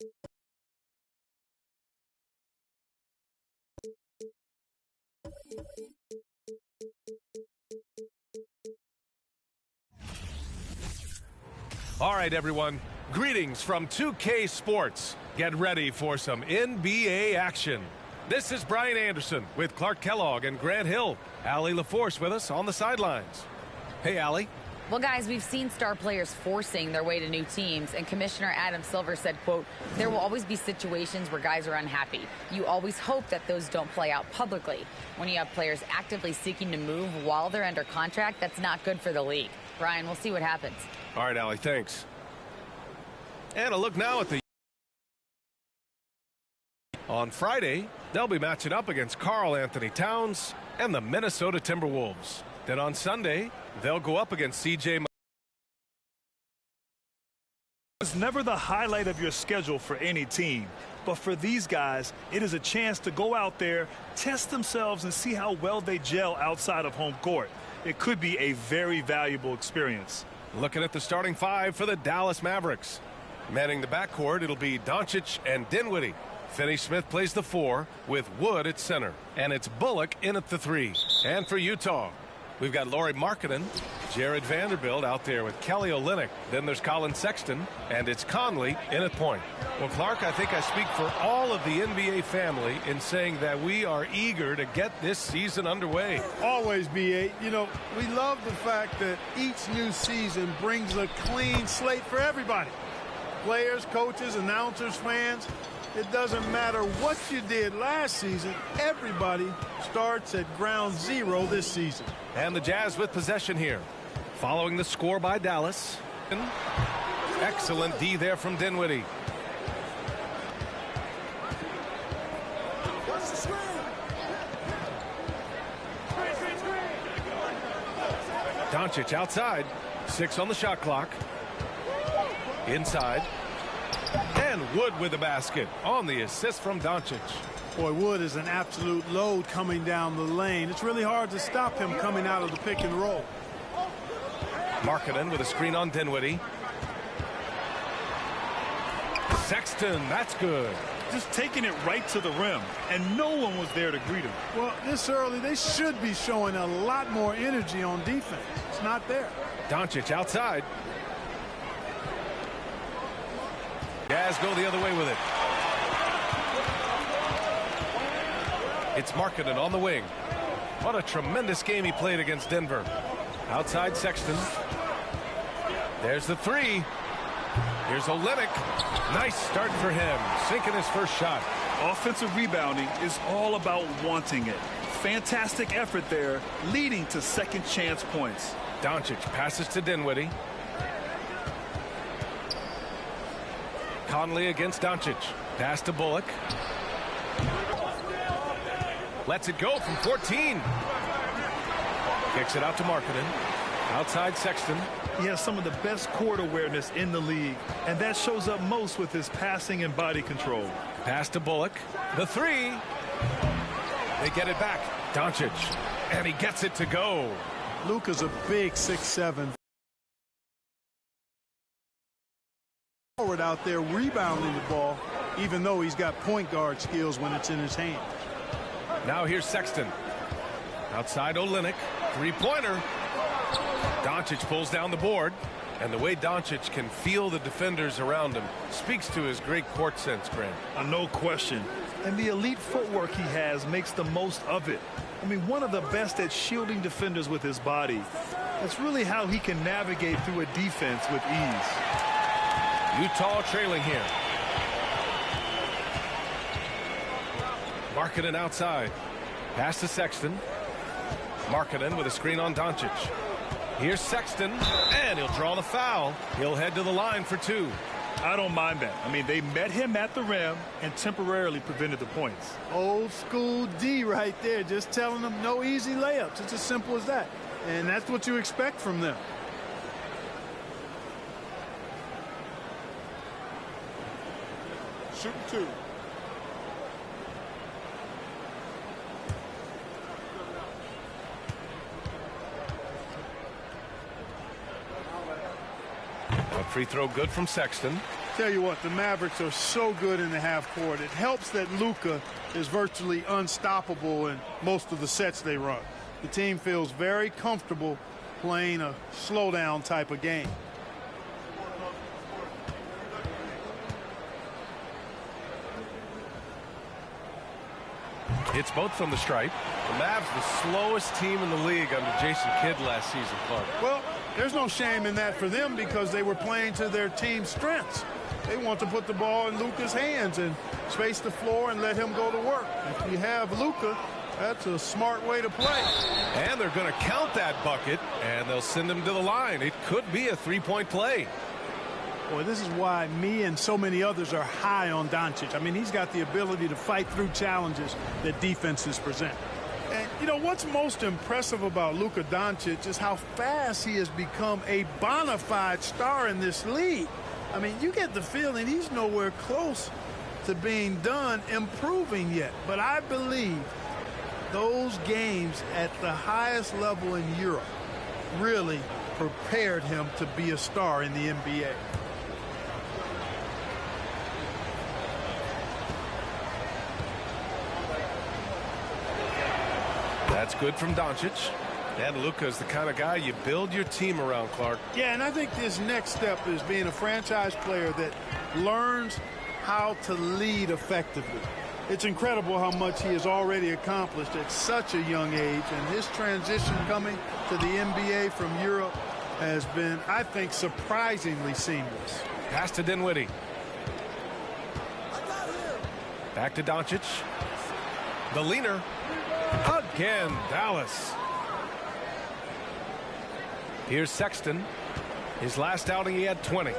All right, everyone. Greetings from 2K Sports. Get ready for some NBA action. This is Brian Anderson with Clark Kellogg and Grant Hill. Allie LaForce with us on the sidelines. Hey, Allie. Well, guys, we've seen star players forcing their way to new teams, and Commissioner Adam Silver said, quote, there will always be situations where guys are unhappy. You always hope that those don't play out publicly. When you have players actively seeking to move while they're under contract, that's not good for the league. Brian, we'll see what happens. All right, Allie, thanks. And a look now at the... On Friday, they'll be matching up against Karl Anthony Towns and the Minnesota Timberwolves. Then on Sunday, they'll go up against CJ. It's never the highlight of your schedule for any team. But for these guys, it is a chance to go out there, test themselves, and see how well they gel outside of home court. It could be a very valuable experience. Looking at the starting five for the Dallas Mavericks. Manning the backcourt, it'll be Doncic and Dinwiddie. Finney-Smith plays the 4 with Wood at center. And it's Bullock in at the 3. And for Utah, we've got Lauri Markkanen, Jared Vanderbilt out there with Kelly Olynyk. Then there's Colin Sexton, and it's Conley in at point. Well, Clark, I think I speak for all of the NBA family in saying that we are eager to get this season underway. Always, B8. You know, we love the fact that each new season brings a clean slate for everybody. Players, coaches, announcers, fans. It doesn't matter what you did last season. Everybody starts at ground zero this season. And the Jazz with possession here. Following the score by Dallas. Excellent D there from Dinwiddie. Doncic outside. 6 on the shot clock. Inside. And Wood with the basket on the assist from Doncic. Boy, Wood is an absolute load coming down the lane. It's really hard to stop him coming out of the pick and roll. Markkanen with a screen on Dinwiddie. Sexton, that's good. Just taking it right to the rim, and no one was there to greet him. Well, this early, they should be showing a lot more energy on defense. It's not there. Doncic outside. Jazz go the other way with it. It's Markkanen on the wing. What a tremendous game he played against Denver. Outside Sexton. There's the 3. Here's Olynyk. Nice start for him. Sinking his first shot. Offensive rebounding is all about wanting it. Fantastic effort there, leading to second chance points. Doncic passes to Dinwiddie. Conley against Doncic. Pass to Bullock. Lets it go from 14. Kicks it out to Markkanen. Outside Sexton. He has some of the best court awareness in the league, and that shows up most with his passing and body control. Pass to Bullock. The 3. They get it back. Doncic. And he gets it to go. Luka's a big 6'7". Forward out there rebounding the ball, even though he's got point guard skills when it's in his hand. Now here's Sexton. Outside Olynyk. 3-pointer. Doncic pulls down the board. And the way Doncic can feel the defenders around him speaks to his great court sense, Grant. No question. And the elite footwork he has makes the most of it. I mean, one of the best at shielding defenders with his body. That's really how he can navigate through a defense with ease. Utah trailing here. Markkanen outside. Pass to Sexton. Markkanen with a screen on Doncic. Here's Sexton, and he'll draw the foul. He'll head to the line for 2. I don't mind that. I mean, they met him at the rim and temporarily prevented the points. Old school D right there, just telling them no easy layups. It's as simple as that. And that's what you expect from them. Shooting 2. A free throw good from Sexton. Tell you what, the Mavericks are so good in the half court. It helps that Luka is virtually unstoppable in most of the sets they run. The team feels very comfortable playing a slowdown type of game. It's both from the stripe. The Mavs, the slowest team in the league under Jason Kidd last season, Clark. Well, there's no shame in that for them because they were playing to their team's strengths. They want to put the ball in Luka's hands and space the floor and let him go to work. If you have Luka, that's a smart way to play. And they're going to count that bucket, and they'll send him to the line. It could be a three-point play. Boy, this is why me and so many others are high on Doncic. I mean, he's got the ability to fight through challenges that defenses present. And, you know, what's most impressive about Luka Doncic is how fast he has become a bona fide star in this league. I mean, you get the feeling he's nowhere close to being done improving yet. But I believe those games at the highest level in Europe really prepared him to be a star in the NBA. That's good from Doncic. And Luka is the kind of guy you build your team around, Clark. Yeah, and I think this next step is being a franchise player that learns how to lead effectively. It's incredible how much he has already accomplished at such a young age, and his transition coming to the NBA from Europe has been, I think, surprisingly seamless. Pass to Dinwiddie. Back to Doncic. The leaner. Again, Dallas. Here's Sexton. His last outing, he had 20.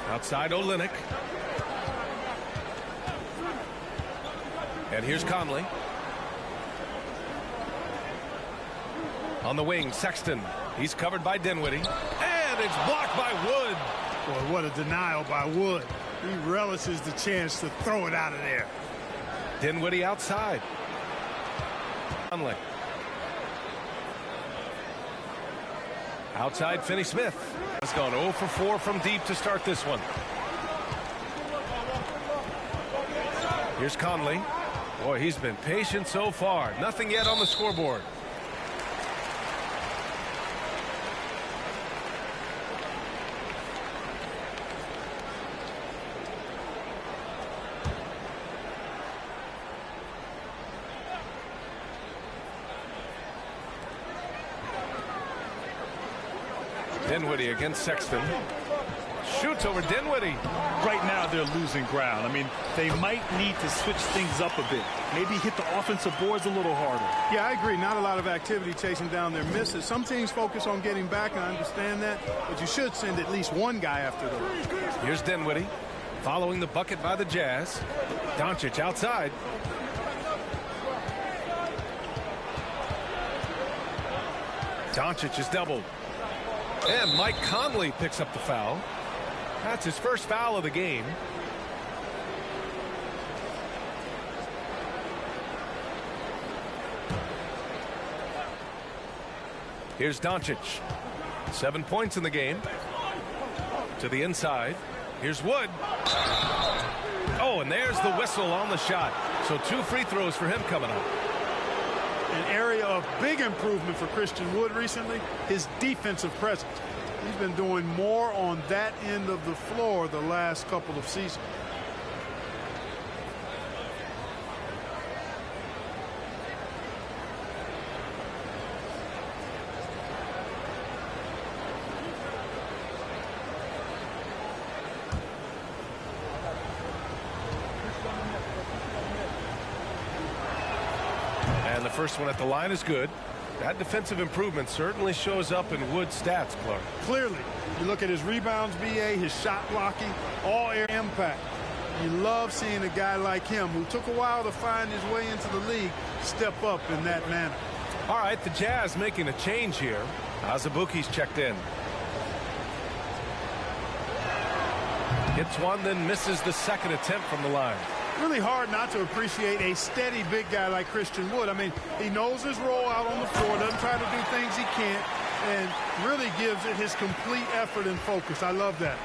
Outside Olynyk. And here's Conley. On the wing, Sexton. He's covered by Dinwiddie. And it's blocked by Wood. Boy, what a denial by Wood. He relishes the chance to throw it out of there. Dinwiddie outside. Conley. Outside Finney-Smith. Has gone 0 for 4 from deep to start this one. Here's Conley. Boy, he's been patient so far. Nothing yet on the scoreboard. Dinwiddie against Sexton. Shoots over Dinwiddie. Right now they're losing ground. I mean, they might need to switch things up a bit. Maybe hit the offensive boards a little harder. Yeah, I agree. Not a lot of activity chasing down their misses. Some teams focus on getting back, and I understand that, but you should send at least one guy after them. Here's Dinwiddie following the bucket by the Jazz. Doncic outside. Doncic is doubled. And Mike Conley picks up the foul. That's his first foul of the game. Here's Doncic. 7 points in the game. To the inside. Here's Wood. Oh, and there's the whistle on the shot. So 2 free throws for him coming up. An area of big improvement for Christian Wood recently, his defensive presence. He's been doing more on that end of the floor the last couple of seasons. And the first one at the line is good. That defensive improvement certainly shows up in Wood's stats, Clark. Clearly, you look at his rebounds, BA, his shot blocking, all air impact. You love seeing a guy like him who took a while to find his way into the league step up in that manner. All right, the Jazz making a change here. Azubuike's checked in. Hits one, then misses the second attempt from the line. Really hard not to appreciate a steady big guy like Christian Wood. I mean, he knows his role out on the floor, doesn't try to do things he can't, and really gives it his complete effort and focus. I love that.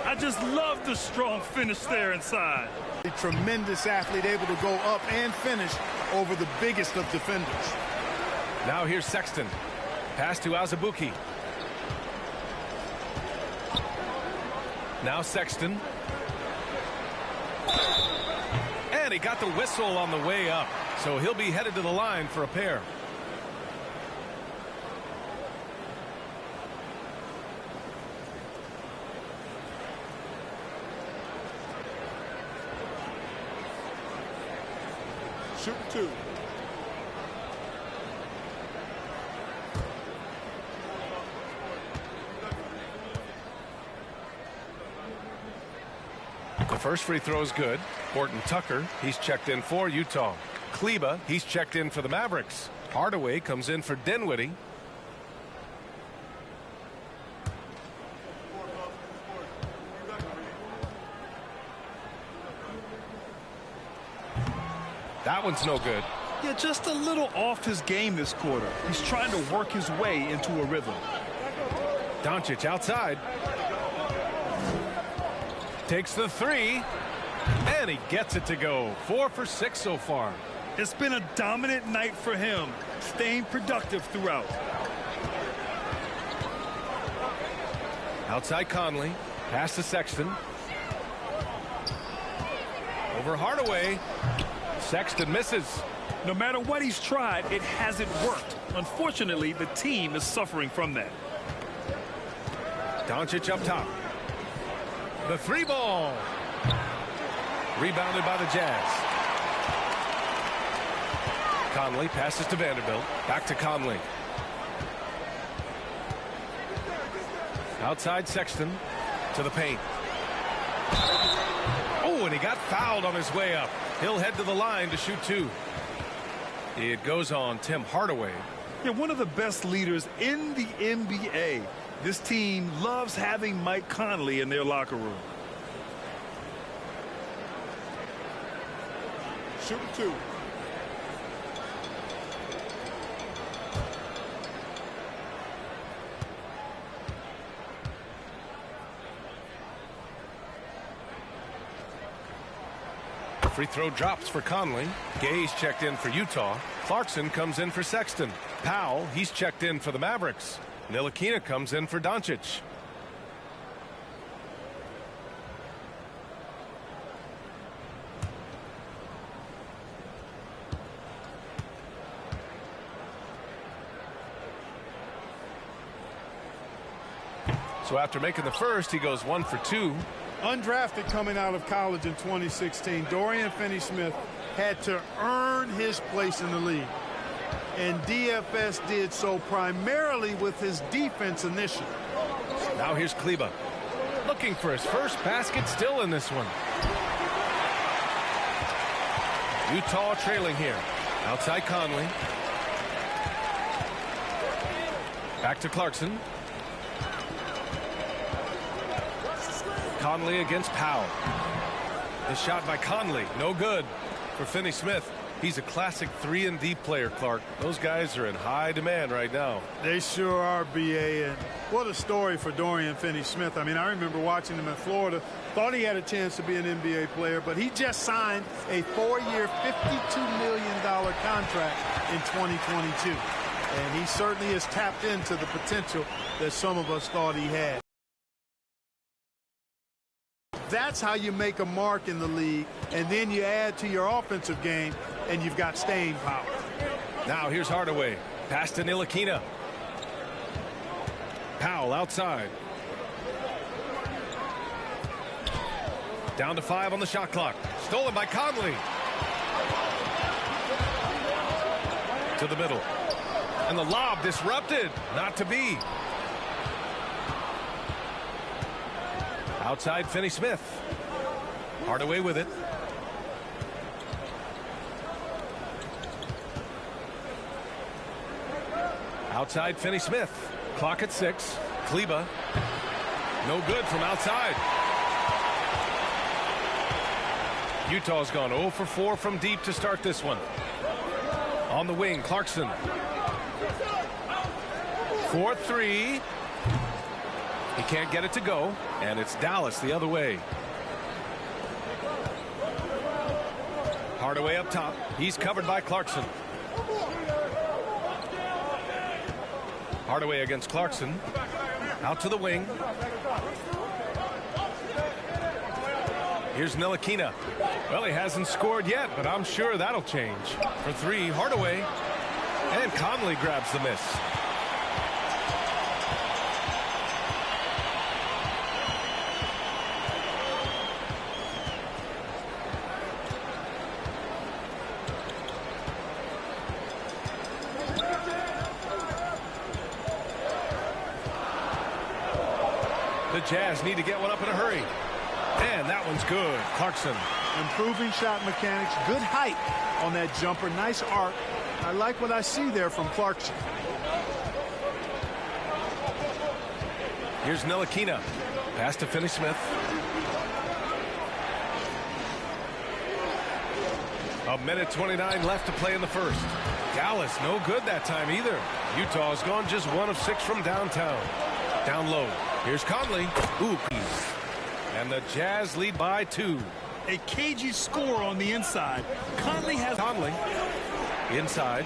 I just love the strong finish there inside. A tremendous athlete, able to go up and finish over the biggest of defenders. Now here's Sexton. Pass to Azubuike. Now Sexton. And he got the whistle on the way up, so he'll be headed to the line for a pair. Shoot two. The first free throw is good. Horton Tucker, he's checked in for Utah. Kleba, he's checked in for the Mavericks. Hardaway comes in for Dinwiddie. That one's no good. Yeah, just a little off his game this quarter. He's trying to work his way into a rhythm. Doncic outside. Takes the three. And he gets it to go. 4 for 6 so far. It's been a dominant night for him, staying productive throughout. Outside Conley. Pass to Sexton. Over Hardaway. Sexton misses. No matter what he's tried, it hasn't worked. Unfortunately, the team is suffering from that. Doncic up top. The three ball. Rebounded by the Jazz. Conley passes to Vanderbilt. Back to Conley. Outside Sexton to the paint. Oh, and he got fouled on his way up. He'll head to the line to shoot two. It goes on Tim Hardaway. Yeah, one of the best leaders in the NBA. This team loves having Mike Conley in their locker room. Shoot two. Free throw drops for Conley. Gay's checked in for Utah. Clarkson comes in for Sexton. Powell, he's checked in for the Mavericks. Ntilikina comes in for Doncic. So after making the first, he goes 1 for 2. Undrafted coming out of college in 2016, Dorian Finney-Smith had to earn his place in the league. And DFS did so primarily with his defense initially. Now here's Kleba. Looking for his first basket, still in this one. Utah trailing here. Outside Conley. Back to Clarkson. Conley against Powell. The shot by Conley, no good for Finney-Smith. He's a classic 3-and-D player, Clark. Those guys are in high demand right now. They sure are, B.A. And what a story for Dorian Finney-Smith. I mean, I remember watching him in Florida. Thought he had a chance to be an NBA player, but he just signed a 4-year, $52 million contract in 2022. And he certainly has tapped into the potential that some of us thought he had. That's how you make a mark in the league, and then you add to your offensive game, and you've got staying power. Now here's Hardaway. Pass to Ntilikina. Powell outside. Down to 5 on the shot clock. Stolen by Conley. To the middle. And the lob disrupted. Not to be. Outside Finney-Smith. Hardaway with it. Outside Finney-Smith. Clock at 6. Kleba. No good from outside. Utah's gone 0 for 4 from deep to start this one. On the wing, Clarkson. 4-3. He can't get it to go, and it's Dallas the other way. Hardaway up top. He's covered by Clarkson. Hardaway against Clarkson. Out to the wing. Here's Ntilikina. Well, he hasn't scored yet, but I'm sure that'll change. For three, Hardaway. And Conley grabs the miss. The Jazz need to get one up in a hurry. And that one's good. Clarkson. Improving shot mechanics. Good height on that jumper. Nice arc. I like what I see there from Clarkson. Here's Ntilikina. Pass to Finney-Smith. A minute 29 left to play in the first. Dallas no good that time either. Utah's gone just 1 of 6 from downtown. Down low. Here's Conley. Ooh. And the Jazz lead by 2. A cagey score on the inside. Conley has... Conley. Inside.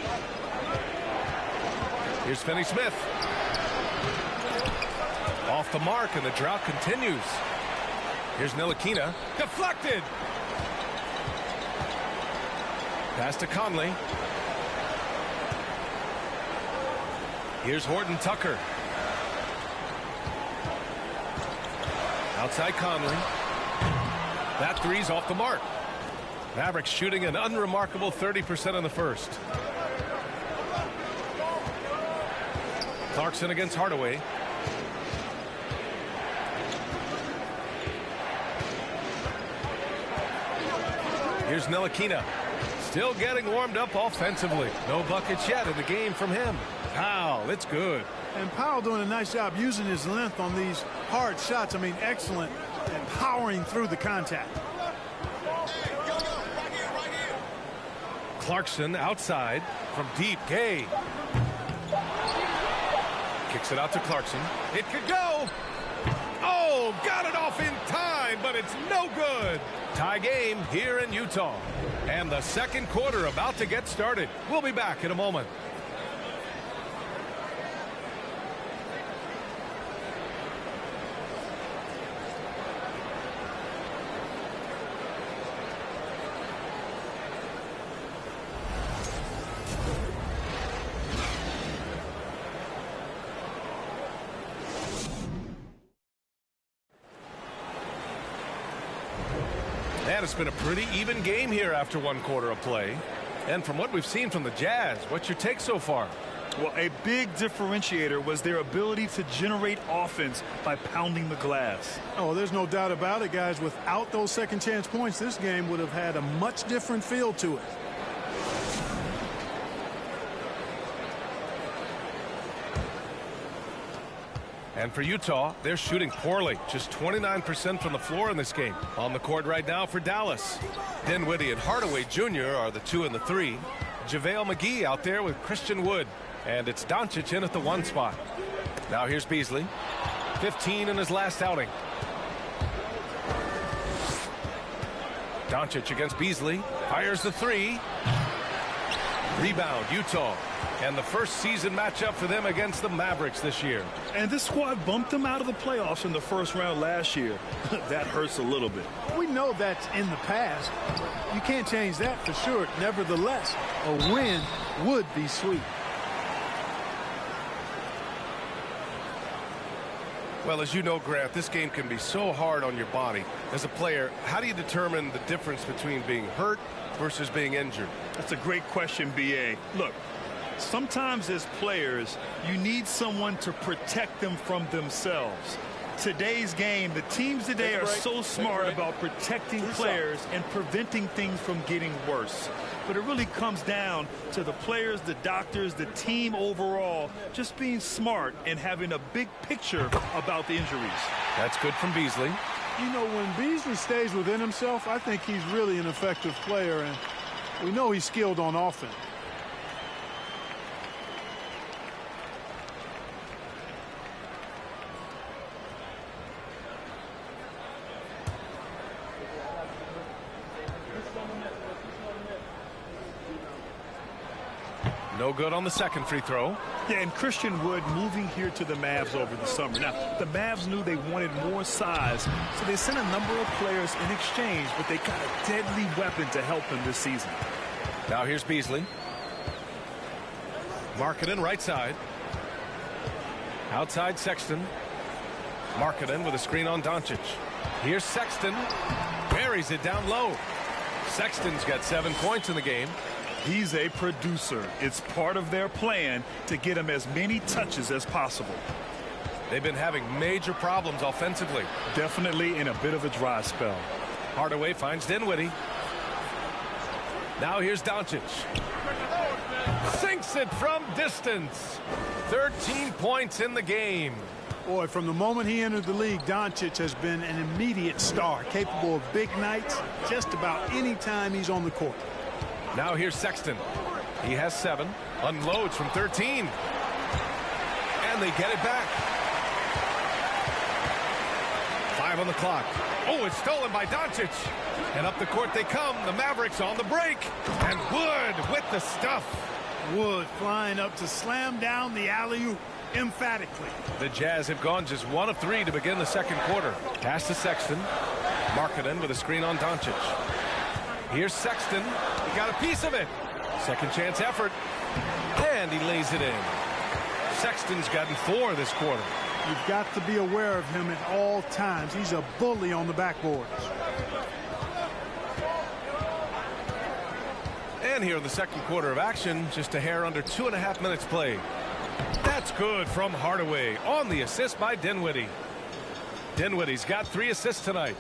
Here's Finney-Smith. Off the mark, and the drought continues. Here's Ntilikina. Deflected. Pass to Conley. Here's Horton Tucker. Outside Conley. That three's off the mark. Mavericks shooting an unremarkable 30% in the first. Clarkson against Hardaway. Here's Ntilikina. Still getting warmed up offensively. No buckets yet in the game from him. Powell, it's good. And Powell doing a nice job using his length on these hard shots. I mean, excellent at powering through the contact. Clarkson outside from deep. Gay. Kicks it out to Clarkson. It could go. Oh, got it off in time, but it's no good. Tie game here in Utah. And the second quarter about to get started. We'll be back in a moment. And it's been a pretty even game here after 1 quarter of play. And from what we've seen from the Jazz, what's your take so far? Well, a big differentiator was their ability to generate offense by pounding the glass. Oh, there's no doubt about it, guys. Without those second chance points, this game would have had a much different feel to it. And for Utah, they're shooting poorly. Just 29% from the floor in this game. On the court right now for Dallas. Dinwiddie and Hardaway Jr. are the 2 and the 3. JaVale McGee out there with Christian Wood. And it's Doncic in at the 1 spot. Now here's Beasley. 15 in his last outing. Doncic against Beasley. Fires the 3. Rebound, Utah. And the first season matchup for them against the Mavericks this year. And this squad bumped them out of the playoffs in the first round last year. That hurts a little bit. We know that's in the past. You can't change that for sure. Nevertheless, a win would be sweet. Well, as you know, Grant, this game can be so hard on your body. As a player, how do you determine the difference between being hurt versus being injured? That's a great question, B.A. Look, sometimes as players, you need someone to protect them from themselves. Today's game, the teams today are so smart about protecting players and preventing things from getting worse. But it really comes down to the players, the doctors, the team overall, just being smart and having a big picture about the injuries. That's good from Beasley. You know, when Beasley stays within himself, I think he's really an effective player, and we know he's skilled on offense. No good on the second free throw. Yeah, and Christian Wood moving here to the Mavs over the summer. Now, the Mavs knew they wanted more size, so they sent a number of players in exchange, but they got a deadly weapon to help them this season. Now here's Beasley. Markkanen right side. Outside Sexton. Markkanen with a screen on Doncic. Here's Sexton. Buries it down low. Sexton's got 7 points in the game. He's a producer. It's part of their plan to get him as many touches as possible. They've been having major problems offensively. Definitely in a bit of a dry spell. Hardaway finds Dinwiddie. Now here's Doncic. Sinks it from distance. 13 points in the game. Boy, from the moment he entered the league, Doncic has been an immediate star, capable of big nights just about any time he's on the court. Now here's Sexton. He has 7. Unloads from 13. And they get it back. 5 on the clock. Oh, it's stolen by Doncic. And up the court they come. The Mavericks on the break. And Wood with the stuff. Wood flying up to slam down the alley-oop emphatically. The Jazz have gone just 1 of 3 to begin the second quarter. Pass to Sexton. Markkanen with a screen on Doncic. Here's Sexton. He got a piece of it. Second chance effort. And he lays it in. Sexton's gotten 4 this quarter. You've got to be aware of him at all times. He's a bully on the backboards. And here in the second quarter of action, just a hair under 2.5 minutes played. That's good from Hardaway on the assist by Dinwiddie. Dinwiddie's got 3 assists tonight.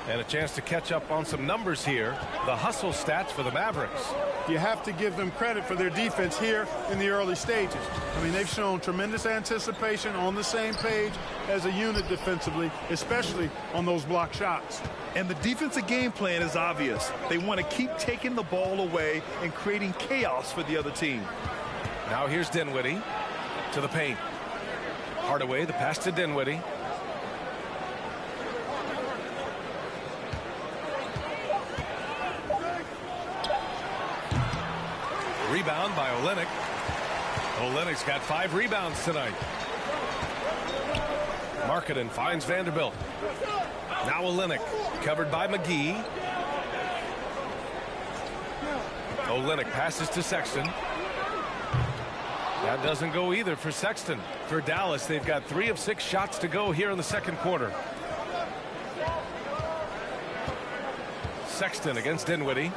And a chance to catch up on some numbers here. The hustle stats for the Mavericks. You have to give them credit for their defense here in the early stages. I mean, they've shown tremendous anticipation, on the same page as a unit defensively, especially on those block shots. And the defensive game plan is obvious. They want to keep taking the ball away and creating chaos for the other team. Now here's Dinwiddie to the paint. Hardaway, the pass to Dinwiddie. Rebound by Olynyk. Olynyk's got 5 rebounds tonight. Markkanen finds Vanderbilt. Now Olynyk, covered by McGee. Olynyk passes to Sexton. That doesn't go either for Sexton. For Dallas, they've got 3 of 6 shots to go here in the second quarter. Sexton against Dinwiddie.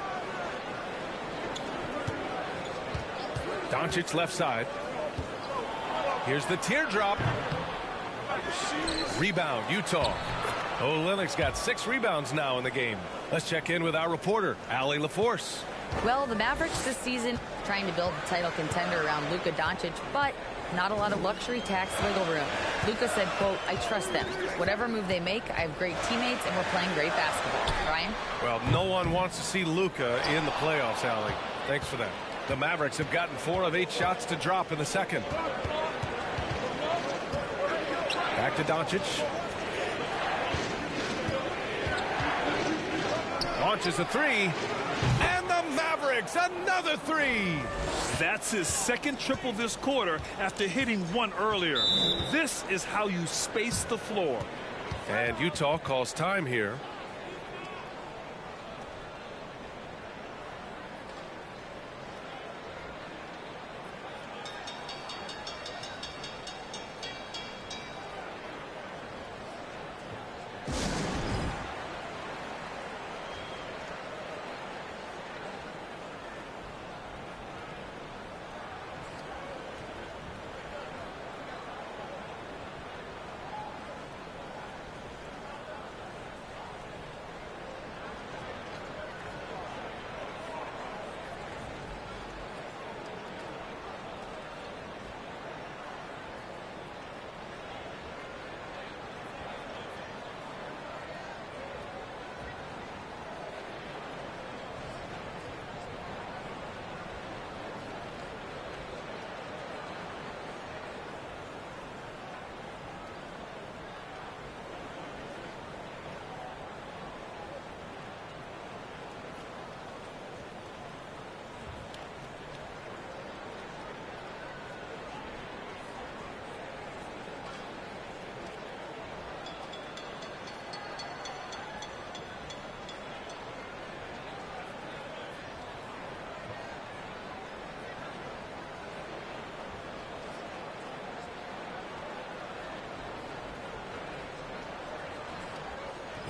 Doncic left side. Here's the teardrop. Rebound, Utah. Olynyk's got 6 rebounds now in the game. Let's check in with our reporter, Allie LaForce. Well, the Mavericks this season trying to build a title contender around Luka Doncic, but not a lot of luxury tax wiggle room. Luka said, quote, "I trust them. Whatever move they make, I have great teammates and we're playing great basketball." Ryan? Well, no one wants to see Luka in the playoffs, Allie. Thanks for that. The Mavericks have gotten 4 of 8 shots to drop in the second. Back to Doncic. Launches a 3. And the Mavericks, another 3. That's his second triple this quarter after hitting 1 earlier. This is how you space the floor. And Utah calls time here.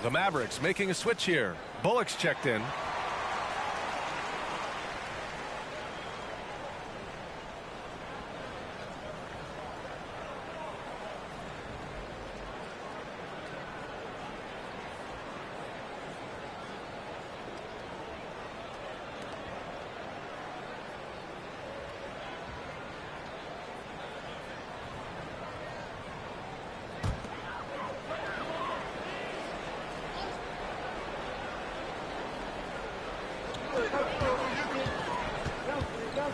The Mavericks making a switch here. Bullock's checked in.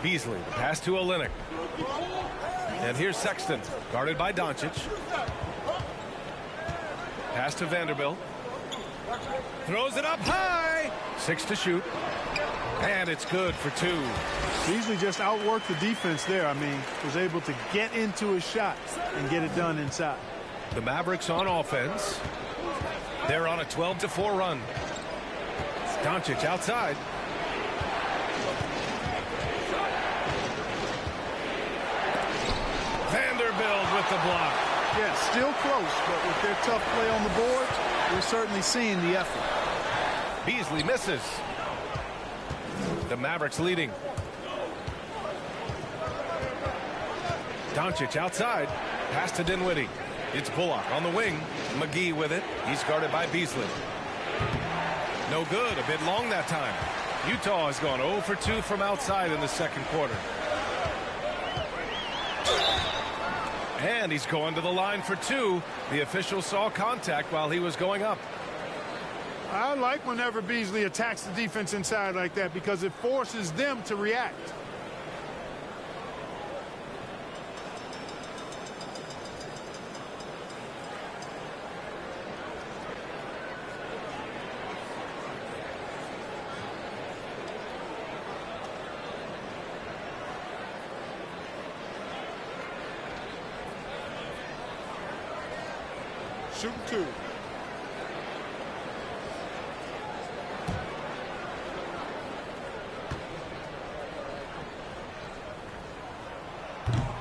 Beasley, pass to Olynyk. And here's Sexton, guarded by Doncic. Pass to Vanderbilt. Throws it up high. 6 to shoot. And it's good for 2. Beasley just outworked the defense there. I mean, was able to get into his shot and get it done inside. The Mavericks on offense. They're on a 12-4 run. Doncic outside. Vanderbilt with the block. Yeah, still close, but with their tough play on the boards, we're certainly seeing the effort. Beasley misses. The Mavericks leading. Doncic outside. Pass to Dinwiddie. It's Bullock on the wing. McGee with it. He's guarded by Beasley. No good. A bit long that time. Utah has gone 0 for 2 from outside in the second quarter. And he's going to the line for 2. The official saw contact while he was going up. I like whenever Beasley attacks the defense inside like that because it forces them to react. Shooting 2.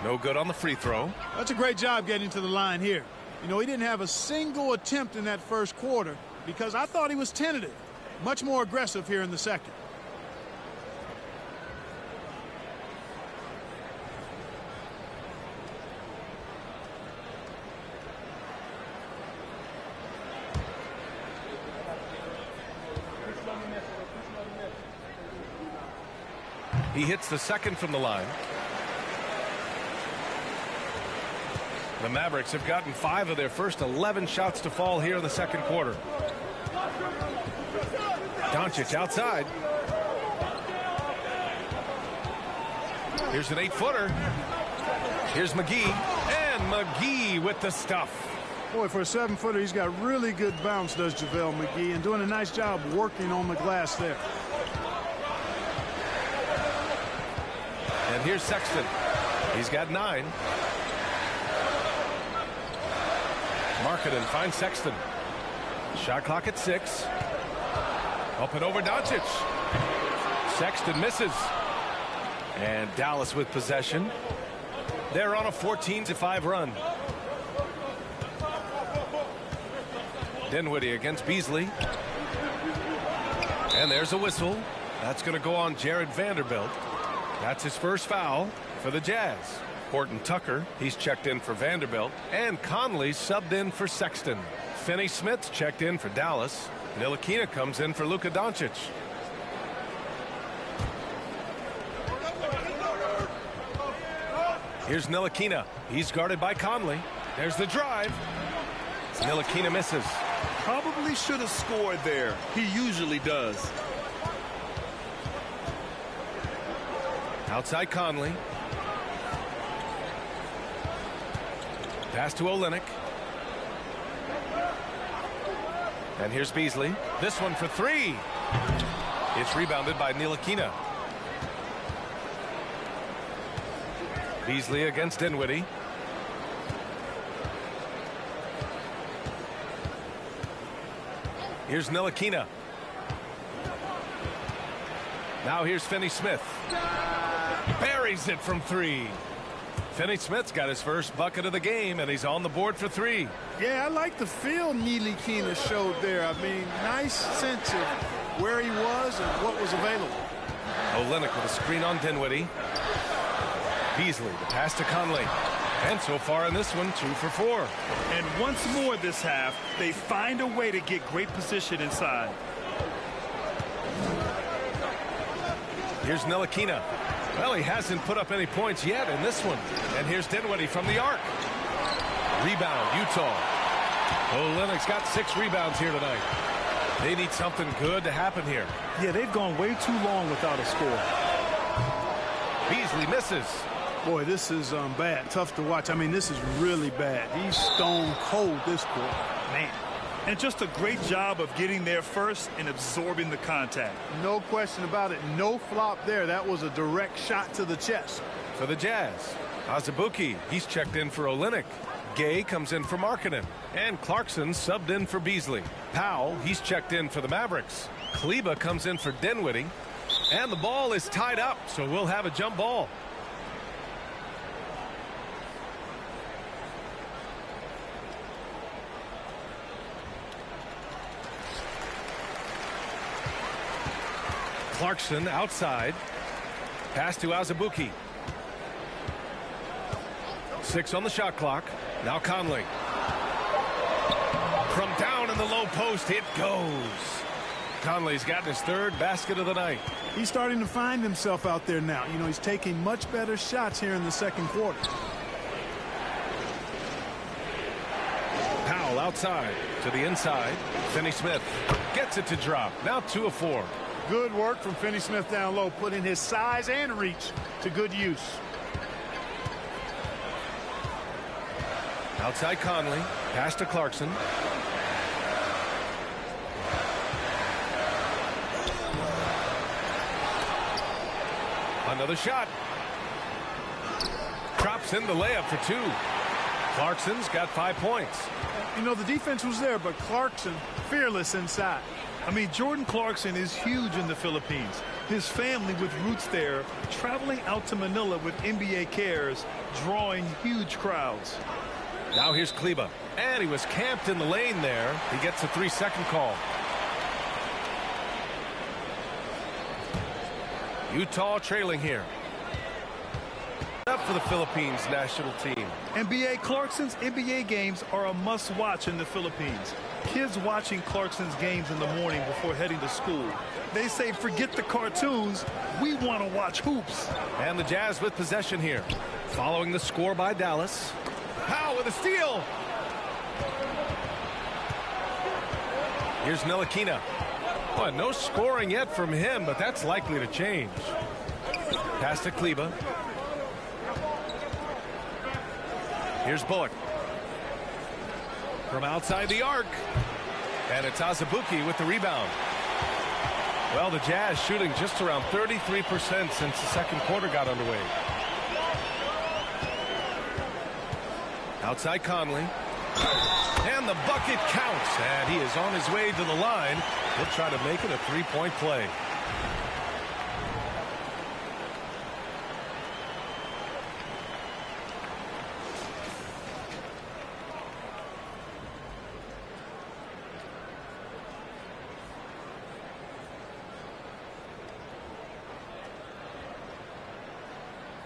No good on the free throw. That's a great job getting to the line here. You know, he didn't have a single attempt in that first quarter because I thought he was tentative. Much more aggressive here in the second. He hits the second from the line. The Mavericks have gotten 5 of their first 11 shots to fall here in the second quarter. Doncic outside. Here's an 8-footer. Here's McGee. And McGee with the stuff. Boy, for a 7-footer, he's got really good bounce, does JaVale McGee, and doing a nice job working on the glass there. And here's Sexton. He's got 9. Markkanen finds Sexton. Shot clock at 6. Up and over Doncic. Sexton misses. And Dallas with possession. They're on a 14-5 run. Dinwiddie against Beasley. And there's a whistle. That's going to go on Jared Vanderbilt. That's his first foul for the Jazz. Horton Tucker, he's checked in for Vanderbilt. And Conley subbed in for Sexton. Finney Smith's checked in for Dallas. Ntilikina comes in for Luka Doncic. Here's Ntilikina. He's guarded by Conley. There's the drive. Ntilikina misses. Probably should have scored there. He usually does. Outside Conley. Pass to Olynyk. And here's Beasley. This one for 3. It's rebounded by Ntilikina. Beasley against Dinwiddie. Here's Ntilikina. Now here's Finney Smith. Buries it from 3. Finney-Smith's got his first bucket of the game, and he's on the board for 3. Yeah, I like the feel Neely Keener showed there. I mean, nice sense of where he was and what was available. Olynyk with a screen on Dinwiddie. Beasley, the pass to Conley. And so far in this one, 2 for 4. And once more this half, they find a way to get great position inside. Here's Ntilikina. Well, he hasn't put up any points yet in this one. And here's Dinwiddie from the arc. Rebound, Utah. Olynyk's got 6 rebounds here tonight. They need something good to happen here. Yeah, they've gone way too long without a score. Beasley misses. Boy, this is bad. Tough to watch. I mean, this is really bad. He's stone cold this quarter. Man. And just a great job of getting there first and absorbing the contact. No question about it. No flop there. That was a direct shot to the chest. For the Jazz, Azubuike, he's checked in for Olynyk. Gay comes in for Markkanen. And Clarkson subbed in for Beasley. Powell, he's checked in for the Mavericks. Kleber comes in for Dinwiddie. And the ball is tied up, so we'll have a jump ball. Clarkson outside. Pass to Azubuike. 6 on the shot clock. Now Conley. From down in the low post, it goes. Conley's gotten his 3rd basket of the night. He's starting to find himself out there now. You know, he's taking much better shots here in the second quarter. Powell outside to the inside. Finney-Smith gets it to drop. Now 2 of 4. Good work from Finney-Smith down low, putting his size and reach to good use. Outside Conley. Pass to Clarkson. Another shot. Drops in the layup for 2. Clarkson's got 5 points. You know, the defense was there, but Clarkson fearless inside. I mean, Jordan Clarkson is huge in the Philippines. His family with roots there, traveling out to Manila with NBA cares, drawing huge crowds. Now here's Kleber. And he was camped in the lane there. He gets a 3-second call. Utah trailing here. Up for the Philippines national team. NBA Clarkson's NBA games are a must-watch in the Philippines. Kids watching Clarkson's games in the morning before heading to school. They say, forget the cartoons, we want to watch hoops. And the Jazz with possession here. Following the score by Dallas. Powell with a steal. Here's Ntilikina. Boy, no scoring yet from him, but that's likely to change. Pass to Kleber. Here's Bullock. From outside the arc. And it's Azubuike with the rebound. Well, the Jazz shooting just around 33% since the second quarter got underway. Outside Conley. And the bucket counts. And he is on his way to the line. He'll try to make it a 3-point play.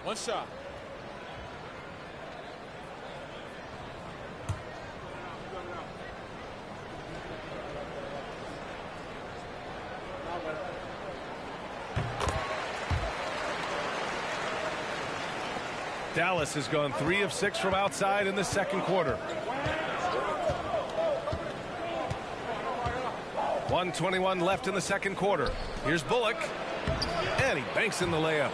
One shot. Dallas has gone 3 of 6 from outside in the second quarter. 1:21 left in the second quarter. Here's Bullock. And he banks in the layup.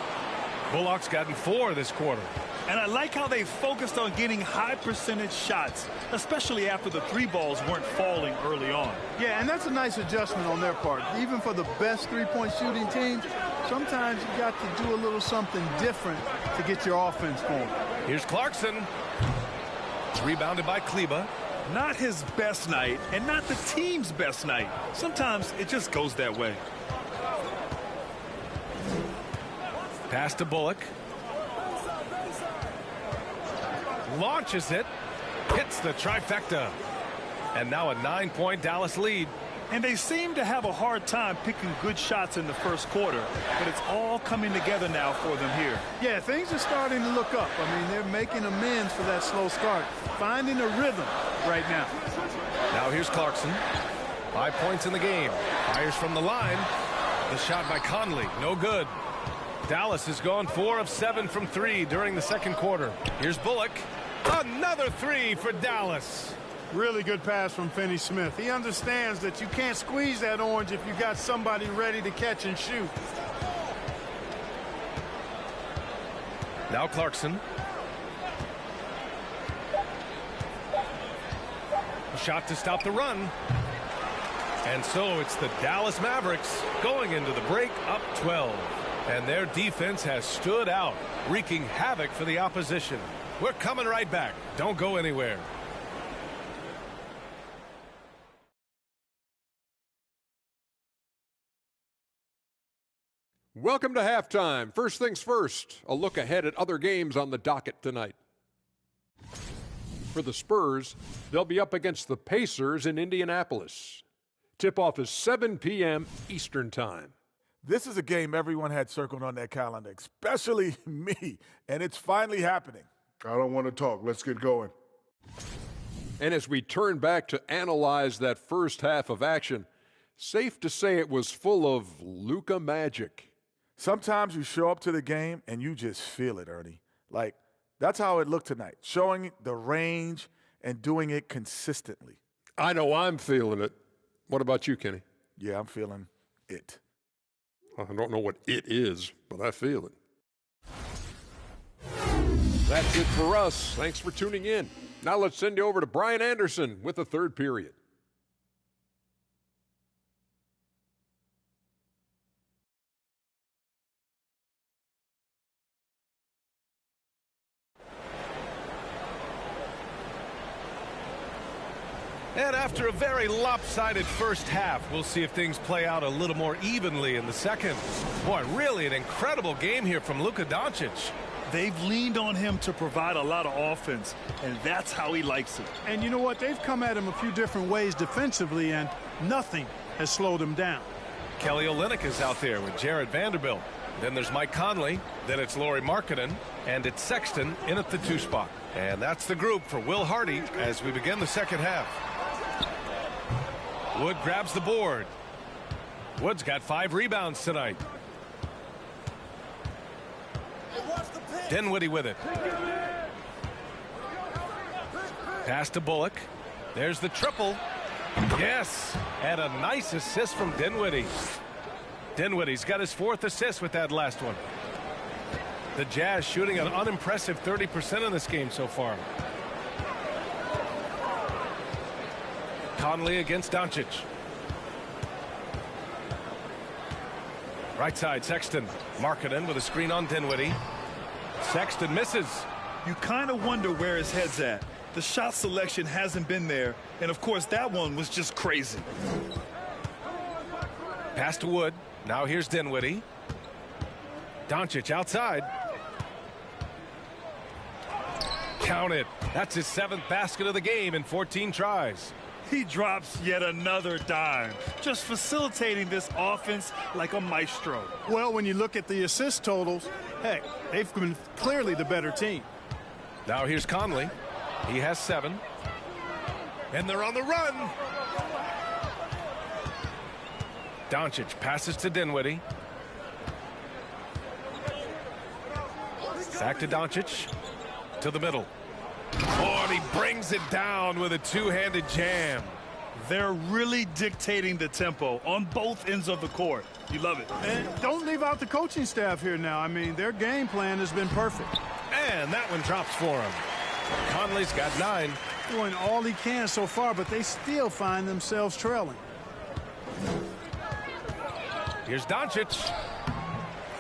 Bullock's gotten 4 this quarter. And I like how they focused on getting high percentage shots, especially after the 3 balls weren't falling early on. Yeah, and that's a nice adjustment on their part. Even for the best 3-point shooting teams, sometimes you got to do a little something different to get your offense going. Here's Clarkson. It's rebounded by Kleber. Not his best night and not the team's best night. Sometimes it just goes that way. Pass to Bullock. launches it, hits the trifecta. And now a 9-point Dallas lead. And they seem to have a hard time picking good shots in the first quarter, but it's all coming together now for them here. Yeah, things are starting to look up. I mean, they're making amends for that slow start, finding a rhythm right now. Now here's Clarkson. 5 points in the game. Fires from the line. The shot by Conley, no good. Dallas has gone 4 of 7 from 3 during the second quarter. Here's Bullock. Another 3 for Dallas. Really good pass from Finney Smith. He understands that you can't squeeze that orange if you got somebody ready to catch and shoot. Now Clarkson. A shot to stop the run. And so it's the Dallas Mavericks going into the break up 12. And their defense has stood out, wreaking havoc for the opposition. We're coming right back. Don't go anywhere. Welcome to halftime. First things first, a look ahead at other games on the docket tonight. For the Spurs, they'll be up against the Pacers in Indianapolis. Tip-off is 7 p.m. Eastern Time. This is a game everyone had circled on their calendar, especially me, and it's finally happening. I don't want to talk. Let's get going. And as we turn back to analyze that first half of action, safe to say it was full of Luka magic. Sometimes you show up to the game and you just feel it, Ernie. Like, that's how it looked tonight, showing the range and doing it consistently. I know I'm feeling it. What about you, Kenny? Yeah, I'm feeling it. I don't know what it is, but I feel it. That's it for us. Thanks for tuning in. Now let's send you over to Brian Anderson with the third period. And after a very lopsided first half, we'll see if things play out a little more evenly in the second. Boy, really an incredible game here from Luka Doncic. They've leaned on him to provide a lot of offense, and that's how he likes it. And you know what? They've come at him a few different ways defensively, and nothing has slowed him down. Kelly Olynyk is out there with Jared Vanderbilt. Then there's Mike Conley. Then it's Lauri Markkanen. And it's Sexton in at the 2 spot. And that's the group for Will Hardy as we begin the second half. Wood grabs the board. Wood's got 5 rebounds tonight. Dinwiddie with it. Pass to Bullock. There's the triple. Yes, and a nice assist from Dinwiddie. Dinwiddie's got his 4th assist with that last one. The Jazz shooting an unimpressive 30% in this game so far. Conley against Doncic. Right side, Sexton. Markkanen with a screen on Dinwiddie. Sexton misses. You kind of wonder where his head's at. The shot selection hasn't been there, and of course that one was just crazy. Pass to Wood. Now here's Dinwiddie. Doncic outside. Count it. That's his 7th basket of the game in 14 tries. He drops yet another dime, just facilitating this offense like a maestro. Well, when you look at the assist totals, heck, they've been clearly the better team. Now here's Conley. He has 7. And they're on the run. Doncic passes to Dinwiddie. Back to Doncic. To the middle. Oh, and he brings it down with a 2-handed jam. They're really dictating the tempo on both ends of the court. You love it. And don't leave out the coaching staff here now. I mean, their game plan has been perfect. And that one drops for him. Conley's got 9. Doing all he can so far, but they still find themselves trailing. Here's Doncic.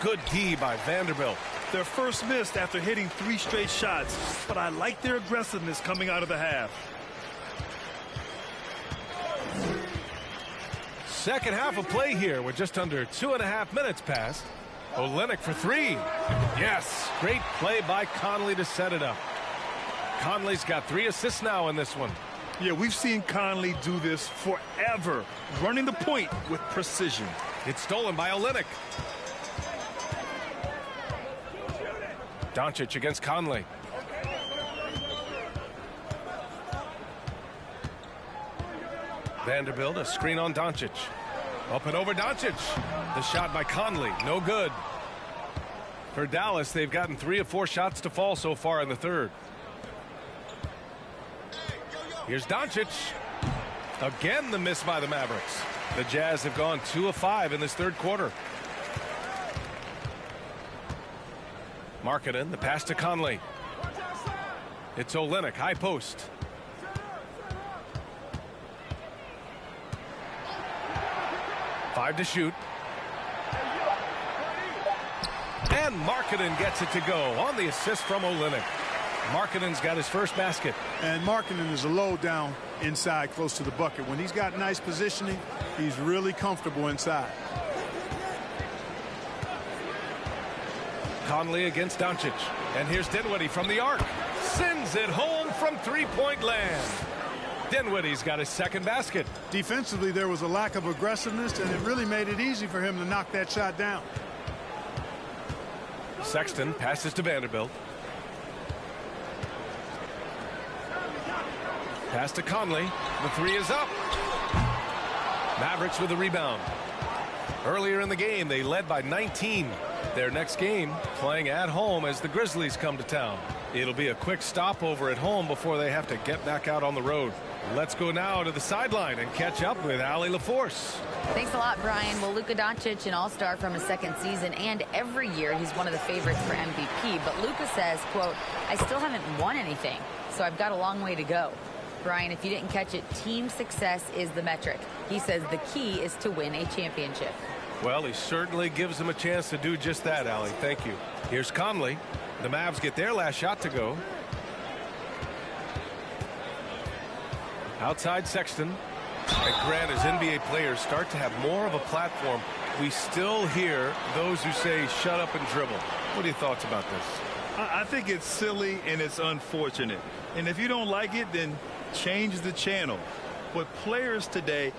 Good D by Vanderbilt. Their first missed after hitting 3 straight shots, but I like their aggressiveness coming out of the half. Second half of play here with just under 2.5 minutes passed. Olynyk for 3. Yes, great play by Conley to set it up. Conley's got 3 assists now in this one. Yeah, we've seen Conley do this forever, running the point with precision. It's stolen by Olynyk. Doncic against Conley. Vanderbilt, a screen on Doncic. Up and over Doncic. The shot by Conley, no good. For Dallas, they've gotten 3 of 4 shots to fall so far in the third. Here's Doncic. Again, the miss by the Mavericks. The Jazz have gone 2 of 5 in this third quarter. Markkanen, the pass to Conley. It's Olynyk, high post. Five to shoot. And Markkanen gets it to go on the assist from Olynyk. Markkanen's got his first basket. And Markkanen is a low down inside close to the bucket. When he's got nice positioning, he's really comfortable inside. Conley against Doncic. And here's Dinwiddie from the arc. Sends it home from three-point land. Dinwiddie's got his second basket. Defensively, there was a lack of aggressiveness, and it really made it easy for him to knock that shot down. Sexton passes to Vanderbilt. Pass to Conley. The 3 is up. Mavericks with the rebound. Earlier in the game, they led by 19. Their next game playing at home as the Grizzlies come to town. It'll be a quick stopover at home before they have to get back out on the road. Let's go now to the sideline and catch up with Allie LaForce. Thanks a lot, Brian. Well, Luka Doncic, an all-star from his second season, and every year he's one of the favorites for MVP. But Luka says, quote, I still haven't won anything, so I've got a long way to go. Brian, if you didn't catch it, team success is the metric. He says the key is to win a championship. Well, he certainly gives them a chance to do just that, Allie. Thank you. Here's Conley. The Mavs get their last shot to go. Outside Sexton. And Grant, as NBA players start to have more of a platform, we still hear those who say shut up and dribble. What are your thoughts about this? I think it's silly and it's unfortunate. And if you don't like it, then change the channel. But players today,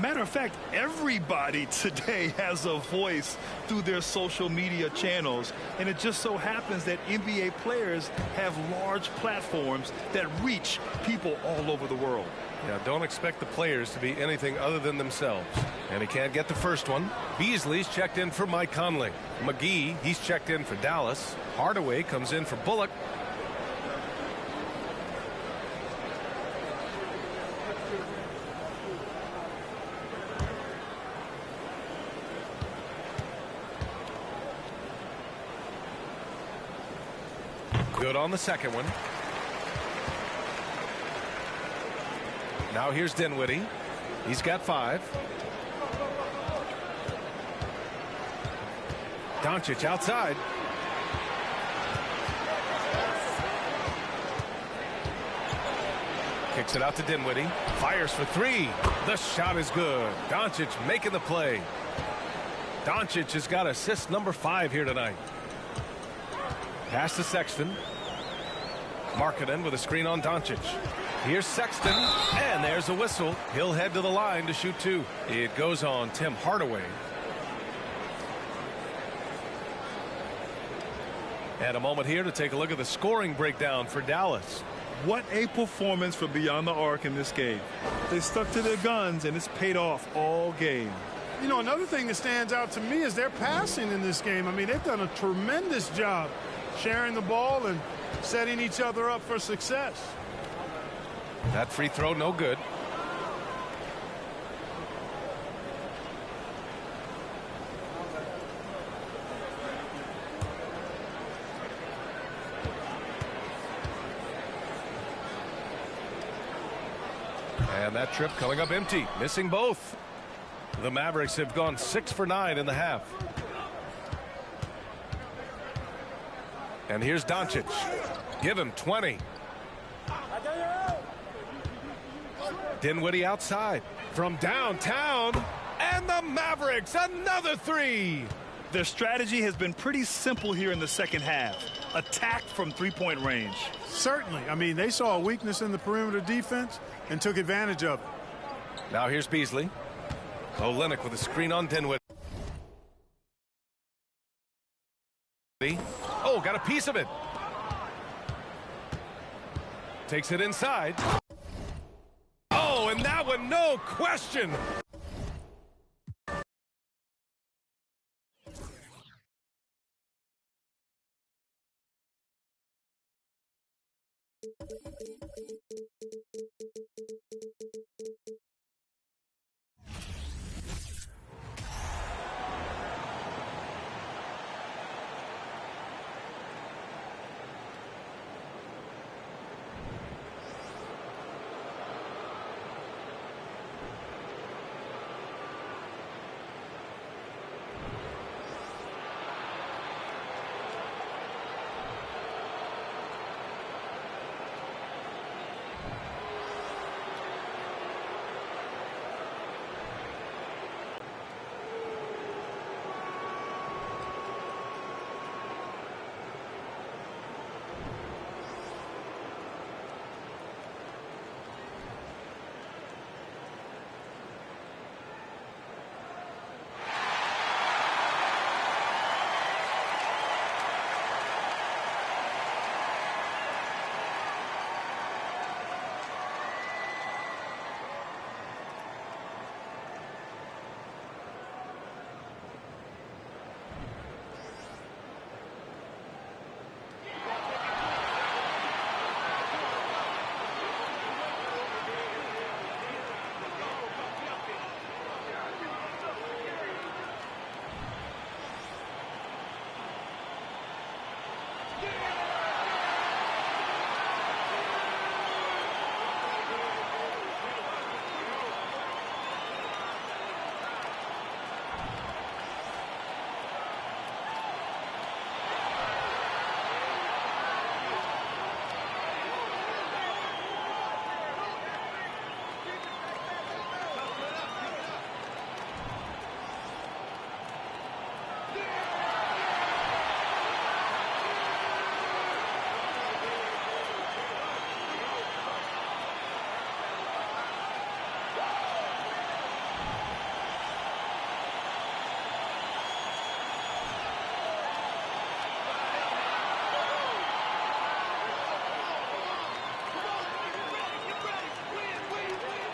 matter of fact, everybody today has a voice through their social media channels. And it just so happens that NBA players have large platforms that reach people all over the world. Yeah, don't expect the players to be anything other than themselves. And he can't get the first one. Beasley's checked in for Mike Conley. McGee, he's checked in for Dallas. Hardaway comes in for Bullock. Good on the second one. Now here's Dinwiddie. He's got 5. Doncic outside. Kicks it out to Dinwiddie. Fires for 3. The shot is good. Doncic making the play. Doncic has got assist number 5 here tonight. Pass to Sexton. Markkanen with a screen on Doncic. Here's Sexton, and there's a whistle. He'll head to the line to shoot 2. It goes on Tim Hardaway. And a moment here to take a look at the scoring breakdown for Dallas. What a performance for Beyond the Arc in this game. They stuck to their guns, and it's paid off all game. You know, another thing that stands out to me is their passing in this game. I mean, they've done a tremendous job sharing the ball and setting each other up for success. That free throw no good. And that trip coming up empty, missing both. The Mavericks have gone 6 for 9 in the half. And here's Doncic. Give him 20. Dinwiddie outside from downtown, and the Mavericks another 3. Their strategy has been pretty simple here in the second half. attacked from three-point range. Certainly. I mean, they saw a weakness in the perimeter defense and took advantage of it. Now here's Beasley. Olynyk with a screen on Dinwiddie. Oh, got a piece of it. Takes it inside. Oh, and that one, no question.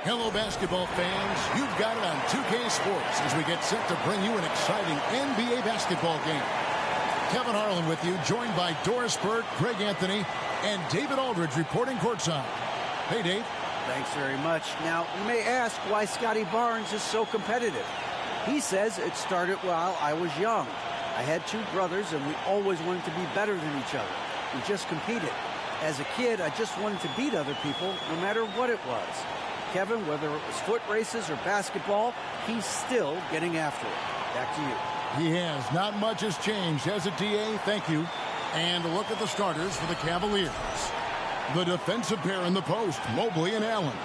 Hello, basketball fans. You've got it on 2K Sports as we get set to bring you an exciting NBA basketball game. Kevin Harlan with you, joined by Doris Burke, Greg Anthony, and David Aldridge reporting courtside. Hey, Dave. Thanks very much. Now, you may ask why Scotty Barnes is so competitive. He says it started while I was young. I had two brothers, and we always wanted to be better than each other. We just competed. As a kid, I just wanted to beat other people, no matter what it was. Kevin, whether it was foot races or basketball, he's still getting after it. Back to you. He has. Not much has changed, has it, D.A.? Thank you. And a look at the starters for the Cavaliers. The defensive pair in the post, Mobley and Allen.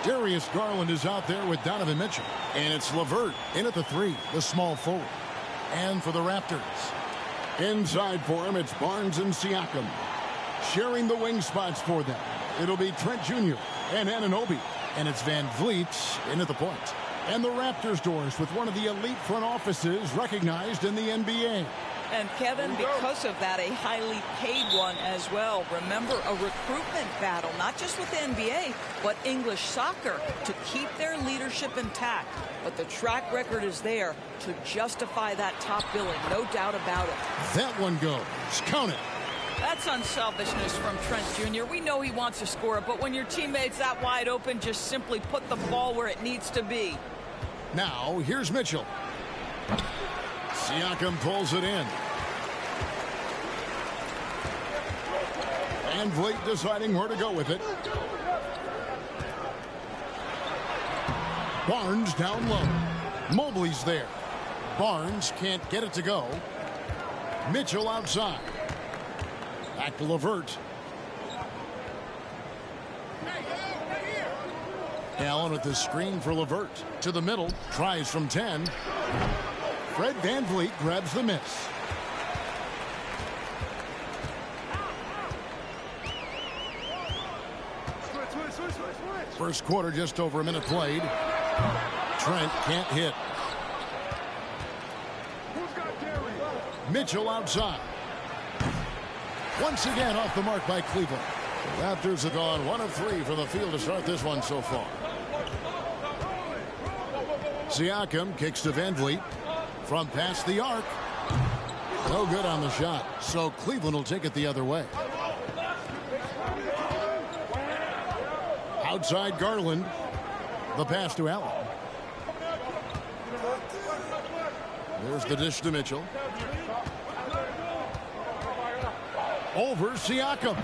Darius Garland is out there with Donovan Mitchell. And it's LeVert in at the three, the small forward. And for the Raptors, inside for him, it's Barnes and Siakam. Sharing the wing spots for them, it'll be Trent Jr. and Anunoby. And it's Van Vliet in at the point. And the Raptors, Doris, with one of the elite front offices recognized in the NBA. And Kevin, because of that, a highly paid one as well. Remember, a recruitment battle, not just with the NBA, but English soccer, to keep their leadership intact. But the track record is there to justify that top billing, no doubt about it. That one goes. Count it. That's unselfishness from Trent Jr. We know he wants to score, but when your teammate's that wide open, just simply put the ball where it needs to be. Now, here's Mitchell. Siakam pulls it in. Van Vliet deciding where to go with it. Barnes down low. Mobley's there. Barnes can't get it to go. Mitchell outside. Back to LeVert. Allen with the screen for LeVert. To the middle. Tries from 10. Fred VanVleet grabs the miss. First quarter, just over a minute played. Trent can't hit. Mitchell outside. Once again off the mark by Cleveland. The Raptors have gone 1 of 3 from the field to start this one so far. Siakam kicks to Van Vliet from past the arc. No good on the shot, so Cleveland will take it the other way. Outside Garland. The pass to Allen. There's the dish to Mitchell. Over Siakam.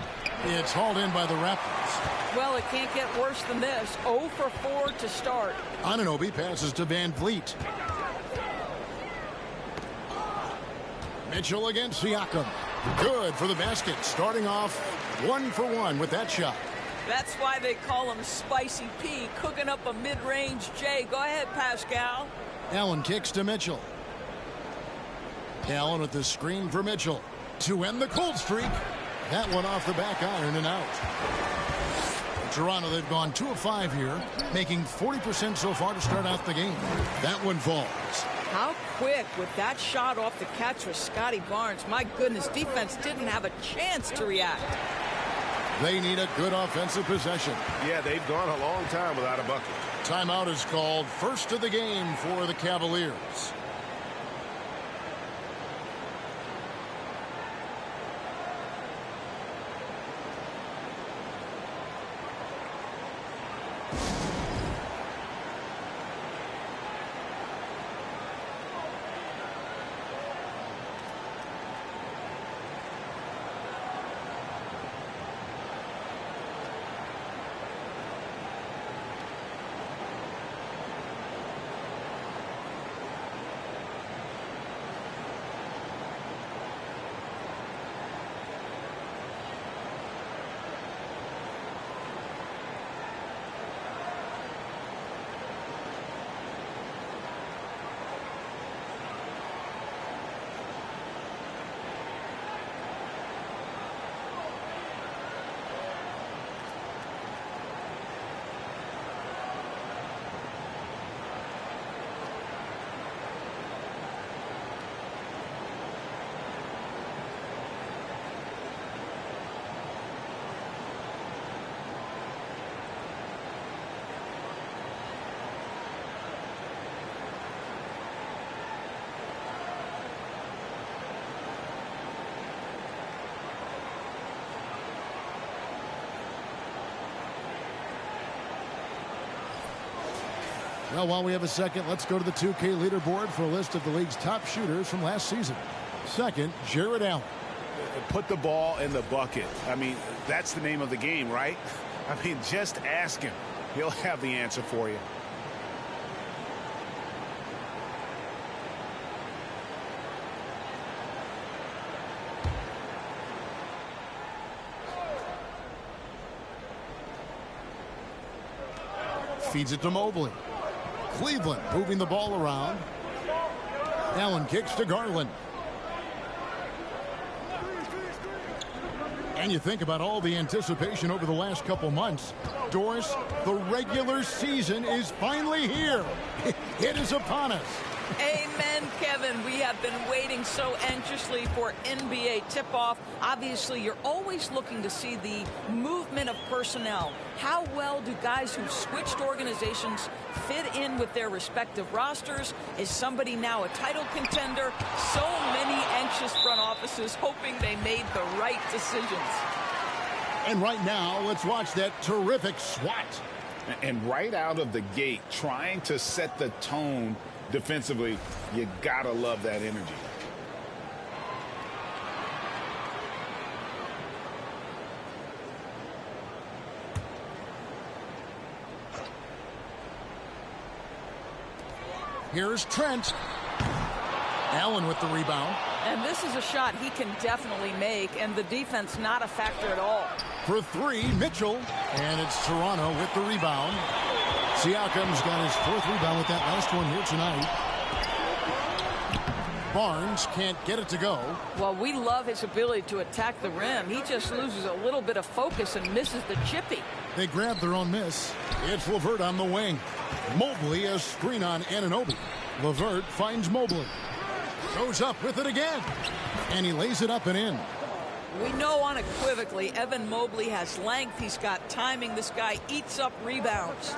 It's hauled in by the Raptors. Well, it can't get worse than this. 0 for 4 to start. Anunoby passes to Van Vliet. Mitchell against Siakam. Good for the basket. Starting off 1 for 1 with that shot. That's why they call him Spicy P, cooking up a mid-range J. Go ahead, Pascal. Allen kicks to Mitchell. Allen with the screen for Mitchell to end the cold streak. That one off the back iron and out. Toronto, they've gone 2 of 5 here, making 40% so far to start out the game. That one falls. How quick with that shot off the catch for Scotty Barnes. My goodness, defense didn't have a chance to react. They need a good offensive possession. Yeah, they've gone a long time without a bucket. Timeout is called. First of the game for the Cavaliers. Well, while we have a second, let's go to the 2K leaderboard for a list of the league's top shooters from last season. Second, Jared Allen. Put the ball in the bucket. I mean, that's the name of the game, right? I mean, just ask him. He'll have the answer for you. Feeds it to Mobley. Cleveland moving the ball around. Allen kicks to Garland. And you think about all the anticipation over the last couple months. Doris, the regular season is finally here. It is upon us. Amen, Kevin. We have been waiting so anxiously for NBA tip-off. Obviously, you're always looking to see the movement of personnel. How well do guys who've switched organizations fit in with their respective rosters? Is somebody now a title contender? So many anxious front offices hoping they made the right decisions. And right now, let's watch that terrific swat. And right out of the gate, trying to set the tone defensively, you gotta love that energy. Here's Trent. Allen with the rebound. And this is a shot he can definitely make, and the defense not a factor at all. For three, Mitchell. And it's Toronto with the rebound. Siakam's got his 4th rebound with that last one here tonight. Barnes can't get it to go. Well, we love his ability to attack the rim. He just loses a little bit of focus and misses the chippy. They grab their own miss. It's LeVert on the wing. Mobley a screen on Anunoby. LeVert finds Mobley. Goes up with it again. And he lays it up and in. We know unequivocally Evan Mobley has length. He's got timing. This guy eats up rebounds.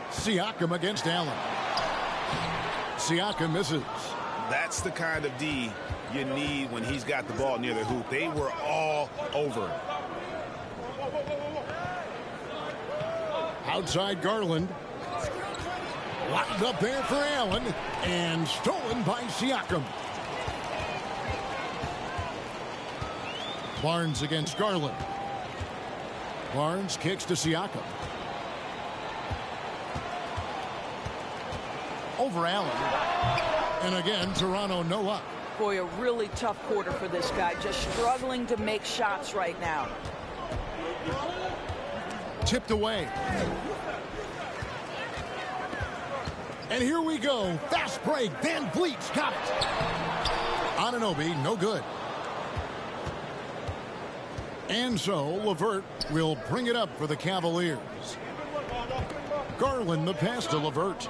Siakam against Allen. Siakam misses. That's the kind of D you need when he's got the ball near the hoop. They were all over it. Outside Garland. Locked up there for Allen. And stolen by Siakam. Barnes against Garland. Barnes kicks to Siakam. Over Allen. And again, Toronto no luck. Boy, a really tough quarter for this guy. Just struggling to make shots right now. Tipped away. And here we go. Fast break. Van Vliet's got it. Anunoby, no good. And so LeVert will bring it up for the Cavaliers. Garland the pass to LeVert.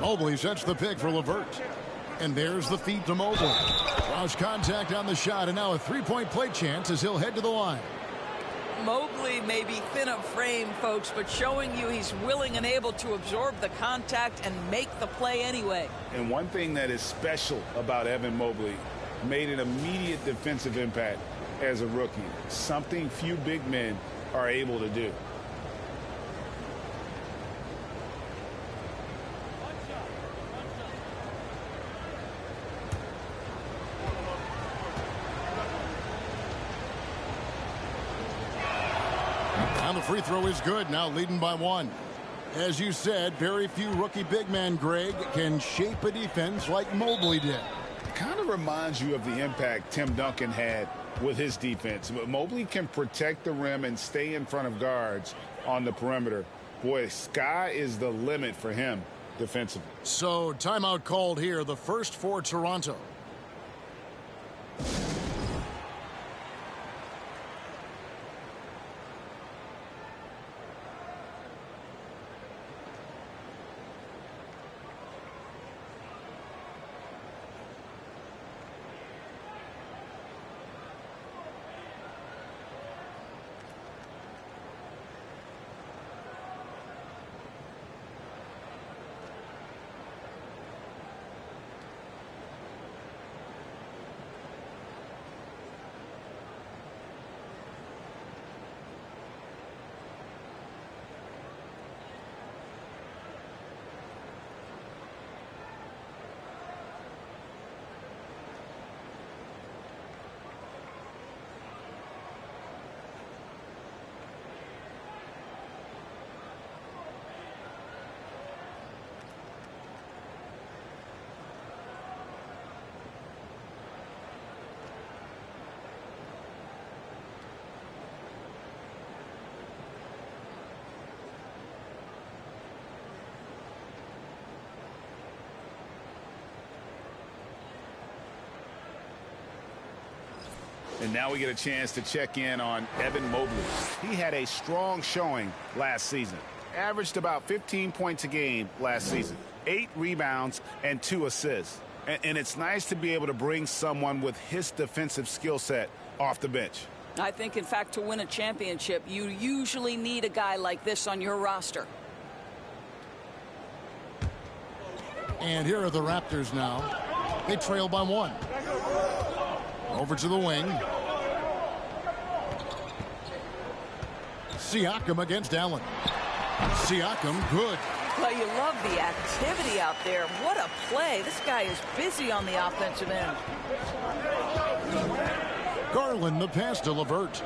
Mobley sets the pick for LeVert. And there's the feed to Mobley. Cross contact on the shot, and now a three-point play chance as he'll head to the line. Mobley may be thin of frame, folks, but showing you he's willing and able to absorb the contact and make the play anyway. And one thing that is special about Evan Mobley, made an immediate defensive impact as a rookie. Something few big men are able to do. And the free throw is good, now leading by one. As you said, very few rookie big men, Greg, can shape a defense like Mobley did. Kind of reminds you of the impact Tim Duncan had with his defense. But Mobley can protect the rim and stay in front of guards on the perimeter. Boy, sky is the limit for him defensively. So timeout called here, the first for Toronto. And now we get a chance to check in on Evan Mobley. He had a strong showing last season. Averaged about 15 points a game last season. 8 rebounds and 2 assists. And it's nice to be able to bring someone with his defensive skill set off the bench. I think, in fact, to win a championship, you usually need a guy like this on your roster. And here are the Raptors now. They trail by 1. Over to the wing. Siakam against Allen. Siakam, good. Well, you love the activity out there. What a play. This guy is busy on the offensive end. Garland the pass to LeVert.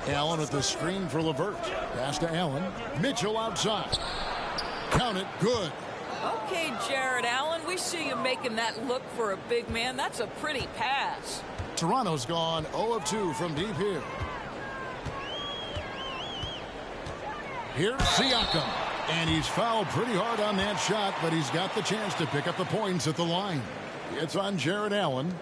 Allen at the screen for LeVert. Pass to Allen. Mitchell outside. Count it, good. Okay, Jared Allen, we see you making that look for a big man. That's a pretty pass. Toronto's gone 0 of 2 from deep here. Here's Siakam. And he's fouled pretty hard on that shot, but he's got the chance to pick up the points at the line. It's on Jared Allen.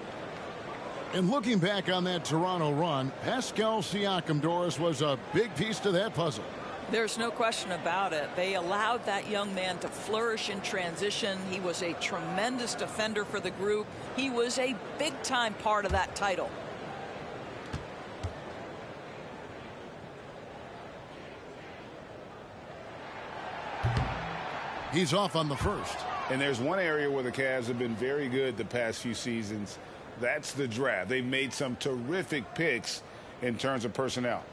And looking back on that Toronto run, Pascal Siakam, Doris, was a big piece to that puzzle. There's no question about it. They allowed that young man to flourish in transition. He was a tremendous defender for the group. He was a big-time part of that title. He's off on the first. And there's one area where the Cavs have been very good the past few seasons. That's the draft. They've made some terrific picks in terms of personnel.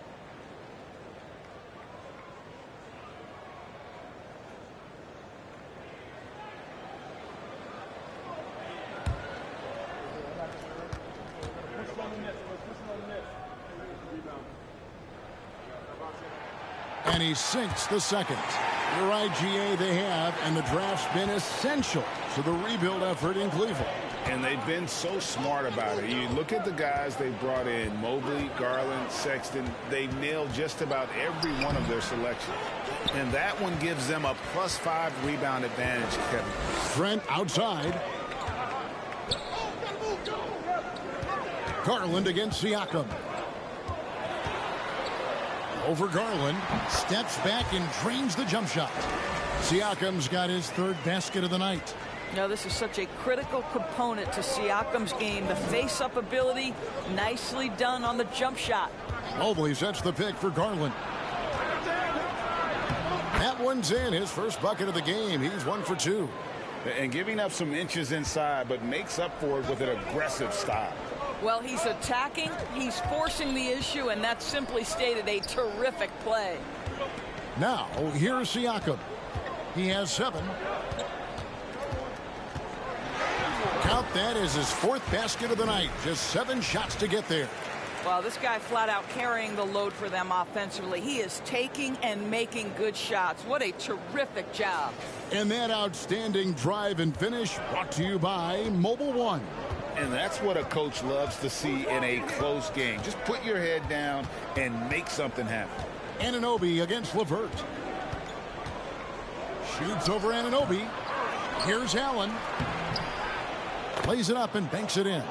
And he sinks the second. You're right, GA, they have, and the draft's been essential to the rebuild effort in Cleveland. And they've been so smart about it. You look at the guys they brought in, Mobley, Garland, Sexton. They've nailed just about every one of their selections. And that one gives them a +5 rebound advantage, Kevin. Trent outside. Garland against Siakam. Over Garland, steps back and drains the jump shot. Siakam's got his third basket of the night. Now, this is such a critical component to Siakam's game. The face-up ability, nicely done on the jump shot. Mobley sets the pick for Garland. That one's in, his first bucket of the game. He's 1 for 2. And giving up some inches inside, but makes up for it with an aggressive style. Well, he's attacking, he's forcing the issue, and that's simply stated a terrific play. Now, here's Siakam. He has 7. Count that as his 4th basket of the night. Just 7 shots to get there. Well, this guy flat out carrying the load for them offensively. He is taking and making good shots. What a terrific job. And that outstanding drive and finish brought to you by Mobile One. And that's what a coach loves to see in a close game. Just put your head down and make something happen. Anunoby against LeVert. Shoots over Anunoby. Here's Allen. Plays it up and banks it in.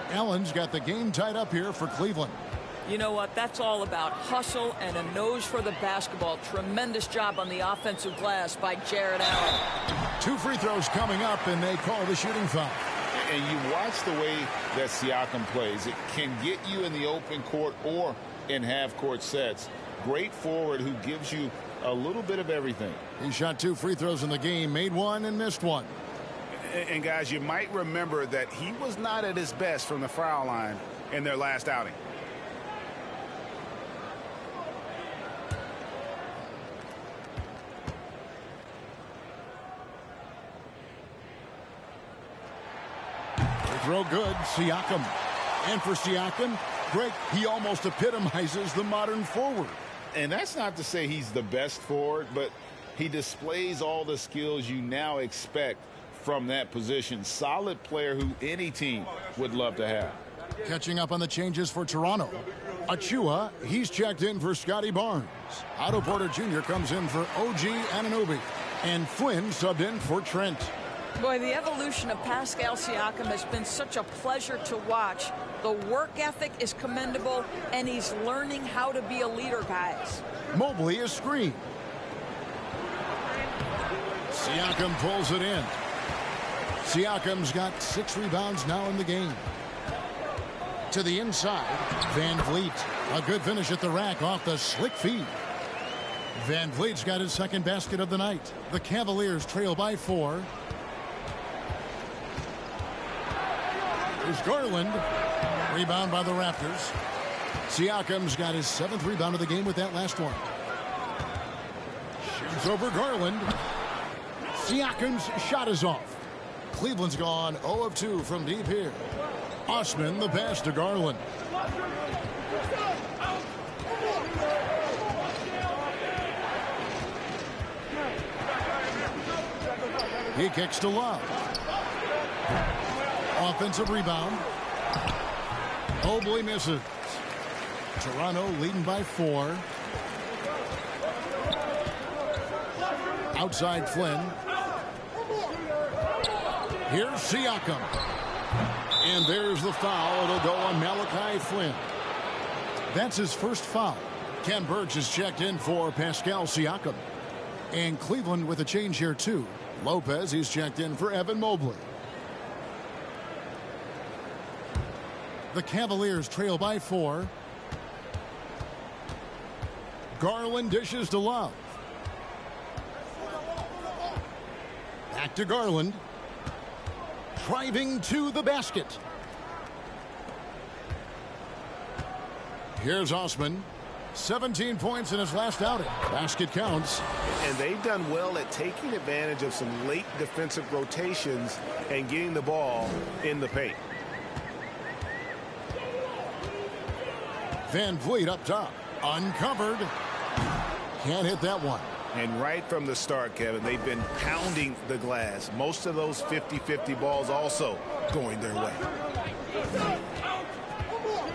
Allen's got the game tied up here for Cleveland. You know what? That's all about hustle and a nose for the basketball. Tremendous job on the offensive glass by Jared Allen. 2 free throws coming up, and they call the shooting foul. And you watch the way that Siakam plays. It can get you in the open court or in half-court sets. Great forward who gives you a little bit of everything. He shot 2 free throws in the game, made 1 and missed 1. And guys, you might remember that he was not at his best from the foul line in their last outing. Throw good, Siakam. And for Siakam, Greg, he almost epitomizes the modern forward. And that's not to say he's the best forward, but he displays all the skills you now expect from that position. Solid player who any team would love to have. Catching up on the changes for Toronto. Achua, he's checked in for Scotty Barnes. Otto Porter Jr. comes in for OG Anunoby. And Flynn subbed in for Trent. Boy, the evolution of Pascal Siakam has been such a pleasure to watch. The work ethic is commendable, and he's learning how to be a leader, guys. Mobley is screened. Siakam pulls it in. Siakam's got 6 rebounds now in the game. To the inside, Van Vliet. A good finish at the rack off the slick feed. Van Vliet's got his 2nd basket of the night. The Cavaliers trail by 4. Here's Garland. Rebound by the Raptors. Siakam's got his 7th rebound of the game with that last one. Shoots over Garland. Siakam's shot is off. Cleveland's gone 0 of 2 from deep here. Osman the pass to Garland. He kicks to Love. Offensive rebound. Mobley misses. Toronto leading by 4. Outside Flynn. Here's Siakam. And there's the foul. It'll go on Malachi Flynn. That's his first foul. Ken Burks is checked in for Pascal Siakam. And Cleveland with a change here too. Lopez, he's checked in for Evan Mobley. The Cavaliers trail by 4. Garland dishes to Love. Back to Garland. Driving to the basket. Here's Osman. 17 points in his last outing. Basket counts. And they've done well at taking advantage of some late defensive rotations and getting the ball in the paint. Van Vliet up top. Uncovered. Can't hit that one. And right from the start, Kevin, they've been pounding the glass. Most of those 50-50 balls also going their way.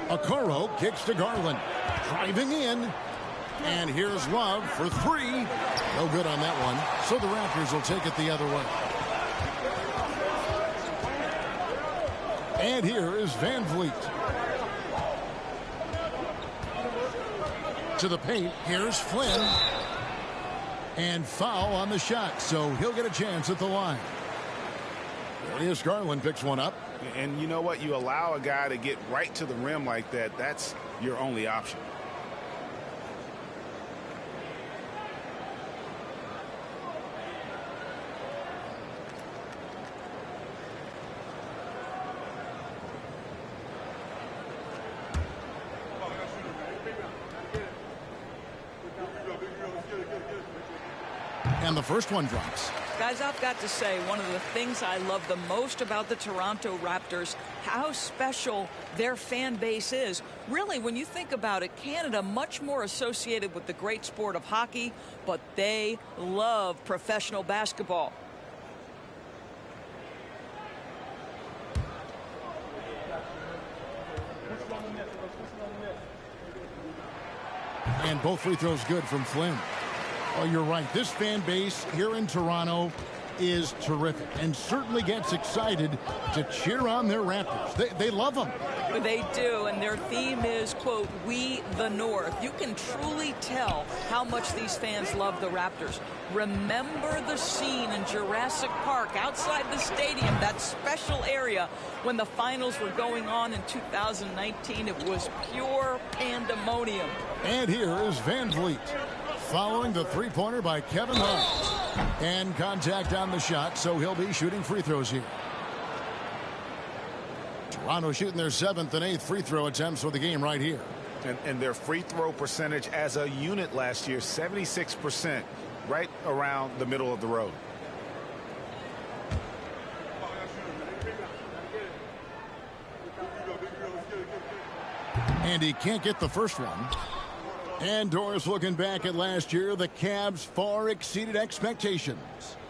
Okoro kicks to Garland. Driving in. And here's Love for 3. No good on that one. So the Raptors will take it the other way. And here is Van Vliet. To the paint. Here's Flynn. And foul on the shot, so he'll get a chance at the line. Darius Garland picks one up. And you know what? You allow a guy to get right to the rim like that, that's your only option. And the first one drops. Guys, I've got to say, one of the things I love the most about the Toronto Raptors, how special their fan base is. Really, when you think about it, Canada much more associated with the great sport of hockey, but they love professional basketball. And both free throws good from Flynn. Oh, you're right. This fan base here in Toronto is terrific and certainly gets excited to cheer on their Raptors. They love them. They do, and their theme is, quote, "We the North." You can truly tell how much these fans love the Raptors. Remember the scene in Jurassic Park outside the stadium, that special area when the finals were going on in 2019. It was pure pandemonium. And here is Van Vliet. Following the three-pointer by Kevin Love. And contact on the shot, so he'll be shooting free throws here. Toronto shooting their 7th and 8th free throw attempts for the game right here. And their free throw percentage as a unit last year, 76%, right around the middle of the road. And he can't get the first one. And Doris, looking back at last year, the Cavs far exceeded expectations.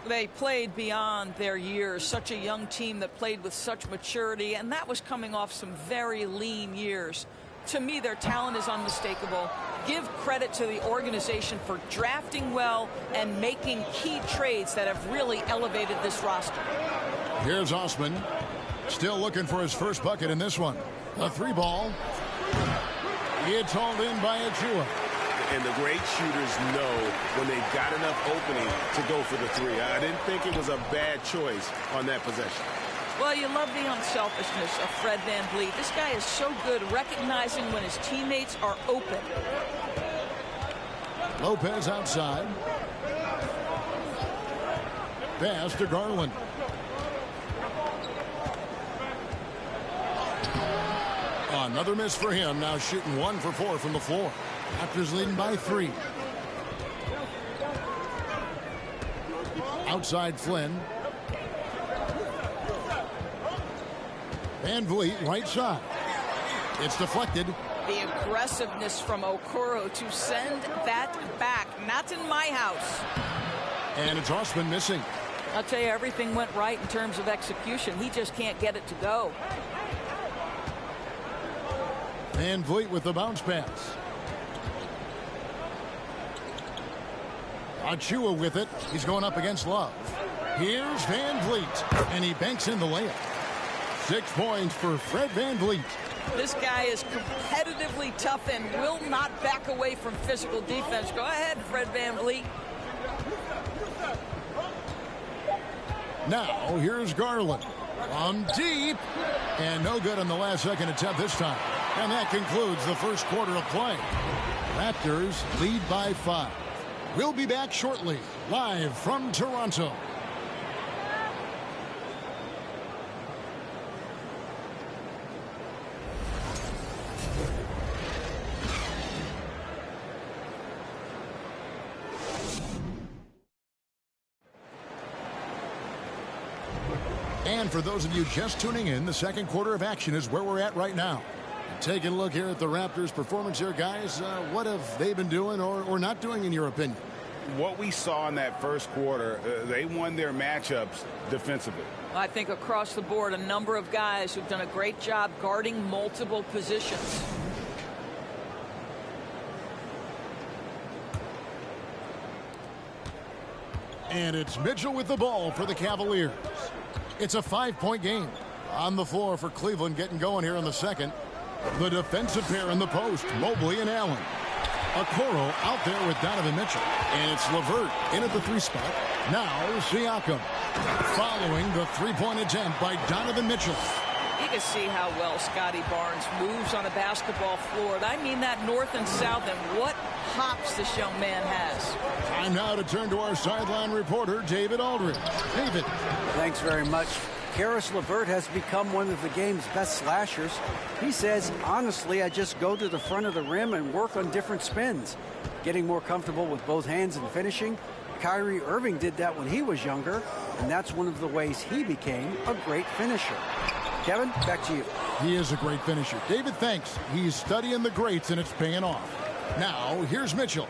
They played beyond their years. Such a young team that played with such maturity, and that was coming off some very lean years. To me, their talent is unmistakable. Give credit to the organization for drafting well and making key trades that have really elevated this roster. Here's Osman. Still looking for his first bucket in this one. A 3-ball. It's hauled in by Achua. And the great shooters know when they've got enough opening to go for the 3. I didn't think it was a bad choice on that possession. Well, you love the unselfishness of Fred VanVleet. This guy is so good recognizing when his teammates are open. Lopez outside. Pass to Garland. Another miss for him. Now shooting 1 for 4 from the floor. Raptors leading by 3. Outside Flynn. Van Vliet right side. It's deflected. The aggressiveness from Okoro to send that back. Not in my house. And it's Osman missing. I'll tell you, everything went right in terms of execution. He just can't get it to go. Van Vliet with the bounce pass. Achua with it. He's going up against Love. Here's Van Vliet, and he banks in the layup. 6 points for Fred Van Vliet. This guy is competitively tough and will not back away from physical defense. Go ahead, Fred Van Vliet. Now, here's Garland. From deep. And no good on the last second attempt this time. And that concludes the first quarter of play. Raptors lead by 5. We'll be back shortly, live from Toronto. And for those of you just tuning in, the second quarter of action is where we're at right now. Taking a look here at the Raptors' performance here, guys. What have they been doing or not doing, in your opinion? What we saw in that first quarter, they won their matchups defensively. I think across the board, a number of guys who've done a great job guarding multiple positions. And it's Mitchell with the ball for the Cavaliers. It's a 5-point game. On the floor for Cleveland, getting going here in the second. The defensive pair in the post, Mobley and Allen. Okoro out there with Donovan Mitchell. And it's LeVert in at the 3 spot. Now Siakam. Following the 3-point attempt by Donovan Mitchell. You can see how well Scotty Barnes moves on a basketball floor. And I mean that north and south, and what hops this young man has. Time now to turn to our sideline reporter, David Aldridge. David. Thanks very much. Karis LeVert has become one of the game's best slashers. He says, honestly, I just go to the front of the rim and work on different spins. Getting more comfortable with both hands and finishing. Kyrie Irving did that when he was younger, and that's one of the ways he became a great finisher. Kevin, back to you. He is a great finisher. David, thanks. He's studying the greats, and it's paying off. Now, here's Mitchell.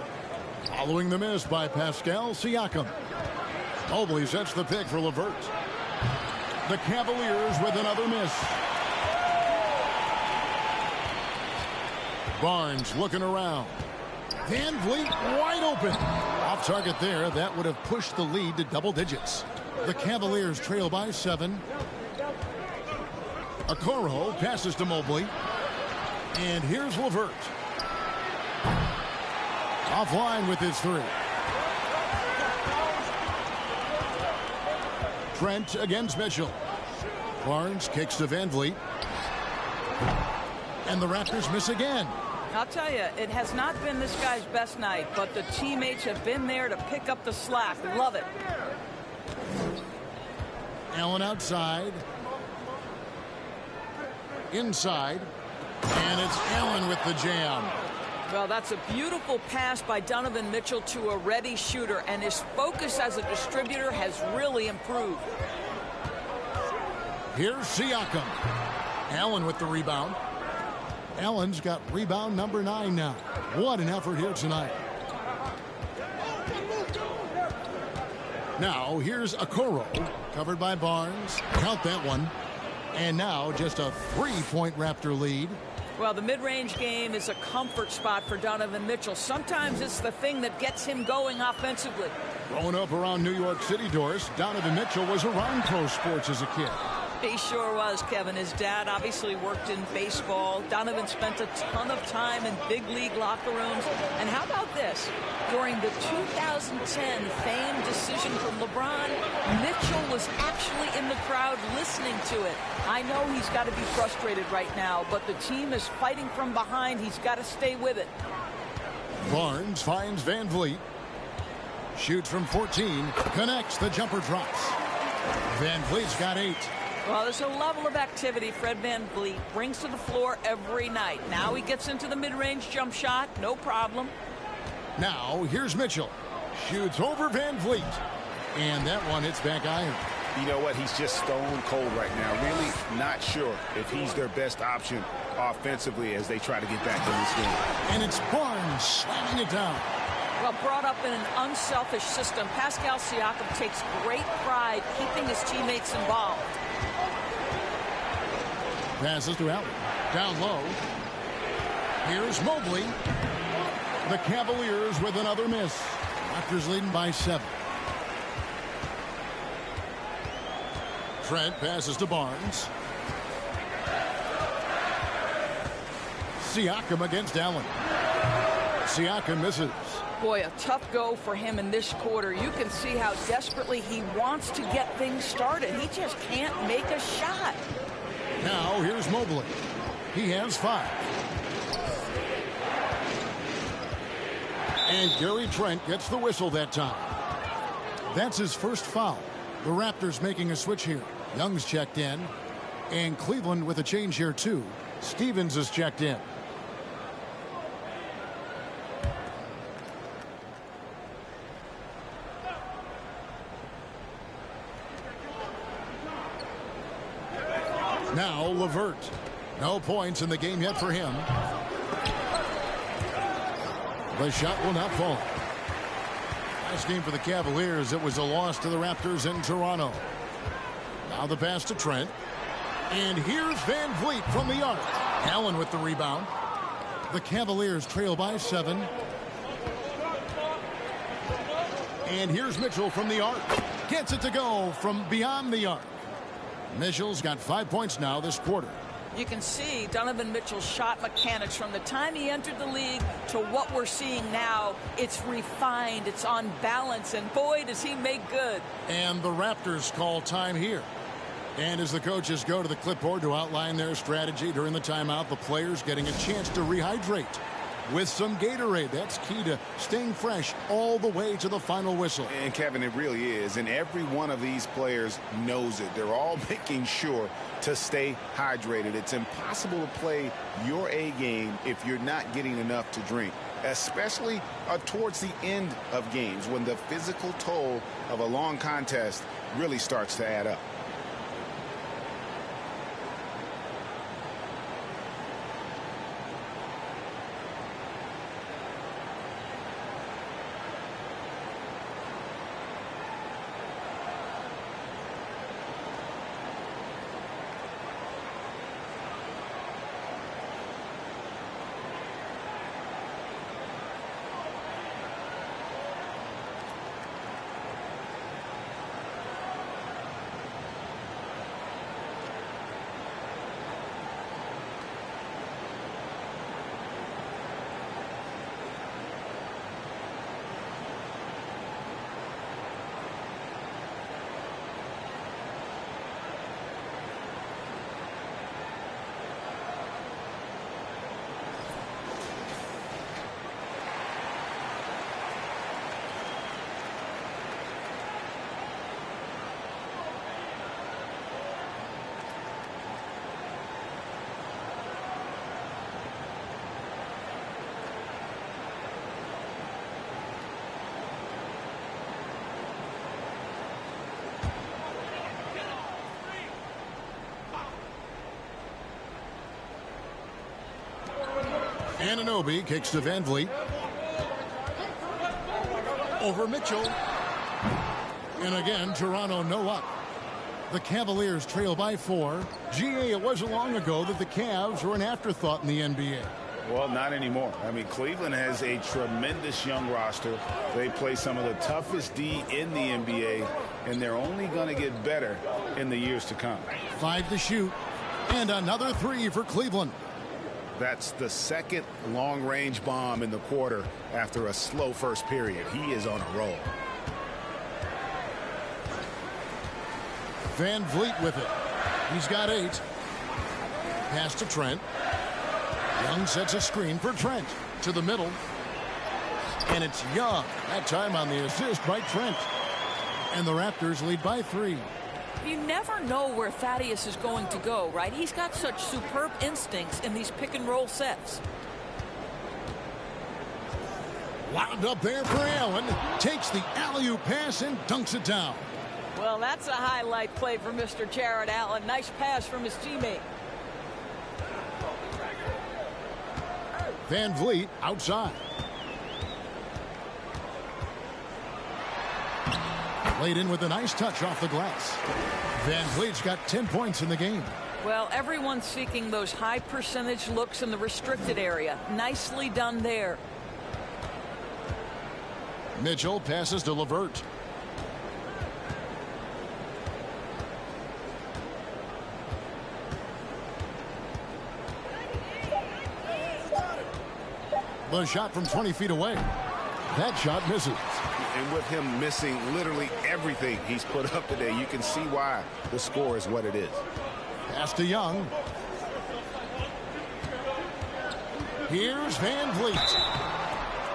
Following the miss by Pascal Siakam. Mobley sets the pick for LeVert. The Cavaliers with another miss. Barnes looking around. Van Vliet wide open. Off target there. That would have pushed the lead to double digits. The Cavaliers trail by 7. Okoro passes to Mobley. And here's LeVert. Offline with his 3. Trent against Mitchell. Barnes kicks to Van Vliet. And the Raptors miss again. I'll tell you, it has not been this guy's best night, but the teammates have been there to pick up the slack. Love it. Allen outside. Inside. And it's Allen with the jam. Well, that's a beautiful pass by Donovan Mitchell to a ready shooter, and his focus as a distributor has really improved. Here's Siakam. Allen with the rebound. Allen's got rebound number 9 now. What an effort here tonight. Now, here's Okoro. Covered by Barnes. Count that one. And now just a 3-point Raptor lead. Well, the mid-range game is a comfort spot for Donovan Mitchell. Sometimes it's the thing that gets him going offensively. Growing up around New York City, Doris, Donovan Mitchell was around pro sports as a kid. He sure was, Kevin. His dad obviously worked in baseball. Donovan spent a ton of time in big league locker rooms. And how about this? During the 2010 famed decision from LeBron, Mitchell was actually in the crowd listening to it. I know he's got to be frustrated right now, but the team is fighting from behind. He's got to stay with it. Barnes finds Van Vliet. Shoots from 14. Connects. The jumper drops. Van Vliet's got 8. Well, there's a level of activity Fred Van Vliet brings to the floor every night. Now he gets into the mid-range jump shot. No problem. Now, here's Mitchell. Shoots over Van Vliet. And that one hits back iron. You know what? He's just stone cold right now. Really not sure if he's their best option offensively as they try to get back in this game. And it's Barnes slamming it down. Well, brought up in an unselfish system, Pascal Siakam takes great pride keeping his teammates involved. Passes to Allen. Down low. Here's Mobley. The Cavaliers with another miss. Raptors leading by 7. Trent passes to Barnes. Siakam against Allen. Siakam misses. Boy, a tough go for him in this quarter. You can see how desperately he wants to get things started. He just can't make a shot. Now here's Mobley. He has 5. And Gary Trent gets the whistle that time. That's his first foul. The Raptors making a switch here. Young's checked in. And Cleveland with a change here too. Stevens is checked in. Now LeVert. No points in the game yet for him. The shot will not fall. Last game for the Cavaliers, it was a loss to the Raptors in Toronto. Now the pass to Trent. And here's Van Vliet from the arc. Allen with the rebound. The Cavaliers trail by 7. And here's Mitchell from the arc. Gets it to go from beyond the arc. Mitchell's got 5 points now this quarter. You can see Donovan Mitchell's shot mechanics from the time he entered the league to what we're seeing now. It's refined, it's on balance, and boy, does he make good. And the Raptors call time here. And as the coaches go to the clipboard to outline their strategy during the timeout, the players getting a chance to rehydrate with some Gatorade. That's key to staying fresh all the way to the final whistle. And Kevin, it really is. And every one of these players knows it. They're all making sure to stay hydrated. It's impossible to play your A game if you're not getting enough to drink, especially towards the end of games when the physical toll of a long contest really starts to add up. Anunoby kicks to Van Vliet. Over Mitchell. And again, Toronto no up. The Cavaliers trail by 4. GA, it wasn't long ago that the Cavs were an afterthought in the NBA. Well, not anymore. I mean, Cleveland has a tremendous young roster. They play some of the toughest D in the NBA, and they're only going to get better in the years to come. 5 to shoot. And another 3 for Cleveland. That's the second long-range bomb in the quarter after a slow first period. He is on a roll. Van Vliet with it. He's got 8. Pass to Trent. Young sets a screen for Trent. To the middle. And it's Young. That time on the assist by Trent. And the Raptors lead by 3. You never know where Thaddeus is going to go, right? He's got such superb instincts in these pick-and-roll sets. Wound up there for Allen. Takes the alley-oop pass and dunks it down. Well, that's a highlight play for Mr. Jared Allen. Nice pass from his teammate. Van Vliet outside. Played in with a nice touch off the glass. Van Vliet's got 10 points in the game. Well, everyone's seeking those high percentage looks in the restricted area. Nicely done there. Mitchell passes to LeVert. The shot from 20 feet away. That shot misses. And with him missing literally everything he's put up today, you can see why the score is what it is. Pass to Young. Here's Van Vliet.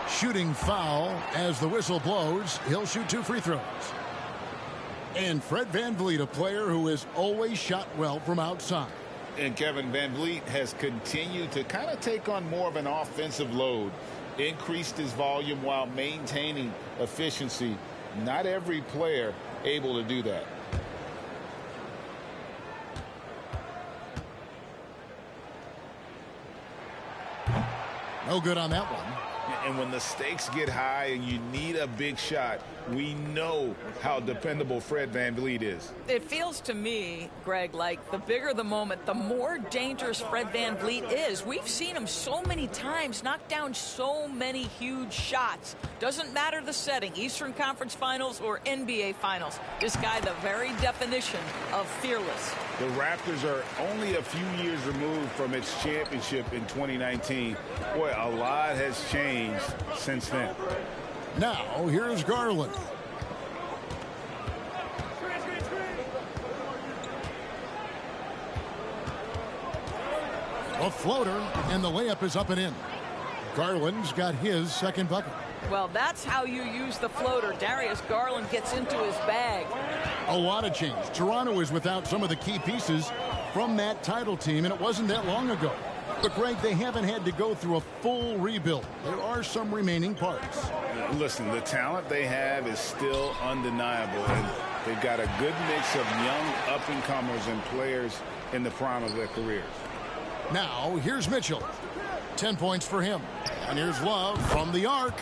Shooting foul as the whistle blows. He'll shoot 2 free throws. And Fred Van Vliet, a player who has always shot well from outside. And Kevin Van Vliet has continued to kind of take on more of an offensive load, increased his volume while maintaining efficiency. Not every player able to do that. No good on that one. And when the stakes get high and you need a big shot, we know how dependable Fred Van Vliet is. It feels to me, Greg, like the bigger the moment, the more dangerous Fred Van Vliet is. We've seen him so many times knock down so many huge shots. Doesn't matter the setting, Eastern Conference Finals or NBA Finals. This guy, the very definition of fearless. The Raptors are only a few years removed from its championship in 2019. Boy, a lot has changed since then. Now, here's Garland. A floater, and the layup is up and in. Garland's got his second bucket. Well, that's how you use the floater. Darius Garland gets into his bag. A lot of change. Toronto is without some of the key pieces from that title team, and it wasn't that long ago. But, Greg, they haven't had to go through a full rebuild. There are some remaining parts. Listen, the talent they have is still undeniable, and they've got a good mix of young up-and-comers and players in the prime of their careers. Now, here's Mitchell. 10 points for him. And here's Love from the arc.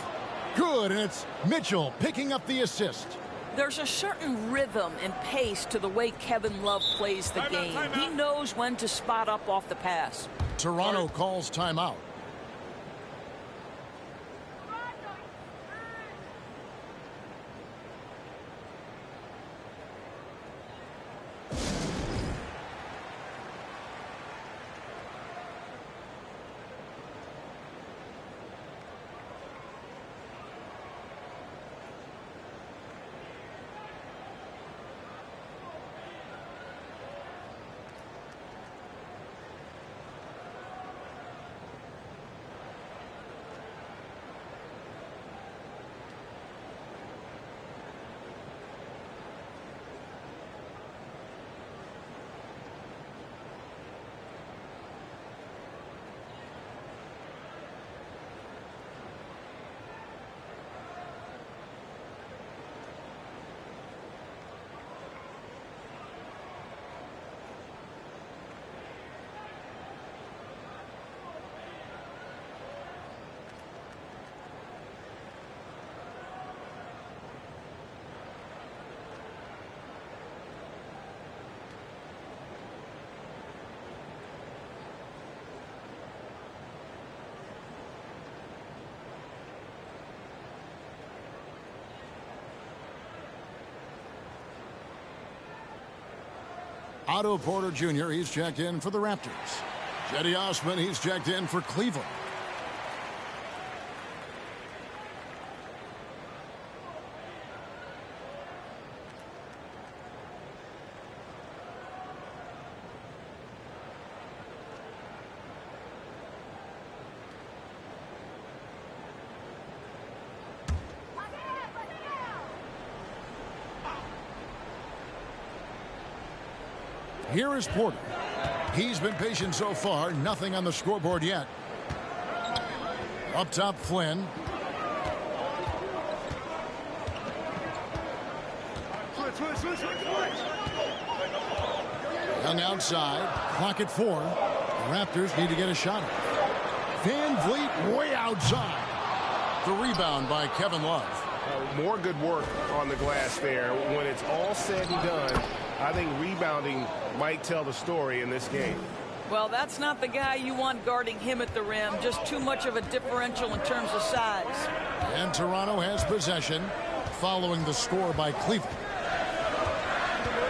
Good, and it's Mitchell picking up the assist. There's a certain rhythm and pace to the way Kevin Love plays the game. He knows when to spot up off the pass. Toronto calls timeout. Otto Porter Jr., he's checked in for the Raptors. Cedi Osman, he's checked in for Cleveland. Here is Porter. He's been patient so far. Nothing on the scoreboard yet. Up top, Flynn. Young outside. Clock at 4. The Raptors need to get a shot. Van Vliet way outside. The rebound by Kevin Love. More good work on the glass there. When it's all said and done, I think rebounding might tell the story in this game. Well, that's not the guy you want guarding him at the rim. Just too much of a differential in terms of size. And Toronto has possession following the score by Cleveland.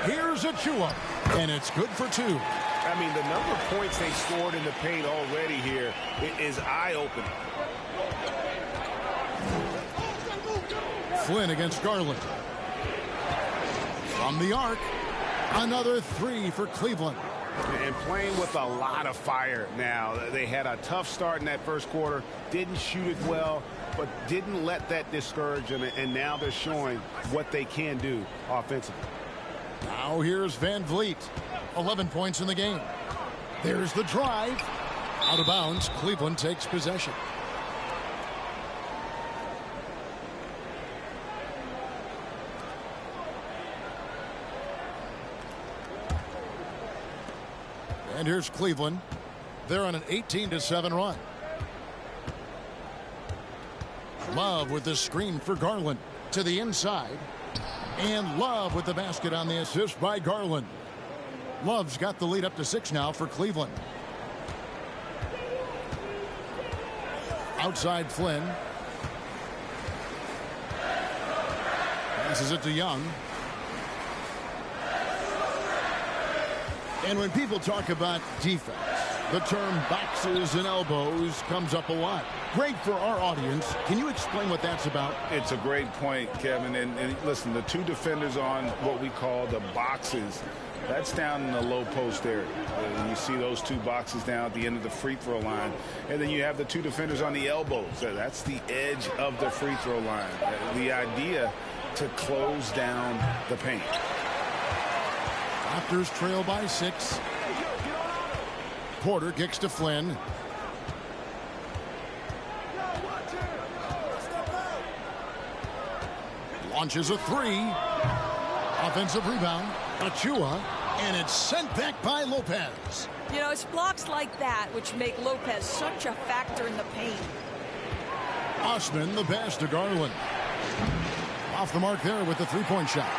Here's Achua, and it's good for 2. I mean, the number of points they scored in the paint already here is eye-opening. Flynn against Garland. From the arc, another 3 for Cleveland. And playing with a lot of fire now. They had a tough start in that first quarter, didn't shoot it well, but didn't let that discourage them, and now they're showing what they can do offensively. Now here's Van Vliet. 11 points in the game. There's the drive. Out of bounds. Cleveland takes possession. And here's Cleveland. They're on an 18-7 run. Love with the screen for Garland to the inside. And Love with the basket on the assist by Garland. Love's got the lead up to 6 now for Cleveland. Outside Flynn. Passes it to Young. And when people talk about defense, the term boxes and elbows comes up a lot. Great for our audience. Can you explain what that's about? It's a great point, Kevin. And listen, the 2 defenders on what we call the boxes, that's down in the low post area. And you see those 2 boxes down at the end of the free throw line. And then you have the 2 defenders on the elbows. That's the edge of the free throw line. The idea to close down the paint. Raptors trail by 6. Porter kicks to Flynn. Launches a 3. Offensive rebound. Achua. And it's sent back by Lopez. You know, it's blocks like that which make Lopez such a factor in the paint. Osman, the pass to Garland. Off the mark there with the 3-point shot.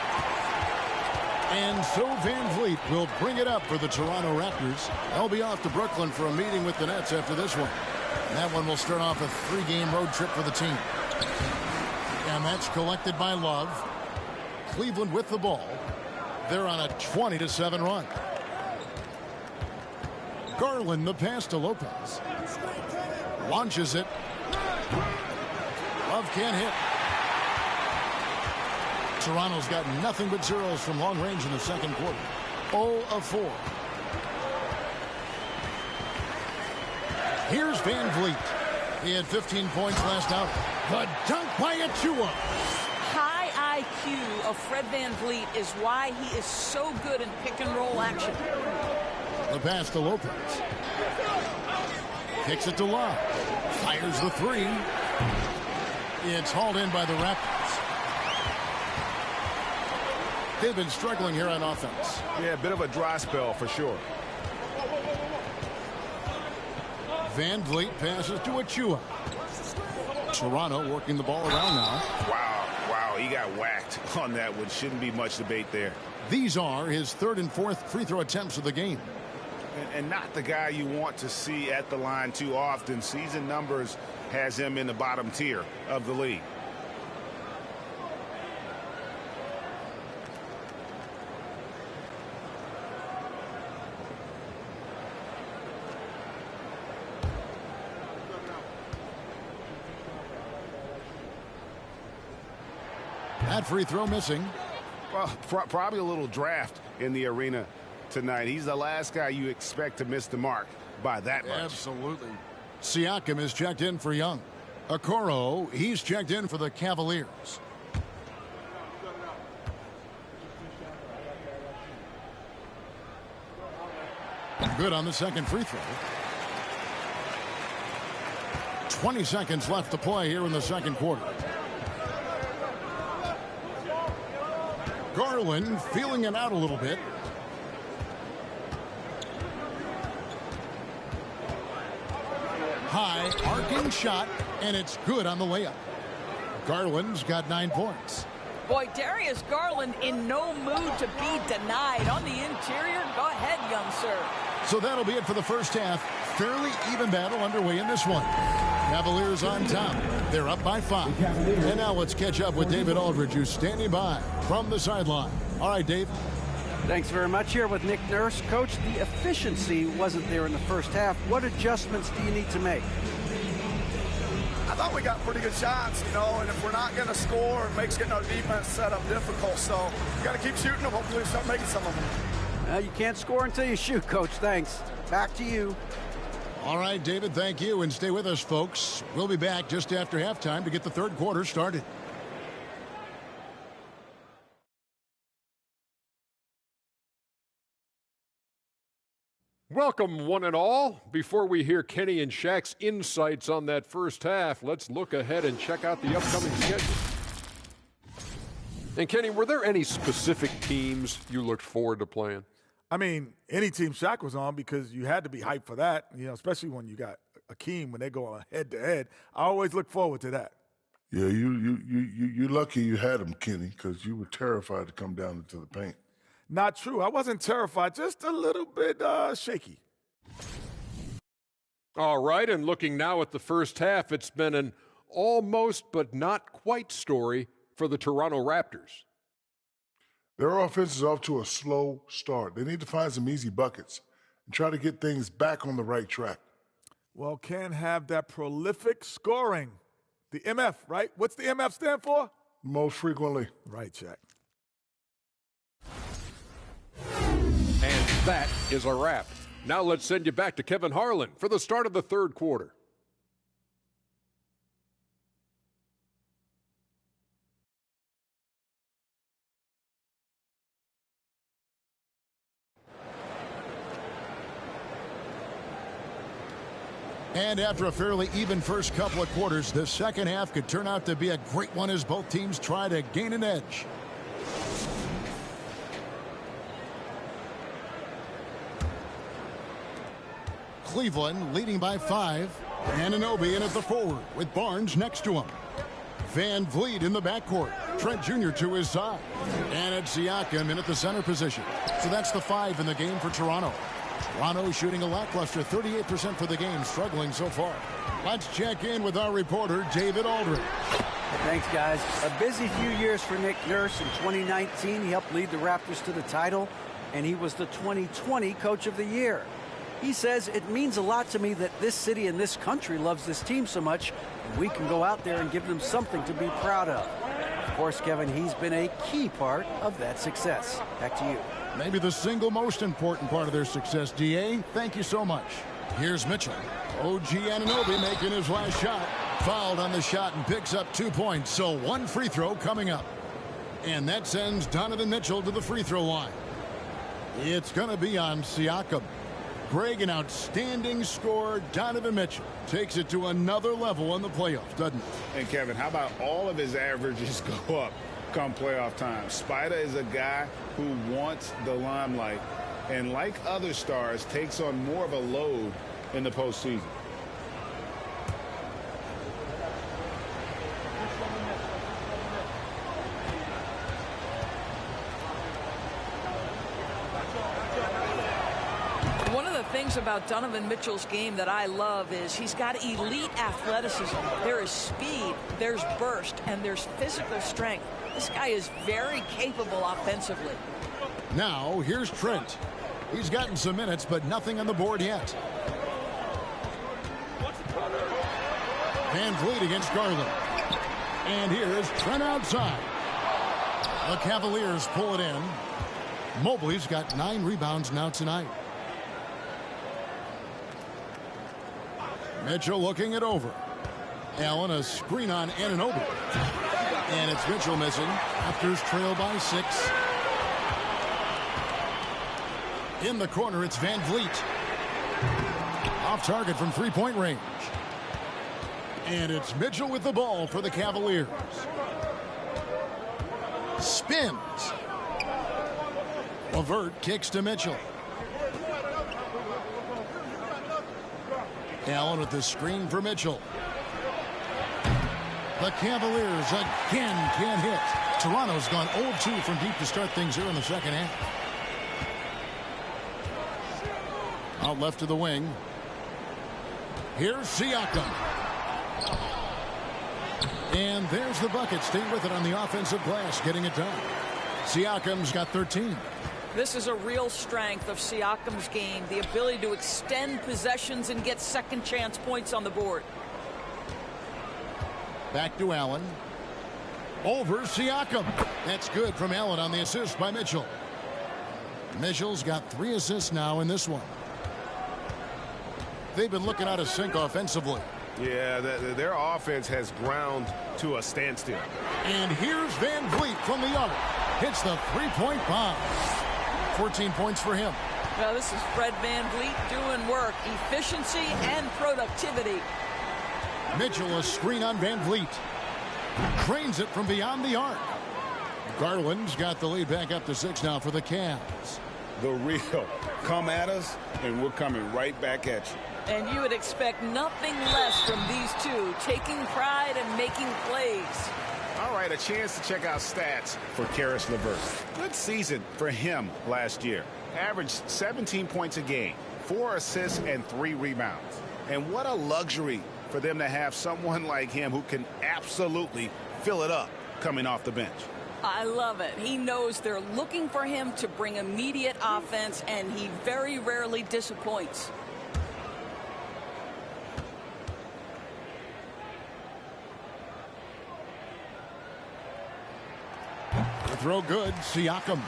And so Van Vliet will bring it up for the Toronto Raptors. They'll be off to Brooklyn for a meeting with the Nets after this one. And that one will start off a 3-game road trip for the team. And that's collected by Love. Cleveland with the ball. They're on a 20-7 run. Garland, the pass to Lopez. Launches it. Love can't hit. Toronto's got nothing but zeros from long range in the second quarter. 0 of 4. Here's Van Vliet. He had 15 points last out. The dunk by Achua. High IQ of Fred Van Vliet is why he is so good in pick and roll action. The pass to Lopez. Kicks it to Love. Fires the 3. It's hauled in by the Raptors. They've been struggling here on offense. Yeah, a bit of a dry spell for sure. Van Vliet passes to Achua. Toronto working the ball around now. Wow, he got whacked on that one. Shouldn't be much debate there. These are his 3rd and 4th free throw attempts of the game. And not the guy you want to see at the line too often. Season numbers has him in the bottom tier of the league. That free throw missing. Well, probably a little draft in the arena tonight. He's the last guy you expect to miss the mark by that much. Absolutely. Siakam is checked in for Young. Okoro, he's checked in for the Cavaliers. Good on the second free throw. 20 seconds left to play here in the second quarter. Garland feeling it out a little bit. High arcing shot, and it's good on the layup. Garland's got 9 points. Boy, Darius Garland in no mood to be denied. On the interior, go ahead, young sir. So that'll be it for the first half. Fairly even battle underway in this one. Cavaliers on top. They're up by 5. And now let's catch up with David Aldridge, who's standing by from the sideline. All right, Dave. Thanks very much. Here with Nick Nurse. Coach, the efficiency wasn't there in the first half. What adjustments do you need to make? I thought we got pretty good shots, and if we're not going to score, it makes getting our defense set up difficult. So we got to keep shooting them. Hopefully we start making some of them. You can't score until you shoot, Coach. Thanks. Back to you. All right, David, thank you. And stay with us, folks. We'll be back just after halftime to get the third quarter started. Welcome, one and all. Before we hear Kenny and Shaq's insights on that first half, let's look ahead and check out the upcoming schedule. And Kenny, were there any specific teams you looked forward to playing? I mean, any team Shaq was on, because you had to be hyped for that, especially when you got Akeem when they go on head-to-head. I always look forward to that. Yeah, you're lucky you had him, Kenny, because you were terrified to come down into the paint. Not true. I wasn't terrified, just a little bit shaky. All right, and looking now at the first half, it's been an almost but not quite story for the Toronto Raptors. Their offense is off to a slow start. They need to find some easy buckets and try to get things back on the right track. Well, can't have that prolific scoring. The MF, right? What's the MF stand for? Most frequently. Right, Shaq. And that is a wrap. Now let's send you back to Kevin Harlan for the start of the third quarter. And after a fairly even first couple of quarters, the second half could turn out to be a great one as both teams try to gain an edge. Cleveland leading by 5. Anunoby in at the forward with Barnes next to him. Van Vliet in the backcourt. Trent Jr. to his side. And it's Siakam in at the center position. So that's the 5 in the game for Toronto. Toronto shooting a lackluster 38% for the game, struggling so far. Let's check in with our reporter, David Aldridge. Thanks, guys. A busy few years for Nick Nurse. In 2019, he helped lead the Raptors to the title, and he was the 2020 Coach of the Year. He says, it means a lot to me that this city and this country loves this team so much, and we can go out there and give them something to be proud of. Of course, Kevin, he's been a key part of that success. Back to you. Maybe the single most important part of their success, D.A. Thank you so much. Here's Mitchell. OG Anunoby making his last shot. Fouled on the shot and picks up 2 points. So one free throw coming up. And that sends Donovan Mitchell to the free throw line. It's going to be on Siakam. Greg, an outstanding scorer. Donovan Mitchell takes it to another level in the playoffs, doesn't it? And Kevin, how about all of his averages go up come playoff time? Spider is a guy who wants the limelight, and like other stars, takes on more of a load in the postseason. One of the things about Donovan Mitchell's game that I love is he's got elite athleticism. There is speed, there's burst, and there's physical strength. This guy is very capable offensively. Now, here's Trent. He's gotten some minutes, but nothing on the board yet. Van Vliet against Garland. And here's Trent outside. The Cavaliers pull it in. Mobley's got 9 rebounds now tonight. Mitchell looking it over. Allen, a screen on Anunoby. And it's Mitchell missing. Raptors trail by 6. In the corner, it's Van Vliet. Off target from three-point range. And it's Mitchell with the ball for the Cavaliers. Spins. LeVert kicks to Mitchell. Allen with the screen for Mitchell. The Cavaliers again can't hit. Toronto's gone 0-2 from deep to start things here in the second half. Out left to the wing. Here's Siakam. And there's the bucket. Staying with it on the offensive glass, getting it done. Siakam's got 13. This is a real strength of Siakam's game, the ability to extend possessions and get second chance points on the board. Back to Allen. Over Siakam. That's good from Allen on the assist by Mitchell. Mitchell's got 3 assists now in this one. They've been looking out of sync offensively. Yeah, their offense has ground to a standstill. And here's Van Vliet from the arc. Hits the three-point bomb. 14 points for him. Now this is Fred Van Vliet doing work, efficiency and productivity. Mitchell, a screen on Van Vliet. Trains it from beyond the arc. Garland's got the lead back up to 6 now for the Cavs. The real. Come at us, and we're coming right back at you. And you would expect nothing less from these two, taking pride and making plays. All right, a chance to check out stats for Karis LeVert. Good season for him last year. Averaged 17 points a game, 4 assists, and 3 rebounds. And what a luxury for them to have someone like him who can absolutely fill it up coming off the bench. I love it. He knows they're looking for him to bring immediate offense, and he very rarely disappoints. The throw good. Siakam.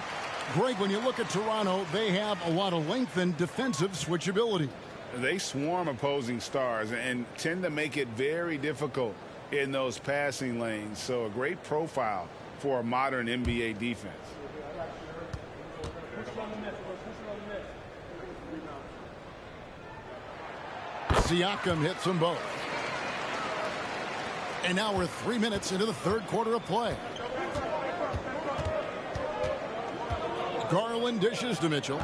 Greg, when you look at Toronto, they have a lot of length and defensive switchability. They swarm opposing stars and tend to make it very difficult in those passing lanes. So a great profile for a modern NBA defense. Siakam hits them both. And now we're 3 minutes into the third quarter of play. Garland dishes to Mitchell.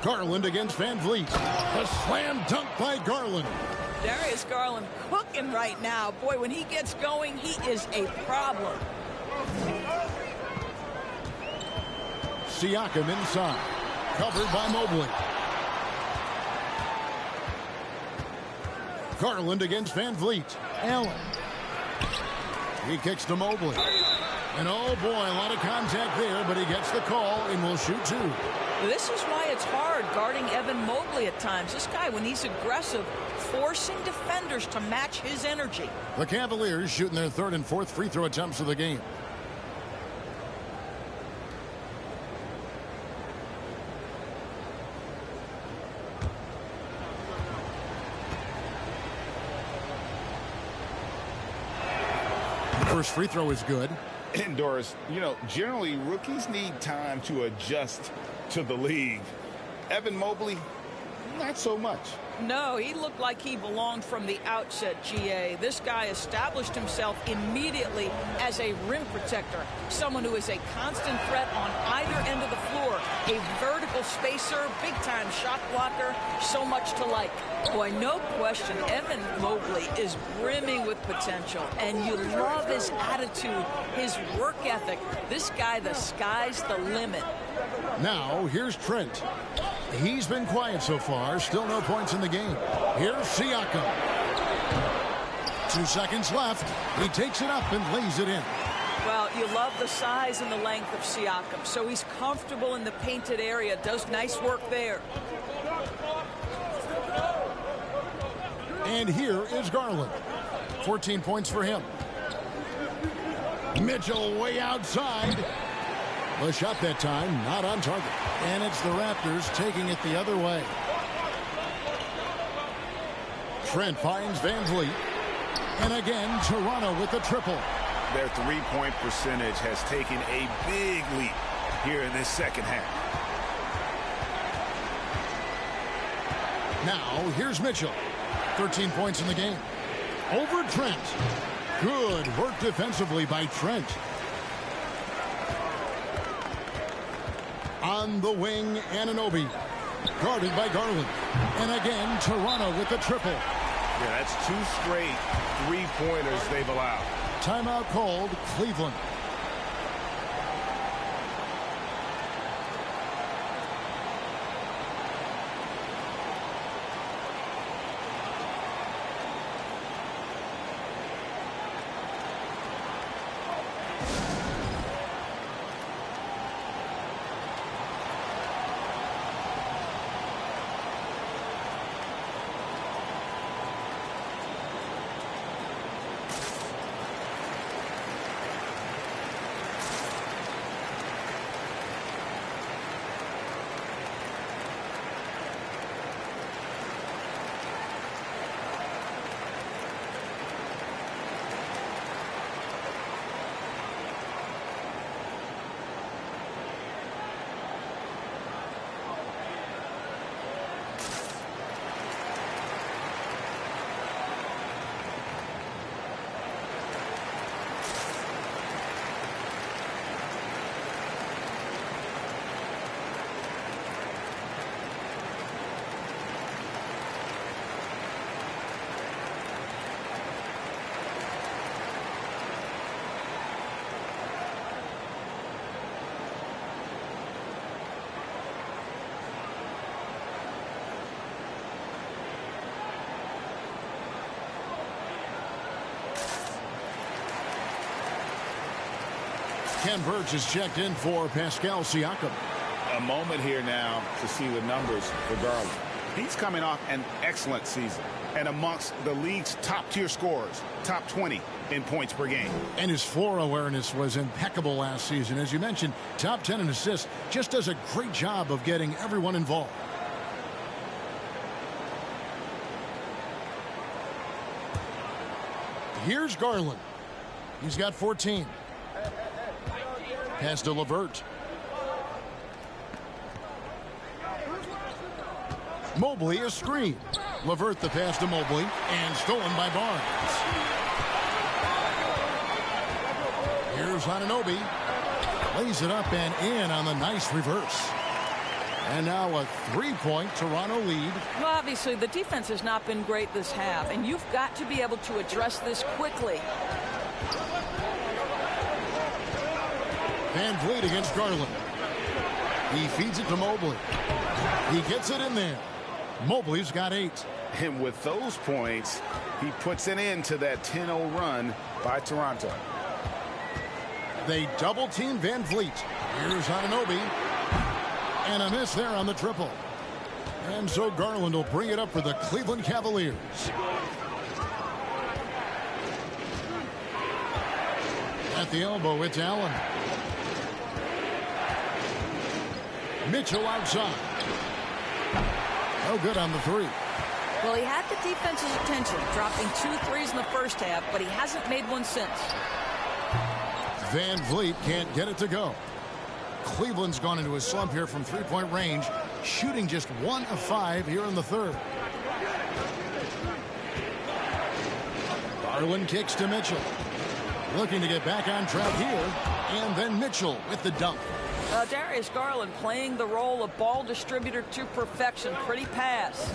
Garland against Van Vliet. A slam dunk by Garland. Darius Garland cooking right now. Boy, when he gets going, he is a problem. Siakam inside. Covered by Mobley. Garland against Van Vliet. Allen. He kicks to Mobley. And oh boy, a lot of contact there, but he gets the call and will shoot 2. This is why it's hard guarding Evan Mobley at times. This guy, when he's aggressive, forcing defenders to match his energy. The Cavaliers shooting their 3rd and 4th free throw attempts of the game. First free throw is good. And Doris, you know, generally rookies need time to adjust to the league. Evan Mobley, not so much. No, he looked like he belonged from the outset, GA. This guy established himself immediately as a rim protector, someone who is a constant threat on either end of the floor, a vertical spacer, big-time shot blocker, so much to like. Boy, no question, Evan Mobley is brimming with potential, and you love his attitude, his work ethic. This guy, the sky's the limit. Now, here's Trent. He's been quiet so far. Still no points in the game. Here's Siakam. 2 seconds left. He takes it up and lays it in. Well, you love the size and the length of Siakam. So he's comfortable in the painted area. Does nice work there. And here is Garland. 14 points for him. Mitchell way outside. The shot that time, not on target. And it's the Raptors taking it the other way. Trent finds Van Vliet. And again, Toronto with the triple. Their three-point percentage has taken a big leap here in this second half. Now, here's Mitchell. 13 points in the game. Over Trent. Good work defensively by Trent. On the wing, Anunoby. Guarded by Garland. And again, Toronto with the triple. Yeah, that's 2 straight three-pointers they've allowed. Timeout called, Cleveland. Ken Burch is checked in for Pascal Siakam. A moment here now to see the numbers for Garland. He's coming off an excellent season and amongst the league's top-tier scorers, top 20 in points per game. And his floor awareness was impeccable last season. As you mentioned, top 10 in assists. Just does a great job of getting everyone involved. Here's Garland. He's got 14. Pass to LeVert. Mobley a screen. LeVert the pass to Mobley and stolen by Barnes. Here's Anunoby. Lays it up and in on the nice reverse. And now a three-point Toronto lead. Well, obviously, the defense has not been great this half, and you've got to be able to address this quickly. Van Vliet against Garland. He feeds it to Mobley. He gets it in there. Mobley's got 8. And with those points, he puts an end to that 10-0 run by Toronto. They double-team Van Vliet. Here's Anunoby. And a miss there on the triple. And so Garland will bring it up for the Cleveland Cavaliers. At the elbow, it's Allen. Mitchell outside. No good on the three. Well, he had the defense's attention, dropping 2 threes in the first half, but he hasn't made one since. Van Vliet can't get it to go. Cleveland's gone into a slump here from three-point range, shooting just 1 of 5 here in the third. Garland kicks to Mitchell. Looking to get back on track here. And then Mitchell with the dunk. Darius Garland playing the role of ball distributor to perfection. Pretty pass.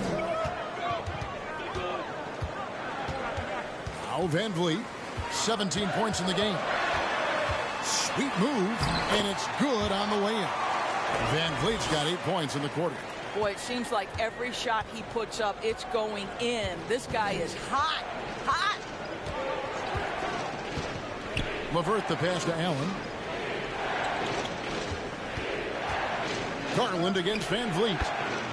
Now Van Vliet, 17 points in the game. Sweet move, and it's good on the way in. Van Vliet's got 8 points in the quarter. Boy, it seems like every shot he puts up, it's going in. This guy is hot, hot. LeVert the pass to Allen. Garland against Van Vliet.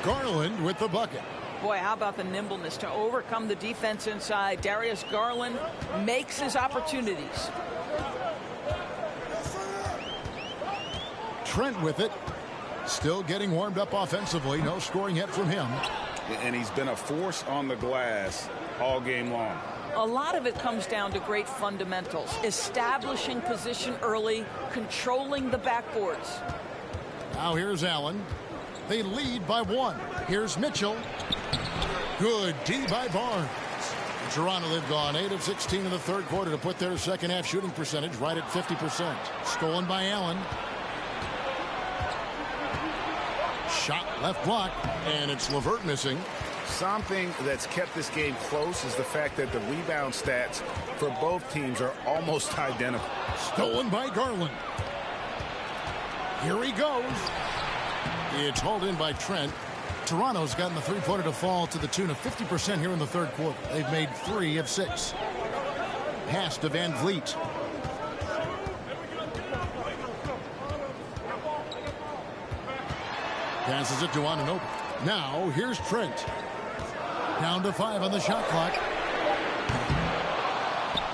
Garland with the bucket. Boy, how about the nimbleness to overcome the defense inside. Darius Garland makes his opportunities. Trent with it. Still getting warmed up offensively. No scoring yet from him. And he's been a force on the glass all game long. A lot of it comes down to great fundamentals. Establishing position early, controlling the backboards. Now here's Allen. They lead by 1. Here's Mitchell. Good D by Barnes. Toronto, they've gone 8 of 16 in the third quarter to put their second half shooting percentage right at 50%. Stolen by Allen. Shot left block, and it's LeVert missing. Something that's kept this game close is the fact that the rebound stats for both teams are almost identical. Stolen by Garland. Here he goes. It's hauled in by Trent. Toronto's gotten the three-pointer to fall to the tune of 50% here in the third quarter. They've made 3 of 6. Pass to Van Vliet. Passes it to Anunoby. Now here's Trent. Down to 5 on the shot clock.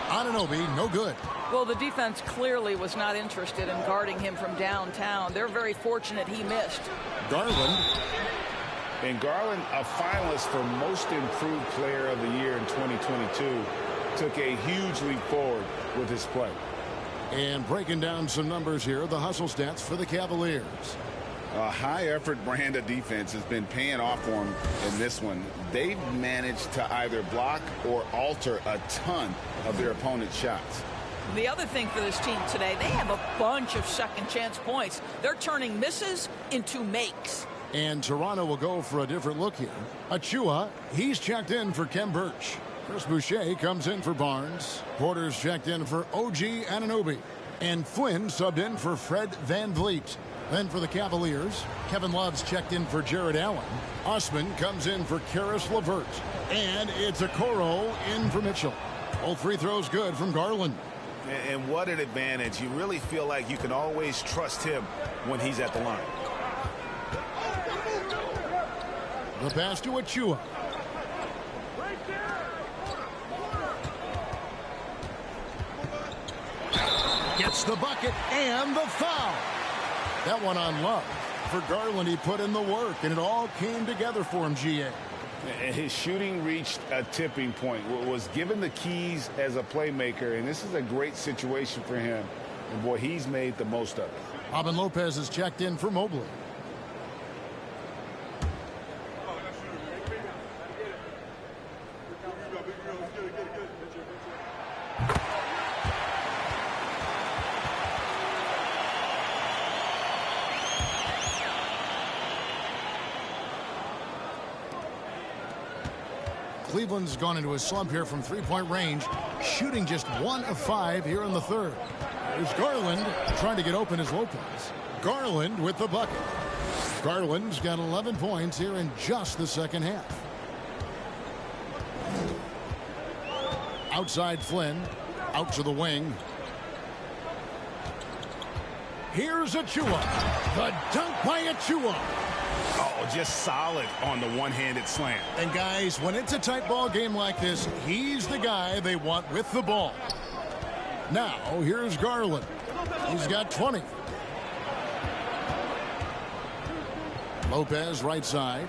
Anunoby, no good. Well, the defense clearly was not interested in guarding him from downtown. They're very fortunate he missed. Garland. And Garland, a finalist for Most Improved Player of the Year in 2022, took a huge leap forward with his play. And breaking down some numbers here, the hustle stats for the Cavaliers. A high-effort brand of defense has been paying off for them in this one. They've managed to either block or alter a ton of their opponent's shots. The other thing for this team today, they have a bunch of second chance points. They're turning misses into makes. And Toronto will go for a different look here. Achua, he's checked in for Ken Burch. Chris Boucher comes in for Barnes. Porter's checked in for OG Anunoby. And Flynn subbed in for Fred Van Vliet. Then for the Cavaliers, Kevin Love's checked in for Jared Allen. Osman comes in for Karis LeVert. And it's Okoro in for Mitchell. All free throws good from Garland. And what an advantage. You really feel like you can always trust him when he's at the line. The pass to Achua. Gets the bucket and the foul. That one on Love. For Garland, he put in the work, and it all came together for him, GA. His shooting reached a tipping point, was given the keys as a playmaker, and this is a great situation for him. And, boy, he's made the most of it. Robin Lopez is checked in for Mobley. Cleveland's gone into a slump here from three-point range, shooting just 1 of 5 here in the third. There's Garland trying to get open as Lopez. Garland with the bucket. Garland's got 11 points here in just the second half. Outside Flynn, out to the wing. Here's Achua. The dunk by Achua. Oh, just solid on the one-handed slam. And guys, when it's a tight ball game like this, he's the guy they want with the ball. Now, here's Garland. He's got 20. Lopez right side.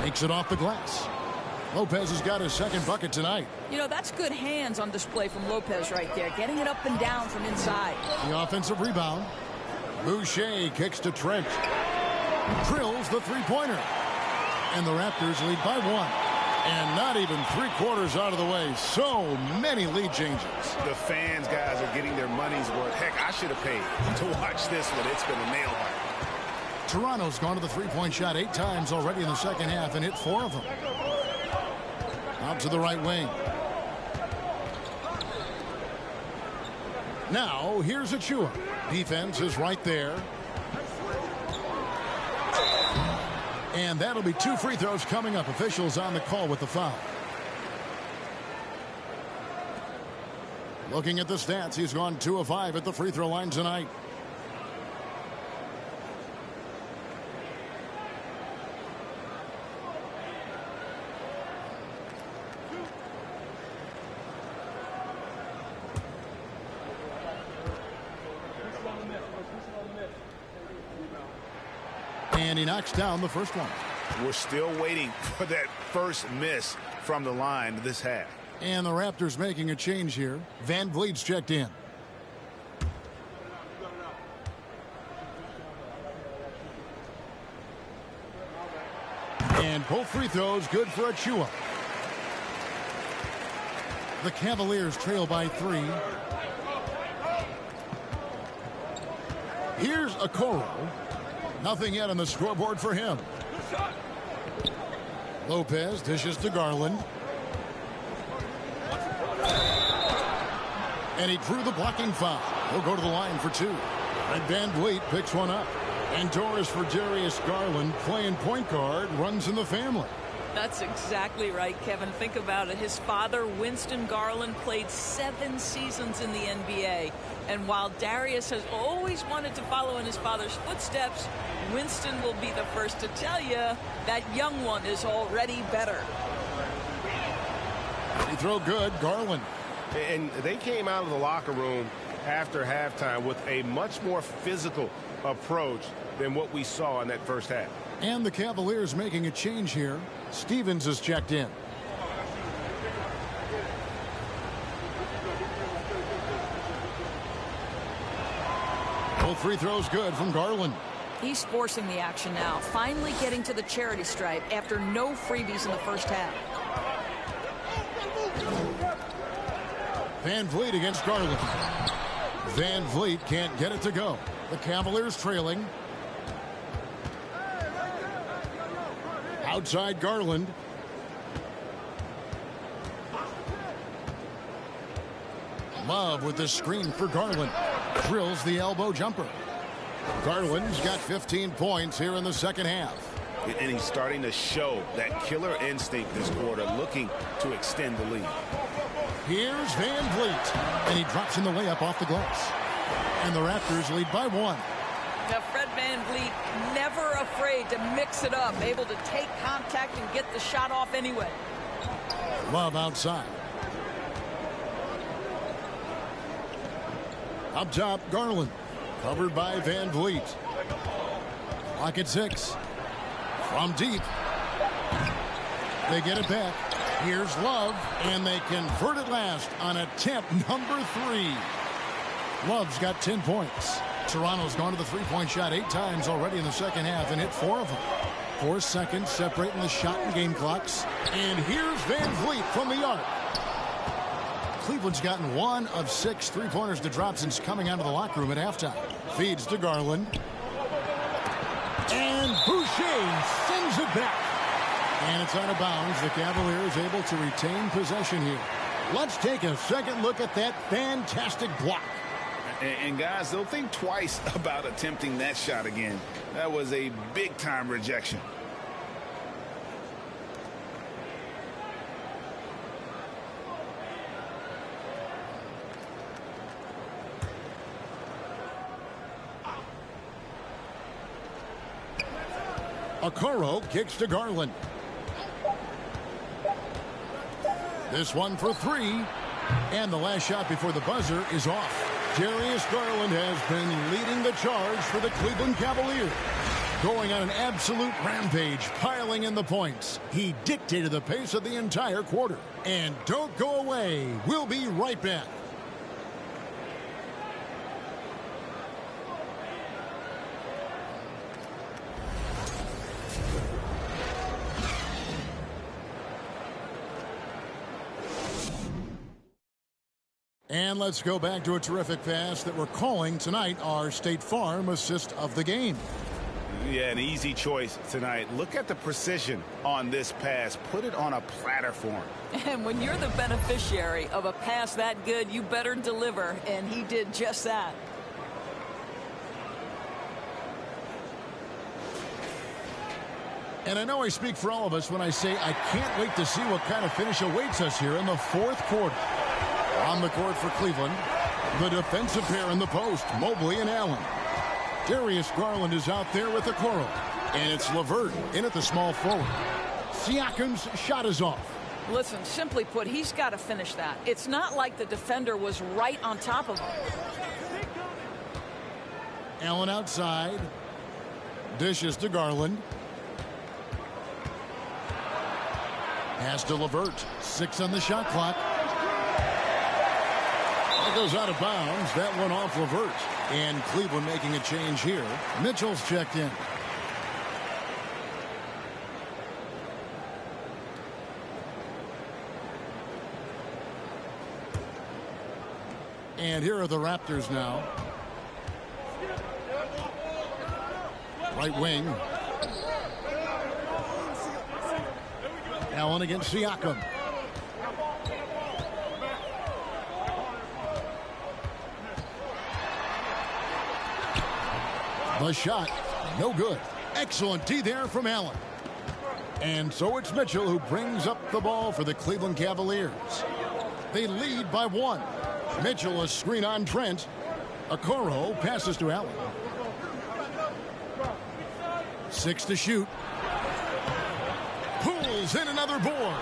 Takes it off the glass. Lopez has got his second bucket tonight. You know, that's good hands on display from Lopez right there, getting it up and down from inside. The offensive rebound. Boucher kicks to Trent. Drills the three-pointer. And the Raptors lead by 1. And not even 3/4 out of the way. So many lead changes. The fans, guys, are getting their money's worth. Heck, I should have paid to watch this one. It's been a nail biter. Toronto's gone to the three-point shot 8 times already in the second half and hit 4 of them. Out to the right wing. Now, here's Achua. Defense is right there. And that'll be 2 free throws coming up. Officials on the call with the foul. Looking at the stats, he's gone 2 of 5 at the free throw line tonight. And he knocks down the first one. We're still waiting for that first miss from the line this half. And the Raptors making a change here. Van Vliet's checked in. And both free throws good for Achua. The Cavaliers trail by 3. Here's Okoro. Nothing yet on the scoreboard for him. Lopez dishes to Garland. And he drew the blocking foul. He'll go to the line for 2. And Van Vliet picks one up. And Doris for Darius Garland, playing point guard, runs in the family. That's exactly right, Kevin. Think about it. His father, Winston Garland, played 7 seasons in the NBA. And while Darius has always wanted to follow in his father's footsteps, Winston will be the first to tell you that young one is already better. He throw good, Garland. And they came out of the locker room after halftime with a much more physical approach than what we saw in that first half. And the Cavaliers making a change here. Stevens is checked in. Both free throws good from Garland. He's forcing the action now, finally getting to the charity stripe after no freebies in the first half. Van Vliet against Garland. Van Vliet can't get it to go. The Cavaliers trailing. Outside Garland. Love with the screen for Garland. Drills the elbow jumper. Garland's got 15 points here in the second half. And he's starting to show that killer instinct this quarter, looking to extend the lead. Here's Van Vliet. And he drops in the layup off the glass. And the Raptors lead by 1. Now, Fred Van Vliet, never afraid to mix it up. Able to take contact and get the shot off anyway. Love outside. Up top, Garland. Covered by Van Vliet. Clock at 6. From deep. They get it back. Here's Love, and they convert it last on attempt number 3. Love's got 10 points. Toronto's gone to the three-point shot 8 times already in the second half and hit 4 of them. 4 seconds separating the shot and game clocks. And here's Van Vliet from the arc. Cleveland's gotten 1 of 6 three-pointers to drop since coming out of the locker room at halftime. Feeds to Garland. And Boucher sends it back. And it's out of bounds. The Cavaliers able to retain possession here. Let's take a second look at that fantastic block. And guys, they'll think twice about attempting that shot again. That was a big-time rejection. Okoro kicks to Garland. This one for 3. And the last shot before the buzzer is off. Darius Garland has been leading the charge for the Cleveland Cavaliers. Going on an absolute rampage, piling in the points. He dictated the pace of the entire quarter. And don't go away. We'll be right back. And let's go back to a terrific pass that we're calling tonight our State Farm assist of the game. Yeah, an easy choice tonight. Look at the precision on this pass. Put it on a platter for him. And when you're the beneficiary of a pass that good, you better deliver. And he did just that. And I know I speak for all of us when I say I can't wait to see what kind of finish awaits us here in the fourth quarter. On the court for Cleveland, the defensive pair in the post, Mobley and Allen. Darius Garland is out there with Okoro. And it's LeVert in at the small forward. Siakam's shot is off. Listen, simply put, he's got to finish that. It's not like the defender was right on top of him. Allen outside. Dishes to Garland. Pass to LeVert. 6 on the shot clock. That goes out of bounds. That one off LeVert. And Cleveland making a change here. Mitchell's checked in. And here are the Raptors now. Right wing. Allen against Siakam. The shot, no good. Excellent D there from Allen. And so it's Mitchell who brings up the ball for the Cleveland Cavaliers. They lead by 1. Mitchell a screen on Trent. Okoro passes to Allen. 6 to shoot. Pulls in another board.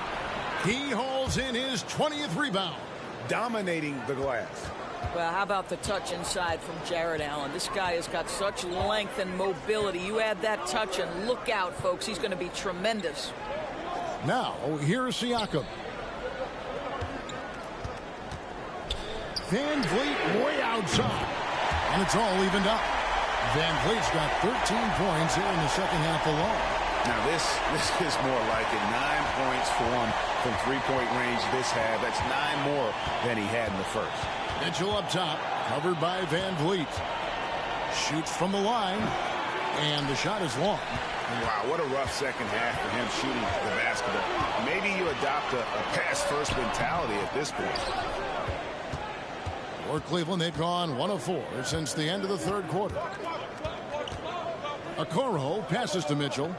He hauls in his 20th rebound. Dominating the glass. Well, how about the touch inside from Jared Allen? This guy has got such length and mobility. You add that touch and look out, folks. He's going to be tremendous. Now, here's Siakam. Van Vliet way outside. And it's all evened up. Van Vliet's got 13 points here in the second half alone. Now this is more like it. 9 points for him from three-point range this half. That's 9 more than he had in the first. Mitchell up top, covered by Van Vliet. Shoots from the line, and the shot is long. Wow, what a rough second half for him shooting the basketball. Maybe you adopt a pass-first mentality at this point. For Cleveland, they've gone 1 of 4 since the end of the third quarter. Okoro passes to Mitchell.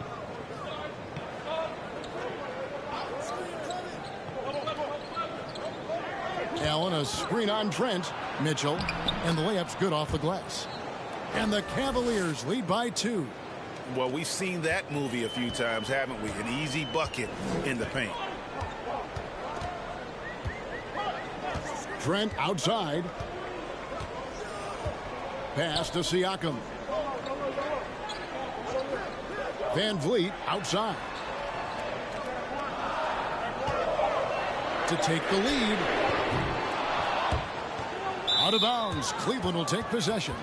Allen, a screen on Trent. Mitchell, and the layup's good off the glass. And the Cavaliers lead by 2. Well, we've seen that movie a few times, haven't we? An easy bucket in the paint. Trent outside. Pass to Siakam. Van Vliet outside. To take the lead. Out of bounds. Cleveland will take possession.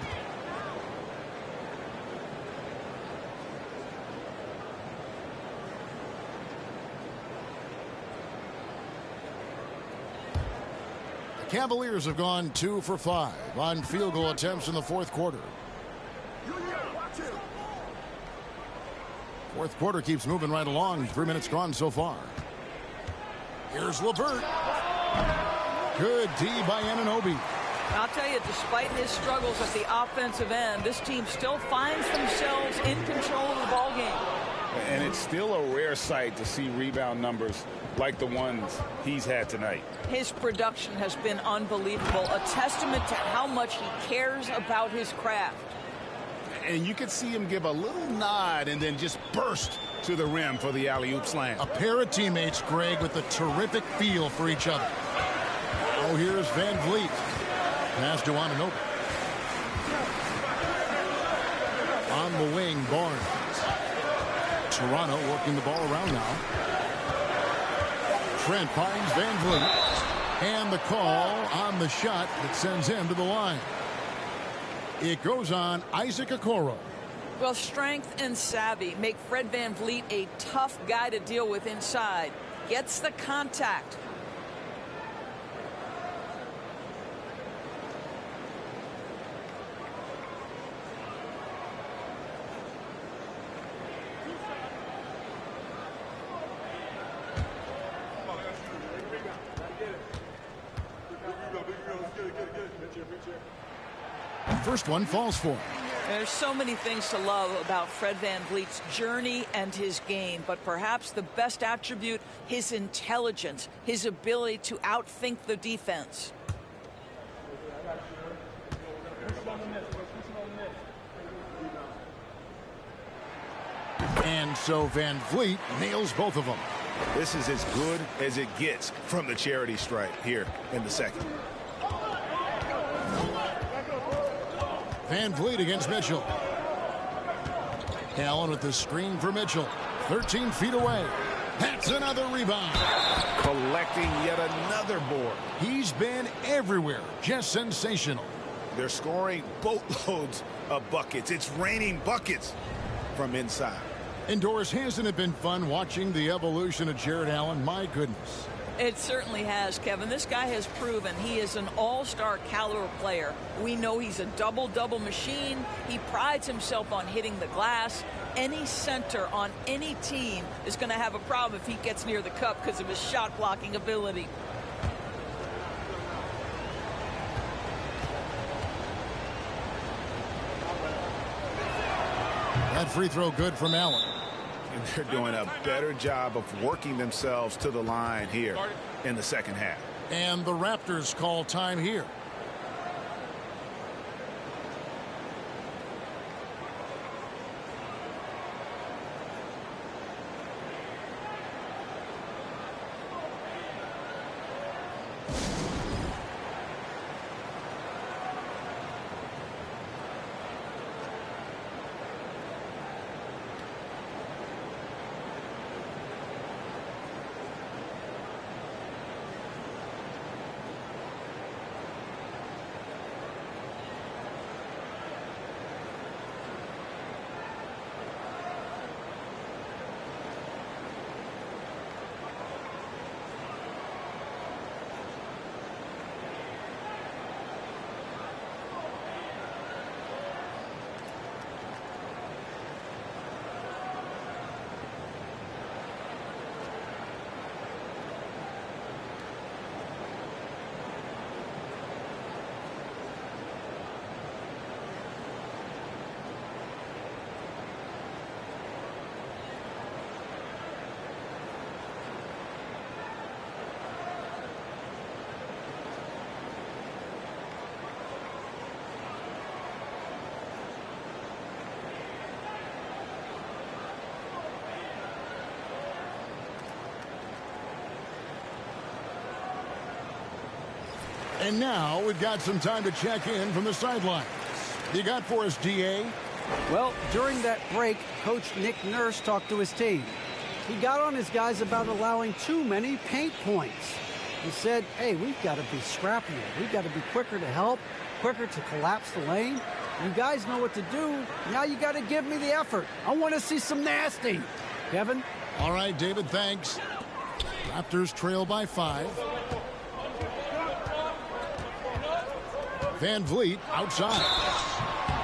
The Cavaliers have gone 2 for 5 on field goal attempts in the fourth quarter. Fourth quarter keeps moving right along. 3 minutes gone so far. Here's LeVert. Good D by Anunoby. I'll tell you, despite his struggles at the offensive end, this team still finds themselves in control of the ball game. And it's still a rare sight to see rebound numbers like the ones he's had tonight. His production has been unbelievable, a testament to how much he cares about his craft. And you could see him give a little nod and then just burst to the rim for the alley-oop slam. A pair of teammates, Greg, with a terrific feel for each other. Oh, here's Van Vliet. Pass to Anunoby. On the wing, Barnes. Toronto working the ball around now. Trent finds Van Vliet. And the call on the shot that sends him to the line. It goes on Isaac Okoro. Well, strength and savvy make Fred Van Vliet a tough guy to deal with inside. Gets the contact. First one falls for him. There's so many things to love about Fred Van Vliet's journey and his game, but perhaps the best attribute, his intelligence, his ability to outthink the defense. And so Van Vliet nails both of them. This is as good as it gets from the charity stripe here in the second. Van Vliet against Mitchell. Allen with the screen for Mitchell. 13 feet away. That's another rebound. Collecting yet another board. He's been everywhere. Just sensational. They're scoring boatloads of buckets. It's raining buckets from inside. Indoors, hasn't it been fun watching the evolution of Jared Allen? My goodness. It certainly has, Kevin. This guy has proven he is an all-star caliber player. We know he's a double-double machine. He prides himself on hitting the glass. Any center on any team is going to have a problem if he gets near the cup because of his shot-blocking ability. That free throw good from Allen. And they're doing a better job of working themselves to the line here in the second half. And the Raptors call time here. And now we've got some time to check in from the sidelines. You got for us, DA? Well, during that break, Coach Nick Nurse talked to his team. He got on his guys about allowing too many paint points. He said, hey, we've got to be scrappier. We've got to be quicker to help, quicker to collapse the lane. You guys know what to do. Now you got to give me the effort. I want to see some nasty. Kevin? All right, David, thanks. Raptors trail by 5. Van Vliet outside.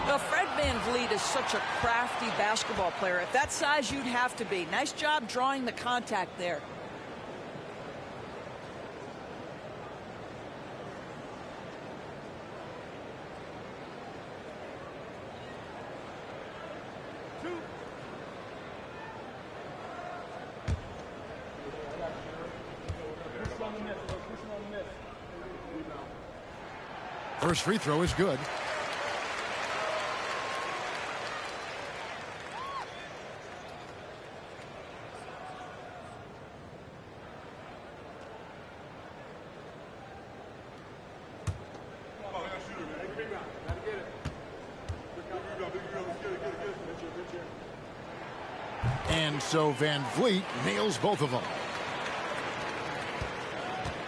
Well, Fred Van Vliet is such a crafty basketball player. At that size, you'd have to be. Nice job drawing the contact there. First free throw is good. And so Van Vliet nails both of them.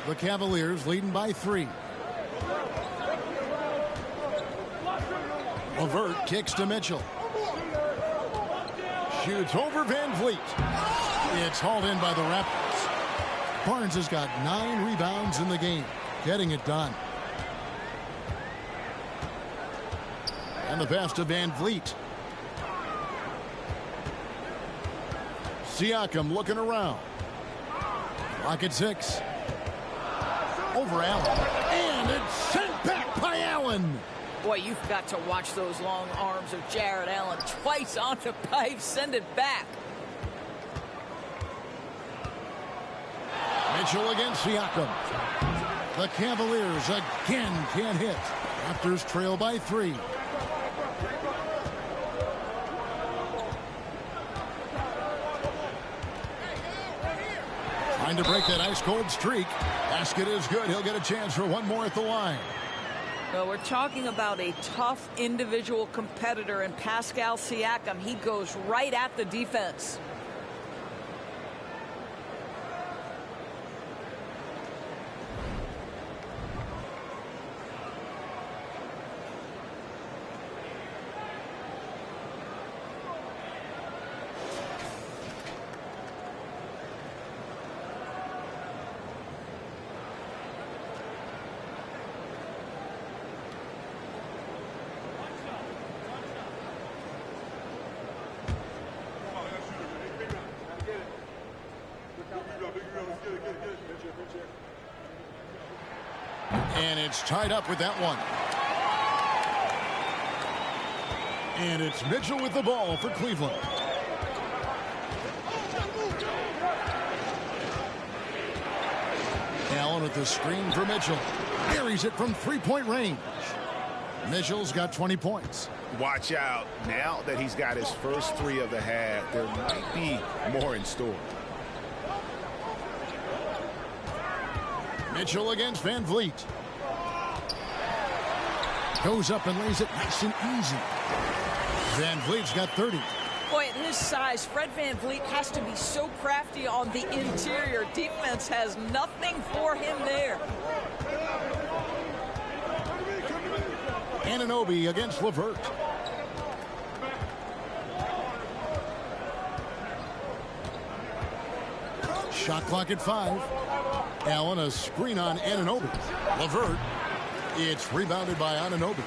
The Cavaliers leading by 3. LeVert kicks to Mitchell. Shoots over Van Vliet. It's hauled in by the Raptors. Barnes has got 9 rebounds in the game, getting it done. And the pass to Van Vliet. Siakam looking around. Clock at 6. Over Allen. And it's sent back by Allen. Boy, you've got to watch those long arms of Jared Allen. Twice on the pipe, send it back. Mitchell against Siakam. The Cavaliers again can't hit. Raptors trail by 3. Trying to break that ice-cold streak. Basket is good. He'll get a chance for one more at the line. Well, we're talking about a tough individual competitor in Pascal Siakam. He goes right at the defense. And it's tied up with that one. And it's Mitchell with the ball for Cleveland. Allen with the screen for Mitchell. Buries it from three-point range. Mitchell's got 20 points. Watch out. Now that he's got his first 3 of the half, there might be more in store. Mitchell against Van Vliet. Goes up and lays it nice and easy. Van Vliet's got 30. Boy, at his size, Fred Van Vliet has to be so crafty on the interior. Defense has nothing for him there. Anunoby against LeVert. Shot clock at 5. Allen, a screen on Anunoby. LeVert. It's rebounded by Anunoby.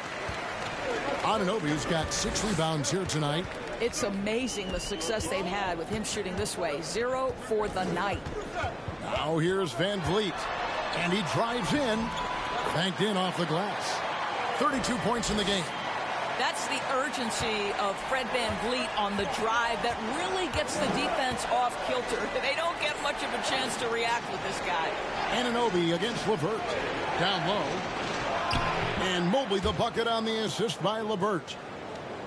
Anunoby, who's got 6 rebounds here tonight. It's amazing the success they've had with him shooting this way. 0 for the night. Now here's Van Vliet. And he drives in. Banked in off the glass. 32 points in the game. That's the urgency of Fred Van Vliet on the drive that really gets the defense off kilter. They don't get much of a chance to react with this guy. Anunoby against LeVert. Down low. And Mobley the bucket on the assist by LeVert.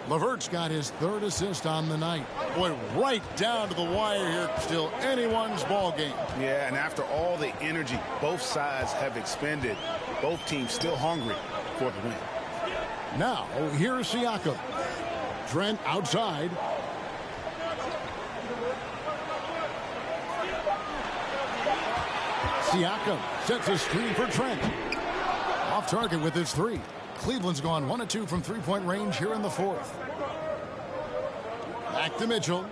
Levert's got his 3rd assist on the night. Boy, right down to the wire here. Still anyone's ball game. Yeah, and after all the energy both sides have expended, both teams still hungry for the win. Now, here's Siakam. Trent outside. Siakam sets a screen for Trent. Off target with his 3. Cleveland's gone 1 of 2 from 3-point range here in the 4th. Back to Mitchell.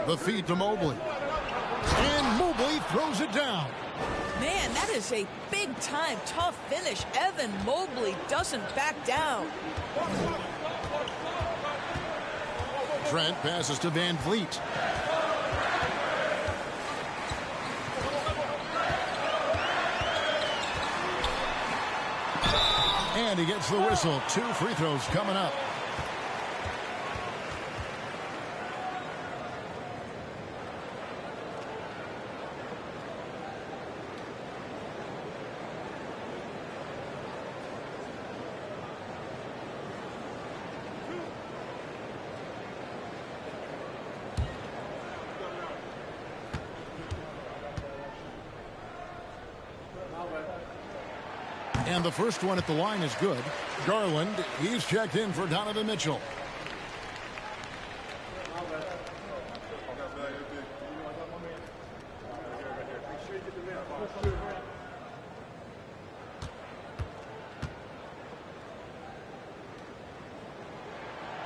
The feed to Mobley. And Mobley throws it down. Man, that is a big-time tough finish. Evan Mobley doesn't back down. Trent passes to Van Vliet. And he gets the whistle. 2 free throws coming up. And the first one at the line is good. Garland, he's checked in for Donovan Mitchell.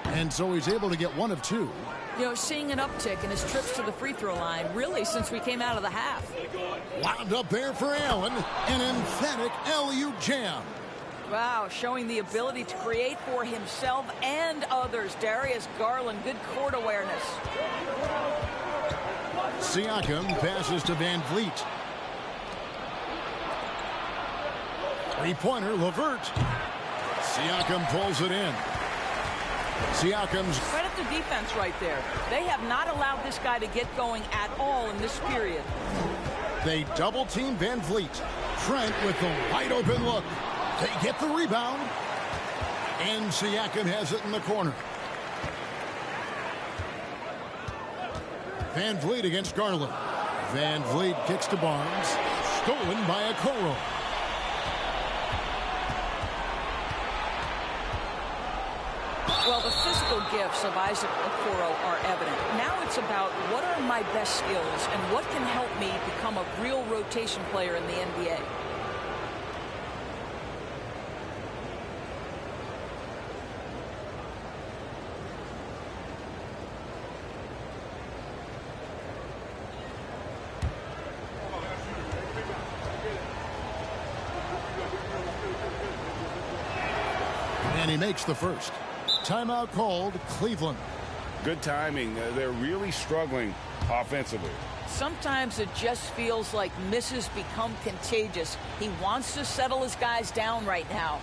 And so he's able to get 1 of 2. You know, seeing an uptick in his trips to the free throw line, really, since we came out of the half. Wound up there for Allen. An emphatic LU jam. Wow, showing the ability to create for himself and others. Darius Garland, good court awareness. Siakam passes to Van Vliet. 3-pointer, Levert. Siakam pulls it in. Siakam's Credit the defense right there. They have not allowed this guy to get going at all in this period. They double team Van Vliet. Trent with the wide open look. They get the rebound. And Siakam has it in the corner. Van Vliet against Garland. Van Vliet kicks to Barnes. Stolen by Okoro. Well, the physical gifts of Isaac Okoro are evident. Now it's about what are my best skills and what can help me become a real rotation player in the NBA. And he makes the first. Timeout called, Cleveland. Good timing. They're really struggling offensively. Sometimes it just feels like misses become contagious. He wants to settle his guys down right now.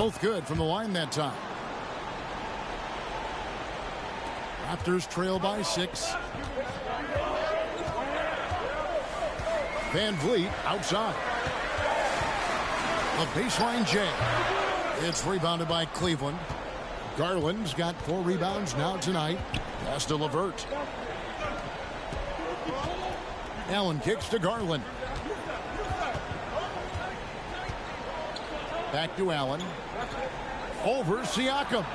Both good from the line that time. Raptors trail by 6. Van Vliet outside. A baseline J. It's rebounded by Cleveland. Garland's got 4 rebounds now tonight. Pass to LeVert. Allen kicks to Garland. Back to Allen. Over Siakam.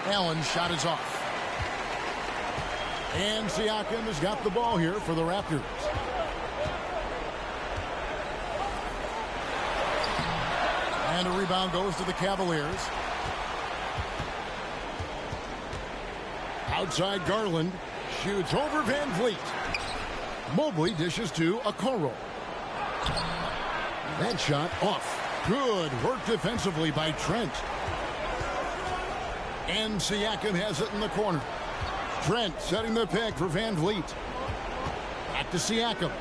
Allen's shot is off. And Siakam has got the ball here for the Raptors. And a rebound goes to the Cavaliers. Outside Garland. Shoots over Van Vliet. Mobley dishes to Okoro. That shot off. Good work defensively by Trent. And Siakam has it in the corner. Trent setting the pick for Van Vliet. Back to Siakam.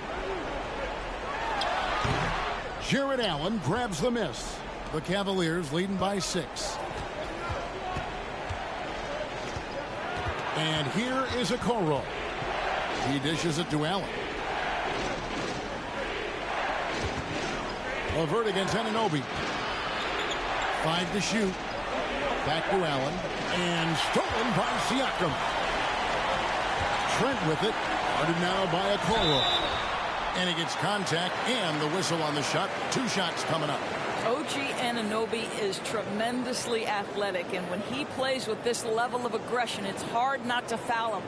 Jared Allen grabs the miss. The Cavaliers leading by 6. And here is Okoro. He dishes it to Allen. LeVert against Anunoby. 5 to shoot. Back to Allen. And stolen by Siakam. Trent with it. Guarded now by Okoro. And he gets contact and the whistle on the shot. 2 shots coming up. OG Anunoby is tremendously athletic, and when he plays with this level of aggression, it's hard not to foul him.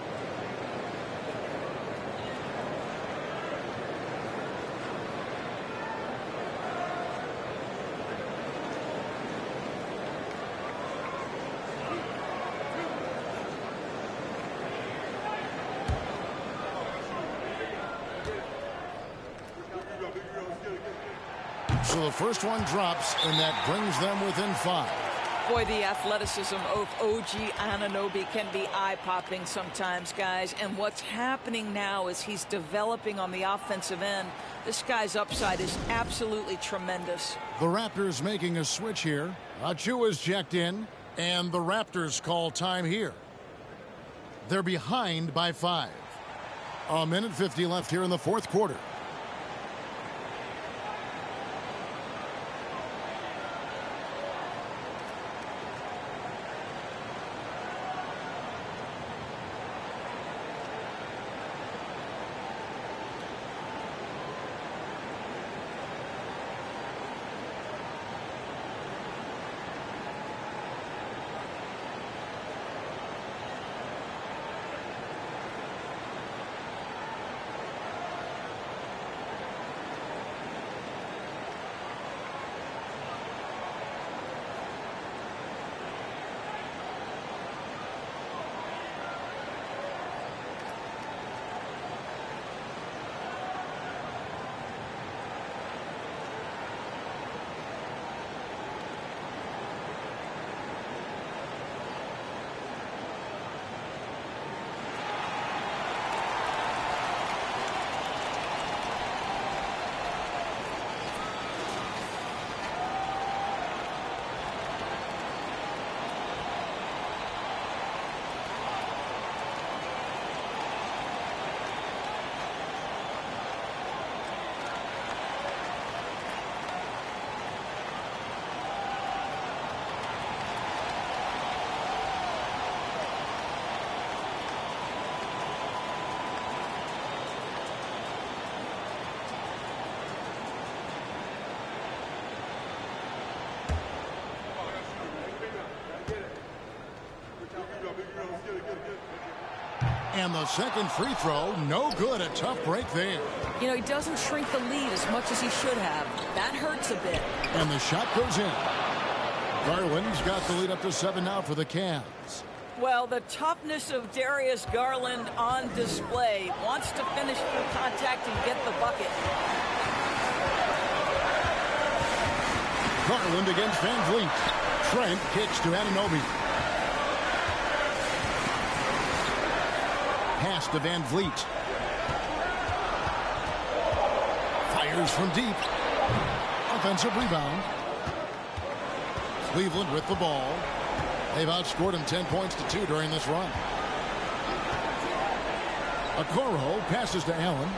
So the first one drops, and that brings them within 5. Boy, the athleticism of OG Anunoby can be eye-popping sometimes, guys. And what's happening now is he's developing on the offensive end. This guy's upside is absolutely tremendous. The Raptors making a switch here. Achua's checked in, and the Raptors call time here. They're behind by 5. 1:50 left here in the fourth quarter. And the second free throw, no good. A tough break there. You know, he doesn't shrink the lead as much as he should have. That hurts a bit. And the shot goes in. Garland's got the lead up to 7 now for the Cavs. Well, the toughness of Darius Garland on display. Wants to finish through contact and get the bucket. Garland against Van Vliet. Trent kicks to Anunoby. Pass to Van Vliet. Fires from deep. Offensive rebound. Cleveland with the ball. They've outscored them 10 points to 2 during this run. Okoro passes to Allen.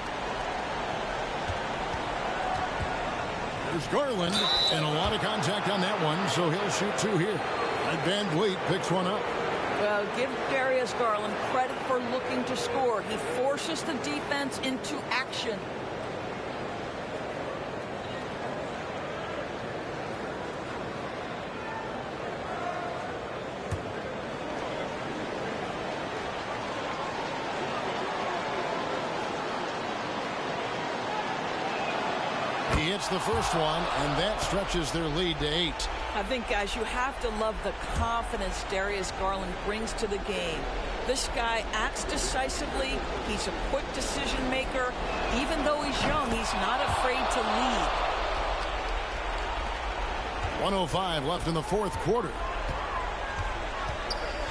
There's Garland, and a lot of contact on that one, so he'll shoot 2 here. And Van Vliet picks one up. Well, give Darius Garland credit for looking to score. He forces the defense into action. He hits the first one, and that stretches their lead to 8. I think, guys, you have to love the confidence Darius Garland brings to the game. This guy acts decisively. He's a quick decision maker. Even though he's young, he's not afraid to lead. 1:05 left in the fourth quarter.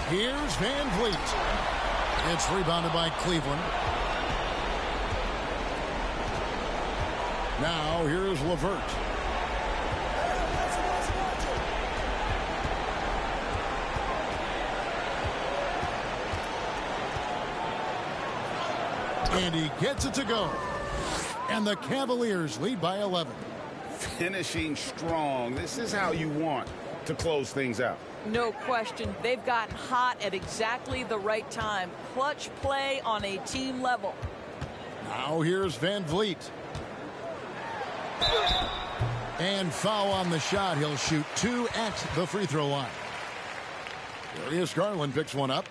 Here's Van Vliet. It's rebounded by Cleveland. Now here's LeVert. And he gets it to go. And the Cavaliers lead by 11. Finishing strong. This is how you want to close things out. No question. They've gotten hot at exactly the right time. Clutch play on a team level. Now here's Van Vliet. And foul on the shot. He'll shoot 2 at the free throw line. Darius Garland picks one up.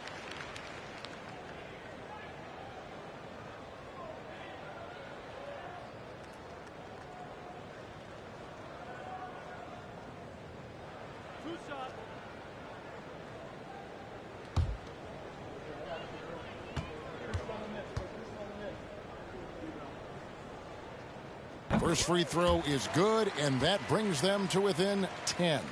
First free throw is good, and that brings them to within 10.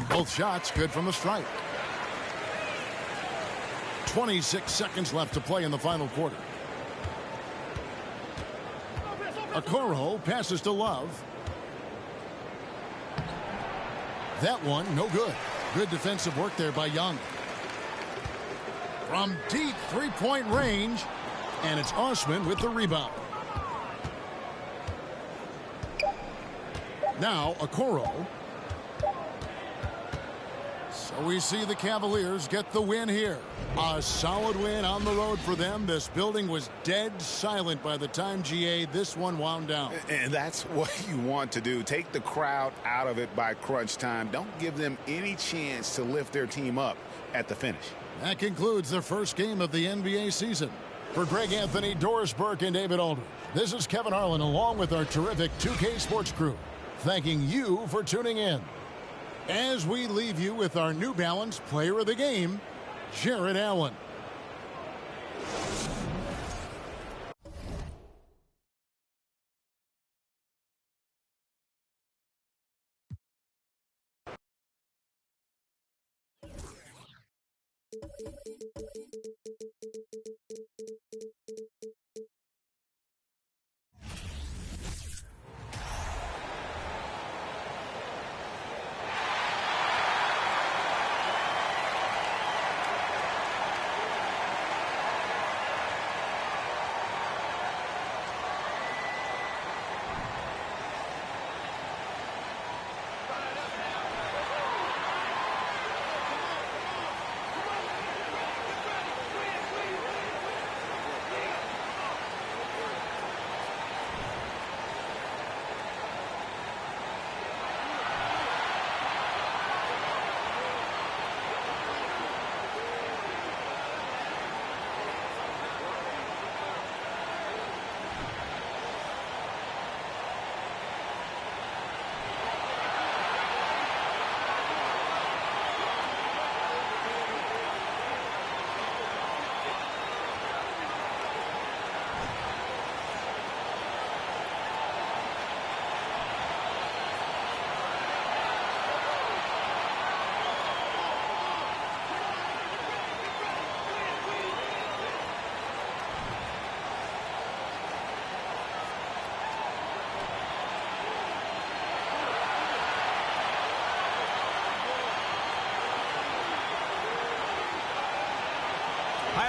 Both shots good from the stripe. 26 seconds left to play in the final quarter. Okoro passes to Love. That one, no good. Good defensive work there by Young. From deep three-point range, and it's Osman with the rebound. Now Okoro. So we see the Cavaliers get the win here. A solid win on the road for them. This building was dead silent by the time, GA, this one wound down. And that's what you want to do. Take the crowd out of it by crunch time. Don't give them any chance to lift their team up at the finish. That concludes the first game of the NBA season. For Greg Anthony, Doris Burke, and David Aldridge, this is Kevin Harlan along with our terrific 2K Sports crew, thanking you for tuning in. As we leave you with our New Balance Player of the Game, Jared Allen.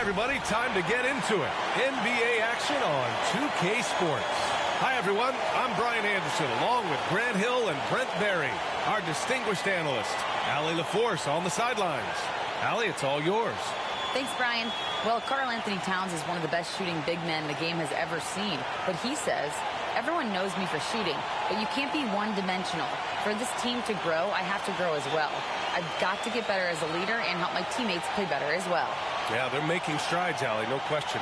everybody, time to get into it. NBA action on 2K Sports. Hi, everyone. I'm Brian Anderson, along with Grant Hill and Brent Berry, our distinguished analyst. Allie LaForce on the sidelines. Allie, it's all yours. Thanks, Brian. Well, Karl Anthony Towns is one of the best shooting big men the game has ever seen. But he says, everyone knows me for shooting, but you can't be one-dimensional. For this team to grow, I have to grow as well. I've got to get better as a leader and help my teammates play better as well. Yeah, they're making strides, Allie, no question.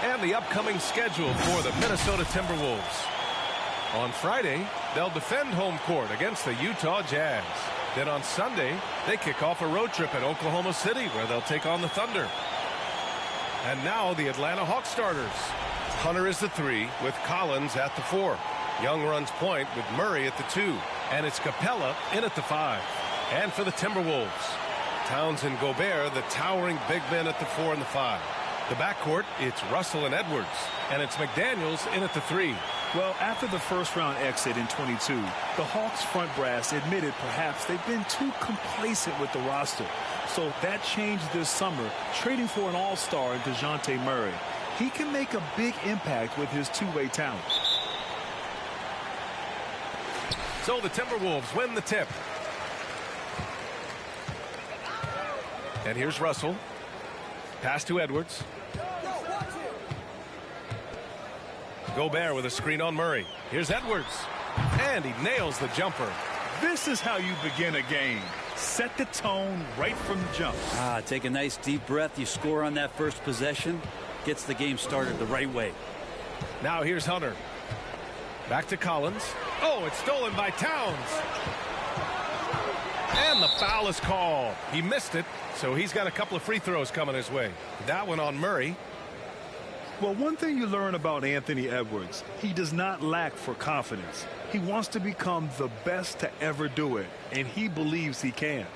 And the upcoming schedule for the Minnesota Timberwolves. On Friday, they'll defend home court against the Utah Jazz. Then on Sunday, they kick off a road trip at Oklahoma City, where they'll take on the Thunder. And now the Atlanta Hawks starters. Hunter is the 3 with Collins at the 4. Young runs point with Murray at the 2. And it's Capella in at the 5. And for the Timberwolves, Towns and Gobert, the towering big men at the 4 and the 5. The backcourt, it's Russell and Edwards. And it's McDaniels in at the 3. Well, after the first-round exit in 22, the Hawks front brass admitted perhaps they've been too complacent with the roster. So that changed this summer, trading for an all-star in DeJounte Murray. He can make a big impact with his two-way talent. So the Timberwolves win the tip. And here's Russell. Pass to Edwards. Gobert with a screen on Murray. Here's Edwards. And he nails the jumper. This is how you begin a game. Set the tone right from the jump. Take a nice deep breath. You score on that first possession. Gets the game started the right way. Now here's Hunter. Back to Collins. Oh, it's stolen by Towns. And the foul is called. He missed it, so he's got a couple of free throws coming his way. That one on Murray. Well, one thing you learn about Anthony Edwards, he does not lack for confidence. He wants to become the best to ever do it, and he believes he can.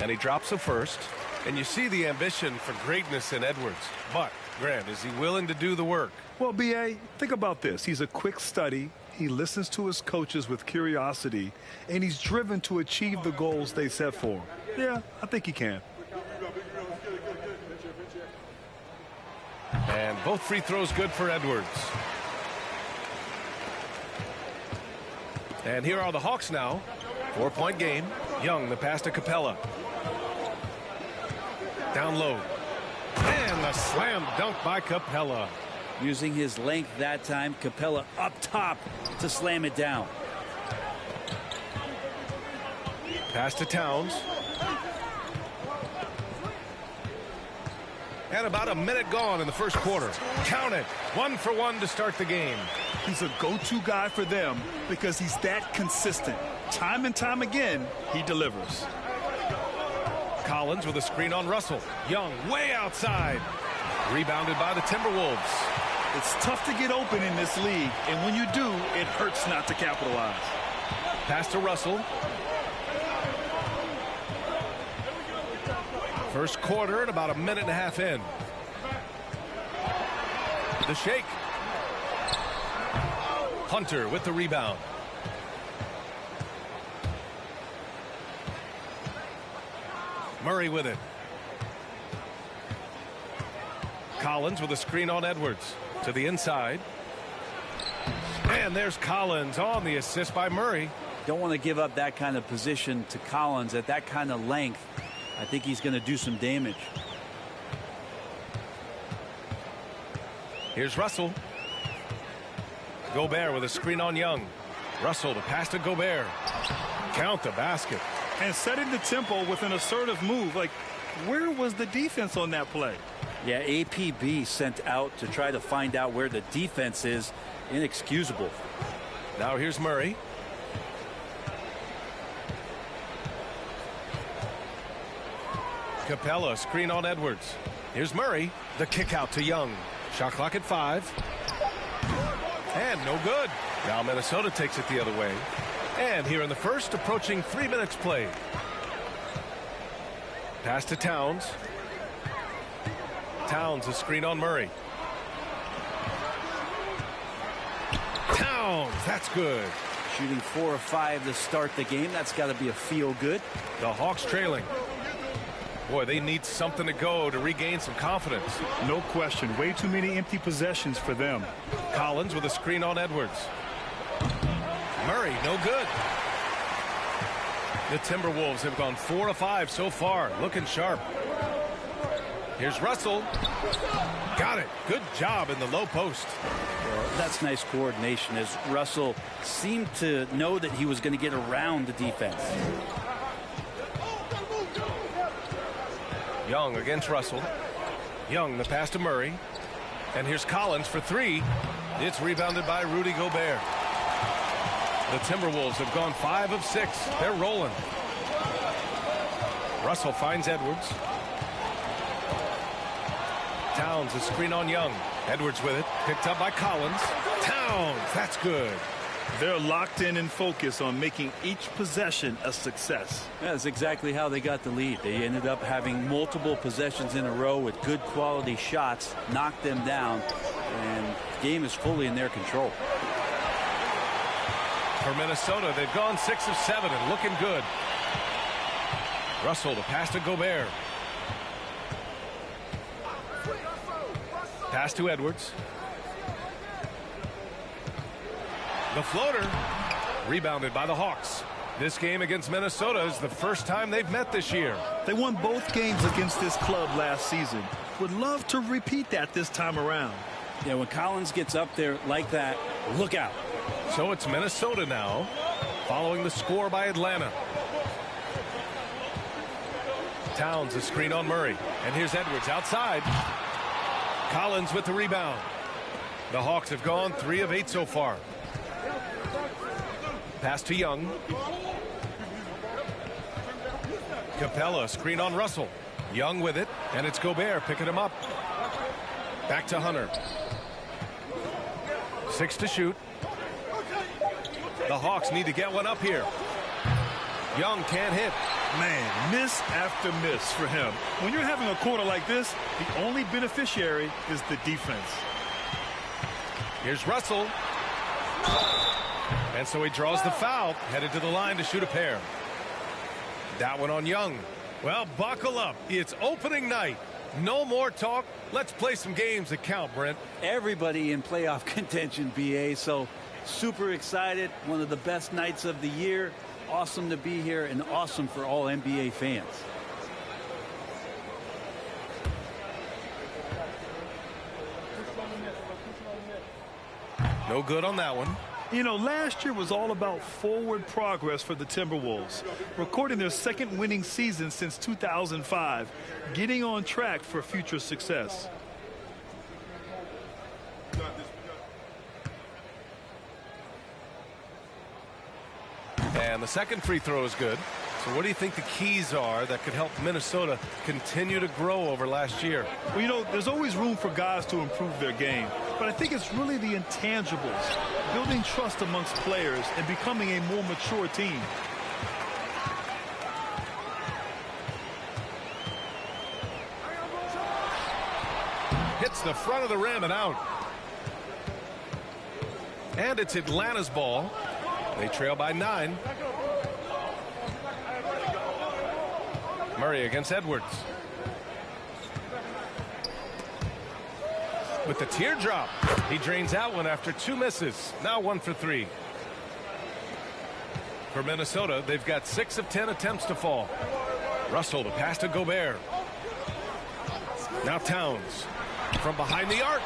And he drops a first. And you see the ambition for greatness in Edwards. But, Grant, is he willing to do the work? Well, B.A., think about this. He's a quick study. He listens to his coaches with curiosity. And he's driven to achieve the goals they set for him. Yeah, I think he can. And both free throws good for Edwards. And here are the Hawks now. 4-point game. Young, the pass to Capella. Down low. And the slam dunk by Capella. Using his length that time, Capella up top to slam it down. Pass to Towns. And about a minute gone in the first quarter. Count it. 1 for 1 to start the game. He's a go-to guy for them because he's that consistent. Time and time again, he delivers. Collins with a screen on Russell. Young way outside. Rebounded by the Timberwolves. It's tough to get open in this league, and when you do, it hurts not to capitalize. Pass to Russell. First quarter and about a minute and a half in. The shake. Hunter with the rebound. Murray with it. Collins with a screen on Edwards. To the inside. And there's Collins on the assist by Murray. Don't want to give up that kind of position to Collins at that kind of length. I think he's going to do some damage. Here's Russell. Gobert with a screen on Young. Russell to pass to Gobert. Count the basket. And setting the tempo with an assertive move. Like, where was the defense on that play? Yeah, APB sent out to try to find out where the defense is. Inexcusable. Now here's Murray. Capella, screen on Edwards. Here's Murray. The kick out to Young. Shot clock at 5. And no good. Now Minnesota takes it the other way. And here in the first, approaching 3 minutes played. Pass to Towns. Towns, a screen on Murray. Towns, that's good. Shooting 4 of 5 to start the game. That's got to be a feel good. The Hawks trailing. Boy, they need something to go to regain some confidence. No question. Way too many empty possessions for them. Collins with a screen on Edwards. Murray, no good. The Timberwolves have gone 4 of 5 so far. Looking sharp. Here's Russell. Got it. Good job in the low post. Well, that's nice coordination as Russell seemed to know that he was going to get around the defense. Young against Russell. Young, the pass to Murray. And here's Collins for 3. It's rebounded by Rudy Gobert. The Timberwolves have gone 5 of 6. They're rolling. Russell finds Edwards. Towns, a screen on Young. Edwards with it. Picked up by Collins. Towns, that's good. They're locked in and focused on making each possession a success. That's exactly how they got the lead. They ended up having multiple possessions in a row with good quality shots, knocked them down, and the game is fully in their control. For Minnesota, they've gone 6 of 7 and looking good. Russell, the pass to Gobert. Pass to Edwards. The floater, rebounded by the Hawks. This game against Minnesota is the first time they've met this year. They won both games against this club last season. Would love to repeat that this time around. Yeah, when Collins gets up there like that, look out. So it's Minnesota now, following the score by Atlanta. Towns, a screen on Murray. And here's Edwards outside. Collins with the rebound. The Hawks have gone 3 of 8 so far. Pass to Young. Capella, screen on Russell. Young with it, and it's Gobert picking him up. Back to Hunter. 6 to shoot. The Hawks need to get one up here. Young can't hit. Man, miss after miss for him. When you're having a quarter like this, the only beneficiary is the defense. Here's Russell. And so he draws the foul, headed to the line to shoot a pair. That one on Young. Well, buckle up. It's opening night. No more talk. Let's play some games that count, Brent. Everybody in playoff contention, BA, so super excited. One of the best nights of the year. Awesome to be here and awesome for all NBA fans. No good on that one. You know, last year was all about forward progress for the Timberwolves, recording their second winning season since 2005, getting on track for future success. And the second free throw is good. So what do you think the keys are that could help Minnesota continue to grow over last year? Well, you know, there's always room for guys to improve their game. But I think it's really the intangibles, building trust amongst players and becoming a more mature team. Hits the front of the rim and out. And it's Atlanta's ball. They trail by 9. Murray against Edwards. With the teardrop. He drains that one after 2 misses. Now 1 for 3. For Minnesota, they've got 6 of 10 attempts to fall. Russell, the pass to Gobert. Now Towns. From behind the arc.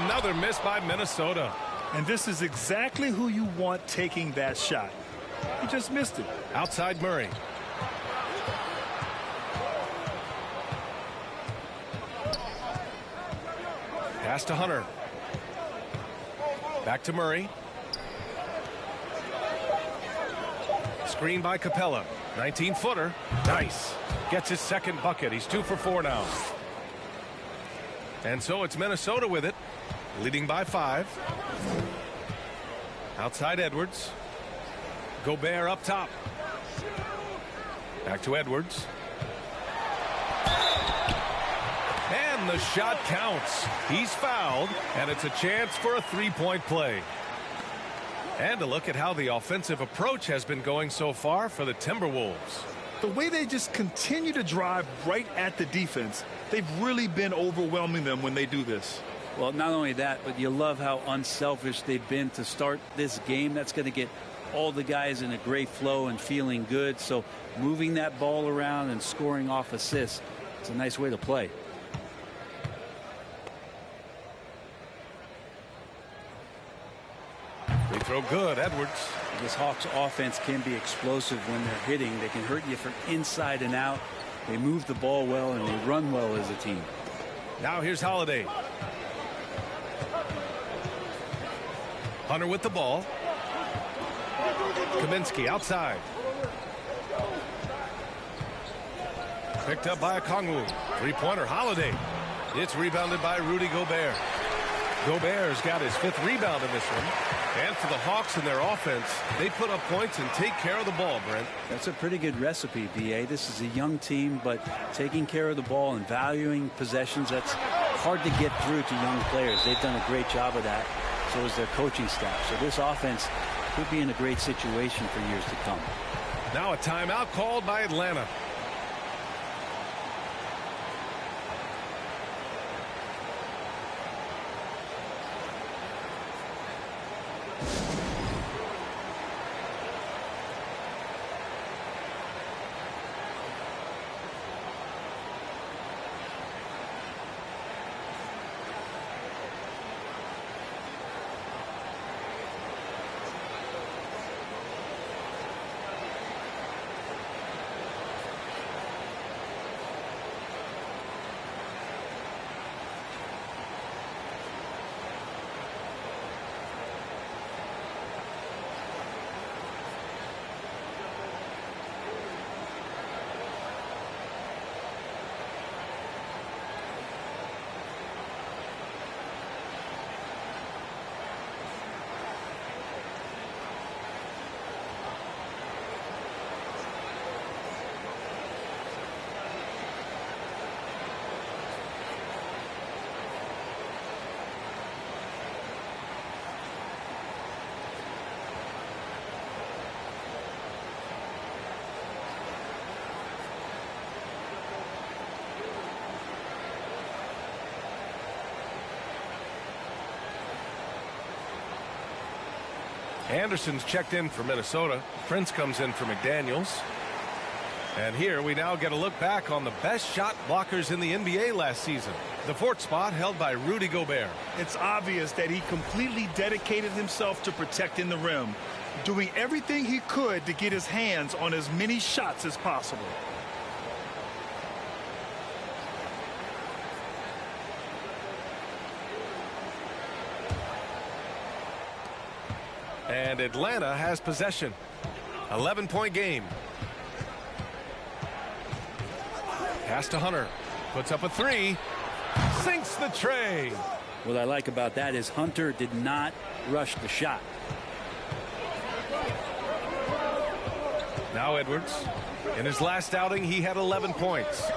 Another miss by Minnesota. And this is exactly who you want taking that shot. He just missed it. Outside Murray. Pass to Hunter. Back to Murray. Screen by Capella. 19-footer. Nice. Gets his second bucket. He's 2 for 4 now. And so it's Minnesota with it. Leading by 5. Outside Edwards. Gobert up top. Back to Edwards. And the shot counts. He's fouled, and it's a chance for a three-point play. And a look at how the offensive approach has been going so far for the Timberwolves. The way they just continue to drive right at the defense, they've really been overwhelming them when they do this. Well, not only that, but you love how unselfish they've been to start this game. That's going to get all the guys in a great flow and feeling good. So moving that ball around and scoring off assists, it's a nice way to play. Free throw good, Edwards. This Hawks offense can be explosive when they're hitting. They can hurt you from inside and out. They move the ball well and they run well as a team. Now here's Holiday. Hunter with the ball. Kaminsky outside. Picked up by Conley. Three-pointer, Holiday. It's rebounded by Rudy Gobert. Gobert's got his 5th rebound in this one. And for the Hawks in their offense, they put up points and take care of the ball, Brent. That's a pretty good recipe, B.A. This is a young team, but taking care of the ball and valuing possessions, that's hard to get through to young players. They've done a great job of that. So is their coaching staff. So this offense could be in a great situation for years to come. Now a timeout called by Atlanta. Anderson's checked in for Minnesota. Prince comes in for McDaniels. And here we now get a look back on the best shot blockers in the NBA last season. The 4th spot held by Rudy Gobert. It's obvious that he completely dedicated himself to protecting the rim, doing everything he could to get his hands on as many shots as possible. And Atlanta has possession. 11-point game. Pass to Hunter. Puts up a 3. Sinks the tray. What I like about that is Hunter did not rush the shot. Now Edwards. In his last outing, he had 11 points.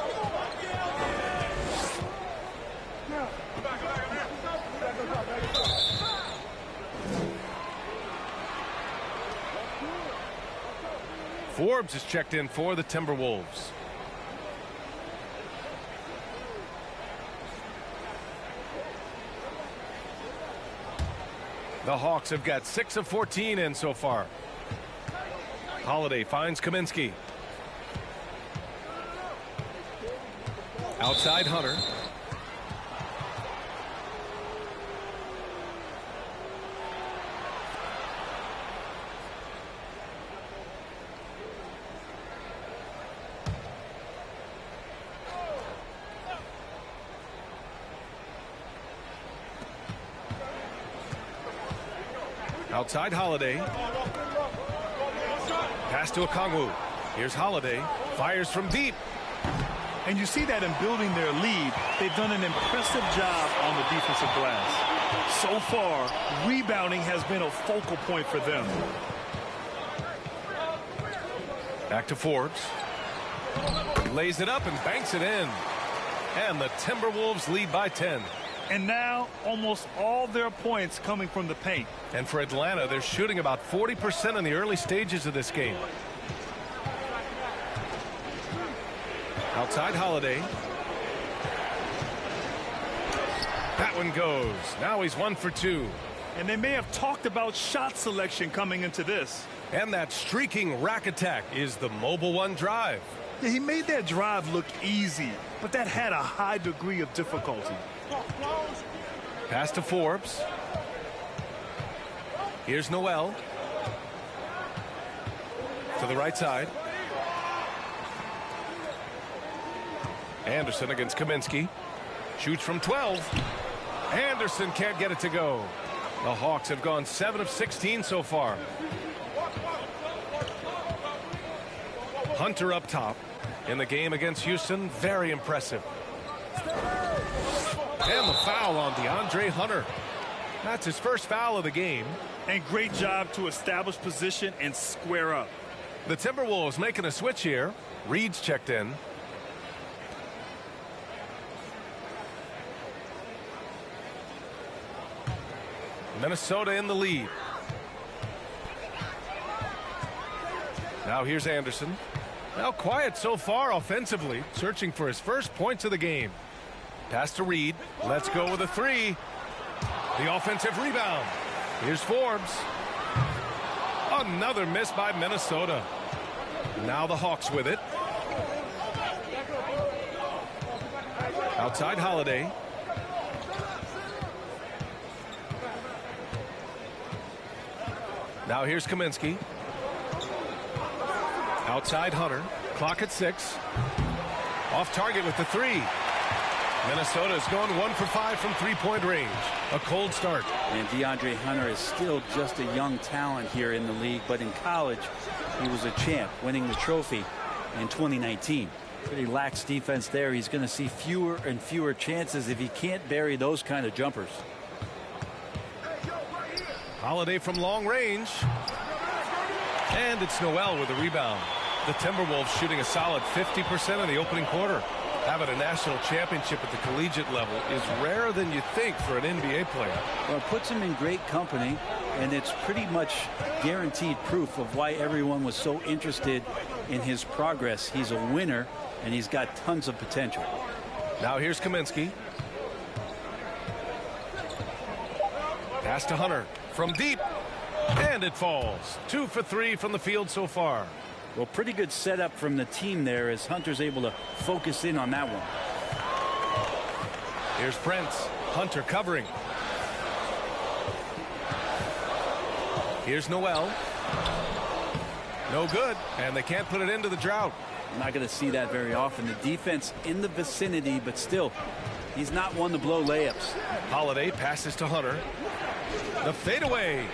Forbes is checked in for the Timberwolves. The Hawks have got 6 of 14 in so far. Holiday finds Kaminsky. Outside Hunter. Outside Holiday. Pass to Okongwu. Here's Holiday. Fires from deep. And you see that in building their lead, they've done an impressive job on the defensive glass. So far, rebounding has been a focal point for them. Back to Forbes. Lays it up and banks it in. And the Timberwolves lead by 10. And now almost all their points coming from the paint. And for Atlanta, they're shooting about 40% in the early stages of this game. Outside Holiday. That one goes. Now he's 1 for 2. And they may have talked about shot selection coming into this. And that streaking rack attack is the Mobile One drive. Yeah, he made that drive look easy, but that had a high degree of difficulty. Pass to Forbes. Here's Noel. To the right side. Anderson against Kaminsky. Shoots from 12. Anderson can't get it to go. The Hawks have gone 7 of 16 so far. Hunter up top in the game against Houston. Very impressive. And the foul on DeAndre Hunter. That's his first foul of the game. And great job to establish position and square up. The Timberwolves making a switch here. Reed's checked in. Minnesota in the lead. Now here's Anderson. Now quiet so far offensively, searching for his first points of the game. Pass to Reed. Let's go with a 3. The offensive rebound. Here's Forbes. Another miss by Minnesota. Now the Hawks with it. Outside Holiday. Now here's Kaminsky. Outside Hunter. Clock at 6. Off target with the 3. Minnesota is going 1 for 5 from three-point range. A cold start. And DeAndre Hunter is still just a young talent here in the league, but in college he was a champ, winning the trophy in 2019. Pretty lax defense there. He's going to see fewer and fewer chances if he can't bury those kind of jumpers. Holiday from long range. And it's Noel with the rebound. The Timberwolves shooting a solid 50% in the opening quarter. Having a national championship at the collegiate level is rarer than you think for an NBA player. Well, it puts him in great company, and it's pretty much guaranteed proof of why everyone was so interested in his progress. He's a winner, and he's got tons of potential. Now here's Kaminsky. Pass to Hunter from deep, and it falls. 2 for 3 from the field so far. Well, pretty good setup from the team there as Hunter's able to focus in on that one. Here's Prince. Hunter covering. Here's Noel. No good, and they can't put it into the drought. I'm not going to see that very often. The defense in the vicinity, but still, he's not one to blow layups. Holiday passes to Hunter. The fadeaway.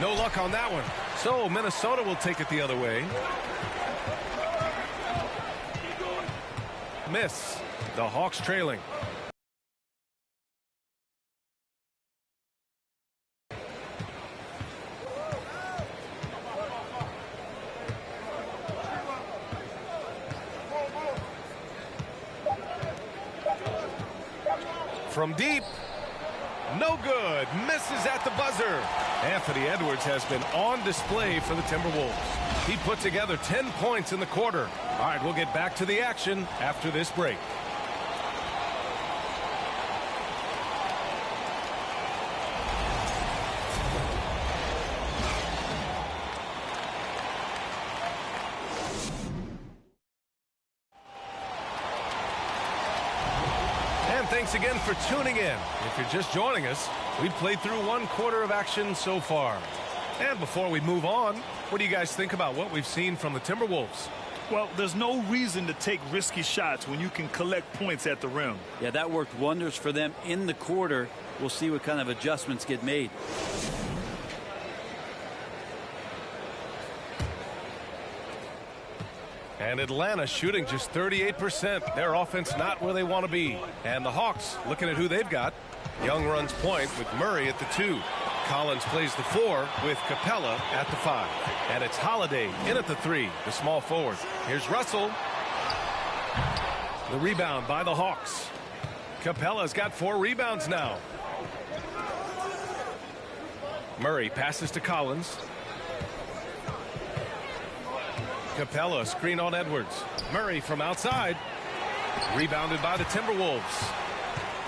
No luck on that one. So Minnesota will take it the other way. Miss. The Hawks trailing. From deep. No good. Misses at the buzzer. Anthony Edwards has been on display for the Timberwolves. He put together 10 points in the quarter. All right, we'll get back to the action after this break. Thanks again for tuning in. If you're just joining us, we've played through 1 quarter of action so far. And before we move on, what do you guys think about what we've seen from the Timberwolves? Well, there's no reason to take risky shots when you can collect points at the rim. Yeah, that worked wonders for them in the quarter. We'll see what kind of adjustments get made. And Atlanta shooting just 38%. Their offense not where they want to be. And the Hawks looking at who they've got. Young runs point with Murray at the 2. Collins plays the 4 with Capella at the 5. And it's Holiday in at the 3, the small forward. Here's Russell. The rebound by the Hawks. Capella's got 4 rebounds now. Murray passes to Collins. Capella screen on Edwards. Murray from outside. Rebounded by the Timberwolves.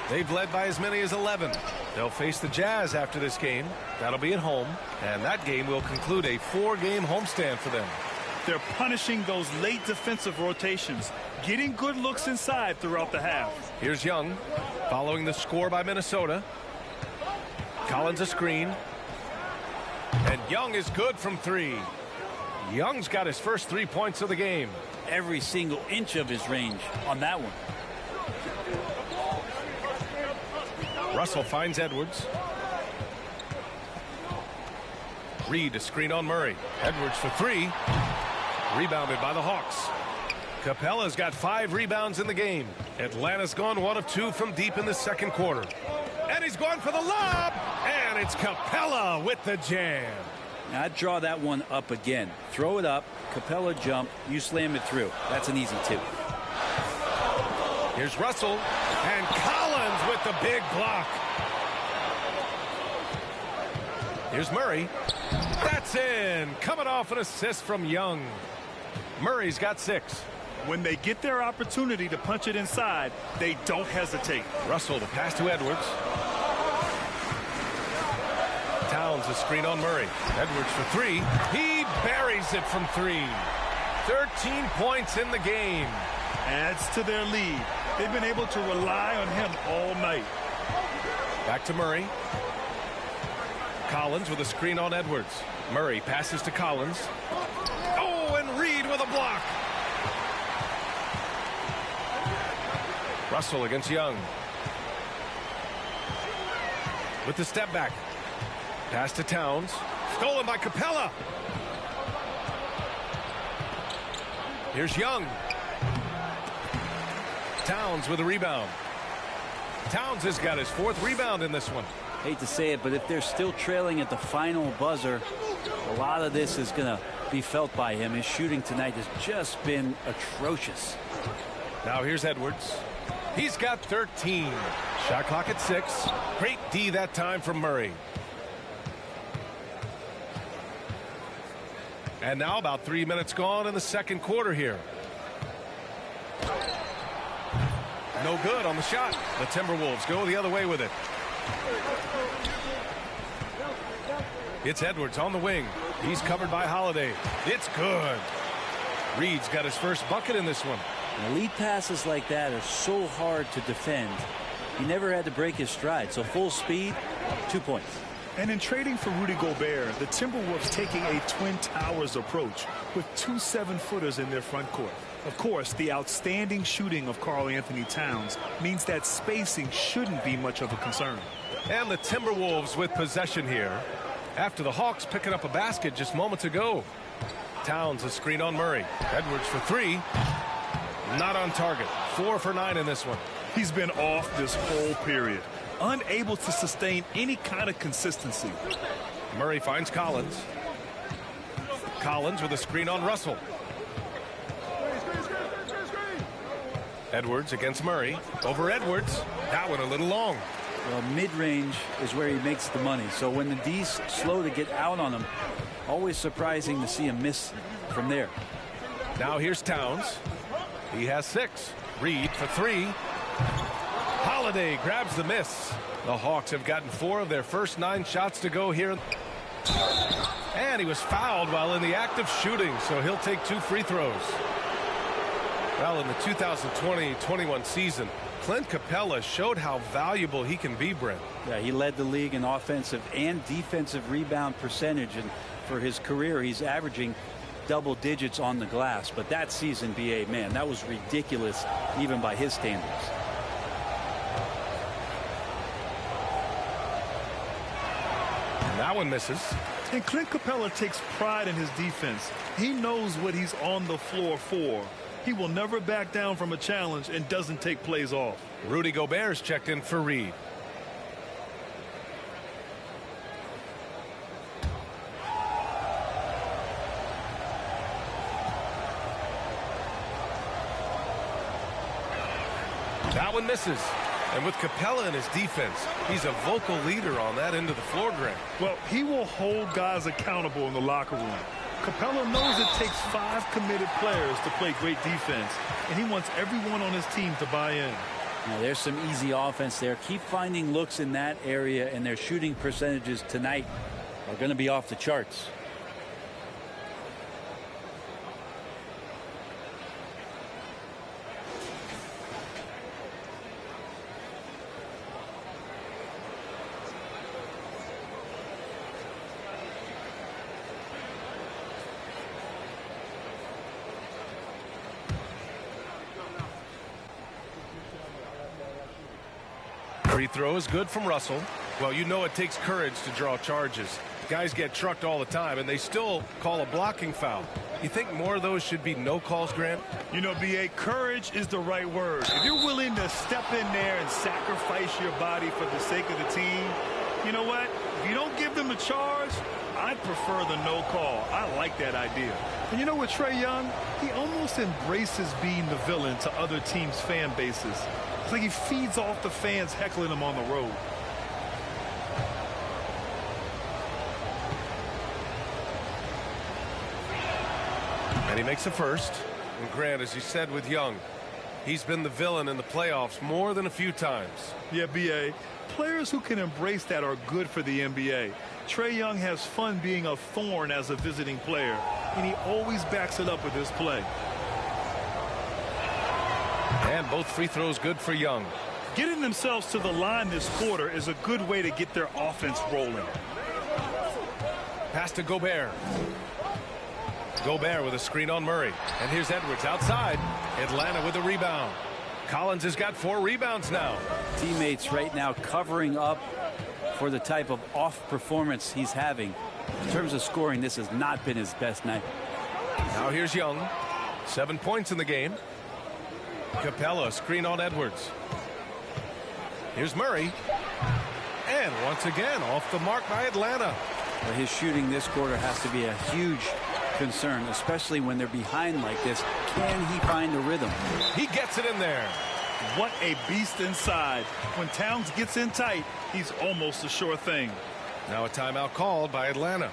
They've led by as many as 11. They'll face the Jazz after this game. That'll be at home. And that game will conclude a 4-game homestand for them. They're punishing those late defensive rotations, getting good looks inside throughout the half. Here's Young following the score by Minnesota. Collins a screen. And Young is good from 3. Young's got his first 3 points of the game. Every single inch of his range on that one. Russell finds Edwards. Reed a screen on Murray. Edwards for 3. Rebounded by the Hawks. Capella's got 5 rebounds in the game. Atlanta's gone 1 of 2 from deep in the second quarter. And he's going for the lob. And it's Capella with the jam. Now, I'd draw that one up again. Throw it up, Capella jump, you slam it through. That's an easy 2. Here's Russell. And Collins with the big block. Here's Murray. That's in. Coming off an assist from Young. Murray's got 6. When they get their opportunity to punch it inside, they don't hesitate. Russell to pass to Edwards. Towns a screen on Murray. Edwards for 3. He buries it from 3. 13 points in the game. Adds to their lead. They've been able to rely on him all night. Back to Murray. Collins with a screen on Edwards. Murray passes to Collins. Oh, and Reed with a block. Russell against Young. With the step back. Pass to Towns. Stolen by Capella. Here's Young. Towns with a rebound. Towns has got his 4th rebound in this one. Hate to say it, but if they're still trailing at the final buzzer, a lot of this is going to be felt by him. His shooting tonight has just been atrocious. Now here's Edwards. He's got 13. Shot clock at 6. Great D that time from Murray. And now about 3 minutes gone in the second quarter here. No good on the shot. The Timberwolves go the other way with it. It's Edwards on the wing. He's covered by Holiday. It's good. Reed's got his first bucket in this one. Now, lead passes like that are so hard to defend. He never had to break his stride. So full speed, 2 points. And in trading for Rudy Gobert, the Timberwolves taking a Twin Towers approach with 2 7-footers in their front court. Of course, the outstanding shooting of Karl-Anthony Towns means that spacing shouldn't be much of a concern. And the Timberwolves with possession here after the Hawks picking up a basket just moments ago. Towns a screen on Murray. Edwards for 3. Not on target. 4 for 9 in this one. He's been off this whole period. Unable to sustain any kind of consistency. Murray finds Collins. Collins with a screen on Russell. Edwards against Murray. Over Edwards. That one a little long. Well, mid-range is where he makes the money. So when the D's slow to get out on him, always surprising to see him miss from there. Now here's Towns. He has 6. Reed for 3. Holiday grabs the miss. The Hawks have gotten 4 of their first 9 shots to go here. And he was fouled while in the act of shooting, so he'll take 2 free throws. Well, in the 2020-21 season, Clint Capella showed how valuable he can be, Brent. Yeah, he led the league in offensive and defensive rebound percentage, and for his career, he's averaging double digits on the glass. But that season, BA, man, that was ridiculous, even by his standards. That one misses. And Clint Capella takes pride in his defense. He knows what he's on the floor for. He will never back down from a challenge and doesn't take plays off. Rudy Gobert's checked in for Reed. That one misses. And with Capella in his defense, he's a vocal leader on that end of the floor, Grant. Well, he will hold guys accountable in the locker room. Capella knows it takes 5 committed players to play great defense, and he wants everyone on his team to buy in. Now, there's some easy offense there. Keep finding looks in that area, and their shooting percentages tonight are going to be off the charts. Free throw is good from Russell. Well, you know it takes courage to draw charges. Guys get trucked all the time, and they still call a blocking foul. You think more of those should be no calls, Grant? You know, B.A., courage is the right word. If you're willing to step in there and sacrifice your body for the sake of the team, you know what? If you don't give them a charge, I'd prefer the no call. I like that idea. And you know what, Trae Young? He almost embraces being the villain to other teams' fan bases. It's like he feeds off the fans heckling him on the road. And he makes a first. And Grant, as you said with Young, he's been the villain in the playoffs more than a few times. Yeah, B.A., players who can embrace that are good for the NBA. Trae Young has fun being a thorn as a visiting player, and he always backs it up with his play. And both free throws good for Young. Getting themselves to the line this quarter is a good way to get their offense rolling. Pass to Gobert. Gobert with a screen on Murray. And here's Edwards outside. Atlanta with a rebound. Collins has got 4 rebounds now. Teammates right now covering up for the type of off performance he's having. In terms of scoring, this has not been his best night. Now here's Young. 7 points in the game. Capella screen on Edwards. Here's Murray. And once again off the mark by Atlanta. Well, his shooting this quarter has to be a huge concern, especially when they're behind like this. Can he find a rhythm? He gets it in there. What a beast inside. When Towns gets in tight, he's almost a sure thing. Now a timeout called by Atlanta.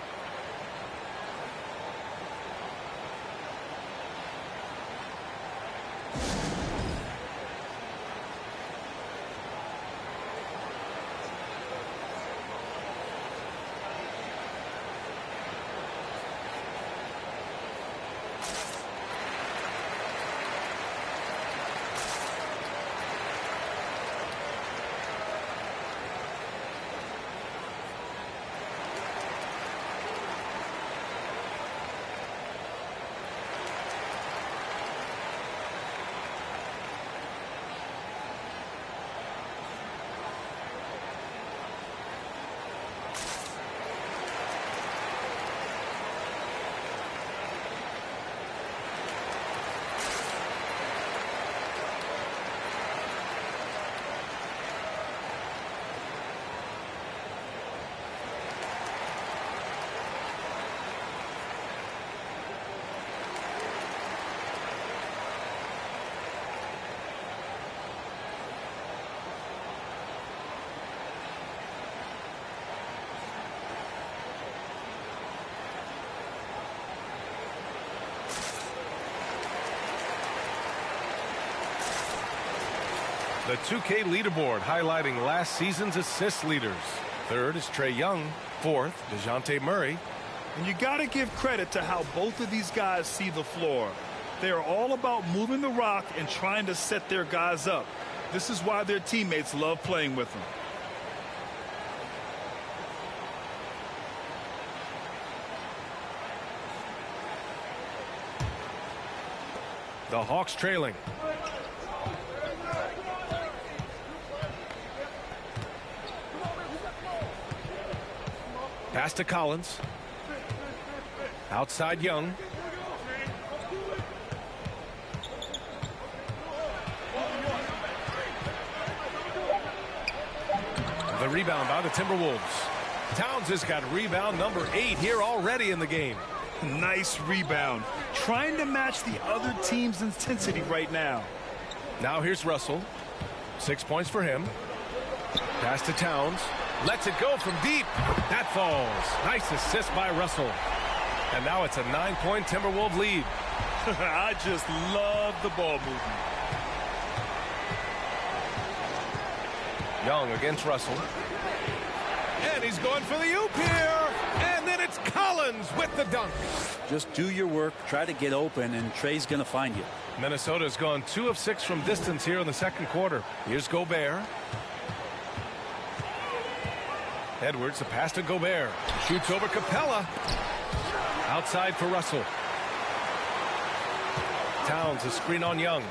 The 2K leaderboard highlighting last season's assist leaders. Third is Trae Young. Fourth, DeJounte Murray. And you got to give credit to how both of these guys see the floor. They are all about moving the rock and trying to set their guys up. This is why their teammates love playing with them. The Hawks trailing. Pass to Collins. Outside Young. The rebound by the Timberwolves. Towns has got rebound number 8 here already in the game. Nice rebound. Trying to match the other team's intensity right now. Now here's Russell. 6 points for him. Pass to Towns. Lets it go from deep. That falls. Nice assist by Russell. And now it's a 9-point Timberwolves lead. I just love the ball movement. Young against Russell. And he's going for the oop here. And then it's Collins with the dunk. Just do your work, try to get open, and Trey's going to find you. Minnesota's gone 2 of 6 from distance here in the second quarter. Here's Gobert. Edwards, the pass to Gobert. Shoots over Capella. Outside for Russell. Towns, a screen on Young.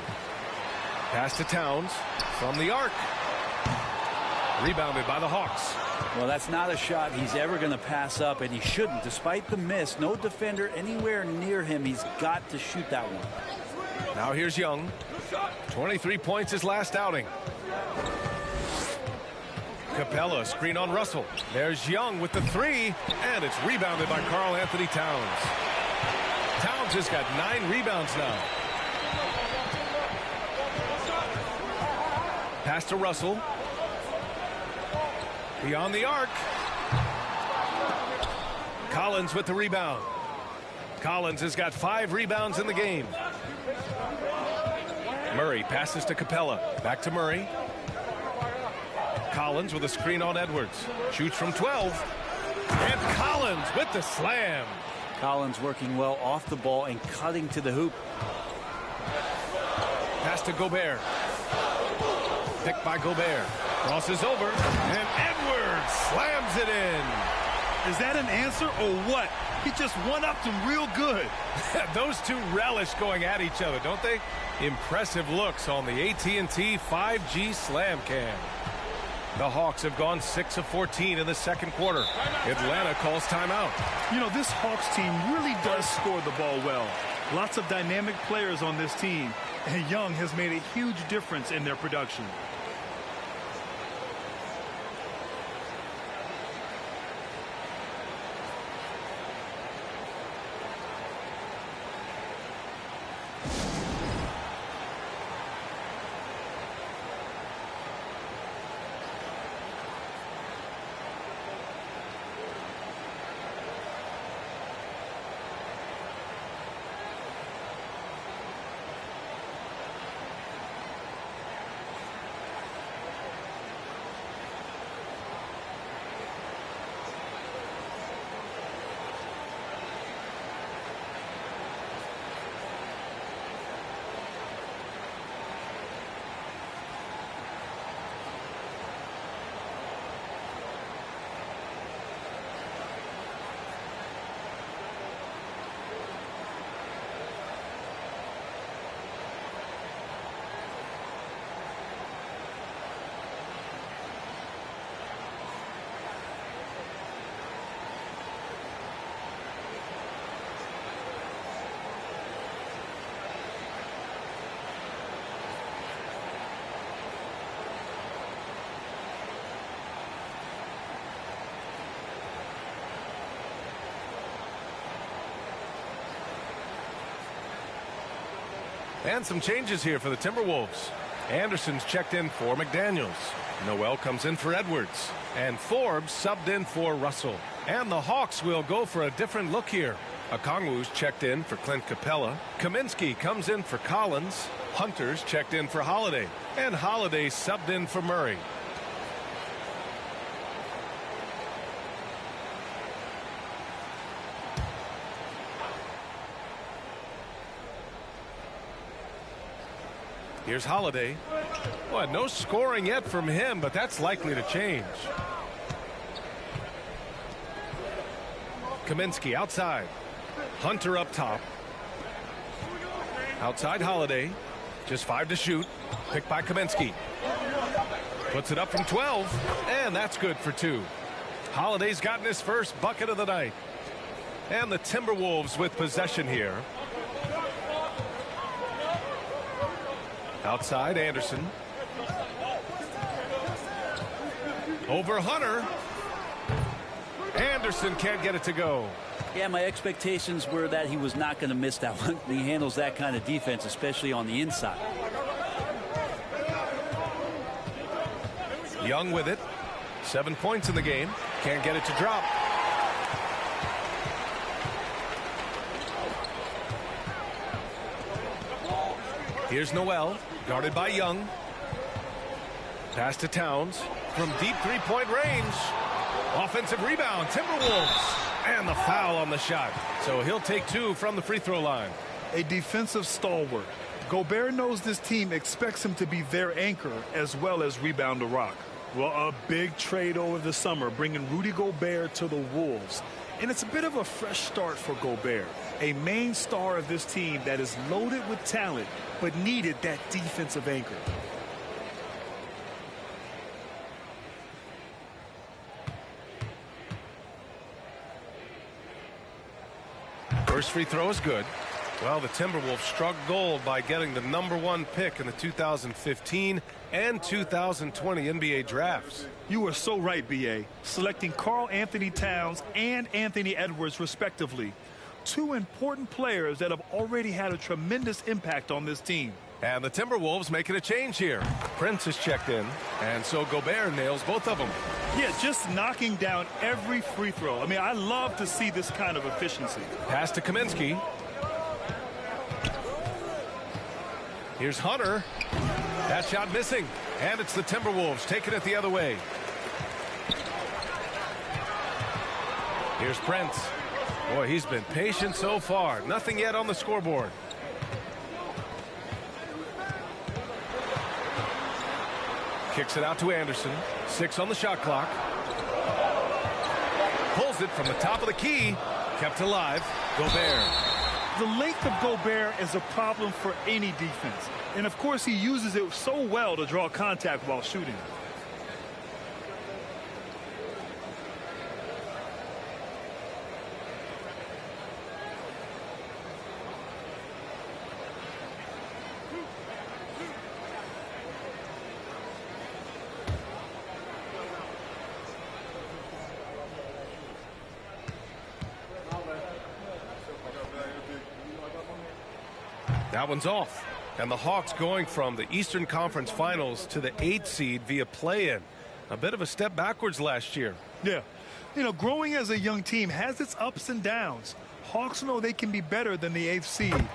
Pass to Towns from the arc. Rebounded by the Hawks. Well, that's not a shot he's ever going to pass up, and he shouldn't. Despite the miss, no defender anywhere near him. He's got to shoot that one. Now here's Young. 23 points his last outing. Capella, screen on Russell. There's Young with the 3, and it's rebounded by Karl-Anthony Towns. Towns has got 9 rebounds now. Pass to Russell. Beyond the arc. Collins with the rebound. Collins has got 5 rebounds in the game. Murray passes to Capella. Back to Murray. Collins with a screen on Edwards. Shoots from 12. And Collins with the slam. Collins working well off the ball and cutting to the hoop. Pass to Gobert. Picked by Gobert. Crosses over. And Edwards slams it in. Is that an answer or what? He just one-upped him real good. Those two relish going at each other, don't they? Impressive looks on the AT&T 5G Slam Cam. The Hawks have gone 6 of 14 in the second quarter. Atlanta calls timeout. You know, this Hawks team really does score the ball well. Lots of dynamic players on this team, and Young has made a huge difference in their production. And some changes here for the Timberwolves. Anderson's checked in for McDaniels. Noel comes in for Edwards. And Forbes subbed in for Russell. And the Hawks will go for a different look here. Okongwu's checked in for Clint Capella. Kaminsky comes in for Collins. Hunter's checked in for Holiday. And Holiday subbed in for Murray. Here's Holiday. Boy, no scoring yet from him, but that's likely to change. Kaminsky outside. Hunter up top. Outside Holiday. Just 5 to shoot. Picked by Kaminsky. Puts it up from 12. And that's good for 2. Holiday's gotten his first bucket of the night. And the Timberwolves with possession here. Outside Anderson. Over Hunter. Anderson can't get it to go. Yeah, my expectations were that he was not going to miss that one. He handles that kind of defense, especially on the inside. Young with it. 7 points in the game. Can't get it to drop. Here's Noel, guarded by Young. Pass to Towns from deep three-point range. Offensive rebound, Timberwolves. And the foul on the shot. So he'll take 2 from the free throw line. A defensive stalwart. Gobert knows this team expects him to be their anchor as well as rebound the rock. Well, a big trade over the summer, bringing Rudy Gobert to the Wolves. And it's a bit of a fresh start for Gobert, a main star of this team that is loaded with talent, but needed that defensive anchor. First free throw is good. Well, the Timberwolves struck gold by getting the #1 pick in the 2015 and 2020 NBA drafts. You were so right, B.A. Selecting Karl Anthony Towns and Anthony Edwards, respectively. 2 important players that have already had a tremendous impact on this team. And the Timberwolves making a change here. Prince is checked in, and so Gobert nails both of them. Yeah, just knocking down every free throw. I mean, I love to see this kind of efficiency. Pass to Kaminsky. Here's Hunter. That shot missing. And it's the Timberwolves taking it the other way. Here's Prince. Boy, he's been patient so far. Nothing yet on the scoreboard. Kicks it out to Anderson. 6 on the shot clock. Pulls it from the top of the key. Kept alive. Gobert. The length of Gobert is a problem for any defense. And, of course, he uses it so well to draw contact while shooting. That one's off. And the Hawks going from the Eastern Conference Finals to the 8th seed via play-in. A bit of a step backwards last year. Yeah. You know, growing as a young team has its ups and downs. Hawks know they can be better than the 8th seed.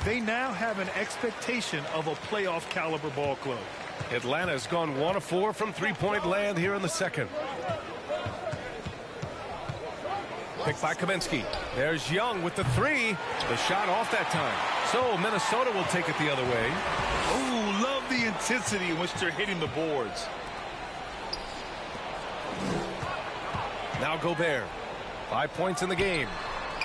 They now have an expectation of a playoff caliber ball club. Atlanta's gone 1 of 4 from three-point land here in the second. Picked by Kaminsky. There's Young with the 3. The shot off that time. So Minnesota will take it the other way. Oh, love the intensity in which they're hitting the boards. Now Gobert. 5 points in the game.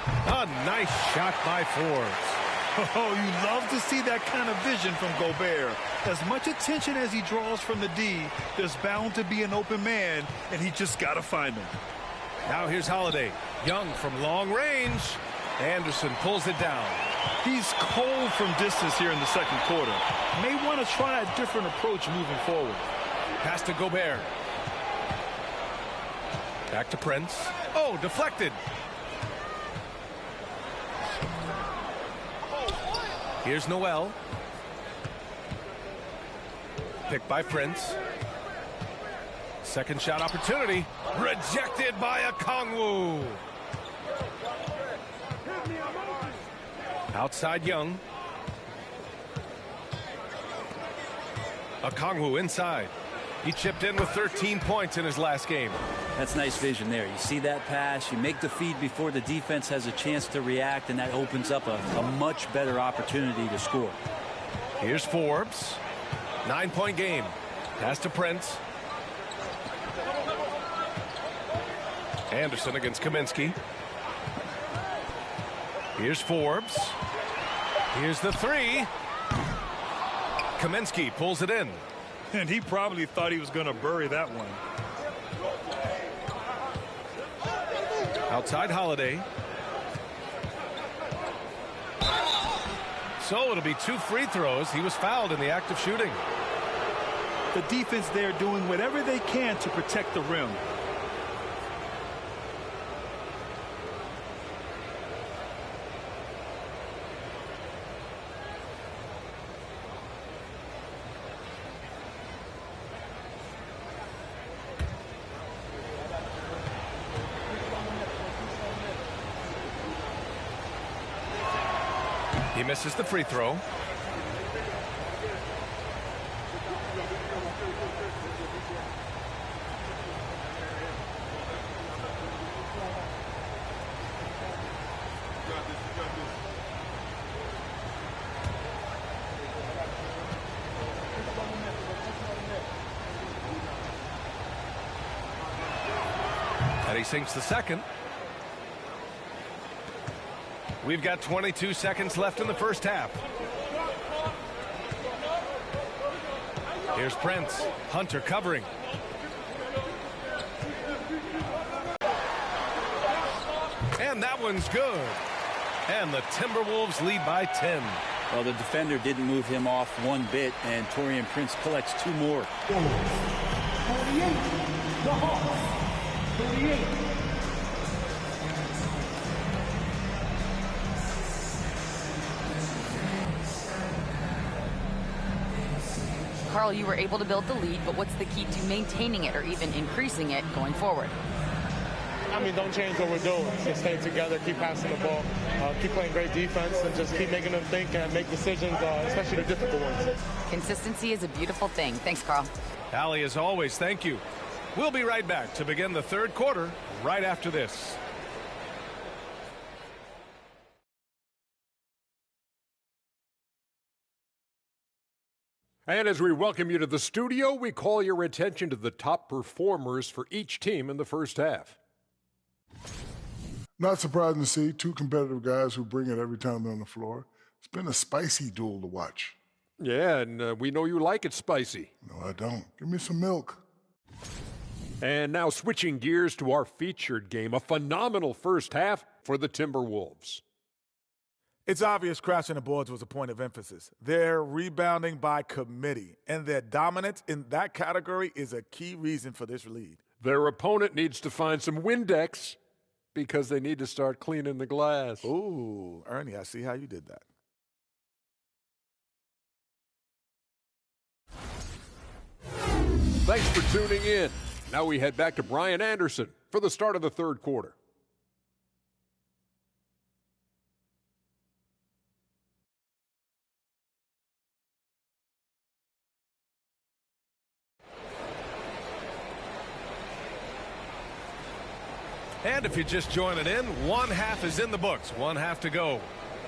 A nice shot by Forbes. Oh, you love to see that kind of vision from Gobert. As much attention as he draws from the D, there's bound to be an open man, and he just got to find him. Now here's Holiday. Young from long range. Anderson pulls it down. He's cold from distance here in the second quarter. May want to try a different approach moving forward. Pass to Gobert. Back to Prince. Oh, deflected. Here's Noel. Picked by Prince. Second shot opportunity. Rejected by Okongwu. Outside Young. Okongwu inside. He chipped in with 13 points in his last game. That's nice vision there. You see that pass, you make the feed before the defense has a chance to react, and that opens up a much better opportunity to score. Here's Forbes. 9-point game. Pass to Prince. Anderson against Kaminsky. Here's Forbes. Here's the 3. Kaminsky pulls it in. And he probably thought he was going to bury that one. Outside Holiday. So it'll be 2 free throws. He was fouled in the act of shooting. The defense there doing whatever they can to protect the rim. He misses the free throw. And he sinks the second. We've got 22 seconds left in the first half. Here's Prince. Hunter covering. And that one's good. And the Timberwolves lead by 10. Well, the defender didn't move him off one bit, and Taurean Prince collects 2 more. 48. The Hawks. 38. Carl, you were able to build the lead, but what's the key to maintaining it or even increasing it going forward? I mean, don't change what we're doing. Just stay together, keep passing the ball, keep playing great defense, and just keep making them think and make decisions, especially the difficult ones. Consistency is a beautiful thing. Thanks, Carl. Allie, as always, thank you. We'll be right back to begin the third quarter right after this. And as we welcome you to the studio, we call your attention to the top performers for each team in the first half. Not surprising to see 2 competitive guys who bring it every time they're on the floor. It's been a spicy duel to watch. Yeah, and we know you like it spicy. No, I don't. Give me some milk. And now switching gears to our featured game, a phenomenal first half for the Timberwolves. It's obvious crashing the boards was a point of emphasis. They're rebounding by committee, and their dominance in that category is a key reason for this lead. Their opponent needs to find some Windex because they need to start cleaning the glass. Ooh, Ernie, I see how you did that. Thanks for tuning in. Now we head back to Brian Anderson for the start of the third quarter. And if you're just joining in, one half is in the books, one half to go.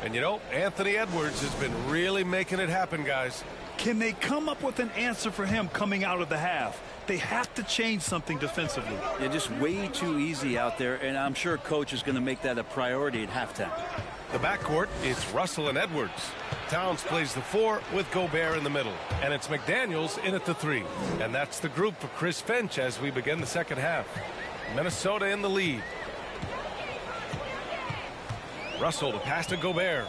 And you know, Anthony Edwards has been really making it happen, guys. Can they come up with an answer for him coming out of the half? They have to change something defensively. They're just way too easy out there, and I'm sure coach is going to make that a priority at halftime. The backcourt, it's Russell and Edwards. Towns plays the 4 with Gobert in the middle. And it's McDaniels in at the 3. And that's the group for Chris Finch as we begin the second half. Minnesota in the lead. Russell to pass to Gobert.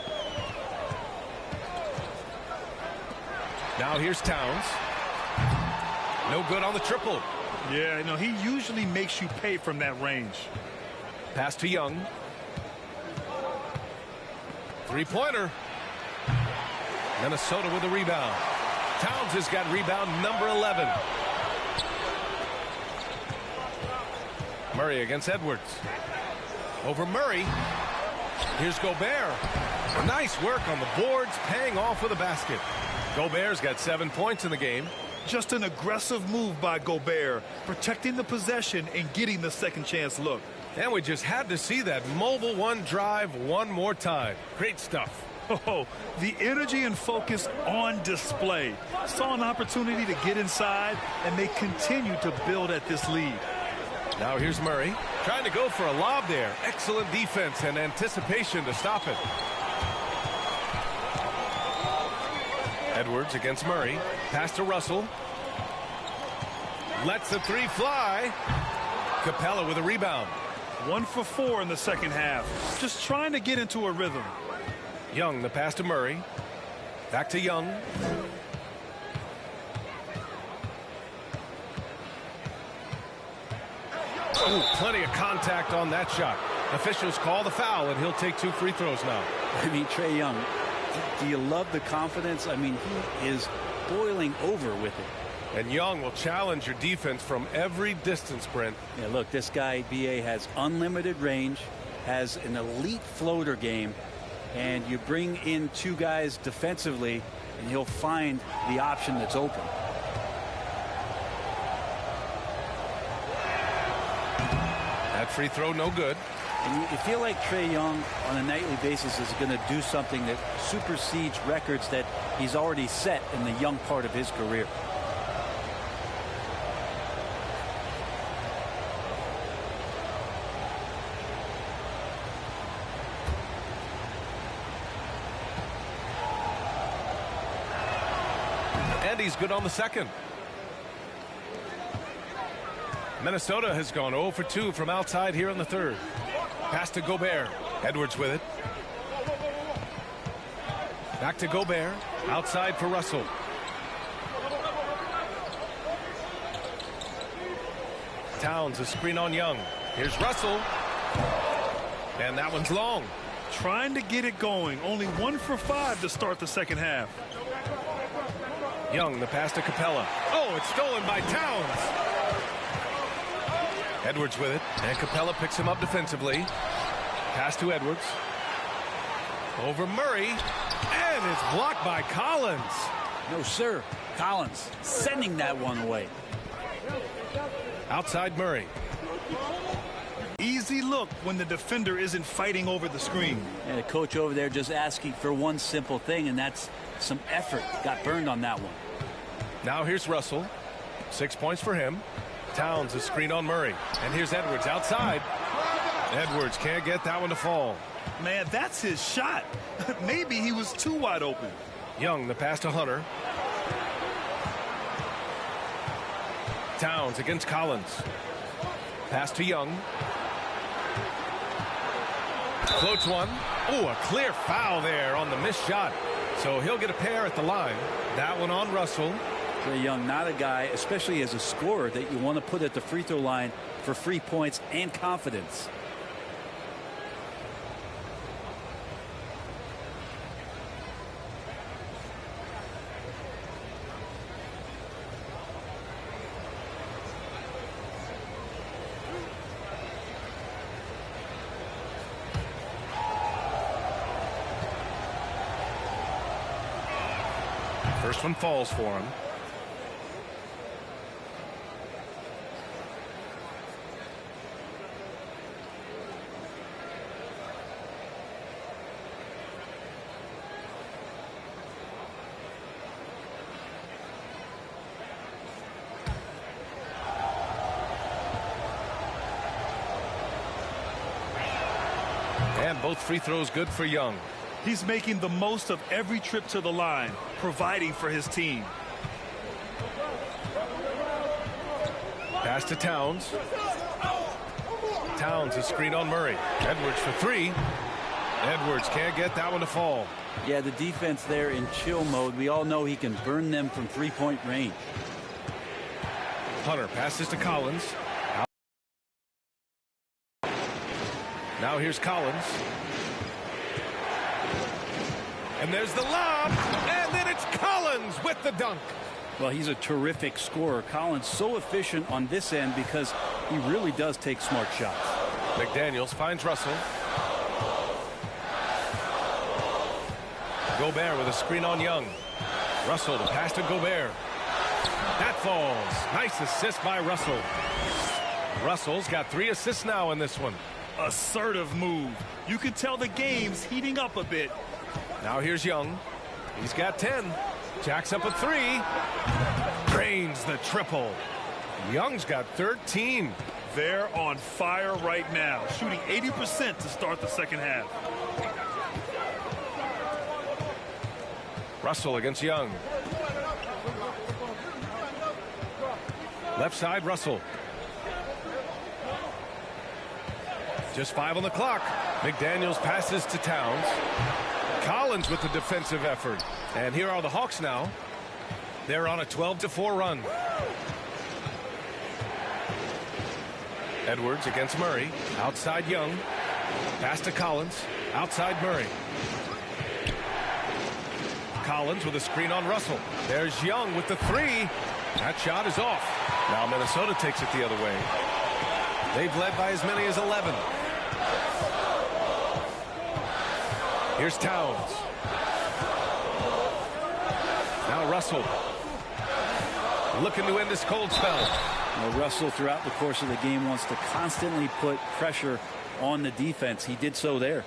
Now here's Towns. No good on the triple. Yeah, no, he usually makes you pay from that range. Pass to Young. Three-pointer. Minnesota with a rebound. Towns has got rebound number 11. Murray against Edwards. Over Murray. Here's Gobert. Nice work on the boards, paying off with a basket. Gobert's got 7 points in the game. Just an aggressive move by Gobert, protecting the possession and getting the second chance look. And we just had to see that mobile one drive one more time. Great stuff. Oh, the energy and focus on display. Saw an opportunity to get inside, and they continue to build at this lead. Now here's Murray, trying to go for a lob there. Excellent defense and anticipation to stop it. Edwards against Murray. Pass to Russell. Lets the 3 fly. Capella with a rebound. 1 for 4 in the second half. Just trying to get into a rhythm. Young, the pass to Murray. Back to Young. Ooh, plenty of contact on that shot. Officials call the foul, and he'll take 2 free throws now. I mean, Trae Young, do you love the confidence? I mean, he is boiling over with it. And Young will challenge your defense from every distance, Brent. Yeah, look, this guy, B.A., has unlimited range, has an elite floater game, and you bring in two guys defensively, and he'll find the option that's open. That free throw no good. And you feel like Trae Young on a nightly basis is going to do something that supersedes records that he's already set in the young part of his career. And he's good on the second. Minnesota has gone 0 for 2 from outside here in the third. Pass to Gobert. Edwards with it. Back to Gobert. Outside for Russell. Towns a screen on Young. Here's Russell. And that one's long. Trying to get it going. Only 1 for 5 to start the second half. Young, the pass to Capella. Oh, it's stolen by Towns. Edwards with it, and Capella picks him up defensively. Pass to Edwards. Over Murray, and it's blocked by Collins. No, sir. Collins sending that one away. Outside Murray. Easy look when the defender isn't fighting over the screen. And the coach over there just asking for one simple thing, and that's some effort. Got burned on that one. Now here's Russell. 6 points for him. Towns a screen on Murray. And here's Edwards outside. Edwards can't get that one to fall. Man, that's his shot. Maybe he was too wide open. Young, the pass to Hunter. Towns against Collins. Pass to Young. Floats one. Oh, a clear foul there on the missed shot. So he'll get a pair at the line. That one on Russell. Trae Young, not a guy, especially as a scorer, that you want to put at the free throw line for free points and confidence. First one falls for him. And both free throws good for Young. He's making the most of every trip to the line, providing for his team. Pass to Towns. Towns a screen on Murray. Edwards for three. Edwards can't get that one to fall. Yeah, the defense there in chill mode. We all know he can burn them from three-point range. Hunter passes to Collins. Now here's Collins. And there's the lob. And then it's Collins with the dunk. Well, he's a terrific scorer. Collins so efficient on this end because he really does take smart shots. McDaniels finds Russell. Gobert with a screen on Young. Russell to pass to Gobert. That falls. Nice assist by Russell. Russell's got 3 assists now in this one. Assertive move. You can tell the game's heating up a bit. Now here's Young. He's got 10. Jacks up a 3. Drains the triple. Young's got 13. They're on fire right now, shooting 80% to start the second half. Russell against Young. Left side, Russell. Just 5 on the clock. McDaniels passes to Towns. Collins with the defensive effort. And here are the Hawks now. They're on a 12-4 run. Edwards against Murray. Outside Young. Pass to Collins. Outside Murray. Collins with a screen on Russell. There's Young with the 3. That shot is off. Now Minnesota takes it the other way. They've led by as many as 11. Here's Towns. Now Russell. Looking to end this cold spell. Well, Russell, throughout the course of the game, wants to constantly put pressure on the defense. He did so there.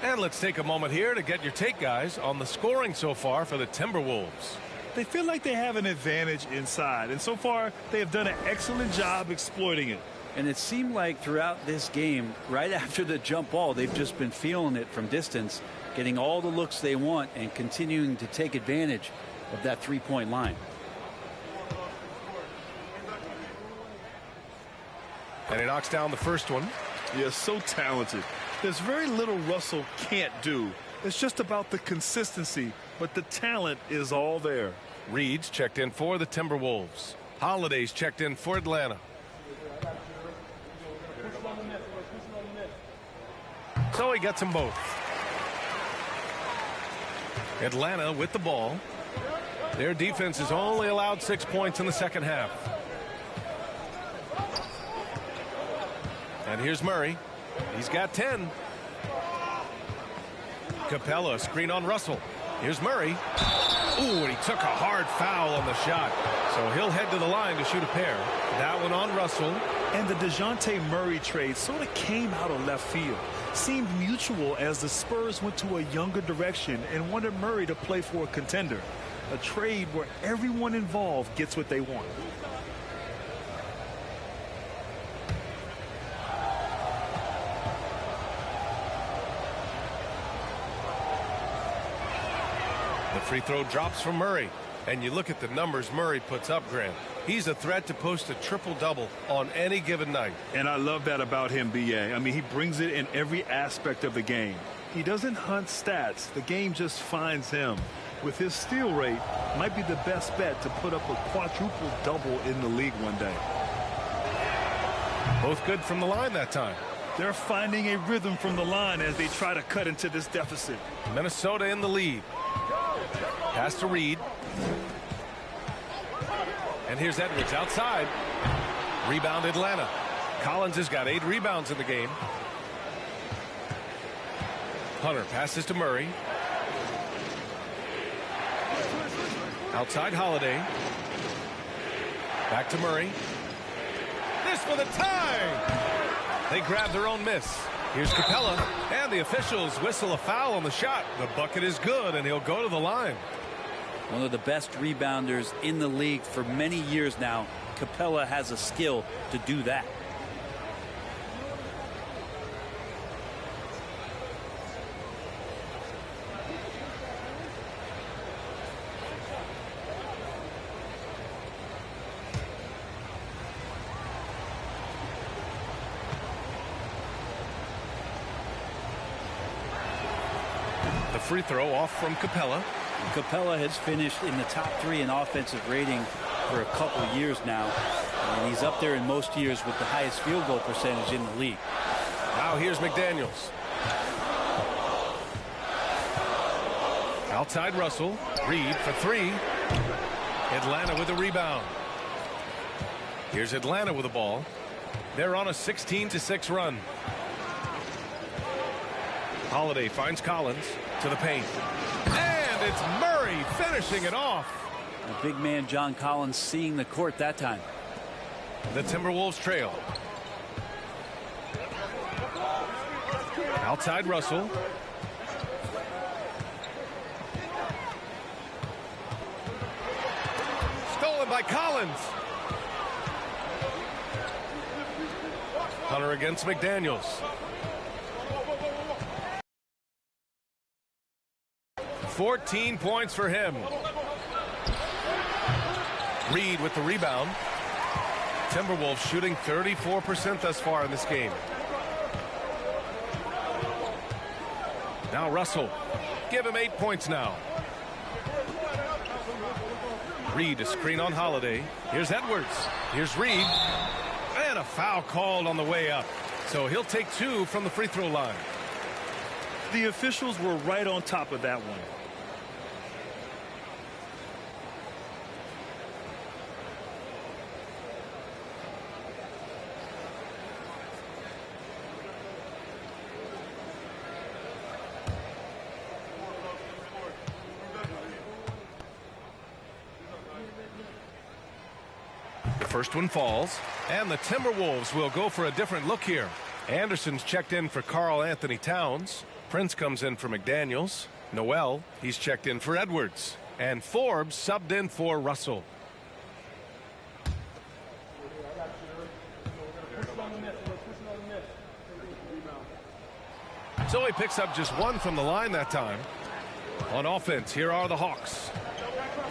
And let's take a moment here to get your take, guys, on the scoring so far for the Timberwolves. They feel like they have an advantage inside, and so far they have done an excellent job exploiting it. And it seemed like throughout this game, right after the jump ball, they've just been feeling it from distance, getting all the looks they want and continuing to take advantage of that three-point line. And he knocks down the first one. He is so talented. There's very little Russell can't do. It's just about the consistency, but the talent is all there. Reed's checked in for the Timberwolves. Holiday's checked in for Atlanta. So he gets them both. Atlanta with the ball. Their defense has only allowed 6 points in the second half. And here's Murray. He's got 10. Capella, screen on Russell. Here's Murray. Ooh, and he took a hard foul on the shot. So he'll head to the line to shoot a pair. That one on Russell. And the DeJounte Murray trade sort of came out of left field. Seemed mutual as the Spurs went to a younger direction and wanted Murray to play for a contender. A trade where everyone involved gets what they want. The free throw drops from Murray. And you look at the numbers Murray puts up, Grant. He's a threat to post a triple-double on any given night. And I love that about him, B.A. I mean, he brings it in every aspect of the game. He doesn't hunt stats. The game just finds him. With his steal rate, might be the best bet to put up a quadruple-double in the league one day. Both good from the line that time. They're finding a rhythm from the line as they try to cut into this deficit. Minnesota in the lead. Pass to Reed. And here's Edwards outside. Rebound Atlanta. Collins has got 8 rebounds in the game. Hunter passes to Murray. Outside Holiday. Back to Murray. This for the tie. They grab their own miss. Here's Capella. And the officials whistle a foul on the shot. The bucket is good, and he'll go to the line. One of the best rebounders in the league for many years now. Capella has a skill to do that. The free throw off from Capella. Capella has finished in the top 3 in offensive rating for a couple years now. And he's up there in most years with the highest field goal percentage in the league. Now here's McDaniels. Outside Russell. Reed for 3. Atlanta with a rebound. Here's Atlanta with the ball. They're on a 16-6 run. Holiday finds Collins to the paint. And it's Murray finishing it off. The big man John Collins seeing the court that time. The Timberwolves trail. Outside Russell. Stolen by Collins. Hunter against McDaniels. $14 points for him. Reed with the rebound. Timberwolves shooting 34% thus far in this game. Now Russell. Give him 8 points now. Reed, a screen on Holiday. Here's Edwards. Here's Reed. And a foul called on the way up. So he'll take 2 from the free throw line. The officials were right on top of that one. The first one falls, and the Timberwolves will go for a different look here. Anderson's checked in for Karl Anthony Towns. Prince comes in for McDaniels. Noel, he's checked in for Edwards. And Forbes subbed in for Russell. So he picks up just one from the line that time. On offense, here are the Hawks.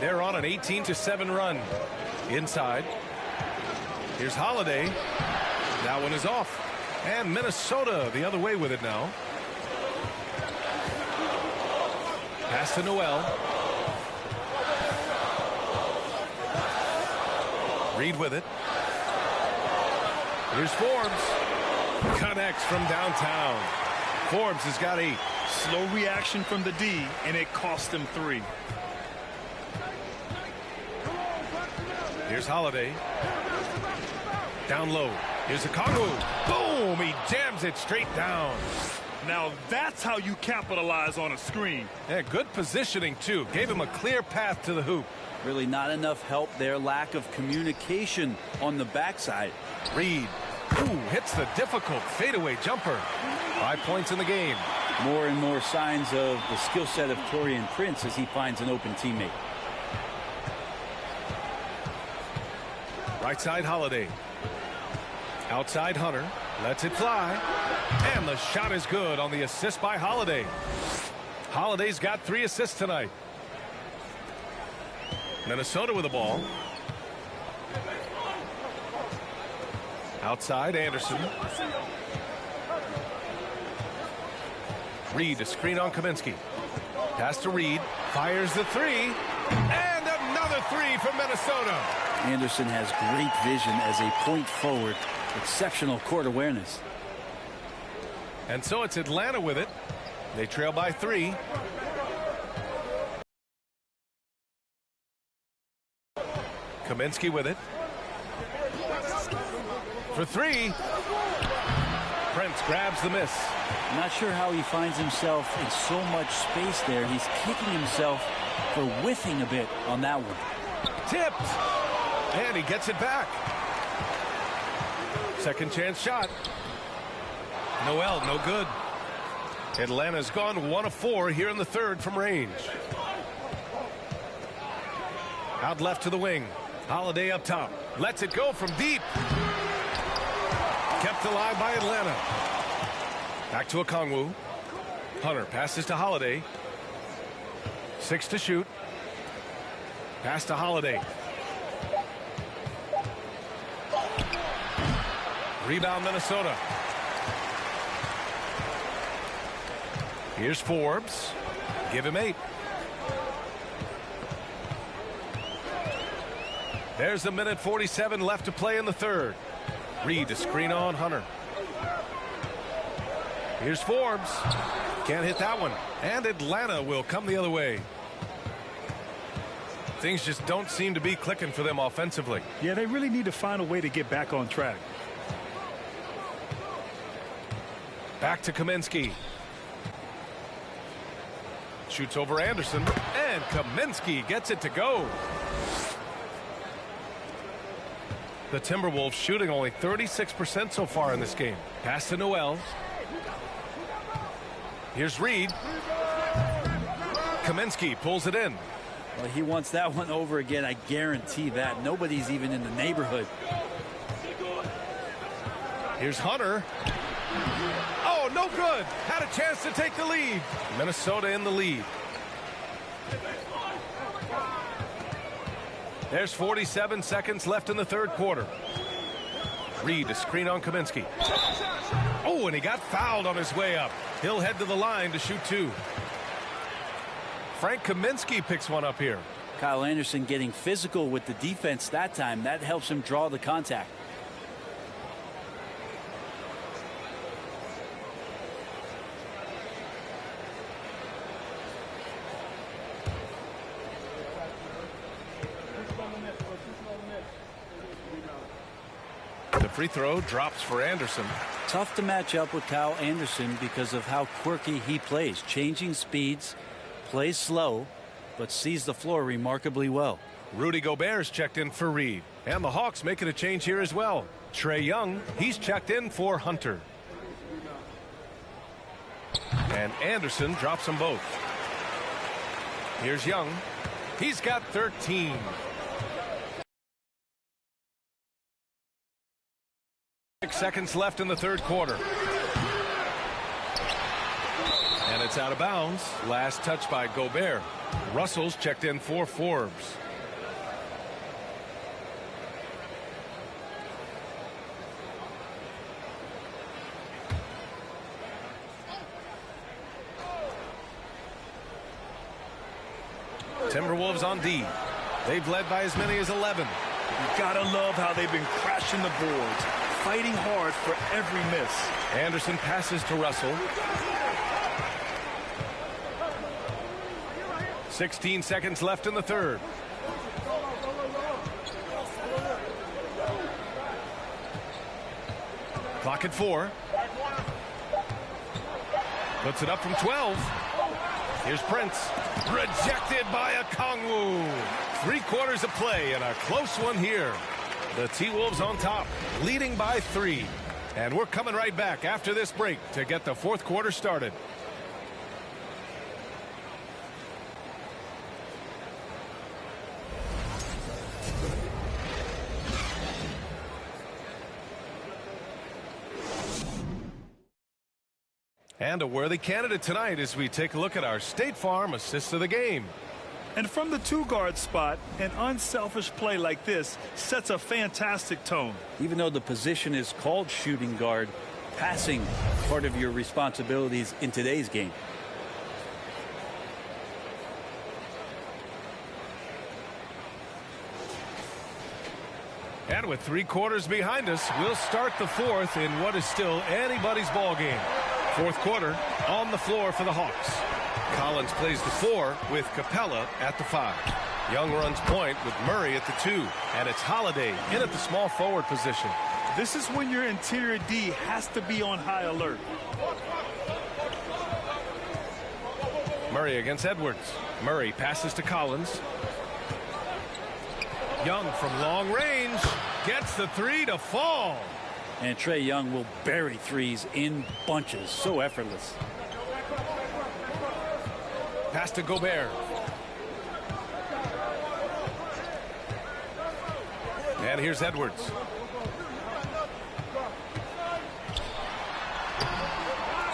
They're on an 18-7 run. Inside. Here's Holiday. That one is off. And Minnesota the other way with it now. Pass to Noel. Reed with it. Here's Forbes. Connects from downtown. Forbes has got 8. Slow reaction from the D, and it cost him 3. Here's Holiday. Down low. Here's a Conley. Boom! He jams it straight down. Now that's how you capitalize on a screen. Yeah, good positioning, too. Gave him a clear path to the hoop. Really not enough help there. Lack of communication on the backside. Reed. Ooh, hits the difficult fadeaway jumper. 5 points in the game. More and more signs of the skill set of Taurean Prince as he finds an open teammate. Right side, Holiday. Outside, Hunter. Lets it fly. And the shot is good on the assist by Holiday. Holiday's got 3 assists tonight. Minnesota with the ball. Outside, Anderson. Reed, a screen on Kaminsky. Pass to Reed. Fires the 3. And another 3 from Minnesota. Anderson has great vision as a point forward. Exceptional court awareness. And so it's Atlanta with it. They trail by 3. Kaminsky with it. For 3. Prince grabs the miss. I'm not sure how he finds himself in so much space there. He's kicking himself for whiffing a bit on that one. Tipped. And he gets it back. Second chance shot. Noel, no good. Atlanta's gone 1 of 4 here in the third from range. Out left to the wing. Holiday up top. Lets it go from deep. Kept alive by Atlanta. Back to Okongwu. Hunter passes to Holiday. 6 to shoot. Pass to Holiday. Rebound Minnesota. Here's Forbes. Give him 8. There's a minute 47 left to play in the third. Reed, a screen on Hunter. Here's Forbes. Can't hit that one. And Atlanta will come the other way. Things just don't seem to be clicking for them offensively. Yeah, they really need to find a way to get back on track. Back to Kaminsky. Shoots over Anderson. And Kaminsky gets it to go. The Timberwolves shooting only 36% so far in this game. Pass to Noel. Here's Reed. Kaminsky pulls it in. Well, he wants that one over again. I guarantee that. Nobody's even in the neighborhood. Here's Hunter. Oh, no good. Had a chance to take the lead. Minnesota in the lead. There's 47 seconds left in the third quarter. Reed, a screen on Kaminsky. Oh, and he got fouled on his way up. He'll head to the line to shoot 2. Frank Kaminsky picks one up here. Kyle Anderson getting physical with the defense that time. That helps him draw the contact. The free throw drops for Anderson. Tough to match up with Kyle Anderson because of how quirky he plays. Changing speeds, plays slow, but sees the floor remarkably well. Rudy Gobert's checked in for Reed. And the Hawks making a change here as well. Trae Young, he's checked in for Hunter. And Anderson drops them both. Here's Young. He's got 13. Seconds left in the third quarter. And it's out of bounds. Last touch by Gobert. Russell's checked in for Forbes. Timberwolves on D. They've led by as many as 11. You gotta love how they've been crashing the boards, fighting hard for every miss. Anderson passes to Russell. 16 seconds left in the third. Clock at 4. Puts it up from 12. Here's Prince. Rejected by Okongwu. 3/4 of play and a close one here. The T-Wolves on top, leading by 3. And we're coming right back after this break to get the fourth quarter started. And a worthy candidate tonight as we take a look at our State Farm assist of the game. And from the 2-guard spot, an unselfish play like this sets a fantastic tone. Even though the position is called shooting guard, passing part of your responsibilities in today's game. And with 3/4 behind us, we'll start the fourth in what is still anybody's ball game. Fourth quarter on the floor for the Hawks. Collins plays the 4 with Capella at the 5. Young runs point with Murray at the 2. And it's Holiday in at the small forward position. This is when your interior D has to be on high alert. Murray against Edwards. Murray passes to Collins. Young from long range gets the 3 to fall. And Trae Young will bury threes in bunches. So effortless. Pass to Gobert. And here's Edwards.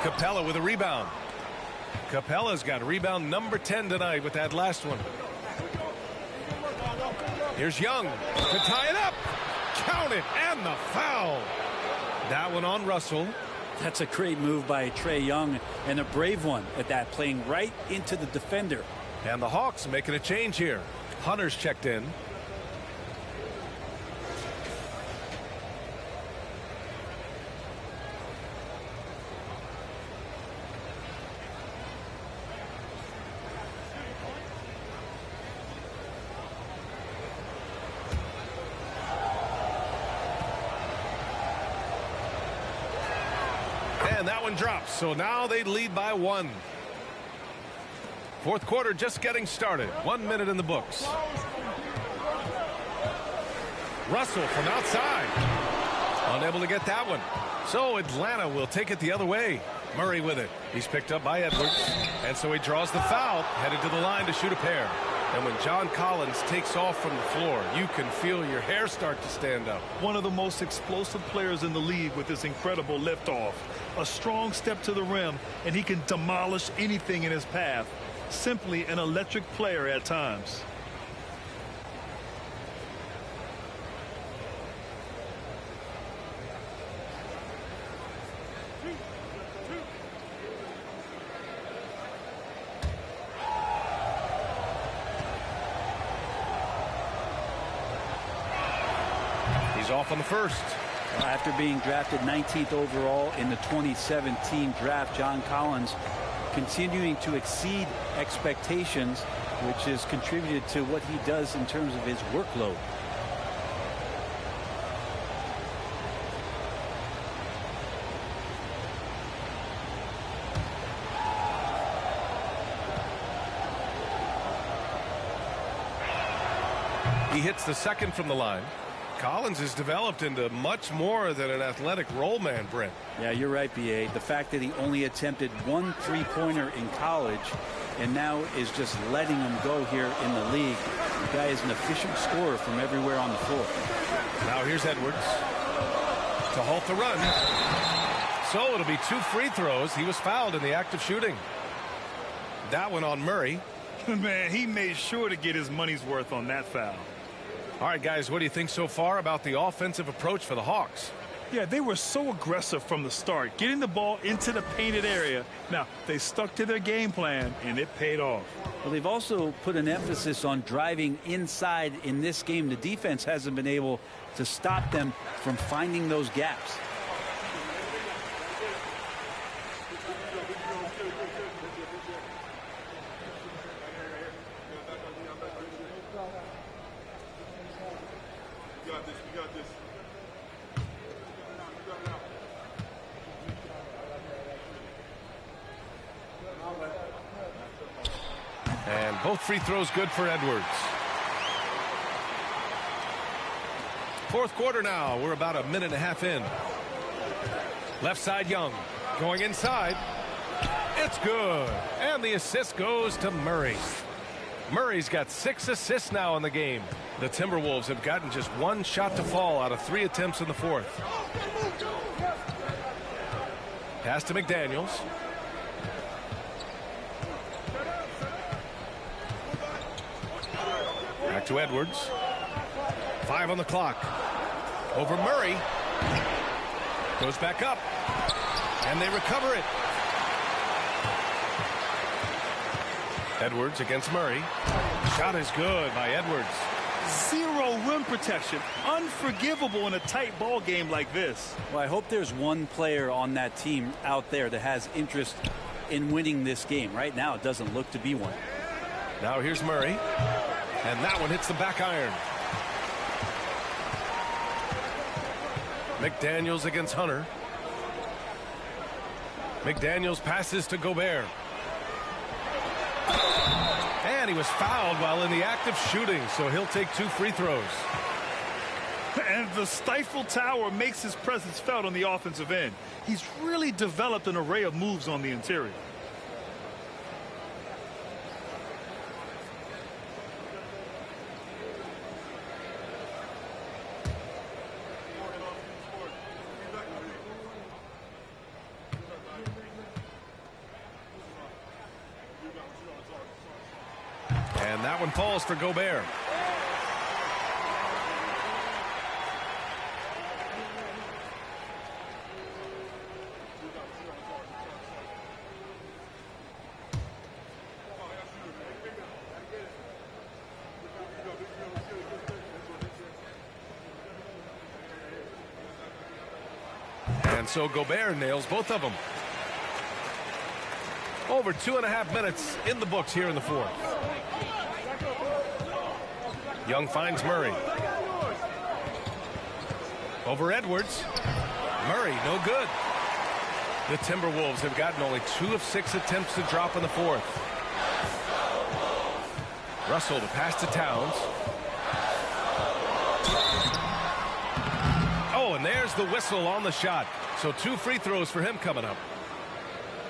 Capella with a rebound. Capella's got rebound number 10 tonight with that last one. Here's Young to tie it up. Count it, and the foul. That one on Russell. That's a great move by Trae Young, and a brave one at that, playing right into the defender. And the Hawks making a change here. Hunter's checked in. And that one drops. So now they lead by 1. Fourth quarter just getting started. 1 minute in the books. Russell from outside. Unable to get that one. So Atlanta will take it the other way. Murray with it. He's picked up by Edwards. And so he draws the foul. Headed to the line to shoot a pair. And when John Collins takes off from the floor, you can feel your hair start to stand up. One of the most explosive players in the league with this incredible liftoff. A strong step to the rim, and he can demolish anything in his path. Simply an electric player at times. He's off on the first. After being drafted 19th overall in the 2017 draft, John Collins continuing to exceed expectations, which has contributed to what he does in terms of his workload. He hits the second from the line. Collins has developed into much more than an athletic roll man, Brent. Yeah, you're right, B.A. The fact that he only attempted 1 3-pointer in college and now is just letting him go here in the league. The guy is an efficient scorer from everywhere on the floor. Now here's Edwards to halt the run. So it'll be 2 free throws. He was fouled in the act of shooting. That one on Murray. Man, he made sure to get his money's worth on that foul. All right, guys, what do you think so far about the offensive approach for the Hawks? Yeah, they were so aggressive from the start, getting the ball into the painted area. Now, they stuck to their game plan, and it paid off. Well, they've also put an emphasis on driving inside in this game. The defense hasn't been able to stop them from finding those gaps. And both free throws good for Edwards. Fourth quarter now. We're about a minute and a half in. Left side Young going inside. It's good. And the assist goes to Murray. Murray's got 6 assists now in the game. The Timberwolves have gotten just 1 shot to fall out of 3 attempts in the fourth. Pass to McDaniels. Back to Edwards. 5 on the clock. Over Murray. Goes back up. And they recover it. Edwards against Murray. Shot is good by Edwards. 0 rim protection. Unforgivable in a tight ball game like this. Well, I hope there's one player on that team out there that has interest in winning this game. Right now, it doesn't look to be one. Now here's Murray. And that one hits the back iron. McDaniels against Hunter. McDaniels passes to Gobert. And he was fouled while in the act of shooting, so he'll take 2 free throws. And the stifle tower makes his presence felt on the offensive end. He's really developed an array of moves on the interior. And that one falls for Gobert. And so Gobert nails both of them. Over 2.5 minutes in the books here in the fourth. Young finds Murray. Over Edwards. Murray, no good. The Timberwolves have gotten only 2 of 6 attempts to drop in the fourth. Russell to pass to Towns. Oh, and there's the whistle on the shot. So 2 free throws for him coming up.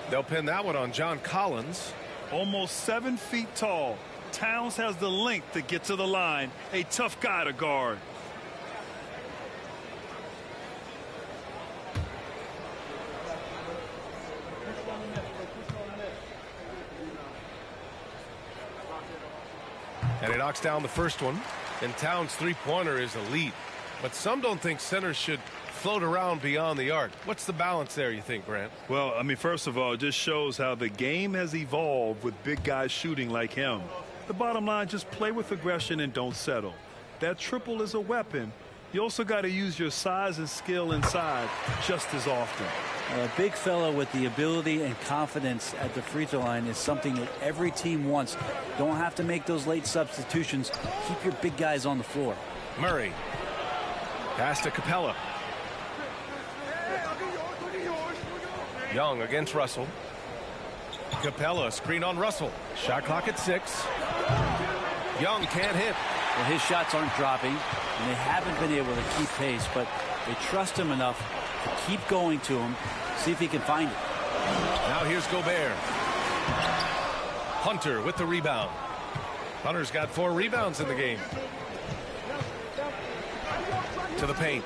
They'll pin that one on John Collins. Almost 7 feet tall. Towns has the length to get to the line. A tough guy to guard. And he knocks down the first one. And Towns' three-pointer is elite. But some don't think centers should float around beyond the arc. What's the balance there, you think, Grant? Well, I mean, first of all, it just shows how the game has evolved with big guys shooting like him. The bottom line, just play with aggression and don't settle. That triple is a weapon. You also got to use your size and skill inside just as often. A big fella with the ability and confidence at the free throw line is something that every team wants. Don't have to make those late substitutions. Keep your big guys on the floor. Murray. Pass to Capella. Young against Russell. Capella, screen on Russell. Shot clock at 6. Young can't hit. Well, his shots aren't dropping, and they haven't been able to keep pace, but they trust him enough to keep going to him, see if he can find it. Now here's Gobert. Hunter with the rebound. Hunter's got 4 rebounds in the game. To the paint.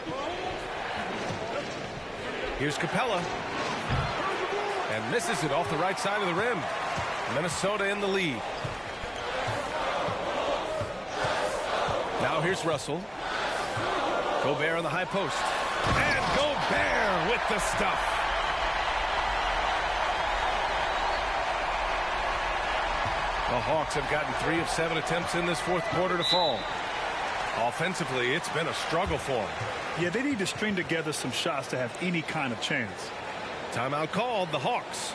Here's Capella. And misses it off the right side of the rim. Minnesota in the lead. Now here's Russell. Gobert on the high post. And Gobert with the stuff. The Hawks have gotten 3 of 7 attempts in this fourth quarter to fall. Offensively, it's been a struggle for them. Yeah, they need to string together some shots to have any kind of chance. Timeout called, the Hawks.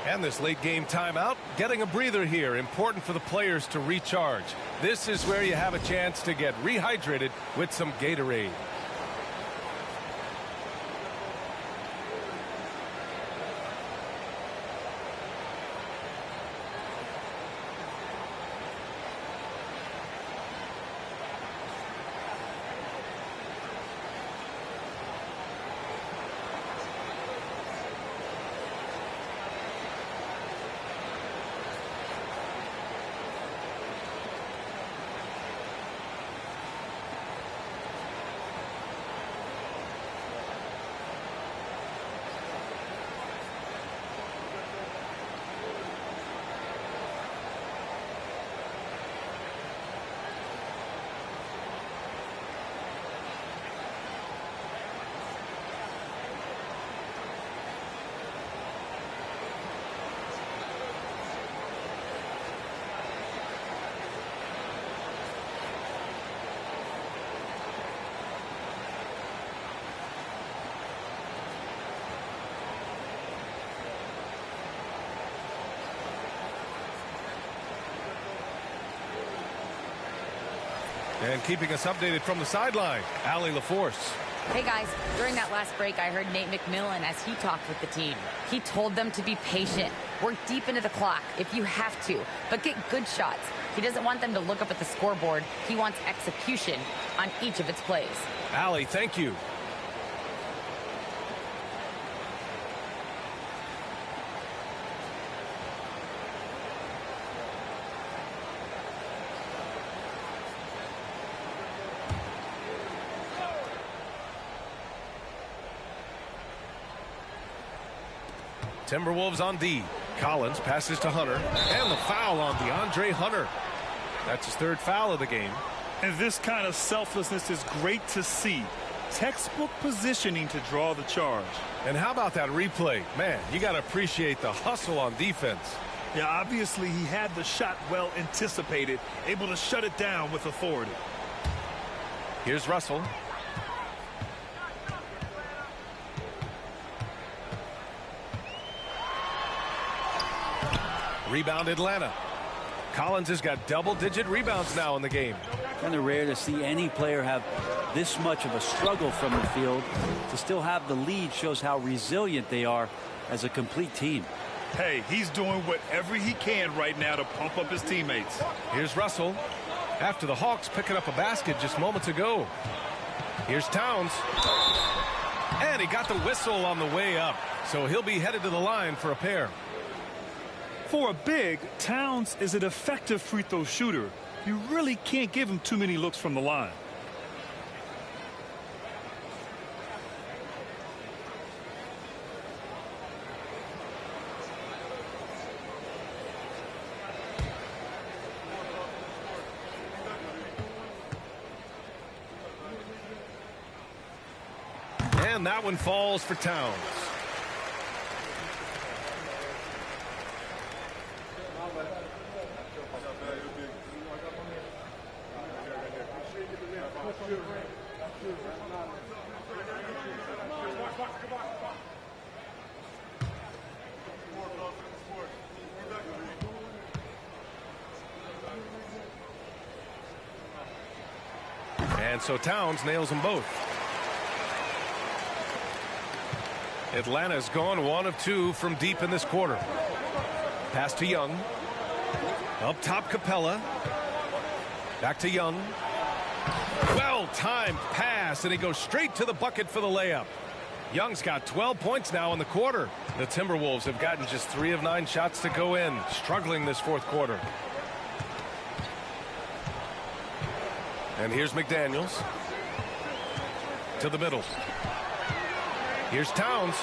And this late game timeout, getting a breather here, important for the players to recharge. This is where you have a chance to get rehydrated with some Gatorade. And keeping us updated from the sideline, Allie LaForce. Hey guys, during that last break, I heard Nate McMillan as he talked with the team. He told them to be patient, work deep into the clock if you have to, but get good shots. He doesn't want them to look up at the scoreboard. He wants execution on each of its plays. Allie, thank you. Timberwolves on D. Collins passes to Hunter. And the foul on DeAndre Hunter. That's his 3rd foul of the game. And this kind of selflessness is great to see. Textbook positioning to draw the charge. And how about that replay? Man, you got to appreciate the hustle on defense. Yeah, obviously he had the shot well anticipated, able to shut it down with authority. Here's Russell. Rebound Atlanta. Collins has got double-digit rebounds now in the game. Kind of rare to see any player have this much of a struggle from the field. To still have the lead shows how resilient they are as a complete team. Hey, he's doing whatever he can right now to pump up his teammates. Here's Russell. After the Hawks picking up a basket just moments ago. Here's Towns. And he got the whistle on the way up. So he'll be headed to the line for a pair. For a big, Towns is an effective free throw shooter. You really can't give him too many looks from the line. And that one falls for Towns. And so Towns nails them both. Atlanta's gone 1 of 2 from deep in this quarter. Pass to Young. Up top, Capella. Back to Young. Well-timed pass, and he goes straight to the bucket for the layup. Young's got 12 points now in the quarter. The Timberwolves have gotten just 3 of 9 shots to go in, struggling this fourth quarter. And here's McDaniels. To the middle. Here's Towns.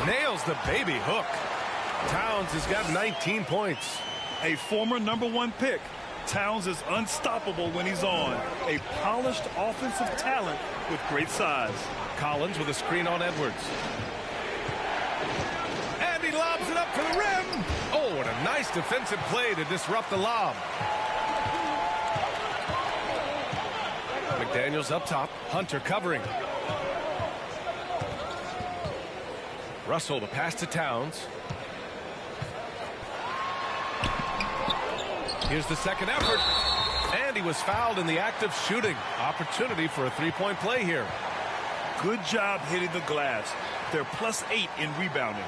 Nails the baby hook. Towns has got 19 points. A former #1 pick. Towns is unstoppable when he's on. A polished offensive talent with great size. Collins with a screen on Edwards. And he lobs it up to the rim. Oh, what a nice defensive play to disrupt the lob. McDaniels up top. Hunter covering. Russell, the pass to Towns. Here's the second effort. And he was fouled in the act of shooting. Opportunity for a three-point play here. Good job hitting the glass. They're +8 in rebounding.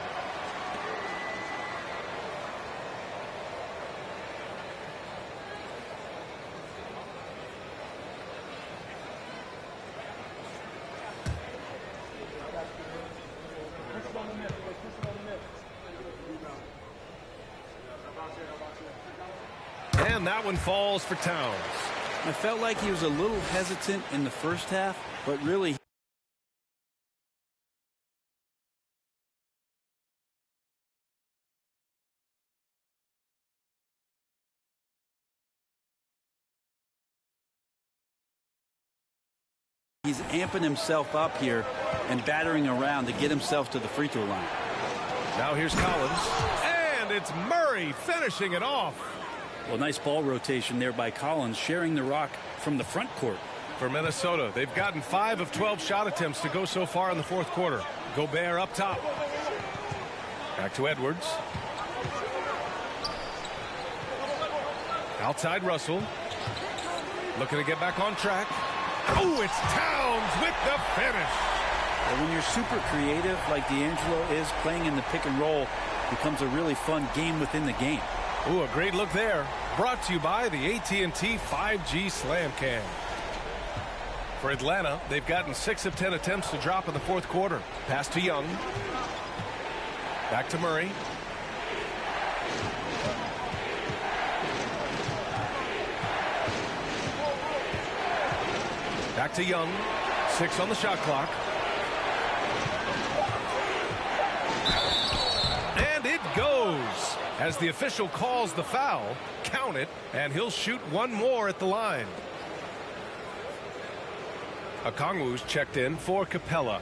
And that one falls for Towns. I felt like he was a little hesitant in the first half, but really he's amping himself up here and battering around to get himself to the free throw line. Now here's Collins. And it's Murray finishing it off. Well, nice ball rotation there by Collins, sharing the rock from the front court. For Minnesota, they've gotten 5 of 12 shot attempts to go so far in the fourth quarter. Gobert up top. Back to Edwards. Outside Russell. Looking to get back on track. Oh, it's Towns with the finish. And when you're super creative like D'Angelo is, playing in the pick and roll becomes a really fun game within the game. Ooh, a great look there. Brought to you by the AT&T 5G Slam Cam. For Atlanta, they've gotten 6 of 10 attempts to drop in the fourth quarter. Pass to Young. Back to Murray. Back to Young. 6 on the shot clock. And it goes. As the official calls the foul, count it, and he'll shoot one more at the line. Okongwu's checked in for Capella.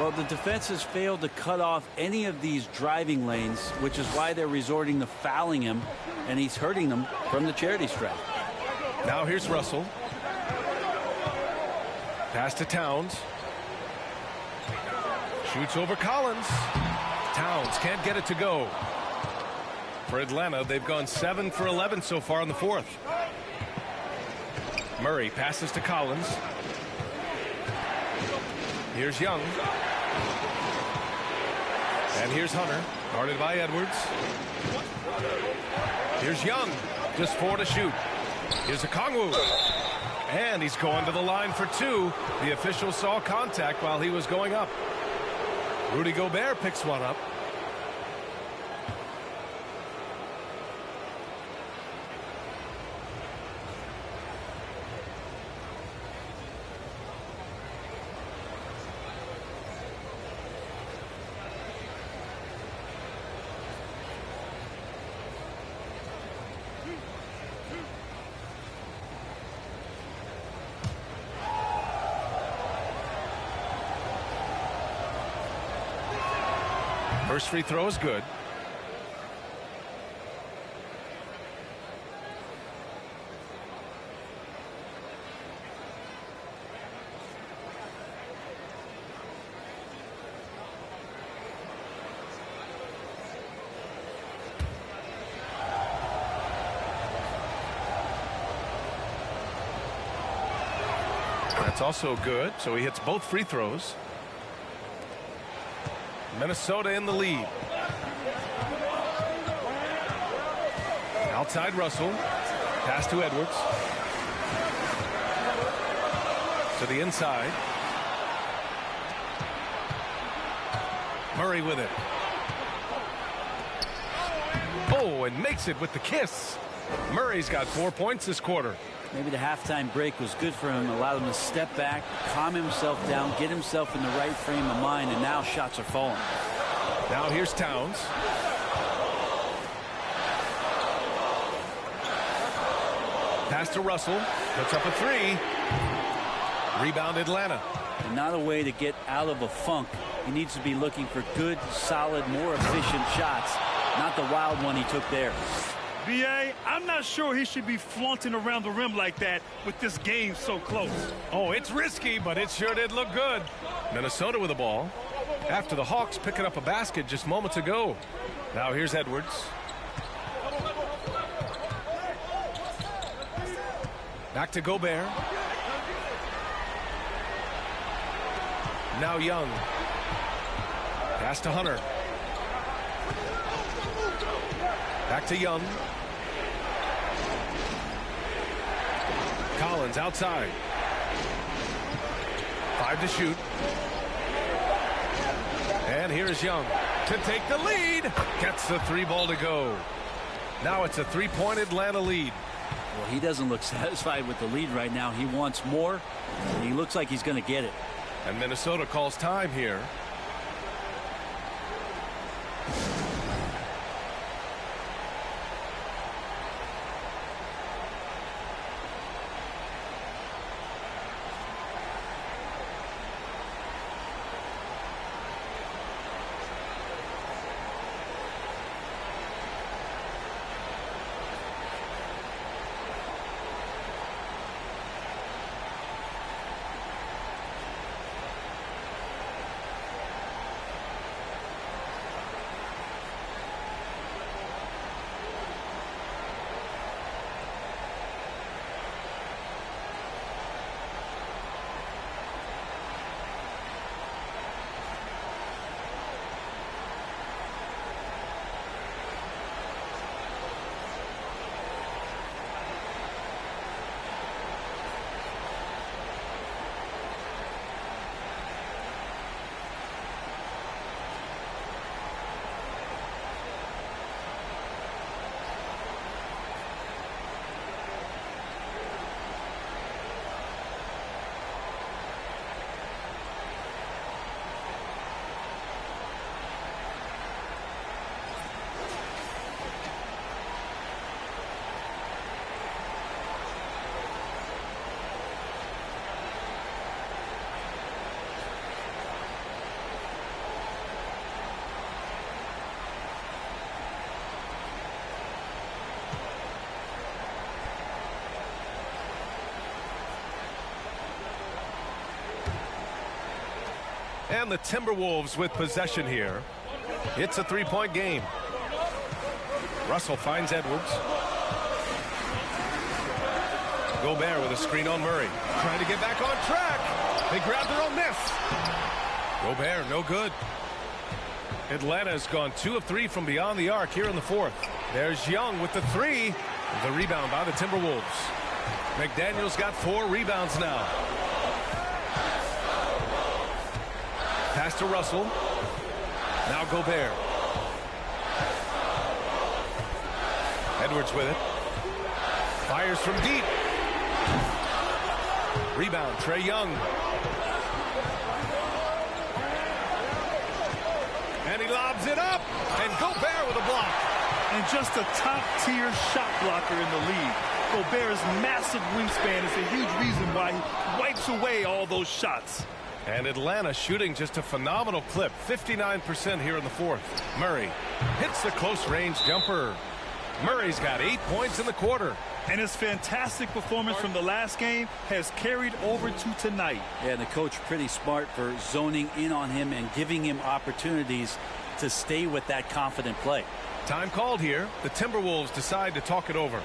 Well, the defense has failed to cut off any of these driving lanes, which is why they're resorting to fouling him, and he's hurting them from the charity stripe. Now here's Russell. Pass to Towns. Shoots over Collins. Towns can't get it to go. For Atlanta, they've gone 7 for 11 so far in the fourth. Murray passes to Collins. Here's Young. And here's Hunter, guarded by Edwards. Here's Young, just 4 to shoot. Here's Okongwu. And he's going to the line for 2. The official saw contact while he was going up. Rudy Gobert picks one up. First free throw is good. That's also good, so he hits both free throws. Minnesota in the lead. Outside Russell. Pass to Edwards. To the inside. Murray with it. Oh, and makes it with the kiss. Murray's got 4 points this quarter. Maybe the halftime break was good for him. Allowed him to step back, calm himself down, get himself in the right frame of mind, and now shots are falling. Now here's Towns. Pass to Russell. Puts up a three. Rebound Atlanta. And not a way to get out of a funk. He needs to be looking for good, solid, more efficient shots. Not the wild one he took there. B.A., I'm not sure he should be flaunting around the rim like that with this game so close. Oh, it's risky, but it sure did look good. Minnesota with the ball. After the Hawks picking up a basket just moments ago. Now here's Edwards. Back to Gobert. Now Young. Pass to Hunter. Back to Young. Collins outside. 5 to shoot. And here's Young to take the lead. Gets the 3 ball to go. Now it's a 3-point Atlanta lead. Well, he doesn't look satisfied with the lead right now. He wants more, and he looks like he's going to get it. And Minnesota calls time here. And the Timberwolves with possession here. It's a 3-point game. Russell finds Edwards. Gobert with a screen on Murray. Trying to get back on track. They grab their own miss. Gobert, no good. Atlanta's gone 2 of 3 from beyond the arc here in the 4th. There's Young with the 3. The rebound by the Timberwolves. McDaniel's got 4 rebounds now. Pass to Russell. Now Gobert. Edwards with it. Fires from deep. Rebound, Trae Young. And he lobs it up. And Gobert with a block. And just a top-tier shot blocker in the league. Gobert's massive wingspan is a huge reason why he wipes away all those shots. And Atlanta shooting just a phenomenal clip. 59% here in the 4th. Murray hits the close-range jumper. Murray's got 8 points in the quarter. And his fantastic performance from the last game has carried over to tonight. Yeah, and the coach pretty smart for zoning in on him and giving him opportunities to stay with that confident play. Time called here. The Timberwolves decide to talk it over.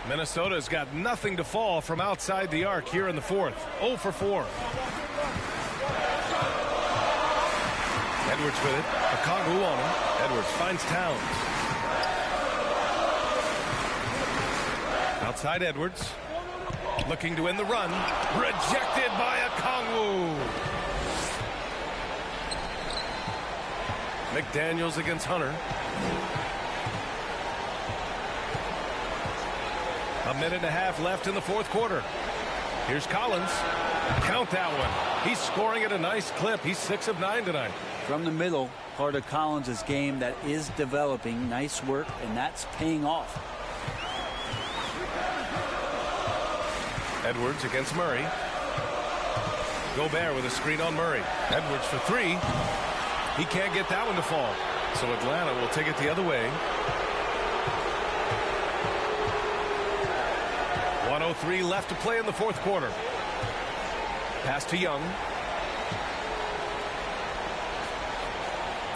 Minnesota's got nothing to fall from outside the arc here in the fourth. 0 for 4. Edwards with it. Okongwu on him. Edwards finds Towns. Outside Edwards. Looking to win the run. Rejected by Okongwu. McDaniels against Hunter. A minute and a half left in the fourth quarter. Here's Collins. Count that one. He's scoring at a nice clip. He's 6 of 9 tonight. From the middle, part of Collins' game that is developing. Nice work, and that's paying off. Edwards against Murray. Gobert with a screen on Murray. Edwards for 3. He can't get that one to fall. So Atlanta will take it the other way. 1:03 left to play in the fourth quarter. Pass to Young.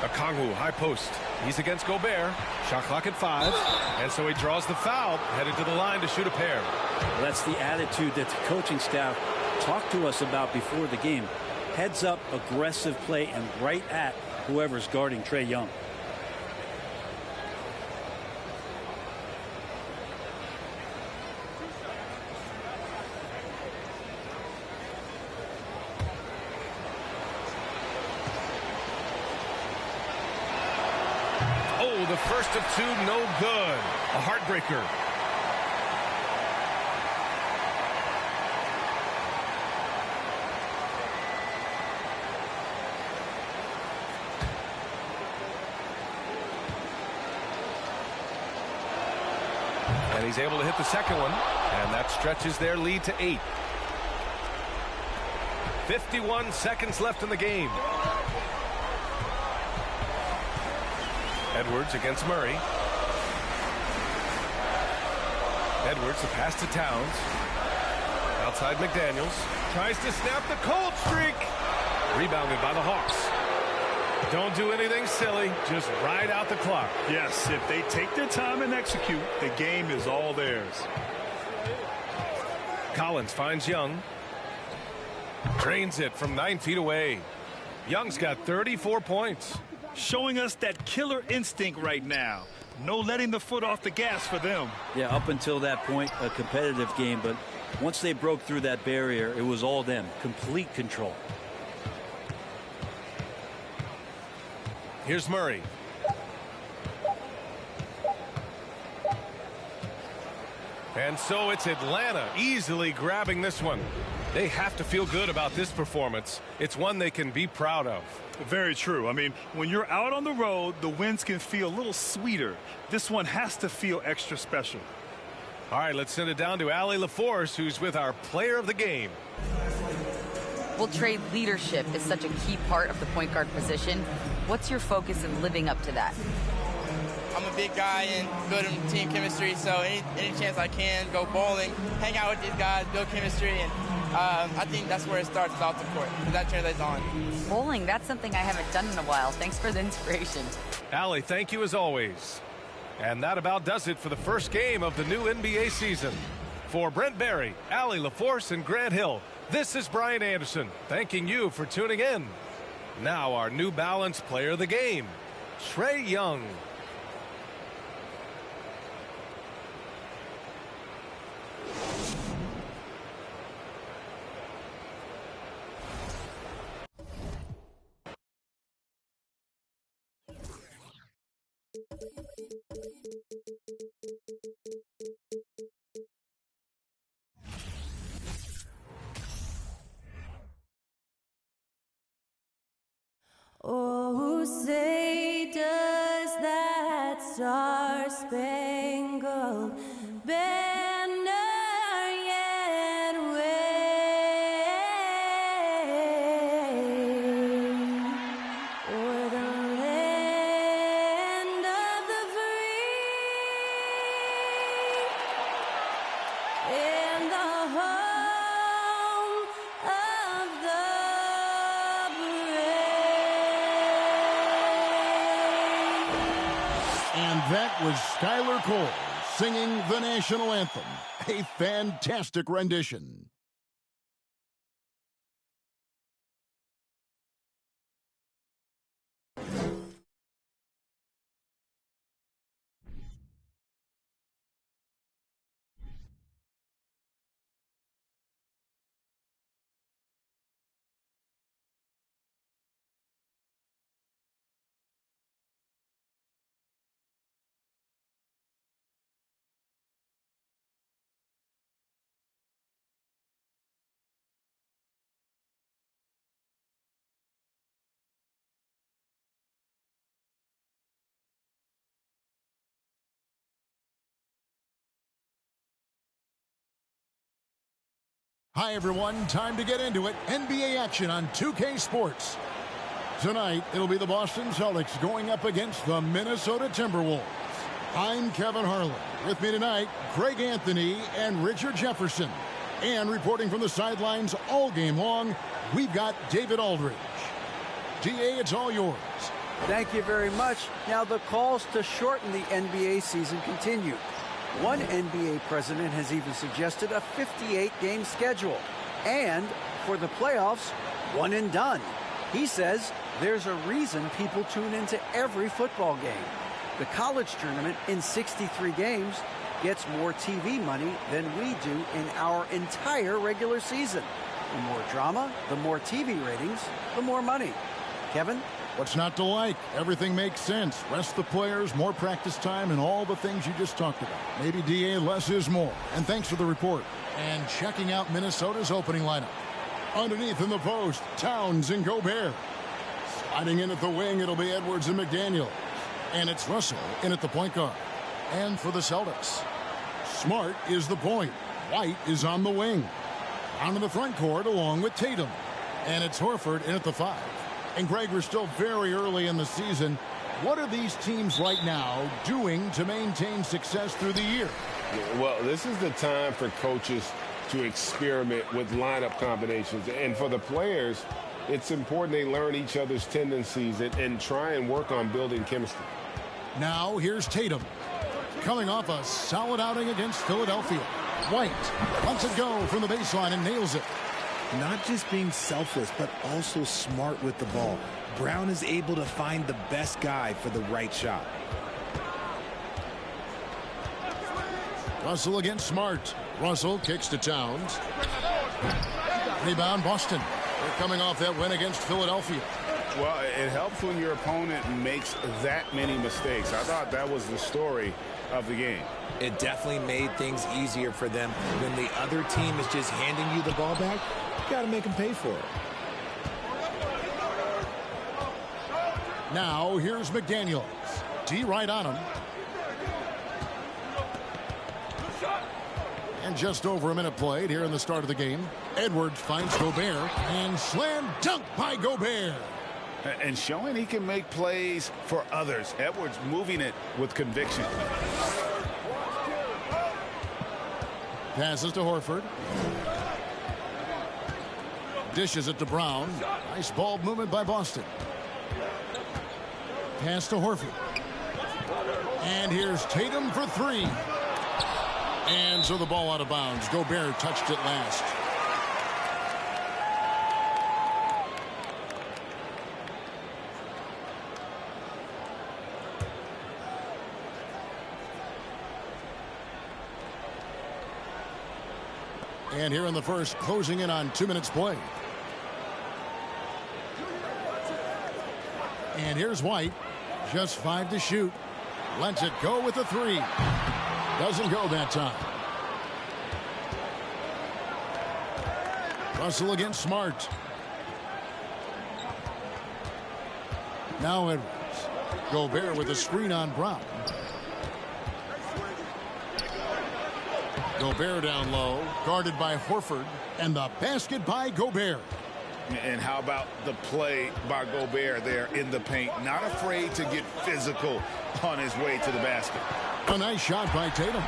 Okongwu, high post. He's against Gobert. Shot clock at 5. And so he draws the foul, headed to the line to shoot a pair. Well, that's the attitude that the coaching staff talked to us about before the game. Heads up, aggressive play, and right at whoever's guarding Trae Young. Oh, the first of 2, no good. A heartbreaker. And he's able to hit the second one, and that stretches their lead to 8. 51 seconds left in the game. Edwards against Murray. Edwards, the pass to Towns. Outside McDaniels. Tries to snap the cold streak. Rebounded by the Hawks. Don't do anything silly. Just ride out the clock. Yes, if they take their time and execute, the game is all theirs. Collins finds Young. Drains it from 9 feet away. Young's got 34 points. Showing us that killer instinct right now. No letting the foot off the gas for them. Yeah, up until that point, a competitive game. But once they broke through that barrier, it was all them. Complete control. Here's Murray. And so it's Atlanta easily grabbing this one. They have to feel good about this performance. It's one they can be proud of. Very true. I mean, when you're out on the road, the wins can feel a little sweeter. This one has to feel extra special. All right, let's send it down to Allie LaForce, who's with our player of the game. Well, Trey, leadership is such a key part of the point guard position. What's your focus in living up to that? I'm a big guy and building team chemistry, so any chance I can, go bowling, hang out with these guys, build chemistry, and I think that's where it starts off the court, because that translates on. Bowling, that's something I haven't done in a while. Thanks for the inspiration. Allie, thank you as always. And that about does it for the first game of the new NBA season. For Brent Barry, Allie LaForce, and Grant Hill, this is Brian Anderson, thanking you for tuning in. Now our New Balance player of the game, Trae Young. Oh, say does that star-spangled banner yet wave o'er the land of the free and the home of the And that was Skylar Coles singing the national anthem. A fantastic rendition. Hi, everyone. Time to get into it. NBA action on 2K Sports. Tonight, it'll be the Boston Celtics going up against the Minnesota Timberwolves. I'm Kevin Harlan. With me tonight, Greg Anthony and Richard Jefferson. And reporting from the sidelines all game long, we've got David Aldridge. DA, it's all yours. Thank you very much. Now, the calls to shorten the NBA season continue. One NBA president has even suggested a 58-game schedule. And for the playoffs, one and done. He says there's a reason people tune into every football game. The college tournament in 63 games gets more TV money than we do in our entire regular season. The more drama, the more TV ratings, the more money. Kevin? What's not to like? Everything makes sense. Rest the players, more practice time, and all the things you just talked about. Maybe, DA, less is more. And thanks for the report. And checking out Minnesota's opening lineup. Underneath in the post, Towns and Gobert. Sliding in at the wing, it'll be Edwards and McDaniel. And it's Russell in at the point guard. And for the Celtics, Smart is the point. White is on the wing. Down in the front court along with Tatum. And it's Horford in at the 5. And, Greg, we're still very early in the season. What are these teams right now doing to maintain success through the year? Well, this is the time for coaches to experiment with lineup combinations. And for the players, it's important they learn each other's tendencies and try and work on building chemistry. Now, here's Tatum. Coming off a solid outing against Philadelphia. White lets it go from the baseline and nails it. Not just being selfless, but also smart with the ball. Brown is able to find the best guy for the right shot. Russell against Smart. Russell kicks to Towns. Rebound, Boston. They're coming off that win against Philadelphia. Well, it helps when your opponent makes that many mistakes. I thought that was the story of the game. It definitely made things easier for them. When the other team is just handing you the ball back, you got to make them pay for it. Now, here's McDaniels. D right on him. And just over a minute played here in the start of the game. Edwards finds Gobert and slam dunk by Gobert. And showing he can make plays for others. Edwards moving it with conviction. Passes to Horford. Dishes it to Brown. Nice ball movement by Boston. Pass to Horford. And here's Tatum for 3. And so the ball out of bounds. Gobert touched it last. And here in the first, closing in on 2 minutes play. And here's White. Just 5 to shoot. Lets it go with a 3. Doesn't go that time. Russell against Smart. Now Edwards. Gobert with a screen on Brown. Gobert down low, guarded by Horford, and the basket by Gobert. And how about the play by Gobert there in the paint? Not afraid to get physical on his way to the basket. A nice shot by Tatum.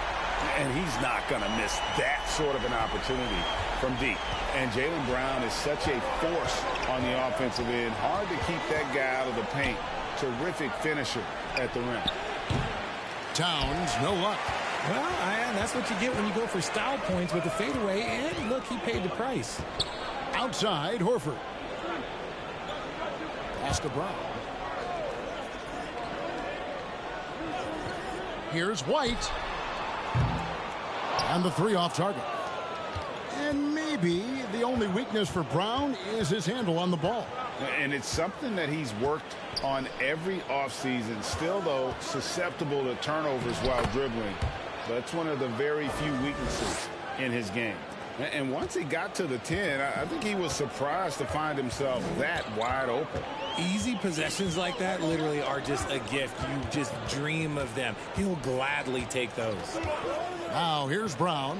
And he's not going to miss that sort of an opportunity from deep. And Jaylen Brown is such a force on the offensive end. Hard to keep that guy out of the paint. Terrific finisher at the rim. Towns, no luck. Well, that's what you get when you go for style points with the fadeaway. And look, he paid the price. Outside, Horford. Pass to Brown. Here's White. And the three off target. And maybe the only weakness for Brown is his handle on the ball. And it's something that he's worked on every offseason. Still, though, susceptible to turnovers while dribbling. That's one of the very few weaknesses in his game. And once he got to the 10, I think he was surprised to find himself that wide open. Easy possessions like that literally are just a gift. You just dream of them. He'll gladly take those. Now, here's Brown.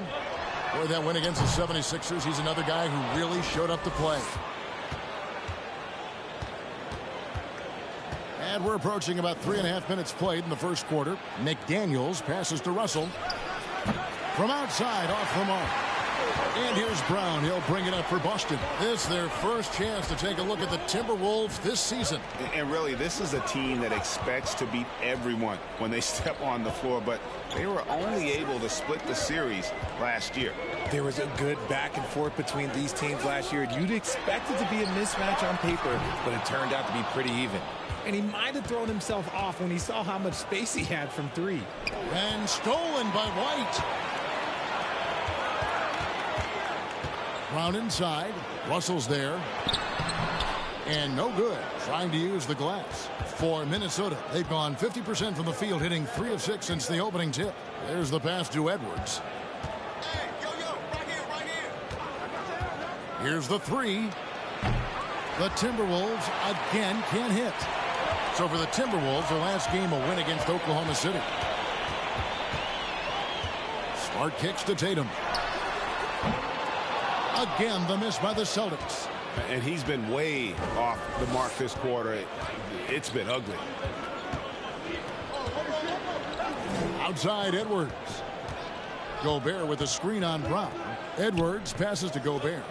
Boy, that win against the 76ers. He's another guy who really showed up to play. And we're approaching about 3.5 minutes played in the first quarter. McDaniels passes to Russell. From outside, off the mark. And here's Brown. He'll bring it up for Boston. This is their first chance to take a look at the Timberwolves this season. And really, this is a team that expects to beat everyone when they step on the floor, but they were only able to split the series last year. There was a good back and forth between these teams last year. You'd expect it to be a mismatch on paper, but it turned out to be pretty even. And he might have thrown himself off when he saw how much space he had from three. And stolen by White. Brown inside. Russell's there. And no good. Trying to use the glass. For Minnesota, they've gone 50% from the field, hitting 3 of 6 since the opening tip. There's the pass to Edwards. Hey, right here. Here's the three. The Timberwolves again can't hit. So for the Timberwolves, their last game a win against Oklahoma City. Smart kicks to Tatum. Again, the miss by the Celtics. And he's been way off the mark this quarter. It's been ugly. Outside, Edwards. Gobert with a screen on Brown. Edwards passes to Gobert.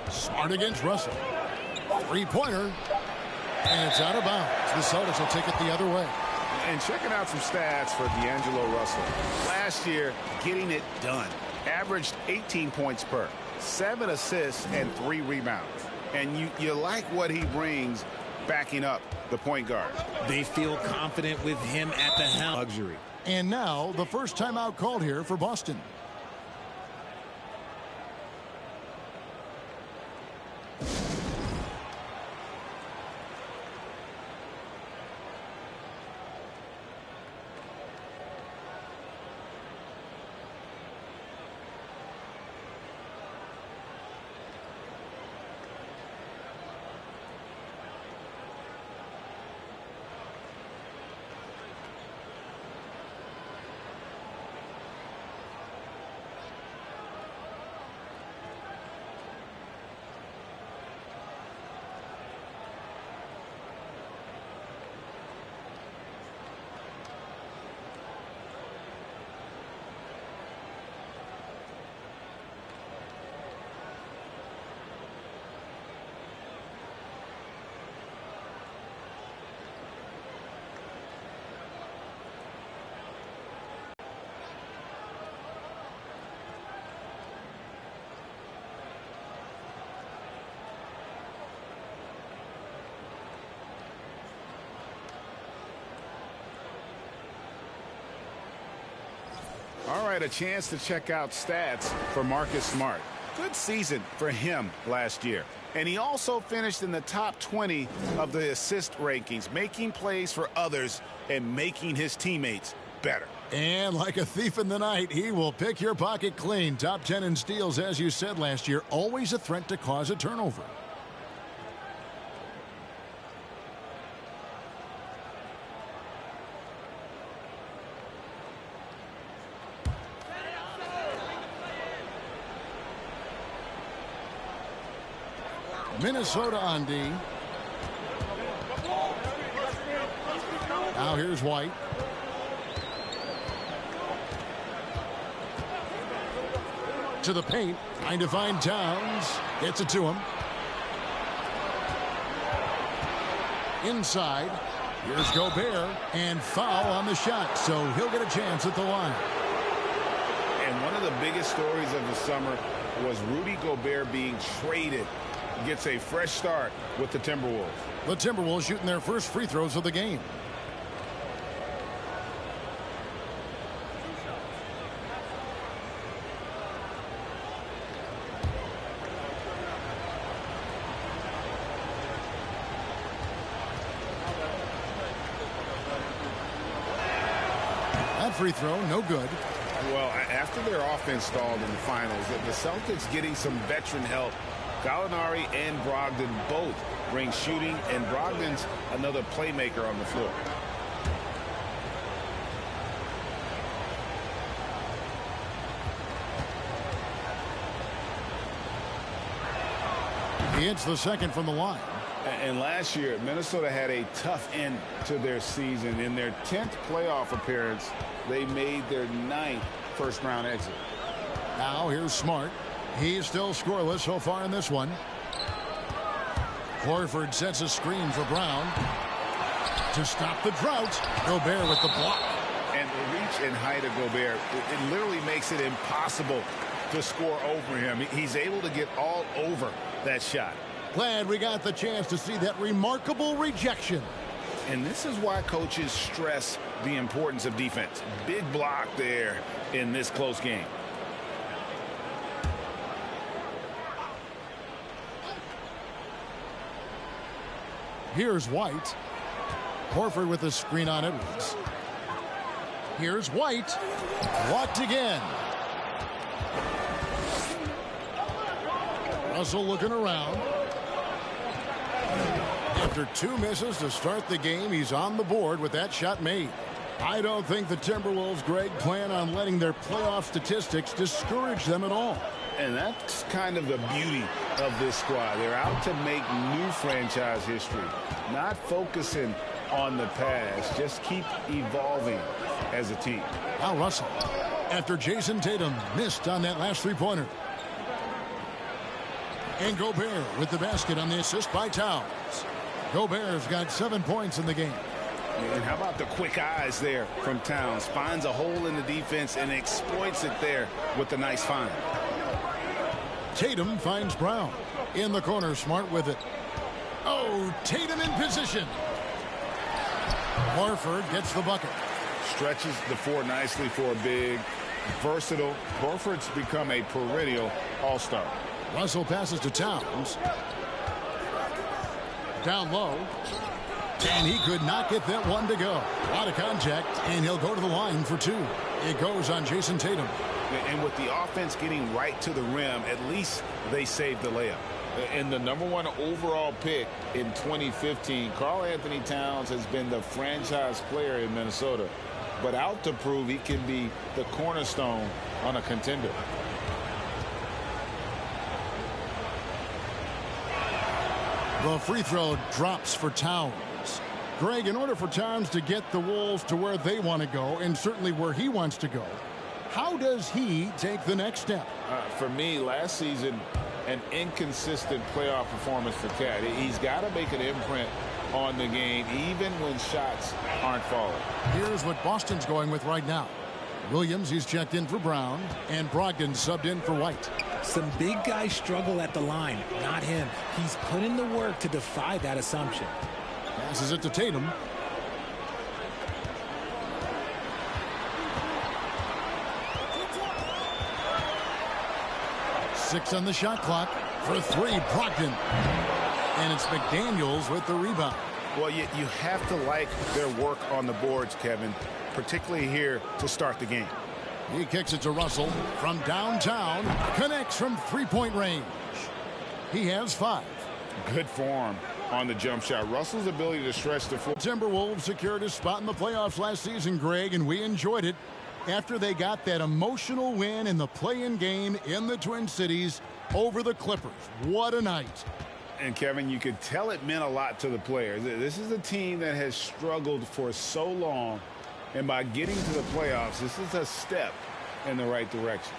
Smart against Russell. Three-pointer. And it's out of bounds. The Celtics will take it the other way. And checking out some stats for D'Angelo Russell. Last year, getting it done. Averaged 18 points per, 7 assists, and 3 rebounds. And you like what he brings backing up the point guard. They feel confident with him at the helm. Luxury. And now the first timeout called here for Boston. All right, a chance to check out stats for Marcus Smart. Good season for him last year. And he also finished in the top 20 of the assist rankings, making plays for others and making his teammates better. And like a thief in the night, he will pick your pocket clean. Top 10 in steals, as you said last year, always a threat to cause a turnover. Minnesota on D. Now here's White. To the paint. Trying to find Towns. Gets it to him. Inside. Here's Gobert, and foul on the shot, so he'll get a chance at the line. And one of the biggest stories of the summer was Rudy Gobert being traded. Gets a fresh start with the Timberwolves. The Timberwolves shooting their first free throws of the game. That free throw, no good. Well, after their offense stalled in the finals, the Celtics getting some veteran help. Gallinari and Brogdon both bring shooting, and Brogdon's another playmaker on the floor. He hits the second from the line. And last year, Minnesota had a tough end to their season. In their 10th playoff appearance, they made their 9th first-round exit. Now here's Smart. He's still scoreless so far in this one. Horford sets a screen for Brown to stop the drought. Gobert with the block. And the reach and height of Gobert, it literally makes it impossible to score over him. He's able to get all over that shot. Glad we got the chance to see that remarkable rejection. And this is why coaches stress the importance of defense. Big block there in this close game. Here's White. Horford with a screen on Edwards. Here's White. Blocked again. Russell looking around. After 2 misses to start the game, he's on the board with that shot made. I don't think the Timberwolves, Greg, plan on letting their playoff statistics discourage them at all. And that's kind of the beauty of this squad. They're out to make new franchise history, not focusing on the past. Just keep evolving as a team. Now Russell, after Jason Tatum missed on that last three-pointer. And Gobert with the basket on the assist by Towns. Gobert's got 7 points in the game. And how about the quick eyes there from Towns? Finds a hole in the defense and exploits it there with a nice find. Tatum finds Brown. In the corner, Smart with it. Oh, Tatum in position. Horford gets the bucket. Stretches the floor nicely for a big, versatile. Horford's become a perennial all-star. Russell passes to Towns. Down low. And he could not get that one to go. A lot of contact, and he'll go to the line for 2. It goes on Jason Tatum. And with the offense getting right to the rim, at least they saved the layup. And the #1 overall pick in 2015, Karl Anthony Towns has been the franchise player in Minnesota, but out to prove he can be the cornerstone on a contender. The free throw drops for Towns. Greg, in order for Towns to get the Wolves to where they want to go, and certainly where he wants to go, how does he take the next step? For me, last season, an inconsistent playoff performance for Cat. He's got to make an imprint on the game, even when shots aren't falling. Here's what Boston's going with right now. Williams, he's checked in for Brown, and Brogdon subbed in for White. Some big guys struggle at the line, not him. He's put in the work to defy that assumption. Passes it to Tatum. Six on the shot clock for 3, Brogdon. And it's McDaniels with the rebound. Well, you have to like their work on the boards, Kevin, particularly here to start the game. He kicks it to Russell from downtown. Connects from three-point range. He has 5. Good form on the jump shot. Russell's ability to stretch the floor. Timberwolves secured a spot in the playoffs last season, Greg, and we enjoyed it after they got that emotional win in the play-in game in the Twin Cities over the Clippers. What a night. And, Kevin, you could tell it meant a lot to the players. This is a team that has struggled for so long, and by getting to the playoffs, this is a step in the right direction.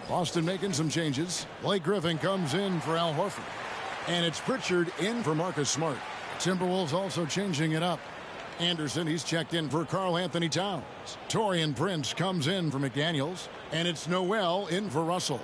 Boston making some changes. Blake Griffin comes in for Al Horford. And it's Pritchard in for Marcus Smart. Timberwolves also changing it up. Anderson, he's checked in for Karl Anthony Towns. Taurean Prince comes in for McDaniels. And it's Noel in for Russell.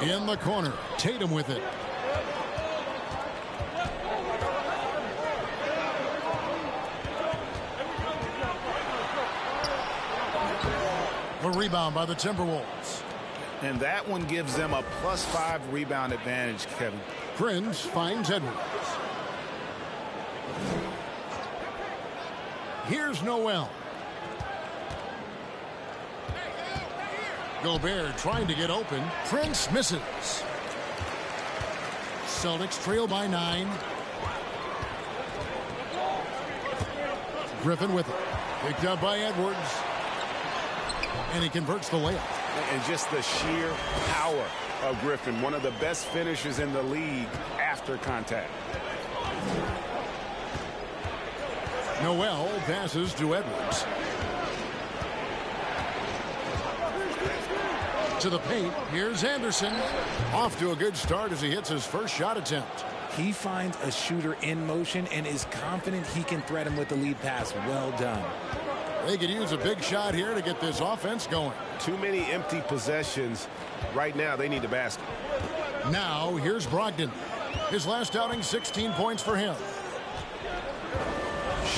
In the corner, Tatum with it. A rebound by the Timberwolves. And that one gives them a +5 rebound advantage, Kevin. Prince finds Edwards. Here's Noel. Gobert trying to get open. Prince misses. Celtics trail by 9. Griffin with it. Picked up by Edwards. And he converts the layup. And just the sheer power of Griffin. One of the best finishers in the league after contact. Noel passes to Edwards. To the paint. Here's Anderson. Off to a good start as he hits his first shot attempt. He finds a shooter in motion and is confident he can threat him with the lead pass. Well done. They could use a big shot here to get this offense going. Too many empty possessions. Right now, they need the basket. Now, here's Brogdon. His last outing, 16 points for him.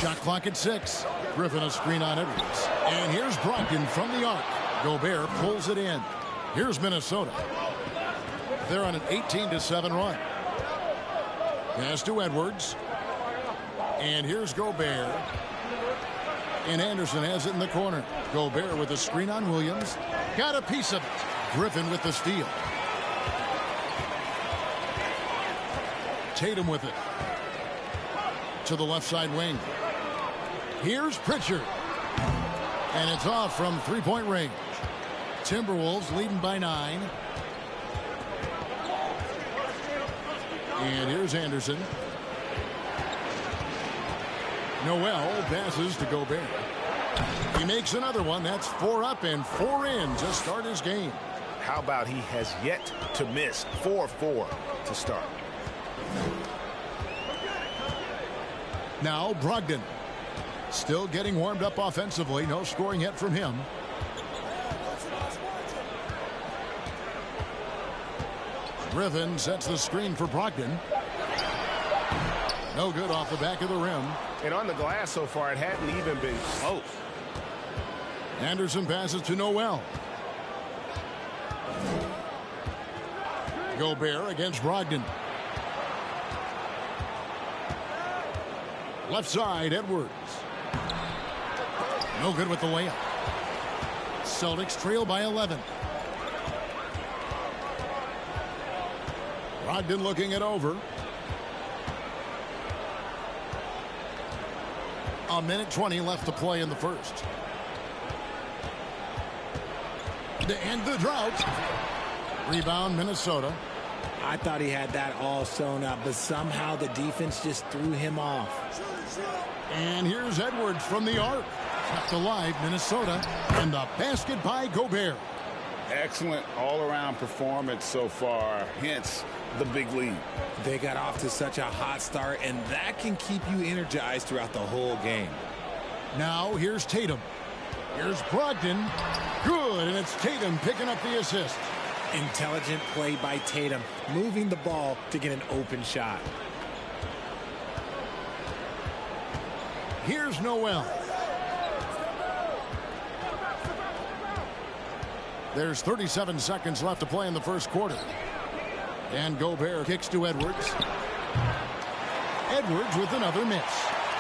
Shot clock at 6. Griffin a screen on Edwards. And here's Brogdon from the arc. Gobert pulls it in. Here's Minnesota. They're on an 18-7 run. Pass to Edwards. And here's Gobert. And Anderson has it in the corner. Gobert with a screen on Williams. Got a piece of it. Griffin with the steal. Tatum with it. To the left side wing. Here's Pritchard. And it's off from three-point range. Timberwolves leading by 9. And here's Anderson. Noel passes to Gobert. He makes another one. That's 4 up and 4 in to start his game. How about he has yet to miss 4-4 to start. Now Brogdon. Still getting warmed up offensively. No scoring yet from him. Griffin sets the screen for Brogdon. No good off the back of the rim. And on the glass so far, it hadn't even been close. Anderson passes to Noel. Gobert against Brogdon. Left side, Edwards. No good with the layup. Celtics trail by 11. Brogdon looking it over. A minute 20 left to play in the first. To end the drought. Rebound, Minnesota. I thought he had that all sewn up, but somehow the defense just threw him off. And here's Edwards from the arc. Kept alive, Minnesota. And the basket by Gobert. Excellent all-around performance so far, hence the big lead. They got off to such a hot start, and that can keep you energized throughout the whole game. Now here's Tatum. Here's Brogdon. Good, and it's Tatum picking up the assist. Intelligent play by Tatum, moving the ball to get an open shot. Here's Noel. There's 37 seconds left to play in the first quarter. And Gobert kicks to Edwards. Edwards with another miss.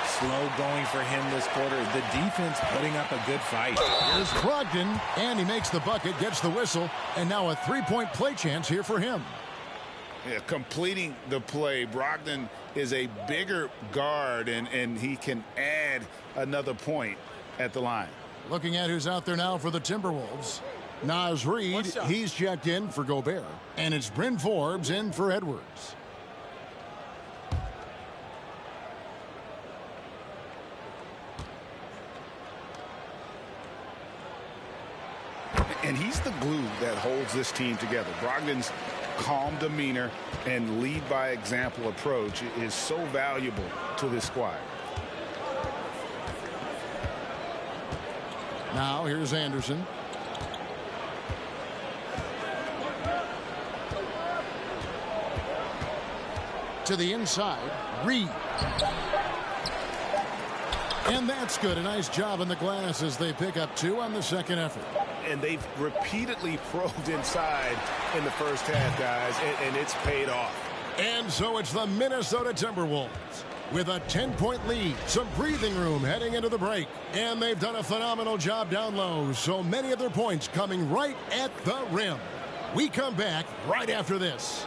Slow going for him this quarter. The defense putting up a good fight. Here's Brogdon, and he makes the bucket, gets the whistle, and now a three-point play chance here for him. Yeah, completing the play. Brogdon is a bigger guard, and he can add another point at the line. Looking at who's out there now for the Timberwolves. Naz Reid, he's checked in for Gobert. And it's Bryn Forbes in for Edwards. And he's the glue that holds this team together. Brogdon's calm demeanor and lead by example approach is so valuable to this squad. Now here's Anderson. To the inside, Reed. And that's good. A nice job on the glass as they pick up 2 on the second effort. And they've repeatedly probed inside in the first half, guys, and it's paid off. And so it's the Minnesota Timberwolves with a 10-point lead, some breathing room heading into the break. And they've done a phenomenal job down low, so many of their points coming right at the rim. We come back right after this.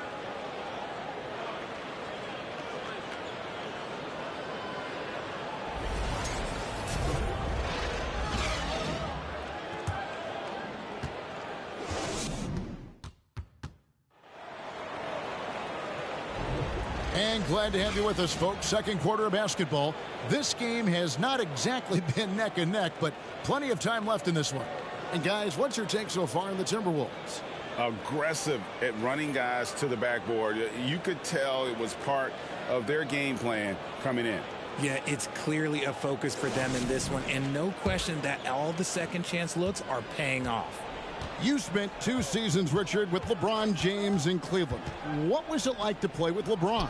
And glad to have you with us, folks. Second quarter of basketball. This game has not exactly been neck and neck, but plenty of time left in this one. And guys, what's your take so far on the Timberwolves? Aggressive at running guys to the backboard. You could tell it was part of their game plan coming in. Yeah, it's clearly a focus for them in this one, and no question that all the second chance looks are paying off. You spent 2 seasons, Richard, with LeBron James in Cleveland. What was it like to play with LeBron?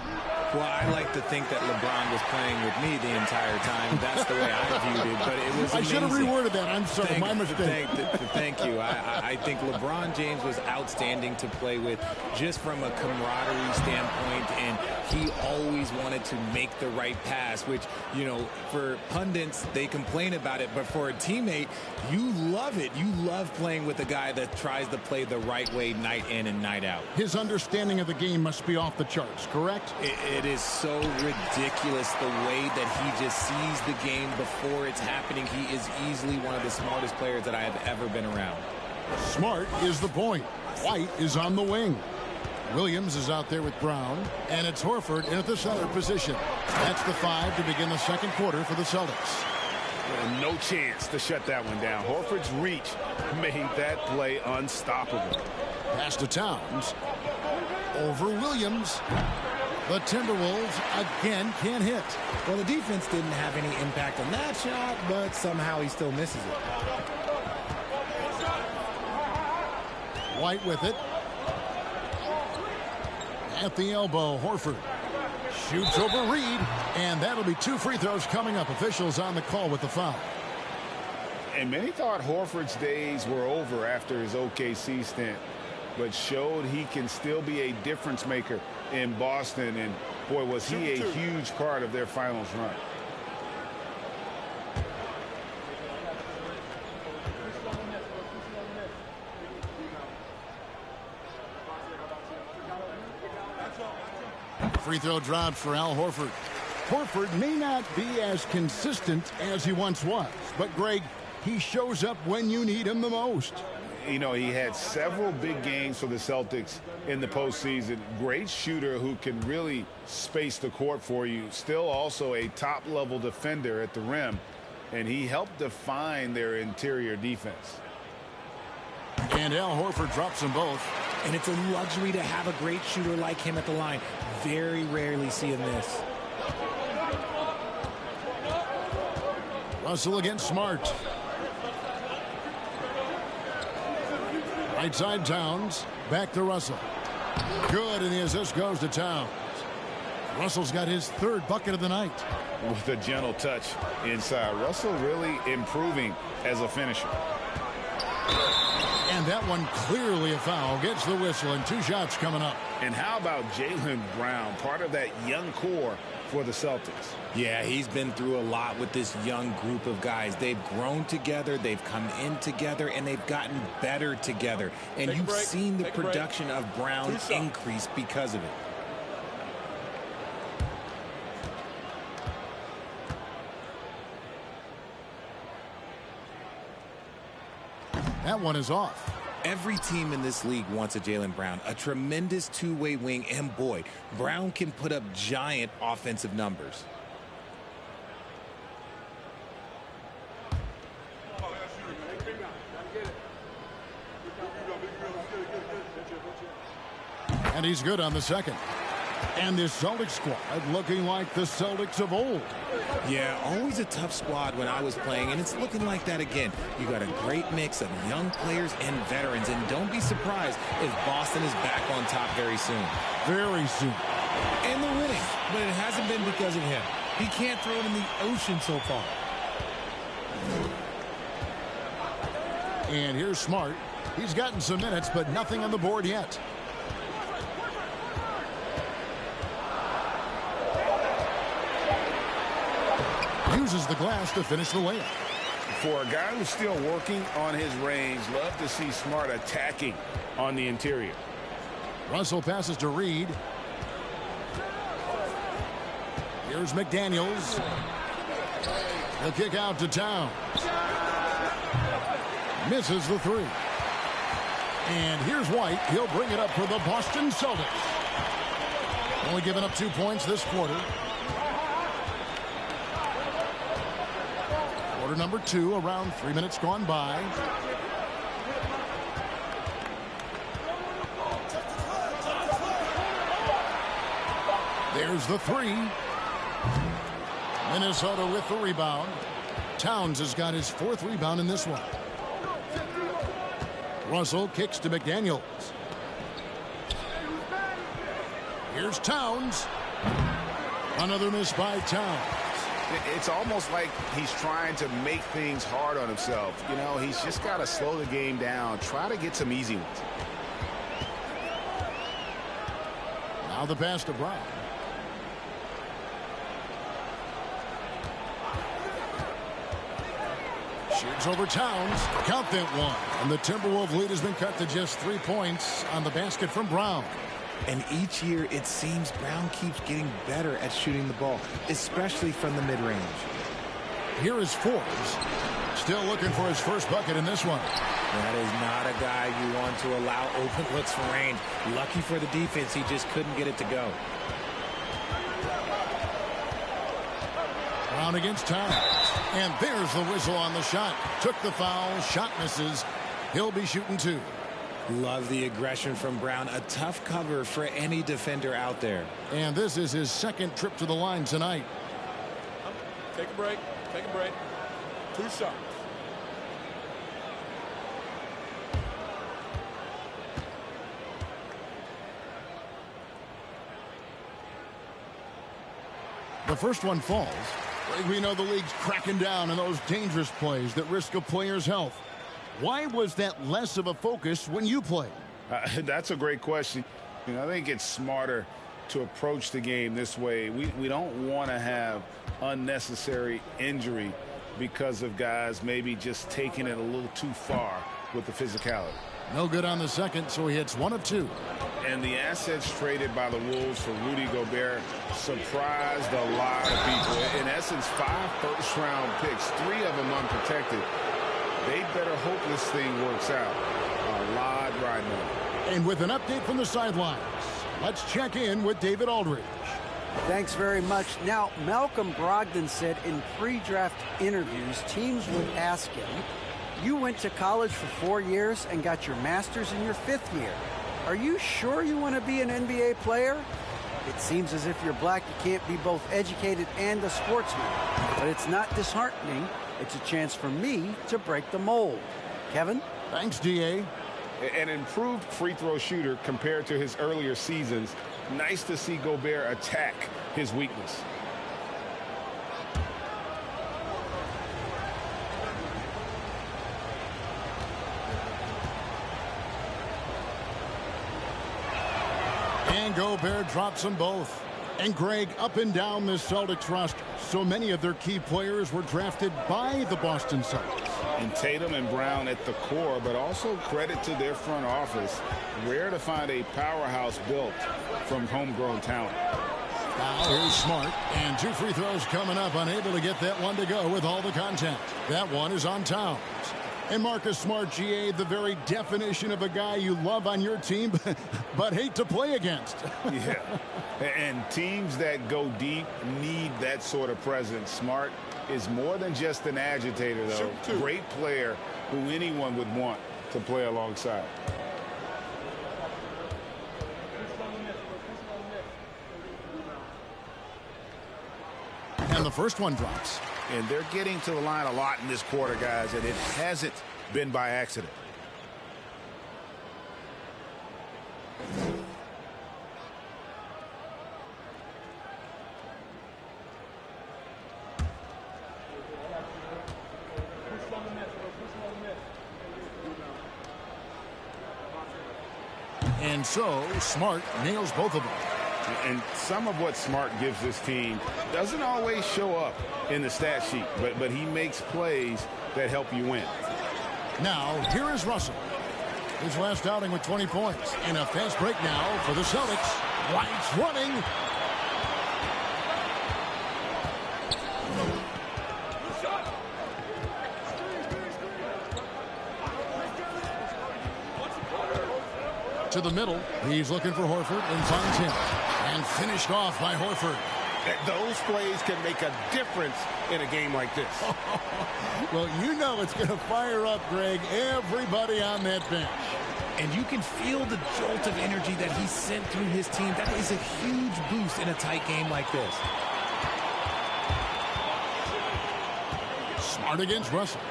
Well, I like to think that LeBron was playing with me the entire time. That's the way I viewed it, but it was amazing. I should have reworded that. I'm sorry, my mistake. Thank you. I think LeBron James was outstanding to play with just from a camaraderie standpoint, and he always wanted to make the right pass, which, you know, for pundits, they complain about it, but for a teammate, you love it. You love playing with a guy that tries to play the right way night in and night out. His understanding of the game must be off the charts, correct? It is so ridiculous the way that he just sees the game before it's happening. He is easily one of the smartest players that I have ever been around. Smart is the point. White is on the wing. Williams is out there with Brown, and it's Horford in at the center position. That's the 5 to begin the second quarter for the Celtics. No chance to shut that one down. Horford's reach made that play unstoppable. Pass to Towns. Over Williams. The Timberwolves again can't hit. Well, the defense didn't have any impact on that shot, but somehow he still misses it. White with it. At the elbow, Horford shoots over Reed, and that'll be 2 free throws coming up. Officials on the call with the foul. And many thought Horford's days were over after his OKC stint, but showed he can still be a difference maker in Boston, and boy, was he a huge part of their finals run. Free throw dropped for Al Horford. Horford may not be as consistent as he once was, but Greg, he shows up when you need him the most. You know, he had several big games for the Celtics in the postseason. Great shooter who can really space the court for you. Still also a top-level defender at the rim, and he helped define their interior defense. And Al Horford drops them both. And it's a luxury to have a great shooter like him at the line. Very rarely see him miss. Russell against Smart. Right side Towns. Back to Russell. Good, and the assist goes to Towns. Russell's got his 3rd bucket of the night. With a gentle touch inside. Russell really improving as a finisher. And that one clearly a foul. Gets the whistle, and 2 shots coming up. And how about Jaylen Brown, part of that young core for the Celtics? Yeah, he's been through a lot with this young group of guys. They've grown together, they've come in together, and they've gotten better together. And you've seen the production of Brown increase because of it. That one is off. Every team in this league wants a Jaylen Brown, a tremendous two-way wing, and boy, Brown can put up giant offensive numbers. And he's good on the second. And this Celtics squad looking like the Celtics of old. Yeah, always a tough squad when I was playing, and it's looking like that again. You got a great mix of young players and veterans, and don't be surprised if Boston is back on top very soon. Very soon. And they're winning, but it hasn't been because of him. He can't throw it in the ocean so far. And here's Smart. He's gotten some minutes, but nothing on the board yet. Uses the glass to finish the layup. For a guy who's still working on his range, love to see Smart attacking on the interior. Russell passes to Reed. Here's McDaniels. He'll kick out to Towns. Misses the three. And here's White. He'll bring it up for the Boston Celtics. Only giving up 2 points this quarter. Quarter number 2, around 3 minutes gone by. There's the three. Minnesota with the rebound. Towns has got his 4th rebound in this one. Russell kicks to McDaniels. Here's Towns. Another miss by Towns. It's almost like he's trying to make things hard on himself. You know, he's just got to slow the game down. Try to get some easy ones. Now the pass to Brown. Shoots over Towns. Count that one. And the Timberwolves lead has been cut to just 3 points on the basket from Brown. And each year, it seems Brown keeps getting better at shooting the ball, especially from the mid-range. Here is Forbes. Still looking for his first bucket in this one. That is not a guy you want to allow open looks from range. Lucky for the defense, he just couldn't get it to go. Brown against Towns. And there's the whistle on the shot. Took the foul. Shot misses. He'll be shooting 2. Love the aggression from Brown. A tough cover for any defender out there. And this is his 2nd trip to the line tonight. Take a break. Take a break. 2 shots. The first one falls. We know the league's cracking down on those dangerous plays that risk a player's health. Why was that less of a focus when you played? That's a great question. You know, I think it's smarter to approach the game this way. We don't want to have unnecessary injury because of guys maybe just taking it a little too far with the physicality. No good on the second, so he hits 1 of 2. And the assets traded by the Wolves for Rudy Gobert surprised a lot of people. In essence, 5 first-round picks, 3 of them unprotected. They better hope this thing works out. A lot riding on it. And with an update from the sidelines, let's check in with David Aldridge. Thanks very much. Now, Malcolm Brogdon said in pre-draft interviews, teams would ask him, you went to college for 4 years and got your master's in your 5th year. Are you sure you want to be an NBA player? It seems as if you're black, you can't be both educated and a sportsman. But it's not disheartening. It's a chance for me to break the mold. Kevin? Thanks, DA. An improved free throw shooter compared to his earlier seasons. Nice to see Gobert attack his weakness. And Gobert drops them both. And Greg, up and down this Celtics roster, so many of their key players were drafted by the Boston Celtics. And Tatum and Brown at the core, but also credit to their front office. Rare to find a powerhouse built from homegrown talent. Now here's Smart, and 2 free throws coming up, unable to get that one to go with all the contact. That one is on Towns. And Marcus Smart, GA, the very definition of a guy you love on your team, but hate to play against. Yeah, and teams that go deep need that sort of presence. Smart is more than just an agitator, though. Great player who anyone would want to play alongside. And the first one drops. And they're getting to the line a lot in this quarter, guys, and it hasn't been by accident. And so, Smart nails both of them. And some of what Smart gives this team doesn't always show up in the stat sheet, but he makes plays that help you win. Now, here is Russell. His last outing with 20 points. And a fast break now for the Celtics. White's running. To the middle. He's looking for Horford and finds him. And finished off by Horford. Those plays can make a difference in a game like this. Well, you know it's going to fire up, Greg, everybody on that bench. And you can feel the jolt of energy that he sent through his team. That is a huge boost in a tight game like this. Smart against Russell.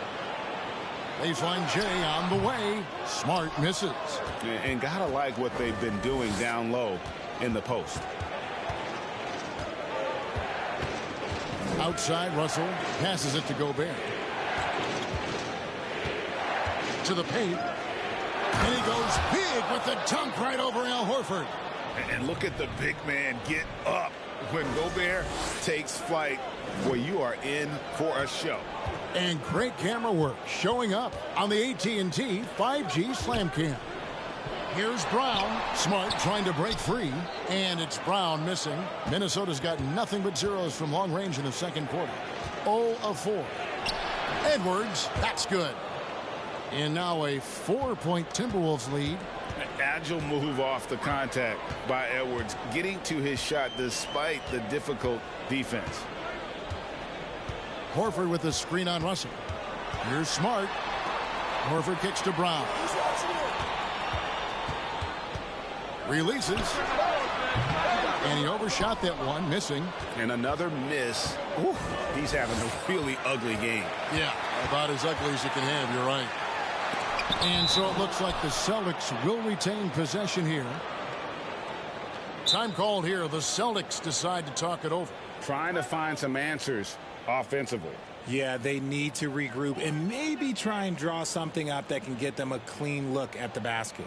Baseline J on the way. Smart misses. And gotta like what they've been doing down low in the post. Outside, Russell passes it to Gobert. To the paint. And he goes big with the dunk right over Al Horford. And look at the big man get up when Gobert takes flight. Well, you are in for a show. And great camera work showing up on the AT&T 5G Slam Cam. Here's Brown. Smart trying to break free. And it's Brown missing. Minnesota's got nothing but zeros from long range in the second quarter. 0 of 4. Edwards, that's good. And now a 4-point Timberwolves lead. Agile move off the contact by Edwards, getting to his shot despite the difficult defense. Horford with the screen on Russell. Here's Smart. Horford kicks to Brown. Releases. And he overshot that one, missing. And another miss. Ooh, he's having a really ugly game. Yeah, about as ugly as you can have, you're right. And so it looks like the Celtics will retain possession here. Time called here. The Celtics decide to talk it over. Trying to find some answers offensively. Yeah, they need to regroup and maybe try and draw something up that can get them a clean look at the basket.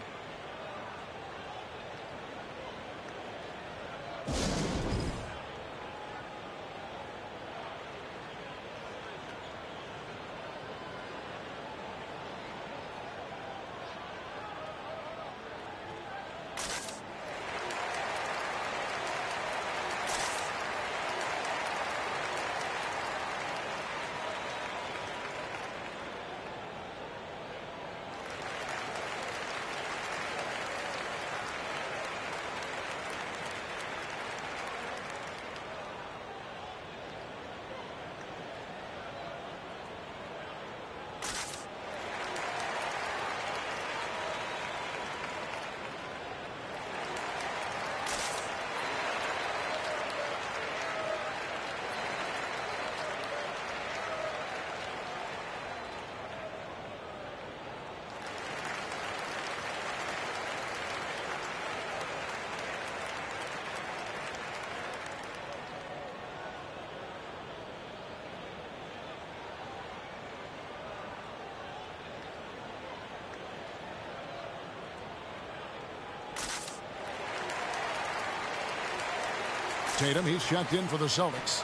Tatum, he's checked in for the Celtics.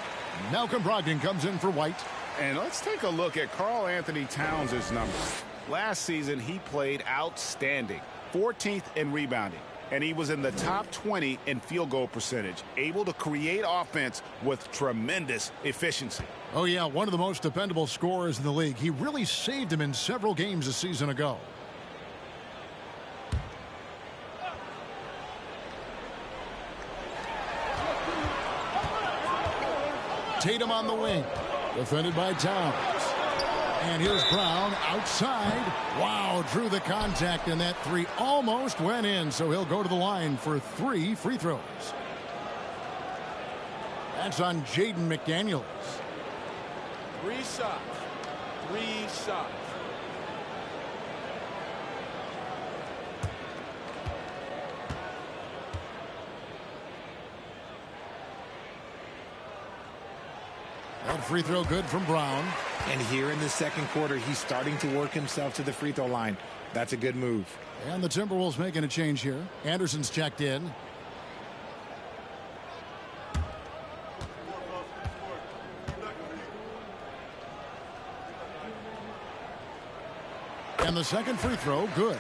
Malcolm Brogdon comes in for White. And let's take a look at Karl Anthony Towns' numbers. Last season, he played outstanding. 14th in rebounding. And he was in the top 20 in field goal percentage. Able to create offense with tremendous efficiency. Oh, yeah, one of the most dependable scorers in the league. He really saved him in several games a season ago. Tatum on the wing. Defended by Towns. And here's Brown outside. Wow, drew the contact, and that three almost went in, so he'll go to the line for 3 free throws. That's on Jaden McDaniels. 3 shots. 3 shots. That free throw good from Brown. And here in the second quarter, he's starting to work himself to the free throw line. That's a good move. And the Timberwolves making a change here. Anderson's checked in. And the second free throw, good.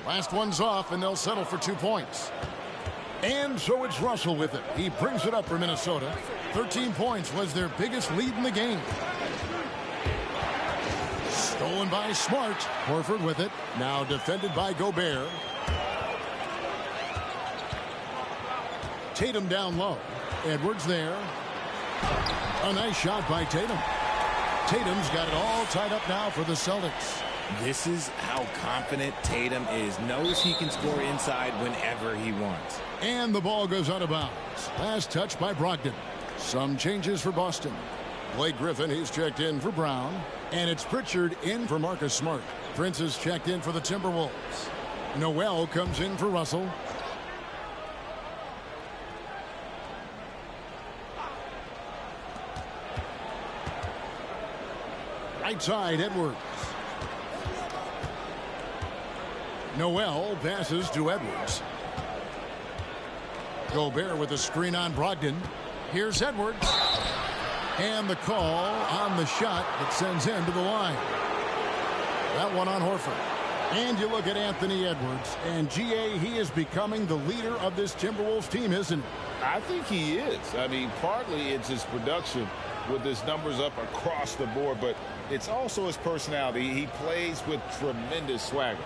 Last one's off, and they'll settle for 2 points. And so it's Russell with it. He brings it up for Minnesota. 13 points was their biggest lead in the game. Stolen by Smart. Horford with it. Now defended by Gobert. Tatum down low. Edwards there. A nice shot by Tatum. Tatum's got it all tied up now for the Celtics. This is how confident Tatum is. Knows he can score inside whenever he wants. And the ball goes out of bounds. Last touch by Brogdon. Some changes for Boston. Blake Griffin, he's checked in for Brown. And it's Pritchard in for Marcus Smart. Prince is checked in for the Timberwolves. Noel comes in for Russell. Right side, Edwards. Noel passes to Edwards. Gobert with a screen on Brogdon. Here's Edwards. And the call on the shot that sends him to the line. That one on Horford. And you look at Anthony Edwards. And GA, he is becoming the leader of this Timberwolves team, isn't he? I think he is. I mean, partly it's his production with his numbers up across the board, but it's also his personality. He plays with tremendous swagger.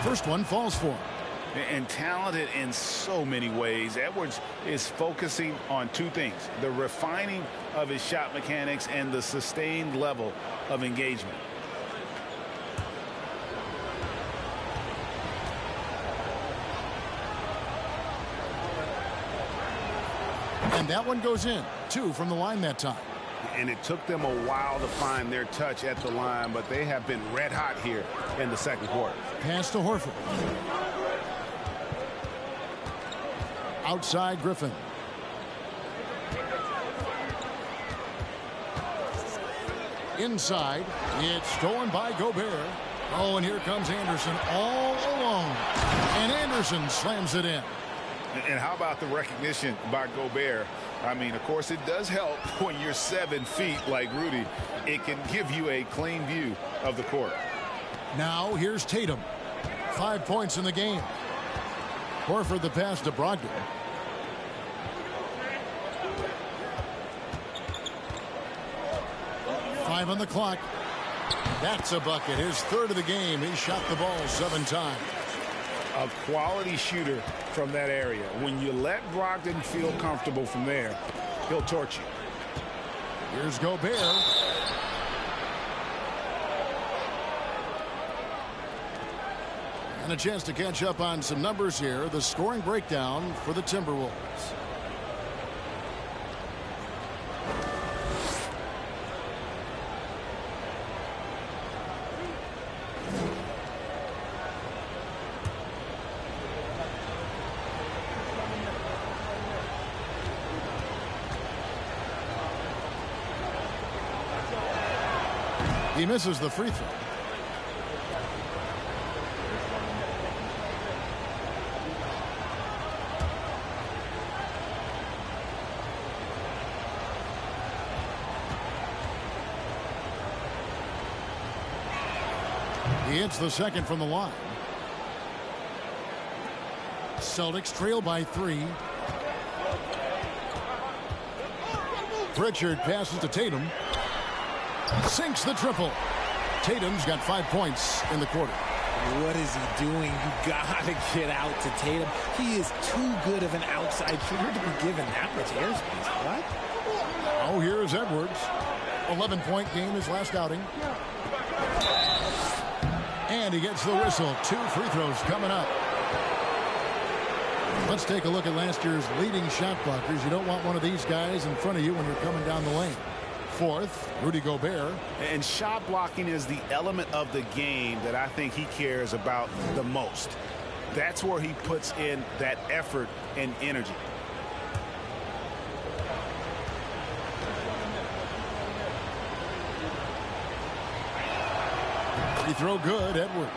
First one falls for him. And talented in so many ways. Edwards is focusing on 2 things: the refining of his shot mechanics and the sustained level of engagement. And that one goes in. 2 from the line that time. And it took them a while to find their touch at the line, but they have been red hot here in the second quarter. Pass to Horford. Outside Griffin. Inside. It's stolen by Gobert. Oh, and here comes Anderson all alone. And Anderson slams it in. And how about the recognition by Gobert? I mean, of course, it does help when you're 7 feet like Rudy. It can give you a clean view of the court. Now here's Tatum. 5 points in the game. Horford the pass to Brogdon. Five on the clock. That's a bucket. His 3rd of the game. He shot the ball 7 times. A quality shooter from that area. When you let Brogdon feel comfortable from there, he'll torch you. Here's Gobert. And a chance to catch up on some numbers here. The scoring breakdown for the Timberwolves. He misses the free throw. He hits the second from the line. Celtics trail by 3. Pritchard passes to Tatum. Sinks the triple. Tatum's got 5 points in the quarter. What is he doing? You gotta get out to Tatum. He is too good of an outside shooter to be given that much airspace. What? Oh, here's Edwards. 11-point game his last outing. And he gets the whistle. 2 free throws coming up. Let's take a look at last year's leading shot blockers. You don't want one of these guys in front of you when you're coming down the lane. 4th, Rudy Gobert. And shot blocking is the element of the game that I think he cares about the most. That's where he puts in that effort and energy. Free throw good, Edwards.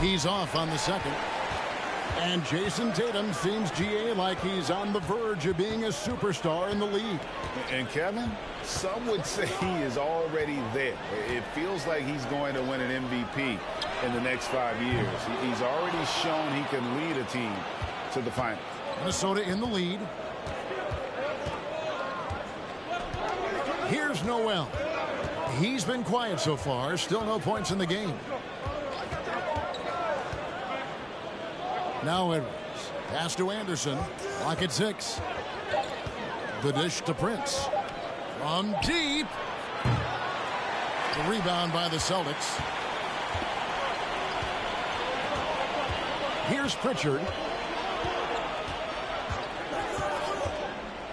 He's off on the second. And Jason Tatum seems, GA, like he's on the verge of being a superstar in the league. And Kevin, some would say he is already there. It feels like he's going to win an MVP in the next 5 years. He's already shown he can lead a team to the finals. Minnesota in the lead. Here's Noel. He's been quiet so far. Still no points in the game. Now Edwards. Pass to Anderson. Clock at 6. The dish to Prince. From deep. The rebound by the Celtics. Here's Pritchard.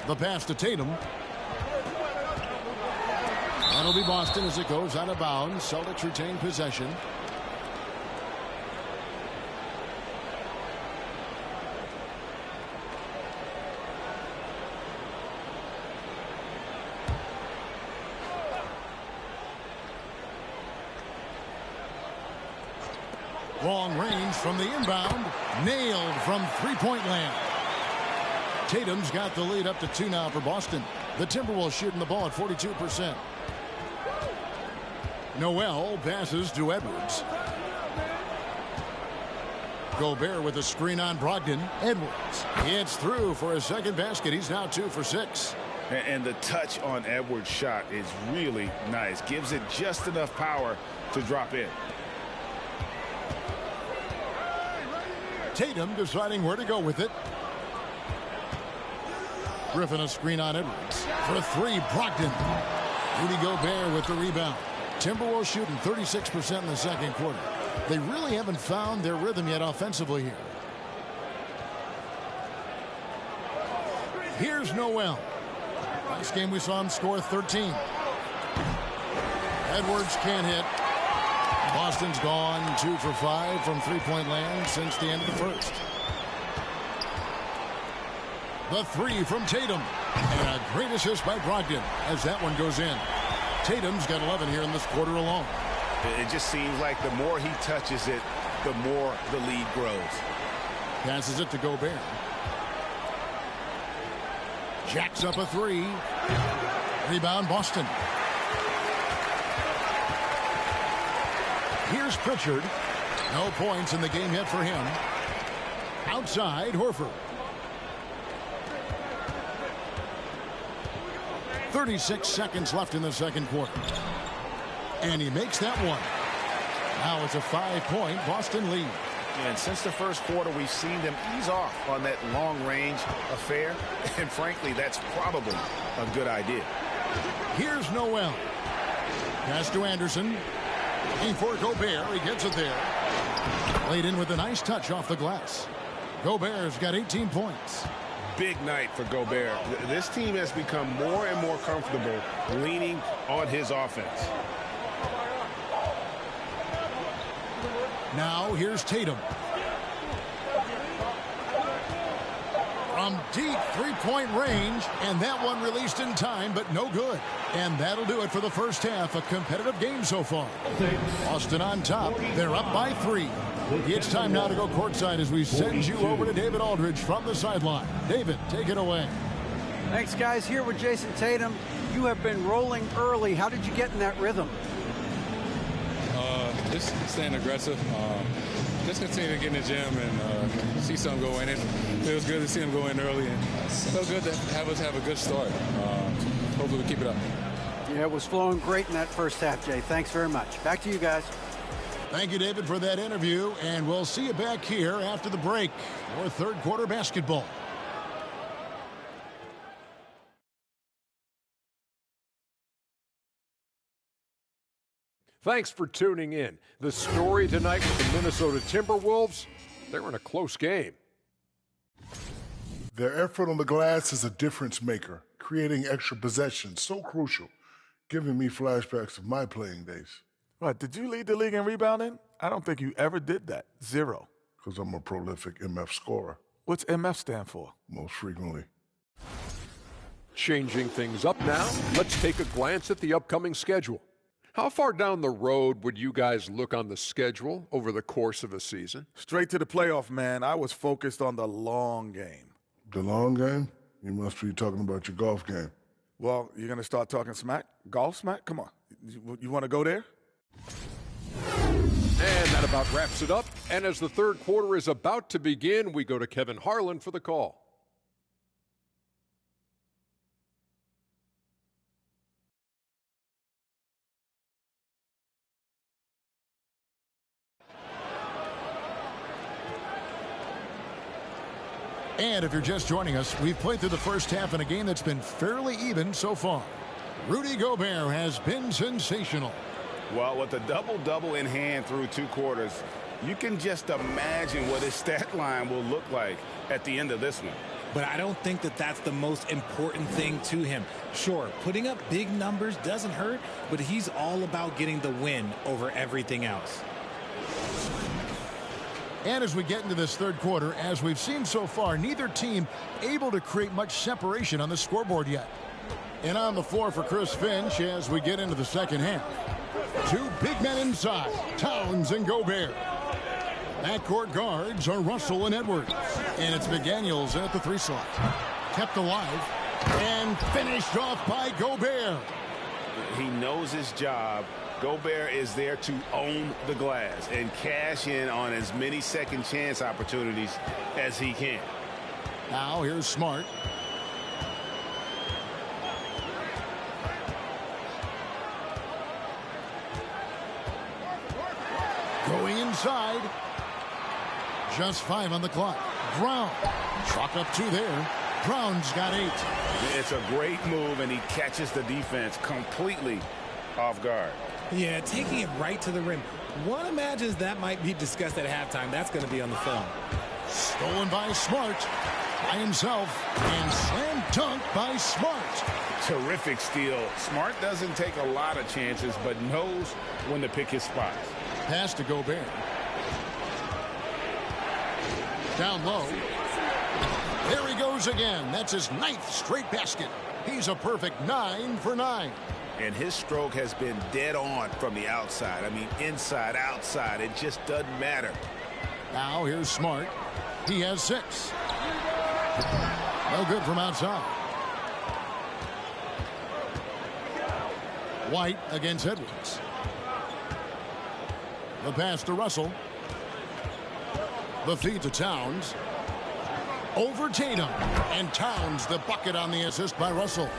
The pass to Tatum. That'll be Boston as it goes out of bounds. Celtics retain possession. Long range from the inbound. Nailed from three-point land. Tatum's got the lead up to 2 now for Boston. The Timberwolves shooting the ball at 42%. Noel passes to Edwards. Gobert with a screen on Brogdon. Edwards hits through for a second basket. He's now 2 for 6. And the touch on Edwards' shot is really nice. Gives it just enough power to drop in. Tatum deciding where to go with it. Griffin a screen on Edwards. For 3, Brogdon. Rudy Gobert with the rebound. Timberwolves shooting 36% in the second quarter. They really haven't found their rhythm yet offensively here. Here's Noel. Last game we saw him score 13. Edwards can't hit. Boston's gone 2 for 5 from three-point land since the end of the first. The 3 from Tatum. And a great assist by Brogdon as that one goes in. Tatum's got 11 here in this quarter alone. It just seems like the more he touches it, the more the lead grows. Passes it to Gobert. Jacks up a 3. Rebound Boston. Here's Pritchard. No points in the game yet for him. Outside, Horford. 36 seconds left in the second quarter. And he makes that one. Now it's a 5-point Boston lead. And since the first quarter, we've seen them ease off on that long-range affair. And frankly, that's probably a good idea. Here's Noel. Pass to Anderson. Looking for Gobert. He gets it there. Laid in with a nice touch off the glass. Gobert's got 18 points. Big night for Gobert. This team has become more and more comfortable leaning on his offense. Now here's Tatum. from deep three-point range, and that one released in time, but no good. And that'll do it for the first half. A competitive game so far. Boston on top. They're up by 3. It's time now to go courtside as we send you over to David Aldridge from the sideline. David, take it away. Thanks, guys. Here with Jason Tatum. You have been rolling early. How did you get in that rhythm? Just staying aggressive. Just continue to get in the gym and see something go in. It feels good to see him go in early, and so good to have us have a good start. Hopefully we keep it up. Yeah, it was flowing great in that first half, Jay. Thanks very much. Back to you guys. Thank you, David, for that interview, and we'll see you back here after the break for third quarter basketball. Thanks for tuning in. The story tonight with the Minnesota Timberwolves, they're in a close game. Their effort on the glass is a difference maker, creating extra possessions, so crucial, giving me flashbacks of my playing days. What, did you lead the league in rebounding? I don't think you ever did that. 0. Because I'm a prolific MF scorer. What's MF stand for? Most frequently. Changing things up now, let's take a glance at the upcoming schedule. How far down the road would you guys look on the schedule over the course of a season? Straight to the playoff, man. I was focused on the long game. The long game? You must be talking about your golf game. Well, you're going to start talking smack? Golf smack? Come on. You want to go there? And that about wraps it up. And as the third quarter is about to begin, we go to Kevin Harlan for the call. And if you're just joining us, we've played through the first half in a game that's been fairly even so far. Rudy Gobert has been sensational. Well, with a double-double in hand through 2 quarters, you can just imagine what his stat line will look like at the end of this one. But I don't think that that's the most important thing to him. Sure, putting up big numbers doesn't hurt, but he's all about getting the win over everything else. And as we get into this third quarter, as we've seen so far, neither team able to create much separation on the scoreboard yet. And on the floor for Chris Finch as we get into the second half. 2 big men inside, Towns and Gobert. Backcourt guards are Russell and Edwards. And it's McDaniels at the 3 slot. Kept alive and finished off by Gobert. He knows his job. Gobert is there to own the glass and cash in on as many second chance opportunities as he can. Now here's Smart. Going inside. Just 5 on the clock. Brown. Chalk up 2 there. Brown's got 8. It's a great move, and he catches the defense completely off guard. Yeah, taking it right to the rim. One imagines that might be discussed at halftime. That's going to be on the film. Stolen by Smart. By himself. And slam dunk by Smart. Terrific steal. Smart doesn't take a lot of chances, but knows when to pick his spots. Pass to Gobert. Down low. There he goes again. That's his 9th straight basket. He's a perfect 9 for 9. And his stroke has been dead on from the outside. I mean, inside, outside. It just doesn't matter. Now here's Smart. He has 6. No good from outside. White against Edwards. The pass to Russell. The feed to Towns. Over Tatum. And Towns the bucket on the assist by Russell.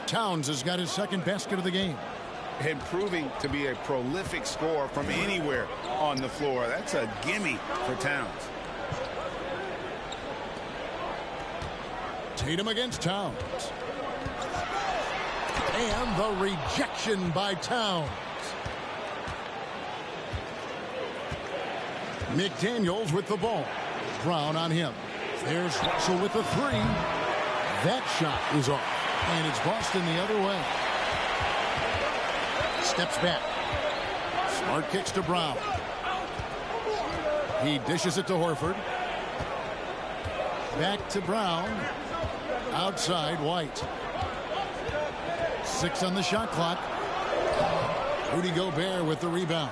Towns has got his 2nd basket of the game. And proving to be a prolific scorer from anywhere on the floor. That's a gimme for Towns. Tatum against Towns. And the rejection by Towns. McDaniels with the ball. Brown on him. There's Russell with the 3. That shot is off. And it's Boston the other way. Steps back. Smart kicks to Brown. He dishes it to Horford. Back to Brown. Outside White. 6 on the shot clock. Rudy Gobert with the rebound.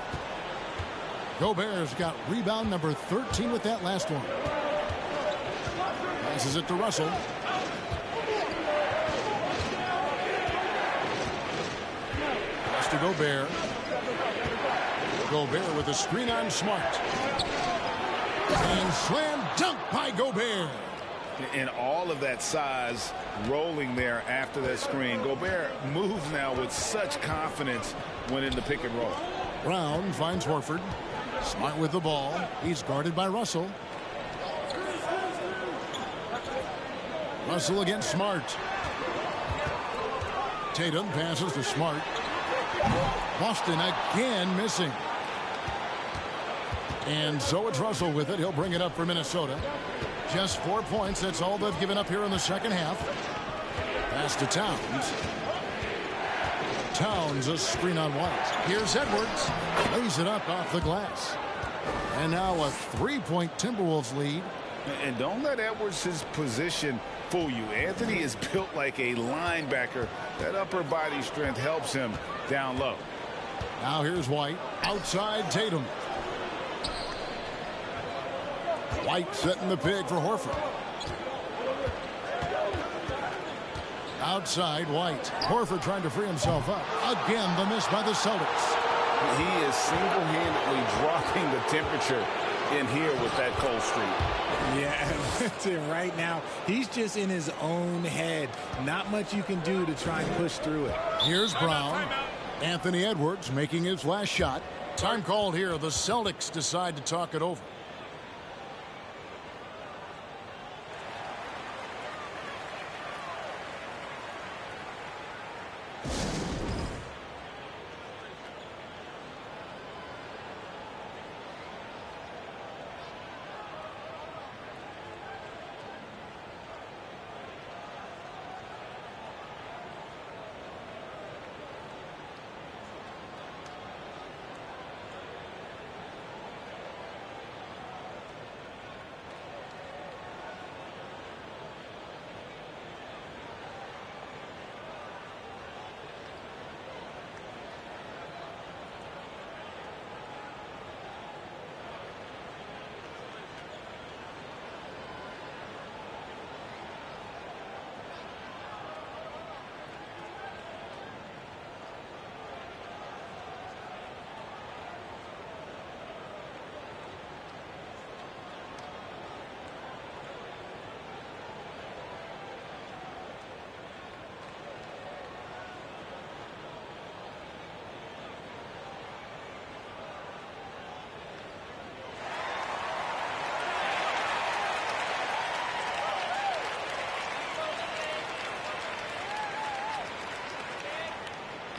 Gobert's got rebound number 13 with that last one. Passes it to Russell. Pass to Gobert. Gobert with a screen on Smart. And slam dunk by Gobert. And all of that size rolling there after that screen. Gobert moves now with such confidence when in the pick and roll. Brown finds Horford. Smart with the ball. He's guarded by Russell. Russell against Smart. Tatum passes to Smart. Boston again missing. And so it's Russell with it. He'll bring it up for Minnesota. Just 4 points. That's all they've given up here in the second half. Pass to Towns. Towns, a screen on White. Here's Edwards. Lays it up off the glass. And now a 3-point Timberwolves lead. And don't let Edwards' position fool you. Anthony is built like a linebacker. That upper body strength helps him down low. Now here's White. Outside Tatum. White setting the pig for Horford. Outside White. Horford trying to free himself up. Again, the miss by the Celtics. He is single-handedly dropping the temperature in here with that cold streak. Yeah, right now, he's just in his own head. Not much you can do to try and push through it. Here's Brown. Anthony Edwards making his last shot. Time called here. The Celtics decide to talk it over.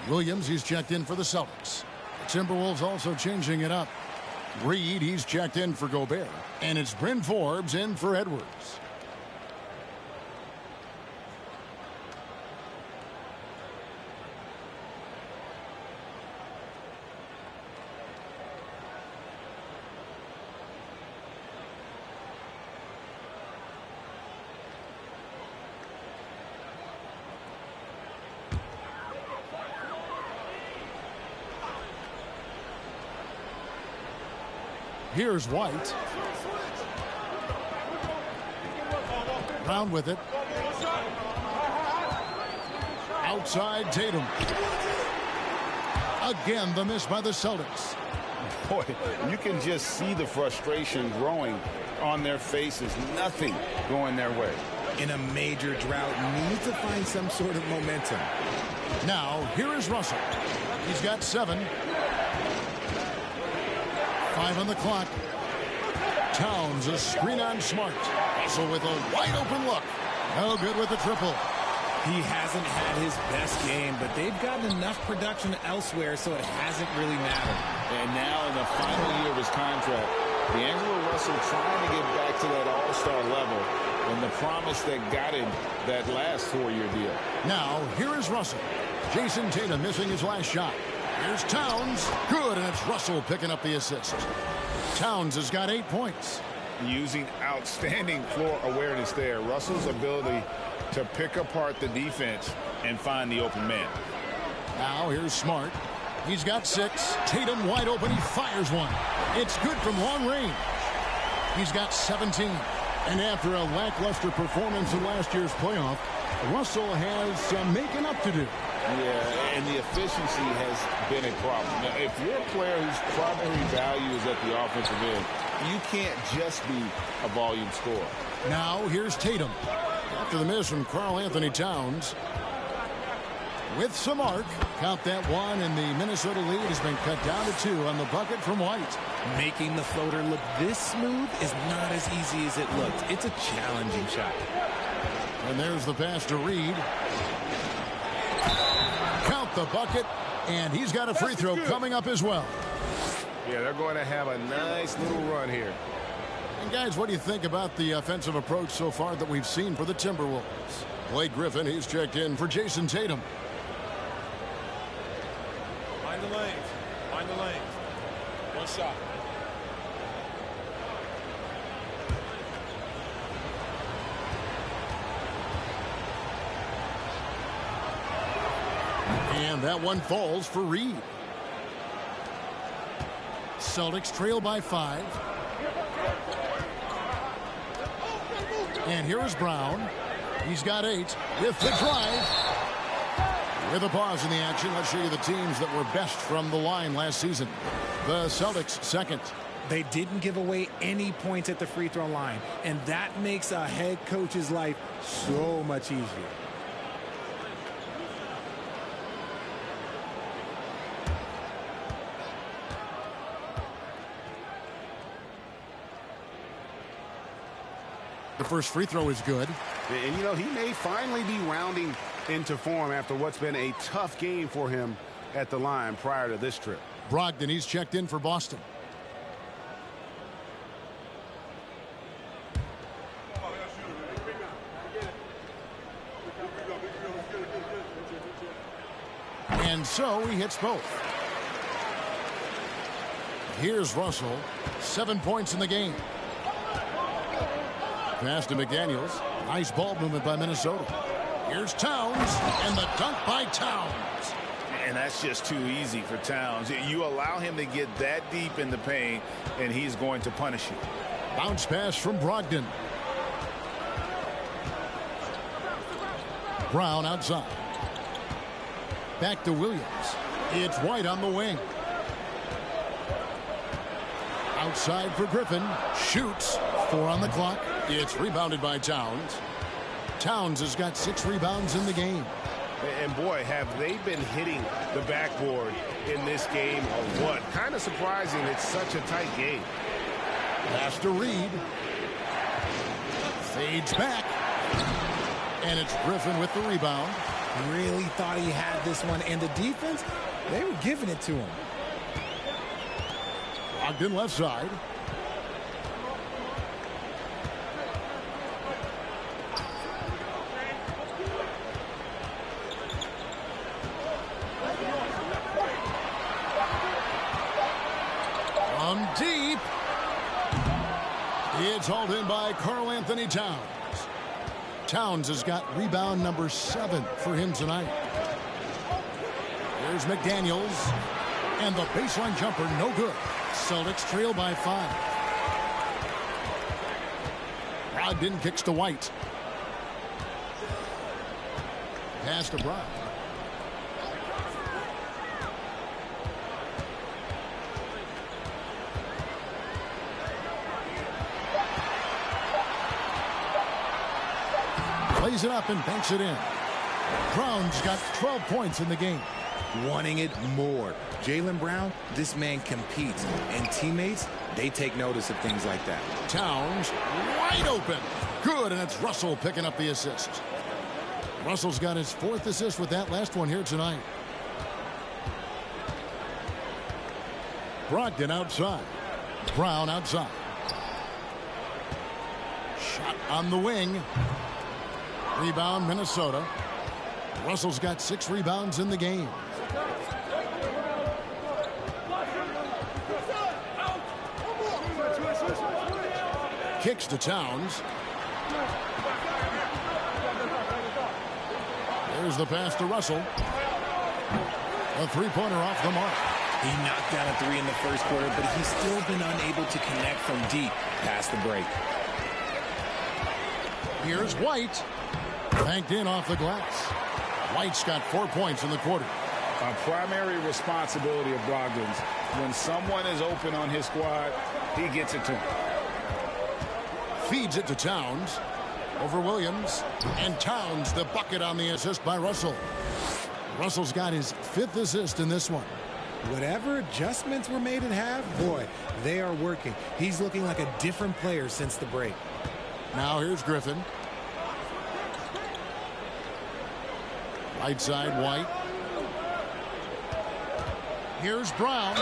Williams, he's checked in for the Celtics. The Timberwolves also changing it up. Reed, he's checked in for Gobert. And it's Bryn Forbes in for Edwards. Here's White. Brown with it. Outside Tatum. Again, the miss by the Celtics. Boy, you can just see the frustration growing on their faces. Nothing going their way. In a major drought, need to find some sort of momentum. Now, here is Russell. He's got 7. 5 on the clock. Towns, a screen on Smart. So with a wide open look. No good with the triple. He hasn't had his best game, but they've gotten enough production elsewhere, so it hasn't really mattered. And now in the final year of his contract, D'Angelo Russell trying to get back to that all-star level and the promise that got him that last 4-year deal. Now, here is Russell. Jason Tatum missing his last shot. Here's Towns. Good, and it's Russell picking up the assist. Towns has got 8 points. using outstanding floor awareness there. Russell's ability to pick apart the defense and find the open man. Now here's Smart. He's got 6. Tatum wide open. He fires one. It's good from long range. He's got 17. And after a lackluster performance in last year's playoff, Russell has some making up to do. Yeah, and the efficiency has been a problem. Now, if you're a player whose primary value is at the offensive end, you can't just be a volume scorer. Now here's Tatum. After the miss from Karl Anthony Towns. With some arc, count that one, and the Minnesota lead has been cut down to 2 on the bucket from White. Making the floater look this smooth is not as easy as it looks. It's a challenging shot. And there's the pass to Reed. Count the bucket, and he's got a free throw coming up as well. Yeah, they're going to have a nice little run here. And guys, what do you think about the offensive approach so far that we've seen for the Timberwolves? Blake Griffin, he's checked in for Jason Tatum. Find the lanes. Find the lanes. One shot. And that one falls for Reed. Celtics trail by 5. And here is Brown. He's got 8 with the drive. With a pause in the action, let's show you the teams that were best from the line last season. The Celtics second. They didn't give away any points at the free throw line, and that makes a head coach's life so much easier. The first free throw is good. And, you know, he may finally be rounding into form after what's been a tough game for him at the line prior to this trip. Brogdon, he's checked in for Boston. And so he hits both. Here's Russell. 7 points in the game. Pass to McDaniels. Nice ball movement by Minnesota. Here's Towns, and the dunk by Towns. And that's just too easy for Towns. You allow him to get that deep in the paint, and he's going to punish you. Bounce pass from Brogdon. Brown outside. Back to Williams. It's White on the wing. Outside for Griffin. Shoots. 4 on the clock. It's rebounded by Towns. Towns has got 6 rebounds in the game. And boy, have they been hitting the backboard in this game or what? Kind of surprising it's such a tight game. Pass to Reed. Fades back. And it's Griffin with the rebound. Really thought he had this one, and the defense, they were giving it to him. Brogdon left side. From deep. It's hauled in by Karl Anthony Towns. Towns has got rebound number 7 for him tonight. There's McDaniels. And the baseline jumper, no good. Celtics trail by 5. Brogdon kicks to White. Pass to Brown. Plays it up and banks it in. Brown's got 12 points in the game. Wanting it more. Jaylen Brown, this man competes, and teammates, they take notice of things like that. Towns wide open. Good, and it's Russell picking up the assist. Russell's got his 4th assist with that last one here tonight. Brogdon outside. Brown outside. Shot on the wing. Rebound, Minnesota. Russell's got 6 rebounds in the game. Kicks to Towns. There's the pass to Russell. A three-pointer off the mark. He knocked down a three in the first quarter, but he's still been unable to connect from deep past the break. Here's White. Banked in off the glass. White's got 4 points in the quarter. A primary responsibility of Brogdon's. When someone is open on his squad, he gets it to him. Feeds it to Towns. Over Williams. And Towns the bucket on the assist by Russell. Russell's got his 5th assist in this one. Whatever adjustments were made at half, boy, they are working. He's looking like a different player since the break. Now here's Griffin. Right side, White. Here's Brown.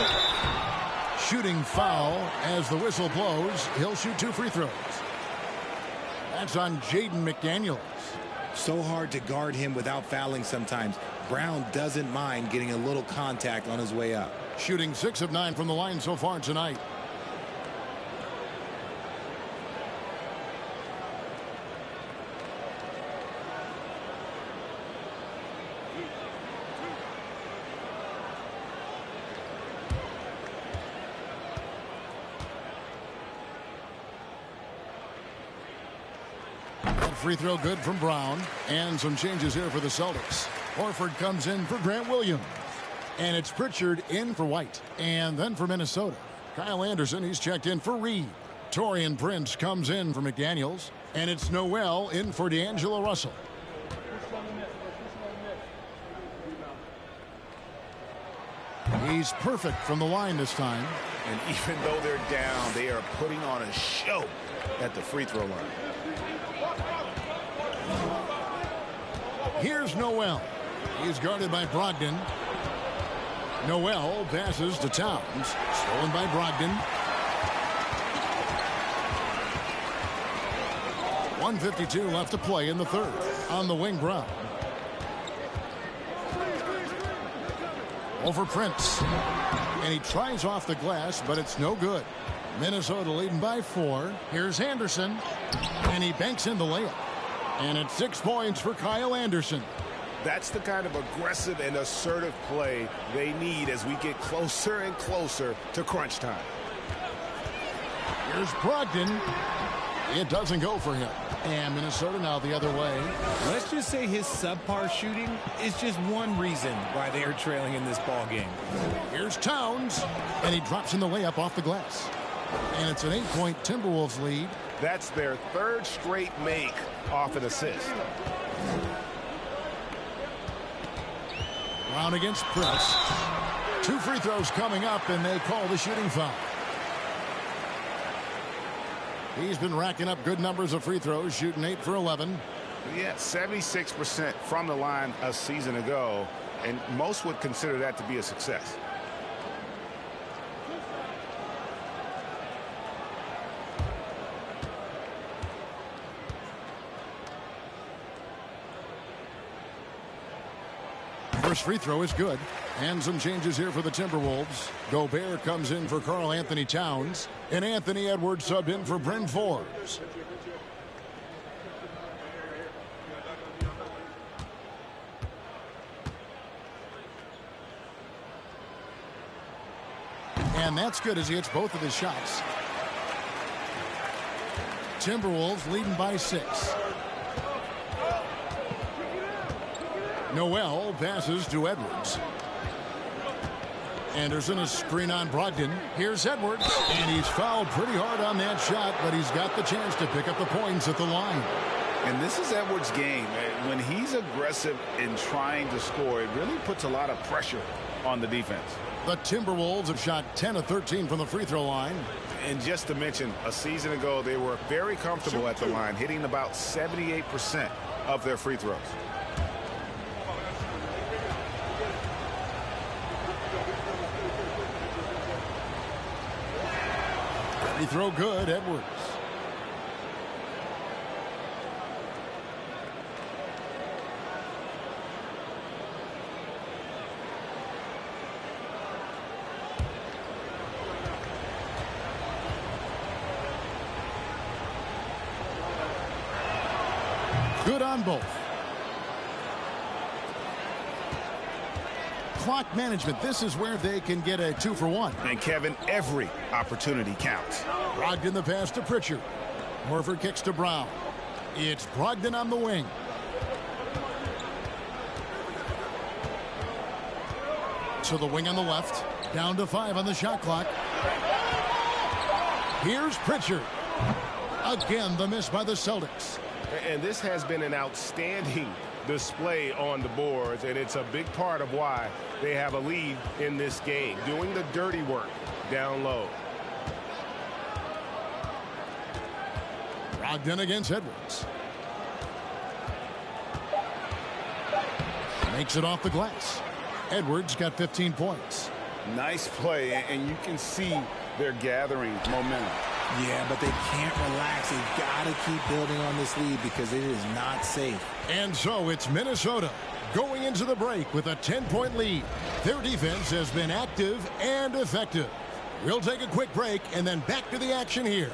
Shooting foul as the whistle blows. He'll shoot 2 free throws. That's on Jaden McDaniels. So hard to guard him without fouling sometimes. Brown doesn't mind getting a little contact on his way up. Shooting 6 of 9 from the line so far tonight. Free throw good from Brown. And some changes here for the Celtics. Horford comes in for Grant Williams. And it's Pritchard in for White. And then for Minnesota, Kyle Anderson, he's checked in for Reed. Taurean Prince comes in for McDaniels. And it's Noel in for D'Angelo Russell. He's perfect from the line this time. And even though they're down, they are putting on a show at the free throw line. Here's Noel. He's guarded by Brogdon. Noel passes to Towns. Stolen by Brogdon. 1:52 left to play in the third. On the wing, Brown. Over Prince. And he tries off the glass, but it's no good. Minnesota leading by 4. Here's Anderson. And he banks in the layup. And it's 6 points for Kyle Anderson. That's the kind of aggressive and assertive play they need as we get closer and closer to crunch time. Here's Brogdon. It doesn't go for him. And Minnesota now the other way. Let's just say his subpar shooting is just one reason why they are trailing in this ball game. Here's Towns. And he drops in the layup off the glass. And it's an 8-point Timberwolves lead. That's their 3rd straight make off an assist. Brown against Prince. 2 free throws coming up, and they call the shooting foul. He's been racking up good numbers of free throws, shooting 8 for 11. Yeah, 76% from the line a season ago, and most would consider that to be a success. First free throw is good. And some changes here for the Timberwolves. Gobert comes in for Karl Anthony Towns. And Anthony Edwards subbed in for Bryn Forbes. And that's good as he hits both of his shots. Timberwolves leading by 6. Noel passes to Edwards. Anderson is screen on Brogdon. Here's Edwards. And he's fouled pretty hard on that shot, but he's got the chance to pick up the points at the line. And this is Edwards' game. When he's aggressive in trying to score, it really puts a lot of pressure on the defense. The Timberwolves have shot 10 of 13 from the free throw line. And just to mention, a season ago, they were very comfortable at the line, hitting about 78% of their free throws. Free throw good, Edwards. Good on both. Clock management. This is where they can get a 2-for-1. And Kevin, every opportunity counts. Brogdon the pass to Pritchard. Horford kicks to Brown. It's Brogdon on the wing. To the wing on the left. Down to 5 on the shot clock. Here's Pritchard. Again, the miss by the Celtics. And this has been an outstanding display on the boards, and it's a big part of why they have a lead in this game, doing the dirty work down low. Brogdon against Edwards. Makes it off the glass. Edwards got 15 points. Nice play, and you can see they're gathering momentum. Yeah, but they can't relax. They've got to keep building on this lead because it is not safe. And so it's Minnesota going into the break with a 10-point lead. Their defense has been active and effective. We'll take a quick break and then back to the action here.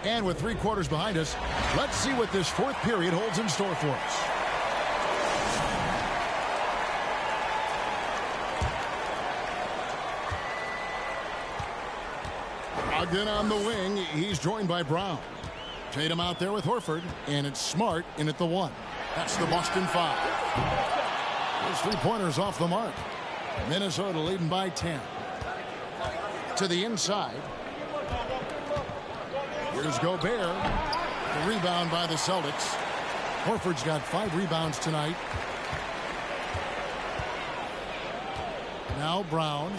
And with 3 quarters behind us, let's see what this fourth period holds in store for us. Brogdon on the wing. He's joined by Brown. Tatum out there with Horford, and it's Smart in at the 1. That's the Boston 5. Those 3-pointers off the mark. Minnesota leading by 10. To the inside. Here's Gobert. The rebound by the Celtics. Horford's got 5 rebounds tonight. Now Brown.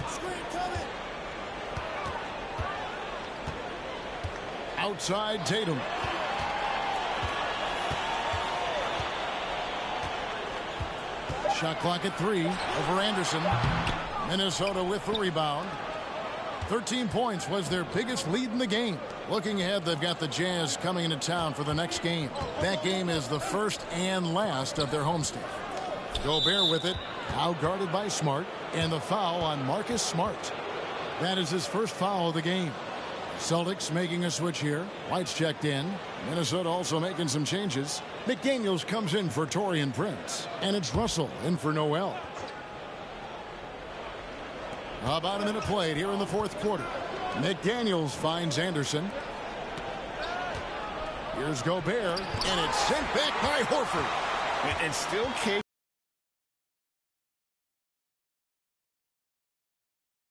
Outside Tatum. Shot clock at 3 over Anderson. Minnesota with the rebound. 13 points was their biggest lead in the game. Looking ahead, they've got the Jazz coming into town for the next game. That game is the first and last of their homestand. Gobert with it, now guarded by Smart, and the foul on Marcus Smart. That is his first foul of the game. Celtics making a switch here. White's checked in. Minnesota also making some changes. McDaniels comes in for Taurean Prince, and it's Russell in for Noel. About a minute played here in the fourth quarter. McDaniels finds Anderson. Here's Gobert, and it's sent back by Horford. And still came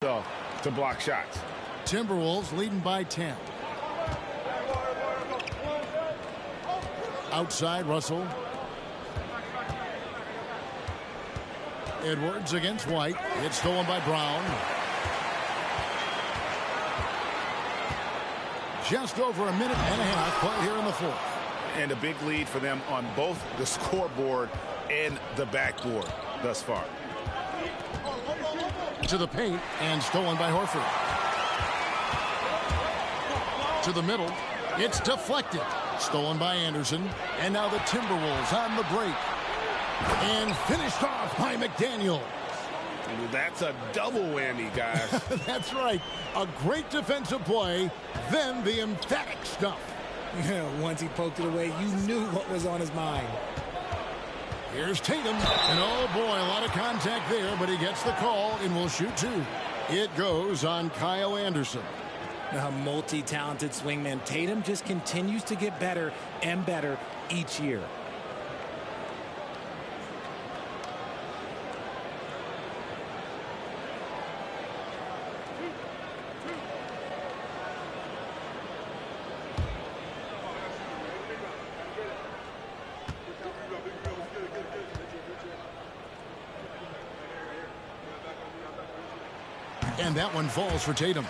to block shots. Timberwolves leading by 10. Outside Russell. Edwards against White. It's stolen by Brown. Just over a minute and a half played here in the fourth. And a big lead for them on both the scoreboard and the backboard thus far. To the paint and stolen by Horford. To the middle. It's deflected. Stolen by Anderson. And now the Timberwolves on the break. And finished off by McDaniel. That's a double whammy, guys. That's right. A great defensive play, then the emphatic stuff. Once he poked it away, you knew what was on his mind. Here's Tatum. And oh boy, a lot of contact there, but he gets the call and will shoot 2. It goes on Kyle Anderson. A multi-talented swingman. Tatum just continues to get better and better each year. And that one falls for Tatum.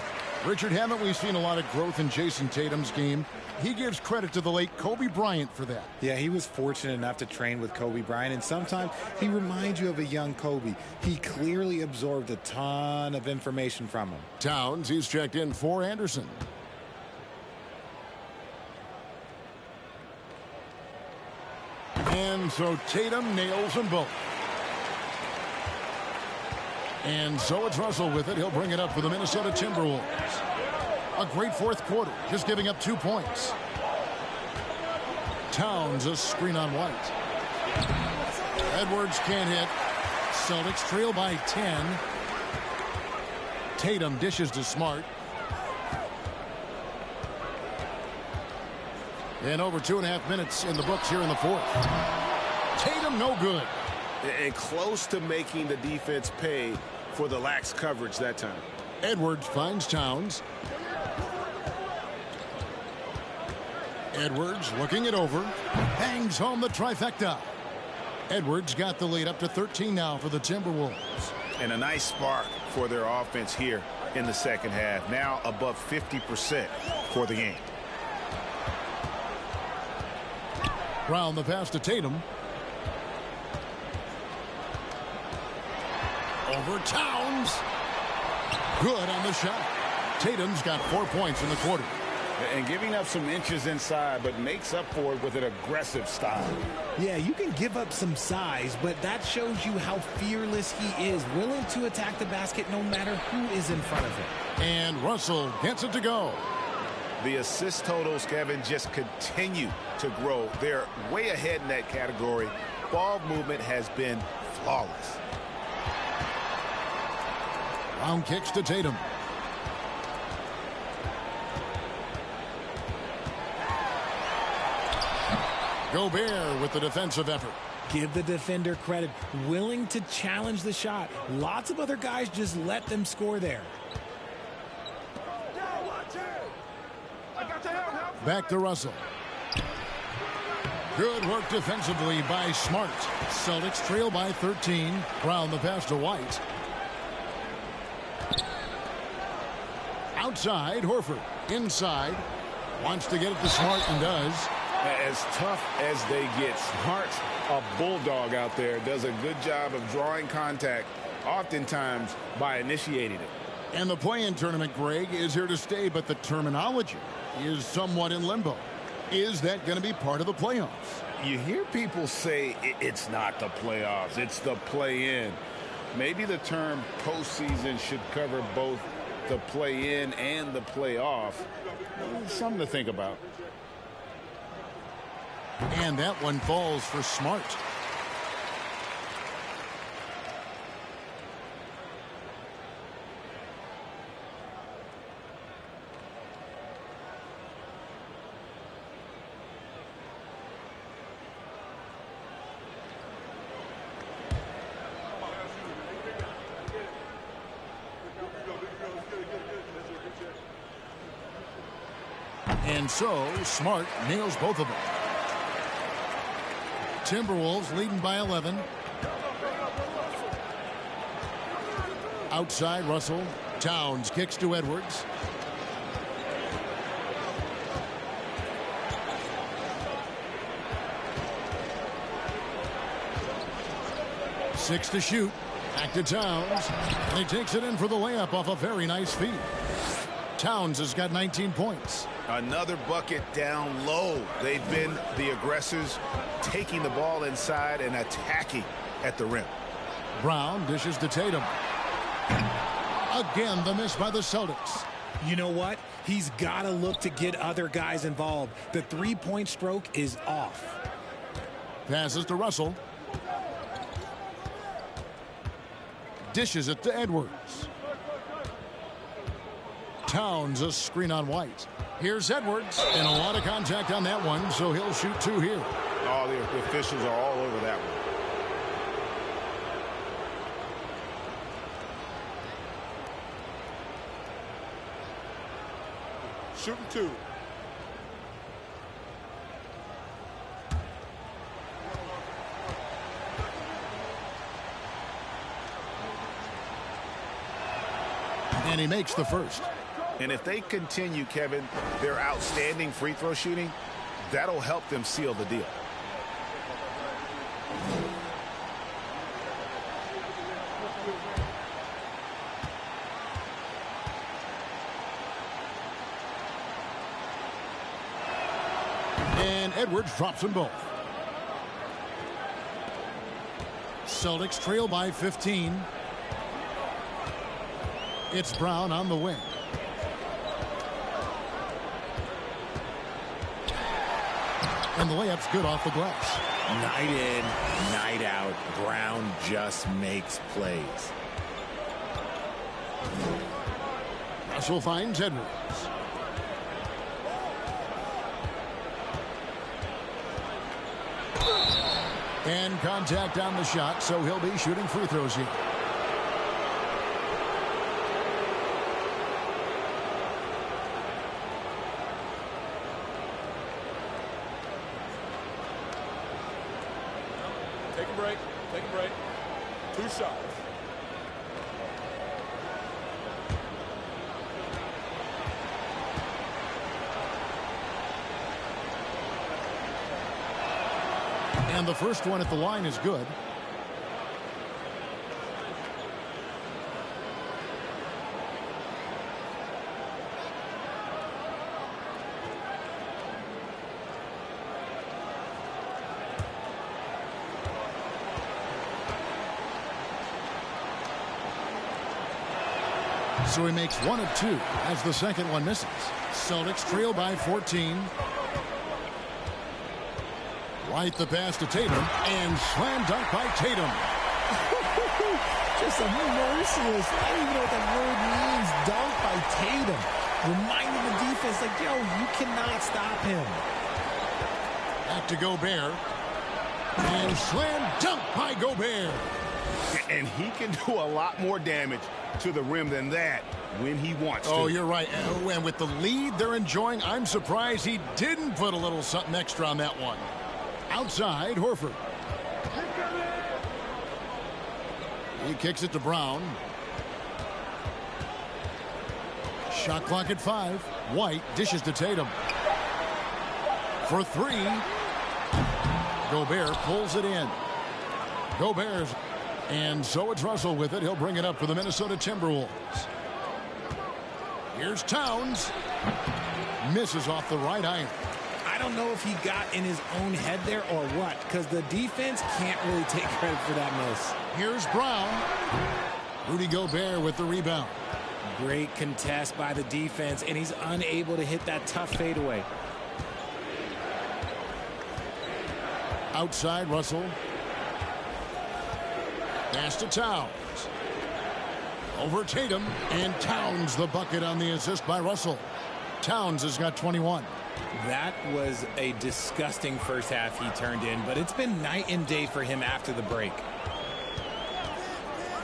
Richard, haven't we seen a lot of growth in Jason Tatum's game? He gives credit to the late Kobe Bryant for that. Yeah, he was fortunate enough to train with Kobe Bryant, and sometimes he reminds you of a young Kobe. He clearly absorbed a ton of information from him. Towns, he's checked in for Anderson. And so Tatum nails them both. And so it's Russell with it. He'll bring it up for the Minnesota Timberwolves. A great fourth quarter, just giving up 2 points. Towns, a screen on White. Edwards can't hit. Celtics trail by 10. Tatum dishes to Smart. And over 2.5 minutes in the books here in the fourth. Tatum no good. And close to making the defense pay for the lax coverage that time. Edwards finds Towns. Edwards looking it over. Hangs home the trifecta. Edwards got the lead up to 13 now for the Timberwolves. And a nice spark for their offense here in the second half. Now above 50% for the game. Brown the pass to Tatum. Over Towns. Good on the shot. Tatum's got 4 points in the quarter. And giving up some inches inside, but makes up for it with an aggressive style. Yeah, you can give up some size, but that shows you how fearless he is, willing to attack the basket no matter who is in front of him. And Russell gets it to go. The assist totals, Kevin, just continue to grow. They're way ahead in that category. Ball movement has been flawless. Brown kicks to Tatum. Gobert with the defensive effort. Give the defender credit. Willing to challenge the shot. Lots of other guys just let them score there. Back to Russell. Good work defensively by Smart. Celtics trail by 13. Brown the pass to White. Outside, Horford. Inside. Wants to get it to Smart and does. As tough as they get, Smart's a bulldog out there. Does a good job of drawing contact, oftentimes by initiating it. And the play-in tournament, Greg, is here to stay, but the terminology is somewhat in limbo. Is that going to be part of the playoffs? You hear people say it's not the playoffs, it's the play-in. Maybe the term postseason should cover both the play-in and the playoff. Something to think about. And that one falls for Smart. And so Smart nails both of them. Timberwolves leading by 11. Outside Russell. Towns kicks to Edwards. Six to shoot. Back to Towns. And he takes it in for the layup off a very nice feed. Towns has got 19 points. Another bucket down low. They've been the aggressors, taking the ball inside and attacking at the rim. Brown dishes to Tatum. Again, the miss by the Celtics. You know what? He's got to look to get other guys involved. The three-point stroke is off. Passes to Russell. Dishes it to Edwards. Towns, a screen on White. Here's Edwards, and a lot of contact on that one, so he'll shoot two here. Oh, the officials are all over that one. Shooting two. And he makes the first. And if they continue, Kevin, their outstanding free throw shooting, that'll help them seal the deal. And Edwards drops them both. Celtics trail by 15. It's Brown on the wing. And the layup's good off the glass. Night in, night out, Brown just makes plays. Russell finds Edwards. And contact on the shot, so he'll be shooting free throws here. Take a break. Take a break. 2 shots. And the first one at the line is good. So he makes 1 of 2 as the second one misses. Celtics trail by 14. Right the pass to Tatum, and slam dunk by Tatum. Just a merciless, I don't even know what that word means, dunk by Tatum. Reminding the defense, like, yo, you cannot stop him. Back to Gobert. And slam dunk by Gobert. And he can do a lot more damage to the rim than that when he wants to. Oh, you're right. And with the lead they're enjoying, I'm surprised he didn't put a little something extra on that one. Outside, Horford. He kicks it to Brown. Shot clock at 5. White dishes to Tatum. For 3. Gobert pulls it in. Gobert's. And so it's Russell with it. He'll bring it up for the Minnesota Timberwolves. Here's Towns. Misses off the right iron. I don't know if he got in his own head there or what, because the defense can't really take credit for that miss. Here's Brown. Rudy Gobert with the rebound. Great contest by the defense, and he's unable to hit that tough fadeaway. Outside, Russell. Pass to Towns. Over Tatum, and Towns the bucket on the assist by Russell. Towns has got 21. That was a disgusting first half he turned in, but it's been night and day for him after the break.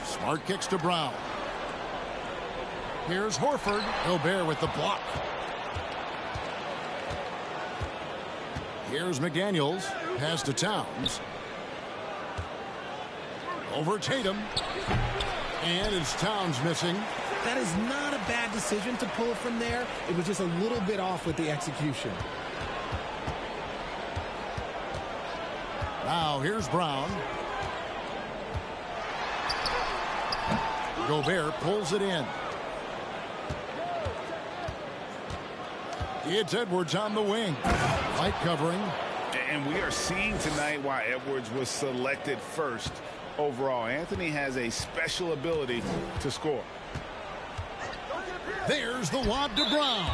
Smart kicks to Brown. Here's Horford. Gobert with the block. Here's McDaniels. Pass to Towns. Over Tatum. And it's Towns missing. That is not a bad decision to pull it from there. It was just a little bit off with the execution. Now here's Brown. Gobert pulls it in. It's Edwards on the wing. Light covering. And we are seeing tonight why Edwards was selected first overall. Anthony has a special ability to score. There's the lob to Brown.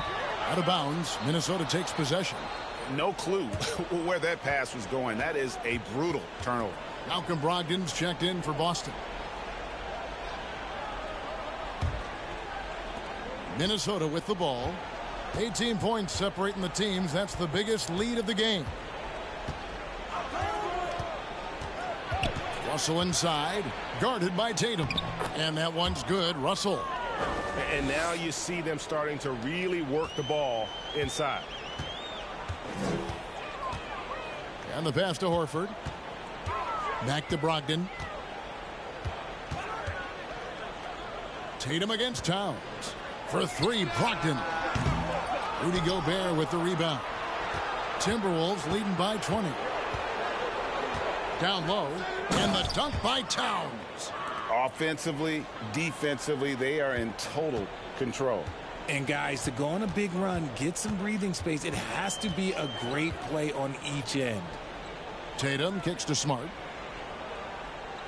Out of bounds. Minnesota takes possession. No clue where that pass was going. That is a brutal turnover. Malcolm Brogdon's checked in for Boston. Minnesota with the ball. 18 points separating the teams. That's the biggest lead of the game. Russell inside. Guarded by Tatum. And that one's good. Russell. And now you see them starting to really work the ball inside. And the pass to Horford. Back to Brogdon. Tatum against Towns. For 3, Brogdon. Rudy Gobert with the rebound. Timberwolves leading by 20. Down low. And the dunk by Towns. Offensively, defensively, they are in total control. And guys, to go on a big run, get some breathing space, it has to be a great play on each end. Tatum kicks to Smart.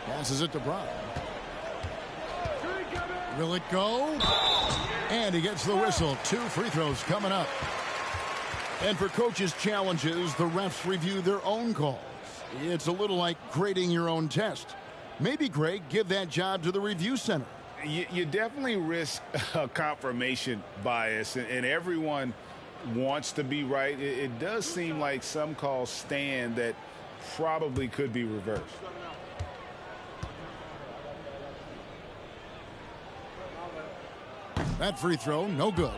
Passes it to Brown. Will it go? And he gets the whistle. 2 free throws coming up. And for coaches' challenges, the refs review their own calls. It's a little like grading your own test. Maybe, Greg, give that job to the review center. You definitely risk a confirmation bias, and everyone wants to be right. It does seem like some calls stand that probably could be reversed. That free throw, no good.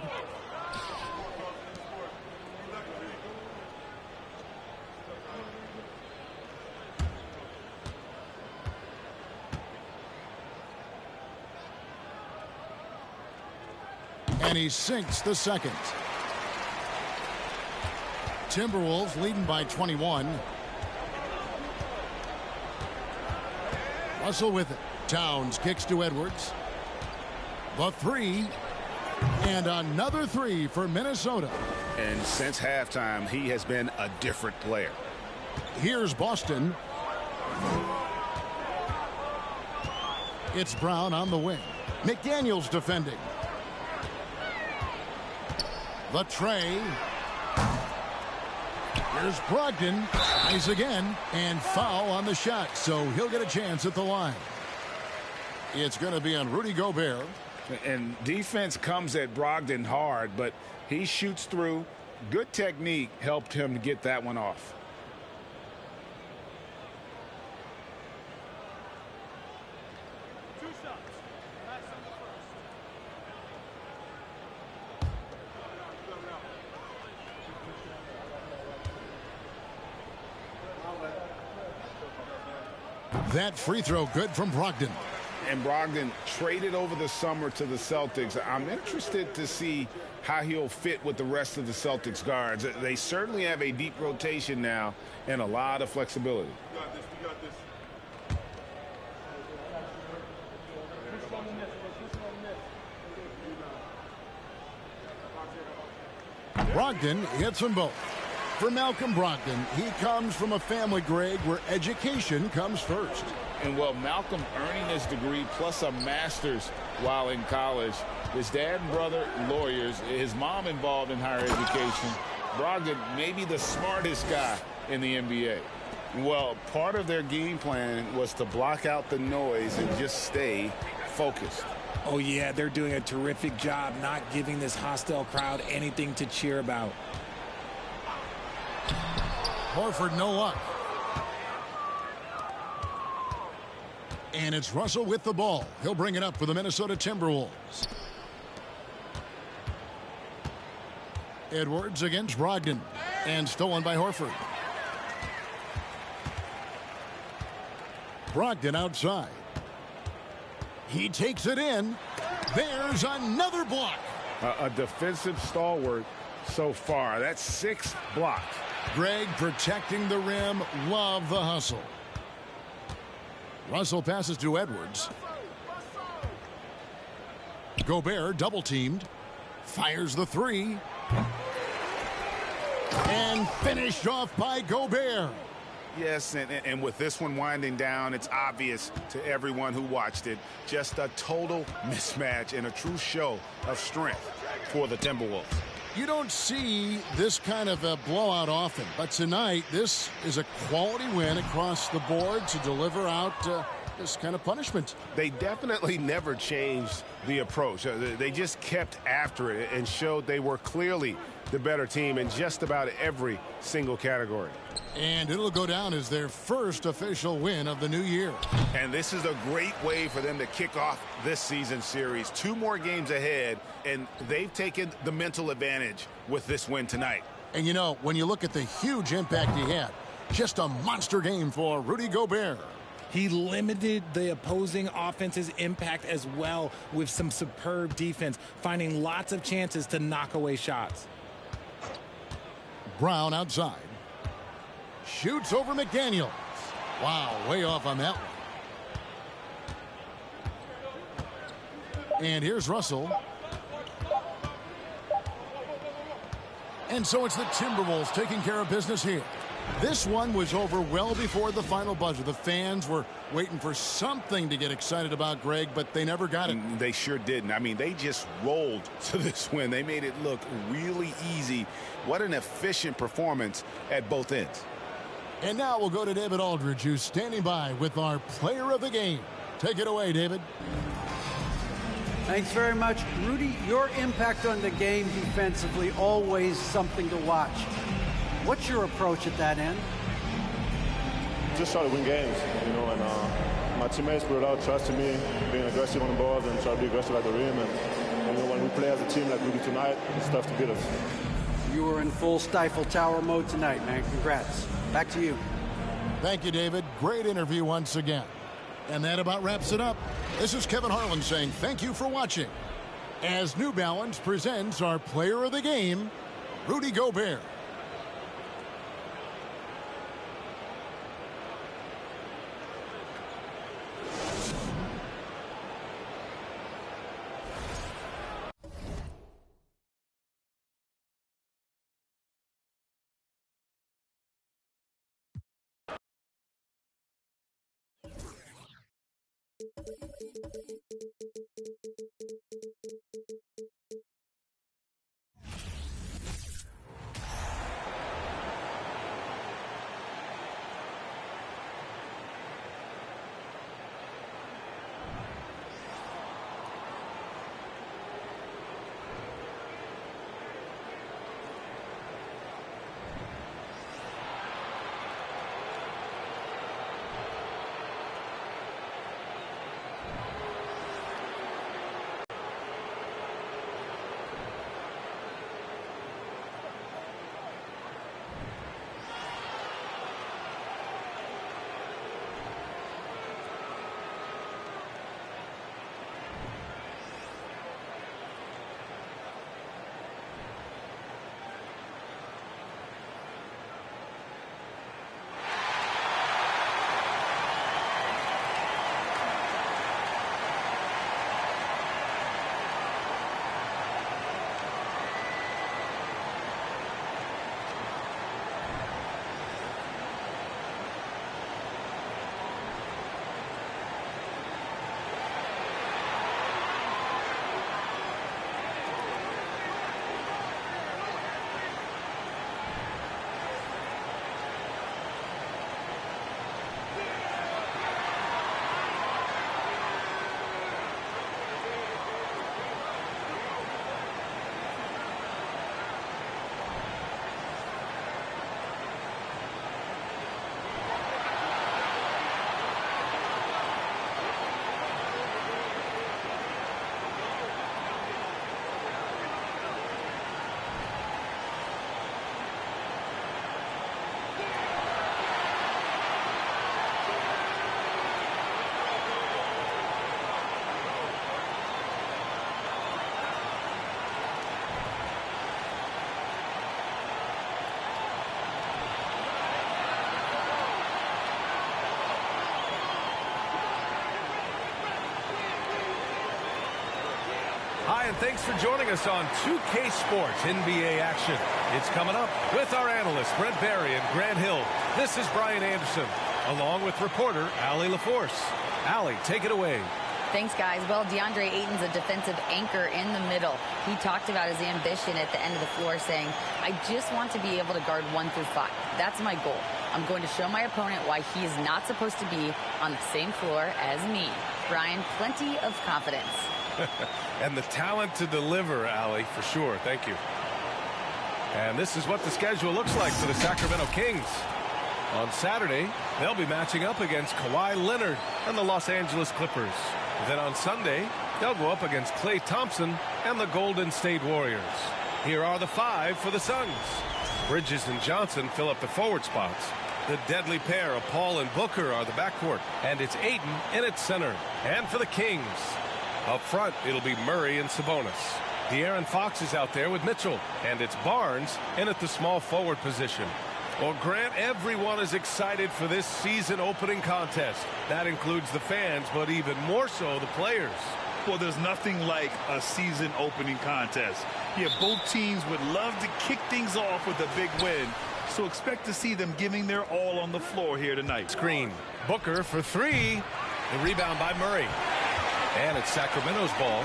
And he sinks the second. Timberwolves leading by 21. Russell with it. Towns kicks to Edwards. The three. And another three for Minnesota. And since halftime, he has been a different player. Here's Boston. It's Brown on the wing. McDaniels defending. The tray. Here's Brogdon. Tries again. And foul on the shot. So he'll get a chance at the line. It's going to be on Rudy Gobert. And defense comes at Brogdon hard, but he shoots through. Good technique helped him to get that one off. That free throw good from Brogdon. And Brogdon traded over the summer to the Celtics. I'm interested to see how he'll fit with the rest of the Celtics guards. They certainly have a deep rotation now and a lot of flexibility. Brogdon hits them both. For Malcolm Brogdon, he comes from a family, Greg, where education comes first. And well, Malcolm earning his degree plus a master's while in college. His dad and brother, lawyers. His mom involved in higher education. Brogdon may be the smartest guy in the NBA. Well, part of their game plan was to block out the noise and just stay focused. Oh, yeah, they're doing a terrific job not giving this hostile crowd anything to cheer about. Horford, no luck. And it's Russell with the ball. He'll bring it up for the Minnesota Timberwolves. Edwards against Brogdon. And stolen by Horford. Brogdon outside. He takes it in. There's another block. A defensive stalwart so far. That's 6 blocks. Greg protecting the rim. Love the hustle. Russell passes to Edwards. Gobert double teamed. Fires the three. And finished off by Gobert. Yes, and with this one winding down, it's obvious to everyone who watched it. Just a total mismatch and a true show of strength for the Timberwolves. You don't see this kind of a blowout often, but tonight this is a quality win across the board to deliver out this kind of punishment. They definitely never changed the approach. They just kept after it and showed they were clearly the better team in just about every single category. And it'll go down as their first official win of the new year. And this is a great way for them to kick off this season series. 2 more games ahead, and they've taken the mental advantage with this win tonight. And you know, when you look at the huge impact he had, just a monster game for Rudy Gobert. He limited the opposing offense's impact as well with some superb defense, finding lots of chances to knock away shots. Brown outside. Shoots over McDaniels. Wow, way off on that one. And here's Russell. And so it's the Timberwolves taking care of business here. This one was over well before the final buzzer. The fans were waiting for something to get excited about, Greg, but they never got it. They sure didn't. I mean, they just rolled to this win. They made it look really easy. What an efficient performance at both ends. And now we'll go to David Aldridge, who's standing by with our player of the game. Take it away, David. Thanks very much. Rudy, your impact on the game defensively, always something to watch. What's your approach at that end? Just try to win games, you know, and my teammates brought out trust in me, being aggressive on the balls and try to be aggressive at the rim. And, you know, when we play as a team like we do tonight, it's tough to beat us. You were in full Stifle Tower mode tonight, man. Congrats. Back to you. Thank you, David. Great interview once again. And that about wraps it up. This is Kevin Harlan saying thank you for watching as New Balance presents our player of the game, Rudy Gobert. Hi, and thanks for joining us on 2K Sports NBA action. It's coming up with our analysts, Brent Barry and Grant Hill. This is Brian Anderson, along with reporter Allie LaForce. Allie, take it away. Thanks, guys. Well, DeAndre Ayton's a defensive anchor in the middle. He talked about his ambition at the end of the floor, saying, I just want to be able to guard 1 through 5. That's my goal. I'm going to show my opponent why he is not supposed to be on the same floor as me. Brian, plenty of confidence. And the talent to deliver, Allie, for sure. Thank you. And this is what the schedule looks like for the Sacramento Kings. On Saturday, they'll be matching up against Kawhi Leonard and the Los Angeles Clippers. Then on Sunday, they'll go up against Klay Thompson and the Golden State Warriors. Here are the 5 for the Suns. Bridges and Johnson fill up the forward spots. The deadly pair of Paul and Booker are the backcourt, and it's Ayton in its center. And for the Kings, up front, it'll be Murray and Sabonis. De'Aaron Fox is out there with Mitchell, and it's Barnes in at the small forward position. Well, Grant, everyone is excited for this season opening contest. That includes the fans, but even more so the players. Well, there's nothing like a season opening contest. Yeah, both teams would love to kick things off with a big win. So expect to see them giving their all on the floor here tonight. Screen. Booker for three. The rebound by Murray. And it's Sacramento's ball.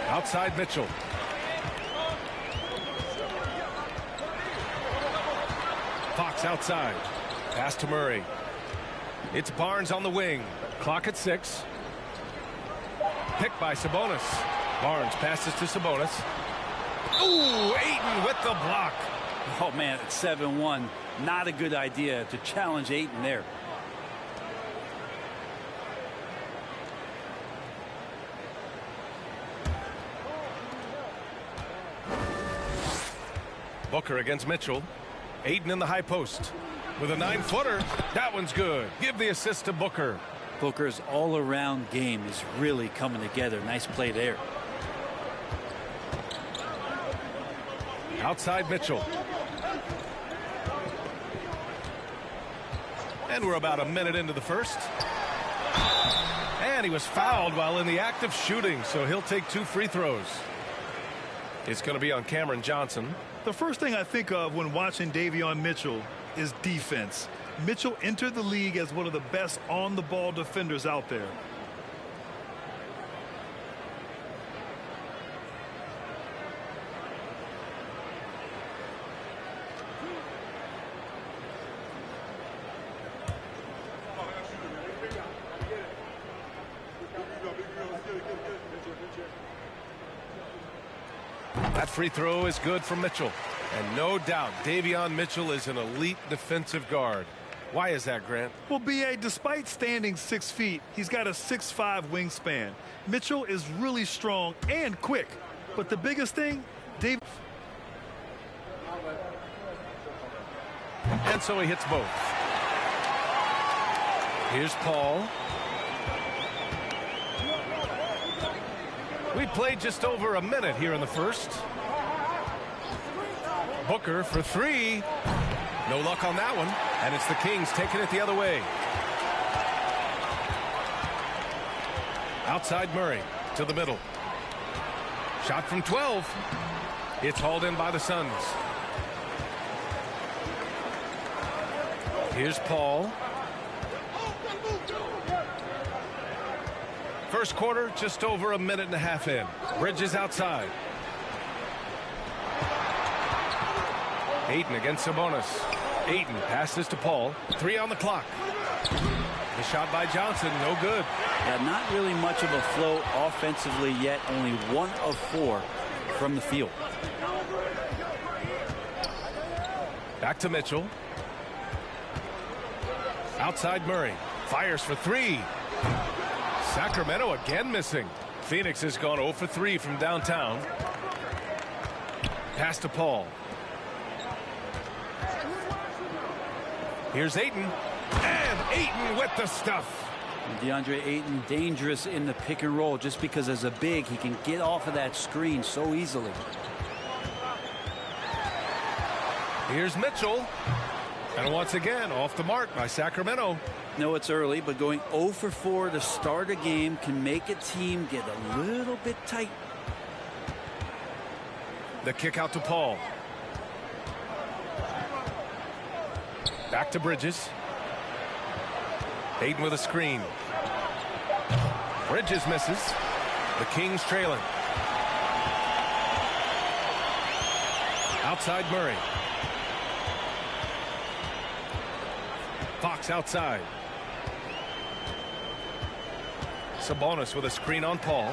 Outside Mitchell. Fox outside. Pass to Murray. It's Barnes on the wing. Clock at 6. Picked by Sabonis. Barnes passes to Sabonis. Ooh, Ayton with the block. Oh, man, it's 7-1. Not a good idea to challenge Ayton there. Booker against Mitchell. Ayton in the high post with a 9-footer. That one's good. Give the assist to Booker. Booker's all-around game is really coming together. Nice play there. Outside Mitchell. And we're about a minute into the first. And he was fouled while in the act of shooting, so he'll take 2 free throws. It's going to be on Cameron Johnson. The first thing I think of when watching Davion Mitchell is defense. Mitchell entered the league as one of the best on-the-ball defenders out there. That free throw is good from Mitchell. And no doubt, Davion Mitchell is an elite defensive guard. Why is that, Grant? Well, B.A., despite standing 6 feet, he's got a 6'5" wingspan. Mitchell is really strong and quick. But the biggest thing, And so he hits both. Here's Paul. We played just over a minute here in the first. Booker for 3. No luck on that one. And it's the Kings taking it the other way. Outside Murray to the middle. Shot from 12. It's hauled in by the Suns. Here's Paul. First quarter, just over a minute and a half in. Bridges outside. Ayton against Sabonis. Ayton passes to Paul. 3 on the clock. The shot by Johnson, no good. Yeah, not really much of a flow offensively yet. Only 1 of 4 from the field. Back to Mitchell. Outside Murray. Fires for 3. Sacramento again missing. Phoenix has gone 0 for 3 from downtown. Pass to Paul. Here's Ayton. And Ayton with the stuff. DeAndre Ayton dangerous in the pick and roll just because as a big he can get off of that screen so easily. Here's Mitchell. And once again off the mark by Sacramento. No, it's early, but going 0 for 4 to start a game can make a team get a little bit tight. The kick out to Paul. Back to Bridges. Ayton with a screen. Bridges misses. The Kings trailing. Outside Murray. Fox outside. Sabonis with a screen on Paul.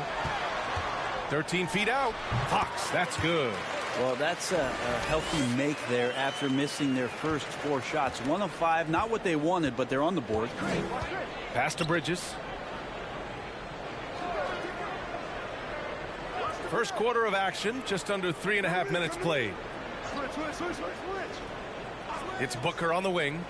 13 feet out. Fox, that's good. Well, that's a healthy make there after missing their first 4 shots. 1 of 5, not what they wanted, but they're on the board. Pass to Bridges. First quarter of action, just under 3.5 minutes played. It's Booker on the wing.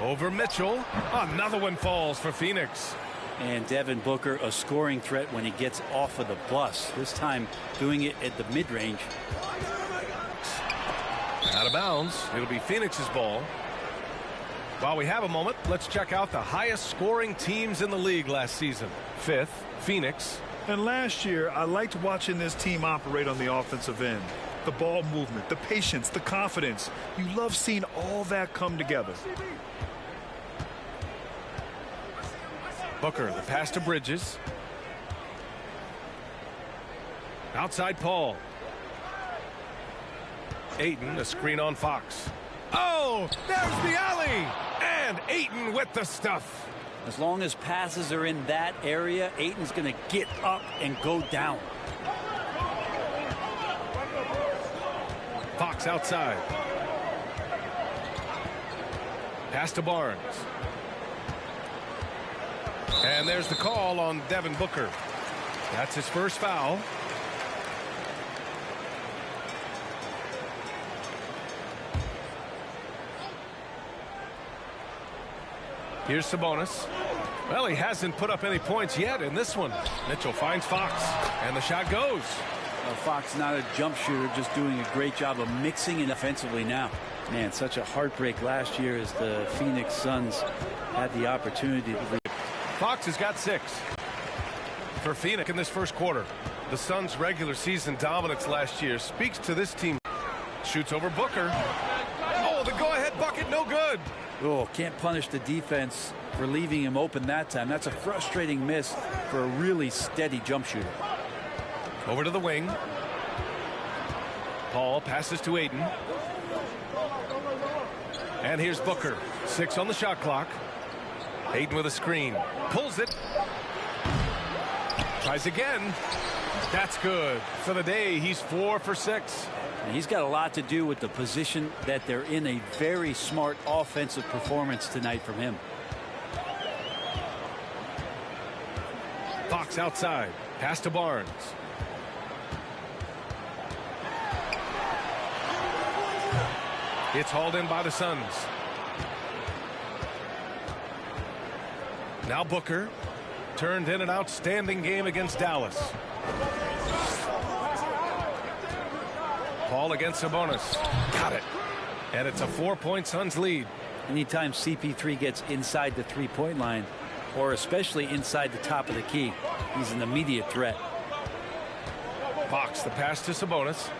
Over Mitchell. Another one falls for Phoenix. And Devin Booker, a scoring threat when he gets off of the bus. This time doing it at the mid-range. Out of bounds. It'll be Phoenix's ball. While we have a moment, let's check out the highest scoring teams in the league last season. 5th, Phoenix. And last year, I liked watching this team operate on the offensive end. The ball movement, the patience, the confidence. You love seeing all that come together. Booker, the pass to Bridges. Outside Paul. Ayton, a screen on Fox. Oh, there's the alley! And Ayton with the stuff. As long as passes are in that area, Ayton's going to get up and go down. Fox outside. Pass to Barnes. And there's the call on Devin Booker. That's his first foul. Here's Sabonis. Well, he hasn't put up any points yet in this one. Mitchell finds Fox, and the shot goes. Fox not a jump shooter, just doing a great job of mixing it offensively now. Man, such a heartbreak last year as the Phoenix Suns had the opportunity to lead. Fox has got 6 for Phoenix in this first quarter. The Suns' regular season dominance last year speaks to this team. Shoots over Booker. Oh, the go-ahead bucket, no good. Oh, can't punish the defense for leaving him open that time. That's a frustrating miss for a really steady jump shooter. Over to the wing. Paul passes to Ayton. And here's Booker. 6 on the shot clock. Ayton with a screen. Pulls it. Tries again. That's good. For the day, he's 4 for 6. And he's got a lot to do with the position that they're in. A very smart offensive performance tonight from him. Fox outside. Pass to Barnes. It's hauled in by the Suns. Now Booker turned in an outstanding game against Dallas. Paul against Sabonis. Got it. And it's a 4-point Suns lead. Anytime CP3 gets inside the three-point line, or especially inside the top of the key, he's an immediate threat. Fox, the pass to Sabonis.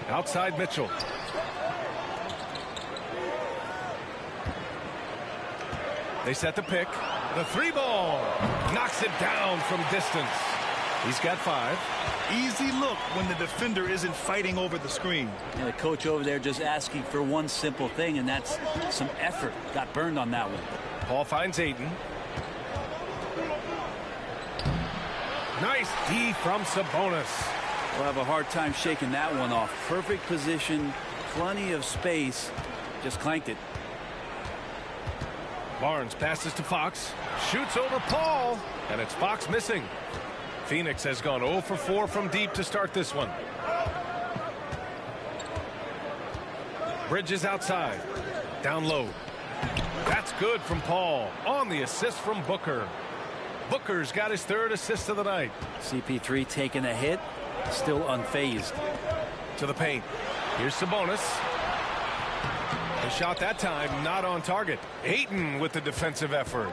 Outside Mitchell. They set the pick. The 3-ball. Knocks it down from distance. He's got 5. Easy look when the defender isn't fighting over the screen. And the coach over there just asking for one simple thing, and that's some effort. Got burned on that one. Paul finds Ayton. Nice D from Sabonis. We'll have a hard time shaking that one off. Perfect position, plenty of space. Just clanked it. Barnes passes to Fox. Shoots over Paul. And it's Fox missing. Phoenix has gone 0 for 4 from deep to start this one. Bridges outside. Down low. That's good from Paul. On the assist from Booker. Booker's got his 3rd assist of the night. CP3 taking a hit. Still unfazed. To the paint. Here's Sabonis. A shot that time not on target. Ayton with the defensive effort.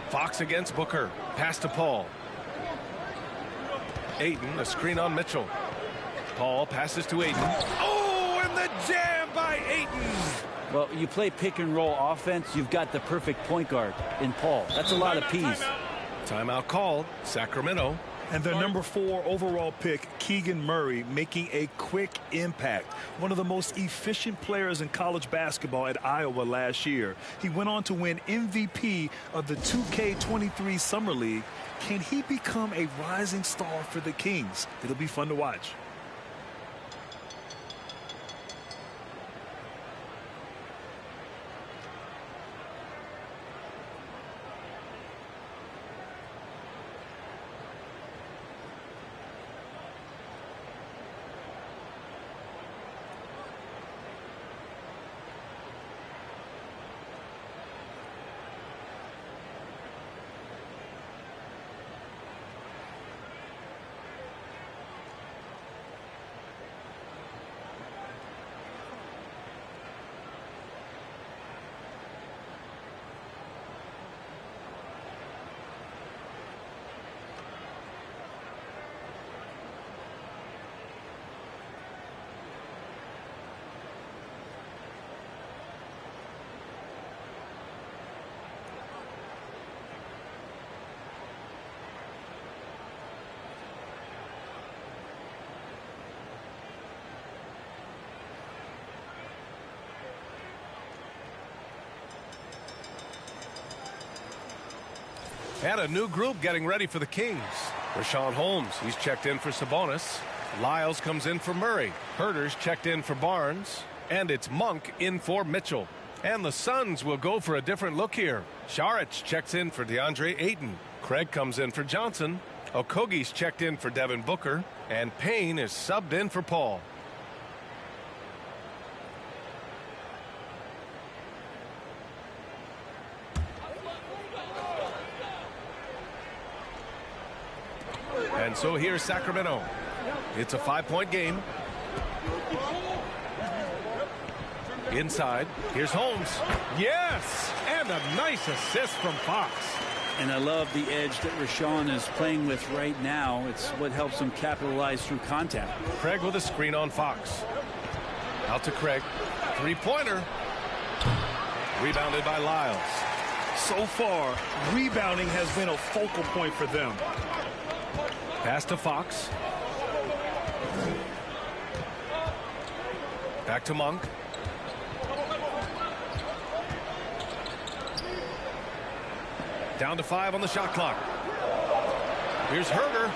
Fox against Booker. Pass to Paul. Ayton, a screen on Mitchell. Paul passes to Ayton. Oh, and the jam by Ayton. Well, you play pick and roll offense, you've got the perfect point guard in Paul. That's a lot of P's. Timeout called. Sacramento. And their number 4 overall pick, Keegan Murray, making a quick impact. One of the most efficient players in college basketball at Iowa last year. He went on to win MVP of the 2K23 Summer League. Can he become a rising star for the Kings? It'll be fun to watch. And a new group getting ready for the Kings. Rashawn Holmes, he's checked in for Sabonis. Lyles comes in for Murray. Herter's checked in for Barnes. And it's Monk in for Mitchell. And the Suns will go for a different look here. Saric checks in for DeAndre Ayton. Craig comes in for Johnson. Okogie's checked in for Devin Booker. And Payne is subbed in for Paul. And so here's Sacramento. It's a 5-point game. Inside, here's Holmes. Yes! And a nice assist from Fox. And I love the edge that Rashawn is playing with right now. It's what helps him capitalize through contact. Craig with a screen on Fox. Out to Craig. Three-pointer. Rebounded by Lyles. So far, rebounding has been a focal point for them. Pass to Fox. Back to Monk. Down to 5 on the shot clock. Here's Herter.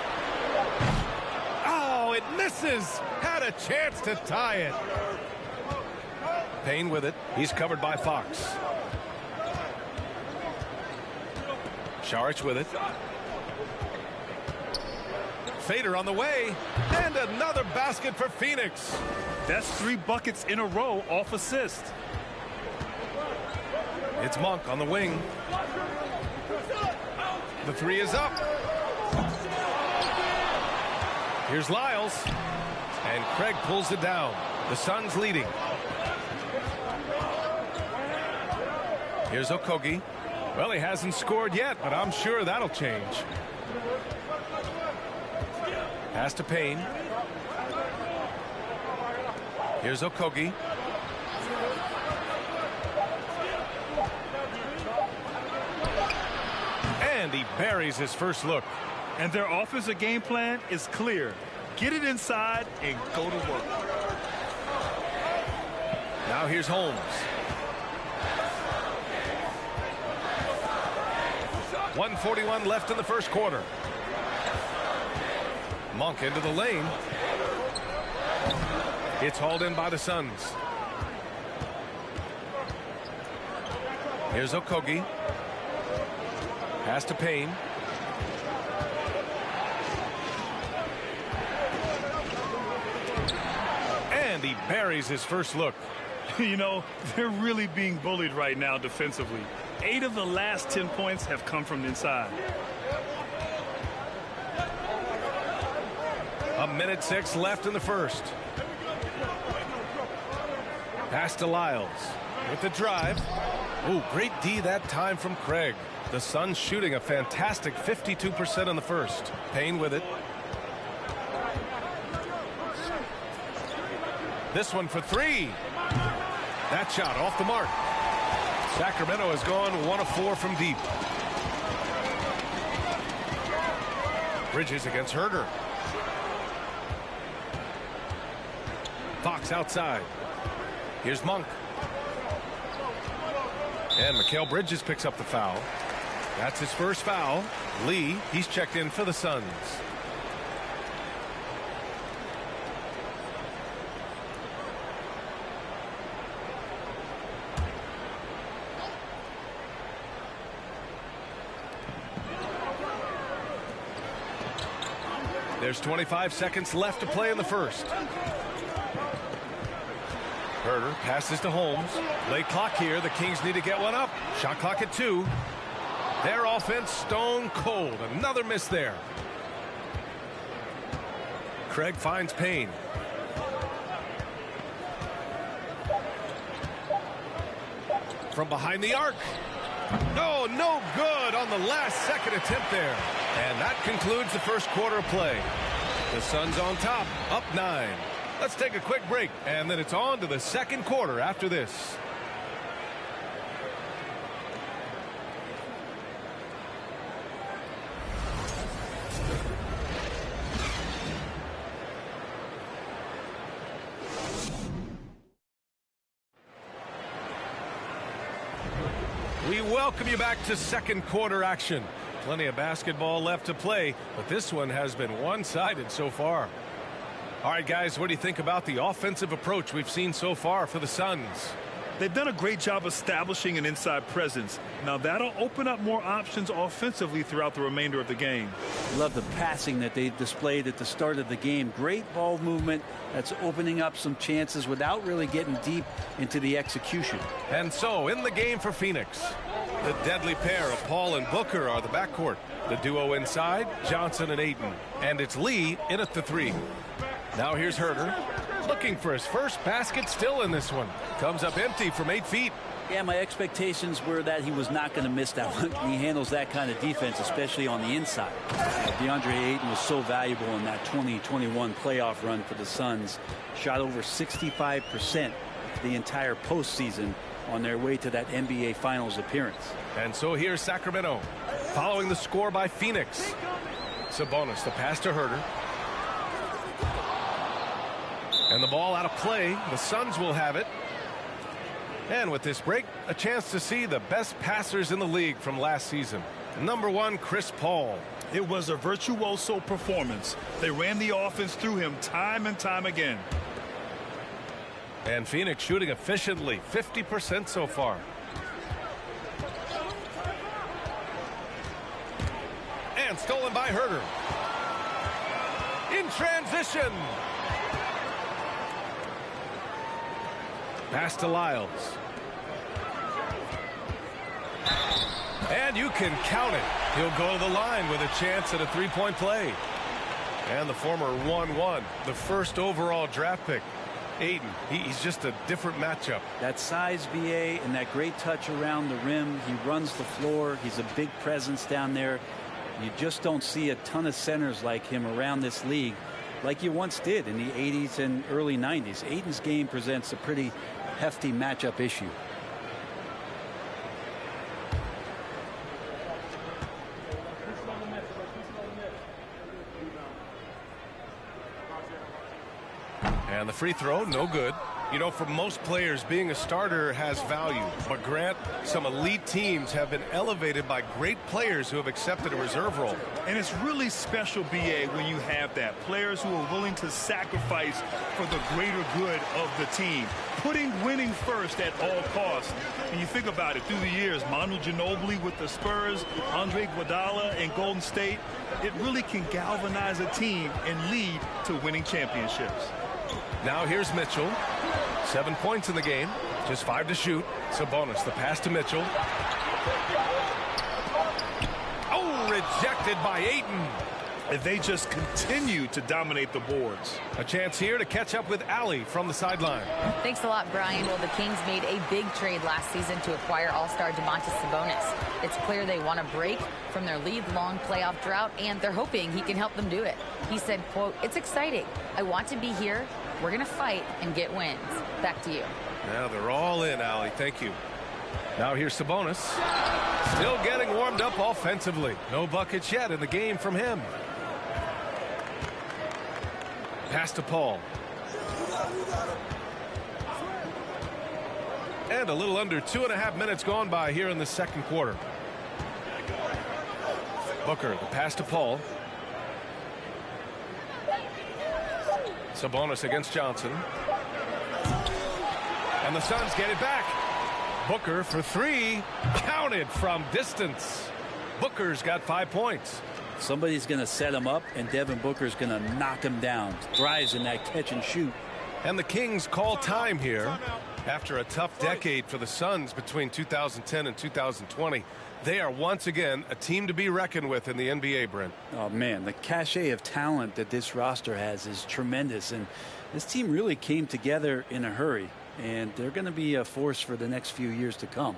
Oh, it misses. Had a chance to tie it. Payne with it. He's covered by Fox. Saric with it. Fader on the way. And another basket for Phoenix. That's 3 buckets in a row off assist. It's Monk on the wing. The 3 is up. Here's Lyles. And Craig pulls it down. The Suns leading. Here's Okogie. Well, he hasn't scored yet, but I'm sure that'll change. Pass to Payne. Here's Okogie. And he buries his first look. And their offensive game plan is clear. Get it inside and go to work. Now here's Holmes. .141 left in the first quarter. Monk into the lane. It's hauled in by the Suns. Here's Okogie. Pass to Payne. And he buries his first look. You know, they're really being bullied right now defensively. 8 of the last 10 points have come from inside. A minute 6 left in the first. Pass to Lyles with the drive. Oh, great D that time from Craig. The Suns shooting a fantastic 52% in the first. Payne with it. This one for 3. That shot off the mark. Sacramento has gone 1 of 4 from deep. Bridges against Herter. Fox outside. Here's Monk. And Mikal Bridges picks up the foul. That's his first foul. Lee, he's checked in for the Suns. There's 25 seconds left to play in the first. Herter passes to Holmes. Late clock here. The Kings need to get one up. Shot clock at 2. Their offense stone cold. Another miss there. Craig finds Payne. From behind the arc. Oh, no good on the last second attempt there. And that concludes the first quarter of play. The Suns on top, up 9. Let's take a quick break, and then it's on to the second quarter after this. We welcome you back to second quarter action. Plenty of basketball left to play, but this one has been one-sided so far. All right, guys, what do you think about the offensive approach we've seen so far for the Suns? They've done a great job establishing an inside presence. Now that'll open up more options offensively throughout the remainder of the game. Love the passing that they displayed at the start of the game. Great ball movement that's opening up some chances without really getting deep into the execution. And so in the game for Phoenix, the deadly pair of Paul and Booker are the backcourt. The duo inside, Johnson and Ayton. And it's Lee in at the 3. Now here's Herter, looking for his first basket, still in this one. Comes up empty from 8 feet. Yeah, my expectations were that he was not going to miss that one. He handles that kind of defense, especially on the inside. DeAndre Ayton was so valuable in that 2021 playoff run for the Suns. Shot over 65% the entire postseason on their way to that NBA Finals appearance. And so here's Sacramento, following the score by Phoenix. Sabonis, the pass to Herter. And the ball out of play. The Suns will have it. And with this break, a chance to see the best passers in the league from last season. Number 1, Chris Paul. It was a virtuoso performance. They ran the offense through him time and time again. And Phoenix shooting efficiently, 50% so far. And stolen by Herter. In transition. Pass to Lyles. And you can count it. He'll go to the line with a chance at a three-point play. And the former 1-1, the first overall draft pick. Ayton, he's just a different matchup. That size, VA, and that great touch around the rim. He runs the floor. He's a big presence down there. You just don't see a ton of centers like him around this league like you once did in the 80s and early 90s. Ayton's game presents a pretty hefty matchup issue. And the free throw, no good. You know, for most players, being a starter has value. But Grant, some elite teams have been elevated by great players who have accepted a reserve role. And it's really special, BA, when you have that. Players who are willing to sacrifice for the greater good of the team. Putting winning first at all costs. And you think about it, through the years, Manu Ginobili with the Spurs, Andre Iguodala in Golden State, it really can galvanize a team and lead to winning championships. Now here's Mitchell. 7 points in the game. Just 5 to shoot. Sabonis, the pass to Mitchell. Oh, rejected by Ayton. And they just continue to dominate the boards. A chance here to catch up with Allie from the sideline. Thanks a lot, Brian. Well, the Kings made a big trade last season to acquire all-star Domantas Sabonis. It's clear they want to break from their league-long playoff drought, and they're hoping he can help them do it. He said, quote, "It's exciting. I want to be here. We're going to fight and get wins." Back to you. Now they're all in, Allie. Thank you. Now here's Sabonis. Still getting warmed up offensively. No buckets yet in the game from him. Pass to Paul. And a little under 2.5 minutes gone by here in the second quarter. Booker, the pass to Paul. Sabonis against Johnson. And the Suns get it back. Booker for 3. Counted from distance. Booker's got 5 points. Somebody's going to set him up, and Devin Booker's going to knock him down. Thrives in that catch and shoot. And the Kings call time here. After a tough decade for the Suns between 2010 and 2020, they are once again a team to be reckoned with in the NBA, Brent. Oh, man, the cachet of talent that this roster has is tremendous. And this team really came together in a hurry. And they're going to be a force for the next few years to come.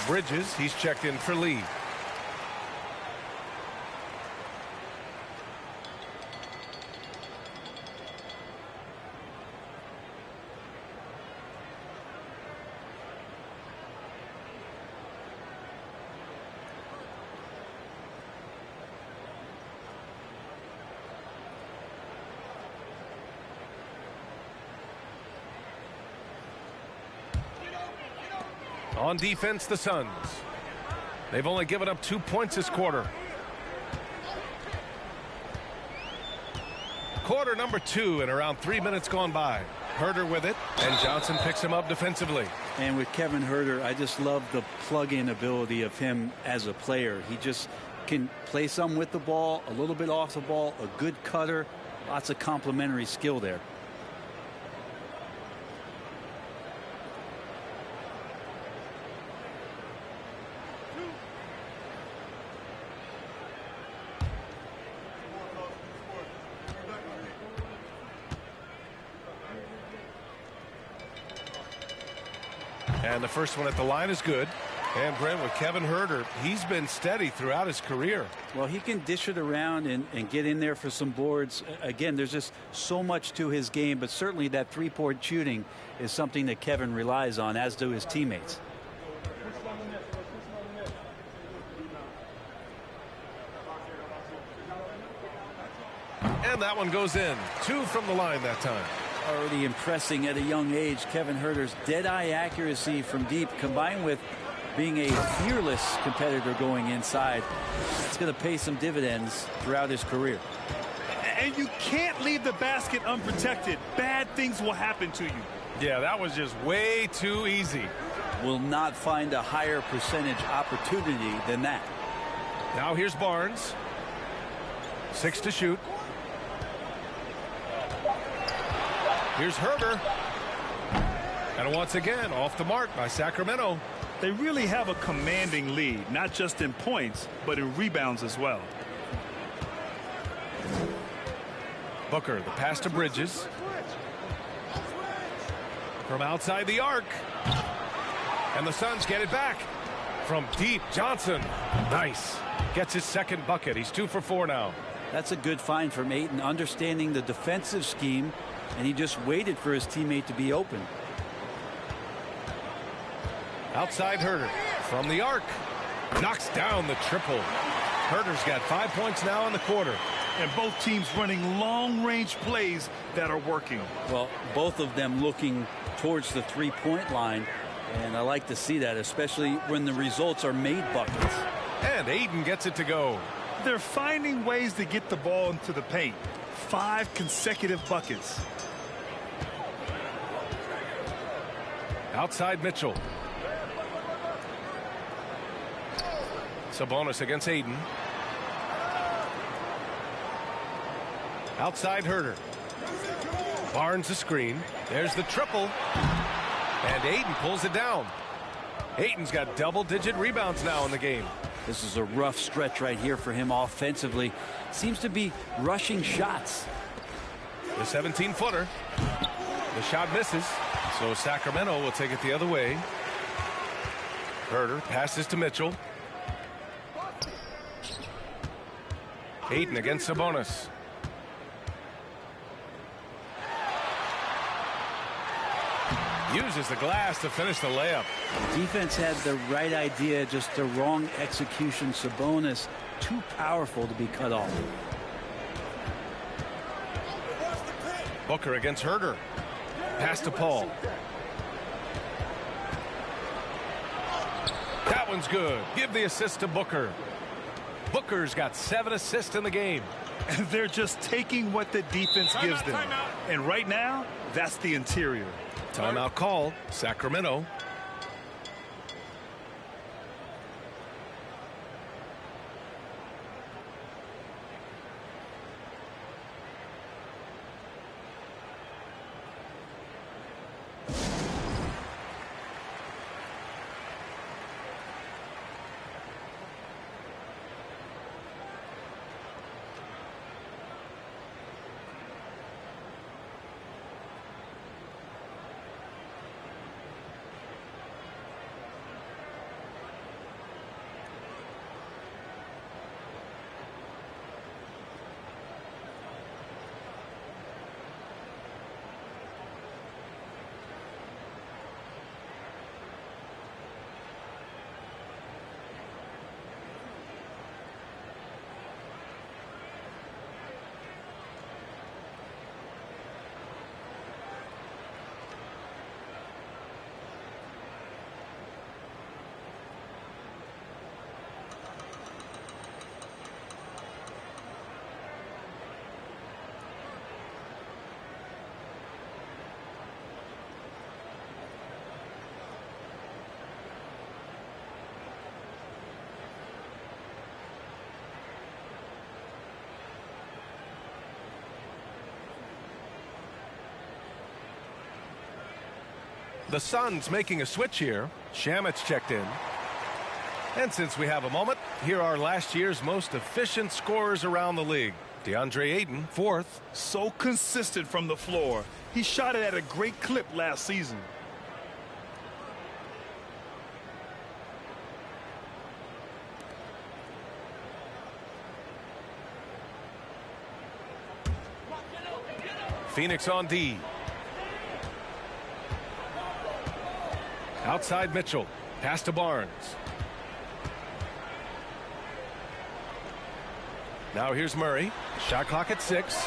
Bridges. He's checked in for Lee. On defense, the Suns. They've only given up 2 points this quarter. Quarter number 2 and around 3 minutes gone by. Herter with it, and Johnson picks him up defensively. And with Kevin Herter, I just love the plug-in ability of him as a player. He just can play some with the ball, a little bit off the ball, a good cutter, lots of complementary skill there. And the first one at the line is good. And Brent, with Kevin Herter, he's been steady throughout his career. Well, he can dish it around and get in there for some boards. Again, there's just so much to his game, but certainly that three-point shooting is something that Kevin relies on, as do his teammates. And that one goes in. 2 from the line that time. Already impressing at a young age. Kevin Herter's dead-eye accuracy from deep, combined with being a fearless competitor going inside, it's going to pay some dividends throughout his career. And you can't leave the basket unprotected. Bad things will happen to you. Yeah, that was just way too easy. Will not find a higher percentage opportunity than that. Now here's Barnes. 6 to shoot. Here's Herter. And once again, off the mark by Sacramento. They really have a commanding lead, not just in points, but in rebounds as well. Booker, the pass to Bridges. From outside the arc. And the Suns get it back. From deep, Johnson. Nice. Gets his second bucket. He's 2 for 4 now. That's a good find from Ayton, understanding the defensive scheme, and he just waited for his teammate to be open. Outside Herter from the arc. Knocks down the triple. Herter's got 5 points now in the quarter. And both teams running long-range plays that are working. Well, both of them looking towards the three-point line, and I like to see that, especially when the results are made buckets. And Ayton gets it to go. They're finding ways to get the ball into the paint. 5 consecutive buckets. Outside Mitchell. Sabonis against Ayton. Outside Herter. Barnes the screen. There's the triple. And Ayton pulls it down. Ayton's got double-digit rebounds now in the game. This is a rough stretch right here for him offensively. Seems to be rushing shots. The 17-footer. The shot misses. So Sacramento will take it the other way. Herter passes to Mitchell. Ayton against Sabonis. Uses the glass to finish the layup. Defense had the right idea, just the wrong execution. Sabonis too powerful to be cut off. Booker against Herter. Pass to Paul. That one's good. Give the assist to Booker. Booker's got 7 assists in the game. And they're just taking what the defense gives them. And right now, that's the interior. Timeout call. Sacramento. The Suns making a switch here. Shamet's checked in. And since we have a moment, here are last year's most efficient scorers around the league. DeAndre Ayton, 4th. So consistent from the floor. He shot it at a great clip last season. Phoenix on D. Outside Mitchell. Pass to Barnes. Now here's Murray. Shot clock at 6.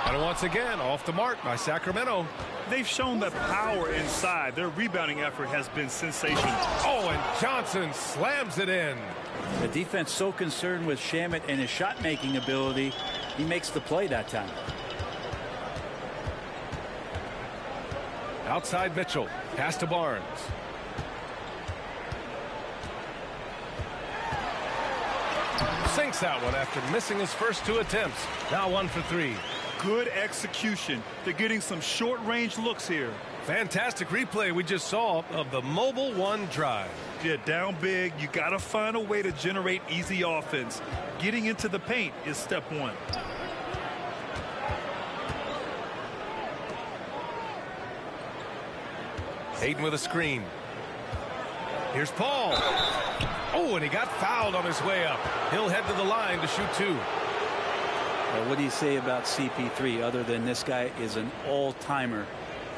And once again, off the mark by Sacramento. They've shown the power inside. Their rebounding effort has been sensational. Oh, and Johnson slams it in. The defense so concerned with Shamet and his shot-making ability, he makes the play that time. Outside Mitchell. Pass to Barnes. Sinks that one after missing his first 2 attempts. Now 1 for 3. Good execution. They're getting some short-range looks here. Fantastic replay we just saw of the Mobile 1 drive. Yeah, down big. You got to find a way to generate easy offense. Getting into the paint is step 1. Ayton with a screen. Here's Paul. Oh, and he got fouled on his way up. He'll head to the line to shoot 2. Well, what do you say about CP3 other than this guy is an all-timer?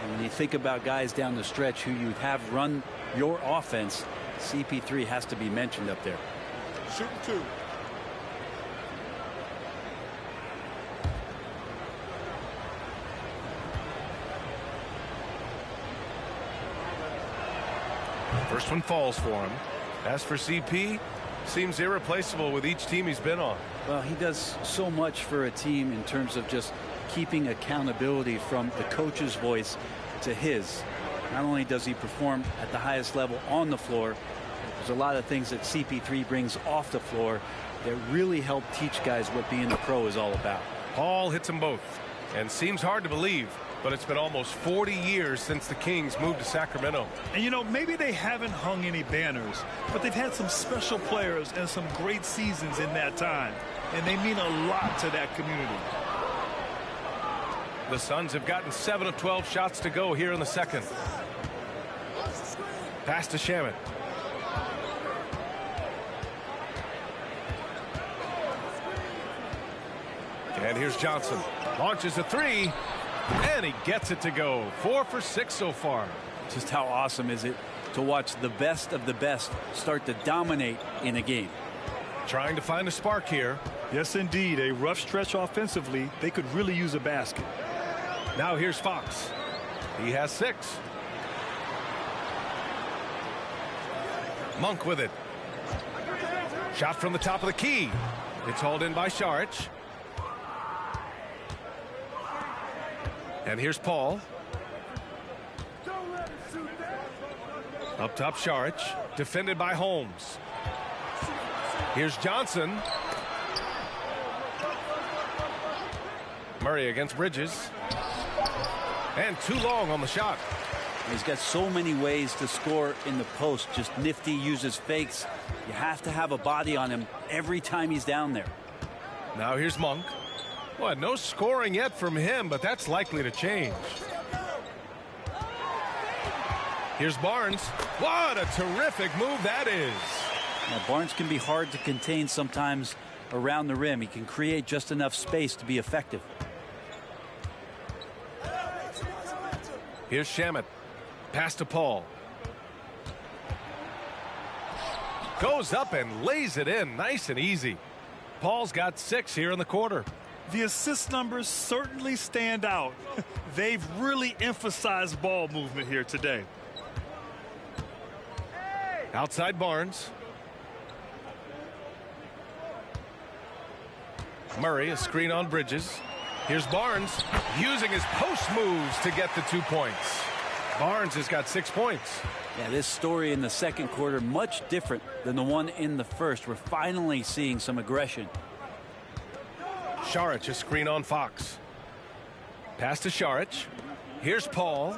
And when you think about guys down the stretch who you have run your offense, CP3 has to be mentioned up there. Shoot 2. First one falls for him. As for CP, seems irreplaceable with each team he's been on. Well, he does so much for a team in terms of just keeping accountability from the coach's voice to his. Not only does he perform at the highest level on the floor, there's a lot of things that CP3 brings off the floor that really help teach guys what being a pro is all about. Paul hits them both. And seems hard to believe, but it's been almost 40 years since the Kings moved to Sacramento. And, you know, maybe they haven't hung any banners, but they've had some special players and some great seasons in that time. And they mean a lot to that community. The Suns have gotten 7 of 12 shots to go here in the second. Pass to Shamet. And here's Johnson. Launches a 3. And he gets it to go. 4 for 6 so far. Just how awesome is it to watch the best of the best start to dominate in a game. Trying to find a spark here. Yes, indeed. A rough stretch offensively. They could really use a basket. Now here's Fox. He has 6. Monk with it. Shot from the top of the key. It's hauled in by Saric. And here's Paul. Up top, Saric. Defended by Holmes. Here's Johnson. Murray against Bridges. And too long on the shot. He's got so many ways to score in the post. Just nifty, uses fakes. You have to have a body on him every time he's down there. Now here's Monk. Well, no scoring yet from him, but that's likely to change. Here's Barnes. What a terrific move that is. Now, Barnes can be hard to contain sometimes around the rim. He can create just enough space to be effective. Here's Shamet. Pass to Paul. Goes up and lays it in nice and easy. Paul's got 6 here in the quarter. The assist numbers certainly stand out. They've really emphasized ball movement here today. Outside Barnes. Murray, a screen on Bridges. Here's Barnes using his post moves to get the 2 points. Barnes has got 6 points. Yeah, this story in the second quarter much different than the one in the first. We're finally seeing some aggression. Saric, a screen on Fox. Pass to Saric. Here's Paul.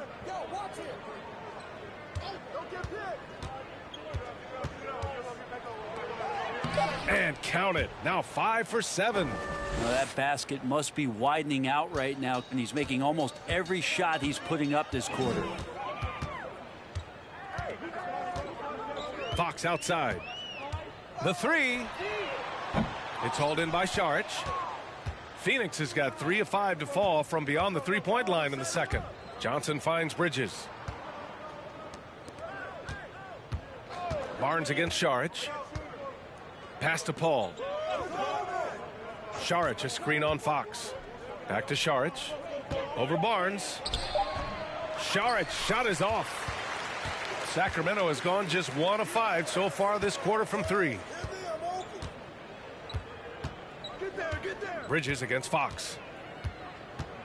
And count it. Now 5 for 7. Now that basket must be widening out right now, and he's making almost every shot he's putting up this quarter. Fox outside. The three. It's hauled in by Saric. Phoenix has got 3 of 5 to fall from beyond the three-point line in the second. Johnson finds Bridges. Barnes against Saric. Pass to Paul. Saric, a screen on Fox. Back to Saric. Over Barnes. Saric shot is off. Sacramento has gone just 1 of 5 so far this quarter from 3. Bridges against Fox.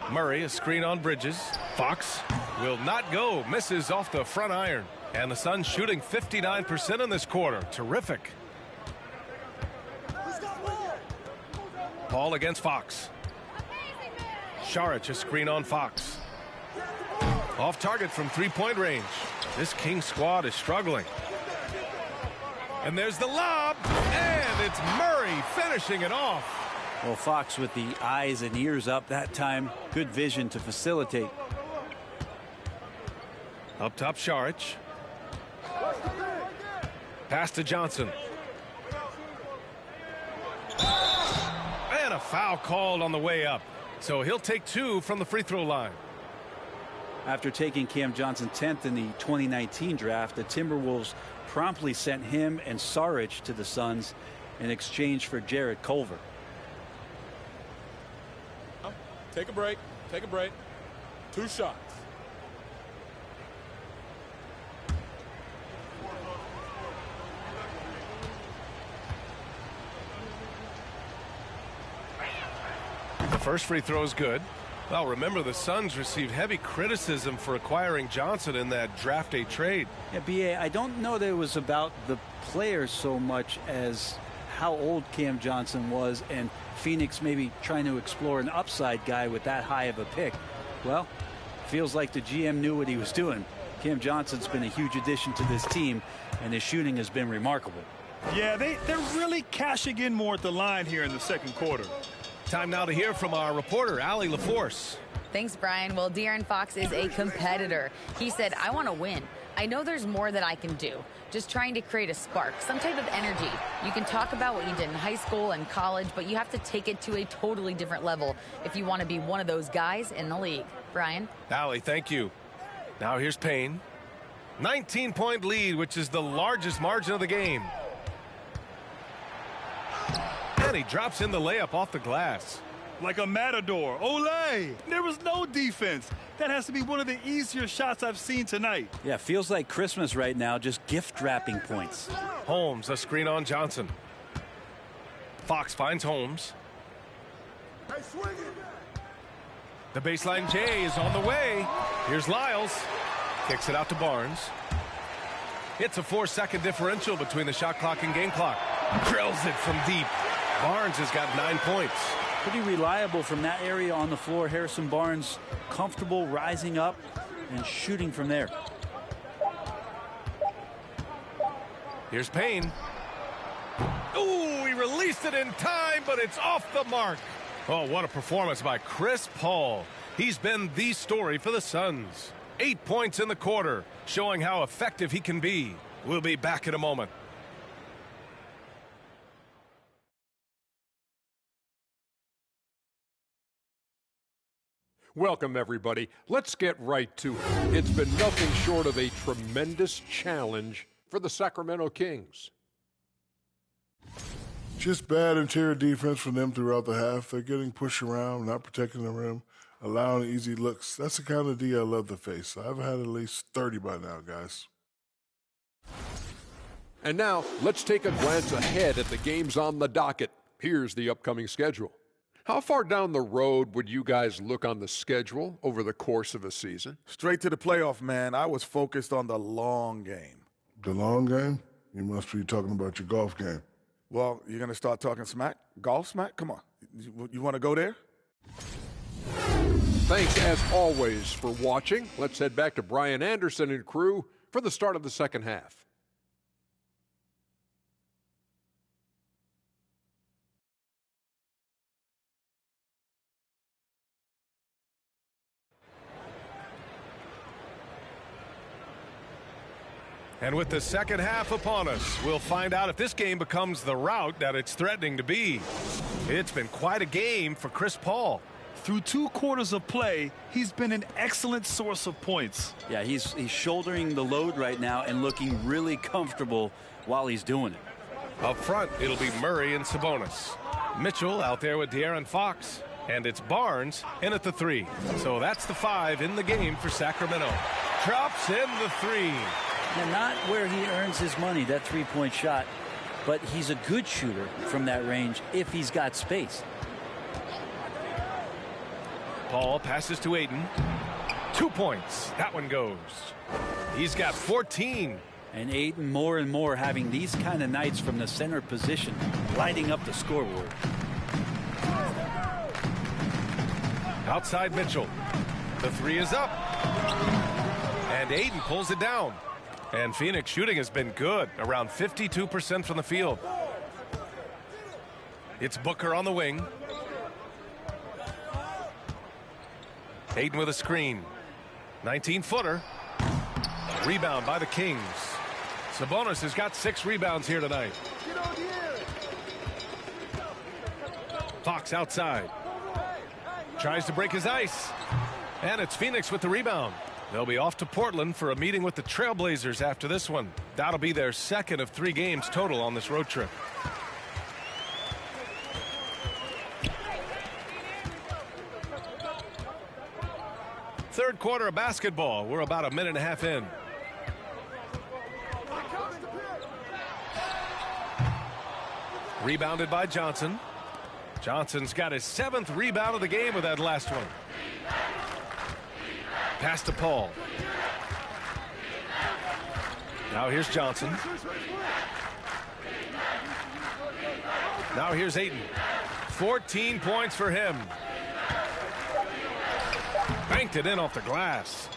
Murray, a screen on Bridges. Fox will not go. Misses off the front iron. And the Suns shooting 59% in this quarter. Terrific. Paul against Fox. Saric, a screen on Fox. Off target from three-point range. This King squad is struggling. And there's the lob. And it's Murray finishing it off. Well, Fox with the eyes and ears up that time. Good vision to facilitate. Up top, Saric. Pass to Johnson. And a foul called on the way up. So he'll take 2 from the free throw line. After taking Cam Johnson 10th in the 2019 draft, the Timberwolves promptly sent him and Saric to the Suns in exchange for Jarrett Culver. Take a break. Take a break. 2 shots. The first free throw is good. Well, remember, the Suns received heavy criticism for acquiring Johnson in that draft day trade. Yeah, B.A., I don't know that it was about the players so much as how old Cam Johnson was, and Phoenix maybe trying to explore an upside guy with that high of a pick. Well, feels like the GM knew what he was doing. Cam Johnson's been a huge addition to this team, and his shooting has been remarkable. Yeah, they're really cashing in more at the line here in the second quarter. Time now to hear from our reporter, Allie LaForce. Thanks, Brian. Well, De'Aaron Fox is a competitor. He said, I want to win. I know there's more that I can do. Just trying to create a spark, some type of energy. You can talk about what you did in high school and college, but you have to take it to a totally different level if you want to be one of those guys in the league. Brian? Allie, thank you. Now here's Payne. 19-point lead, which is the largest margin of the game. And he drops in the layup off the glass. Like a matador. Olay! There was no defense. That has to be one of the easier shots I've seen tonight. Yeah, feels like Christmas right now, just gift wrapping points. Holmes, a screen on Johnson. Fox finds Holmes. The baseline J is on the way. Here's Lyles. Kicks it out to Barnes. It's a 4-second differential between the shot clock and game clock. Drills it from deep. Barnes has got 9 points. Pretty reliable from that area on the floor. Harrison Barnes comfortable rising up and shooting from there. Here's Payne. Ooh, he released it in time, but it's off the mark. Oh, what a performance by Chris Paul. He's been the story for the Suns. 8 points in the quarter, showing how effective he can be. We'll be back in a moment. Welcome, everybody. Let's get right to it. It's been nothing short of a tremendous challenge for the Sacramento Kings. Just bad interior defense from them throughout the half. They're getting pushed around, not protecting the rim, allowing easy looks. That's the kind of D I love to face. I've had at least 30 by now, guys. And now, let's take a glance ahead at the games on the docket. Here's the upcoming schedule. How far down the road would you guys look on the schedule over the course of a season? Straight to the playoff, man. I was focused on the long game. The long game? You must be talking about your golf game. Well, you're going to start talking smack? Golf smack? Come on. You want to go there? Thanks, as always, for watching. Let's head back to Brian Anderson and crew for the start of the second half. And with the second half upon us, we'll find out if this game becomes the rout that it's threatening to be. It's been quite a game for Chris Paul. Through 2 quarters of play, he's been an excellent source of points. Yeah, he's shouldering the load right now and looking really comfortable while he's doing it. Up front, it'll be Murray and Sabonis. Mitchell out there with De'Aaron Fox. And it's Barnes in at the 3. So that's the 5 in the game for Sacramento. Drops in the 3. Now, not where he earns his money, that three-point shot, but he's a good shooter from that range if he's got space. Paul passes to Ayton. 2 points. That one goes. He's got 14. And Ayton more and more having these kind of nights from the center position, lighting up the scoreboard. Outside Mitchell. The 3 is up. And Ayton pulls it down. And Phoenix shooting has been good, around 52% from the field. It's Booker on the wing. Ayton with a screen. 19-footer. Rebound by the Kings. Sabonis has got 6 rebounds here tonight. Fox outside. Tries to break his ice. And it's Phoenix with the rebound. They'll be off to Portland for a meeting with the Trailblazers after this one. That'll be their second of 3 games total on this road trip. Third quarter of basketball. We're about a minute and a half in. Rebounded by Johnson. Johnson's got his 7th rebound of the game with that last one. Pass to Paul. Now here's Johnson. Now here's Ayton. 14 points for him. Banked it in off the glass.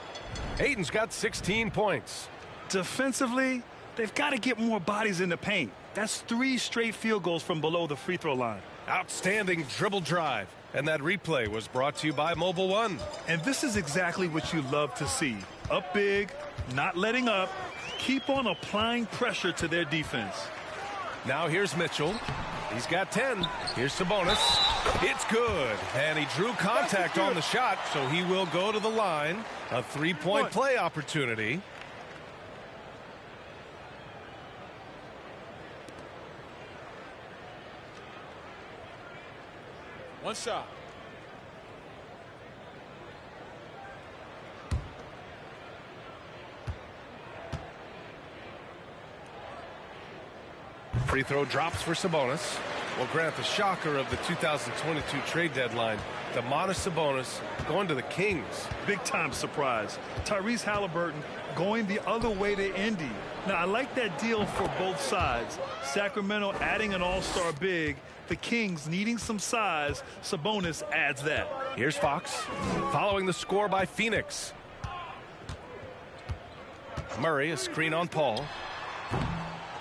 Ayton's got 16 points. Defensively, they've got to get more bodies in the paint. That's 3 straight field goals from below the free throw line. Outstanding dribble drive. And that replay was brought to you by Mobile One. And this is exactly what you love to see. Up big, not letting up. Keep on applying pressure to their defense. Now here's Mitchell. He's got 10. Here's Sabonis. It's good. And he drew contact on the shot, so he will go to the line. A 3-point play opportunity. One shot. Free throw drops for Sabonis. Well, Grant, the shocker of the 2022 trade deadline, Domantas Sabonis going to the Kings. Big-time surprise. Tyrese Halliburton going the other way to Indy. Now, I like that deal for both sides. Sacramento adding an all-star big. The Kings needing some size. Sabonis adds that. Here's Fox following the score by Phoenix. Murray, a screen on Paul.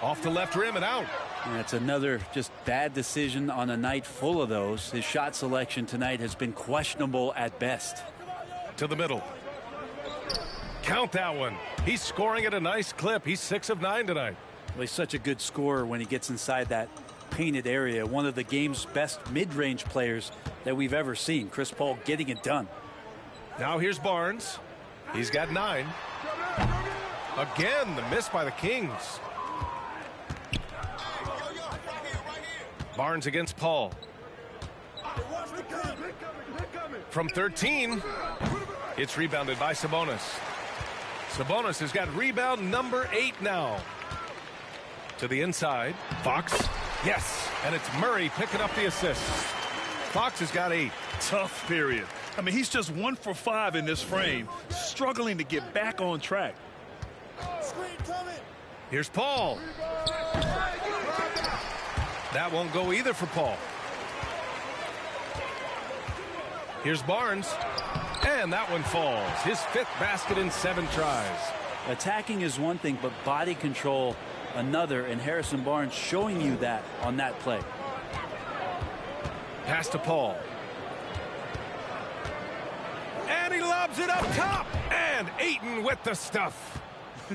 Off the left rim and out. That's another just bad decision on a night full of those. His shot selection tonight has been questionable at best. To the middle. Count that one. He's scoring at a nice clip. He's 6 of 9 tonight. Well, he's such a good scorer when he gets inside that painted area. One of the game's best mid-range players that we've ever seen. Chris Paul getting it done. Now here's Barnes. He's got 9. Again, the miss by the Kings. Barnes against Paul. From 13, it's rebounded by Sabonis. Sabonis has got rebound number 8 now. To the inside, Fox. Yes, and it's Murray picking up the assist. Fox has got 8. Tough period. I mean, he's just 1 for 5 in this frame, struggling to get back on track. Here's Paul. That won't go either for Paul. Here's Barnes. And that one falls. His 5th basket in 7 tries. Attacking is one thing, but body control another, and Harrison Barnes showing you that on that play. Pass to Paul. And he lobs it up top. And Ayton with the stuff.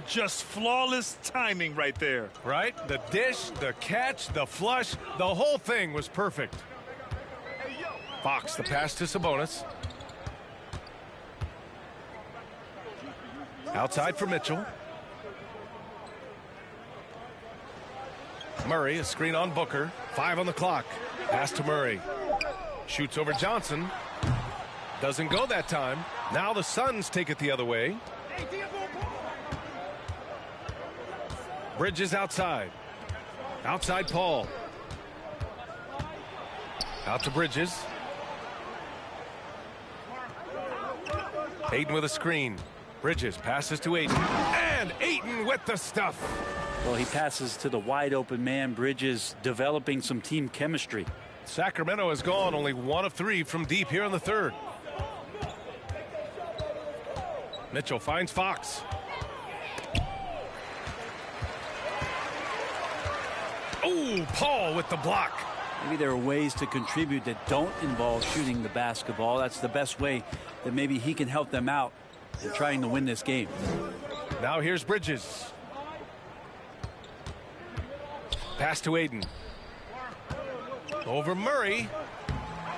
Just flawless timing right there. Right? The dish, the catch, the flush, the whole thing was perfect. Fox, the pass to Sabonis. Outside for Mitchell. Murray, a screen on Booker. 5 on the clock. Pass to Murray. Shoots over Johnson. Doesn't go that time. Now the Suns take it the other way. Bridges outside. Outside Paul. Out to Bridges. Ayton with a screen. Bridges passes to Ayton. And Ayton with the stuff. Well, he passes to the wide open man. Bridges developing some team chemistry. Sacramento has gone only 1 of 3 from deep here in the third. Mitchell finds Fox. Oh, Paul with the block. Maybe there are ways to contribute that don't involve shooting the basketball. That's the best way that maybe he can help them out in trying to win this game. Now here's Bridges. Pass to Ayton. Over Murray.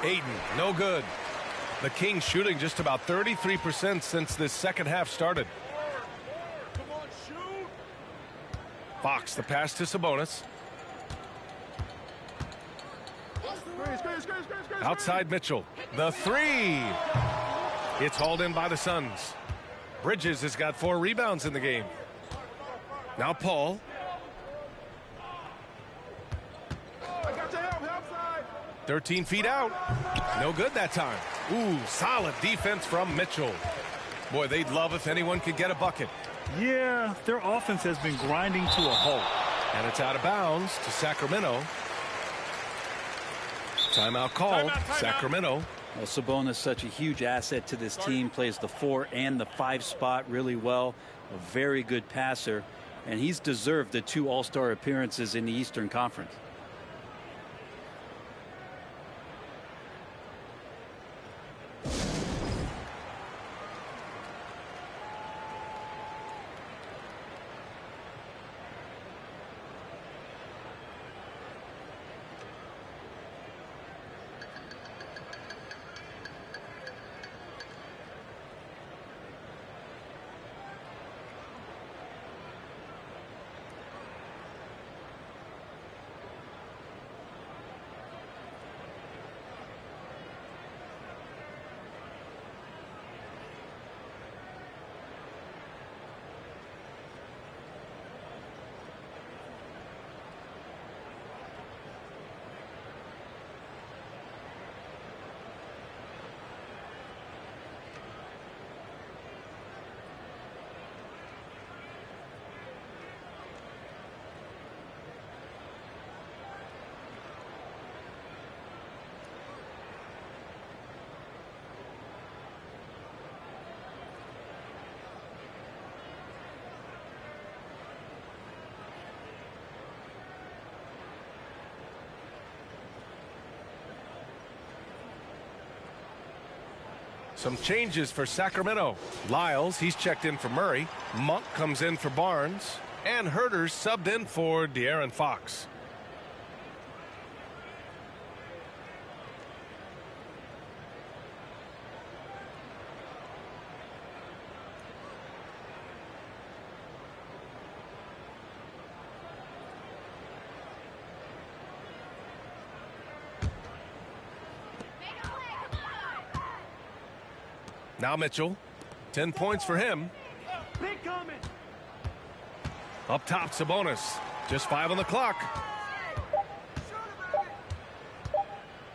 Ayton, no good. The Kings shooting just about 33% since this second half started. Fox, the pass to Sabonis. Outside Mitchell. The 3. It's hauled in by the Suns. Bridges has got 4 rebounds in the game. Now Paul. 13 feet out. No good that time. Ooh, solid defense from Mitchell. Boy, they'd love if anyone could get a bucket. Yeah, their offense has been grinding to a halt. And it's out of bounds to Sacramento. Timeout called. Sacramento. Well, Sabonis, such a huge asset to this team, plays the 4 and the 5 spot really well. A very good passer, and he's deserved the 2 All-Star appearances in the Eastern Conference. Some changes for Sacramento. Lyles, he's checked in for Murray. Monk comes in for Barnes. And Herter's subbed in for De'Aaron Fox. Now Mitchell, 10 points for him. Up top, Sabonis, just 5 on the clock.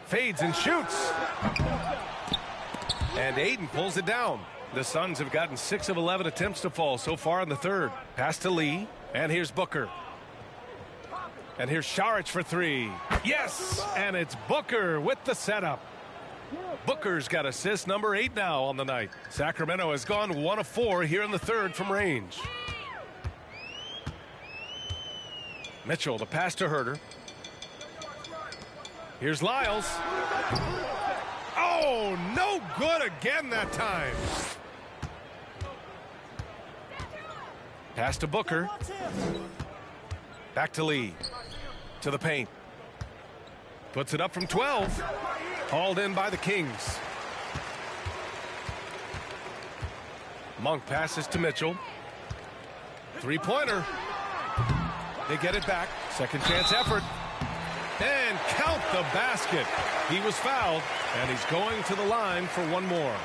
Fades and shoots. And Ayton pulls it down. The Suns have gotten 6 of 11 attempts to fall so far in the third. Pass to Lee, and here's Booker. And here's Šarić for 3. Yes, and it's Booker with the setup. Booker's got assist number 8 now on the night. Sacramento has gone 1 of 4 here in the third from range. Mitchell, the pass to Herter. Here's Lyles. Oh, no good again that time. Pass to Booker. Back to Lee. To the paint. Puts it up from 12. Hauled in by the Kings. Monk passes to Mitchell. Three-pointer. They get it back. Second chance effort. And count the basket. He was fouled, and he's going to the line for one more.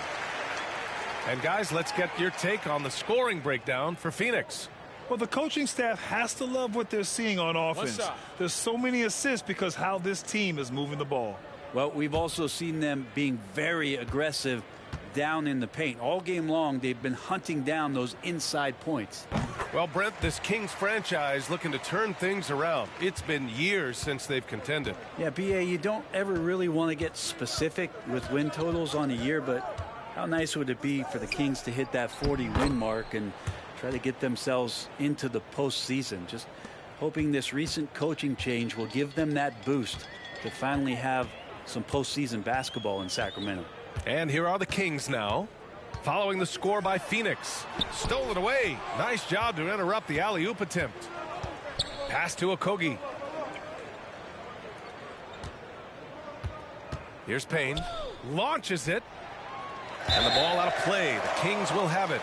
And guys, let's get your take on the scoring breakdown for Phoenix. Well, the coaching staff has to love what they're seeing on offense. There's so many assists because how this team is moving the ball. Well, we've also seen them being very aggressive down in the paint. All game long, they've been hunting down those inside points. Well, Brent, this Kings franchise looking to turn things around. It's been years since they've contended. Yeah, B.A., you don't ever really want to get specific with win totals on a year, but how nice would it be for the Kings to hit that 40-win mark and try to get themselves into the postseason? Just hoping this recent coaching change will give them that boost to finally have some postseason basketball in Sacramento. And here are the Kings now, following the score by Phoenix. Stolen away. Nice job to interrupt the alley-oop attempt. Pass to Okogie. Here's Payne. Launches it. And the ball out of play. The Kings will have it.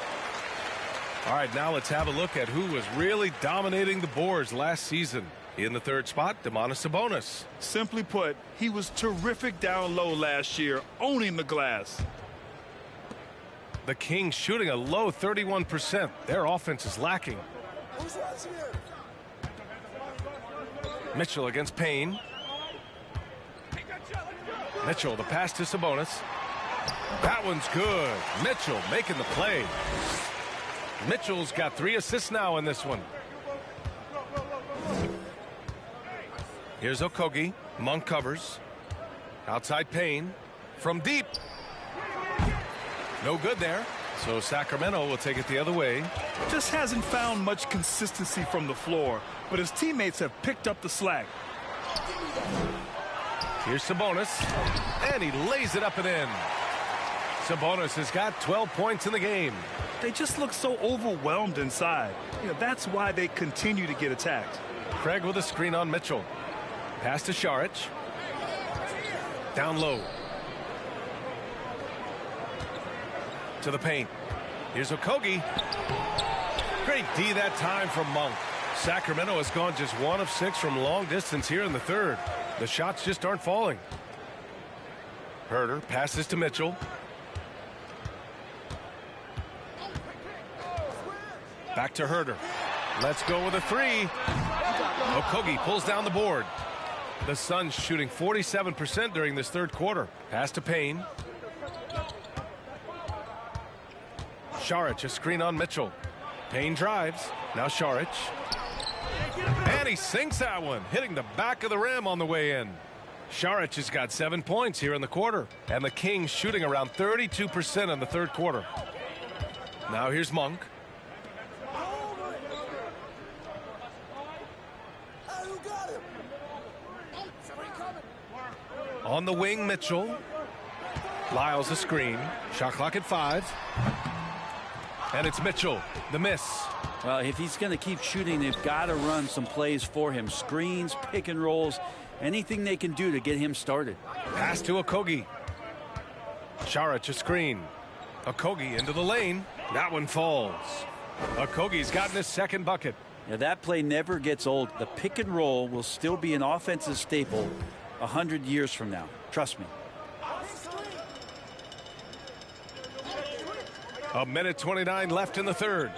All right, now let's have a look at who was really dominating the boards last season. In the third spot, Domantas Sabonis. Simply put, he was terrific down low last year, owning the glass. The Kings shooting a low 31%. Their offense is lacking. Mitchell against Payne. Mitchell, the pass to Sabonis. That one's good. Mitchell making the play. Mitchell's got 3 assists now in this one. Here's Okogie. Monk covers. Outside Payne. From deep. No good there. So Sacramento will take it the other way. Just hasn't found much consistency from the floor, but his teammates have picked up the slack. Here's Sabonis. And he lays it up and in. Sabonis has got 12 points in the game. They just look so overwhelmed inside. That's why they continue to get attacked. Craig with a screen on Mitchell. Pass to Saric. Down low. To the paint. Here's Okogie. Great D that time from Monk. Sacramento has gone just 1 of 6 from long distance here in the third. The shots just aren't falling. Herter passes to Mitchell. Back to Herter. Let's go with a 3. Okogie pulls down the board. The Suns shooting 47% during this third quarter. Pass to Payne. Saric, a screen on Mitchell. Payne drives. Now Saric. And he sinks that one, hitting the back of the rim on the way in. Saric has got 7 points here in the quarter. And the Kings shooting around 32% in the third quarter. Now here's Monk. On the wing, Mitchell. Lyles a screen. Shot clock at 5. And it's Mitchell. The miss. Well, if he's going to keep shooting, they've got to run some plays for him. Screens, pick and rolls, anything they can do to get him started. Pass to Okogie. Saric a screen. Okogie into the lane. That one falls. Okogie's gotten his second bucket. Now, that play never gets old. The pick and roll will still be an offensive staple 100 years from now. Trust me. A minute 29 left in the third.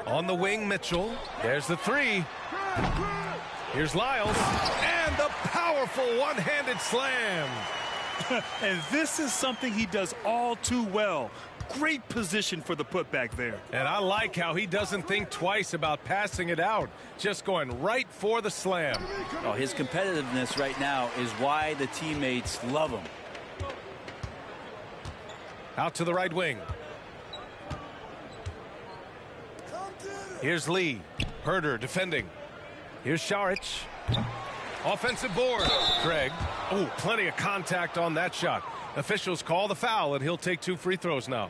On the wing, Mitchell. There's the 3. Here's Lyles. And the powerful one-handed slam. And this is something he does all too well. Great position for the putback there. And I like how he doesn't think twice about passing it out. Just going right for the slam. Oh, his competitiveness right now is why the teammates love him. Out to the right wing. Here's Lee. Herter defending. Here's Saric. Offensive board. Craig. Oh, plenty of contact on that shot. Officials call the foul, and he'll take 2 free throws now.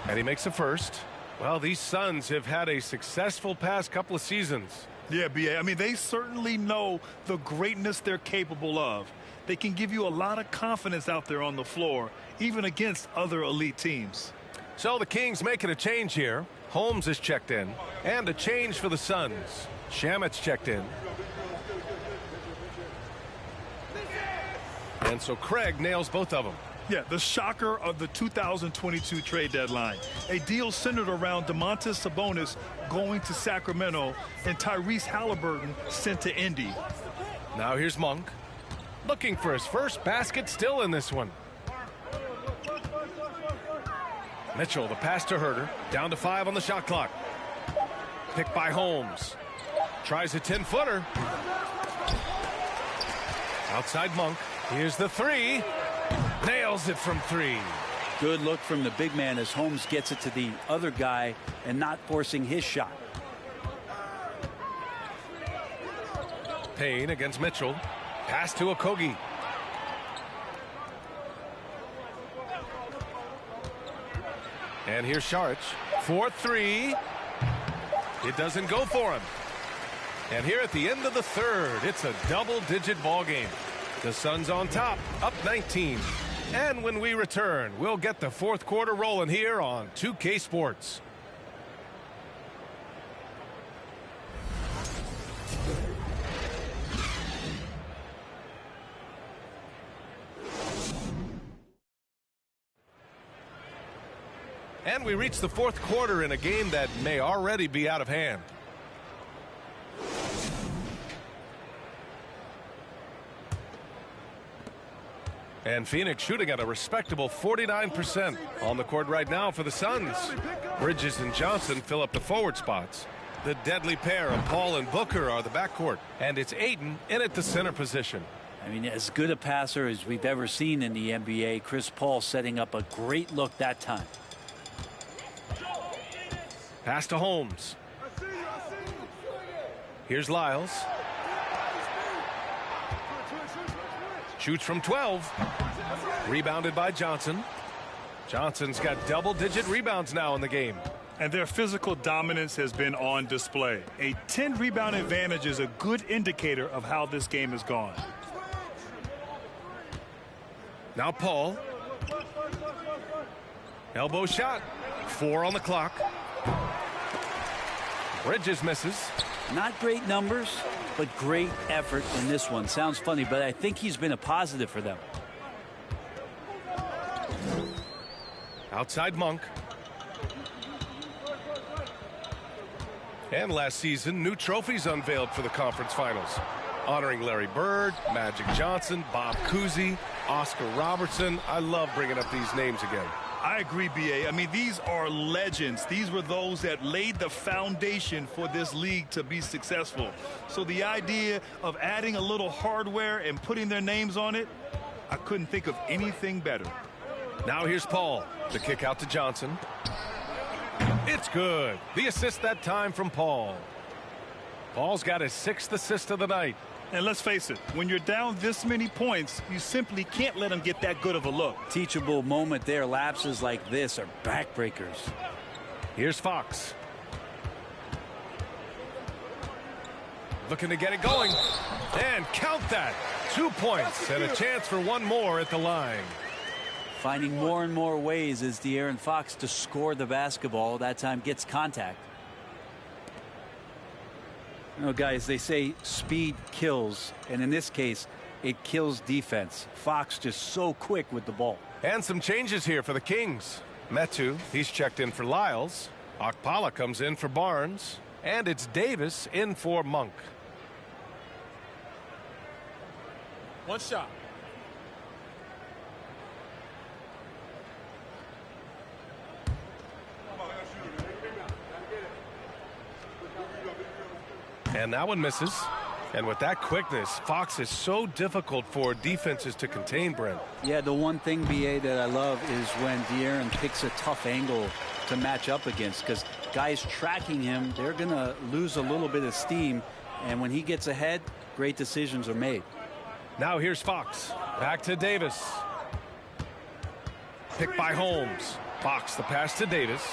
And he makes the first. Well, these Suns have had a successful past couple of seasons. Yeah, B.A. I mean, they certainly know the greatness they're capable of. They can give you a lot of confidence out there on the floor, even against other elite teams. So the Kings making a change here. Holmes is checked in. And a change for the Suns. Shamet's checked in. And so Craig nails both of them. Yeah, the shocker of the 2022 trade deadline. A deal centered around Domantas Sabonis going to Sacramento and Tyrese Halliburton sent to Indy. Now here's Monk. Looking for his first basket, still in this one. Mitchell, the pass to Herter. Down to 5 on the shot clock. Picked by Holmes. Tries a 10-footer. Outside Monk. Here's the 3. Nails it from 3. Good look from the big man as Holmes gets it to the other guy and not forcing his shot. Payne against Mitchell. Pass to Okogie. And here's Saric. 4-3. It doesn't go for him. And here at the end of the third, it's a double-digit ball game. The Suns on top, up 19. And when we return, we'll get the fourth quarter rolling here on 2K Sports. And we reach the fourth quarter in a game that may already be out of hand. And Phoenix shooting at a respectable 49% on the court right now for the Suns. Bridges and Johnson fill up the forward spots. The deadly pair of Paul and Booker are the backcourt. And it's Ayton in at the center position. I mean, as good a passer as we've ever seen in the NBA. Chris Paul setting up a great look that time. Pass to Holmes. Here's Lyles. Shoots from 12. Rebounded by Johnson. Johnson's got double-digit rebounds now in the game. And their physical dominance has been on display. A 10-rebound advantage is a good indicator of how this game has gone. Now Paul. Elbow shot. 4 on the clock. Bridges misses. Not great numbers, but great effort in this one. Sounds funny, but I think he's been a positive for them. Outside Monk. And last season, new trophies unveiled for the conference finals, honoring Larry Bird, Magic Johnson, Bob Cousy, Oscar Robertson. I love bringing up these names again. I agree, B.A. I mean, these are legends. These were those that laid the foundation for this league to be successful. So the idea of adding a little hardware and putting their names on it, I couldn't think of anything better. Now here's Paul. The kick out to Johnson. It's good. The assist that time from Paul. Paul's got his 6th assist of the night. And let's face it, when you're down this many points, you simply can't let them get that good of a look. Teachable moment there. Lapses like this are backbreakers. Here's Fox. Looking to get it going. And count that. 2 points and a chance for one more at the line. Finding more and more ways as De'Aaron Fox to score the basketball. That time gets contact. You know, guys, they say speed kills, and in this case, it kills defense. Fox just so quick with the ball. And some changes here for the Kings. Metu, he's checked in for Lyles. Okpala comes in for Barnes. And it's Davis in for Monk. One shot. And that one misses. And with that quickness, Fox is so difficult for defenses to contain, Brent. Yeah, the one thing, B.A., that I love is when De'Aaron picks a tough angle to match up against, because guys tracking him, they're going to lose a little bit of steam. And when he gets ahead, great decisions are made. Now here's Fox. Back to Davis. Picked by Holmes. Fox the pass to Davis.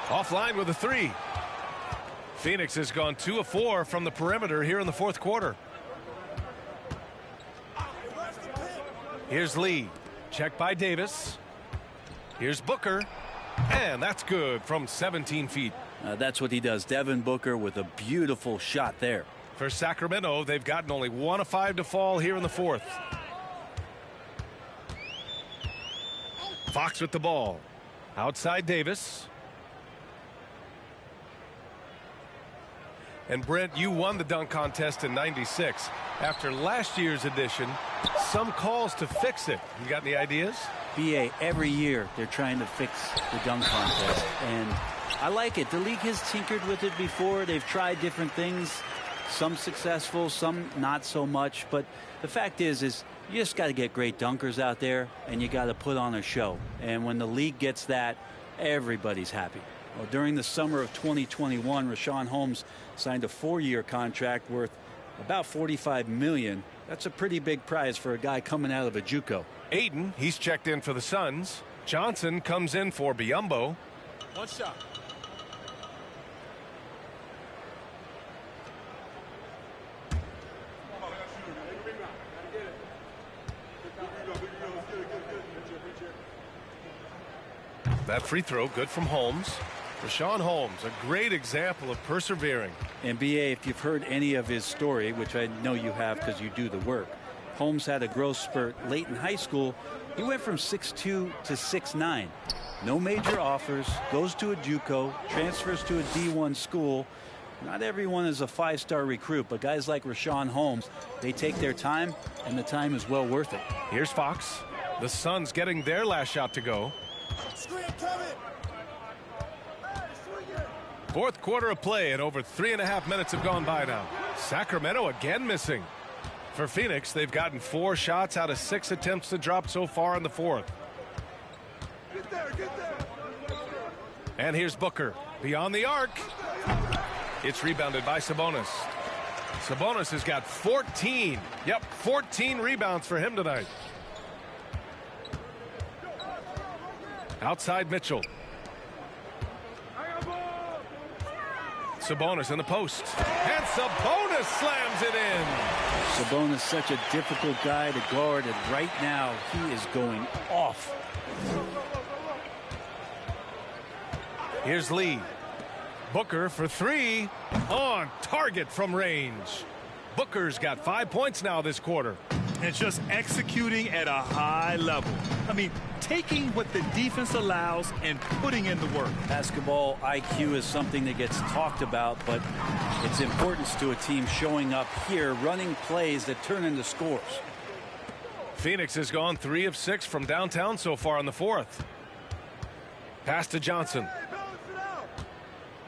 Offline with a 3. Phoenix has gone 2 of 4 from the perimeter here in the fourth quarter. Here's Lee. Checked by Davis. Here's Booker. And that's good from 17 feet. That's what he does. Devin Booker with a beautiful shot there. For Sacramento, they've gotten only 1 of 5 to fall here in the fourth. Fox with the ball. Outside Davis. And Brent, you won the dunk contest in '96. After last year's edition, some calls to fix it. You got any ideas? BA, every year they're trying to fix the dunk contest. And I like it. The league has tinkered with it before. They've tried different things. Some successful, some not so much. But the fact is you just got to get great dunkers out there, and you got to put on a show. And when the league gets that, everybody's happy. Well, during the summer of 2021, Richaun Holmes signed a 4-year contract worth about $45 million. That's a pretty big prize for a guy coming out of a JUCO. Aiden, he's checked in for the Suns. Johnson comes in for Biyombo. One shot. That free throw good from Holmes. Richaun Holmes, a great example of persevering. And BA, if you've heard any of his story, which I know you have because you do the work, Holmes had a growth spurt late in high school. He went from 6'2 to 6'9. No major offers, goes to a JUCO, transfers to a D1 school. Not everyone is a 5-star recruit, but guys like Richaun Holmes, they take their time, and the time is well worth it. Here's Fox. The Suns getting their last shot to go. Fourth quarter of play, and over 3.5 minutes have gone by now. Sacramento again missing. For Phoenix, they've gotten 4 shots out of 6 attempts to drop so far in the fourth. And here's Booker. Beyond the arc. It's rebounded by Sabonis. Sabonis has got 14. Yep, 14 rebounds for him tonight. Outside Mitchell. Sabonis in the post. And Sabonis slams it in. Sabonis, such a difficult guy to guard, and right now he is going off. Here's Lee. Booker for 3. On target from range. Booker's got 5 points now this quarter. And just executing at a high level. I mean, taking what the defense allows and putting in the work. Basketball IQ is something that gets talked about, but its importance to a team showing up here, running plays that turn into scores. Phoenix has gone 3 of 6 from downtown so far in the fourth. Pass to Johnson.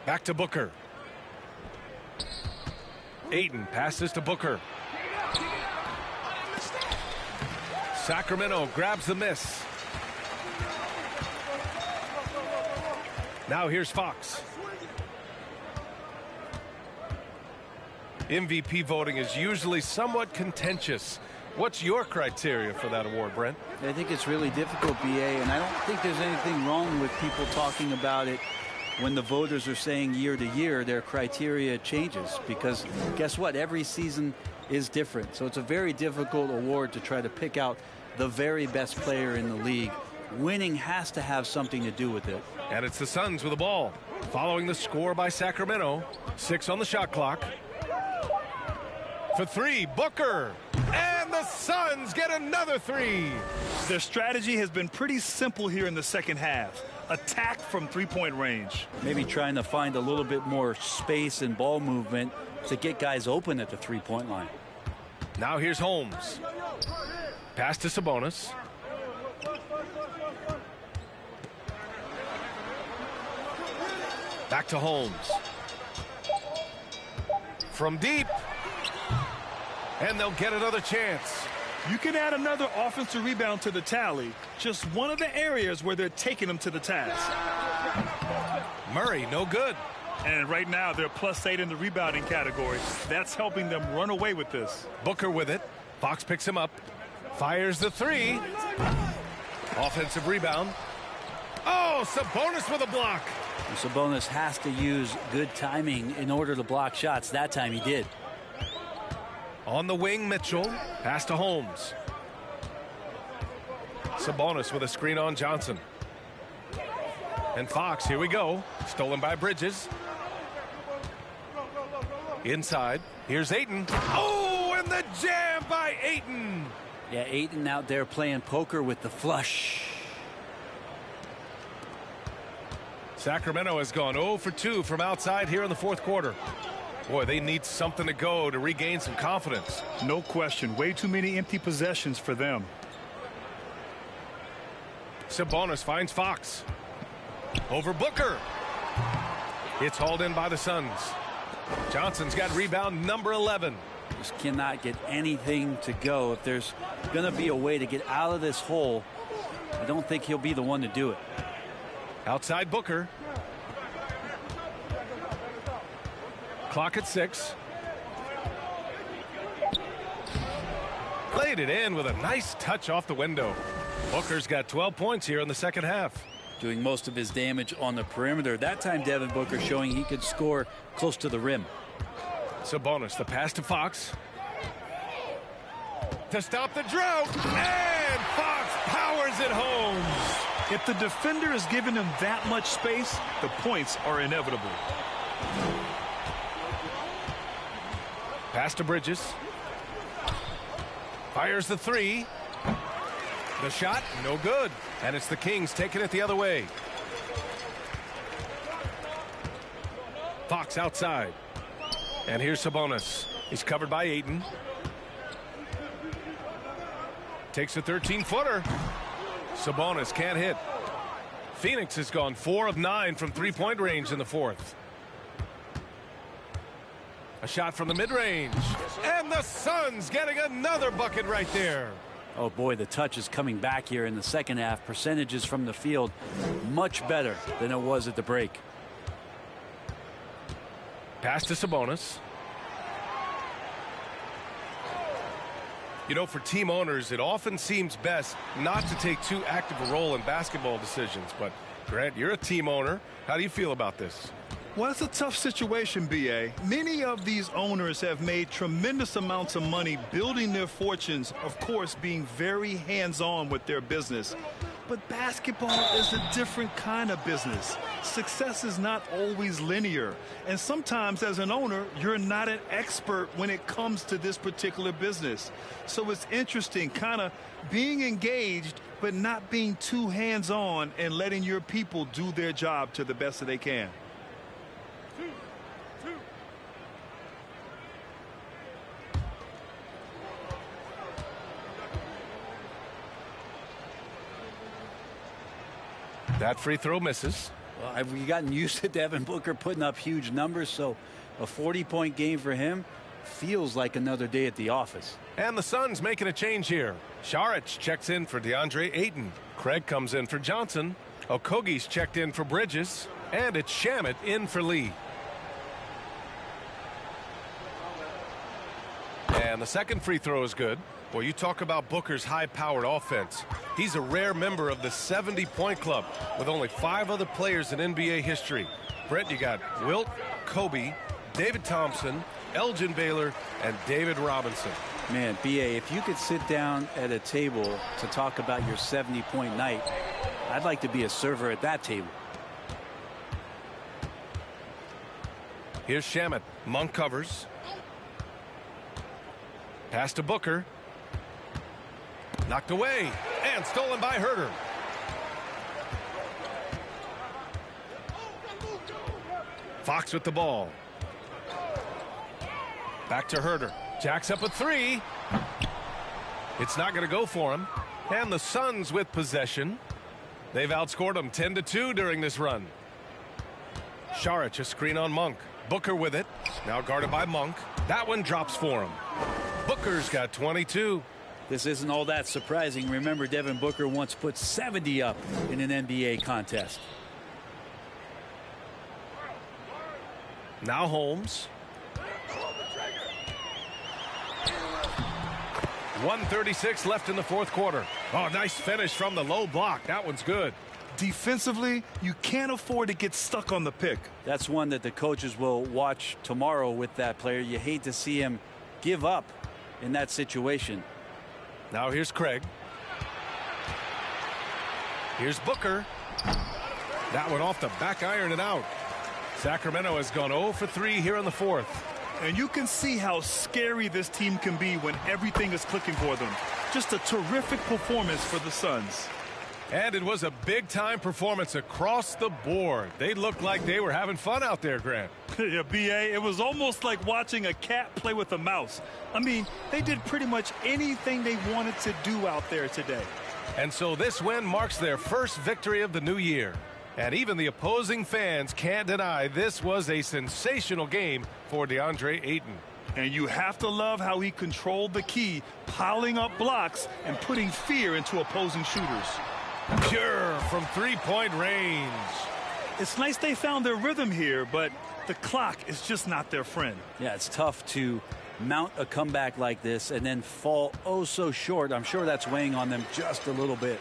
Back to Booker. Ayton passes to Booker. Sacramento grabs the miss. Now here's Fox. MVP voting is usually somewhat contentious. What's your criteria for that award, Brent? I think it's really difficult, BA, and I don't think there's anything wrong with people talking about it when the voters are saying year to year their criteria changes, because guess what? Every season is different. So it's a very difficult award to try to pick out the very best player in the league. Winning has to have something to do with it. And it's the Suns with the ball. Following the score by Sacramento. 6 on the shot clock. For 3, Booker. And the Suns get another 3. Their strategy has been pretty simple here in the second half. Attack from three-point range. Maybe trying to find a little bit more space and ball movement to get guys open at the three-point line. Now here's Holmes. Pass to Sabonis. Back to Holmes. From deep. And they'll get another chance. You can add another offensive rebound to the tally. Just one of the areas where they're taking them to the task. Murray, no good. And right now, they're +8 in the rebounding category. That's helping them run away with this. Booker with it. Fox picks him up. Fires the three. Offensive rebound. Oh, Sabonis with a block. Sabonis has to use good timing in order to block shots. That time he did. On the wing, Mitchell. Pass to Holmes. Sabonis with a screen on Johnson. And Fox, here we go. Stolen by Bridges. Inside. Here's Ayton. Oh, and the jam by Ayton. Yeah, Ayton out there playing poker with the flush. Sacramento has gone 0 for 2 from outside here in the fourth quarter. Boy, they need something to go to regain some confidence. No question. Way too many empty possessions for them. Sabonis finds Fox. Over Booker. It's hauled in by the Suns. Johnson's got rebound number 11. Just cannot get anything to go. If there's going to be a way to get out of this hole, I don't think he'll be the one to do it. Outside Booker. Clock at 6. Laid it in with a nice touch off the window. Booker's got 12 points here in the second half. Doing most of his damage on the perimeter. That time Devin Booker showing he could score close to the rim. Sabonis, the pass to Fox. To stop the drought. And Fox powers it home. If the defender is giving him that much space, the points are inevitable. Pass to Bridges. Fires the three. The shot, no good. And it's the Kings taking it the other way. Fox outside. And here's Sabonis. He's covered by Ayton. Takes a 13-footer. Sabonis can't hit. Phoenix has gone 4 of 9 from three-point range in the fourth. A shot from the mid-range. And the Suns getting another bucket right there. Oh boy, the touch is coming back here in the second half. Percentages from the field much better than it was at the break. Pass to Sabonis. You know, for team owners, it often seems best not to take too active a role in basketball decisions. But, Grant, you're a team owner. How do you feel about this? Well, it's a tough situation, B.A. Many of these owners have made tremendous amounts of money building their fortunes, of course, being very hands-on with their business. But basketball is a different kind of business. Success is not always linear. And sometimes as an owner, you're not an expert when it comes to this particular business. So it's interesting kind of being engaged, but not being too hands-on and letting your people do their job to the best that they can. That free throw misses. Well, we've gotten used to Devin Booker putting up huge numbers, so a 40-point game for him feels like another day at the office. And the Suns making a change here. Saric checks in for DeAndre Ayton. Craig comes in for Johnson. Okogie's checked in for Bridges. And it's Shamet in for Lee. And the second free throw is good. Boy, you talk about Booker's high-powered offense. He's a rare member of the 70-point club with only 5 other players in NBA history. Brent, you got Wilt, Kobe, David Thompson, Elgin Baylor, and David Robinson. Man, B.A., if you could sit down at a table to talk about your 70-point night, I'd like to be a server at that table. Here's Shamet. Monk covers. Pass to Booker. Knocked away and stolen by Herter. Fox with the ball. Back to Herter. Jacks up a three. It's not going to go for him. And the Suns with possession. They've outscored them 10-2 during this run. Saric a screen on Monk. Booker with it. Now guarded by Monk. That one drops for him. Booker's got 22. This isn't all that surprising. Remember, Devin Booker once put 70 up in an NBA contest. Now Holmes. 1:36 left in the fourth quarter. Oh, nice finish from the low block. That one's good. Defensively, you can't afford to get stuck on the pick. That's one that the coaches will watch tomorrow with that player. You hate to see him give up in that situation. Now here's Craig. Here's Booker. That one off the back iron and out. Sacramento has gone 0 for 3 here in the fourth. And you can see how scary this team can be when everything is clicking for them. Just a terrific performance for the Suns. And it was a big-time performance across the board. They looked like they were having fun out there, Grant. Yeah, B.A., it was almost like watching a cat play with a mouse. I mean, they did pretty much anything they wanted to do out there today. And so this win marks their first victory of the new year. And even the opposing fans can't deny this was a sensational game for DeAndre Ayton. And you have to love how he controlled the key, piling up blocks and putting fear into opposing shooters. Pure from three-point range. It's nice they found their rhythm here, but the clock is just not their friend. Yeah, it's tough to mount a comeback like this and then fall oh so short. I'm sure that's weighing on them just a little bit.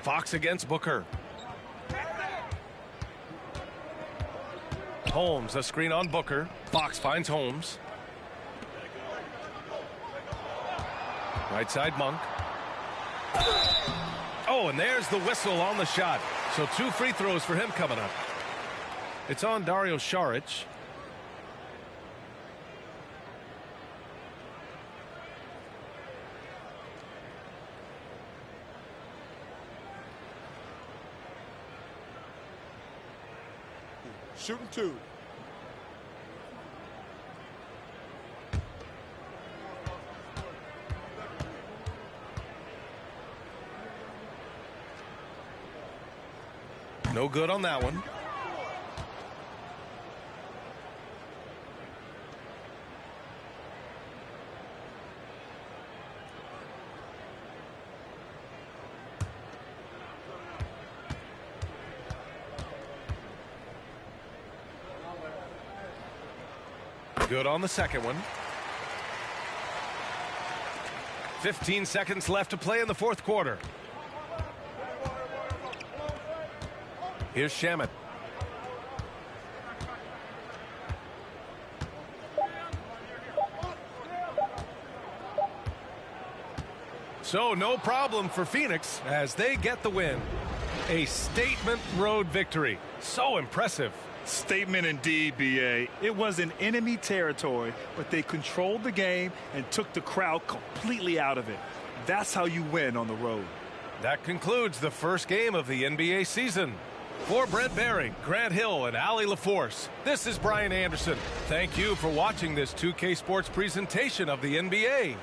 Fox against Booker. Holmes, a screen on Booker. Fox finds Holmes. Right side, Monk. Oh, and there's the whistle on the shot. So 2 free throws for him coming up. It's on Dario Saric. Shooting 2. No good on that one. Good on the second one. 15 seconds left to play in the fourth quarter. Here's Shamet. So no problem for Phoenix as they get the win. A statement road victory. So impressive. Statement indeed, B.A. It was in enemy territory, but they controlled the game and took the crowd completely out of it. That's how you win on the road. That concludes the first game of the NBA season. For Brent Barry, Grant Hill, and Allie LaForce, this is Brian Anderson. Thank you for watching this 2K Sports presentation of the NBA.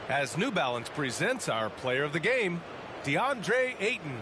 As New Balance presents our player of the game, DeAndre Ayton.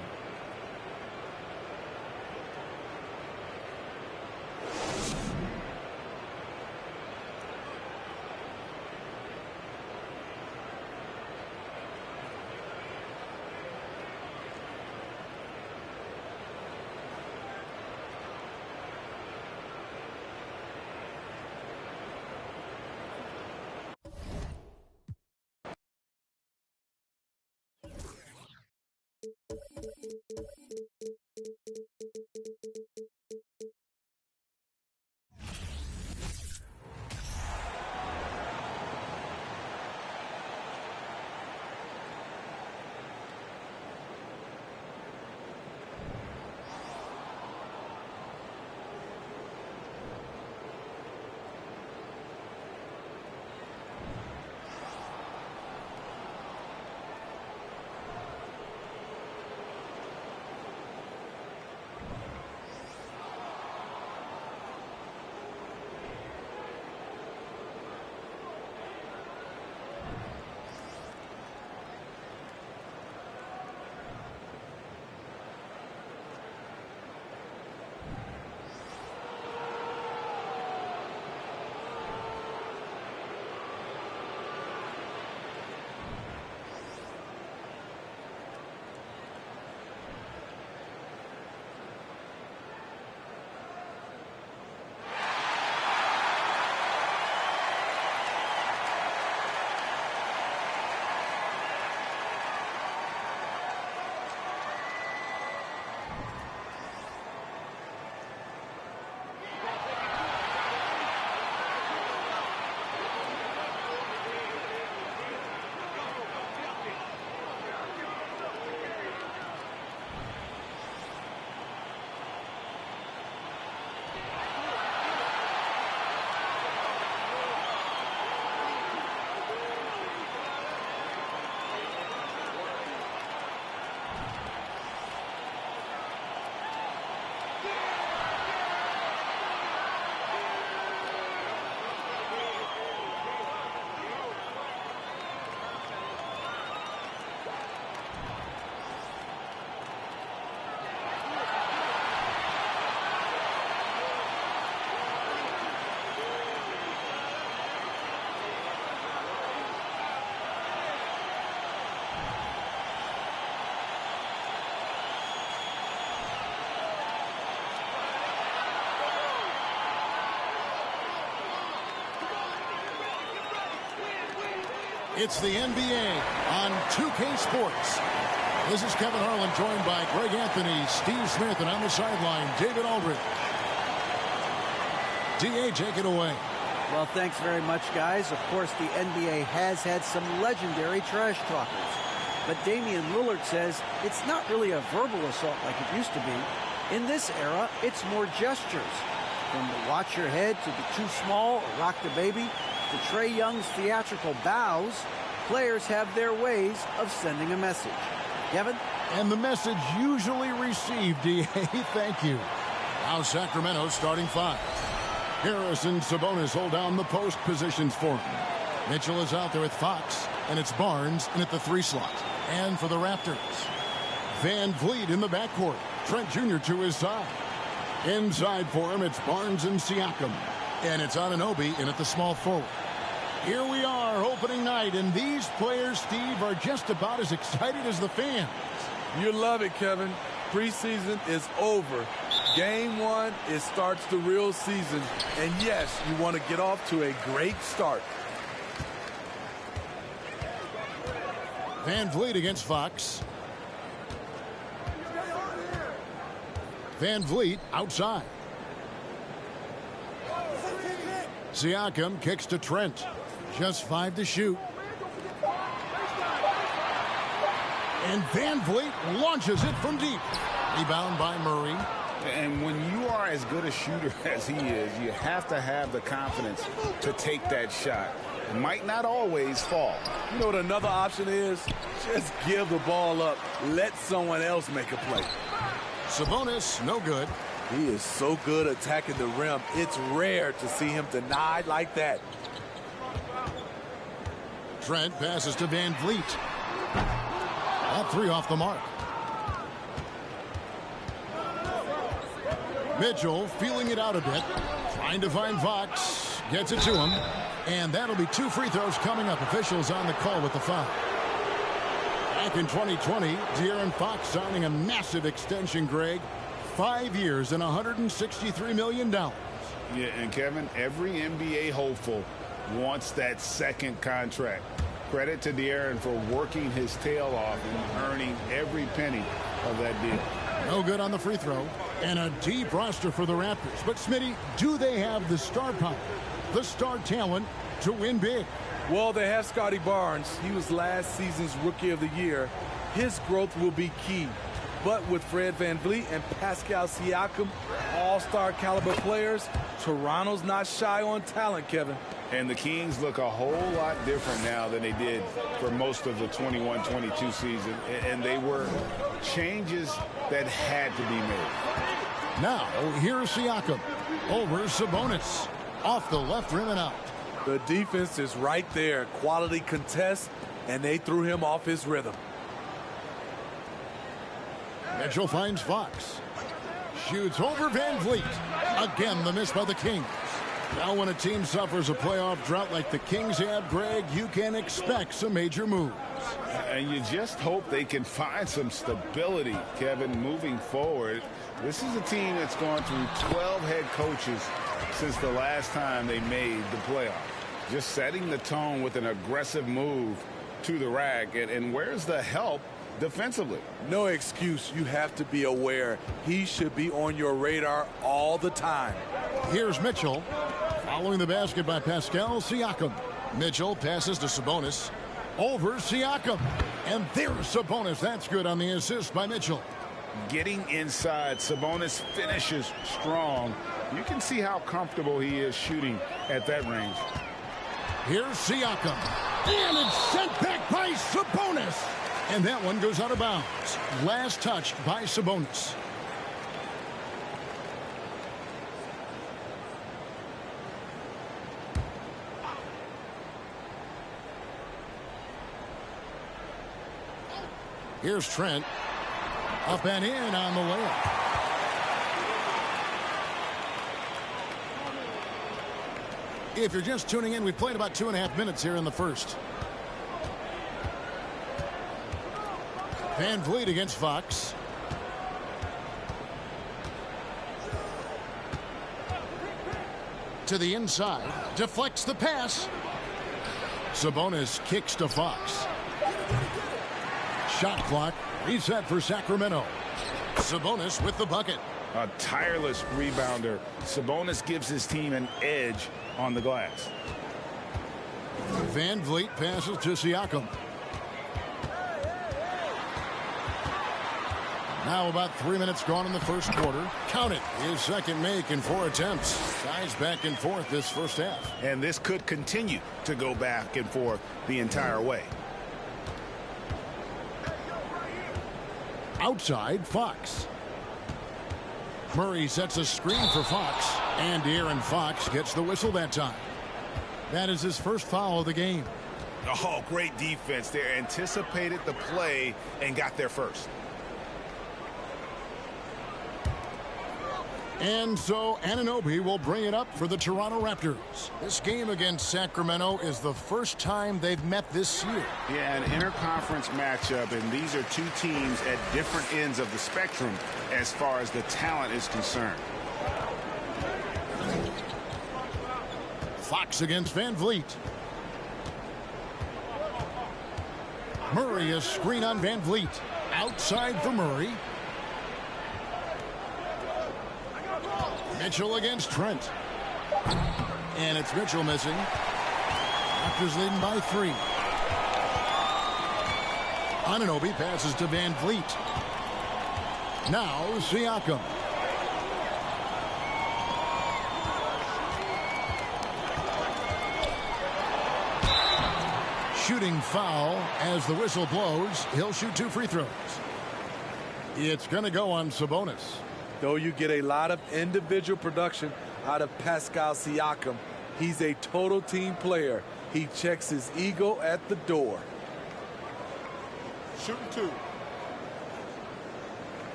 It's the NBA on 2K Sports. This is Kevin Harlan, joined by Greg Anthony, Steve Smith, and on the sideline, David Aldridge. D.A., take it away. Well, thanks very much, guys. Of course, the NBA has had some legendary trash talkers. But Damian Lillard says it's not really a verbal assault like it used to be. In this era, it's more gestures. From the watch your head to the too small or rock the baby to Trae Young's theatrical bows, players have their ways of sending a message. Kevin? And the message usually received, D.A. Thank you. Now Sacramento starting 5. Harris and Sabonis hold down the post positions for him. Mitchell is out there with Fox, and it's Barnes in at the 3 slot. And for the Raptors, Van Vliet in the backcourt. Trent Jr. to his side. Inside for him, it's Barnes and Siakam. And it's Anunoby in at the small forward. Here we are, opening night, and these players, Steve, are just about as excited as the fans. You love it, Kevin. Preseason is over. Game 1, it starts the real season. And yes, you want to get off to a great start. Van Vliet against Fox. Van Vliet outside. Siakam kicks to Trent. Just 5 to shoot. And Van Vliet launches it from deep. Rebound by Murray. And when you are as good a shooter as he is, you have to have the confidence to take that shot. It might not always fall. You know what another option is? Just give the ball up. Let someone else make a play. Sabonis, no good. He is so good attacking the rim. It's rare to see him denied like that. Trent passes to Van Vliet. That 3 off the mark. Mitchell feeling it out a bit. Trying to find Fox. Gets it to him. And that'll be 2 free throws coming up. Officials on the call with the foul. Back in 2020, De'Aaron Fox signing a massive extension, Greg. 5 years and $163 million. Yeah, and Kevin, every NBA hopeful wants that second contract. Credit to De'Aaron for working his tail off and earning every penny of that deal. No good on the free throw. And a deep roster for the Raptors. But, Smitty, do they have the star power, the star talent to win big? Well, they have Scotty Barnes. He was last season's Rookie of the Year. His growth will be key. But with Fred VanVleet and Pascal Siakam, all-star caliber players, Toronto's not shy on talent, Kevin. And the Kings look a whole lot different now than they did for most of the 21-22 season. And they were changes that had to be made. Now, here's Siakam. Over Sabonis. Off the left rim and out. The defense is right there. Quality contest, and they threw him off his rhythm. Mitchell finds Fox. Shoots over Van Vliet. Again, the miss by the Kings. Now when a team suffers a playoff drought like the Kings have, Greg, you can expect some major moves. And you just hope they can find some stability, Kevin, moving forward. This is a team that's gone through 12 head coaches since the last time they made the playoff. Just setting the tone with an aggressive move to the rack. And where's the help defensively? No excuse. You have to be aware. He should be on your radar all the time. Here's Mitchell. Following the basket by Pascal Siakam. Mitchell passes to Sabonis. Over Siakam. And there's Sabonis. That's good on the assist by Mitchell. Getting inside, Sabonis finishes strong. You can see how comfortable he is shooting at that range. Here's Siakam. And it's sent back by Sabonis. And that one goes out of bounds. Last touch by Sabonis. Here's Trent. Up and in on the layup. If you're just tuning in, we played about 2.5 minutes here in the first. Van Vliet against Fox. To the inside. Deflects the pass. Sabonis kicks to Fox. Shot clock reset for Sacramento. Sabonis with the bucket. A tireless rebounder. Sabonis gives his team an edge on the glass. Van Vliet passes to Siakam. Now about 3 minutes gone in the first quarter. Count it. His second make in 4 attempts. Ties back and forth this first half. And this could continue to go back and forth the entire way. Outside, Fox. Murray sets a screen for Fox. And De'Aaron Fox gets the whistle that time. That is his first foul of the game. Oh, great defense there. Anticipated the play and got there first. And so Anunoby will bring it up for the Toronto Raptors. This game against Sacramento is the first time they've met this year. Yeah, an interconference matchup, and these are two teams at different ends of the spectrum as far as the talent is concerned. Fox against Van Vliet. Murray, a screen on Van Vliet. Outside for Murray. Mitchell against Trent. And it's Mitchell missing. Raptors leading by 3. Anunoby passes to Van Vliet. Now Siakam. Shooting foul as the whistle blows. He'll shoot 2 free throws. It's going to go on Sabonis. Though you get a lot of individual production out of Pascal Siakam, he's a total team player. He checks his ego at the door. Shooting 2.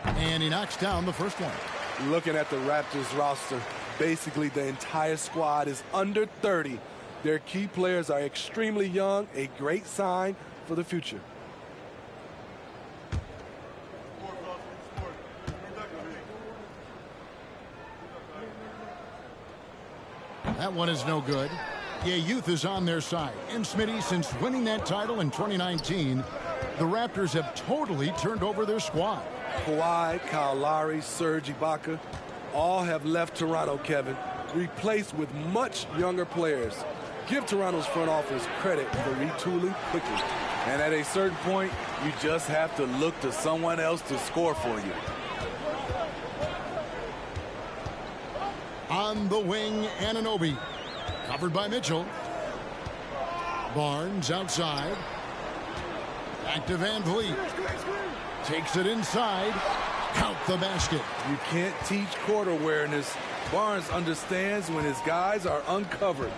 And he knocks down the first one. Looking at the Raptors roster, basically the entire squad is under 30. Their key players are extremely young, a great sign for the future. That one is no good. Yeah, youth is on their side. And Smitty, since winning that title in 2019, the Raptors have totally turned over their squad. Kawhi, Kyle Lowry, Serge Ibaka, all have left Toronto, Kevin, replaced with much younger players. Give Toronto's front office credit for retooling quickly. And at a certain point, you just have to look to someone else to score for you. On the wing, Anunoby. Covered by Mitchell. Barnes outside. Back to Van Vliet. Takes it inside. Count the basket. You can't teach court awareness. Barnes understands when his guys are uncovered.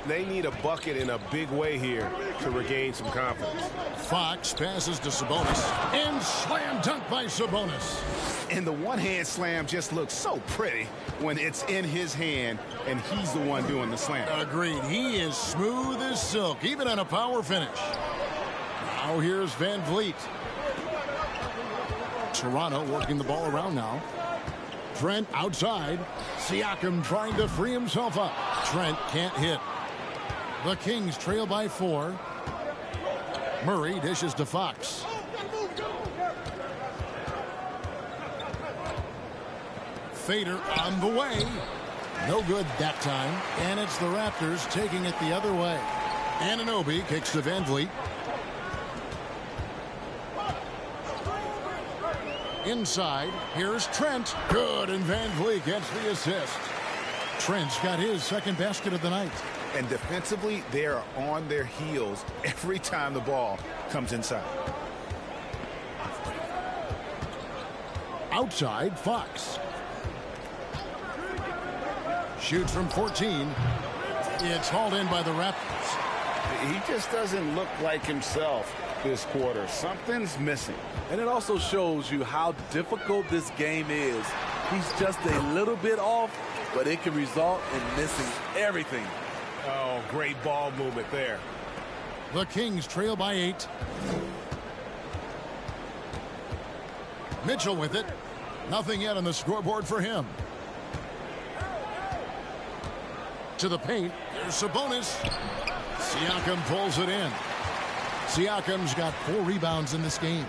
They need a bucket in a big way here to regain some confidence. Fox passes to Sabonis. And slam dunk by Sabonis. And the one-hand slam just looks so pretty when it's in his hand and he's the one doing the slam. Agreed. He is smooth as silk, even on a power finish. Now here's Van Vliet. Toronto working the ball around now. Trent outside. Siakam trying to free himself up. Trent can't hit. The Kings trail by 4. Murray dishes to Fox. Fader on the way. No good that time. And it's the Raptors taking it the other way. Anunoby kicks to Van Vliet. Inside, here's Trent. Good, and Van Vliet gets the assist. Trent's got his second basket of the night. And defensively, they are on their heels every time the ball comes inside. Outside, Fox. Shoots from 14. It's hauled in by the Raptors. He just doesn't look like himself this quarter. Something's missing. And it also shows you how difficult this game is. He's just a little bit off, but it can result in missing everything. Oh, great ball movement there. The Kings trail by 8. Mitchell with it. Nothing yet on the scoreboard for him. To the paint. There's Sabonis. Siakam pulls it in. Siakam's got 4 rebounds in this game.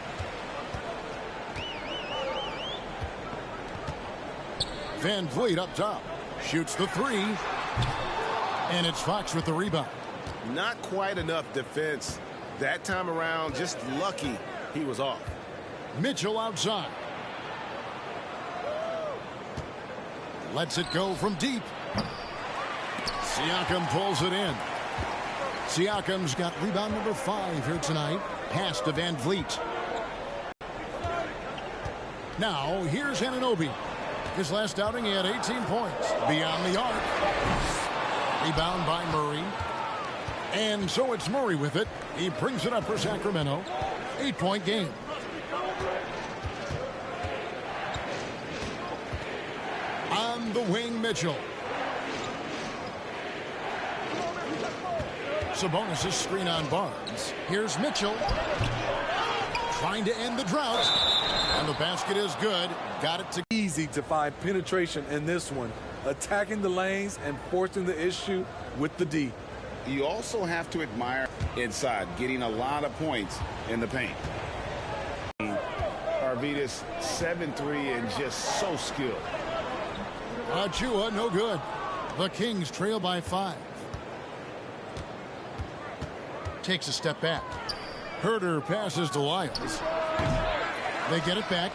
Van Vliet up top. Shoots the 3. And it's Fox with the rebound. Not quite enough defense that time around. Just lucky he was off. Mitchell outside. Lets it go from deep. Siakam pulls it in. Siakam's got rebound number 5 here tonight. Pass to Van Vliet. Now, here's Anunoby. His last outing, he had 18 points. Beyond the arc. Rebound by Murray. And so it's Murray with it. He brings it up for Sacramento. 8-point game. On the wing, Mitchell. Sabonis' screen on Barnes. Here's Mitchell. Trying to end the drought. And the basket is good. Got it to easy to find penetration in this one. Attacking the lanes and forcing the issue with the D. You also have to admire inside, getting a lot of points in the paint. Arvidas 7-3 and just so skilled. Achua, no good. The Kings trail by 5. Takes a step back. Herter passes to Lyles. They get it back.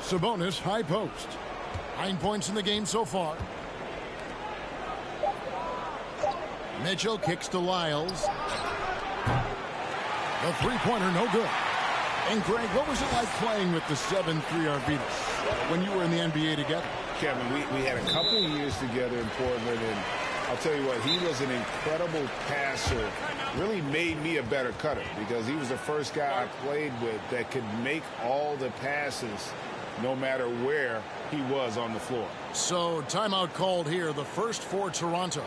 Sabonis, high post. 9 points in the game so far. Mitchell kicks to Lyles. The three-pointer, no good. And Greg, what was it like playing with the 7-3 Arvidas when you were in the NBA together? Kevin, we had a couple of years together in Portland, and I'll tell you what, he was an incredible passer. Really made me a better cutter because he was the first guy I played with that could make all the passes no matter where he was on the floor. So timeout called here, the first for Toronto.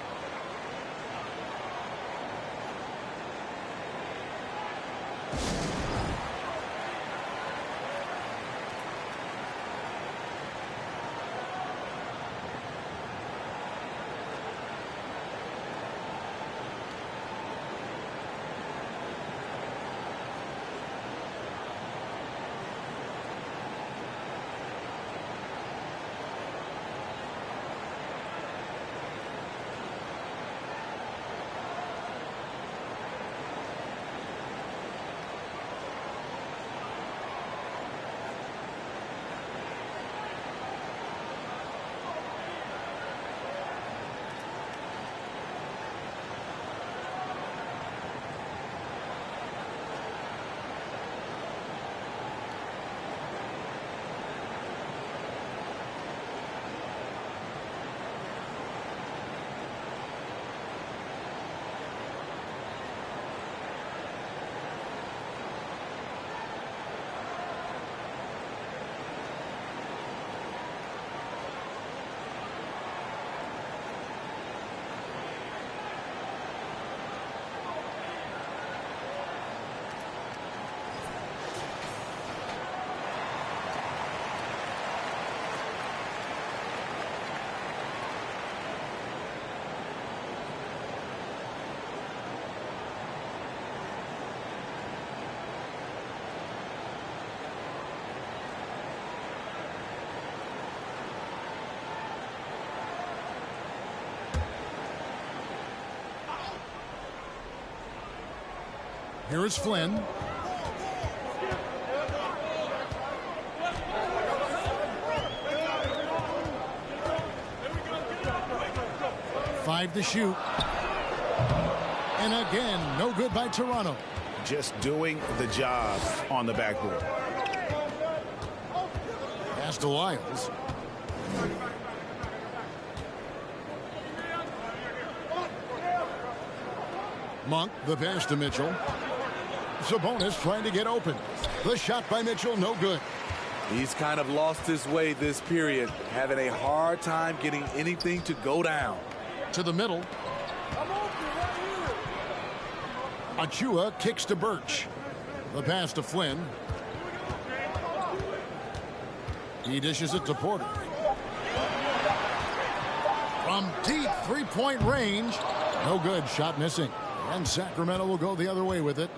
Here is Flynn. Five to shoot. And again, no good by Toronto. Just doing the job on the backboard. Pass to Lyles. Monk, the pass to Mitchell. Sabonis trying to get open. The shot by Mitchell, no good. He's kind of lost his way this period, having a hard time getting anything to go down. To the middle. Achua kicks to Birch. The pass to Flynn. He dishes it to Porter. From deep three-point range. No good. Shot missing. And Sacramento will go the other way with it.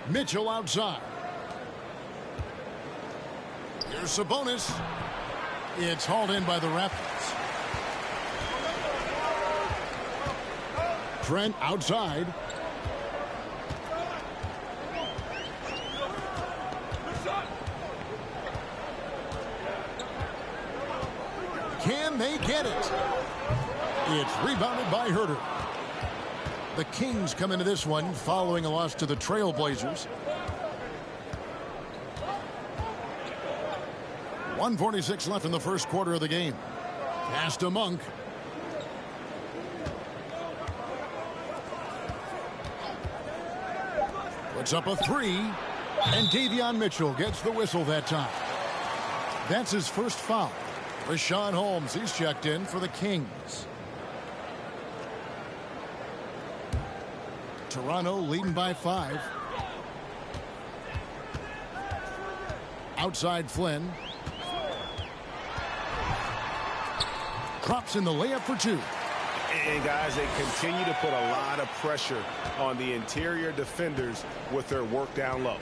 Mitchell outside. Here's Sabonis. It's hauled in by the Raptors. Trent outside. Can they get it? It's rebounded by Herter. The Kings come into this one following a loss to the Trailblazers. 1:46 left in the first quarter of the game. Pass to Monk. Puts up a three. And Davion Mitchell gets the whistle that time. That's his first foul. Rashawn Holmes, he's checked in for the Kings. Toronto leading by 5. Outside Flynn. Drops in the layup for 2. And guys, they continue to put a lot of pressure on the interior defenders with their work down low.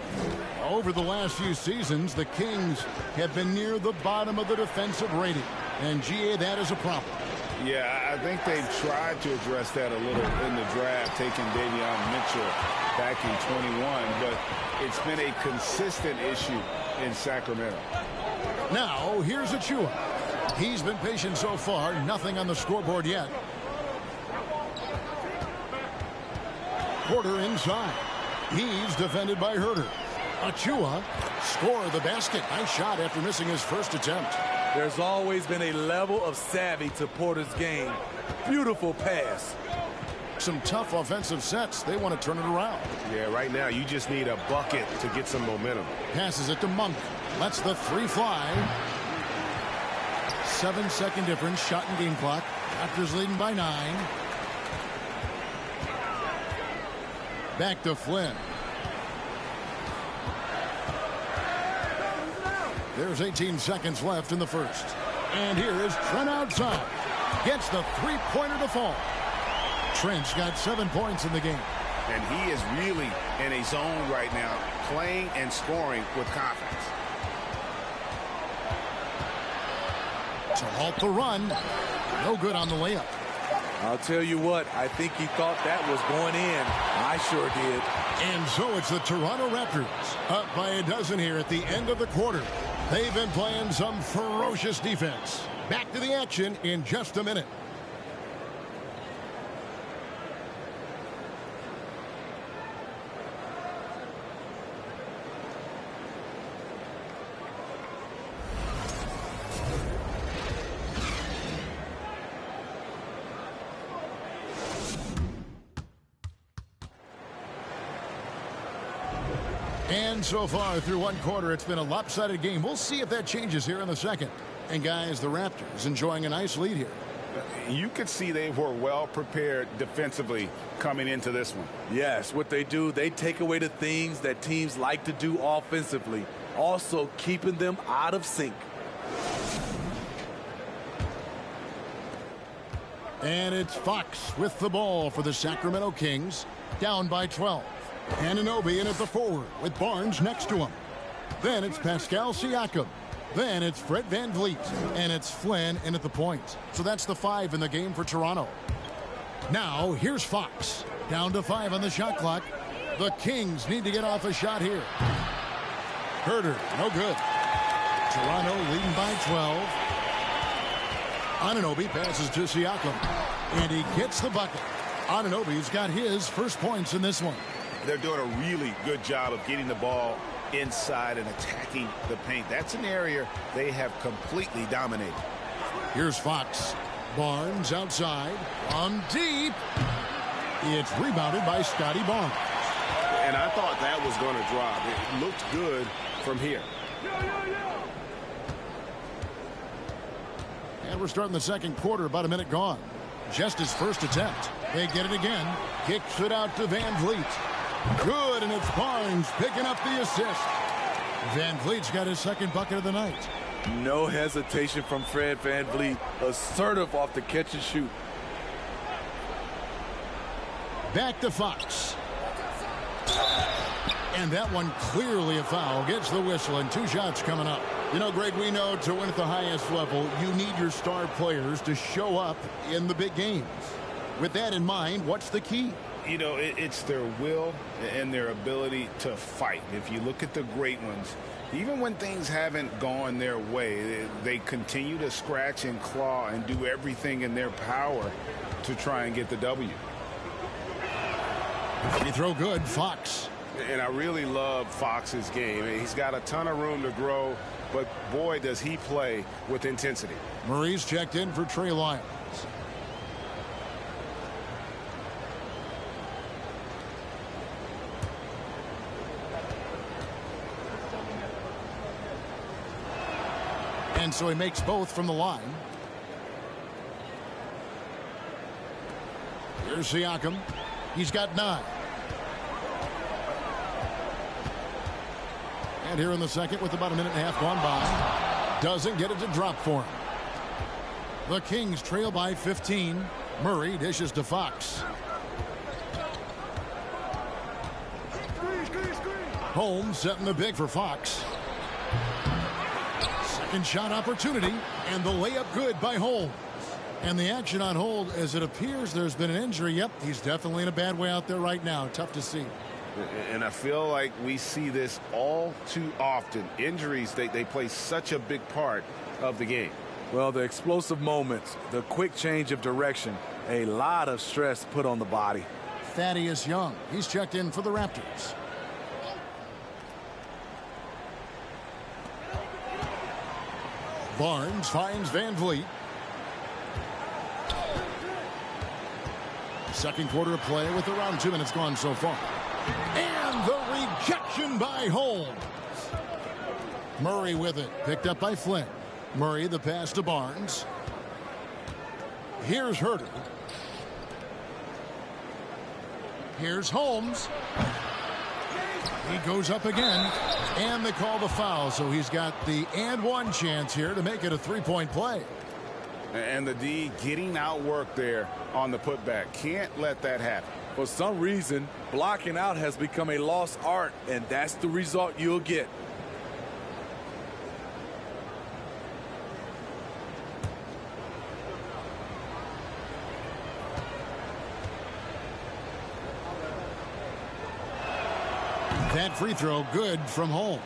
Over the last few seasons, the Kings have been near the bottom of the defensive rating. And GA, that is a problem. Yeah, I think they've tried to address that a little in the draft, taking Davion Mitchell back in 21, but it's been a consistent issue in Sacramento. Now, here's Achua. He's been patient so far, nothing on the scoreboard yet. Porter inside. He's defended by Herter. Achua score the basket. Nice shot after missing his first attempt. There's always been a level of savvy to Porter's game. Beautiful pass. Some tough offensive sets. They want to turn it around. Yeah, right now you just need a bucket to get some momentum. Passes it to Monk. Lets the 3 fly. 7-second difference. Shot and game clock. Raptors leading by 9. Back to Flynn. There's 18 seconds left in the first. And here is Trent outside. Gets the three-pointer to fall. Trent's got 7 points in the game. And he is really in a zone right now, playing and scoring with confidence. To halt the run. No good on the layup. I'll tell you what, I think he thought that was going in. I sure did. And so it's the Toronto Raptors up by a dozen here at the end of the quarter. They've been playing some ferocious defense. Back to the action in just a minute. And so far through one quarter, it's been a lopsided game. We'll see if that changes here in the second. And guys, the Raptors enjoying a nice lead here. You could see they were well prepared defensively coming into this one. Yes, what they do, they take away the things that teams like to do offensively, also keeping them out of sync. And it's Fox with the ball for the Sacramento Kings, down by 12. Anunoby in at the forward with Barnes next to him. Then it's Pascal Siakam. Then it's Fred VanVleet. And it's Flynn in at the point. So that's the 5 in the game for Toronto. Now here's Fox. Down to 5 on the shot clock. The Kings need to get off a shot here. Herter, no good. Toronto leading by 12. Anunoby passes to Siakam. And he gets the bucket. Anunoby's got his first points in this one. They're doing a really good job of getting the ball inside and attacking the paint. That's an area they have completely dominated. Here's Fox. Barnes outside. From deep. It's rebounded by Scotty Barnes. And I thought that was going to drop. It looked good from here. And we're starting the second quarter, about a minute gone. Just his first attempt. They get it again. Kicks it out to Van Vliet. Good, and it's Barnes picking up the assist. Van Vliet's got his second bucket of the night. No hesitation from Fred Van Vliet. Assertive off the catch and shoot. Back to Fox. And that one clearly a foul. Gets the whistle, and 2 shots coming up. You know, Greg, we know to win at the highest level, you need your star players to show up in the big games. With that in mind, what's the key? You know, it's their will and their ability to fight. If you look at the great ones, even when things haven't gone their way, they continue to scratch and claw and do everything in their power to try and get the W. Free throw good, Fox. And I really love Fox's game. He's got a ton of room to grow, but boy, does he play with intensity. Murray's checked in for Trey Lyons. And so he makes both from the line. Here's Siakam. He's got 9. And here in the second with about a minute and a half gone by. Doesn't get it to drop for him. The Kings trail by 15. Murray dishes to Fox. Holmes setting the big for Fox. Second shot opportunity, and the layup good by Holmes. And the action on hold as it appears there's been an injury. Yep, he's definitely in a bad way out there right now. Tough to see. And I feel like we see this all too often. Injuries, they play such a big part of the game. Well, the explosive moments, the quick change of direction, a lot of stress put on the body. Thaddeus Young, he's checked in for the Raptors. Barnes finds Van Vliet. Second quarter of play with around 2 minutes gone so far. And the rejection by Holmes. Murray with it. Picked up by Flynn. Murray the pass to Barnes. Here's Herter. Here's Holmes. He goes up again. And they call the foul. So he's got the and one chance here to make it a 3-point play. And the D getting outworked there on the putback. Can't let that happen. For some reason, blocking out has become a lost art, and that's the result you'll get. That free throw good from Holmes.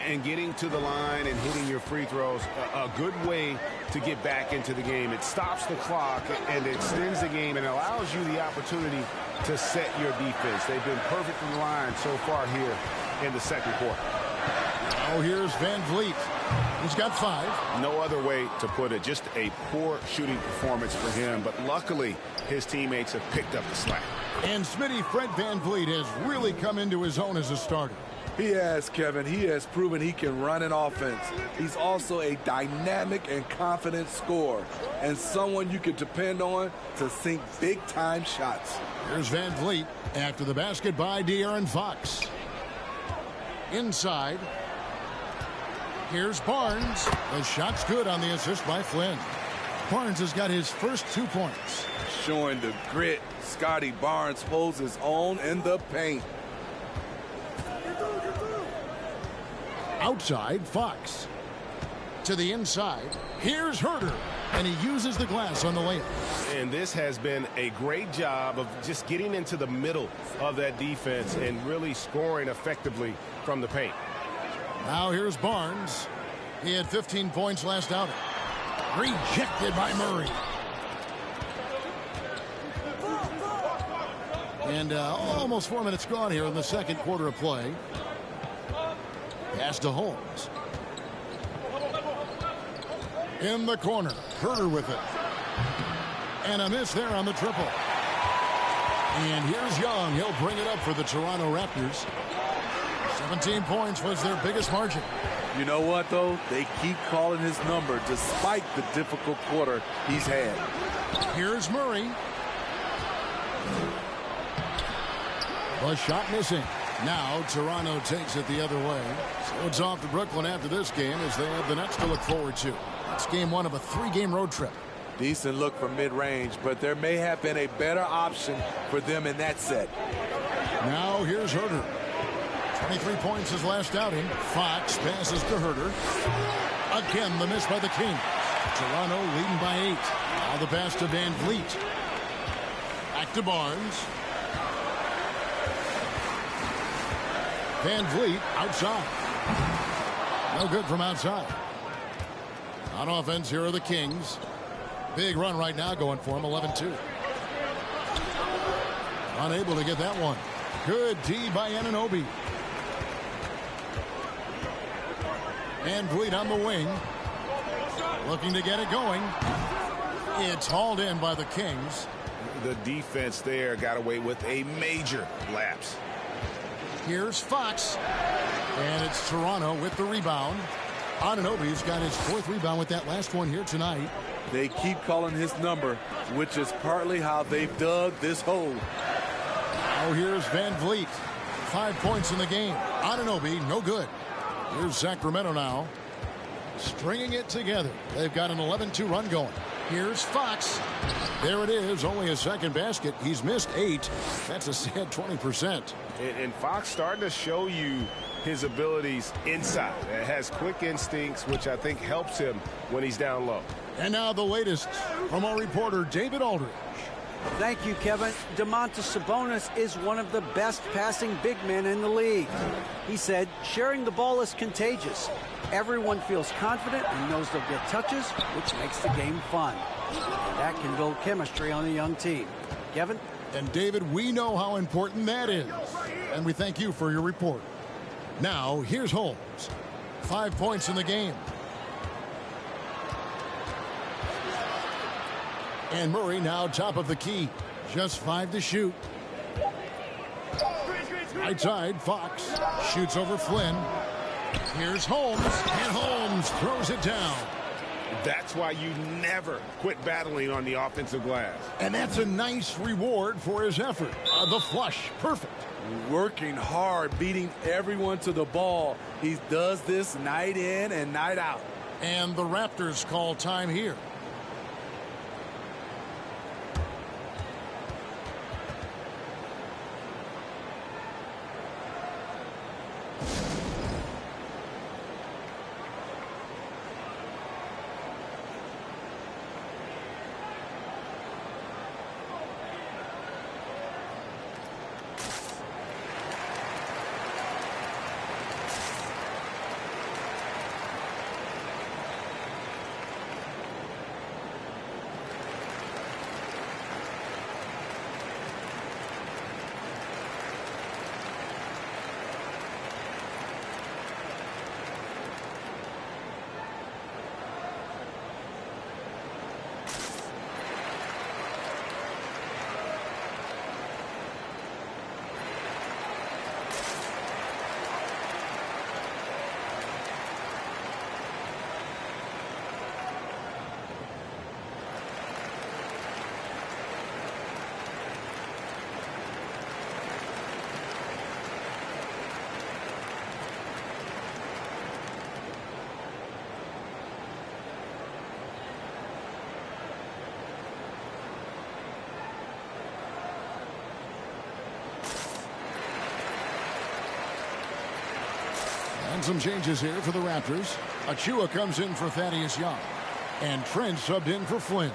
And getting to the line and hitting your free throws, a good way to get back into the game. It stops the clock and extends the game and allows you the opportunity to set your defense. They've been perfect from the line so far here in the second quarter. Oh, here's Van Vliet. He's got 5. No other way to put it. Just a poor shooting performance for him. But luckily, his teammates have picked up the slack. And Smitty, Fred Van Vliet has really come into his own as a starter. He has, Kevin. He has proven he can run an offense. He's also a dynamic and confident scorer and someone you can depend on to sink big-time shots. Here's Van Vliet after the basket by De'Aaron Fox. Inside. Here's Barnes. The shot's good on the assist by Flynn. Barnes has got his first 2 points. Showing the grit, Scotty Barnes holds his own in the paint. Outside, Fox. To the inside. Here's Herter. And he uses the glass on the layup. And this has been a great job of just getting into the middle of that defense and really scoring effectively from the paint. Now here's Barnes. He had 15 points last outing. Rejected by Murray. And almost 4 minutes gone here in the second quarter of play. Pass to Holmes. In the corner. Herter with it. And a miss there on the triple. And here's Young. He'll bring it up for the Toronto Raptors. 17 points was their biggest margin. You know what, though? They keep calling his number despite the difficult quarter he's had. Here's Murray. The shot missing. Now Toronto takes it the other way. So it's off to Brooklyn after this game as they have the Nets to look forward to. It's game one of a 3-game road trip. Decent look from mid-range, but there may have been a better option for them in that set. Now here's Herter. 23 points his last outing. Fox passes to Herter. Again, the miss by the Kings. Toronto leading by 8. Now the pass to Van Vliet. Back to Barnes. Van Vliet outside. No good from outside. On offense, here are the Kings. Big run right now going for him, 11-2. Unable to get that one. Good D by Anunoby. Van Vliet on the wing. Looking to get it going. It's hauled in by the Kings. The defense there got away with a major lapse. Here's Fox. And it's Toronto with the rebound. Anunoby's got his 4th rebound with that last one here tonight. They keep calling his number, which is partly how they've dug this hole. Now here's Van Vliet. 5 points in the game. Anunoby, no good. Here's Sacramento now. Stringing it together. They've got an 11-2 run going. Here's Fox. There it is. Only a second basket. He's missed 8. That's a sad 20%. And Fox starting to show you his abilities inside. It has quick instincts, which I think helps him when he's down low. And now the latest from our reporter, David Aldridge. Thank you, Kevin. Domantas Sabonis is one of the best passing big men in the league. He said, sharing the ball is contagious. Everyone feels confident and knows they'll get touches, which makes the game fun. And that can build chemistry on a young team. Kevin? And David, we know how important that is. And we thank you for your report. Now, here's Holmes. 5 points in the game. And Murray now top of the key. Just 5 to shoot. Right side, Fox shoots over Flynn. Here's Holmes, and Holmes throws it down. That's why you never quit battling on the offensive glass. And that's a nice reward for his effort. The flush, perfect. Working hard, beating everyone to the ball. He does this night in and night out. And the Raptors call time here. And some changes here for the Raptors. Achua comes in for Thaddeus Young. And Trent subbed in for Flynn.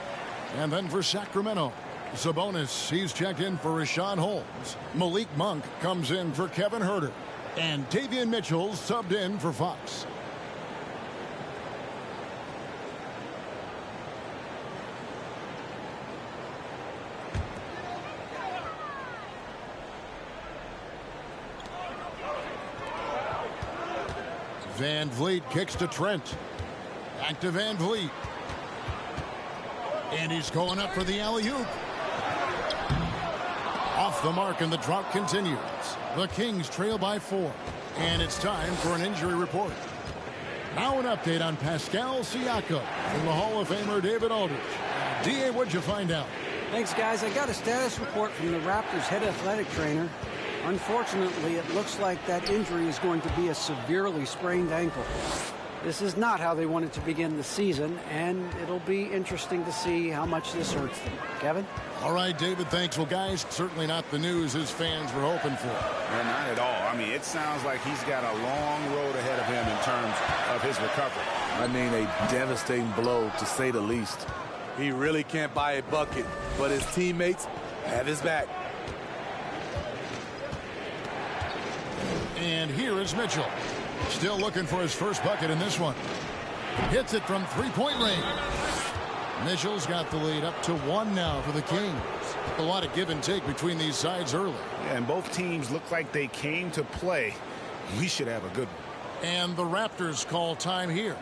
And then for Sacramento, Sabonis, he's checked in for Rashawn Holmes. Malik Monk comes in for Kevin Herter. And Davion Mitchell subbed in for Fox. Van Vliet kicks to Trent. Back to Van Vliet. And he's going up for the alley-oop. Off the mark, and the drought continues. The Kings trail by 4. And it's time for an injury report. Now an update on Pascal Siakam and the Hall of Famer David Aldridge. D.A., what'd you find out? Thanks, guys. I got a status report from the Raptors head athletic trainer. Unfortunately, it looks like that injury is going to be a severely sprained ankle. This is not how they wanted to begin the season, and it'll be interesting to see how much this hurts them. Kevin? All right, David, thanks. Well, guys, certainly not the news his fans were hoping for. Well, not at all. I mean, it sounds like he's got a long road ahead of him in terms of his recovery. I mean, a devastating blow, to say the least. He really can't buy a bucket, but his teammates have his back. And here is Mitchell. Still looking for his first bucket in this one. Hits it from three-point range. Mitchell's got the lead up to 1 now for the Kings. A lot of give and take between these sides early. Yeah, and both teams look like they came to play. We should have a good one. And the Raptors call time here.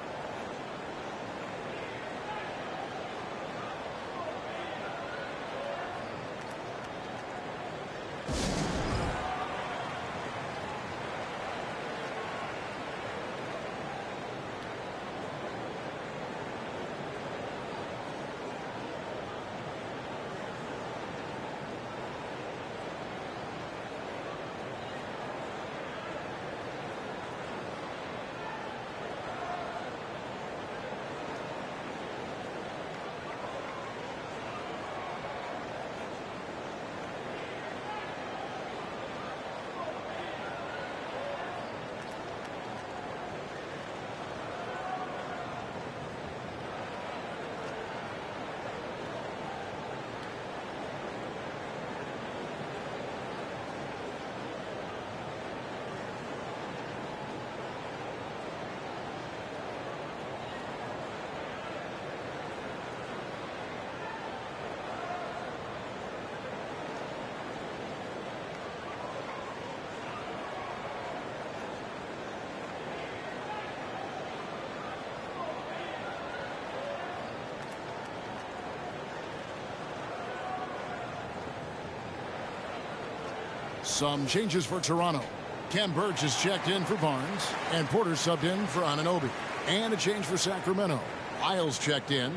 Some changes for Toronto. Ken Burge is checked in for Barnes, and Porter subbed in for Anunoby. And a change for Sacramento. Isles checked in.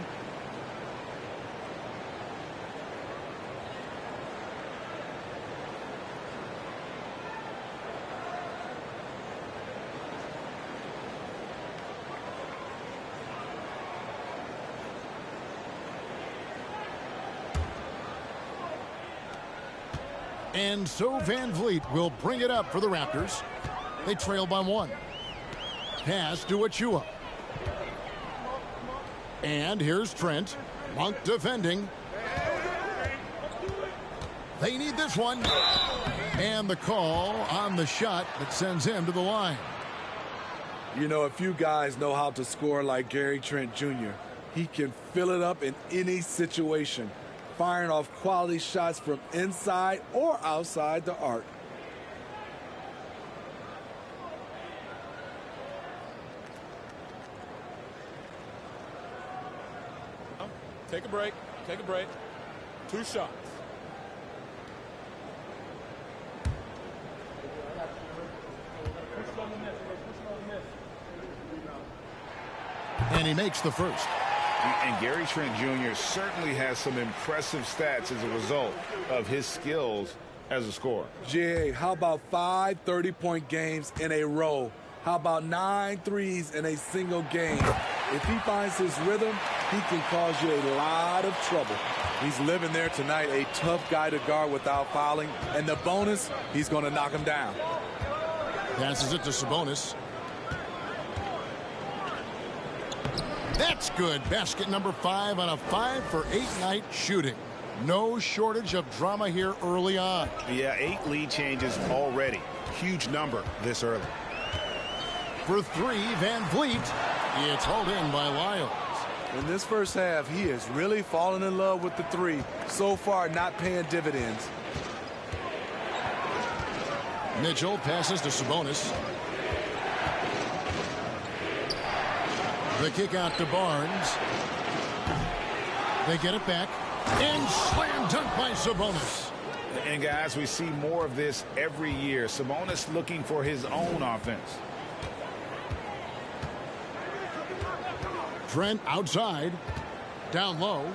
And so Van Vliet will bring it up for the Raptors. They trail by 1. Pass to Achua. And here's Trent. Monk defending. They need this one. And the call on the shot that sends him to the line. You know, if you guys know how to score like Gary Trent Jr., he can fill it up in any situation, firing off quality shots from inside or outside the arc. Take a break. Take a break. 2 shots. And he makes the first. And Gary Trent Jr. certainly has some impressive stats as a result of his skills as a scorer. Jay, how about 5 30-point games in a row? How about 9 threes in a single game? If he finds his rhythm, he can cause you a lot of trouble. He's living there tonight, a tough guy to guard without fouling. And the bonus, he's going to knock him down. Passes it to Sabonis. That's good. Basket number 5 on a 5-for-8 night shooting. No shortage of drama here early on. Yeah, 8 lead changes already. Huge number this early. For 3, Van Vliet. It's hauled in by Lyles. In this first half, he has really fallen in love with the 3. So far, not paying dividends. Mitchell passes to Sabonis. The kick out to Barnes. They get it back. And slam dunk by Sabonis. And guys, we see more of this every year. Sabonis looking for his own offense. Trent outside, down low.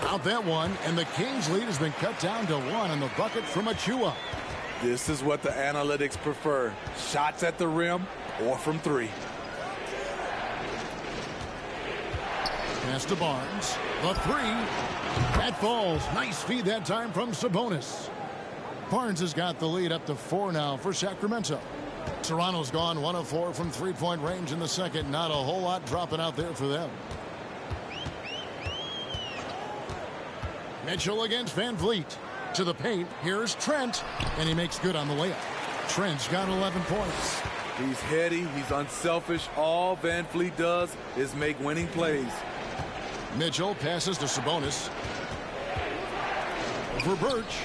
Out that one, and the Kings lead has been cut down to 1 on the bucket from Achua. This is what the analytics prefer. Shots at the rim or from 3. Pass to Barnes. The 3. That falls. Nice feed that time from Sabonis. Barnes has got the lead up to 4 now for Sacramento. Toronto's gone 1 of 4 from three-point range in the second. Not a whole lot dropping out there for them. Mitchell against Van Vliet. To the paint. Here's Trent. And he makes good on the layup. Trent's got 11 points. He's heady. He's unselfish. All Van Vliet does is make winning plays. Mitchell passes to Sabonis. For Birch.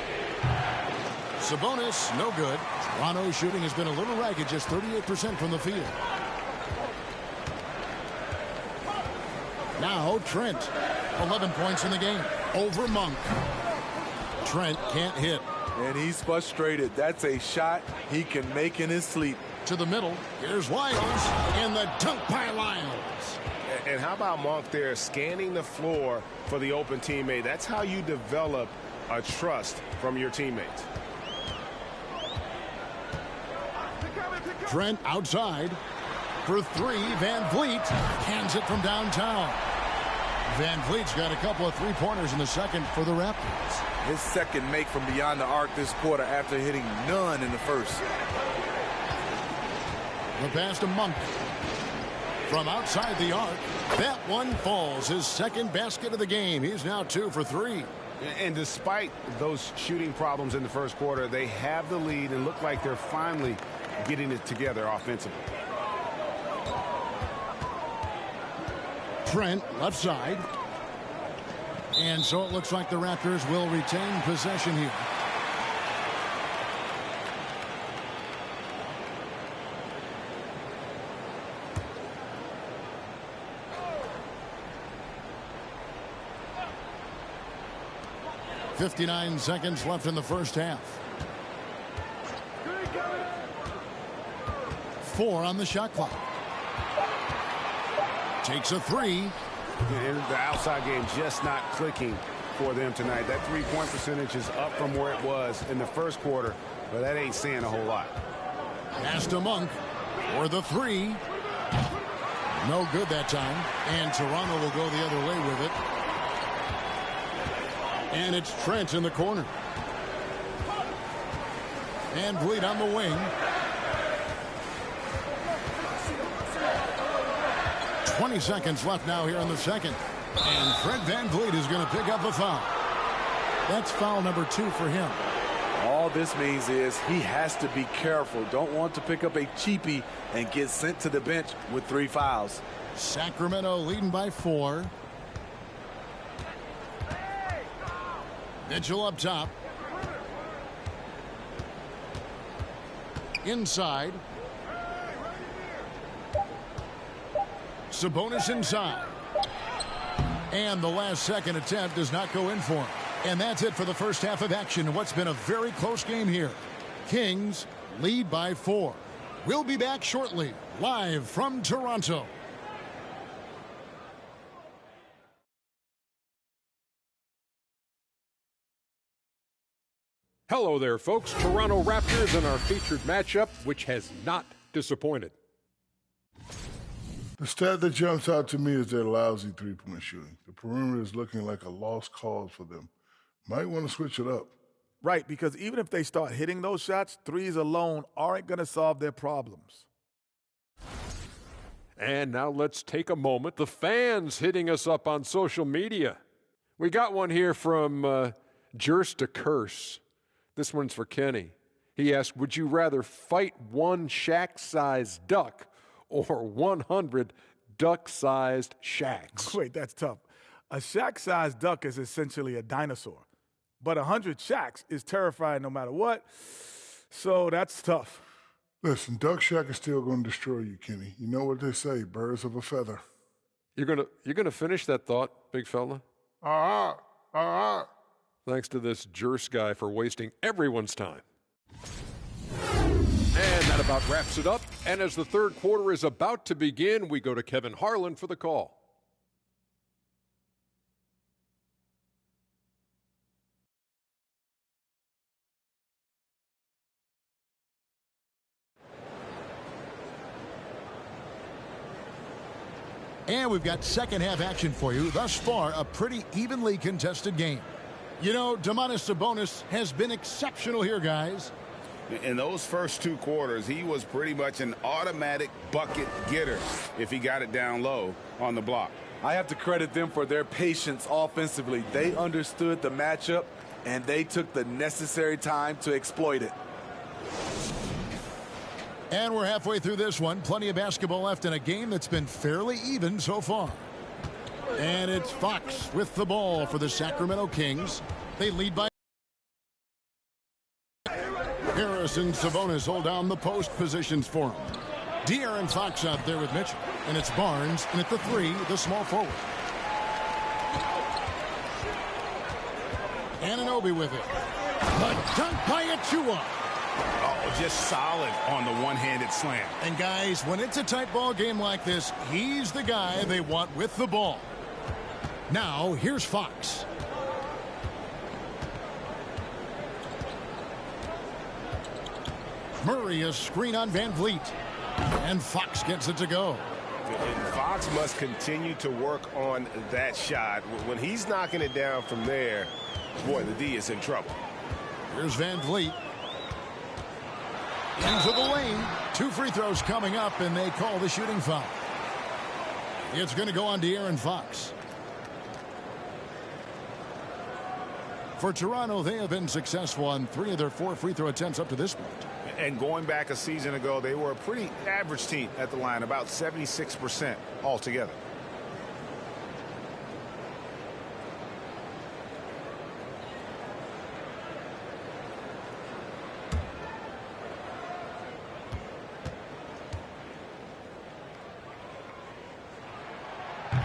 Sabonis, no good. Toronto's shooting has been a little ragged, just 38% from the field. Now Trent, 11 points in the game. Over Monk. Trent can't hit. And he's frustrated. That's a shot he can make in his sleep. To the middle. Here's Lyles. And the dunk by Lyles. And how about Monk there scanning the floor for the open teammate? That's how you develop a trust from your teammates. Trent outside. For 3, Van Vliet hands it from downtown. Van Vliet's got a couple of three-pointers in the second for the Raptors. His second make from beyond the arc this quarter after hitting none in the first. The pass to Monk. From outside the arc, that one falls. His second basket of the game. He's now 2 for 3. And despite those shooting problems in the first quarter, they have the lead and look like they're finally getting it together offensively. Trent left side. And so it looks like the Raptors will retain possession here. .59 seconds left in the first half. 4 on the shot clock. Takes a 3. And the outside game just not clicking for them tonight. That three-point percentage is up from where it was in the first quarter, but that ain't saying a whole lot. Pass to Monk for the 3. No good that time. And Toronto will go the other way with it. And it's Trent in the corner. And Vliet on the wing. 20 seconds left now here in the second. And Fred Van Vliet is going to pick up a foul. That's foul number 2 for him. All this means is he has to be careful. Don't want to pick up a cheapie and get sent to the bench with 3 fouls. Sacramento leading by 4. Mitchell up top. Inside. Sabonis inside. And the last second attempt does not go in for him. And that's it for the first half of action. What's been a very close game here. Kings lead by 4. We'll be back shortly, live from Toronto. Hello there, folks. Toronto Raptors in our featured matchup, which has not disappointed. The stat that jumps out to me is their lousy three-point shooting. The perimeter is looking like a lost cause for them. Might want to switch it up. Right, because even if they start hitting those shots, threes alone aren't going to solve their problems. And now let's take a moment. The fans hitting us up on social media. We got one here from Jers to Curse. This one's for Kenny. He asked, would you rather fight one Shaq-sized duck or 100 duck-sized Shaqs? Wait, that's tough. A Shaq-sized duck is essentially a dinosaur. But 100 Shaqs is terrifying no matter what. So that's tough. Listen, Duck Shack is still going to destroy you, Kenny. You know what they say, birds of a feather. You're gonna finish that thought, big fella? Thanks to this Jers guy for wasting everyone's time. And that about wraps it up. And as the third quarter is about to begin, we go to Kevin Harlan for the call. And we've got second half action for you. Thus far, a pretty evenly contested game. You know, Domantas Sabonis has been exceptional here, guys. In those first two quarters, he was pretty much an automatic bucket getter if he got it down low on the block. I have to credit them for their patience offensively. They understood the matchup, and they took the necessary time to exploit it. And we're halfway through this one. Plenty of basketball left in a game that's been fairly even so far. And it's Fox with the ball for the Sacramento Kings. They lead by Harris and Sabonis hold down the post positions for him. De'Aaron Fox out there with Mitchell. And it's Barnes, and at the three, the small forward. Anunoby with it. A dunk by Achua. Oh, just solid on the one-handed slam. And guys, when it's a tight ball game like this, he's the guy they want with the ball. Now, here's Fox. Murray, a screen on Van Vliet. And Fox gets it to go. And Fox must continue to work on that shot. When he's knocking it down from there, boy, the D is in trouble. Here's Van Vliet. Into the lane. 2 free throws coming up, and they call the shooting foul. It's going to go on De'Aaron Fox. For Toronto, they have been successful on 3 of their 4 free throw attempts up to this point. And going back a season ago, they were a pretty average team at the line, about 76% altogether.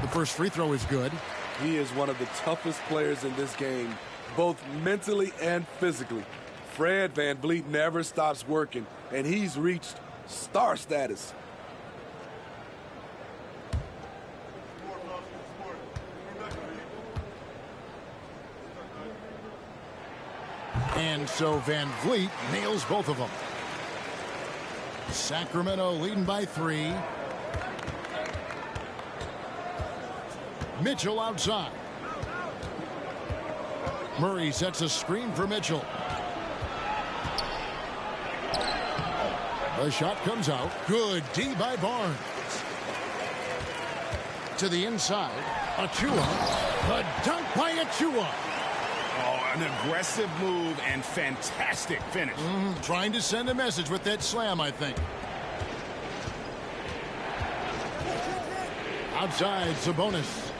The first free throw is good. He is one of the toughest players in this game, both mentally and physically. Fred VanVleet never stops working, and he's reached star status. And so Van Vliet nails both of them. Sacramento leading by 3. Mitchell outside. Murray sets a screen for Mitchell. The shot comes out. Good D by Barnes. To the inside. Achua. The dunk by Achua. Oh, an aggressive move and fantastic finish. Trying to send a message with that slam, I think. Outside, Sabonis.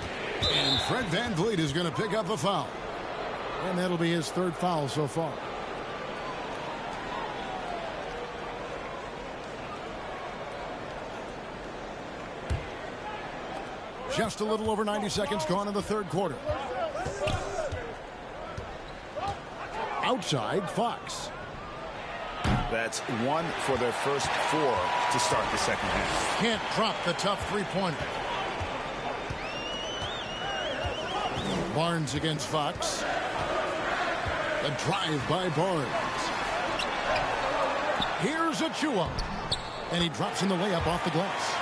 And Fred VanVleet is going to pick up a foul. And that'll be his 3rd foul so far. Just a little over 90 seconds gone in the 3rd quarter. Outside, Fox. That's 1 for their first 4 to start the second half. Can't drop the tough three-pointer. Barnes against Fox. The drive by Barnes. Here's Achua. And he drops in the layup off the glass.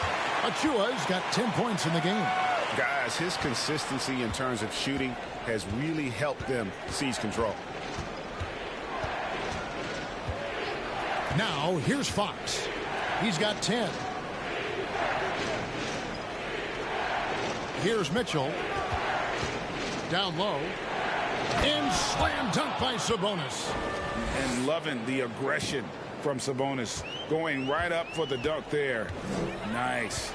Achua's got 10 points in the game. Guys, his consistency in terms of shooting has really helped them seize control. Now, here's Fox. He's got 10. Here's Mitchell. Down low. And slam dunk by Sabonis. And loving the aggression from Sabonis. Going right up for the dunk there. Nice.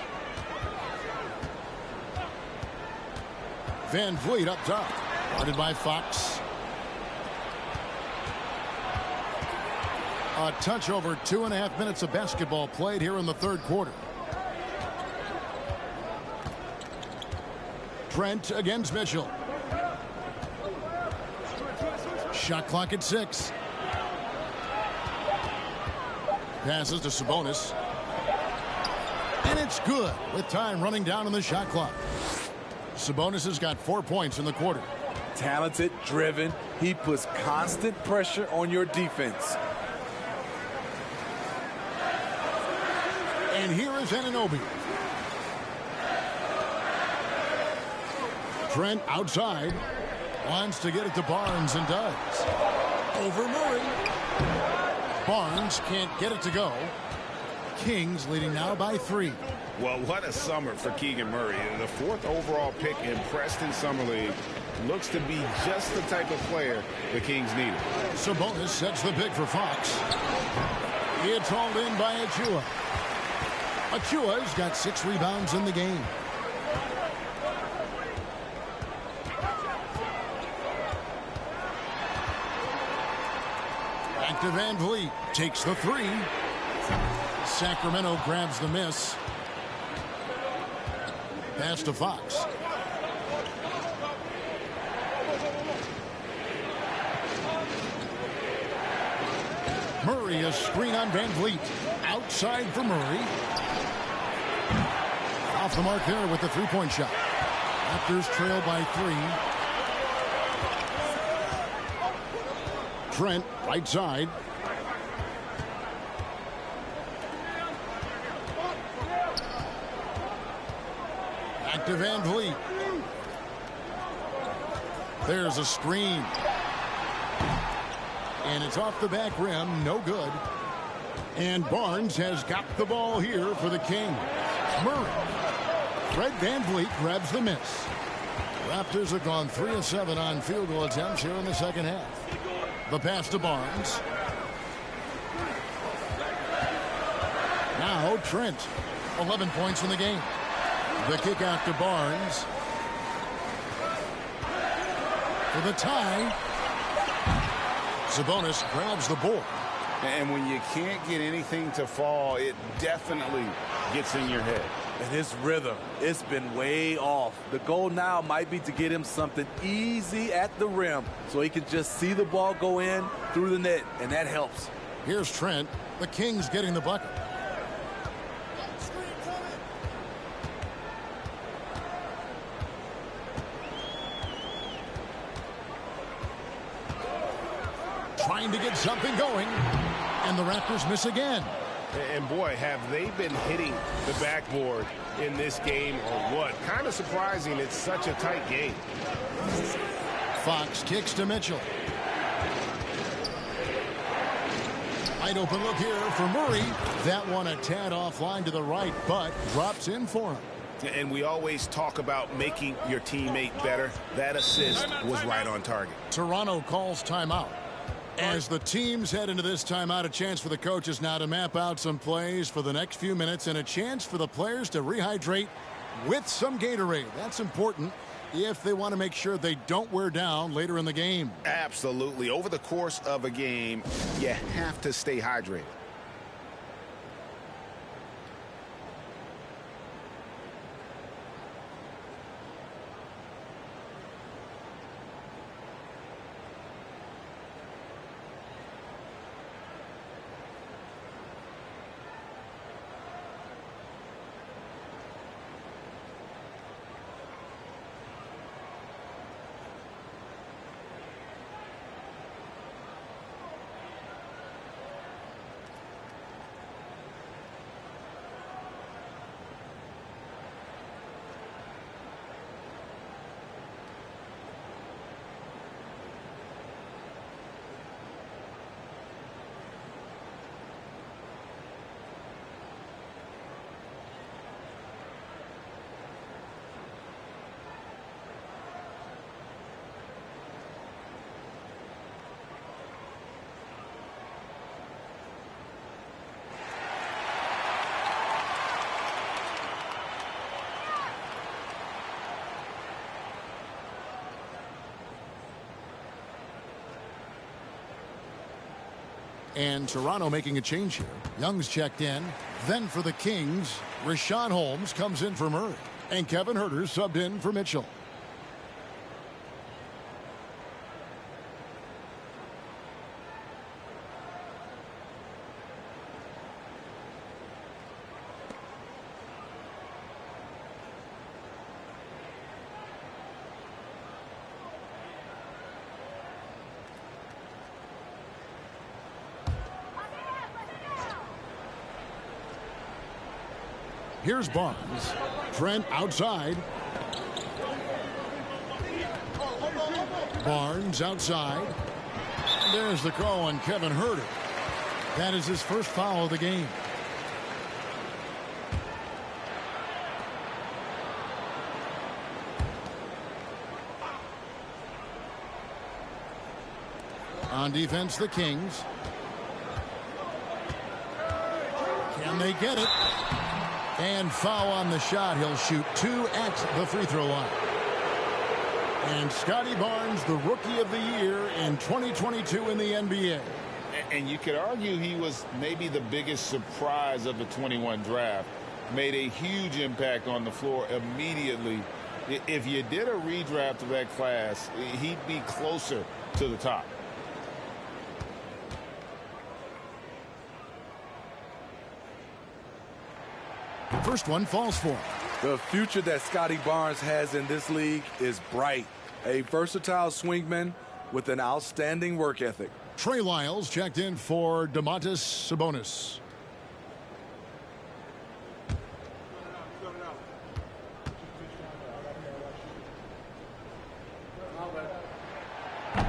Van Vliet up top. Guarded by Fox. A touch over 2.5 minutes of basketball played here in the 3rd quarter. Trent against Mitchell. Shot clock at 6. Passes to Sabonis. And it's good with time running down on the shot clock. Sabonis has got 4 points in the quarter. Talented, driven. He puts constant pressure on your defense. And here is Anunoby. Trent outside. Wants to get it to Barnes and does. Over Murray. Barnes can't get it to go. Kings leading now by 3. Well, what a summer for Keegan Murray. The 4th overall pick in Preston Summer League. Looks to be just the type of player the Kings needed. Sabonis sets the pick for Fox. It's hauled in by Achua. Achua's got 6 rebounds in the game. Back to Van Vliet. Takes the 3. Sacramento grabs the miss. Pass to Fox. Murray, a screen on Van Vliet. Outside for Murray. Off the mark there with the 3-point shot. Raptors trail by 3. Trent, right side. Back to Van Vliet. There's a screen. And it's off the back rim. No good. And Barnes has got the ball here for the Kings. Murray. Fred Van Vliet grabs the miss. Raptors have gone 3 of 7 on field goal attempts here in the second half. The pass to Barnes. Now Trent. 11 points in the game. The kick out to Barnes. For the tie. Sabonis grabs the board. And when you can't get anything to fall, it definitely gets in your head. And his rhythm, it's been way off. The goal now might be to get him something easy at the rim so he can just see the ball go in through the net, and that helps. Here's Trent. The Kings getting the bucket. Trying to get something going, and the Raptors miss again. And boy, have they been hitting the backboard in this game or what? Kind of surprising it's such a tight game. Fox kicks to Mitchell. Wide open look here for Murray. That one a tad offline to the right, but drops in for him. And we always talk about making your teammate better. That assist was right on target. Toronto calls timeout. As the teams head into this timeout, a chance for the coaches now to map out some plays for the next few minutes and a chance for the players to rehydrate with some Gatorade. That's important if they want to make sure they don't wear down later in the game. Absolutely. Over the course of a game, you have to stay hydrated. And Toronto making a change here. Young's checked in. Then for the Kings, Rashawn Holmes comes in for Murray. And Kevin Huerter subbed in for Mitchell. Here's Barnes. Trent outside. Barnes outside. And there's the call on Kevin Huerter. That is his first foul of the game. On defense, the Kings. Can they get it? And foul on the shot. He'll shoot 2 at the free throw line. And Scotty Barnes, the Rookie of the Year in 2022 in the NBA. And you could argue he was maybe the biggest surprise of the 21 draft. Made a huge impact on the floor immediately. If you did a redraft of that class, he'd be closer to the top. First one falls for him. The future that Scotty Barnes has in this league is bright. A versatile swingman with an outstanding work ethic. Trey Lyles checked in for Domantas Sabonis.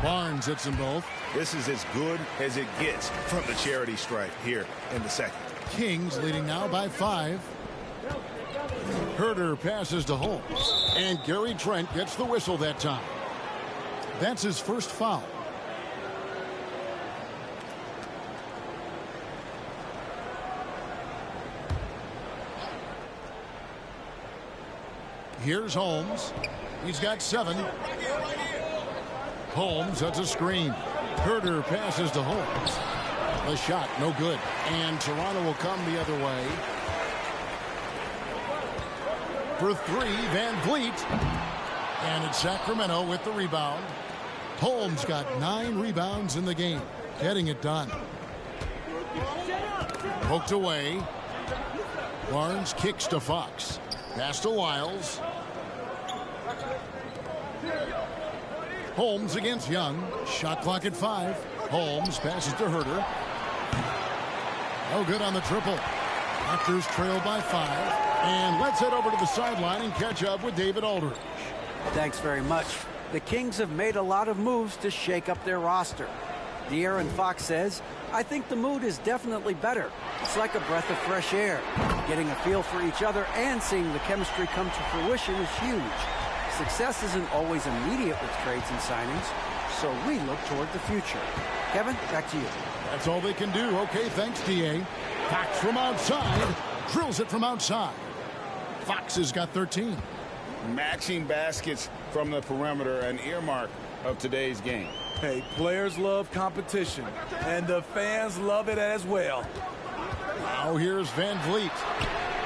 Barnes hits them both. This is as good as it gets from the charity stripe here in the second. Kings leading now by 5. Huerter passes to Holmes. And Gary Trent gets the whistle that time. That's his first foul. Here's Holmes. He's got 7. Holmes, that's a screen. Huerter passes to Holmes. The shot, no good. And Toronto will come the other way. For 3, Van Vliet. And it's Sacramento with the rebound. Holmes got 9 rebounds in the game, getting it done. Poked away. Barnes kicks to Fox. Pass to Lyles. Holmes against Young. Shot clock at 5. Holmes passes to Huerter. No good on the triple. Raptors trail by 5. And let's head over to the sideline and catch up with David Aldridge. Thanks very much. The Kings have made a lot of moves to shake up their roster. De'Aaron Fox says, I think the mood is definitely better. It's like a breath of fresh air. Getting a feel for each other and seeing the chemistry come to fruition is huge. Success isn't always immediate with trades and signings, so we look toward the future. Kevin, back to you. That's all they can do. Okay, thanks, D.A. Fox from outside. Drills it from outside. Fox has got 13. Matching baskets from the perimeter, an earmark of today's game. Hey, players love competition, and the fans love it as well. Now here's Van Vliet.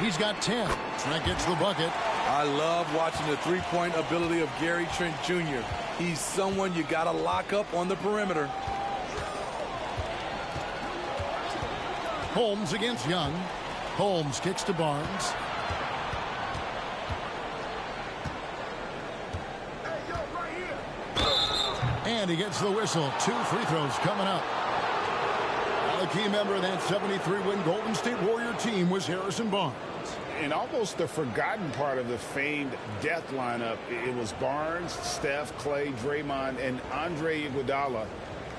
He's got 10. Trent gets the bucket. I love watching the three-point ability of Gary Trent Jr. He's someone you got to lock up on the perimeter. Holmes against Young. Holmes kicks to Barnes. And he gets the whistle. 2 free throws coming up. A key member of that 73-win Golden State Warrior team was Harrison Barnes. And almost the forgotten part of the famed death lineup, it was Barnes, Steph, Clay, Draymond, and Andre Iguodala.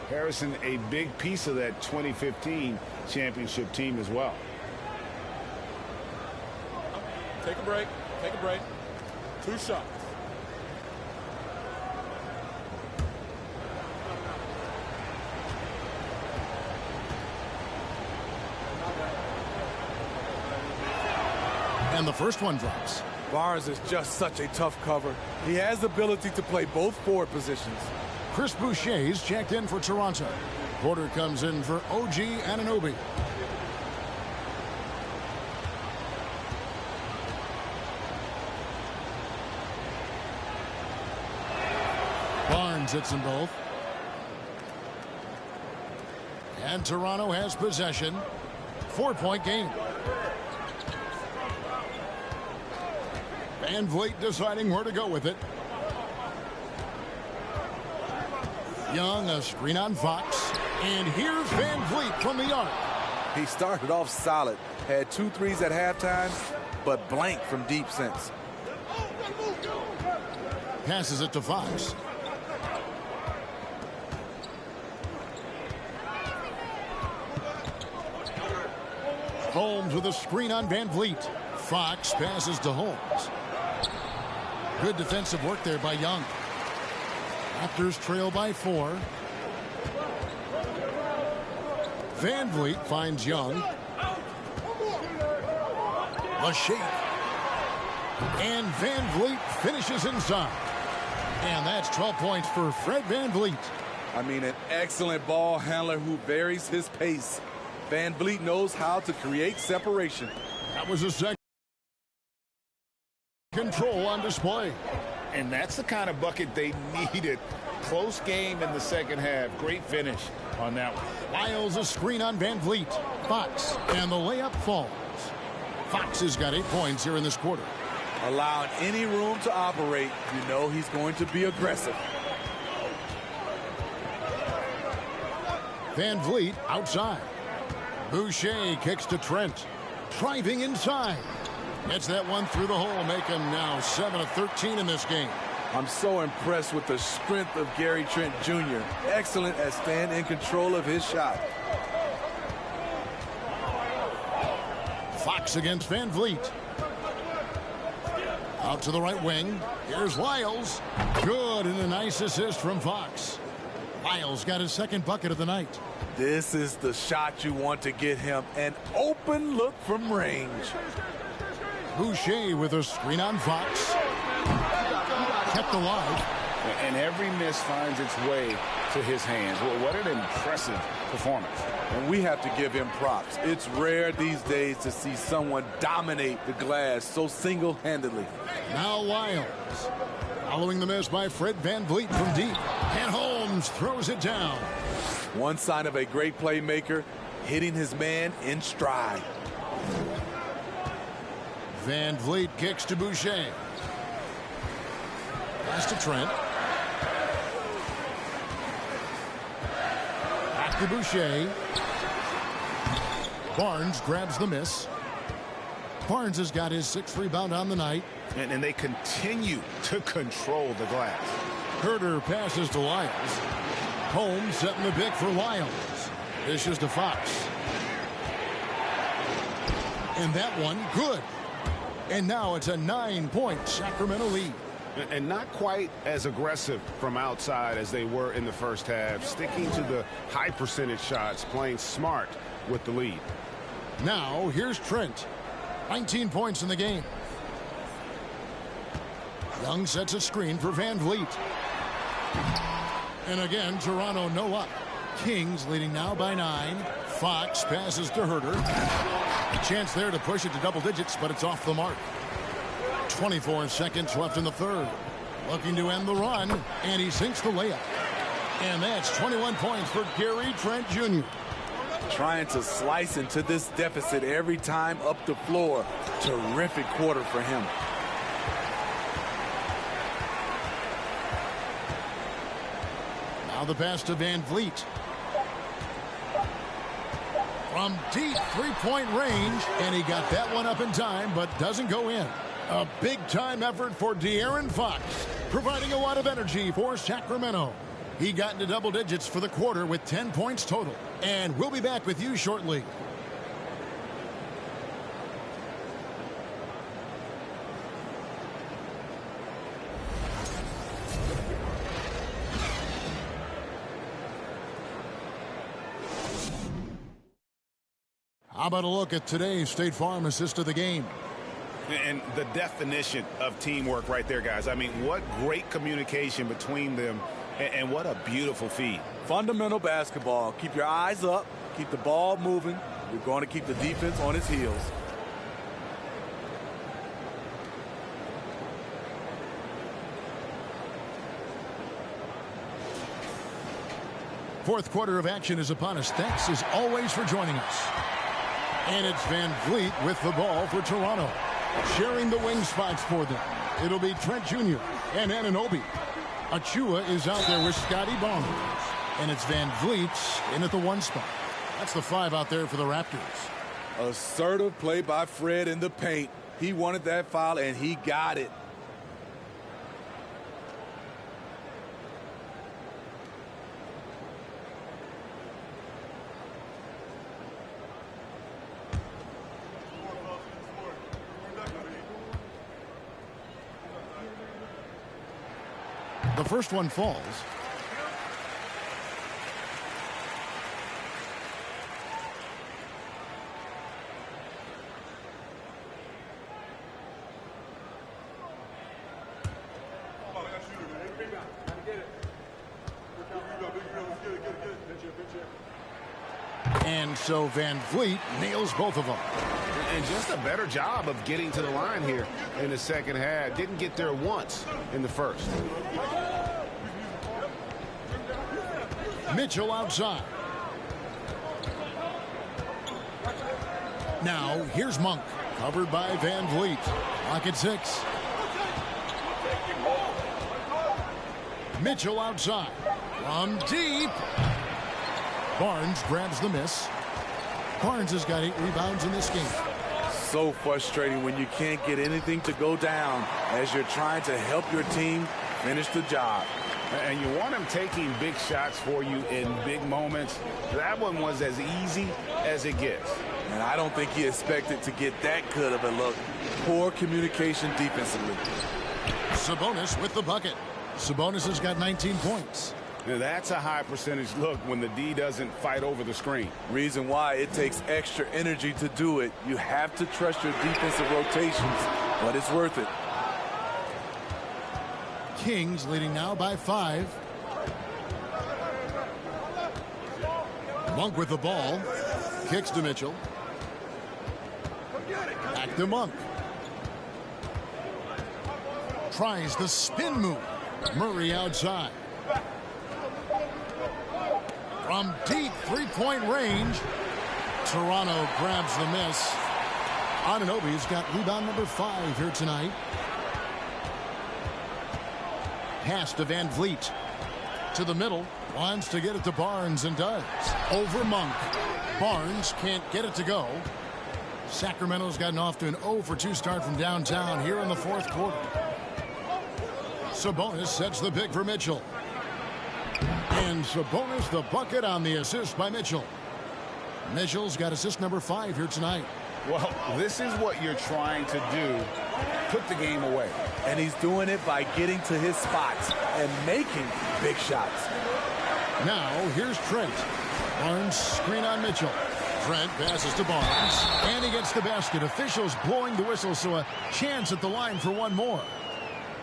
Harrison, a big piece of that 2015 championship team as well. Take a break. Take a break. 2 shots. And the first one drops. Barnes is just such a tough cover. He has the ability to play both forward positions. Chris Boucher's checked in for Toronto. Porter comes in for OG Anunoby. Barnes hits them both. And Toronto has possession. 4-point game. Van Vliet deciding where to go with it. Young, a screen on Fox. And here's Van Vliet from the arc. He started off solid. Had 2 threes at halftime. but blank from deep since. Passes it to Fox. Holmes with a screen on Van Vliet. Fox passes to Holmes. Good defensive work there by Young. Raptors trail by 4. Van Vliet finds Young. A shake. And Van Vliet finishes inside. And that's 12 points for Fred Van Vliet. I mean, an excellent ball handler who varies his pace. Van Vliet knows how to create separation. That was a second control on display. And that's the kind of bucket they needed. Close game in the second half. Great finish on that one. Lyles a screen on Van Vliet. Fox, and the layup falls. Fox has got 8 points here in this quarter. Allowing any room to operate, you know he's going to be aggressive. Van Vliet outside. Boucher kicks to Trent. Driving inside. Gets that one through the hole, make him now 7 of 13 in this game. I'm so impressed with the strength of Gary Trent Jr. Excellent at staying in control of his shot. Fox against Van Vliet. Out to the right wing. Here's Lyles. Good, and a nice assist from Fox. Lyles got his second bucket of the night. This is the shot you want to get him. An open look from range. Boucher with a screen on Fox. Kept alive. And every miss finds its way to his hands. Well, what an impressive performance. And we have to give him props. It's rare these days to see someone dominate the glass so single-handedly. Now Lyles. Following the miss by Fred Van Vliet from deep. And Holmes throws it down. One sign of a great playmaker, hitting his man in stride. Van Vliet kicks to Boucher. Pass to Trent. Back to Boucher. Barnes grabs the miss. Barnes has got his 6th rebound on the night. And they continue to control the glass. Herter passes to Lyles. Holmes setting the pick for Lyles. Dishes to Fox. And that one, good. And now it's a 9-point Sacramento lead. And not quite as aggressive from outside as they were in the first half. Sticking to the high percentage shots, playing smart with the lead. Now here's Trent. 19 points in the game. Young sets a screen for Van Vliet. And again, Toronto no up. Kings leading now by 9. Fox passes to Herter. A chance there to push it to double digits, but it's off the mark. 24 seconds left in the third. Looking to end the run, and he sinks the layup. And that's 21 points for Gary Trent Jr. Trying to slice into this deficit every time up the floor. Terrific quarter for him. Now the pass to Van Vliet. From deep three-point range, and he got that one up in time, but doesn't go in. A big-time effort for De'Aaron Fox, providing a lot of energy for Sacramento. He got into double digits for the quarter with 10 points total. And we'll be back with you shortly. How about a look at today's State Farm assist of the game? And the definition of teamwork right there, guys. I mean, what great communication between them, and what a beautiful feed. Fundamental basketball. Keep your eyes up. Keep the ball moving. You're going to keep the defense on its heels. Fourth quarter of action is upon us. Thanks as always for joining us. And it's Van Vliet with the ball for Toronto. Sharing the wing spots for them. It'll be Trent Jr. and Anunoby. Achua is out there with Scotty Barnes. And it's Van Vliet in at the 1 spot. That's the 5 out there for the Raptors. Assertive play by Fred in the paint. He wanted that foul, and he got it. The first one falls. And so Van Vliet nails both of them. And just a better job of getting to the line here in the second half. Didn't get there once in the first. Mitchell outside. Now here's Monk, covered by Van Vliet. Lock at 6. Mitchell outside. From deep. Barnes grabs the miss. Barnes has got 8 rebounds in this game. So frustrating when you can't get anything to go down as you're trying to help your team finish the job. And you want him taking big shots for you in big moments. That one was as easy as it gets. And I don't think he expected to get that good of a look. Poor communication defensively. Sabonis with the bucket. Sabonis has got 19 points. Now that's a high percentage look when the D doesn't fight over the screen. Reason why it takes extra energy to do it. You have to trust your defensive rotations, but it's worth it. Kings leading now by 5. Monk with the ball. Kicks to Mitchell. Back to Monk. Tries the spin move. Murray outside. From deep three-point range, Toronto grabs the miss. Anunoby's got rebound number 5 here tonight. Pass to Van Vliet. To the middle. Wants to get it to Barnes and does. Over Monk. Barnes can't get it to go. Sacramento's gotten off to an 0 for 2 start from downtown here in the 4th quarter. Sabonis sets the pick for Mitchell. And Sabonis the bucket on the assist by Mitchell. Mitchell's got assist number 5 here tonight. Well, this is what you're trying to do. Put the game away. And he's doing it by getting to his spots and making big shots. Now, here's Trent. Barnes screen on Mitchell. Trent passes to Barnes. And he gets the basket. Officials blowing the whistle, so a chance at the line for one more.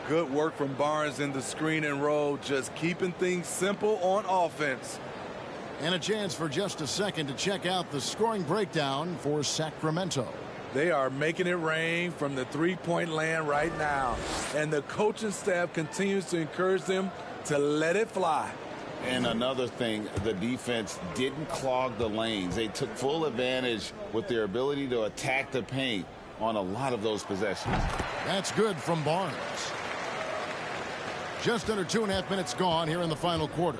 Good work from Barnes in the screen and roll, just keeping things simple on offense. And a chance for just a second to check out the scoring breakdown for Sacramento. They are making it rain from the three-point land right now. And the coaching staff continues to encourage them to let it fly. And another thing, the defense didn't clog the lanes. They took full advantage with their ability to attack the paint on a lot of those possessions. That's good from Barnes. Just under 2.5 minutes gone here in the final quarter.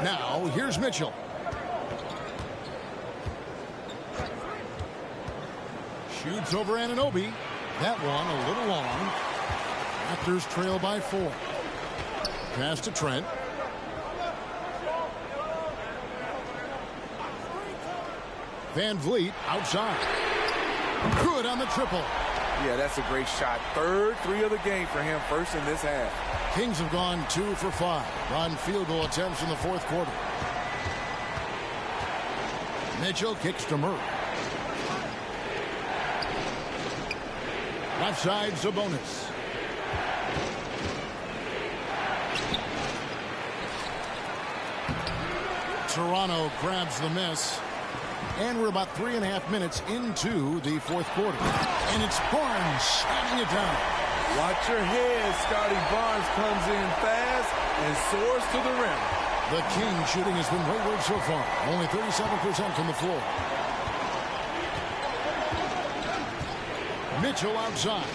Now, here's Mitchell. Shoots over Anunoby. That one a little long. Raptors trail by 4. Pass to Trent. Van Vliet outside. Good on the triple. Yeah, that's a great shot. Third 3 of the game for him, first in this half. Kings have gone 2 for 5 on field goal attempts in the 4th quarter. Mitchell kicks to Murray. Left side, Sabonis. Toronto grabs the miss. And we're about 3.5 minutes into the 4th quarter. And it's Barnes shutting it down. Watch your head. Scotty Barnes comes in fast and soars to the rim. The King shooting has been wayward so far. Only 37% from the floor. Mitchell outside.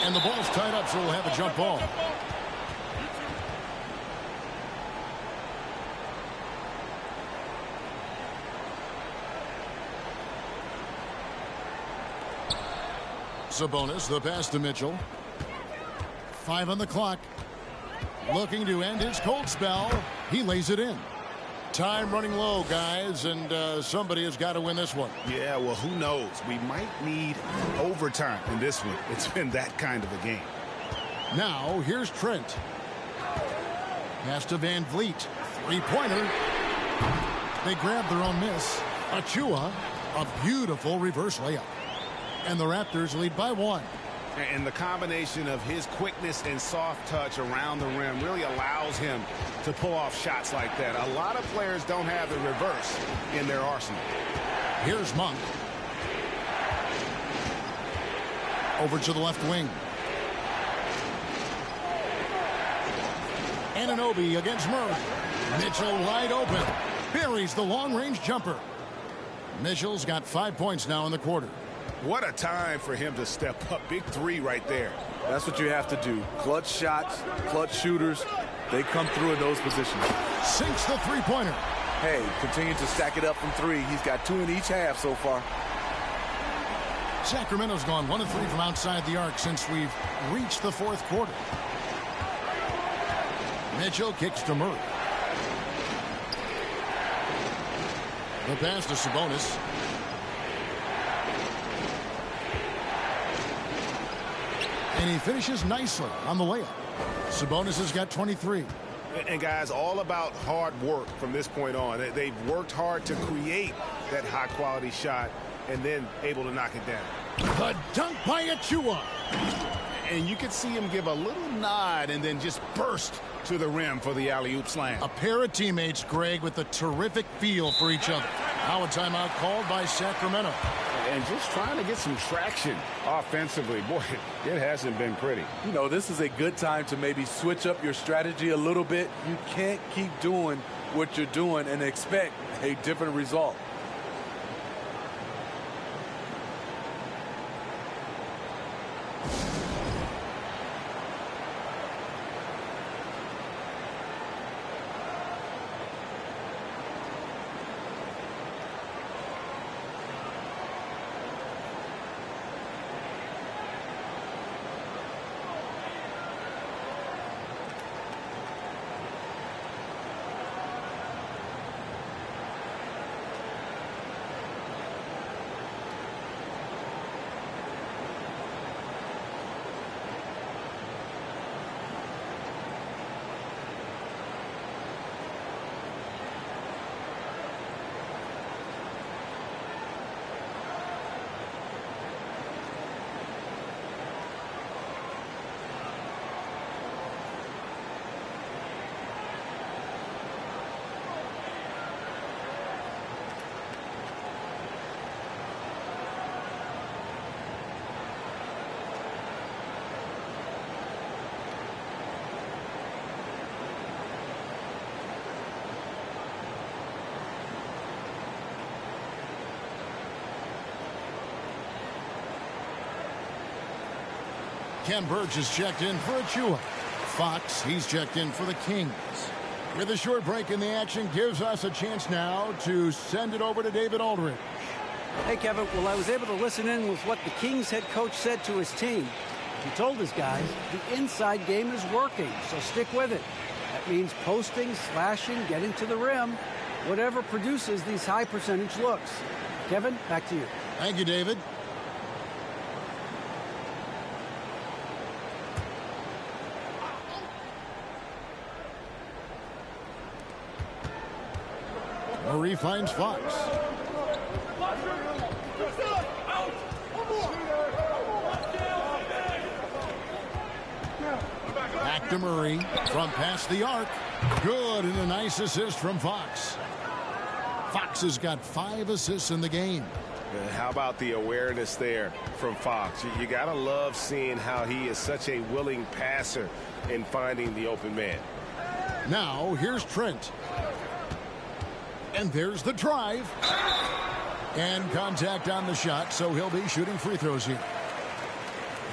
And the ball's tied up, so we'll have a jump ball. Sabonis, the pass to Mitchell. 5 on the clock. Looking to end his cold spell. He lays it in. Time running low, guys, and somebody has got to win this one. Yeah, well, who knows? We might need overtime in this one. It's been that kind of a game. Now, here's Trent. Pass to Van Vliet. Three-pointer. They grab their own miss. Achua, a beautiful reverse layup. And the Raptors lead by 1. And the combination of his quickness and soft touch around the rim really allows him to pull off shots like that. A lot of players don't have the reverse in their arsenal. Here's Monk. Over to the left wing. Anunoby against Murray. Mitchell wide open. Buries the long-range jumper. Mitchell's got 5 points now in the quarter. What a time for him to step up. Big three right there. That's what you have to do. Clutch shots, clutch shooters. They come through in those positions. Sinks the three-pointer. Hey, continue to stack it up from 3. He's got 2 in each half so far. Sacramento's gone 1 of 3 from outside the arc since we've reached the 4th quarter. Mitchell kicks to Murray. The pass to Sabonis. And he finishes nicely on the layup. Sabonis has got 23. And guys, all about hard work from this point on. They've worked hard to create that high quality shot and then able to knock it down. The dunk by Achua. And you could see him give a little nod and then just burst to the rim for the alley-oop slam. A pair of teammates, Greg, with a terrific feel for each other. Now a timeout called by Sacramento. And just trying to get some traction offensively. Boy, it hasn't been pretty. You know, this is a good time to maybe switch up your strategy a little bit. You can't keep doing what you're doing and expect a different result. Ken Burge is checked in for Achua. Fox, he's checked in for the Kings. With a short break in the action, gives us a chance now to send it over to David Aldridge. Hey, Kevin, well, I was able to listen in with what the Kings head coach said to his team. He told his guys the inside game is working, so stick with it. That means posting, slashing, getting to the rim, whatever produces these high percentage looks. Kevin, back to you. Thank you, David. Murray finds Fox. Back to Murray from past the arc. Good, and a nice assist from Fox. Fox has got 5 assists in the game. How about the awareness there from Fox? You got to love seeing how he is such a willing passer in finding the open man. Now, here's Trent. And there's the drive. And contact on the shot, so he'll be shooting free throws here.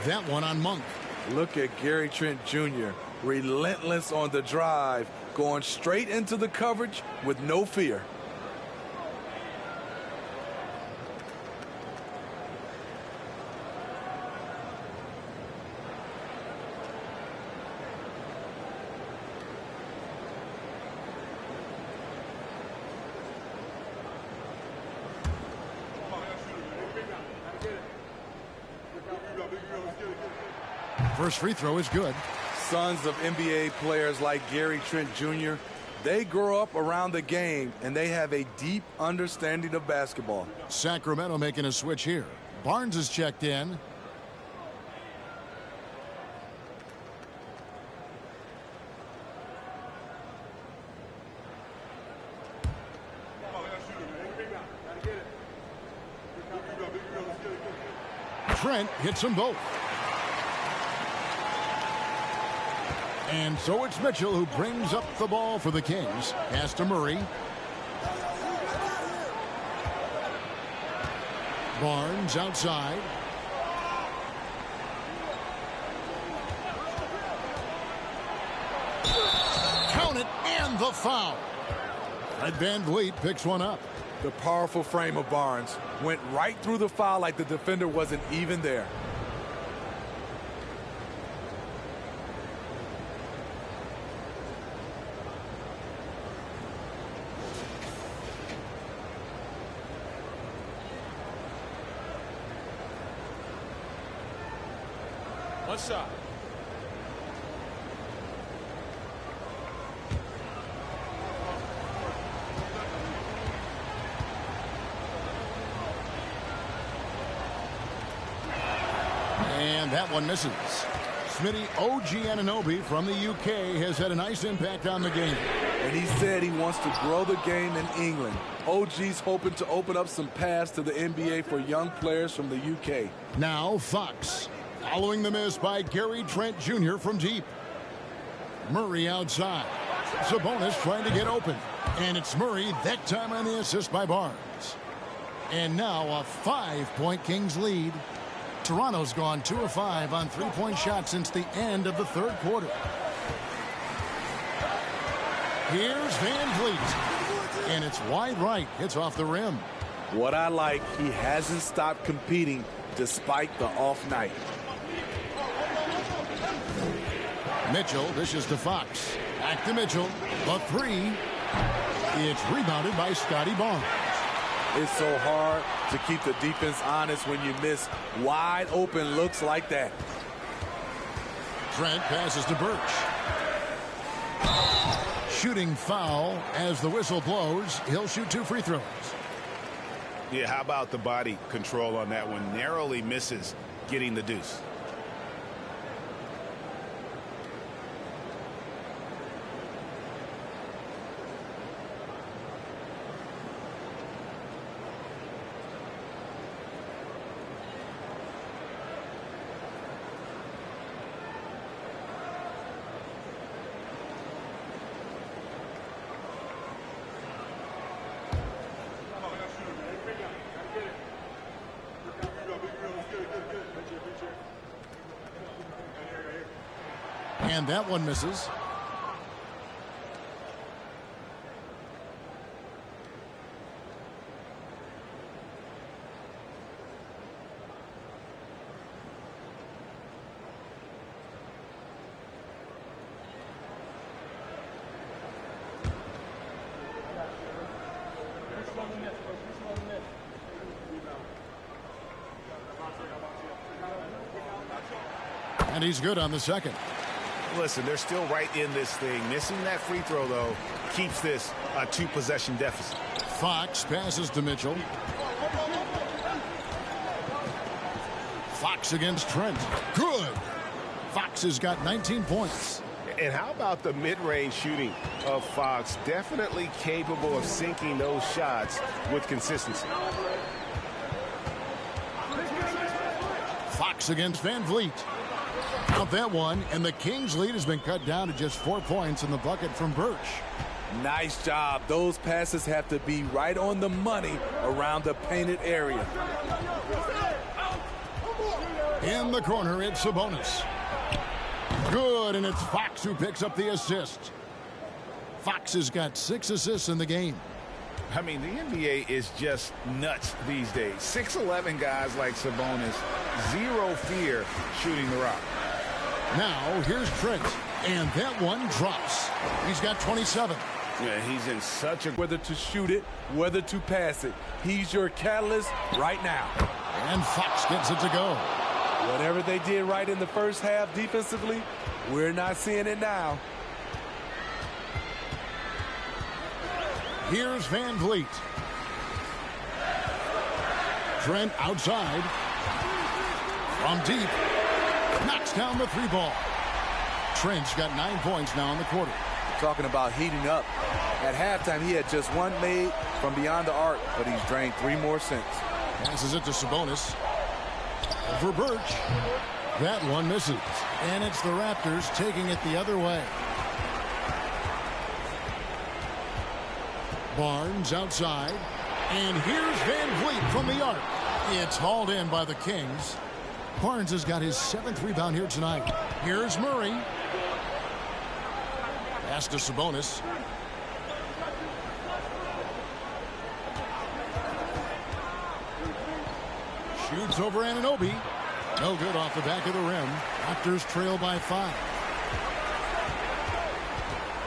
That one on Monk. Look at Gary Trent Jr. Relentless on the drive, going straight into the coverage with no fear. First free throw is good. Sons of NBA players like Gary Trent Jr., they grow up around the game, and they have a deep understanding of basketball. Sacramento making a switch here. Barnes is checked in. Trent hits them both. And so it's Mitchell who brings up the ball for the Kings. Pass to Murray. Barnes outside. Count it, and the foul. Fred VanVleet picks one up. The powerful frame of Barnes went right through the foul like the defender wasn't even there. One shot. And that one misses. Smitty OG Anunoby from the UK has had a nice impact on the game. And he said he wants to grow the game in England. OG's hoping to open up some paths to the NBA for young players from the UK. Now Fox, following the miss by Gary Trent Jr. from deep. Murray outside. Sabonis trying to get open. And it's Murray, that time on the assist by Barnes. And now a 5-point Kings lead. Toronto's gone 2 of 5 on three-point shots since the end of the third quarter. Here's VanVleet. And it's wide right. It's off the rim. What I like, he hasn't stopped competing despite the off night. Mitchell dishes to Fox. Back to Mitchell. The three. It's rebounded by Scotty Barnes. It's so hard to keep the defense honest when you miss wide open looks like that. Trent passes to Birch. Shooting foul as the whistle blows. He'll shoot 2 free throws. Yeah, how about the body control on that one? Narrowly misses getting the deuce. And that one misses. And he's good on the second. Listen, they're still right in this thing. Missing that free throw, though, keeps this a 2-possession deficit. Fox passes to Mitchell. Fox against Trent. Good. Fox has got 19 points. And how about the mid-range shooting of Fox? Definitely capable of sinking those shots with consistency. Fox against VanVleet. Out that one, and the Kings lead has been cut down to just 4 points in the bucket from Birch. Nice job. Those passes have to be right on the money around the painted area. In the corner, it's Sabonis. Good, and it's Fox who picks up the assist. Fox has got 6 assists in the game. I mean, the NBA is just nuts these days. 6'11" guys like Sabonis, zero fear shooting the rock. Now, here's Trent, and that one drops. He's got 27. Yeah, he's in such a... Whether to shoot it, whether to pass it. He's your catalyst right now. And Fox gets it to go. Whatever they did right in the first half defensively, we're not seeing it now. Here's Van Vliet. Trent outside. From deep. Knocks down the 3 ball. Trent's got 9 points now in the quarter. Talking about heating up. At halftime, he had just 1 made from beyond the arc, but he's drained 3 more since. Passes it to Sabonis. For Birch. That one misses. And it's the Raptors taking it the other way. Barnes outside. And here's Van Vliet from the arc. It's hauled in by the Kings. Barnes has got his 7th rebound here tonight. Here's Murray. Pass to Sabonis. Shoots over Anunoby. No good off the back of the rim. Raptors trail by 5.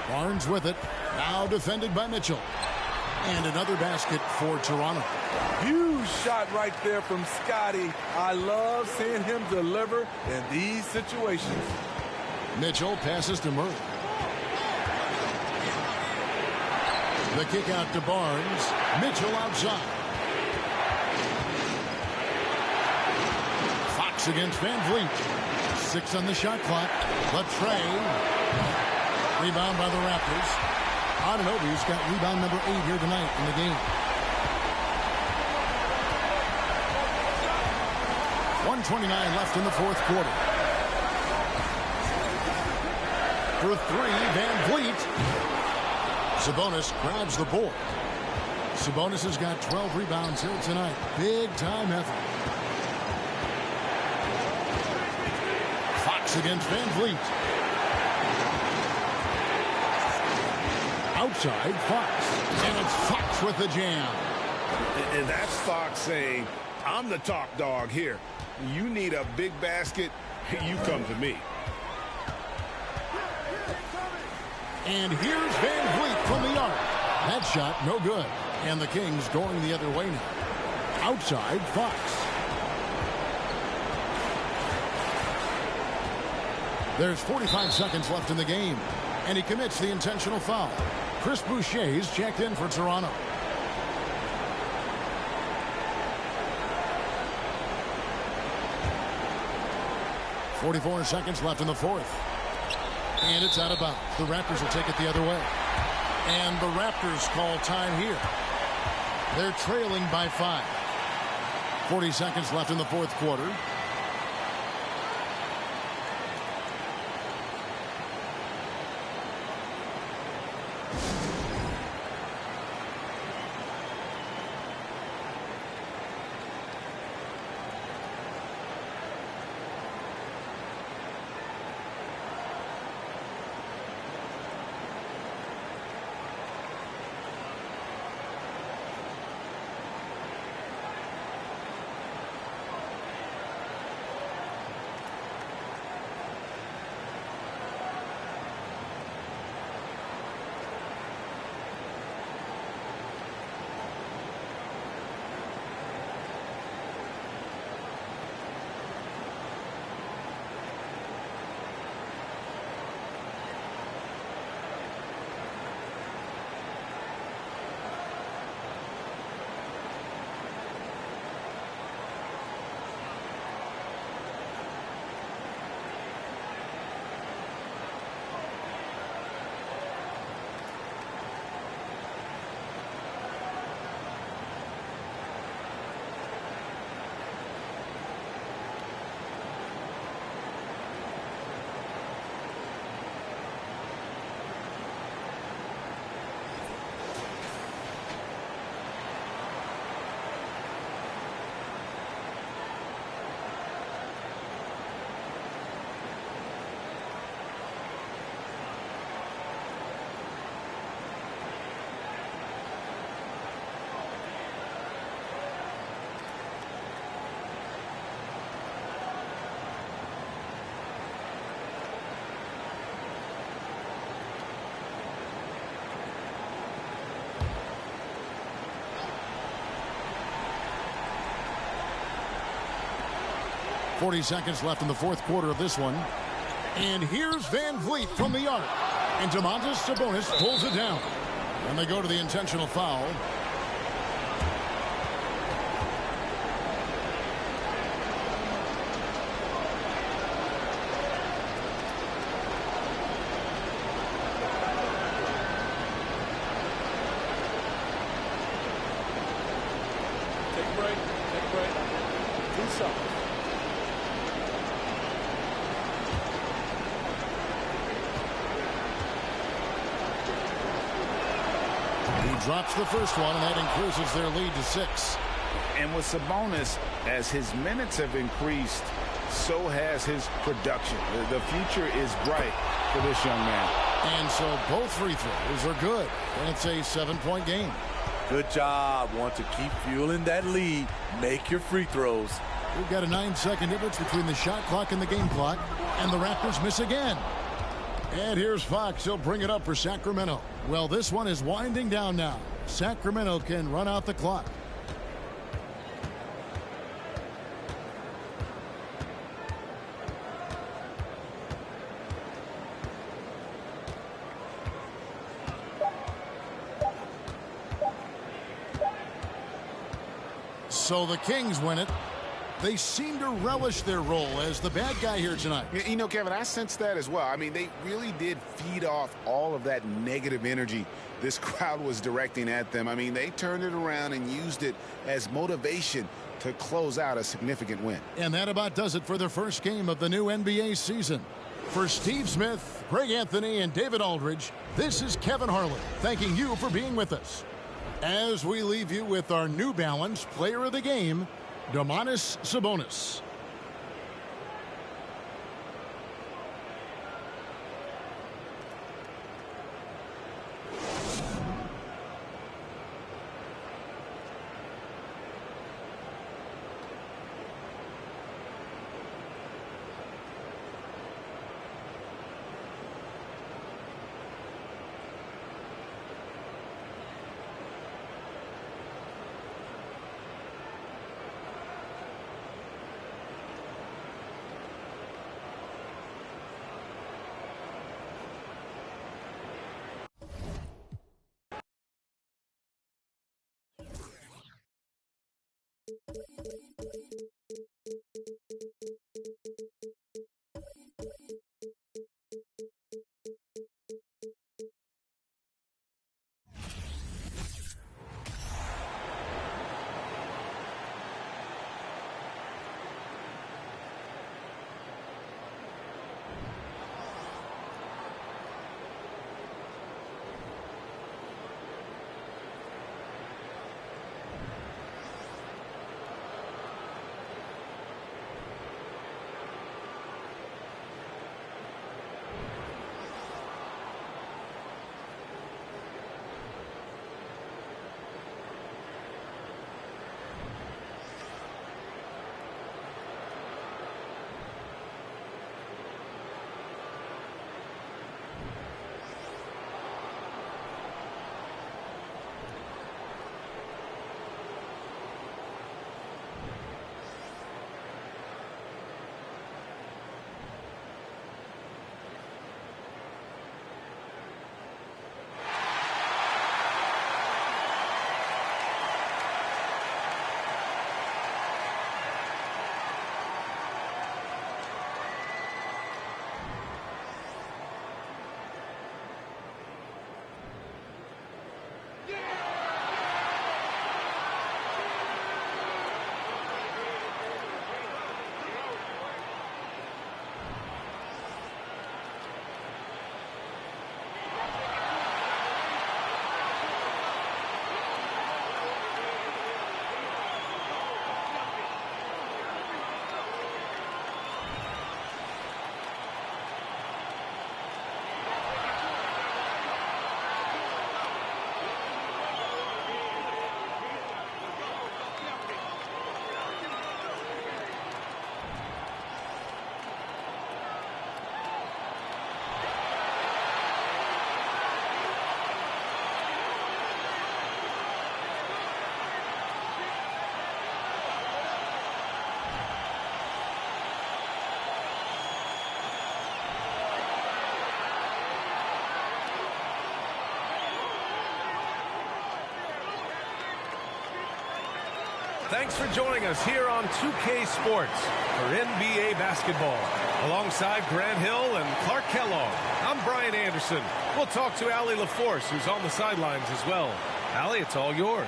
Barnes with it. Now defended by Mitchell. And another basket for Toronto. Huge shot right there from Scotty. I love seeing him deliver in these situations. Mitchell passes to Murray. The kick out to Barnes. Mitchell outside. Fox against Van Vliet. 6 on the shot clock. Latrey. Rebound by the Raptors. Anunoby's got rebound number 8 here tonight in the game. 1:29 left in the 4th quarter. For 3, Van Vliet. Sabonis grabs the board. Sabonis has got 12 rebounds here tonight. Big time effort. Fox against Van Vliet. Outside Fox. And it's Fox with the jam. And that's Fox saying, I'm the top dog here. You need a big basket, you come to me. And here's Van Vliet from the arc. That shot no good. And the Kings going the other way now. Outside Fox. There's 45 seconds left in the game. And he commits the intentional foul. Chris Boucher's checked in for Toronto. .44 seconds left in the 4th. And it's out of bounds. The Raptors will take it the other way. And the Raptors call time here. They're trailing by 5. 40 seconds left in the 4th quarter. 40 seconds left in the fourth quarter of this one. And here's Van Vliet from the arc. And Domantas Sabonis pulls it down. And they go to the intentional foul. Take a break. Take a break. Do something. He drops the first one, and that increases their lead to 6. And with Sabonis, as his minutes have increased, so has his production. The future is bright for this young man. And so both free throws are good. And it's a 7-point game. Good job. Want to keep fueling that lead. Make your free throws. We've got a 9-second difference between the shot clock and the game clock. And the Raptors miss again. And here's Fox. He'll bring it up for Sacramento. Well, this one is winding down now. Sacramento can run out the clock. So the Kings win it. They seem to relish their role as the bad guy here tonight. You know, Kevin, I sense that as well. I mean, they really did feed off all of that negative energy this crowd was directing at them. I mean, they turned it around and used it as motivation to close out a significant win. And that about does it for the first game of the new NBA season. For Steve Smith, Greg Anthony, and David Aldridge, this is Kevin Harlan thanking you for being with us. As we leave you with our New Balance player of the game, Domantas Sabonis. thanks for joining us here on 2K Sports for NBA basketball. Alongside Grant Hill and Clark Kellogg, I'm Brian Anderson. We'll talk to Allie LaForce, who's on the sidelines as well. Allie, it's all yours.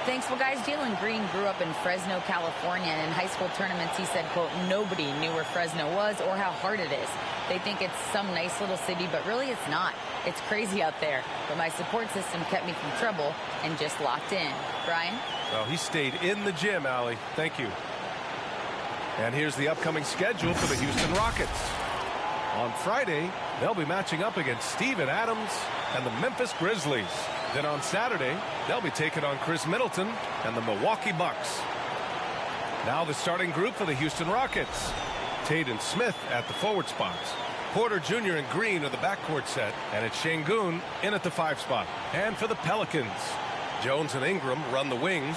Thanks. Well, guys, Jalen Green grew up in Fresno, California, and in high school tournaments, he said, quote, nobody knew where Fresno was or how hard it is. They think it's some nice little city, but really it's not. It's crazy out there. But my support system kept me from trouble and just locked in. Brian? Well, he stayed in the gym, Allie. Thank you. And here's the upcoming schedule for the Houston Rockets. On Friday, they'll be matching up against Steven Adams and the Memphis Grizzlies. Then on Saturday, they'll be taking on Chris Middleton and the Milwaukee Bucks. Now the starting group for the Houston Rockets. Tate and Smith at the forward spots. Porter Jr. and Green are the backcourt set, and it's Şengün in at the 5 spot. And for the Pelicans, Jones and Ingram run the wings.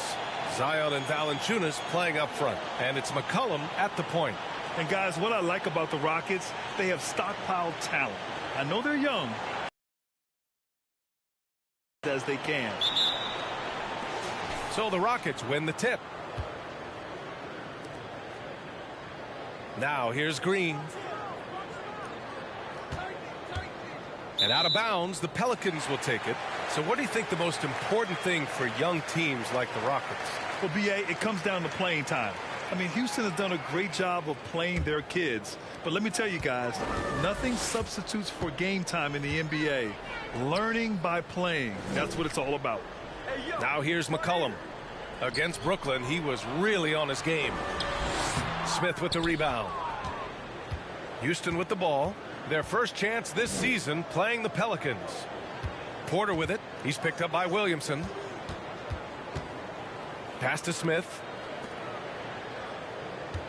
Zion and Valanciunas playing up front, and it's McCollum at the point. And guys, what I like about the Rockets, they have stockpiled talent. I know they're young as they can. So the Rockets win the tip. Now here's Green. And out of bounds, the Pelicans will take it. So what do you think the most important thing for young teams like the Rockets? Well, B.A., it comes down to playing time. I mean, Houston has done a great job of playing their kids. But let me tell you guys, nothing substitutes for game time in the NBA. Learning by playing. That's what it's all about. Now here's McCollum. Against Brooklyn, he was really on his game. Smith with the rebound. Houston with the ball. Their first chance this season playing the Pelicans. Porter with it. He's picked up by Williamson. Pass to Smith.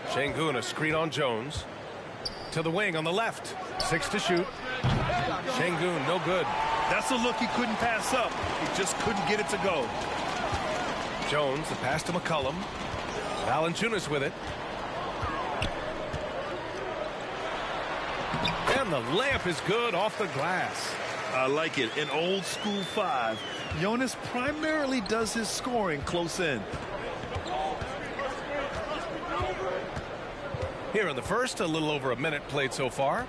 Şengün, a screen on Jones. To the wing on the left. 6 to shoot. Şengün, no good. That's a look he couldn't pass up. He just couldn't get it to go. Jones, the pass to McCollum. Valanciunas with it. And the layup is good off the glass. I like it. An old school 5. Jonas primarily does his scoring close in. Here in the first, a little over a minute played so far.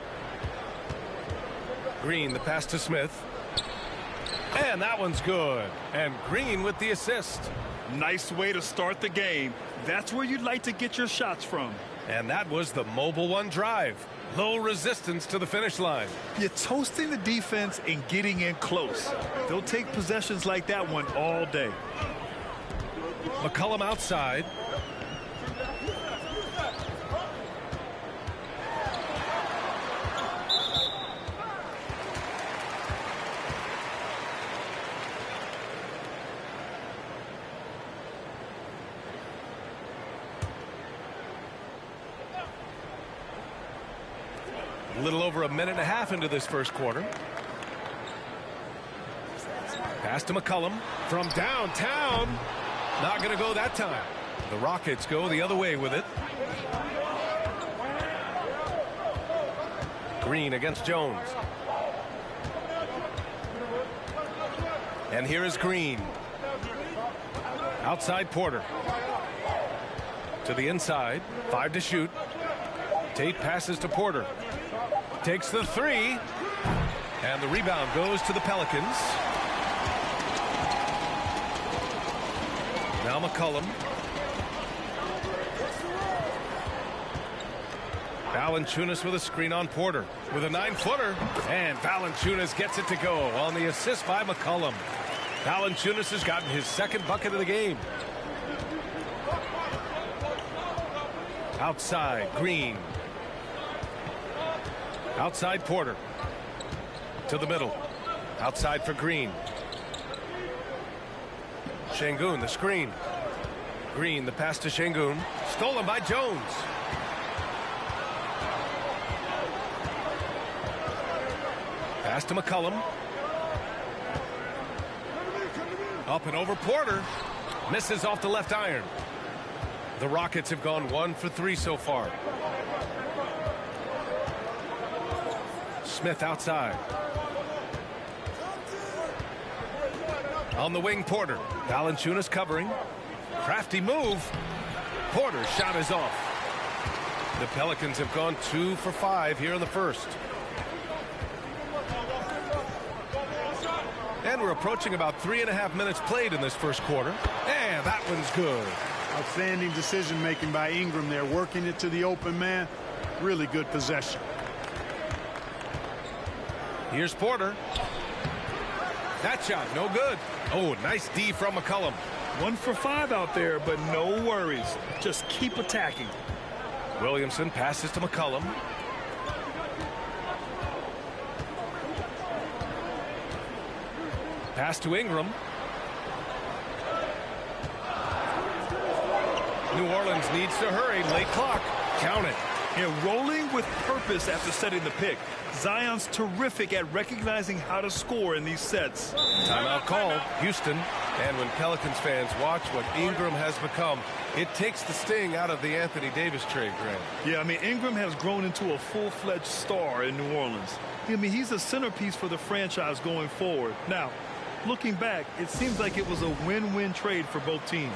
Green, the pass to Smith. And that one's good. And Green with the assist. Nice way to start the game. That's where you'd like to get your shots from. And that was the mobile one drive. Low resistance to the finish line. You're toasting the defense and getting in close. They'll take possessions like that one all day. McCollum outside. A little over a minute and a half into this first quarter. Pass to McCollum from downtown. Not going to go that time. The Rockets go the other way with it. Green against Jones. And here is Green. Outside Porter. To the inside. 5 to shoot. Tate passes to Porter. Takes the 3. And the rebound goes to the Pelicans. Now McCollum. Valanciunas with a screen on Porter. With a 9-footer. And Valanciunas gets it to go on the assist by McCollum. Valanciunas has gotten his second bucket of the game. Outside, Green. Outside Porter. To the middle. Outside for Green. Şengün, the screen. Green, the pass to Şengün. Stolen by Jones. Pass to McCollum. Up and over Porter. Misses off the left iron. The Rockets have gone 1 for 3 so far. Smith outside. On the wing, Porter. Valanciunas covering. Crafty move. Porter's shot is off. The Pelicans have gone 2 for 5 here in the first. And we're approaching about 3.5 minutes played in this first quarter. And that one's good. Outstanding decision making by Ingram there, working it to the open man. Really good possession. Here's Porter. That shot no good. Oh, nice D from McCollum. 1 for 5 out there, but no worries. Just keep attacking. Williamson passes to McCollum. Pass to Ingram. New Orleans needs to hurry. Late clock. Count it. And rolling with purpose after setting the pick. Zion's terrific at recognizing how to score in these sets. Timeout called. Houston. And when Pelicans fans watch what Ingram has become, it takes the sting out of the Anthony Davis trade, Grant. Yeah, I mean, Ingram has grown into a full-fledged star in New Orleans. I mean, he's a centerpiece for the franchise going forward. Now, looking back, it seems like it was a win-win trade for both teams.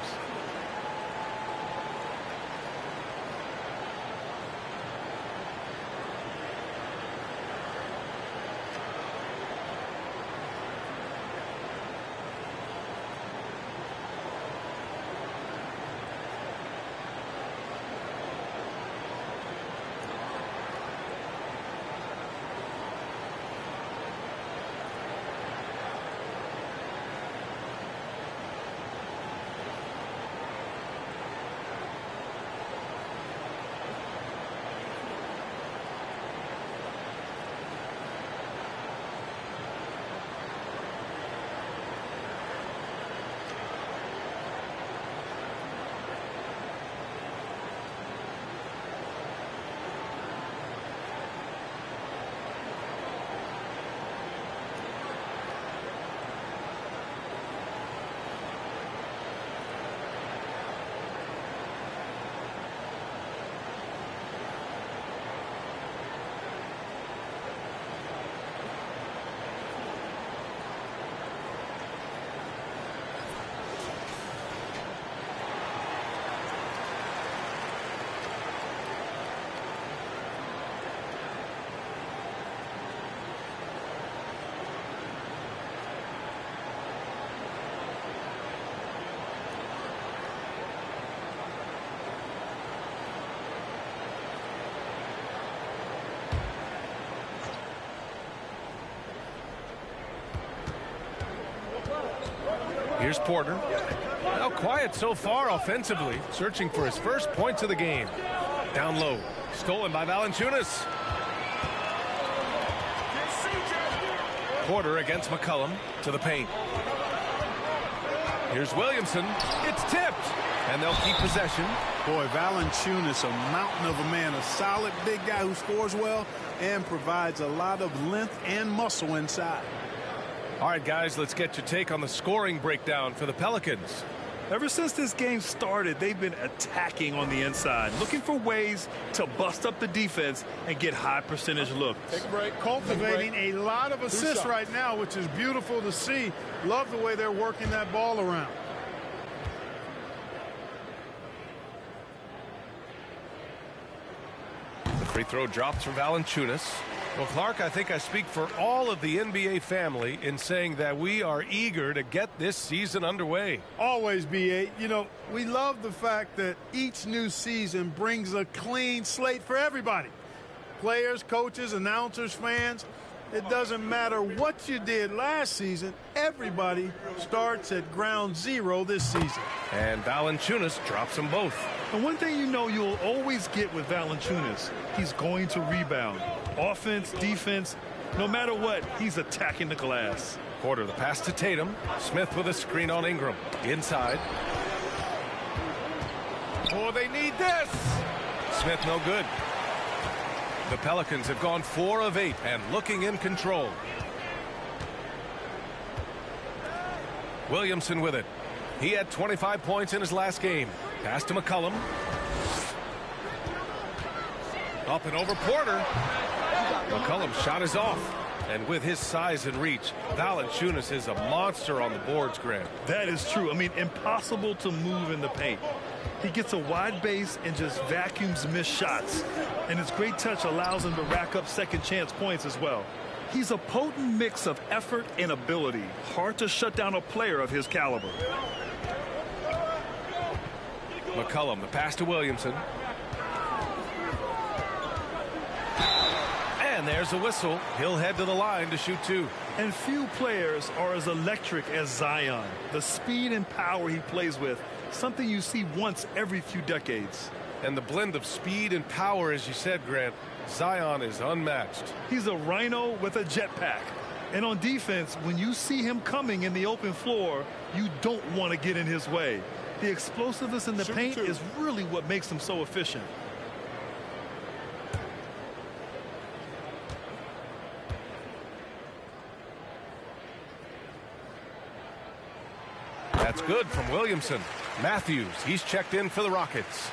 Here's Porter. Now quiet so far offensively, searching for his first points of the game. Down low, stolen by Valanciunas. Porter against McCollum to the paint. Here's Williamson. It's tipped, and they'll keep possession. Boy, Valanciunas, a mountain of a man, a solid big guy who scores well and provides a lot of length and muscle inside. All right, guys, let's get your take on the scoring breakdown for the Pelicans. Ever since this game started, they've been attacking on the inside, looking for ways to bust up the defense and get high percentage looks. Take a break. Cultivating a lot of assists right now, which is beautiful to see. Love the way they're working that ball around. The free throw drops for Valanciunas. Well, Clark, I think I speak for all of the NBA family in saying that we are eager to get this season underway. Always, B.A. You know, we love the fact that each new season brings a clean slate for everybody. Players, coaches, announcers, fans. It doesn't matter what you did last season. Everybody starts at ground zero this season. And Valanciunas drops them both. And one thing you know you'll always get with Valanciunas, he's going to rebound. Offense, defense, no matter what, he's attacking the glass. Porter, the pass to Tatum. Smith with a screen on Ingram. Inside. Oh, they need this. Smith no good. The Pelicans have gone 4 of 8 and looking in control. Williamson with it. He had 25 points in his last game. Pass to McCollum. Up and over Porter. McCollum's shot is off. And with his size and reach, Valanciunas is a monster on the boards, Grant. That is true. I mean, impossible to move in the paint. He gets a wide base and just vacuums missed shots. And his great touch allows him to rack up second chance points as well. He's a potent mix of effort and ability. Hard to shut down a player of his caliber. McCollum, the pass to Williamson. And there's a whistle. He'll head to the line to shoot two. And few players are as electric as Zion. The speed and power he plays with, something you see once every few decades. And the blend of speed and power, as you said, Grant, Zion is unmatched. He's a rhino with a jetpack. And on defense, when you see him coming in the open floor, you don't want to get in his way. The explosiveness in the paint is really what makes him so efficient. That's good from Williamson. Matthews, he's checked in for the Rockets.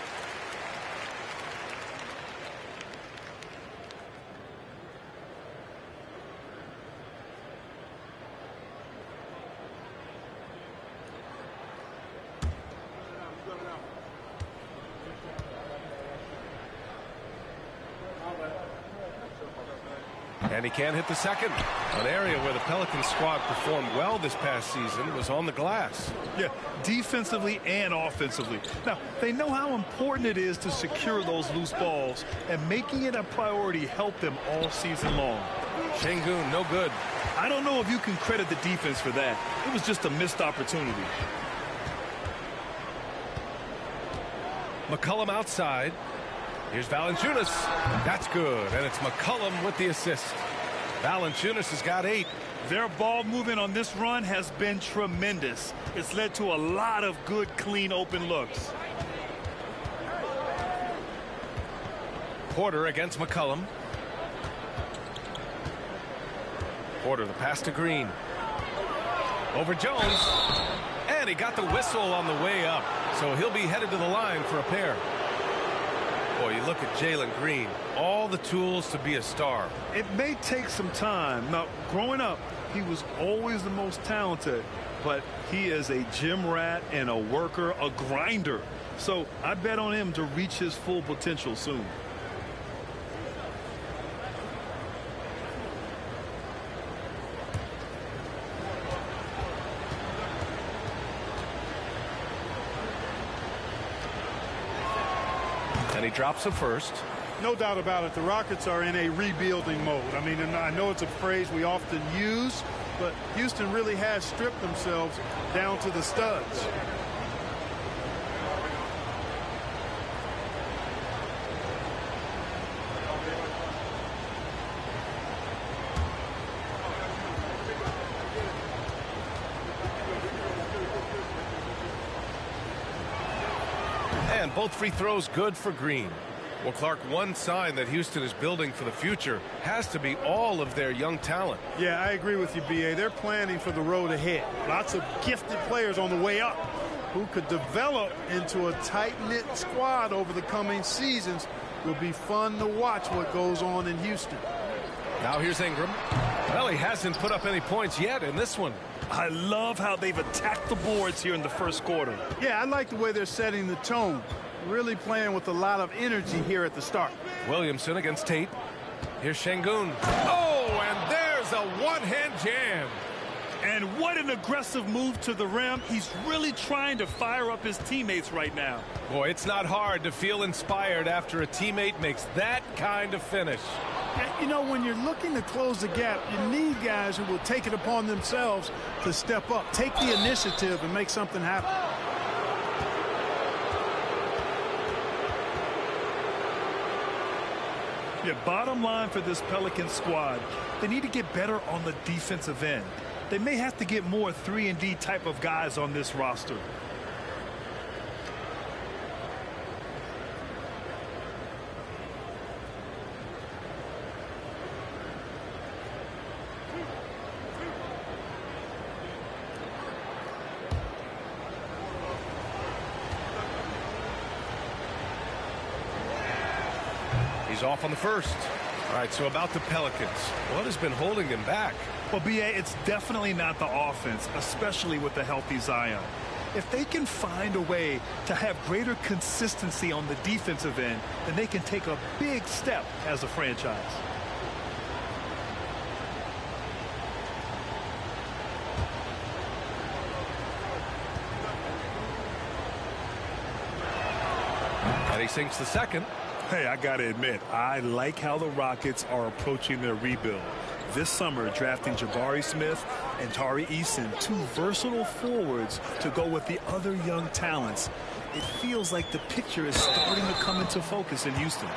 And he can't hit the second. An area where the Pelicans squad performed well this past season was on the glass. Yeah, defensively and offensively. Now, they know how important it is to secure those loose balls, and making it a priority helped them all season long. Şengün, no good. I don't know if you can credit the defense for that. It was just a missed opportunity. McCollum outside. Here's Valanciunas. That's good, and it's McCollum with the assist. Valanciunas has got 8. Their ball movement on this run has been tremendous. It's led to a lot of good, clean, open looks. Porter against McCollum. Porter, the pass to Green. Over Jones. And he got the whistle on the way up, so he'll be headed to the line for a pair. Boy, you look at Jalen Green, all the tools to be a star. It may take some time. Now, growing up, he was always the most talented, but he is a gym rat and a worker, a grinder. So I bet on him to reach his full potential soon. And he drops a first. No doubt about it. The Rockets are in a rebuilding mode. I mean, and I know it's a phrase we often use, but Houston really has stripped themselves down to the studs. And both free throws good for Green. Well, Clark, one sign that Houston is building for the future has to be all of their young talent. Yeah, I agree with you, B.A. They're planning for the road ahead. Lots of gifted players on the way up who could develop into a tight-knit squad over the coming seasons. Will be fun to watch what goes on in Houston. Now here's Ingram. Well, he hasn't put up any points yet in this one. I love how they've attacked the boards here in the first quarter. Yeah, I like the way they're setting the tone. Really playing with a lot of energy here at the start. Williamson against Tate. Here's Şengün. Oh, and there's a one-hand jam. And what an aggressive move to the rim. He's really trying to fire up his teammates right now. Boy, it's not hard to feel inspired after a teammate makes that kind of finish. You know, when you're looking to close the gap, you need guys who will take it upon themselves to step up, take the initiative, and make something happen. Yeah, bottom line for this Pelicans squad, they need to get better on the defensive end. They may have to get more 3-and-D type of guys on this roster. He's off on the first. All right, so about the Pelicans, what has been holding them back? Well, B.A., it's definitely not the offense, especially with the healthy Zion. If they can find a way to have greater consistency on the defensive end, then they can take a big step as a franchise. And he sinks the second. Hey, I got to admit, I like how the Rockets are approaching their rebuild. This summer, drafting Jabari Smith and Tari Eason, two versatile forwards to go with the other young talents. It feels like the picture is starting to come into focus in Houston.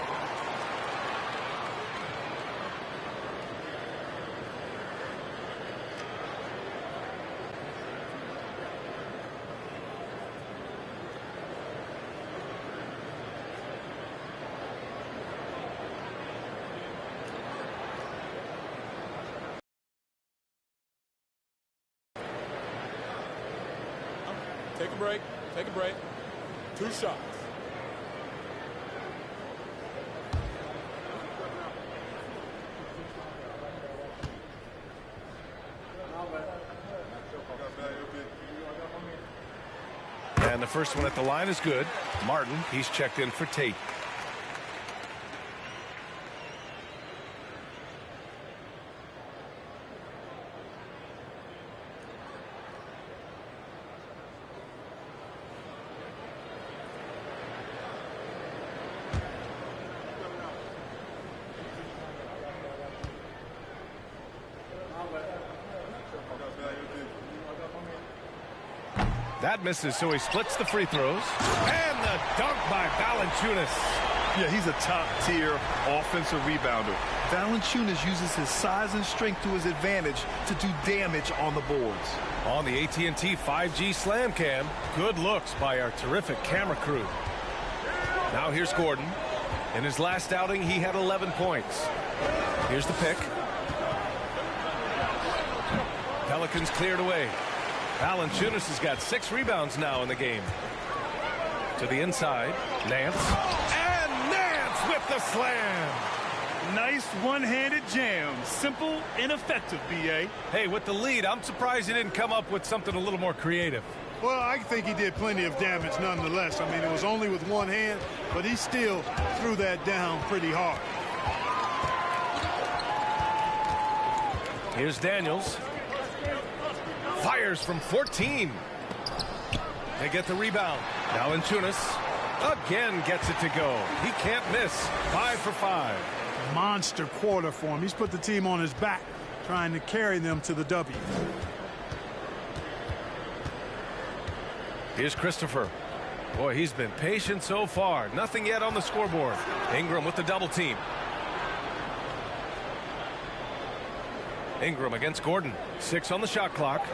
Take a break. Take a break. 2 shots. And the first one at the line is good. Martin, he's checked in for Tate. That misses, so he splits the free throws. And the dunk by Valanciunas. Yeah, he's a top-tier offensive rebounder. Valanciunas uses his size and strength to his advantage to do damage on the boards. On the AT&T 5G Slam Cam, good looks by our terrific camera crew. Now here's Gordon. In his last outing, he had 11 points. Here's the pick. Pelicans cleared away. Valanciunas has got 6 rebounds now in the game. To the inside, Nance. And Nance with the slam. Nice one-handed jam. Simple and effective, B.A. Hey, with the lead, I'm surprised he didn't come up with something a little more creative. Well, I think he did plenty of damage nonetheless. I mean, it was only with one hand, but he still threw that down pretty hard. Here's Daniels. Fires from 14. They get the rebound. Valanciunas again gets it to go. He can't miss. 5 for 5. Monster quarter for him. He's put the team on his back, trying to carry them to the W. Here's Christopher. Boy, he's been patient so far. Nothing yet on the scoreboard. Ingram with the double team. Ingram against Gordon. 6 on the shot clock.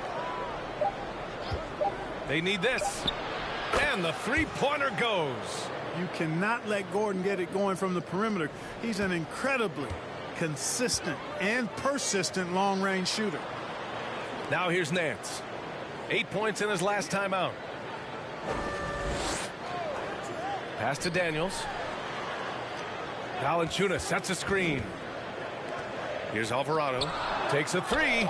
They need this. And the three-pointer goes. You cannot let Gordon get it going from the perimeter. He's an incredibly consistent and persistent long-range shooter. Now here's Nance. 8 points in his last time out. Pass to Daniels. Valanciunas sets a screen. Here's Alvarado. Takes a 3.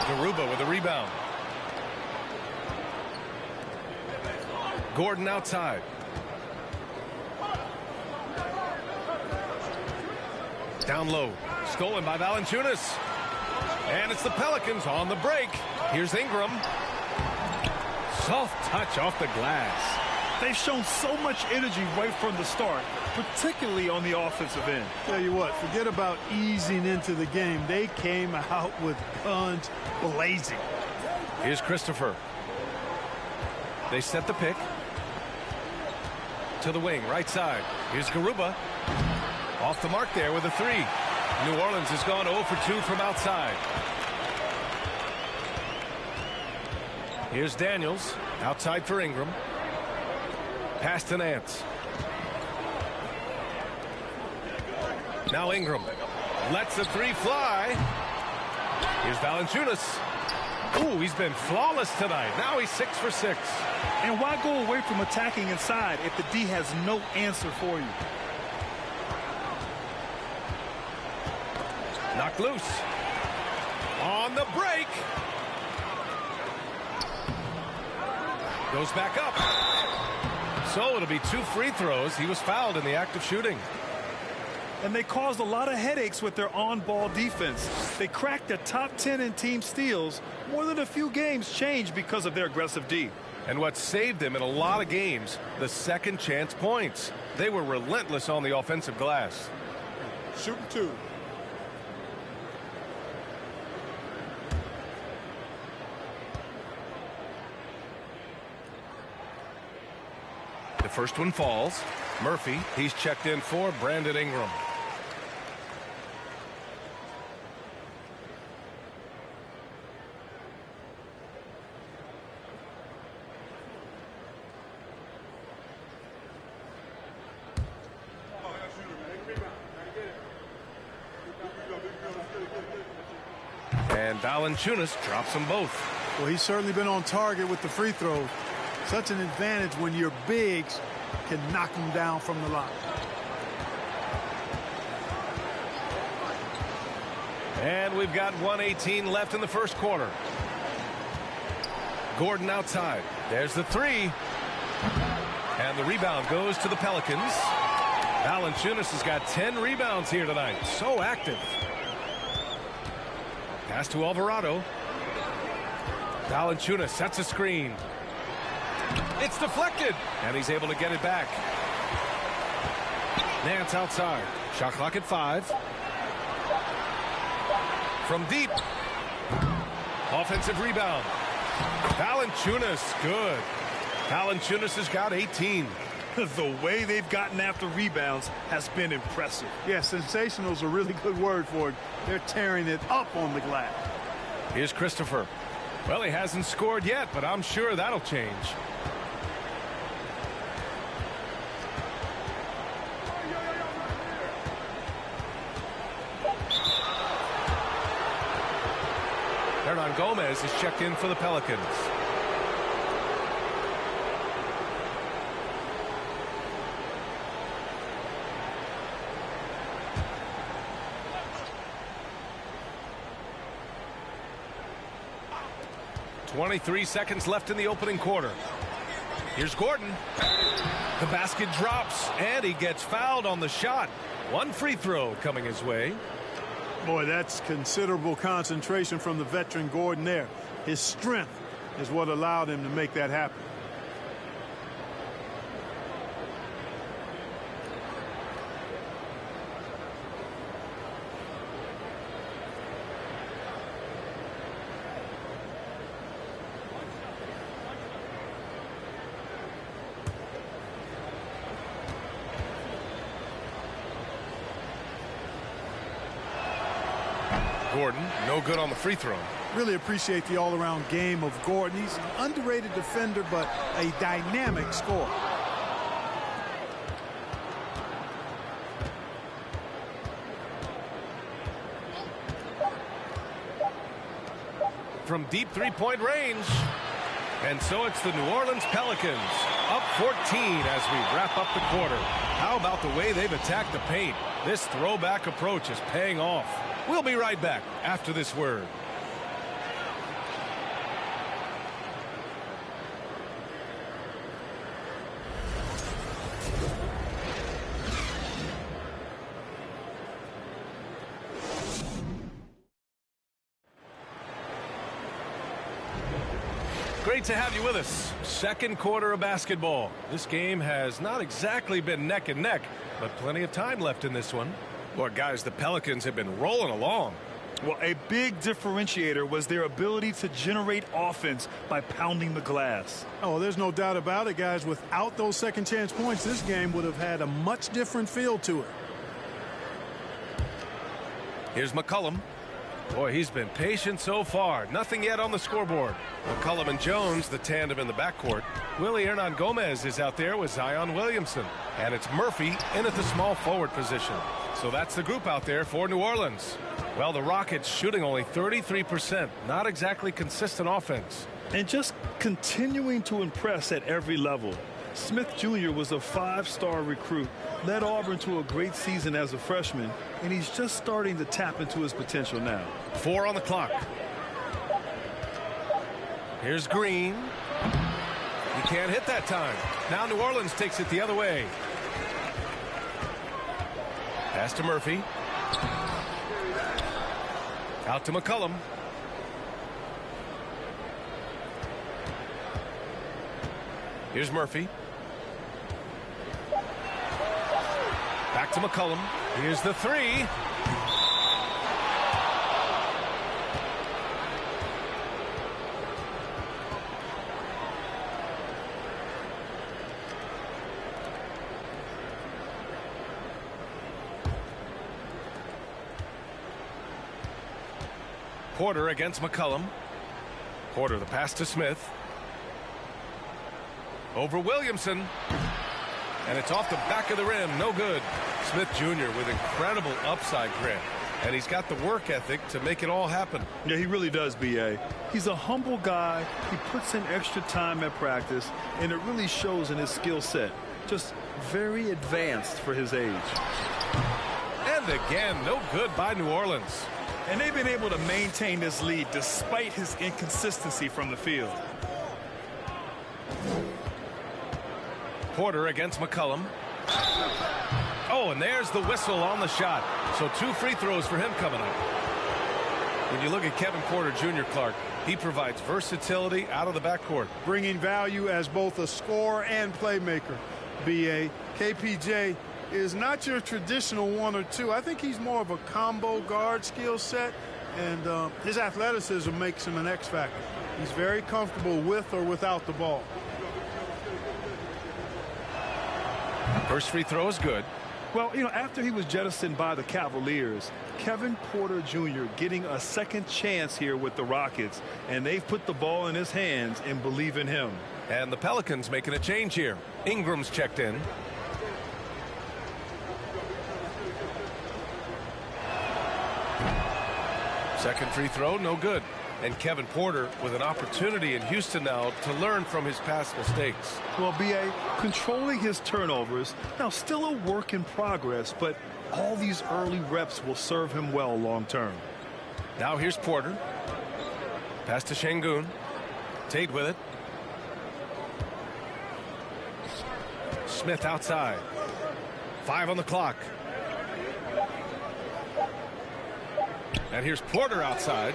Garuba with a rebound. Gordon outside. Down low. Stolen by Valanciunas. And it's the Pelicans on the break. Here's Ingram. Soft touch off the glass. They've shown so much energy right from the start, particularly on the offensive end. Tell you what, forget about easing into the game. They came out with guns blazing. Here's Christopher. They set the pick. To the wing, right side. Here's Garuba. Off the mark there with a 3. New Orleans has gone 0 for 2 from outside. Here's Daniels. Outside for Ingram. Pass to Nance. Now Ingram. Lets the 3 fly. Here's Valanciunas. Ooh, he's been flawless tonight. Now he's 6 for 6. And why go away from attacking inside if the D has no answer for you? knocked loose. On the break. Goes back up. So it'll be 2 free throws. He was fouled in the act of shooting. And they caused a lot of headaches with their on-ball defense. They cracked the top 10 in team steals. More than a few games changed because of their aggressive D. And what saved them in a lot of games, the second chance points. They were relentless on the offensive glass. Shooting 2. The first one falls. Murphy, he's checked in for Brandon Ingram. And Valanciunas drops them both. Well, he's certainly been on target with the free throws. Such an advantage when your bigs can knock them down from the line. And we've got 1:18 left in the first quarter. Gordon outside. There's the 3. And the rebound goes to the Pelicans. Valanciunas has got 10 rebounds here tonight. So active. Pass to Alvarado. Valanciunas sets a screen. It's deflected. And he's able to get it back. Nance outside. Shot clock at 5. From deep. Offensive rebound. Valanciunas, good. Valanciunas has got 18. The way they've gotten after rebounds has been impressive. Yeah, sensational is a really good word for it. They're tearing it up on the glass. Here's Christopher. Well, he hasn't scored yet, but I'm sure that'll change. Hernan Gomez is checked in for the Pelicans. .23 seconds left in the opening quarter. Here's Gordon. The basket drops, and he gets fouled on the shot. 1 free throw coming his way. Boy, that's considerable concentration from the veteran Gordon there. His strength is what allowed him to make that happen. Gordon, no good on the free throw. Really appreciate the all-around game of Gordon. He's an underrated defender, but a dynamic scorer. From deep three-point range. And so it's the New Orleans Pelicans up 14 as we wrap up the quarter. How about the way they've attacked the paint? This throwback approach is paying off. We'll be right back after this word. Great to have you with us. Second quarter of basketball. This game has not exactly been neck and neck, but plenty of time left in this one. Boy, guys, the Pelicans have been rolling along. Well, a big differentiator was their ability to generate offense by pounding the glass. Oh, there's no doubt about it, guys. Without those second chance points, this game would have had a much different feel to it. Here's McCollum. Boy, he's been patient so far. Nothing yet on the scoreboard. McCollum and Jones, the tandem in the backcourt. Willie Hernan Gomez is out there with Zion Williamson. And it's Murphy in at the small forward position. So that's the group out there for New Orleans. Well, the Rockets shooting only 33%. Not exactly consistent offense. And just continuing to impress at every level. Smith Jr. was a 5-star recruit, led Auburn to a great season as a freshman, and he's just starting to tap into his potential now. 4 on the clock. Here's Green. He can't hit that time. Now New Orleans takes it the other way. Pass to Murphy. Out to McCullum. Here's Murphy. Back to McCullum. Here's the 3. Porter against McCullum. Porter, the pass to Smith. Over Williamson. And it's off the back of the rim. No good. Smith Jr. with incredible upside grit. And he's got the work ethic to make it all happen. Yeah, he really does, B.A. He's a humble guy. He puts in extra time at practice, and it really shows in his skill set. Just very advanced for his age. And again, no good by New Orleans. And they've been able to maintain this lead despite his inconsistency from the field. Porter against McCullum. Oh, and there's the whistle on the shot. So 2 free throws for him coming up. When you look at Kevin Porter Jr., Clark, he provides versatility out of the backcourt. Bringing value as both a scorer and playmaker. B.A. KPJ is not your traditional 1 or 2. I think he's more of a combo guard skill set, and his athleticism makes him an X factor. He's very comfortable with or without the ball. First free throw is good. Well, you know, after he was jettisoned by the Cavaliers, Kevin Porter Jr. getting a second chance here with the Rockets, and they've put the ball in his hands and believe in him. And the Pelicans making a change here. Ingram's checked in. Second free throw, no good. And Kevin Porter with an opportunity in Houston now to learn from his past mistakes. Well, B.A., controlling his turnovers, now still a work in progress, but all these early reps will serve him well long term. Now here's Porter. Pass to Şengün. Tate with it. Smith outside. 5 on the clock. And here's Porter outside.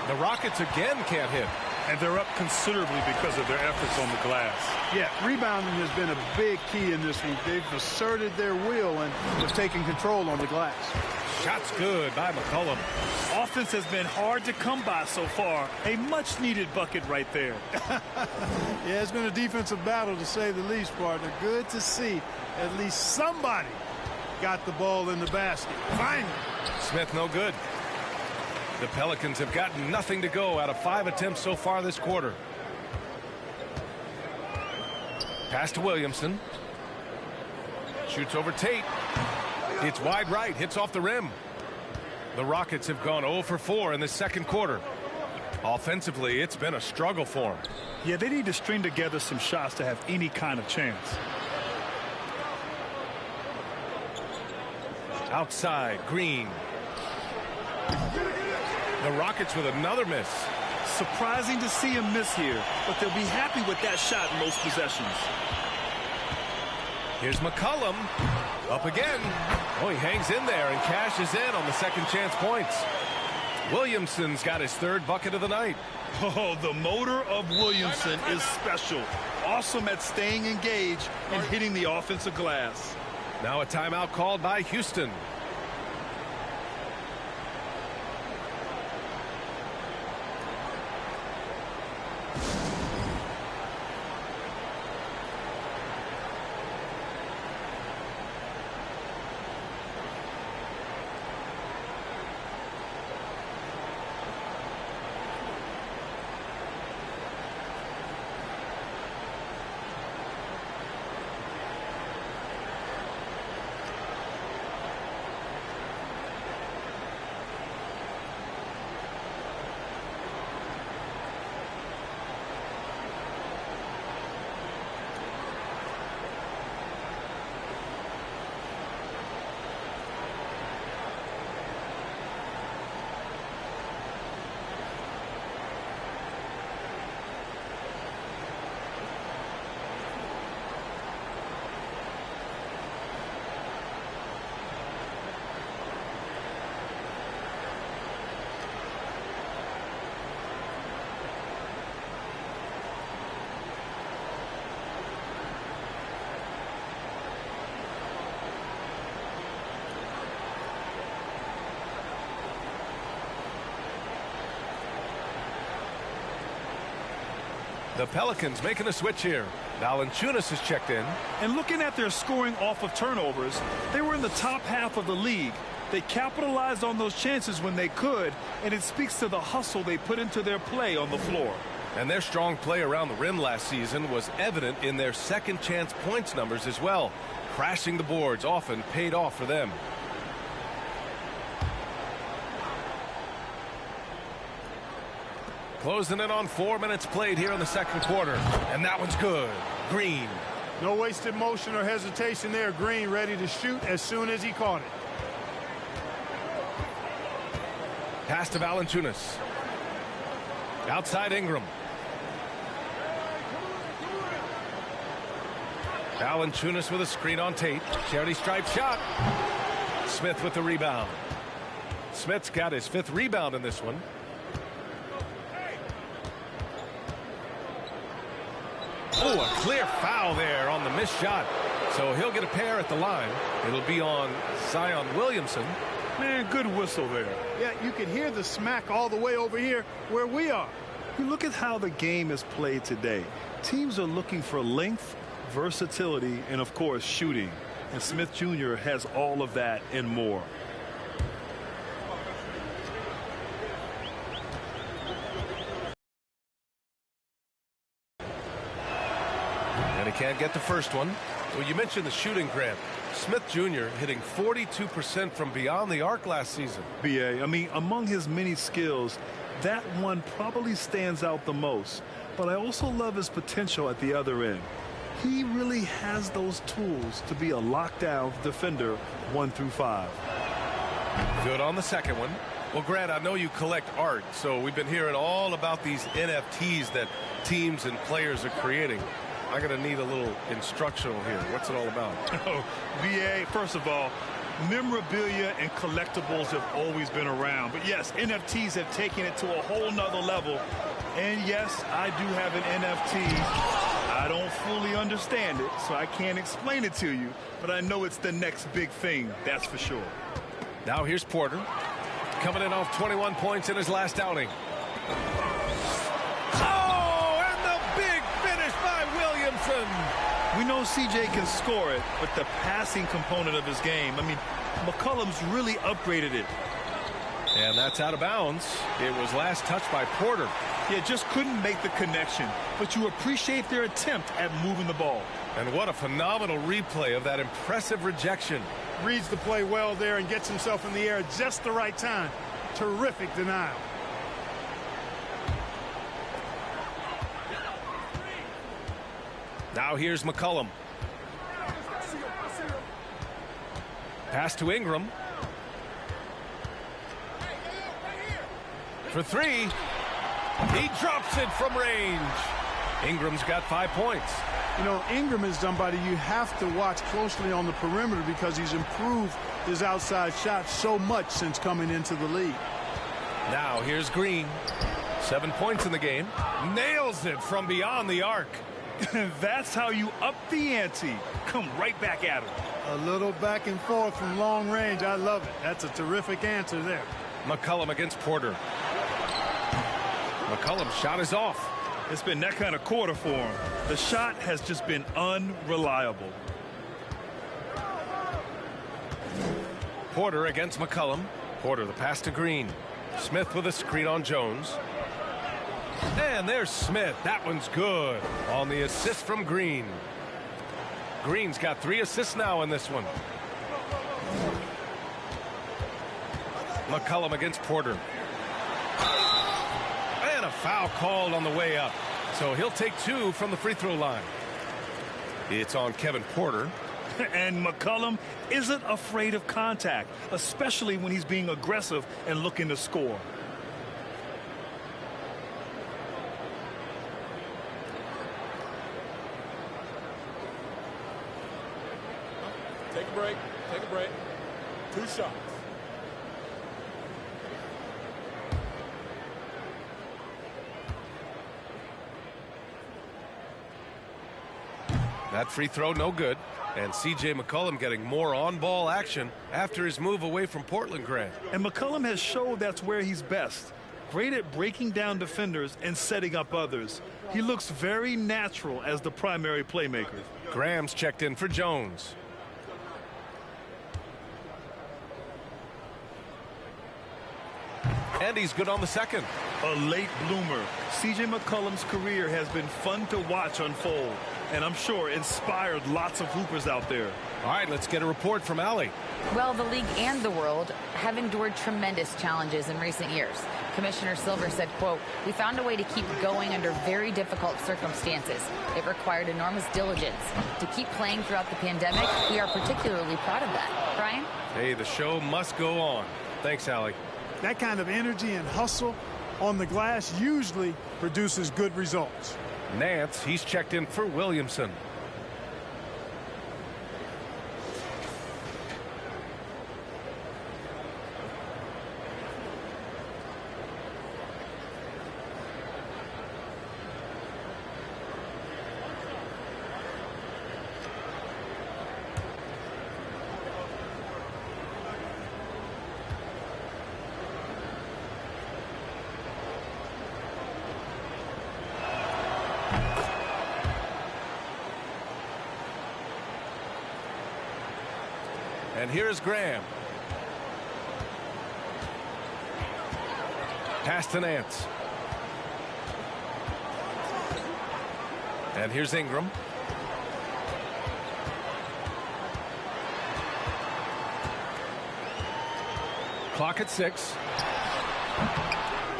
The Rockets again can't hit. And they're up considerably because of their efforts on the glass. Yeah, rebounding has been a big key in this one. They've asserted their will and have taken control on the glass. Shot's good by McCullum. Offense has been hard to come by so far. A much-needed bucket right there. Yeah, it's been a defensive battle, to say the least, partner. Good to see at least somebody got the ball in the basket. Finally. Smith no good. The Pelicans have gotten nothing to go out of 5 attempts so far this quarter. Pass to Williamson. Shoots over Tate. It's wide right. Hits off the rim. The Rockets have gone 0 for 4 in the second quarter. Offensively, it's been a struggle for them. Yeah, they need to string together some shots to have any kind of chance. Outside, Green. The Rockets with another miss. Surprising to see him miss here, but they'll be happy with that shot in most possessions. Here's McCullum. Up again. Oh, he hangs in there and cashes in on the second chance points. Williamson's got his 3rd bucket of the night. Oh, the motor of Williamson is special. Awesome at staying engaged and hitting the offensive glass. Now a timeout called by Houston. The Pelicans making a switch here. Valanciunas is checked in. And looking at their scoring off of turnovers, they were in the top half of the league. They capitalized on those chances when they could, and it speaks to the hustle they put into their play on the floor. And their strong play around the rim last season was evident in their second chance points numbers as well. Crashing the boards often paid off for them. Closing in on 4 minutes played here in the second quarter. And that one's good. Green. No wasted motion or hesitation there. Green ready to shoot as soon as he caught it. Pass to Valanciunas. Outside Ingram. Valanciunas with a screen on Tate. Charity stripe shot. Smith with the rebound. Smith's got his 5th rebound in this one. Oh, a clear foul there on the missed shot. So he'll get a pair at the line. It'll be on Zion Williamson. Man, good whistle there. Yeah, you can hear the smack all the way over here where we are. You look at how the game is played today. Teams are looking for length, versatility, and, of course, shooting. And Smith Jr. has all of that and more. And he can't get the first one. Well, you mentioned the shooting, Grant. Smith Jr. hitting 42% from beyond the arc last season. B.A., I mean, among his many skills, that one probably stands out the most. But I also love his potential at the other end. He really has those tools to be a lockdown defender 1 through 5. Good on the second one. Well, Grant, I know you collect art, so we've been hearing all about these NFTs that teams and players are creating. I'm going to need a little instructional here. What's it all about? Oh, B.A., first of all, memorabilia and collectibles have always been around. But, yes, NFTs have taken it to a whole nother level. And, yes, I do have an NFT. I don't fully understand it, so I can't explain it to you. But I know it's the next big thing, that's for sure. Now here's Porter. Coming in off 21 points in his last outing. We know CJ can score it, but the passing component of his game, I mean, McCollum's really upgraded it. And that's out of bounds. It was last touched by Porter. Yeah, just couldn't make the connection, but you appreciate their attempt at moving the ball. And what a phenomenal replay of that impressive rejection. Reads the play well there and gets himself in the air at just the right time. Terrific denial. Now here's McCollum. Pass to Ingram. For 3. He drops it from range. Ingram's got 5 points. You know, Ingram is somebody you have to watch closely on the perimeter because he's improved his outside shot so much since coming into the league. Now here's Green. 7 points in the game. Nails it from beyond the arc. That's how you up the ante. Come right back at him. A little back and forth from long range. I love it. That's a terrific answer there. McCollum against Porter. McCollum's shot is off. It's been that kind of quarter for him. The shot has just been unreliable. Porter against McCollum. Porter the pass to Green. Smith with a screen on Jones. And there's Smith. That one's good on the assist from Green. Green's got 3 assists now in this one. McCollum against Porter. And a foul called on the way up. So he'll take 2 from the free throw line. It's on Kevin Porter. And McCollum isn't afraid of contact, especially when he's being aggressive and looking to score. Take a break. Take a break. 2 shots. That free throw no good. And C.J. McCollum getting more on-ball action after his move away from Portland, Grant. And McCollum has showed that's where he's best. great at breaking down defenders and setting up others. He looks very natural as the primary playmaker. Graham's checked in for Jones. And he's good on the second. A late bloomer. C.J. McCollum's career has been fun to watch unfold, and I'm sure inspired lots of hoopers out there. All right, let's get a report from Allie. Well, the league and the world have endured tremendous challenges in recent years. Commissioner Silver said, quote, "We found a way to keep going under very difficult circumstances. It required enormous diligence. To keep playing throughout the pandemic, we are particularly proud of that." Brian? Hey, the show must go on. Thanks, Allie. That kind of energy and hustle on the glass usually produces good results. Nance, he's checked in for Williamson. And here's Graham. Pass to Nance. And here's Ingram. Clock at 6.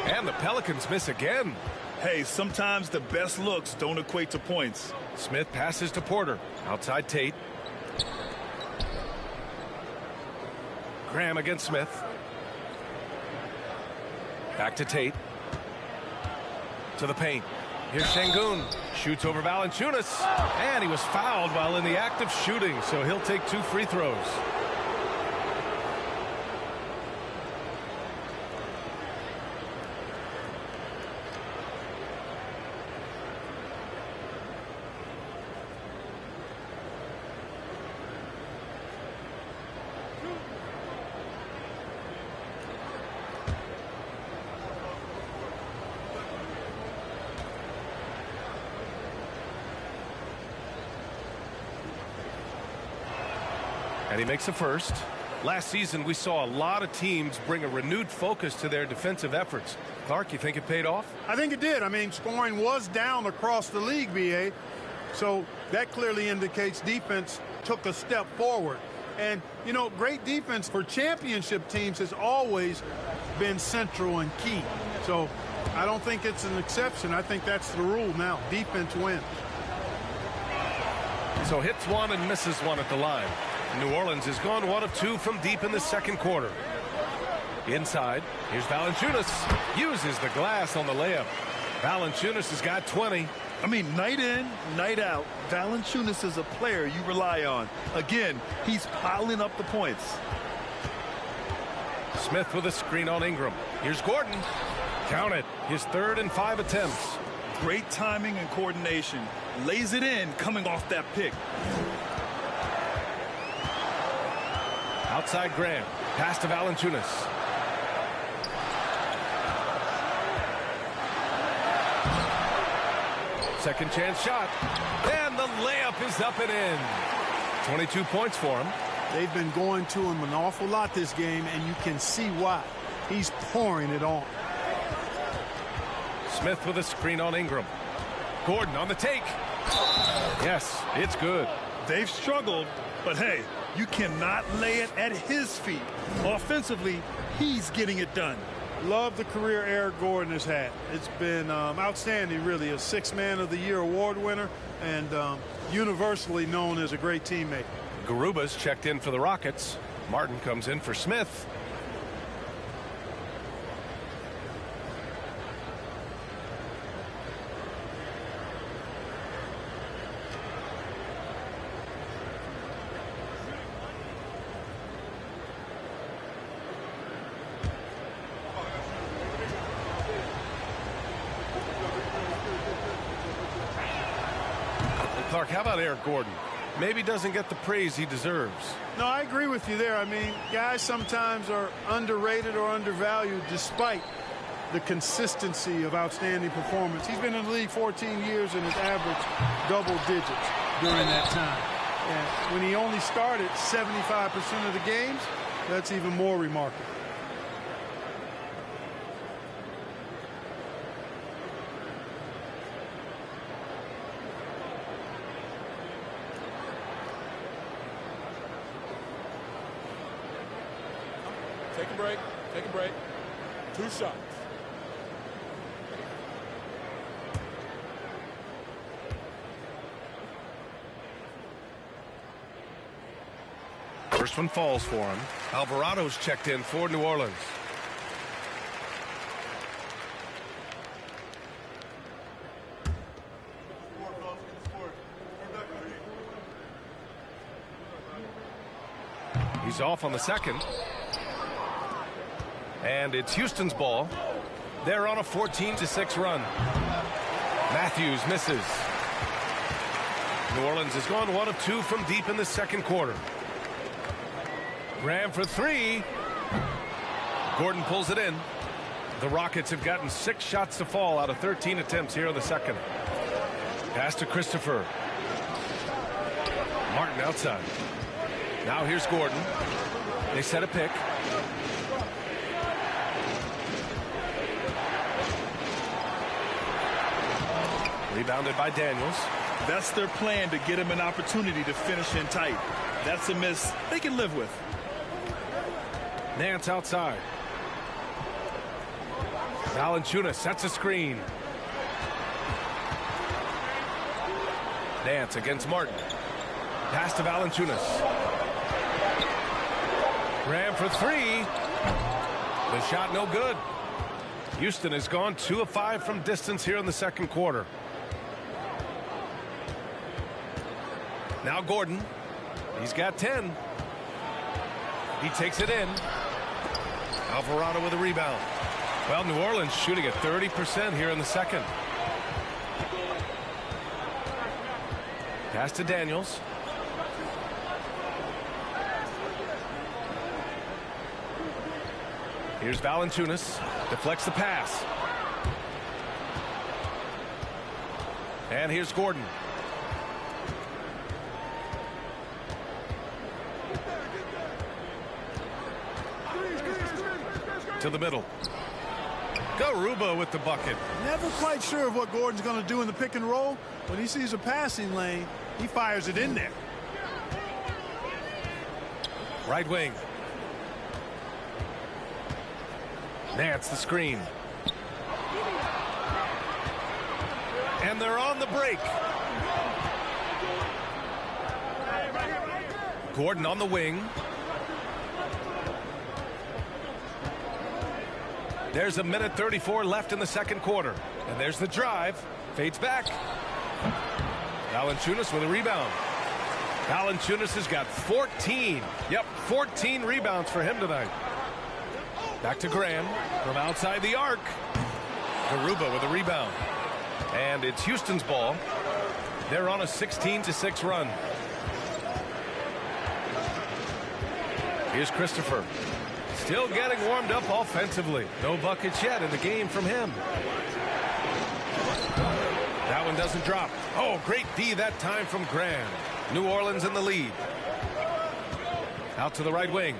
And the Pelicans miss again. Hey, sometimes the best looks don't equate to points. Smith passes to Porter. Outside Tate. Graham against Smith. Back to Tate. To the paint. Here's Şengün. Shoots over Valanciunas. And he was fouled while in the act of shooting, so he'll take 2 free throws. And he makes a first. Last season, we saw a lot of teams bring a renewed focus to their defensive efforts. Clark, you think it paid off? I think it did. I mean, scoring was down across the league, BA. So that clearly indicates defense took a step forward. And, you know, great defense for championship teams has always been central and key. So I don't think it's an exception. I think that's the rule now. Defense wins. So hits one and misses one at the line. New Orleans has gone 1 of 2 from deep in the second quarter. Inside, here's Valanciunas. Uses the glass on the layup. Valanciunas has got 20. I mean, night in, night out, Valanciunas is a player you rely on. Again, he's piling up the points. Smith with a screen on Ingram. Here's Gordon. Count it. His 3rd and 5 attempts. Great timing and coordination. Lays it in coming off that pick. Outside Graham. Pass to Valanciunas. Second chance shot. And the layup is up and in. 22 points for him. They've been going to him an awful lot this game, and you can see why. He's pouring it on. Smith with a screen on Ingram. Gordon on the take. Yes, it's good. They've struggled, but hey, you cannot lay it at his feet. Offensively, he's getting it done. Love the career Eric Gordon has had. It's been outstanding, really. A 6th Man of the Year award winner and universally known as a great teammate. Garuba's checked in for the Rockets. Martin comes in for Smith. Clark, how about Eric Gordon? Maybe doesn't get the praise he deserves. No, I agree with you there. I mean, guys sometimes are underrated or undervalued despite the consistency of outstanding performance. He's been in the league 14 years and has averaged double digits during that time. And when he only started 75% of the games, that's even more remarkable. Take a break. Take a break. 2 shots. First one falls for him. Alvarado's checked in for New Orleans. He's off on the second. And it's Houston's ball. They're on a 14-6 run. Matthews misses. New Orleans has gone 1 of 2 from deep in the second quarter. Graham for 3. Gordon pulls it in. The Rockets have gotten 6 shots to fall out of 13 attempts here in the second. Pass to Christopher. Martin outside. Now here's Gordon. They set a pick. Rebounded by Daniels. That's their plan, to get him an opportunity to finish in tight. That's a miss they can live with. Nance outside. Valanciunas sets a screen. Nance against Martin. Pass to Valanciunas. Graham for 3. The shot no good. Houston has gone 2 of 5 from distance here in the second quarter. Now Gordon. He's got 10. He takes it in. Alvarado with a rebound. Well, New Orleans shooting at 30% here in the second. Pass to Daniels. Here's Valanciunas. Deflects the pass. And here's Gordon. To the middle. Garuba with the bucket. Never quite sure of what Gordon's going to do in the pick and roll. When he sees a passing lane, he fires it in there. Right wing. Nance the screen. And they're on the break. Gordon on the wing. There's a minute 34 left in the second quarter. And there's the drive. Fades back. Valanciunas with a rebound. Valanciunas has got 14. Yep, 14 rebounds for him tonight. Back to Graham from outside the arc. Garuba with a rebound. And it's Houston's ball. They're on a 16-6 run. Here's Christopher. Still getting warmed up offensively. No buckets yet in the game from him. That one doesn't drop. Oh, great D that time from Graham. New Orleans in the lead. Out to the right wing.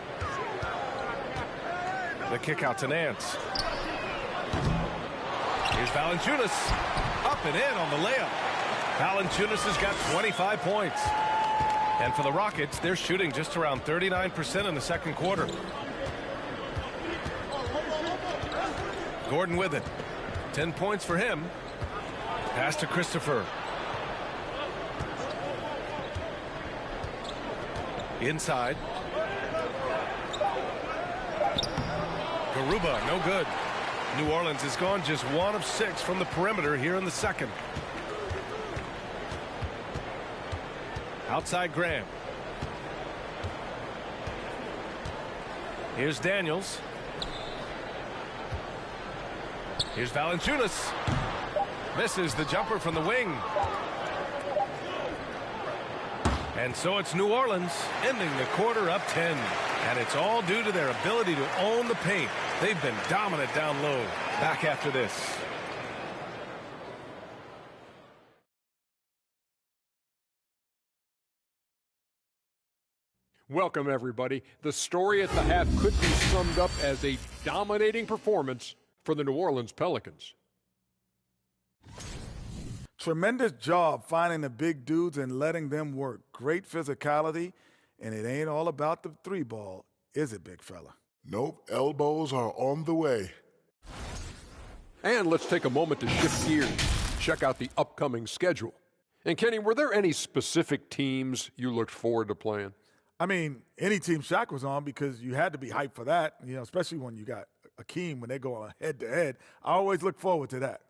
The kick out to Nance. Here's Valanciunas. Up and in on the layup. Valanciunas has got 25 points. And for the Rockets, they're shooting just around 39% in the second quarter. Gordon with it. 10 points for him. Pass to Christopher. Inside. Garuba, no good. New Orleans has gone just 1 of 6 from the perimeter here in the second. Outside Graham. Here's Daniels. Here's Valanciunas. Misses the jumper from the wing. And so it's New Orleans ending the quarter up 10. And it's all due to their ability to own the paint. They've been dominant down low. back after this. Welcome, everybody. The story at the half could be summed up as a dominating performance for the New Orleans Pelicans. Tremendous job finding the big dudes and letting them work. Great physicality, and it ain't all about the three ball, is it, big fella? Nope, elbows are on the way. And let's take a moment to shift gears, check out the upcoming schedule. And Kenny, were there any specific teams you looked forward to playing? I mean, any team Shaq was on, because you had to be hyped for that, especially when you got Akeem when they go head-to-head. I always look forward to that.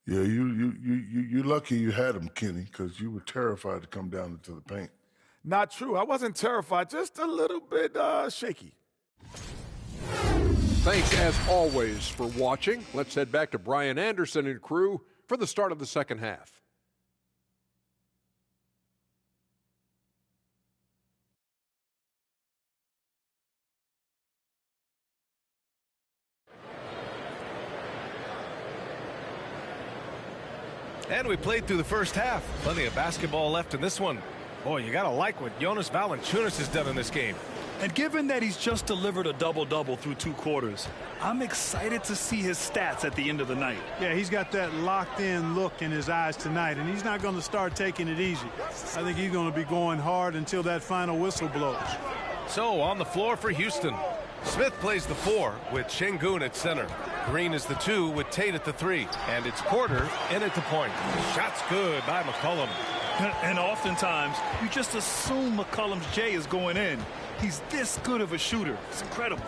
Yeah, you're lucky you had him, Kenny, because you were terrified to come down into the paint. Not true. I wasn't terrified, just a little bit shaky. Thanks, as always, for watching. Let's head back to Brian Anderson and crew for the start of the second half. And we played through the first half. Plenty of basketball left in this one. Boy, you got to like what Jonas Valanciunas has done in this game. And given that he's just delivered a double-double through 2 quarters, I'm excited to see his stats at the end of the night. Yeah, he's got that locked-in look in his eyes tonight, and he's not going to start taking it easy. I think he's going to be going hard until that final whistle blows. So on the floor for Houston, Smith plays the 4 with Şengün at center. Green is the 2 with Tate at the 3. And it's Porter in at the point. Shot's good by McCollum. And oftentimes, you just assume McCollum's J is going in. He's this good of a shooter. It's incredible.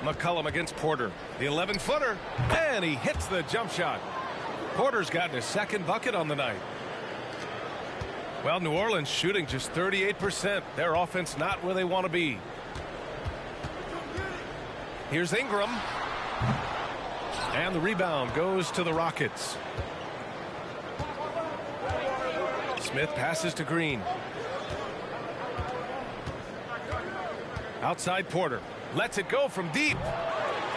McCollum against Porter. The 11-footer. And he hits the jump shot. Porter's gotten his second bucket on the night. Well, New Orleans shooting just 38%. Their offense not where they want to be. Here's Ingram. And the rebound goes to the Rockets. Smith passes to Green. Outside Porter. Lets it go from deep.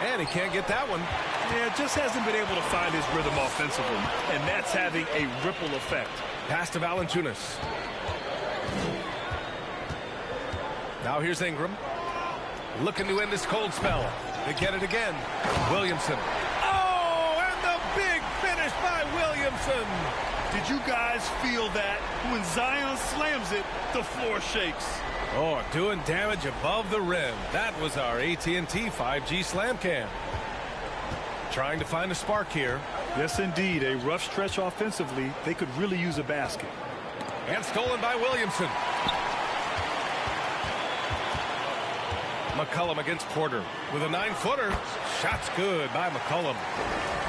And he can't get that one. Yeah, just hasn't been able to find his rhythm offensively. And that's having a ripple effect. Pass to Valanciunas. Now here's Ingram. Looking to end this cold spell. They get it again. Williamson. Oh, and the big finish by Williamson. Did you guys feel that? When Zion slams it, the floor shakes. Oh, doing damage above the rim. That was our AT&T 5G slam cam. Trying to find a spark here. Yes, indeed. A rough stretch offensively. They could really use a basket. And stolen by Williamson. McCollum against Porter with a 9-footer. Shot's good by McCollum.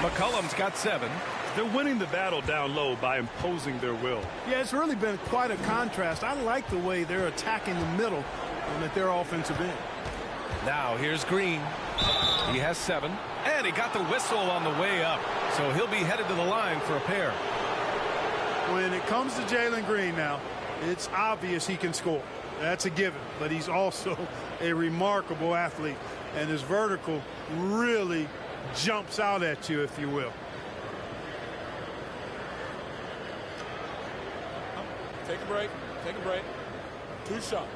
McCollum's got 7. They're winning the battle down low by imposing their will. Yeah, it's really been quite a contrast. I like the way they're attacking the middle and at their offensive end. Now here's Green. He has 7. And he got the whistle on the way up. So he'll be headed to the line for a pair. When it comes to Jalen Green now, it's obvious he can score. That's a given. But he's also a remarkable athlete. And his vertical really jumps out at you, if you will. Take a break. Take a break. 2 shots.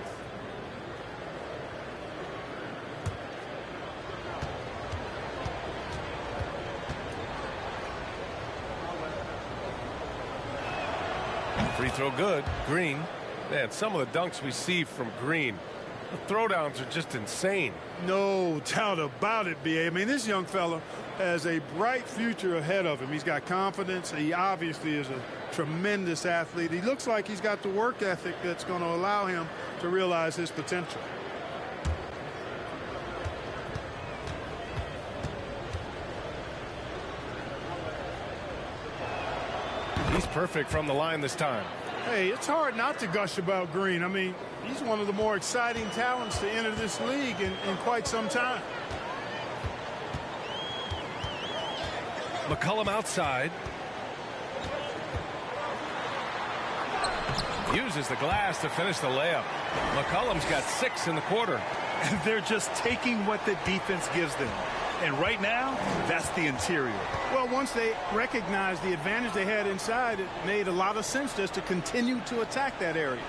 Free throw good. Green. Man, some of the dunks we see from Green, the throwdowns are just insane. No doubt about it, B.A. I mean, this young fella has a bright future ahead of him. He's got confidence. He obviously is a tremendous athlete. He looks like he's got the work ethic that's going to allow him to realize his potential. He's perfect from the line this time. Hey, it's hard not to gush about Green. I mean, he's one of the more exciting talents to enter this league in quite some time. McCollum outside. Uses the glass to finish the layup. McCollum's got 6 in the quarter. and they're just taking what the defense gives them. And right now, that's the interior. Well, once they recognized the advantage they had inside, it made a lot of sense just to continue to attack that area.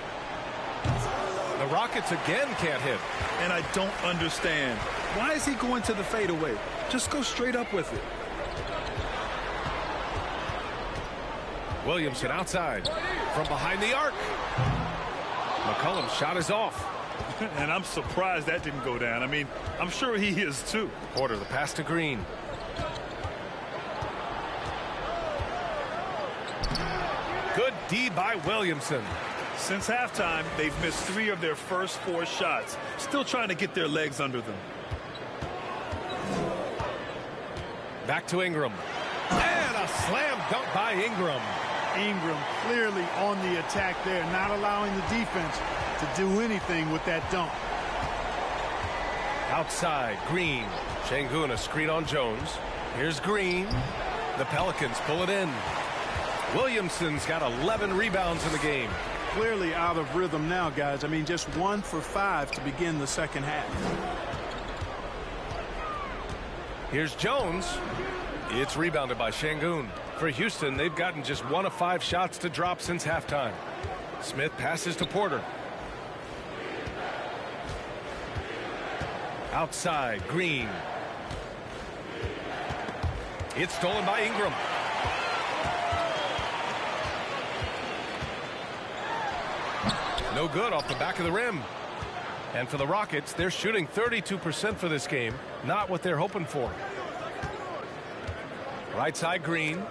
The Rockets again can't hit. And I don't understand. Why is he going to the fadeaway? Just go straight up with it. Williamson outside from behind the arc. McCollum's shot is off. And I'm surprised that didn't go down. I mean, I'm sure he is too. Porter, the pass to Green. Good D by Williamson. Since halftime, they've missed 3 of their first 4 shots. Still trying to get their legs under them. Back to Ingram. And a slam dunk by Ingram. Ingram clearly on the attack there, not allowing the defense to do anything with that dunk. Outside, Green. Şengün, a screen on Jones. Here's Green. The Pelicans pull it in. Williamson's got 11 rebounds in the game. Clearly out of rhythm now, guys. I mean, just 1 for 5 to begin the second half. Here's Jones. It's rebounded by Şengün. For Houston, they've gotten just 1 of 5 shots to drop since halftime. Smith passes to Porter. Outside, Green. It's stolen by Ingram. No good off the back of the rim. And for the Rockets, they're shooting 32% for this game. Not what they're hoping for. Right side, Green.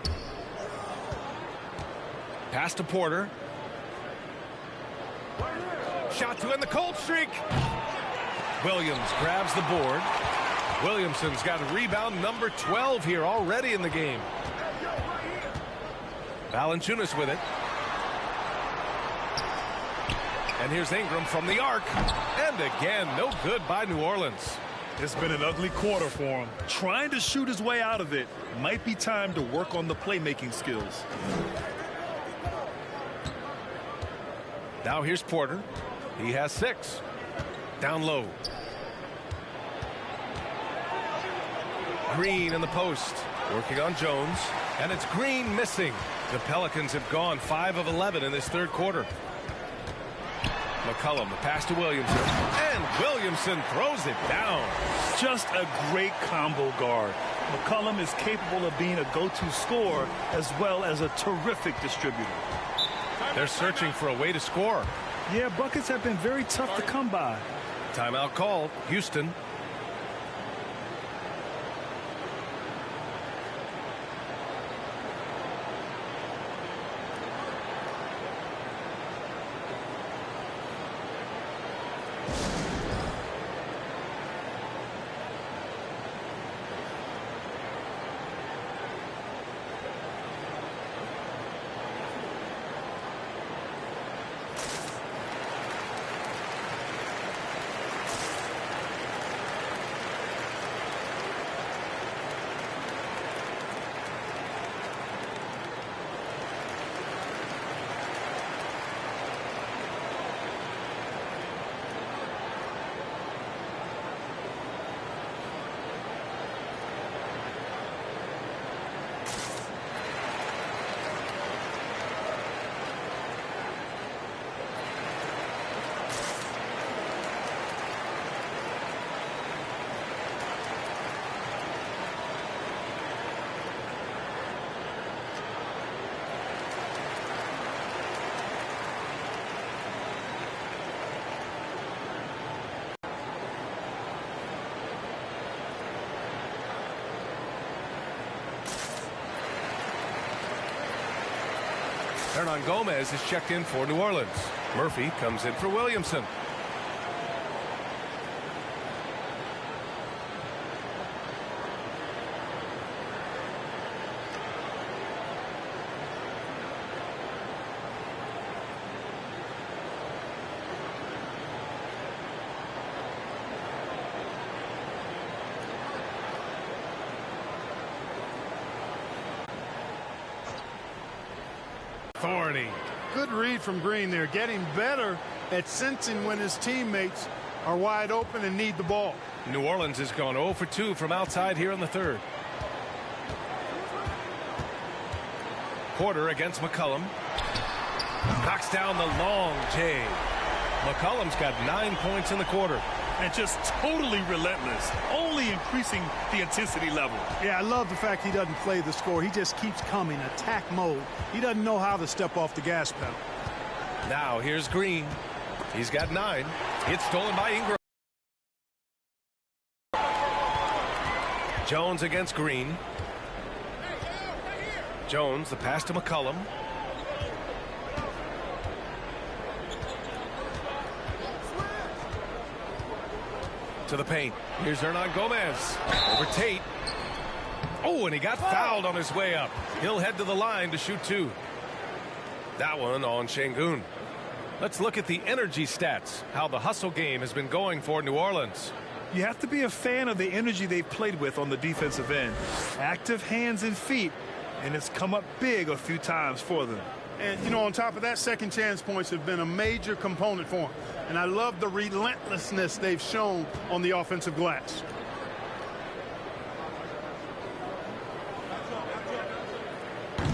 Pass to Porter. Shot to end the cold streak. Williams grabs the board. Williamson's got a rebound number 12 here already in the game. Valanciunas with it. And here's Ingram from the arc. And again, no good by New Orleans. It's been an ugly quarter for him. Trying to shoot his way out of it. Might be time to work on the playmaking skills. Now here's Porter. He has 6. Down low. Green in the post. Working on Jones. And it's Green missing. The Pelicans have gone 5 of 11 in this third quarter. McCollum, the pass to Williamson. And Williamson throws it down. Just a great combo guard. McCollum is capable of being a go-to scorer as well as a terrific distributor. They're searching for a way to score. Yeah, buckets have been very tough to come by. Timeout called. Houston. Hernangomez is checked in for New Orleans. Murphy comes in for Williamson. Good read from Green there, getting better at sensing when his teammates are wide open and need the ball. New Orleans has gone 0 for 2 from outside here in the third. Porter against McCollum. Knocks down the long J. McCollum's got 9 points in the quarter. And just totally relentless, only increasing the intensity level. Yeah, I love the fact he doesn't play the score. He just keeps coming, attack mode. He doesn't know how to step off the gas pedal. Now here's Green. He's got 9. It's stolen by Ingram. Jones against Green. Jones, the pass to McCollum. To the paint. Here's Hernan Gomez. Over Tate. Oh, and he got fouled on his way up. He'll head to the line to shoot 2. That one on Şengün. Let's look at the energy stats, how the hustle game has been going for New Orleans. You have to be a fan of the energy they've played with on the defensive end. Active hands and feet, and it's come up big a few times for them. And, you know, on top of that, second chance points have been a major component for them. And I love the relentlessness they've shown on the offensive glass.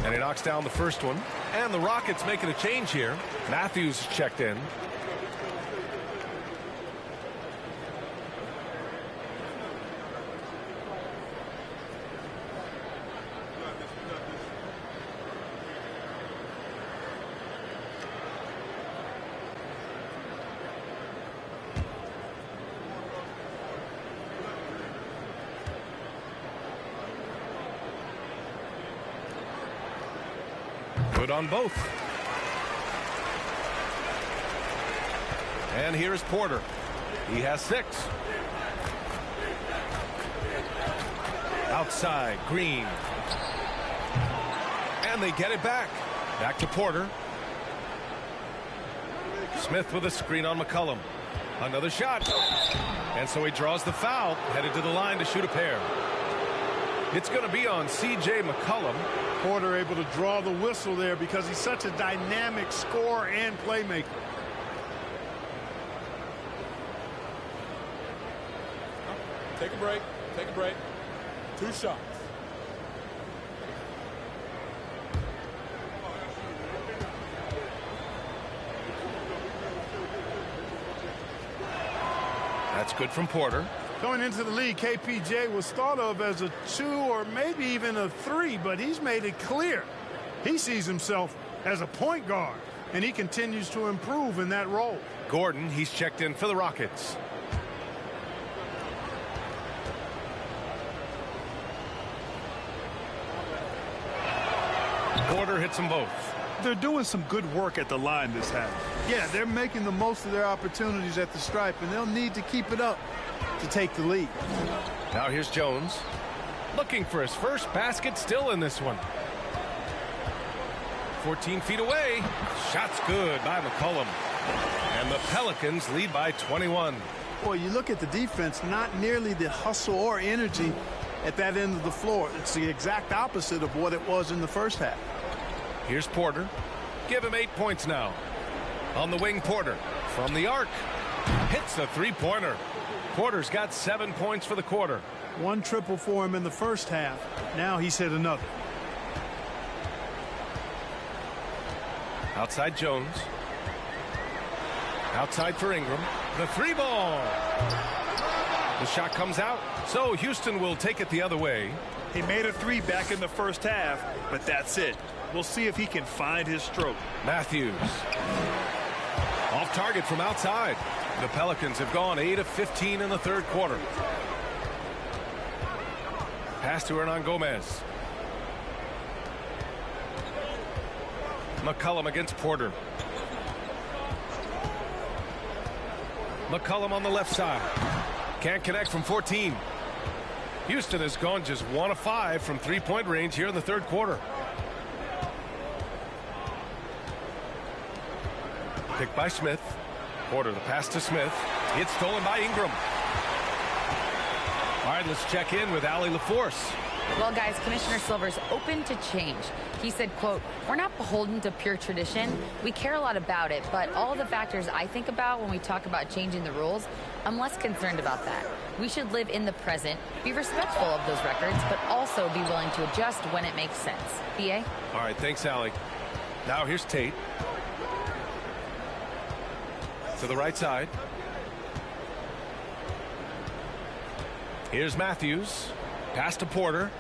And he knocks down the first one. And the Rockets making a change here. Matthews checked in. Good on both. And here's Porter. He has 6. Outside, Green. And they get it back. Back to Porter. Smith with a screen on McCollum. Another shot. And so he draws the foul, headed to the line to shoot a pair. It's going to be on C.J. McCollum. Porter able to draw the whistle there because he's such a dynamic scorer and playmaker. Take a break. Take a break. 2 shots. That's good from Porter. Going into the league, KPJ was thought of as a 2 or maybe even a 3, but he's made it clear he sees himself as a point guard, and he continues to improve in that role. Gordon, he's checked in for the Rockets. Porter hits them both. They're doing some good work at the line this half. Yeah, they're making the most of their opportunities at the stripe, and they'll need to keep it up to take the lead. Now here's Jones. Looking for his first basket, still in this one. 14 feet away. Shot's good by McCollum. And the Pelicans lead by 21. Boy, you look at the defense, not nearly the hustle or energy at that end of the floor. It's the exact opposite of what it was in the first half. Here's Porter. Give him 8 points now. On the wing, Porter. From the arc. Hits a three-pointer. Porter's got 7 points for the quarter. 1 triple for him in the first half. Now he's hit another. Outside Jones. Outside for Ingram. The 3-ball. The shot comes out. So Houston will take it the other way. He made a 3 back in the first half, but that's it. We'll see if he can find his stroke. Matthews. Off target from outside. The Pelicans have gone 8 of 15 in the third quarter. Pass to Hernan Gomez. McCollum against Porter. McCollum on the left side. Can't connect from 14. Houston has gone just 1 of 5 from three-point range here in the third quarter. Picked by Smith. Porter, the pass to Smith. It's stolen by Ingram. All right, let's check in with Allie LaForce. Well, guys, Commissioner Silver's open to change. He said, quote, "We're not beholden to pure tradition. We care a lot about it, but all the factors I think about when we talk about changing the rules, I'm less concerned about that. We should live in the present, be respectful of those records, but also be willing to adjust when it makes sense." BA? All right, thanks, Allie. Now here's Tate. To the right side. Here's Matthews. Pass to Porter.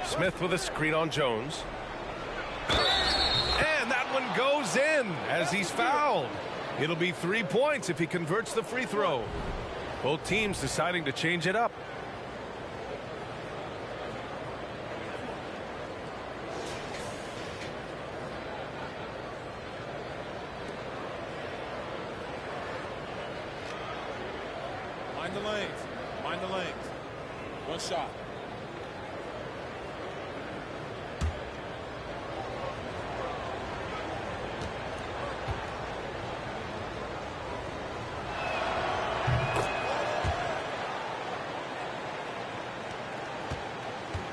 Smith with a screen on Jones. And that one goes in as he's fouled. It'll be 3 points if he converts the free throw. Both teams deciding to change it up. Mind the lanes. Mind the lanes. One shot.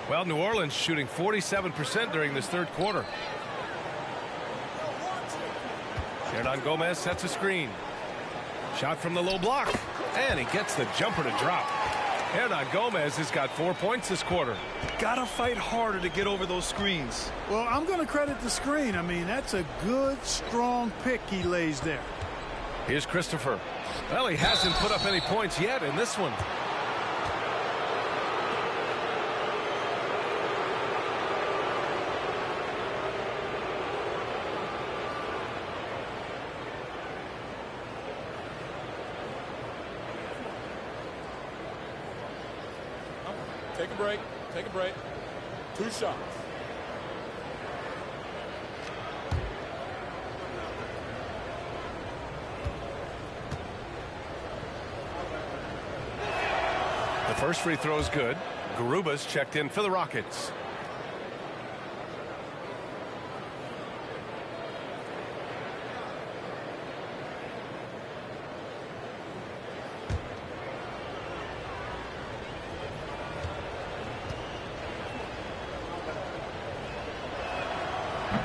Well, New Orleans shooting 47% during this third quarter. Hernan Gomez sets a screen. Shot from the low block. And he gets the jumper to drop. Hernan Gomez has got 4 points this quarter. Gotta fight harder to get over those screens. Well, I'm going to credit the screen. I mean, that's a good, strong pick he lays there. Here's Christopher. Well, he hasn't put up any points yet in this one. Take a break. Take a break. 2 shots. The first free throw is good. Garuba's checked in for the Rockets.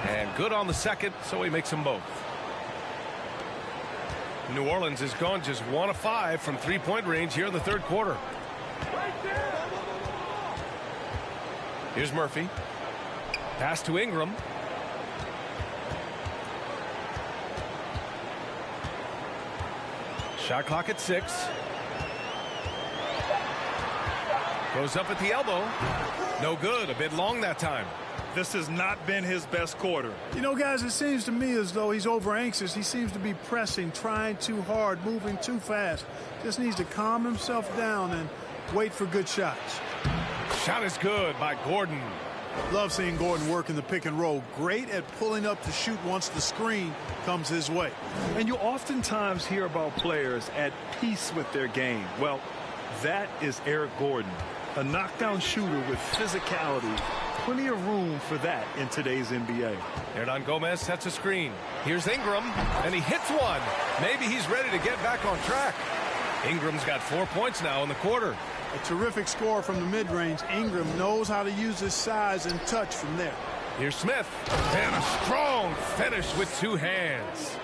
And good on the second, so he makes them both. New Orleans has gone just 1 of 5 from three-point range here in the third quarter. Here's Murphy. Pass to Ingram. Shot clock at 6. Goes up at the elbow. No good. A bit long that time. This has not been his best quarter. You know, guys, it seems to me as though he's over anxious. He seems to be pressing, trying too hard, moving too fast. Just needs to calm himself down and wait for good shots. Shot is good by Gordon. Love seeing Gordon work in the pick and roll. Great at pulling up to shoot once the screen comes his way. And you oftentimes hear about players at peace with their game. Well, that is Eric Gordon, a knockdown shooter with physicality. Plenty of room for that in today's NBA. Hernan Gomez sets a screen. Here's Ingram, and he hits one. Maybe he's ready to get back on track. Ingram's got 4 points now in the quarter. A terrific score from the mid-range. Ingram knows how to use his size and touch from there. Here's Smith, and a strong finish with 2 hands.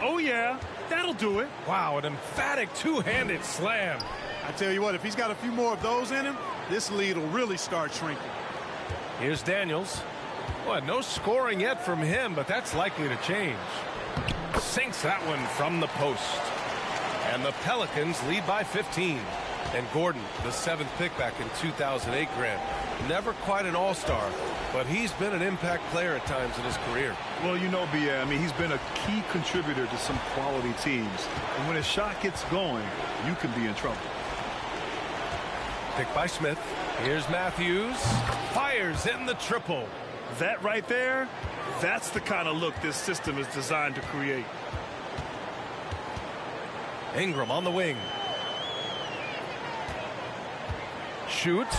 Oh, yeah, that'll do it. Wow, an emphatic two-handed slam. I tell you what, if he's got a few more of those in him, this lead will really start shrinking. Here's Daniels. Well, no scoring yet from him, but that's likely to change. Sinks that one from the post. And the Pelicans lead by 15. And Gordon, the 7th pick back in 2008, Grant. Never quite an all-star, but he's been an impact player at times in his career. Well, you know, B.A., I mean, he's been a key contributor to some quality teams. And when his shot gets going, you can be in trouble. Pick by Smith. Here's Matthews. Fires in the triple. That right there, that's the kind of look this system is designed to create. Ingram on the wing. Shoots.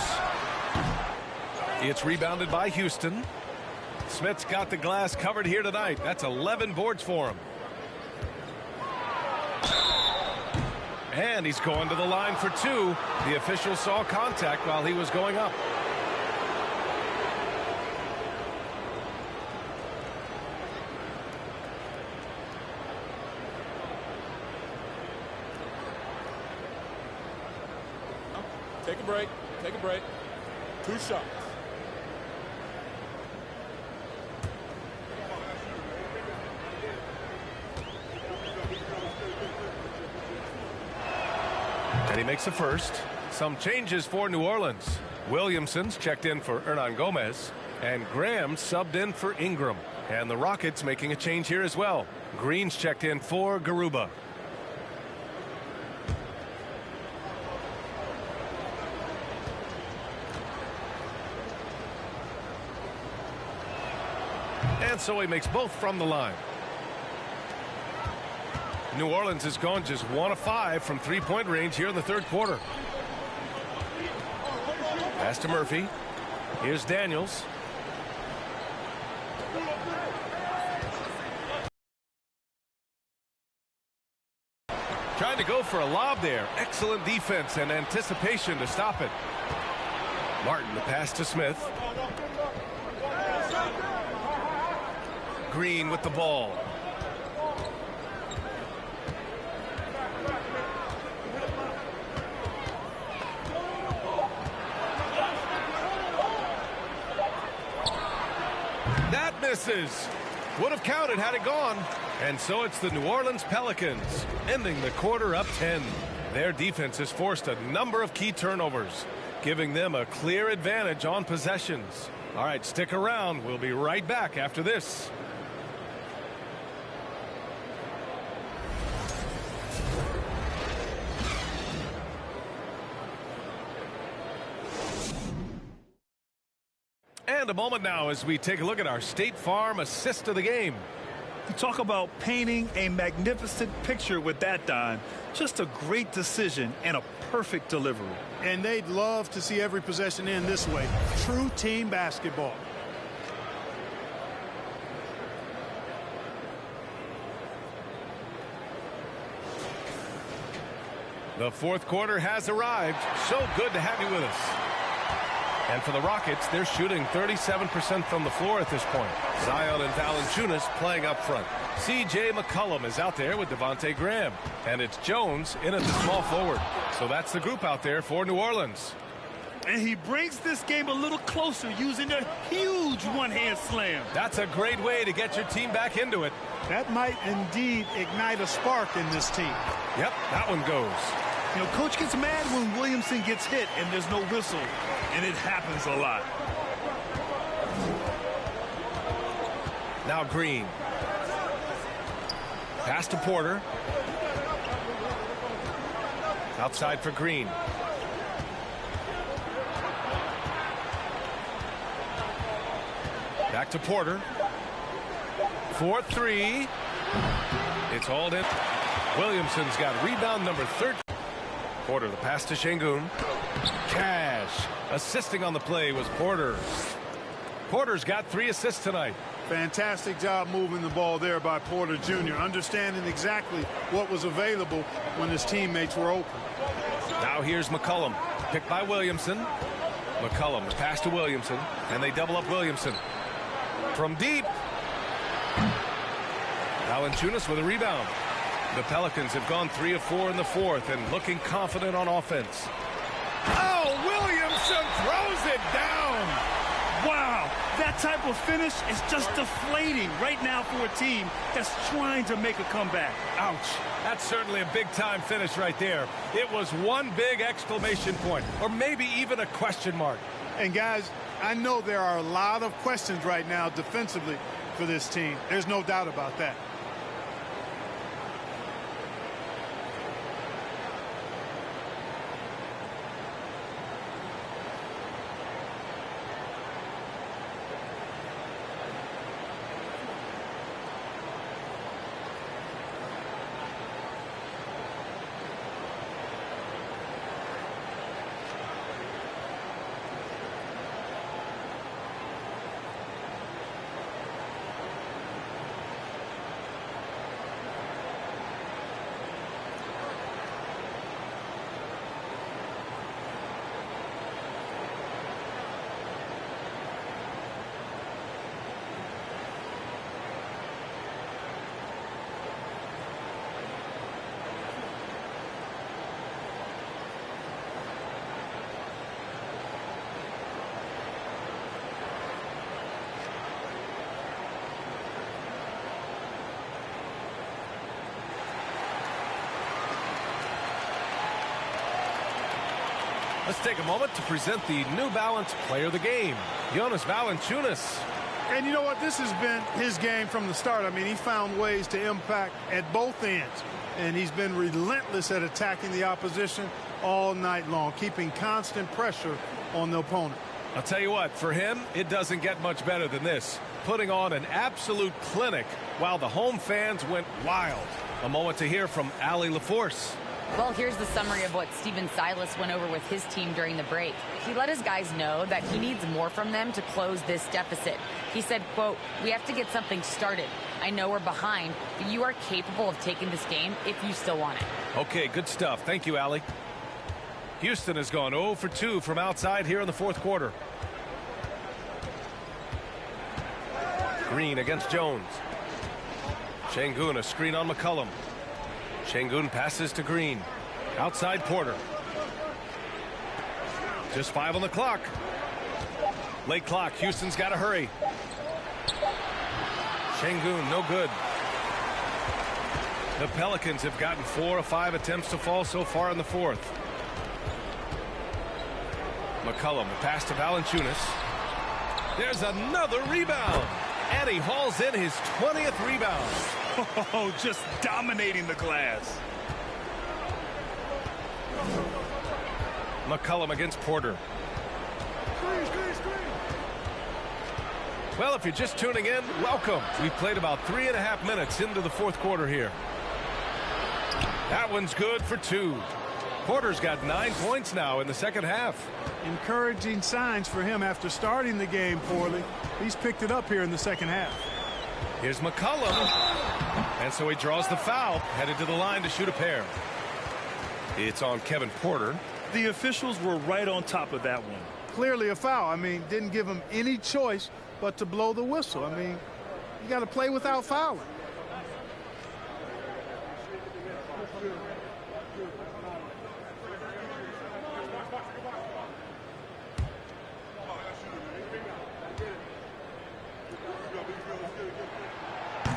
It's rebounded by Houston. Smith's got the glass covered here tonight. That's 11 boards for him. And he's going to the line for 2. The official saw contact while he was going up. Take a break. Take a break. 2 shots. And he makes the first. Some changes for New Orleans. Williamson's checked in for Hernan Gomez, and Graham subbed in for Ingram. And the Rockets making a change here as well. Green's checked in for Garuba. And so he makes both from the line. New Orleans has gone just 1 of 5 from three-point range here in the third quarter. Pass to Murphy. Here's Daniels. Trying to go for a lob there. Excellent defense and anticipation to stop it. Martin, the pass to Smith. Green with the ball. That misses. Would have counted had it gone. And so it's the New Orleans Pelicans ending the quarter up 10. Their defense has forced a number of key turnovers, giving them a clear advantage on possessions. All right, stick around. We'll be right back after this. And a moment now as we take a look at our State Farm assist of the game. You talk about painting a magnificent picture with that dime. Just a great decision and a perfect delivery. And they'd love to see every possession end this way. True team basketball. The fourth quarter has arrived. So good to have you with us. And for the Rockets, they're shooting 37% from the floor at this point. Zion and Valanciunas playing up front. C.J. McCollum is out there with Devontae Graham. And it's Jones in at the small forward. So that's the group out there for New Orleans. And he brings this game a little closer using a huge one-hand slam. That's a great way to get your team back into it. That might indeed ignite a spark in this team. Yep, that one goes. You know, Coach gets mad when Williamson gets hit and there's no whistle. And it happens a lot. Now Green. Pass to Porter. Outside for Green. Back to Porter. 4-3. It's hauled in. Williamson's got rebound number 13. Porter, the pass to Şengün. Cash. Assisting on the play was Porter. Porter's got 3 assists tonight. Fantastic job moving the ball there by Porter Jr., understanding exactly what was available when his teammates were open. Now here's McCollum, picked by Williamson. McCollum, the pass to Williamson, and they double up Williamson. From deep. Valanciunas with a rebound. The Pelicans have gone 3 of 4 in the fourth and looking confident on offense. Oh, Williamson throws it down. Wow, that type of finish is just deflating right now for a team that's trying to make a comeback. Ouch. That's certainly a big-time finish right there. It was one big exclamation point, or maybe even a question mark. And, guys, I know there are a lot of questions right now defensively for this team. There's no doubt about that. Let's take a moment to present the New Balance Player of the Game, Jonas Valanciunas. And you know what? This has been his game from the start. I mean, he found ways to impact at both ends. And he's been relentless at attacking the opposition all night long, keeping constant pressure on the opponent. I'll tell you what, for him, it doesn't get much better than this. Putting on an absolute clinic while the home fans went wild. A moment to hear from Allie LaForce. Well, here's the summary of what Stephen Silas went over with his team during the break. He let his guys know that he needs more from them to close this deficit. He said, quote, "We have to get something started. I know we're behind, but you are capable of taking this game if you still want it." Okay, good stuff. Thank you, Allie. Houston has gone 0 for 2 from outside here in the fourth quarter. Green against Jones. Şengün, a screen on McCollum. Şengün passes to Green. Outside Porter. Just 5 on the clock. Late clock. Houston's got to hurry. Şengün, no good. The Pelicans have gotten 4 of 5 attempts to fall so far in the fourth. McCollum, the pass to Valanciunas. There's another rebound. And he hauls in his 20th rebound. Oh, just dominating the glass. McCollum against Porter. Well, if you're just tuning in, welcome. We've played about 3.5 minutes into the fourth quarter here. That one's good for 2. Porter's got 9 points now in the second half. Encouraging signs for him after starting the game poorly. He's picked it up here in the second half. Here's McCollum. And so he draws the foul, headed to the line to shoot a pair. It's on Kevin Porter. The officials were right on top of that one. Clearly a foul. I mean, didn't give him any choice but to blow the whistle. I mean, you got to play without fouling.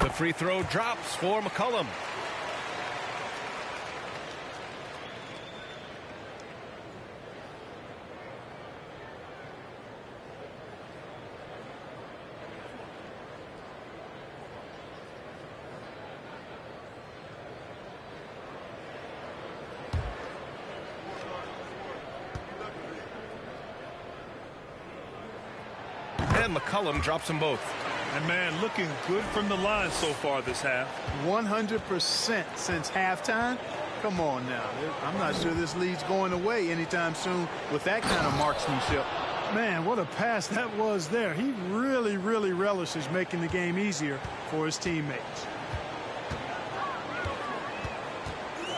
The free throw drops for McCollum. And McCollum drops them both. And man, looking good from the line so far this half. 100% since halftime. Come on now. I'm not sure this lead's going away anytime soon with that kind of marksmanship. Man, what a pass that was there. He really, really relishes making the game easier for his teammates.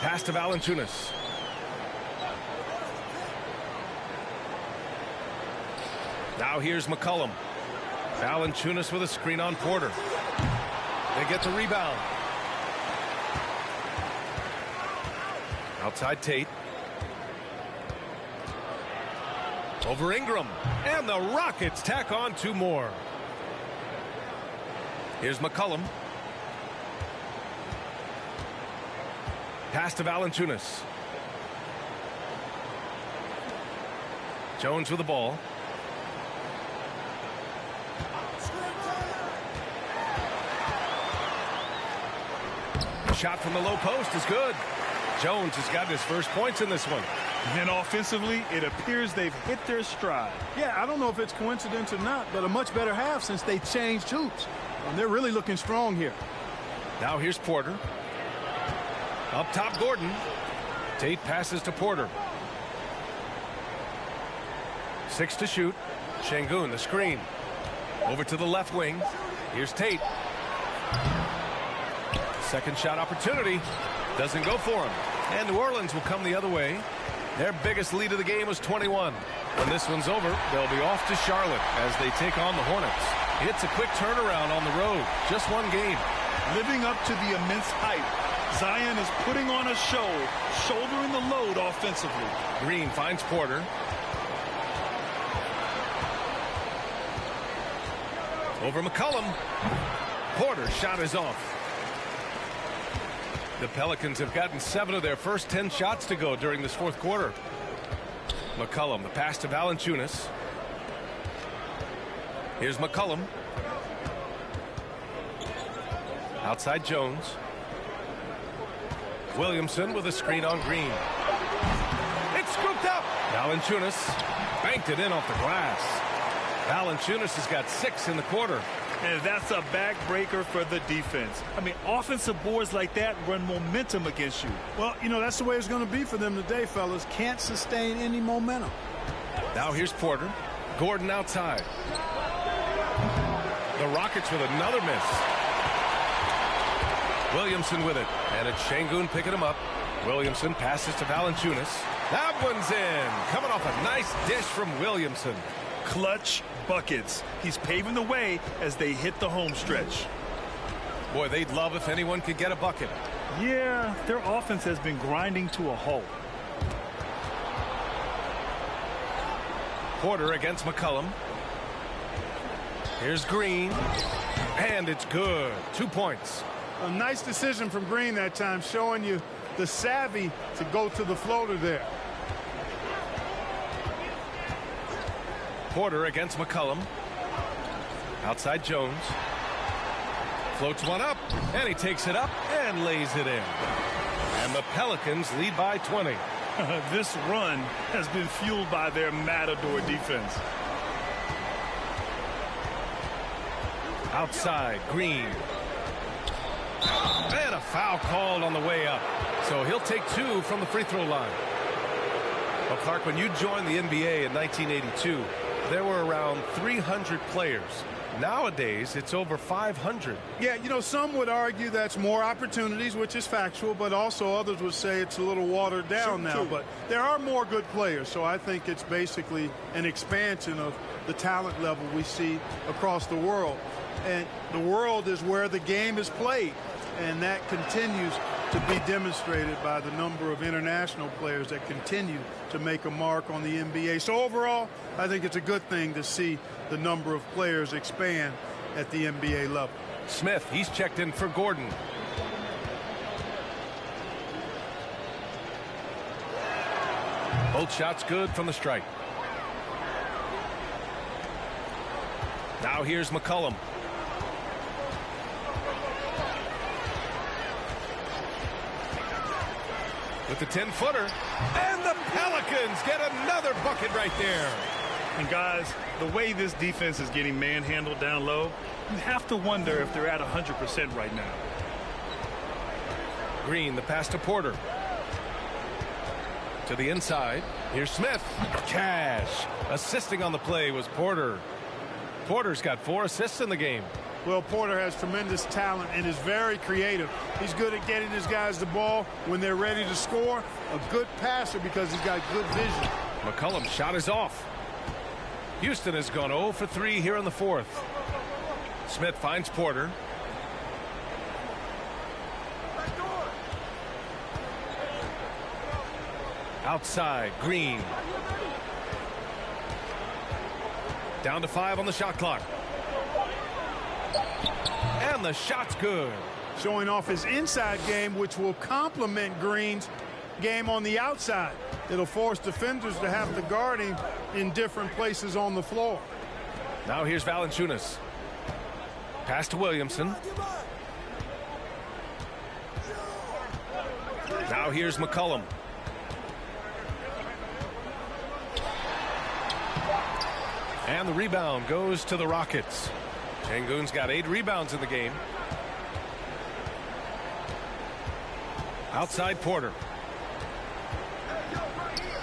Pass to Valanciunas. Now here's McCollum. Valanciunas with a screen on Porter. They get the rebound. Outside Tate. Over Ingram. And the Rockets tack on 2 more. Here's McCollum. Pass to Valanciunas. Jones with the ball. Shot from the low post is good. Jones has got his first points in this one. And offensively, it appears they've hit their stride. Yeah, I don't know if it's coincidence or not, but a much better half since they changed hoops. And they're really looking strong here. Now here's Porter. Up top, Gordon. Tate passes to Porter. 6 to shoot. Şengün, the screen. Over to the left wing. Here's Tate. Second shot opportunity. Doesn't go for him. And New Orleans will come the other way. Their biggest lead of the game was 21. When this one's over, they'll be off to Charlotte as they take on the Hornets. It's a quick turnaround on the road. Just one game. Living up to the immense hype, Zion is putting on a show, shouldering the load offensively. Green finds Porter. Over McCollum. Porter's shot is off. The Pelicans have gotten 7 of their first 10 shots to go during this fourth quarter. McCollum, the pass to Valanciunas. Here's McCollum. Outside Jones. Williamson with a screen on Green. It's scooped up. Valanciunas banked it in off the glass. Valanciunas has got 6 in the quarter. And that's a backbreaker for the defense. I mean, offensive boards like that run momentum against you. Well, you know, that's the way it's going to be for them today, fellas. Can't sustain any momentum. Now here's Porter. Gordon outside. The Rockets with another miss. Williamson with it. And it's Şengün picking him up. Williamson passes to Valanciunas. That one's in. Coming off a nice dish from Williamson. Clutch buckets. He's paving the way as they hit the home stretch. Boy, they'd love if anyone could get a bucket. Yeah, their offense has been grinding to a halt. Porter against McCollum. Here's Green. And it's good. 2 points. A nice decision from Green that time, showing you the savvy to go to the floater there. Porter against McCollum. Outside Jones. Floats one up, and he takes it up and lays it in. And the Pelicans lead by 20. This run has been fueled by their matador defense. Outside, Green. And a foul called on the way up. So he'll take 2 from the free throw line. Well, Clark, when you joined the NBA in 1982, there were around 300 players. Nowadays, it's over 500. Yeah, you know, some would argue that's more opportunities, which is factual, but also others would say it's a little watered down now. But there are more good players, so I think it's basically an expansion of the talent level we see across the world. And the world is where the game is played, and that continues to be demonstrated by the number of international players that continue to make a mark on the NBA. So overall, I think it's a good thing to see the number of players expand at the NBA level. Smith, he's checked in for Gordon. Both shots good from the stripe. Now here's McCollum. With the 10-footer. And the Pelicans get another bucket right there. And guys, the way this defense is getting manhandled down low, you have to wonder if they're at 100% right now. Green, the pass to Porter. To the inside. Here's Smith. Cash. Assisting on the play was Porter. Porter's got 4 assists in the game. Well, Porter has tremendous talent and is very creative. He's good at getting his guys the ball when they're ready to score. A good passer because he's got good vision. McCollum's shot is off. Houston has gone 0 for 3 here in the 4th. Smith finds Porter. Outside, Green. Down to 5 on the shot clock. And the shot's good. Showing off his inside game, which will complement Green's game on the outside. It'll force defenders to have to guard him in different places on the floor. Now here's Valanciunas. Pass to Williamson. Now here's McCollum. And the rebound goes to the Rockets. Şengün's got 8 rebounds in the game. Outside Porter.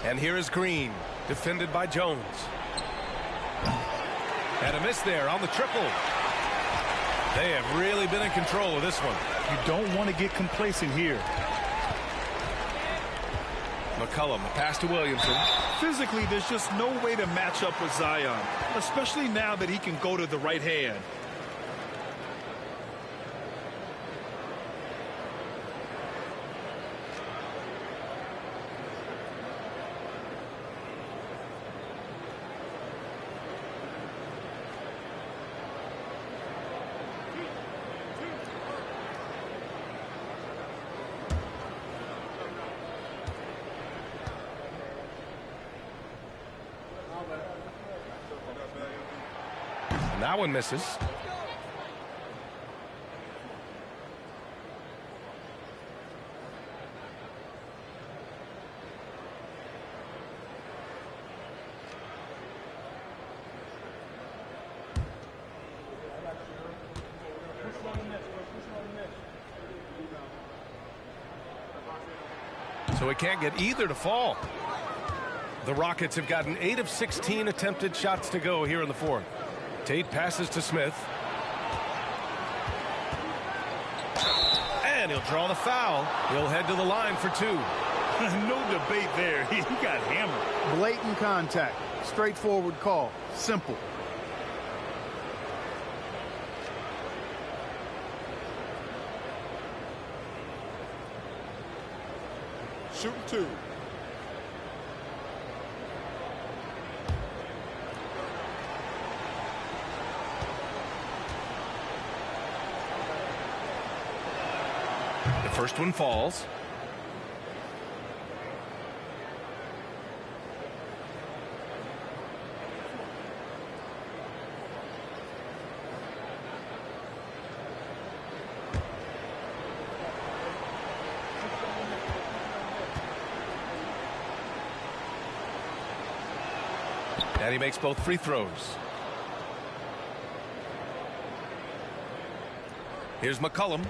And here is Green, defended by Jones. And a miss there on the triple. They have really been in control of this one. You don't want to get complacent here. McCollum, the pass to Williamson. Physically, there's just no way to match up with Zion, especially now that he can go to the right hand. And that one misses. So he can't get either to fall. The Rockets have gotten 8 of 16 attempted shots to go here in the fourth. Tate passes to Smith. And he'll draw the foul. He'll head to the line for 2. No debate there. He got hammered. Blatant contact. Straightforward call. Simple. Shooting 2. The first one falls. And he makes both free throws. Here's McCollum.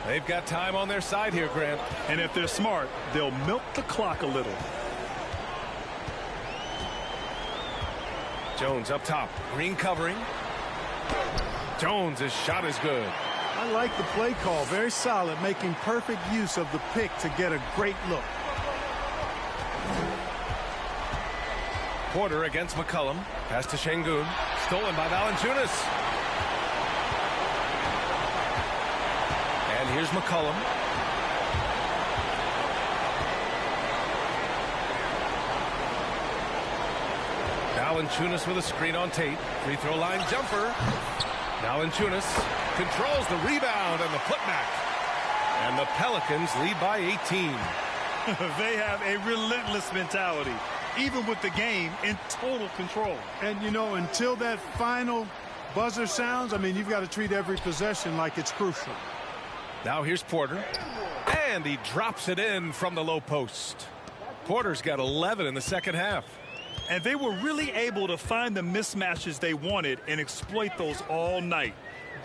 They've got time on their side here, Grant. And if they're smart, they'll milk the clock a little. Jones up top. Green covering. Jones, his shot is good. I like the play call. Very solid, making perfect use of the pick to get a great look. Porter against McCollum. Pass to Şengün. Stolen by Valanciunas. And here's McCollum. Valanciunas with a screen on Tate. Free throw line jumper. Valanciunas controls the rebound and the putback. And the Pelicans lead by 18. They have a relentless mentality, even with the game in total control. And, you know, until that final buzzer sounds, I mean, you've got to treat every possession like it's crucial. Now here's Porter. And he drops it in from the low post. Porter's got 11 in the second half. And they were really able to find the mismatches they wanted and exploit those all night.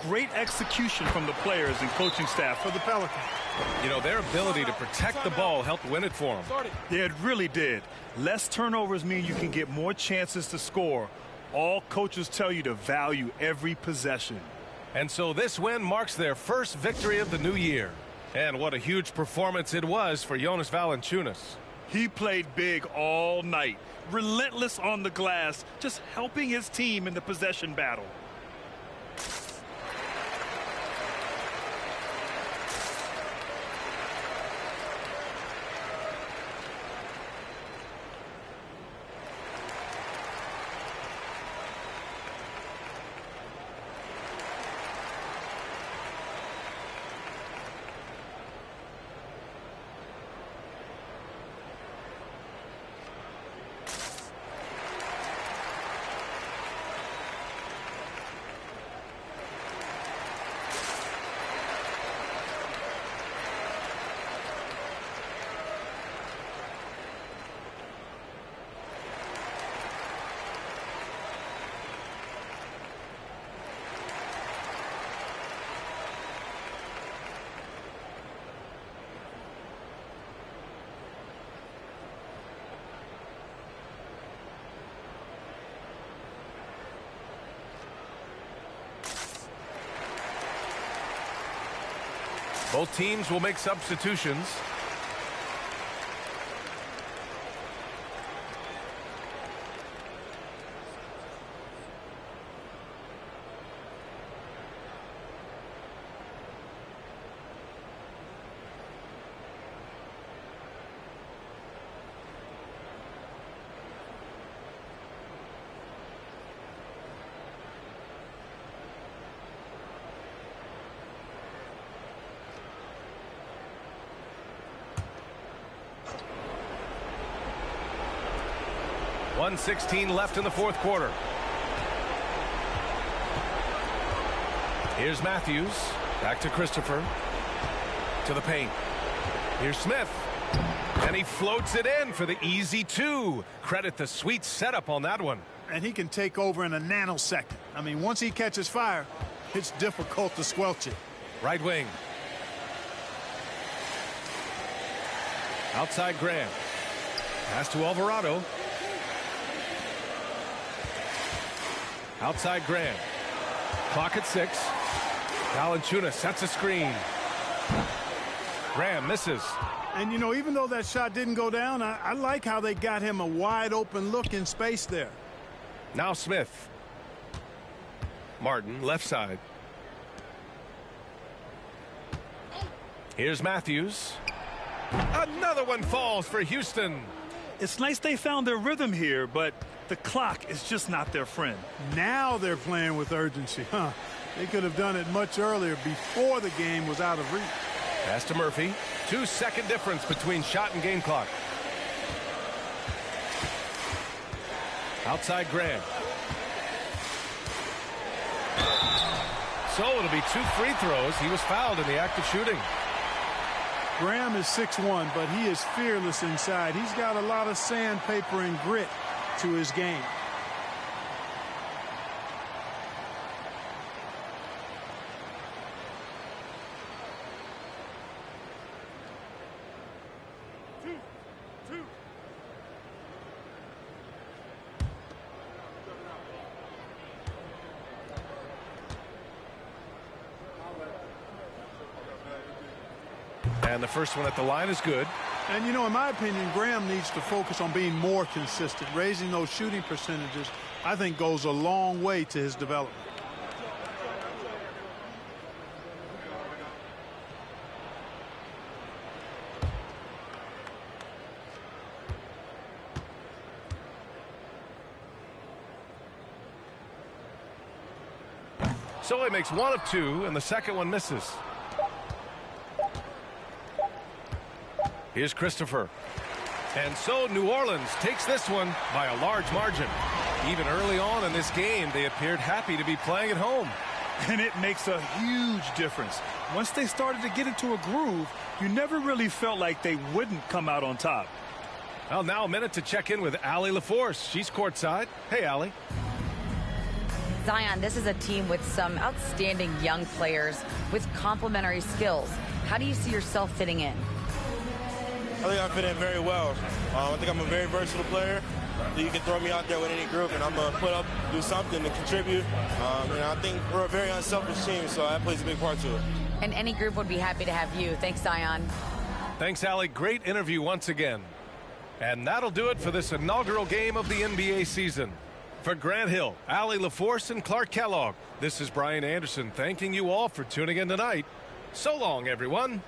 Great execution from the players and coaching staff for the Pelicans. You know, their ability to protect the ball helped win it for them. Yeah, it really did. Less turnovers mean you can get more chances to score. All coaches tell you to value every possession. And so this win marks their first victory of the new year. And what a huge performance it was for Jonas Valanciunas. He played big all night. Relentless on the glass, just helping his team in the possession battle. Both teams will make substitutions. .116 left in the fourth quarter. Here's Matthews. Back to Christopher. To the paint. Here's Smith. And he floats it in for the easy 2. Credit the sweet setup on that one. And he can take over in a nanosecond. I mean, once he catches fire, it's difficult to squelch it. Right wing. Outside Graham. Pass to Alvarado. Outside Graham. Clock at 6. Valanciunas sets a screen. Graham misses. And, you know, even though that shot didn't go down, I like how they got him a wide open look in space there. Now Smith. Martin, left side. Here's Matthews. Another one falls for Houston. It's nice they found their rhythm here, but the clock is just not their friend. Now they're playing with urgency, huh? They could have done it much earlier before the game was out of reach. Pass to Murphy. 2-second difference between shot and game clock. Outside Graham. So it'll be 2 free throws. He was fouled in the act of shooting. Graham is 6'1", but he is fearless inside. He's got a lot of sandpaper and grit to his game. And the first one at the line is good. And, you know, in my opinion, Graham needs to focus on being more consistent. Raising those shooting percentages, I think, goes a long way to his development. So he makes 1 of 2, and the second one misses. Here's Christopher. And so New Orleans takes this one by a large margin. Even early on in this game, they appeared happy to be playing at home. And it makes a huge difference. Once they started to get into a groove, you never really felt like they wouldn't come out on top. Well, now a minute to check in with Allie LaForce. She's courtside. Hey, Allie. Zion, this is a team with some outstanding young players with complementary skills. How do you see yourself fitting in? I think I fit in very well. I think I'm a very versatile player. You can throw me out there with any group, and I'm going to put up, do something to contribute. And I think we're a very unselfish team, so that plays a big part to it. And any group would be happy to have you. Thanks, Zion. Thanks, Allie. Great interview once again. And that'll do it for this inaugural game of the NBA season. For Grant Hill, Allie LaForce, and Clark Kellogg, this is Brian Anderson thanking you all for tuning in tonight. So long, everyone.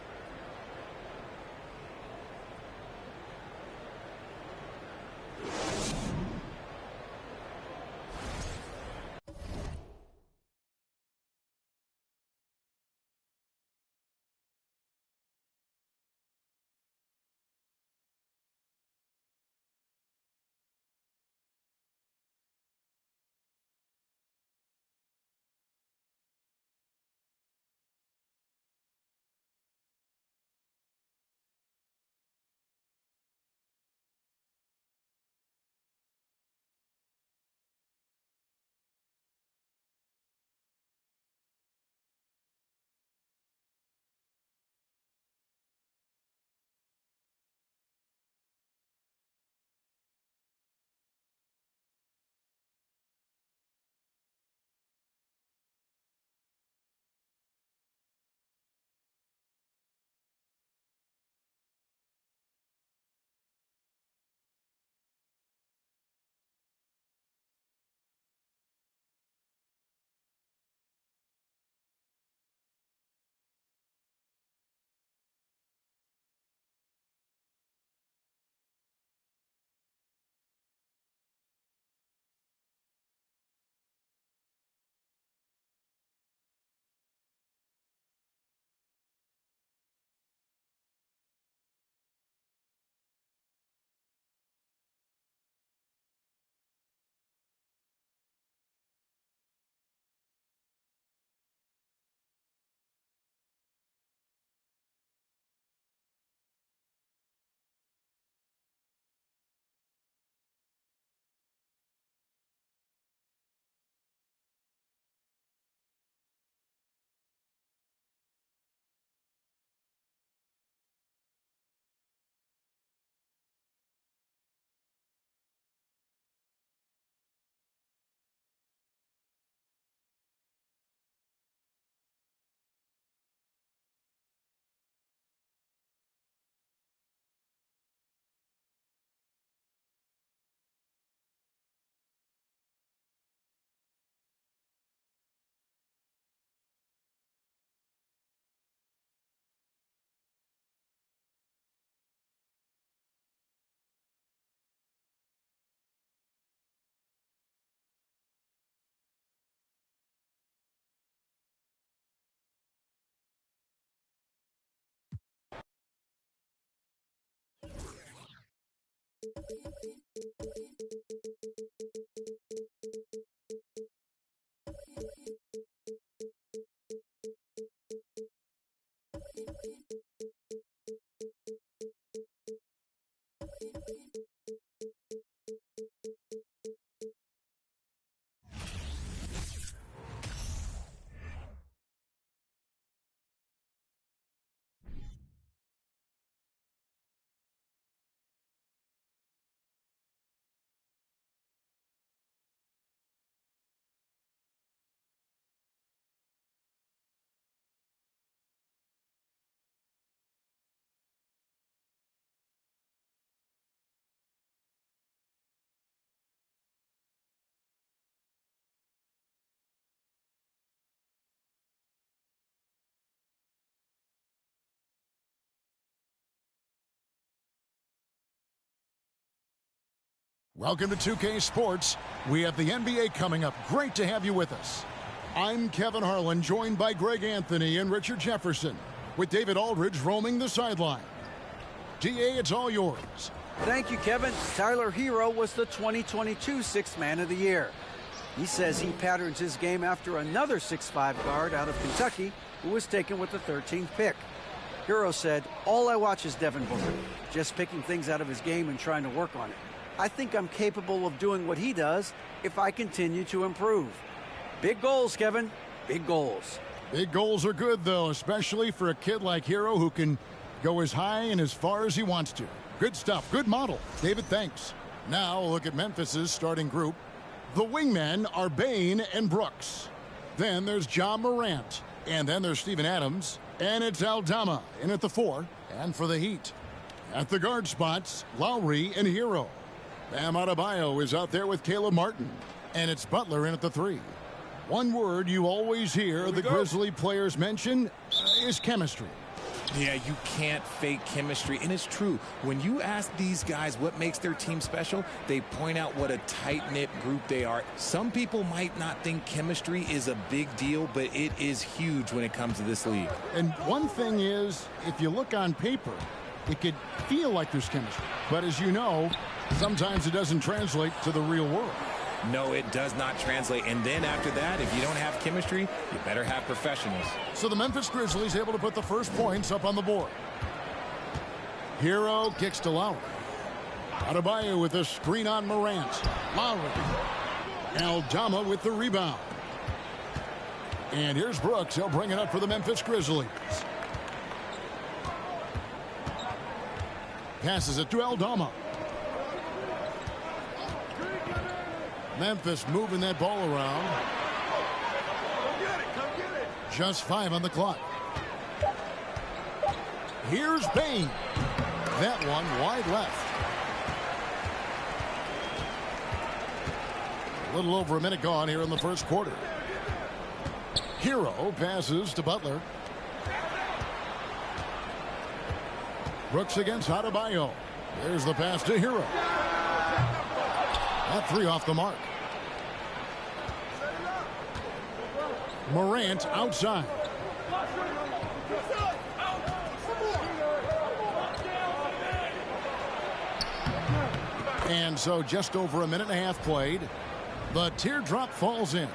Welcome to 2K Sports. We have the NBA coming up. Great to have you with us. I'm Kevin Harlan, joined by Greg Anthony and Richard Jefferson, with David Aldridge roaming the sideline. DA, it's all yours. Thank you, Kevin. Tyler Hero was the 2022 Sixth Man of the Year. He says he patterns his game after another 6'5" guard out of Kentucky who was taken with the 13th pick. Hero said, "All I watch is Devin Booker, just picking things out of his game and trying to work on it. I think I'm capable of doing what he does if I continue to improve." Big goals, Kevin. Big goals. Big goals are good, though, especially for a kid like Hero who can go as high and as far as he wants to. Good stuff. Good model. David, thanks. Now look at Memphis's starting group. The wingmen are Bane and Brooks. Then there's John Morant. And then there's Steven Adams. And it's Aldama in at the 4. And for the Heat, at the guard spots, Lowry and Hero. Bam Adebayo is out there with Caleb Martin. And it's Butler in at the 3. One word you always hear the Grizzly players mention is chemistry. Yeah, you can't fake chemistry, and it's true. When you ask these guys what makes their team special, they point out what a tight-knit group they are. Some people might not think chemistry is a big deal, but it is huge when it comes to this league. And one thing is, if you look on paper, it could feel like there's chemistry. But as you know, sometimes it doesn't translate to the real world. No, it does not translate. And then after that, if you don't have chemistry, you better have professionals. So the Memphis Grizzlies able to put the first points up on the board. Hero kicks to Lowry. Adebayo with a screen on Morant. Lowry. Aldama with the rebound. And here's Brooks. He'll bring it up for the Memphis Grizzlies. Passes it to Aldama. Memphis moving that ball around. Just 5 on the clock. Here's Bane. That one wide left. A little over a minute gone here in the first quarter. Hero passes to Butler. Brooks against Adebayo. There's the pass to Hero. That 3 off the mark. Morant outside. And so just over a minute and a half played. The teardrop falls in.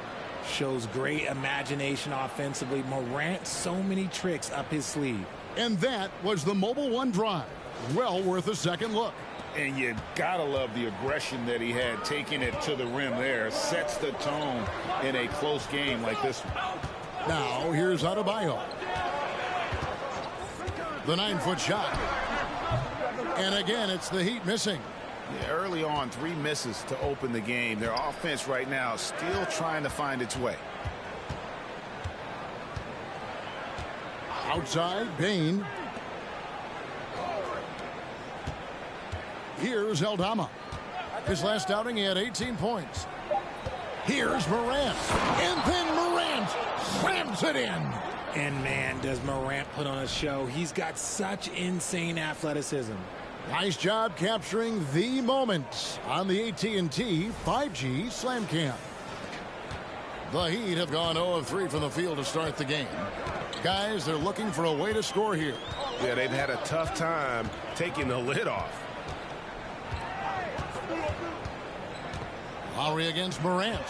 Shows great imagination offensively. Morant, so many tricks up his sleeve. And that was the Mobile One drive. Well worth a second look. And you gotta love the aggression that he had, taking it to the rim there. Sets the tone in a close game like this one. Now here's Adebayo. The 9-foot shot. And again, it's the Heat missing. Yeah, early on, 3 misses to open the game. Their offense right now still trying to find its way. Outside, Bane. Here's Aldama. His last outing, he had 18 points. Here's Morant. And then Morant slams it in. And man, does Morant put on a show. He's got such insane athleticism. Nice job capturing the moment on the AT&T 5G Slam Cam. The Heat have gone 0 of 3 from the field to start the game. Guys, they're looking for a way to score here. Yeah, they've had a tough time taking the lid off. Lowry against Morant.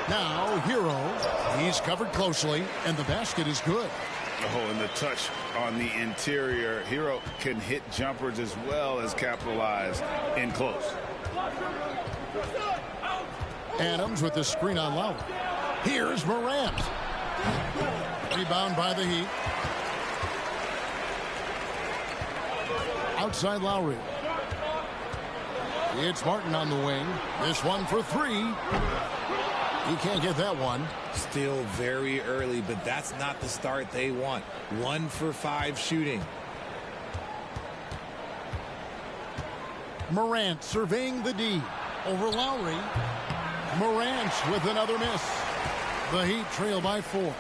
Now Hero. He's covered closely, and the basket is good. Oh, and the touch on the interior. Hero can hit jumpers as well as capitalize in close. Adams with the screen on Lowry. Here's Morant. Rebound by the Heat. Outside Lowry. It's Martin on the wing. This one for 3. He can't get that one. Still very early, but that's not the start they want. 1 for 5 shooting. Morant surveying the D. Over Lowry. Morant with another miss. The Heat trail by 4.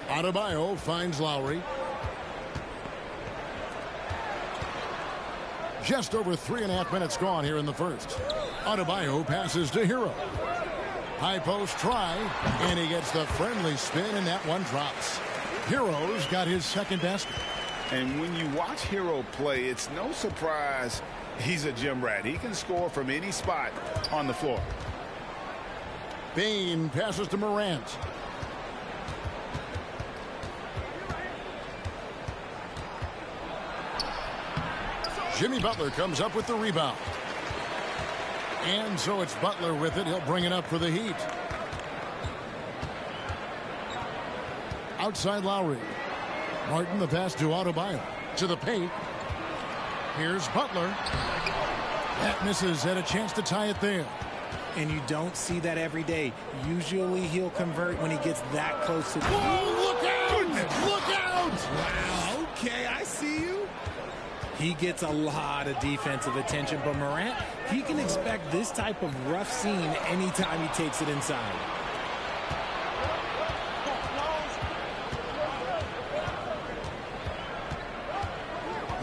Adebayo finds Lowry. Just over 3.5 minutes gone here in the first. Adebayo passes to Hero. High post try, and he gets the friendly spin, and that one drops. Hero's got his second basket. And when you watch Hero play, it's no surprise he's a gym rat. He can score from any spot on the floor. Bain passes to Morant. Jimmy Butler comes up with the rebound. And so it's Butler with it. He'll bring it up for the Heat. Outside Lowry. Martin, the pass to Adebayo. To the paint. Here's Butler. That misses. Had a chance to tie it there. And you don't see that every day. Usually he'll convert when he gets that close to the... Whoa, look out! Goodness. Look out! Wow, okay, I see you. He gets a lot of defensive attention, but Morant, he can expect this type of rough scene anytime he takes it inside.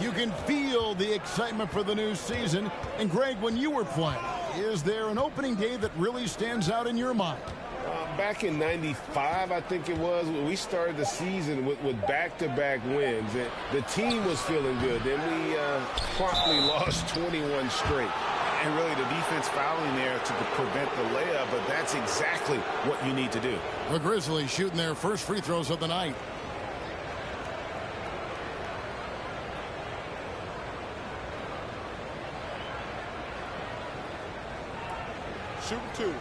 You can feel the excitement for the new season. And Greg, when you were playing, is there an opening day that really stands out in your mind? Back in '95, I think it was, when we started the season with back-to-back wins. And the team was feeling good. Then we promptly lost 21 straight. And really the defense fouling there to prevent the layup, but that's exactly what you need to do. The Grizzlies shooting their first free throws of the night. Shoot two.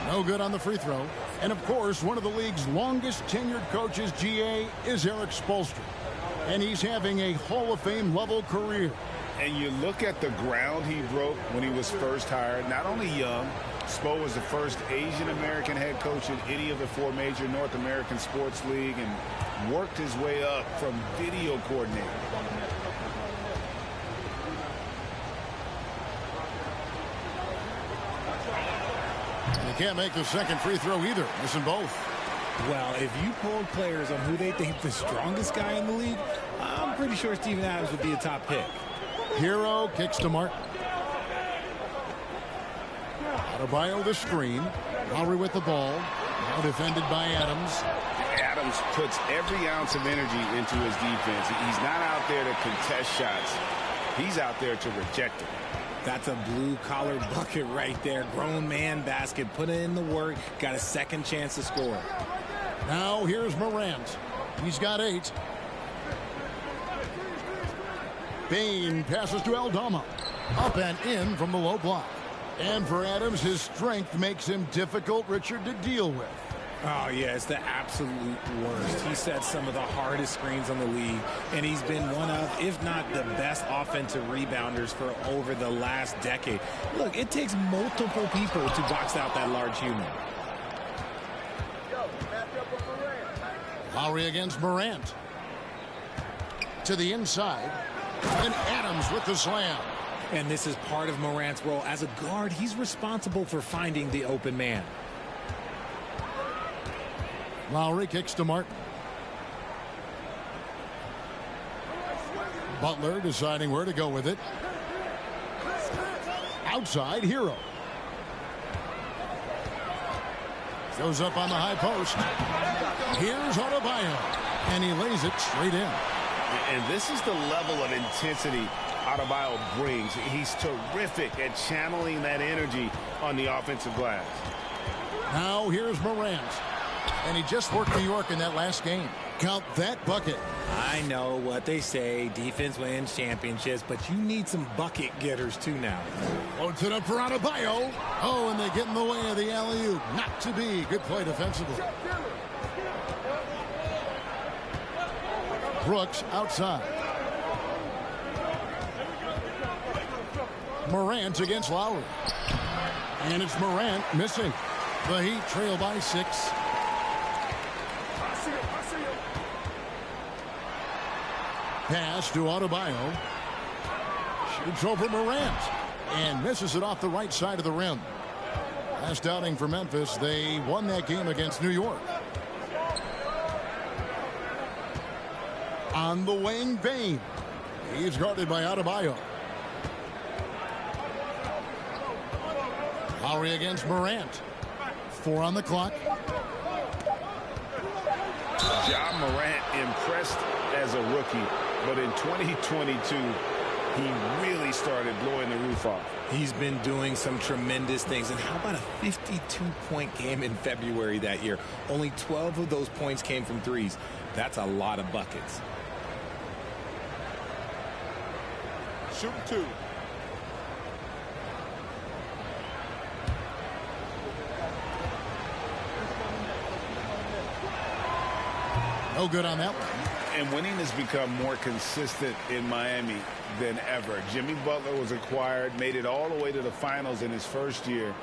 No good on the free throw. And, of course, one of the league's longest tenured coaches, GA, is Eric Spoelstra. And he's having a Hall of Fame level career. And you look at the ground he broke when he was first hired. Not only young, Spo was the first Asian-American head coach in any of the 4 major North American sports league and worked his way up from video coordinator. He can't make the second free throw either. Missing both. Well, if you polled players on who they think the strongest guy in the league, I'm pretty sure Steven Adams would be a top pick. Hero kicks to Martin. Adebayo the screen. Lowry with the ball. Now defended by Adams. Adams puts every ounce of energy into his defense. He's not out there to contest shots. He's out there to reject them. That's a blue-collar bucket right there. Grown man basket. Put in the work. Got a second chance to score. Now here's Morant. He's got 8. Bain passes to Aldama. Up and in from the low block. And for Adams, his strength makes him difficult, Richard, to deal with. Oh, yeah, it's the absolute worst. He set some of the hardest screens on the league, and he's been one of, if not the best offensive rebounders for over the last decade. Look, it takes multiple people to box out that large human. Lowry against Morant. To the inside. And Adams with the slam. And this is part of Morant's role. As a guard, he's responsible for finding the open man. Lowry kicks to Martin. Butler deciding where to go with it. Outside, Hero. Goes up on the high post. Here's Adebayo. And he lays it straight in. And this is the level of intensity Adebayo brings. He's terrific at channeling that energy on the offensive glass. Now here's Morant. And he just worked New York in that last game. Count that bucket. I know what they say. Defense wins championships, but you need some bucket getters too now. Loads it up for Adebayo. Oh, and they get in the way of the alley-oop. Not to be. Good play defensively. Brooks outside. Morant against Lowry. And it's Morant missing. The Heat trail by 6. Pass to Adebayo. Shoots over Morant. And misses it off the right side of the rim. Last outing for Memphis, they won that game against New York. On the wing, Bain. He's guarded by Adebayo. Lowry against Morant. 4 on the clock. Ja Morant impressed as a rookie, but in 2022, he really started blowing the roof off. He's been doing some tremendous things. And how about a 52-point game in February that year? Only 12 of those points came from threes. That's a lot of buckets. Shoot 2. No good on that one. And winning has become more consistent in Miami than ever. Jimmy Butler was acquired, made it all the way to the finals in his first year,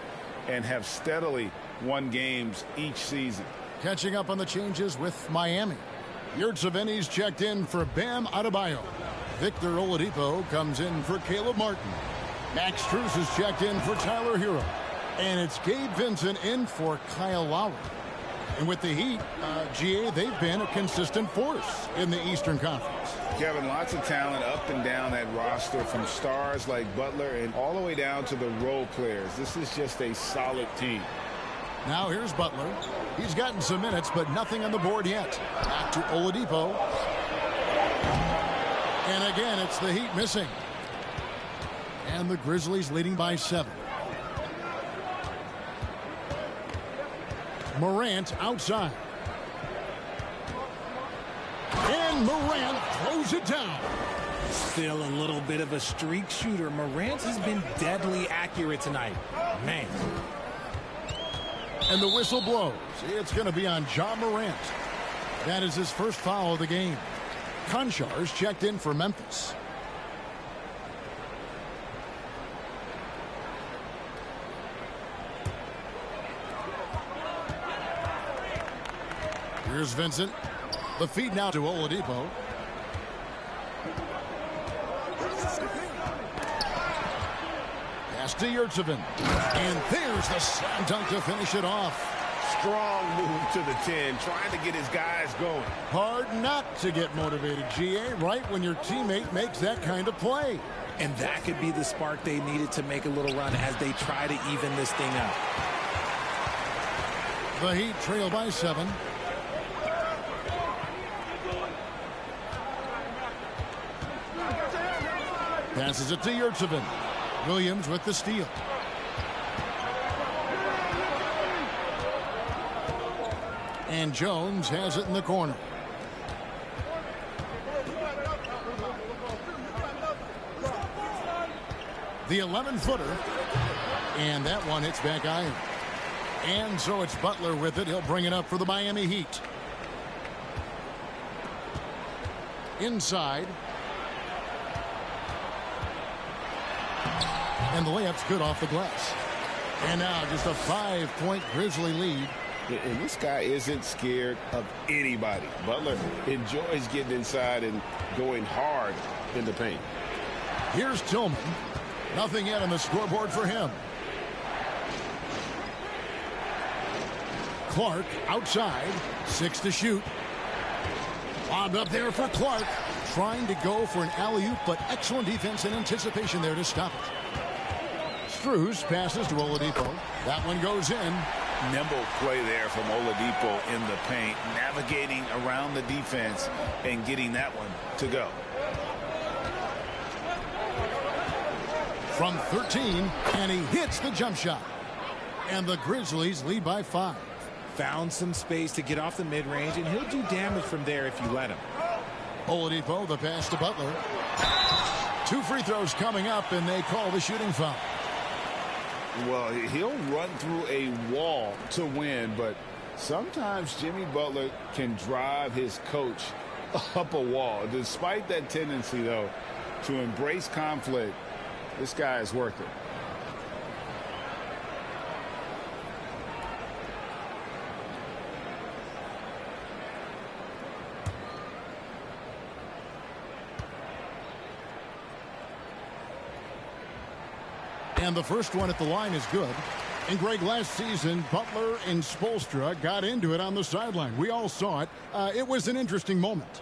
and have steadily won games each season. Catching up on the changes with Miami. Yurtseven's checked in for Bam Adebayo. Victor Oladipo comes in for Caleb Martin. Max Strus is checked in for Tyler Hero. And it's Gabe Vincent in for Kyle Lowry. And with the Heat, GA, they've been a consistent force in the Eastern Conference. Kevin, lots of talent up and down that roster, from stars like Butler and all the way down to the role players. This is just a solid team. Now here's Butler. He's gotten some minutes, but nothing on the board yet. Back to Oladipo. And again, it's the Heat missing. And the Grizzlies leading by 7. Morant outside. And Morant throws it down. Still a little bit of a streak shooter. Morant has been deadly accurate tonight. Man. And the whistle blows. It's going to be on Ja Morant. That is his first foul of the game. Konchar's checked in for Memphis. Here's Vincent. The feed now to Oladipo. Pass to Yurtseven. And there's the slam dunk to finish it off. Strong move to the 10, trying to get his guys going. Hard not to get motivated, GA, right when your teammate makes that kind of play. And that could be the spark they needed to make a little run as they try to even this thing up. The Heat trail by 7. Passes it to Yurtseven. Williams with the steal. And Jones has it in the corner. The 11-footer. And that one hits back iron. And so it's Butler with it. He'll bring it up for the Miami Heat. Inside. And the layup's good off the glass. And now just a 5-point Grizzly lead. And this guy isn't scared of anybody. Butler enjoys getting inside and going hard in the paint. Here's Tillman. Nothing yet on the scoreboard for him. Clark outside. 6 to shoot. Lobbed up there for Clark. Trying to go for an alley-oop, but excellent defense and anticipation there to stop it. Strus passes to Oladipo. That one goes in. Nimble play there from Oladipo in the paint, navigating around the defense and getting that one to go. From 13, and he hits the jump shot. And the Grizzlies lead by 5. Found some space to get off the mid-range, and he'll do damage from there if you let him. Oladipo, the pass to Butler. 2 free throws coming up, and they call the shooting foul. Well, he'll run through a wall to win, but sometimes Jimmy Butler can drive his coach up a wall. Despite that tendency, though, to embrace conflict, this guy is worth it. And the first one at the line is good. And Greg, last season, Butler and Spoelstra got into it on the sideline. We all saw it. It was an interesting moment.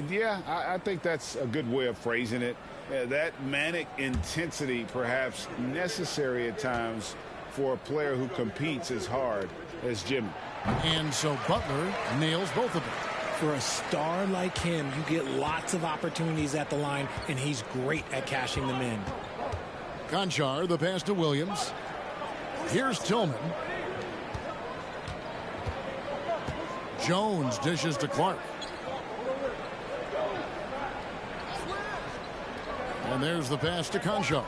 Yeah, I think that's a good way of phrasing it. That manic intensity perhaps necessary at times for a player who competes as hard as Jimmy. And so Butler nails both of them. For a star like him, you get lots of opportunities at the line, and he's great at cashing them in. Conchar, the pass to Williams. Here's Tillman. Jones dishes to Clark. And there's the pass to Conchar.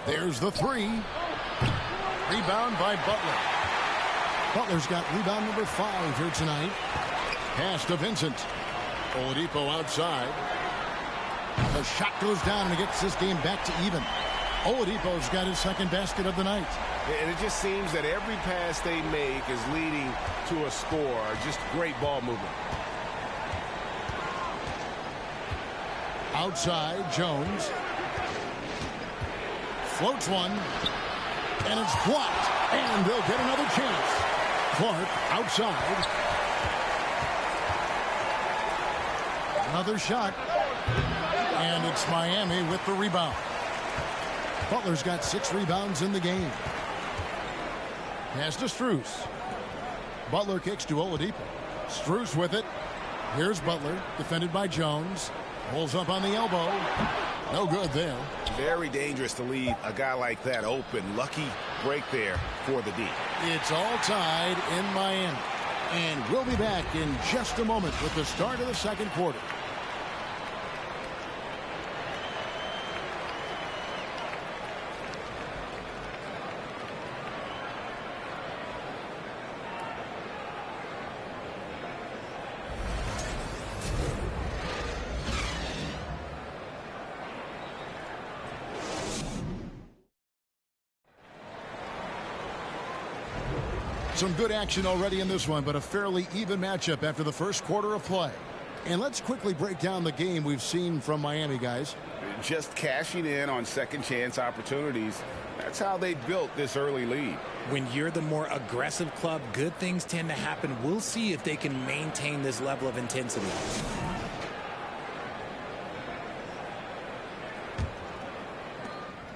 There's the three. Rebound by Butler. Butler's got rebound number 5 here tonight. Pass to Vincent. Oladipo outside. The shot goes down and it gets this game back to even. Oladipo's got his second basket of the night. And it just seems that every pass they make is leading to a score. Just great ball movement. Outside, Jones. Floats one. And it's blocked. And they'll get another chance. Clark outside. Another shot. And it's Miami with the rebound. Butler's got 6 rebounds in the game. Pass to Strus. Butler kicks to Oladipo. Strus with it. Here's Butler, defended by Jones. Pulls up on the elbow. No good there. Very dangerous to leave a guy like that open. Lucky break there for the D. It's all tied in Miami. And we'll be back in just a moment with the start of the second quarter. Some good action already in this one, but a fairly even matchup after the first quarter of play. And let's quickly break down the game we've seen from Miami, guys. Just cashing in on second chance opportunities. That's how they built this early lead. When you're the more aggressive club, good things tend to happen. We'll see if they can maintain this level of intensity.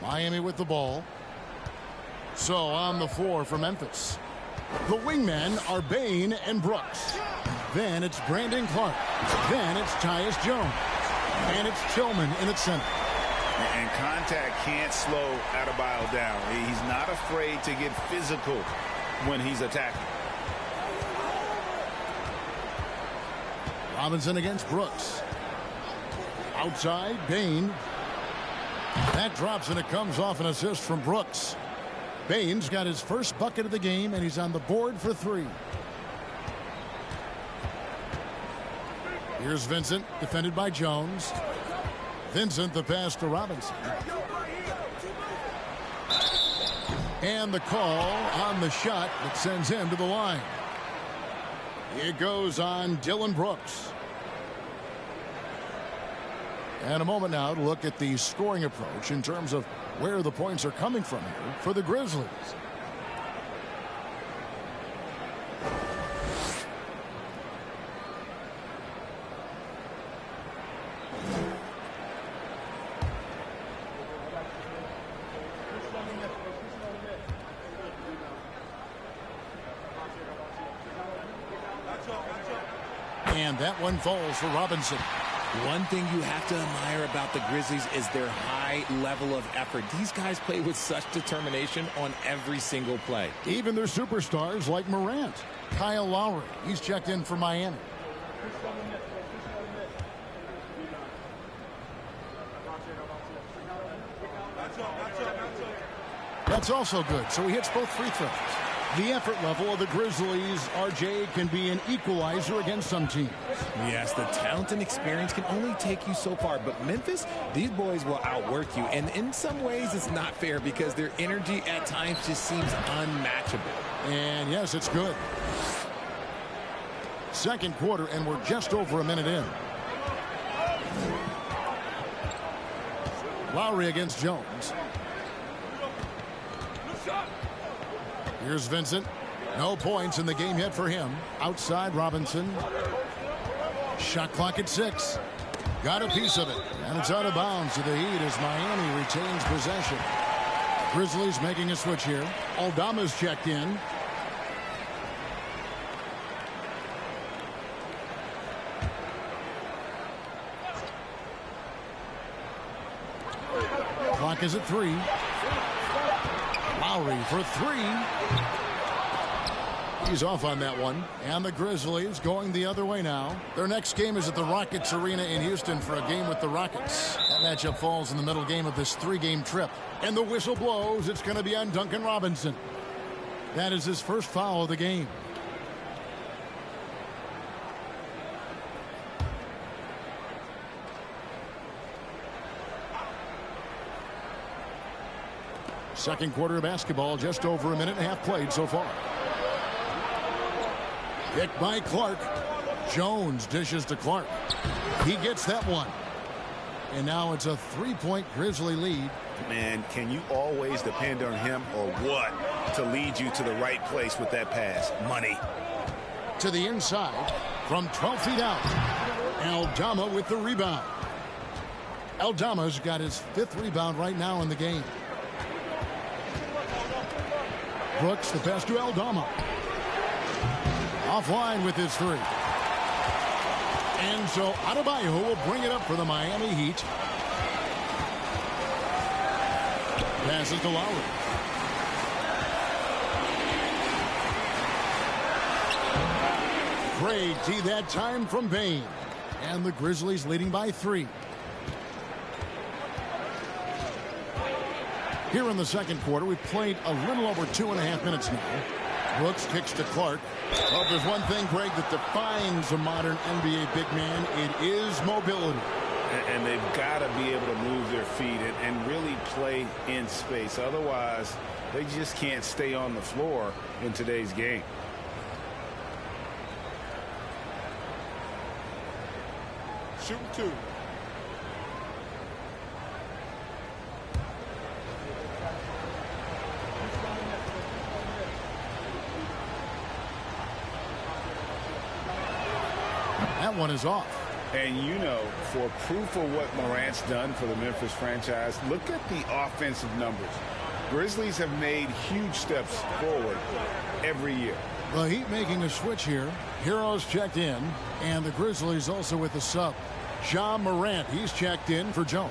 Miami with the ball. So on the floor for Memphis. The wingmen are Bain and Brooks. Then it's Brandon Clark. Then it's Tyus Jones. And it's Tillman in its center. And contact can't slow Adebayo down. He's not afraid to get physical when he's attacking. Robinson against Brooks. Outside, Bain. That drops and it comes off an assist from Brooks. Bain's got his first bucket of the game, and he's on the board for 3. Here's Vincent, defended by Jones. Vincent, the pass to Robinson. And the call on the shot that sends him to the line. It goes on Dylan Brooks. And a moment now to look at the scoring approach in terms of where the points are coming from here for the Grizzlies. And that one falls for Robinson. One thing you have to admire about the Grizzlies is their high level of effort. These guys play with such determination on every single play. Even their superstars like Morant. Kyle Lowry, he's checked in for Miami. That's also good, so he hits both free throws. The effort level of the Grizzlies, RJ, can be an equalizer against some teams. Yes, the talent and experience can only take you so far. But Memphis, these boys will outwork you. And in some ways, it's not fair because their energy at times just seems unmatchable. And yes, it's good. Second quarter, and we're just over a minute in. Lowry against Jones. Here's Vincent. No points in the game yet for him. Outside Robinson. Shot clock at 6. Got a piece of it. And it's out of bounds to the Heat as Miami retains possession. Grizzlies making a switch here. Aldama's checked in. Clock is at 3. Lowry for 3. He's off on that one. And the Grizzlies going the other way now. Their next game is at the Rockets Arena in Houston for a game with the Rockets. That matchup falls in the middle game of this 3-game trip. And the whistle blows. It's going to be on Duncan Robinson. That is his first foul of the game. Second quarter of basketball, just over a minute and a half played so far. Picked by Clark. Jones dishes to Clark. He gets that one. And now it's a 3-point Grizzly lead. Man, can you always depend on him or what to lead you to the right place with that pass? Money. To the inside from 12 feet out. Aldama with the rebound. Aldama's got his 5th rebound right now in the game. Brooks, the pass to Aldama. Offline with his 3. And so Adebayo will bring it up for the Miami Heat. Passes to Lowry. Craig T that time from Bain. And the Grizzlies leading by 3. Here in the second quarter, we've played a little over 2.5 minutes now. Brooks kicks to Clark. Well, if there's one thing, Greg, that defines a modern NBA big man, it is mobility. And they've got to be able to move their feet and really play in space. Otherwise, they just can't stay on the floor in today's game. Shooting 2. That one is off. And you know, for proof of what Morant's done for the Memphis franchise, look at the offensive numbers. Grizzlies have made huge steps forward every year. The Heat making a switch here. Heroes checked in, and the Grizzlies also with the sub. Ja Morant, he's checked in for Jones.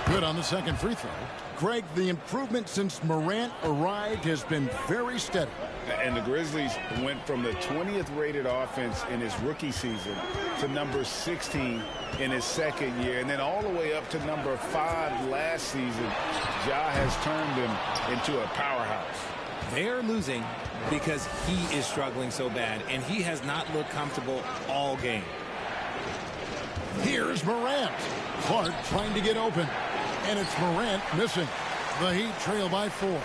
Good on the second free throw. Greg, the improvement since Morant arrived has been very steady. And the Grizzlies went from the 20th rated offense in his rookie season to number 16 in his second year, and then all the way up to number 5 last season. Ja has turned them into a powerhouse. They're losing because he is struggling so bad, and he has not looked comfortable all game. Here's Morant. Clark trying to get open, and it's Morant missing. The Heat trail by 4.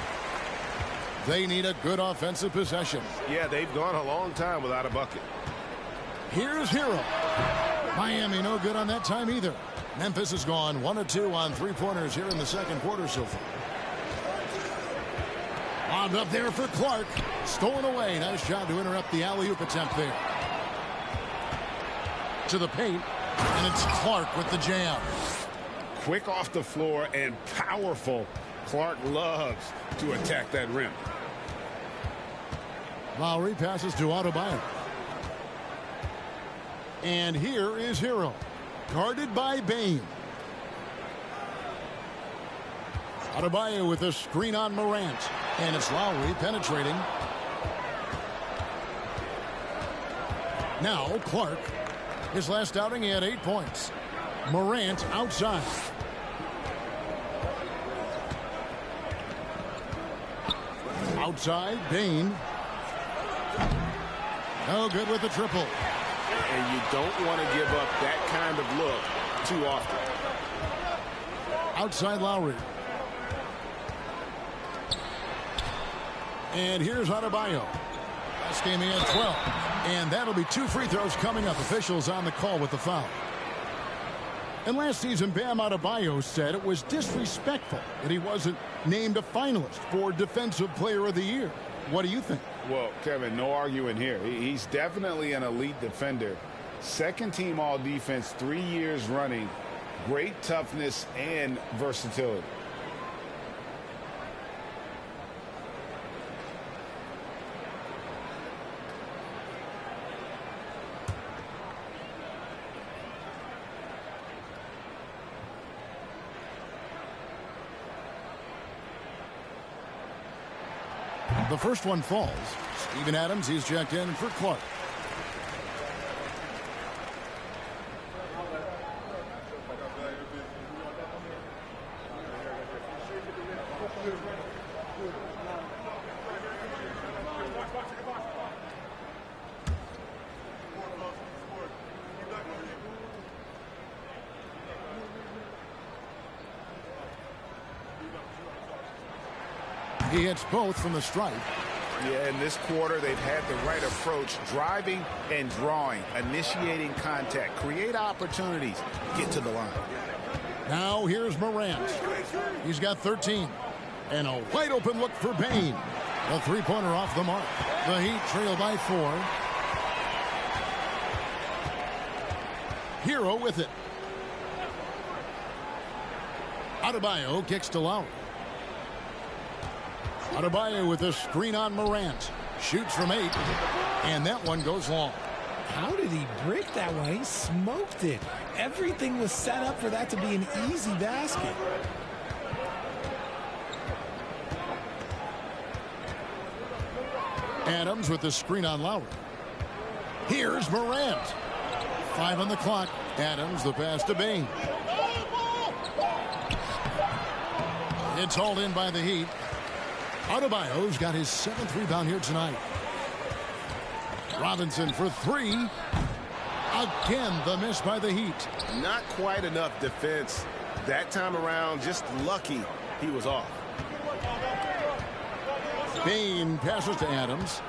They need a good offensive possession. Yeah, they've gone a long time without a bucket. Here's Hero. Miami no good on that time either. Memphis has gone 1 of 2 on 3-pointers here in the second quarter so far. Lobbed up there for Clark. Stolen away. Nice job to interrupt the alley-oop attempt there. To the paint. And it's Clark with the jam. Quick off the floor and powerful. Clark loves to attack that rim. Lowry passes to Adebayo. And here is Hero. Guarded by Bain. Adebayo with a screen on Morant. And it's Lowry penetrating. Now Clark. His last outing, he had 8 points. Morant outside. Outside, Bain. No good with the triple. And you don't want to give up that kind of look too often. Outside Lowry. And here's Adebayo. Last game he had 12. And that'll be 2 free throws coming up. Officials on the call with the foul. And last season, Bam Adebayo said it was disrespectful that he wasn't named a finalist for Defensive Player of the Year. What do you think? Well, Kevin, no arguing here. He's definitely an elite defender. Second team all defense 3 years running. Great toughness and versatility. The first one falls. Steven Adams, he's checked in for Clark. He hits both from the stripe. Yeah, in this quarter, they've had the right approach, driving and drawing, initiating contact, create opportunities, get to the line. Now here's Morant. He's got 13. And a wide open look for Bain. A three-pointer off the mark. The Heat trail by 4. Hero with it. Adebayo kicks to Lowry. Adebayo with a screen on Morant. Shoots from 8. And that one goes long. How did he break that one? He smoked it. Everything was set up for that to be an easy basket. Adams with the screen on Lowry. Here's Morant. 5 on the clock. Adams the pass to Bain. It's hauled in by the Heat. Adebayo's got his 7th rebound here tonight. Robinson for 3. Again, the miss by the Heat. Not quite enough defense. That time around, just lucky he was off. Bain passes to Adams.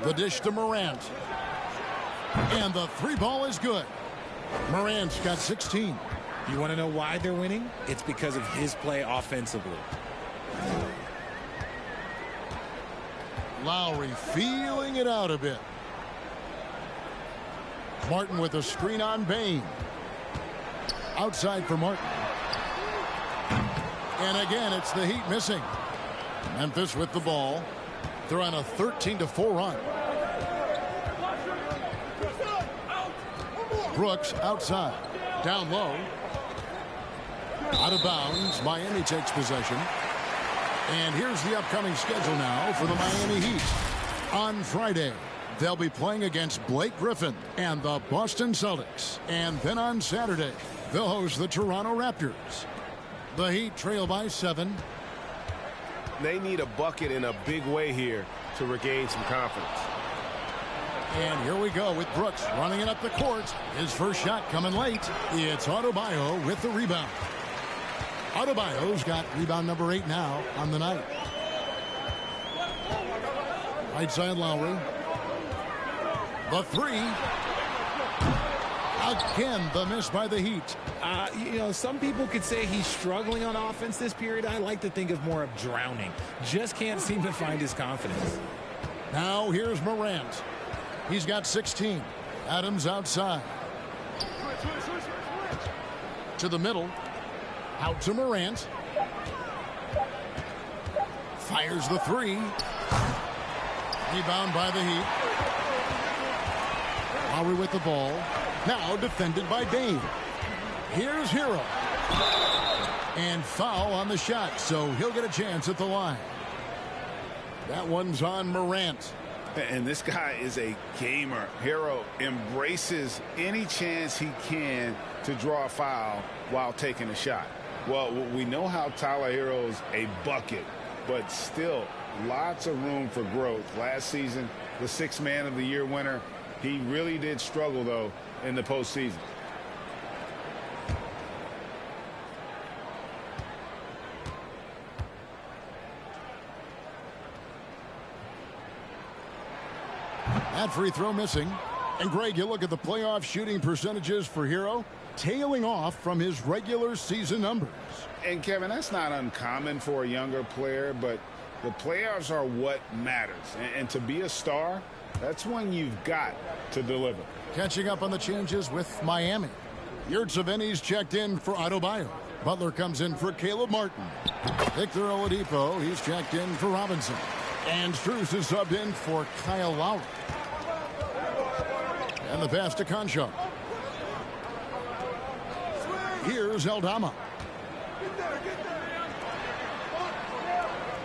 The dish to Morant. And the 3-ball is good. Morant's got 16. You want to know why they're winning? It's because of his play offensively. Lowry feeling it out a bit. Martin with a screen on Bain. Outside for Martin. And again, it's the Heat missing. Memphis with the ball. They're on a 13-4 run. Brooks outside. Down low. Out of bounds. Miami takes possession. And here's the upcoming schedule now for the Miami Heat. On Friday, they'll be playing against Blake Griffin and the Boston Celtics. And then on Saturday, they'll host the Toronto Raptors. The Heat trail by 7. They need a bucket in a big way here to regain some confidence. And here we go with Brooks running it up the court. His first shot coming late. It's Adebayo with the rebound. Adebayo's got rebound number 8 now on the night. Right side Lowry. The 3. Again, the miss by the Heat. You know, some people could say he's struggling on offense this period. I like to think of more of drowning. Just can't seem to find his confidence. Now here's Morant. He's got 16. Adams outside. To the middle. Out to Morant. Fires the 3. Rebound by the Heat. Lowry with the ball. Now defended by Bain. Here's Hero. And foul on the shot, so he'll get a chance at the line. That one's on Morant. And this guy is a gamer. Hero embraces any chance he can to draw a foul while taking a shot. Well, we know how Tyler Hero's a bucket, but still lots of room for growth. Last season, the 6th Man of the Year winner. He really did struggle, though, in the postseason. That free throw missing. And Greg, you look at the playoff shooting percentages for Hero, tailing off from his regular season numbers. And Kevin, that's not uncommon for a younger player, but the playoffs are what matters. And to be a star, that's when you've got to deliver. Catching up on the changes with Miami. Yurtseven's checked in for Adebayo. Butler comes in for Caleb Martin. Victor Oladipo, he's checked in for Robinson. And Strus is subbed in for Kyle Lowry. And the pass to Conchar. Here's Aldama.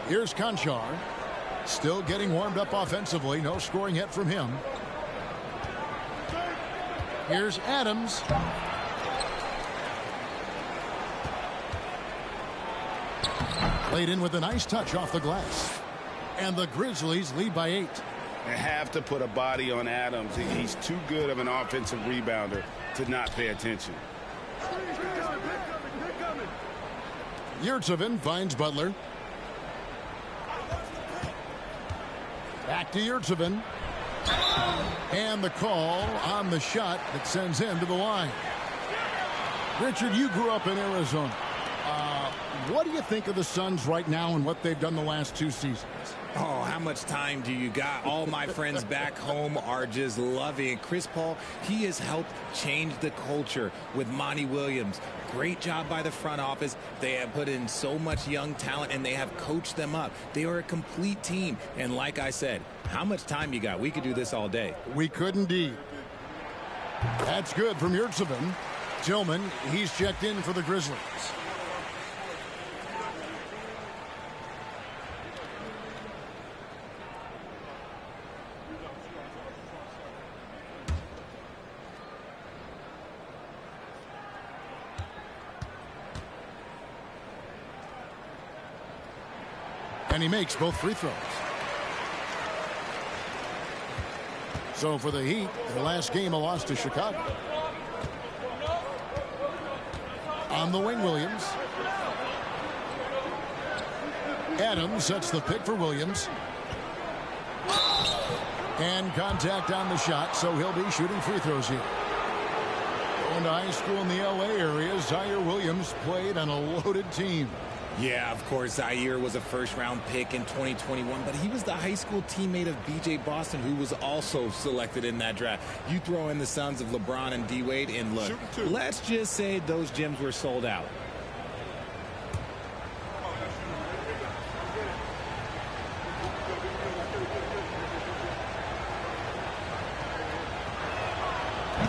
Here's Conchar. Still getting warmed up offensively. No scoring yet from him. Here's Adams. Played in with a nice touch off the glass. And the Grizzlies lead by 8. They have to put a body on Adams. He's too good of an offensive rebounder to not pay attention. Yurtseven finds Butler. Back to Yurtseven. And the call on the shot that sends him to the line. Richard, you grew up in Arizona. What do you think of the Suns right now and what they've done the last 2 seasons? Oh, how much time do you got? All my friends back home are just loving it. Chris Paul, he has helped change the culture with Monty Williams. Great job by the front office. They have put in so much young talent, and they have coached them up. They are a complete team. And like I said, how much time you got? We could do this all day. We could indeed. That's good from Yurtseven. Tillman, he's checked in for the Grizzlies. And he makes both free throws. So for the Heat, their last game a loss to Chicago. On the wing, Williams. Adams sets the pick for Williams. And contact on the shot, so he'll be shooting free throws here. Going to high school in the LA area, Zaire Williams played on a loaded team. Yeah, of course, Zaire was a first-round pick in 2021, but he was the high school teammate of B.J. Boston, who was also selected in that draft. You throw in the sons of LeBron and D-Wade, and look, let's just say those gyms were sold out.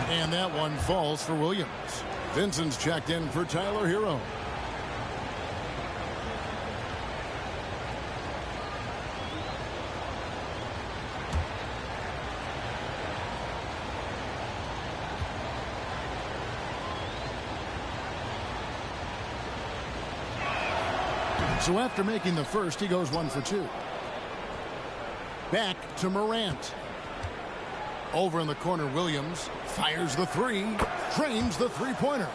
And that one falls for Williams. Vincent's checked in for Tyler Hero. So after making the first, he goes 1 for 2. Back to Morant. Over in the corner, Williams fires the 3, drains the three-pointer.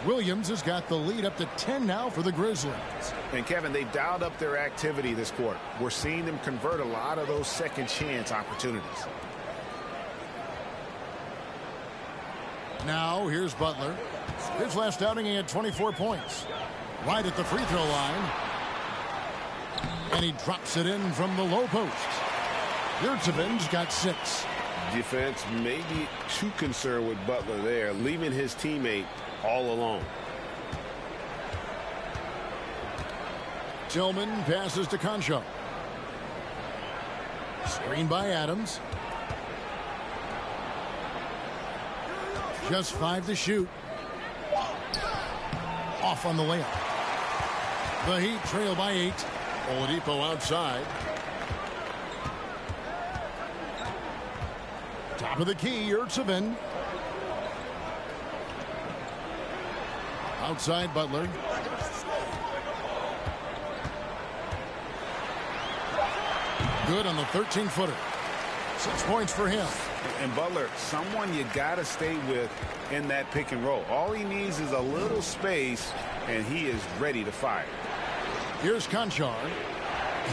Williams has got the lead up to 10 now for the Grizzlies. And Kevin, they've dialed up their activity this quarter. We're seeing them convert a lot of those second chance opportunities. Now here's Butler. His last outing, he had 24 points. Right at the free throw line. And he drops it in from the low post. Yurtseven's got 6. Defense may be too concerned with Butler there, leaving his teammate all alone. Tillman passes to Conchar. Screen by Adams. Just 5 to shoot. Off on the layup. The Heat trail by 8. Oladipo outside. Top of the key, Yurtseven. Outside Butler. Good on the 13-footer. 6 points for him. And Butler, someone you got to stay with in that pick and roll. All he needs is a little space, and he is ready to fire. Here's Conchar.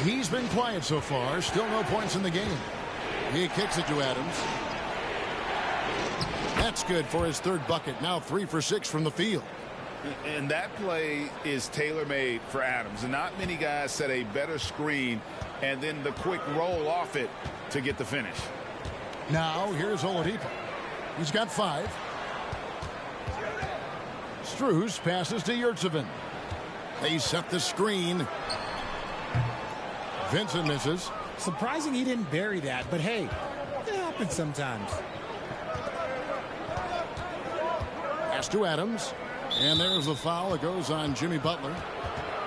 He's been quiet so far. Still no points in the game. He kicks it to Adams. That's good for his third bucket. Now 3 for 6 from the field. And that play is tailor-made for Adams. And not many guys set a better screen and then the quick roll off it to get the finish. Now here's Oladipo. He's got 5. Strus passes to Yurtseven. They set the screen. Vincent misses. Surprising he didn't bury that, but hey, it happens sometimes. Pass to Adams. And there's the foul. It goes on Jimmy Butler.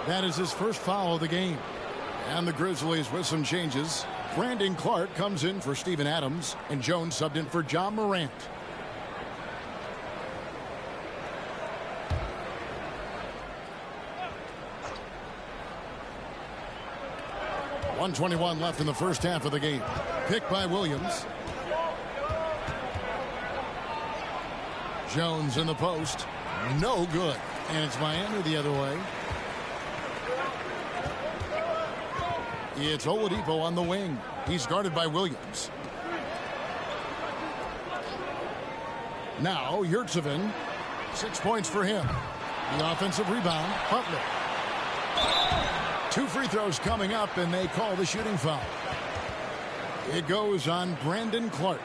That is his first foul of the game. And the Grizzlies with some changes. Brandon Clark comes in for Steven Adams, and Jones subbed in for John Morant. .121 left in the first half of the game. Picked by Williams. Jones in the post. No good. And it's Miami the other way. It's Oladipo on the wing. He's guarded by Williams. Now Yurtseven. 6 points for him. The offensive rebound. Butler. 2 free throws coming up, and they call the shooting foul. It goes on Brandon Clark.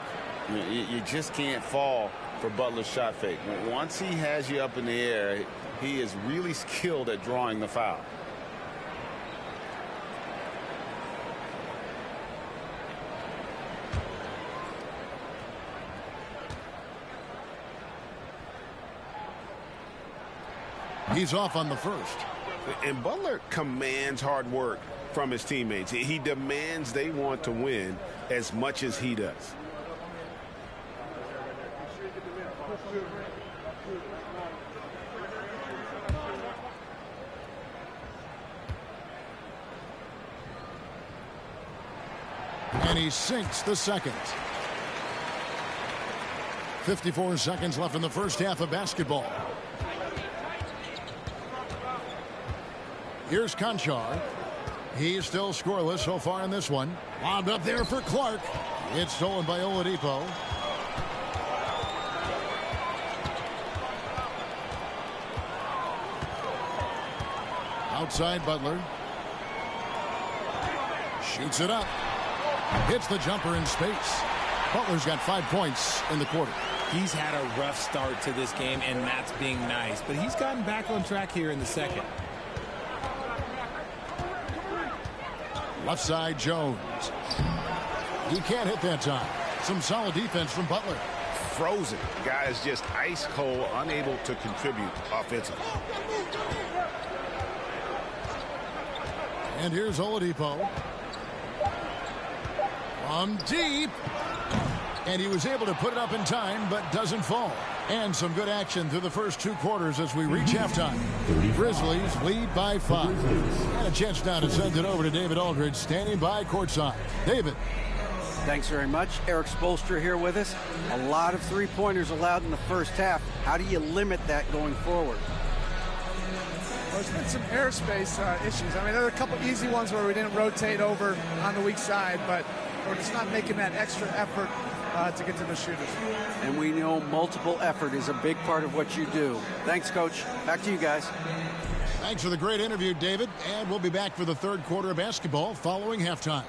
You just can't fall for Butler's shot fake. Once he has you up in the air, he is really skilled at drawing the foul. He's off on the first. And Butler commands hard work from his teammates. He demands they want to win as much as he does. And he sinks the second. 54 seconds left in the first half of basketball. Here's Conchar. He's still scoreless so far in this one. Lobbed up there for Clark. It's stolen by Oladipo. Outside Butler. Shoots it up. Hits the jumper in space. Butler's got 5 points in the quarter. He's had a rough start to this game, and Matt's being nice, but he's gotten back on track here in the second. Left side Jones. He can't hit that time. Some solid defense from Butler. Frozen. Guy is just ice cold, unable to contribute offensively. And here's Oladipo. From deep. And he was able to put it up in time, but doesn't fall. And some good action through the first 2 quarters as we reach halftime. Grizzlies lead by 5. And a chance now to send it over to David Aldridge, standing by courtside. David. Thanks very much. Eric Spoelstra here with us. A lot of three-pointers allowed in the first half. How do you limit that going forward? Well, there's been some airspace issues. I mean, there are a couple easy ones where we didn't rotate over on the weak side, but we're just not making that extra effort to get to the shooters. And we know multiple effort is a big part of what you do. Thanks, Coach. Back to you guys. Thanks for the great interview, David. And we'll be back for the third quarter of basketball following halftime.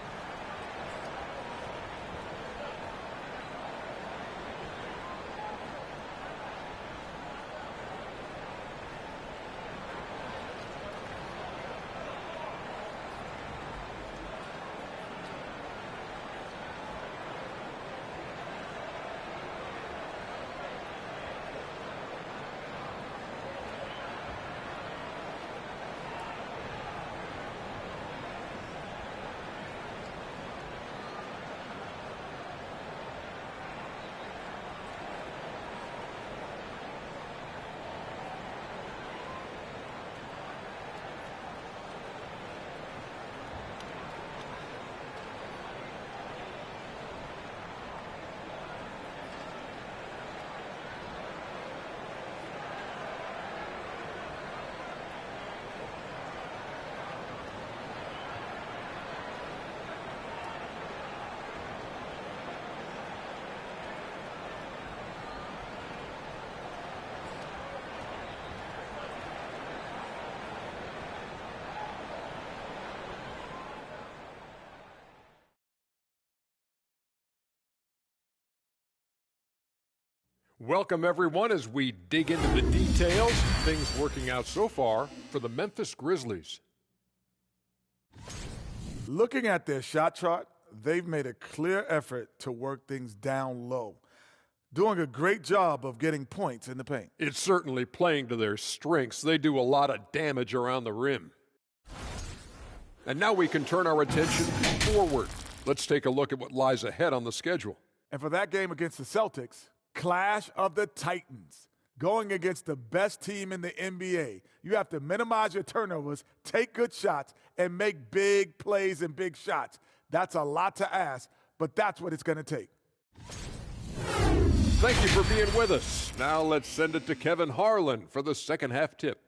Welcome, everyone, as we dig into the details. Things working out so far for the Memphis Grizzlies. Looking at their shot chart, they've made a clear effort to work things down low, doing a great job of getting points in the paint. It's certainly playing to their strengths. They do a lot of damage around the rim. And now we can turn our attention forward. Let's take a look at what lies ahead on the schedule. And for that game against the Celtics, clash of the Titans. Going against the best team in the NBA, you have to minimize your turnovers, take good shots, and make big plays and big shots. That's a lot to ask, but that's what it's going to take. Thank you for being with us. Now let's send it to Kevin Harlan for the second half tip.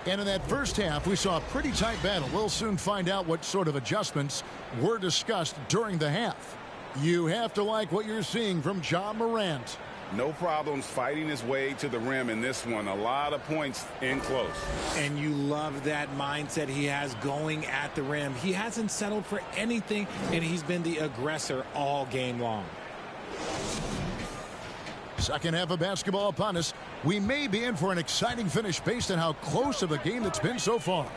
And in that first half, we saw a pretty tight battle. We'll soon find out what sort of adjustments were discussed during the half. You have to like what you're seeing from Ja Morant. No problems fighting his way to the rim in this one. A lot of points in close. And you love that mindset he has going at the rim. He hasn't settled for anything, and he's been the aggressor all game long. Second half of basketball upon us. We may be in for an exciting finish based on how close of a game it's been so far.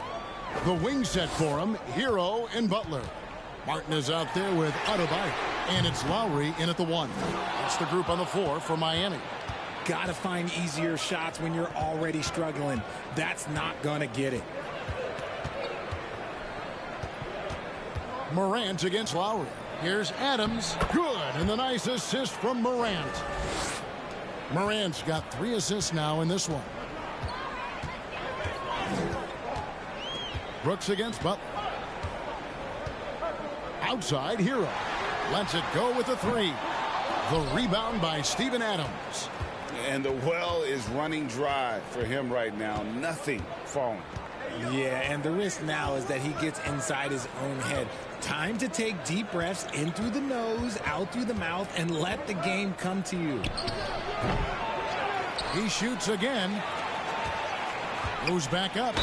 The wing set for him, Hero and Butler. Martin is out there with Adebayo, and it's Lowry in at the 1. That's the group on the floor for Miami. Got to find easier shots when you're already struggling. That's not going to get it. Morant against Lowry. Here's Adams. Good, and the nice assist from Morant. Morant's got 3 assists now in this one. Brooks against Butler. Outside, Hero. Lets it go with a 3. The rebound by Steven Adams. And the well is running dry for him right now. Nothing falling. Yeah, and the risk now is that he gets inside his own head. Time to take deep breaths in through the nose, out through the mouth, and let the game come to you. He shoots again. Goes back up.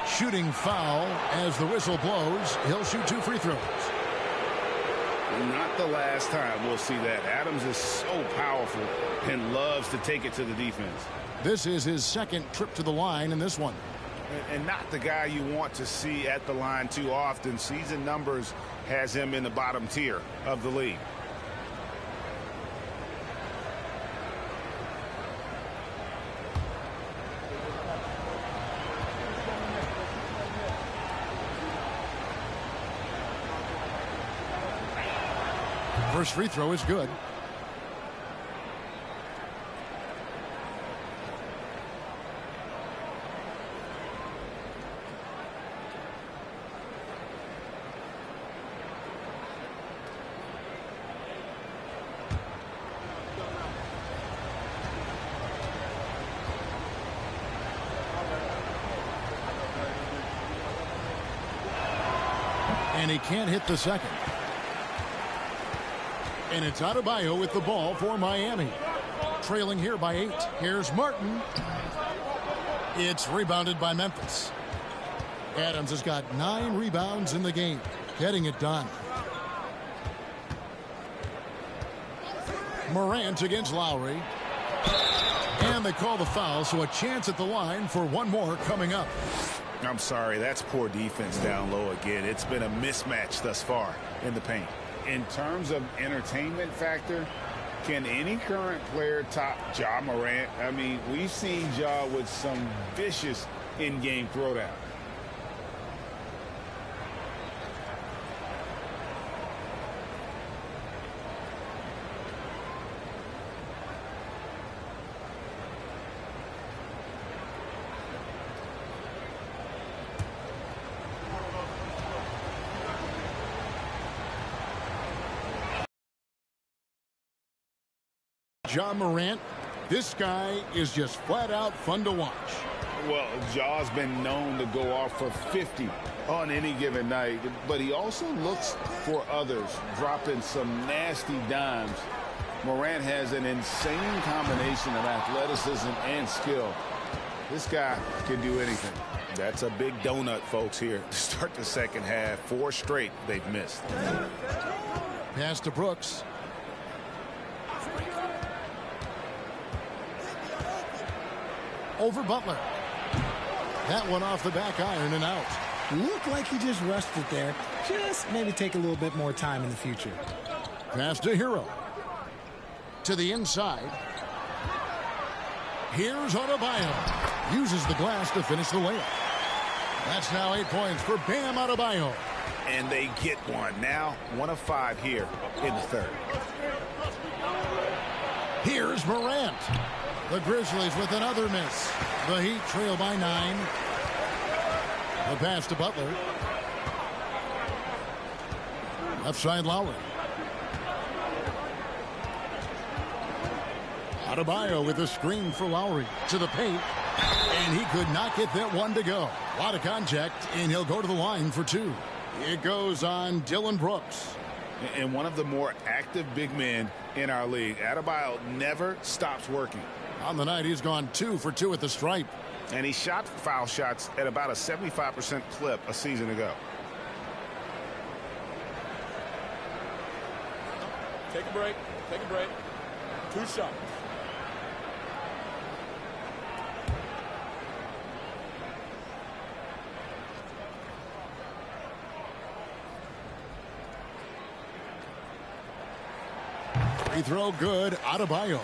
Shooting foul as the whistle blows. He'll shoot 2 free throws. Not the last time we'll see that. Adams is so powerful and loves to take it to the defense. This is his second trip to the line in this one. And not the guy you want to see at the line too often. Season numbers has him in the bottom tier of the league. First free throw is good. And he can't hit the second. And it's Adebayo with the ball for Miami. Trailing here by 8. Here's Martin. It's rebounded by Memphis. Adams has got 9 rebounds in the game. Getting it done. Morant against Lowry. And they call the foul, so a chance at the line for one more coming up. I'm sorry, that's poor defense down low again. It's been a mismatch thus far in the paint. In terms of entertainment factor, can any current player top Ja Morant? I mean, we've seen Ja with some vicious in-game throwdown. Ja Morant, this guy is just flat out fun to watch. Well, Ja's been known to go off for 50 on any given night, but he also looks for others, dropping some nasty dimes Morant has an insane combination of athleticism and skill. This guy can do anything. That's a big donut, folks, here to start the second half. 4 straight they've missed. Pass to Brooks. Over Butler. That one off the back iron and out. Looked like he just rushed it there. Just maybe take a little bit more time in the future. Pass to Hero. To the inside. Here's Adebayo. Uses the glass to finish the layup. That's now 8 points for Bam Adebayo. And they get one. Now 1 of 5 here in the third. Here's Morant. The Grizzlies with another miss. The Heat trail by 9. The pass to Butler. Left side Lowry. Adebayo with a screen for Lowry to the paint. And he could not get that one to go. A lot of contact, and he'll go to the line for 2. It goes on Dylan Brooks. And one of the more active big men in our league. Adebayo never stops working. On the night, he's gone 2 for 2 at the stripe. And he shot foul shots at about a 75% clip a season ago. Take a break. Take a break. 2 shots. Free throw good. Adebayo.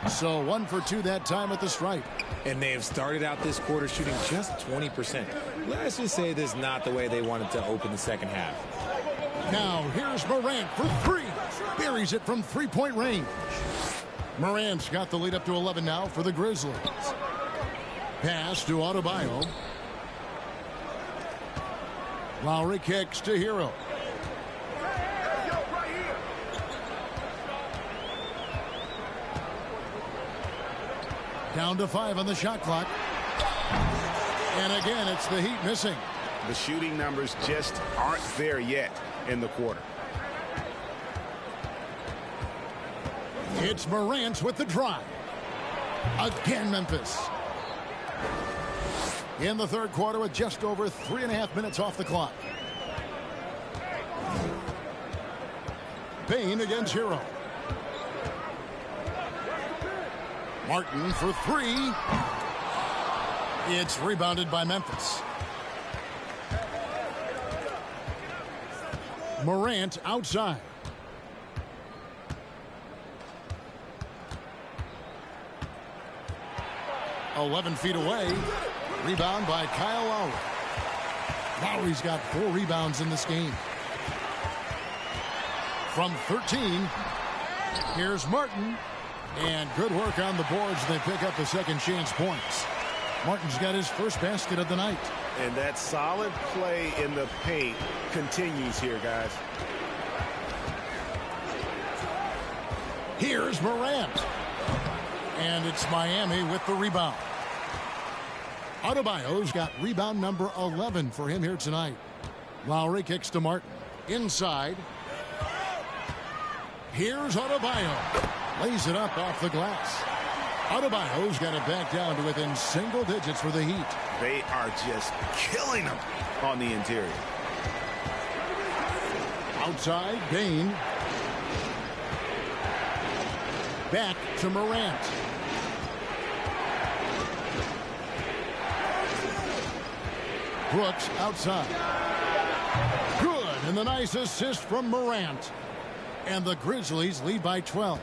So 1 for 2 that time at the stripe. And they have started out this quarter shooting just 20%. Let's just say this is not the way they wanted to open the second half. Now here's Morant for 3. Buries it from 3-point range. Morant's got the lead up to 11 now for the Grizzlies. Pass to Adebayo. Lowry kicks to Hero. Down to 5 on the shot clock. And again, it's the Heat missing. The shooting numbers just aren't there yet in the quarter. It's Morant with the drive. Again, Memphis. In the third quarter with just over 3.5 minutes off the clock. Bane against Hero. Martin for 3. It's rebounded by Memphis. Morant outside. "11 feet away. Rebound by Kyle Lowry. Lowry's got 4 rebounds in this game. From 13, here's Martin. And good work on the boards. They pick up the second chance points. Martin's got his first basket of the night. And that solid play in the paint continues here, guys. Here's Morant. And it's Miami with the rebound. Adebayo's got rebound number 11 for him here tonight. Lowry kicks to Martin. Inside. Here's Adebayo. Lays it up off the glass. Adebayo's got it back down to within single digits for the Heat. They are just killing them on the interior. Outside, Bane. Back to Morant. Brooks outside. Good, and the nice assist from Morant. And the Grizzlies lead by 12.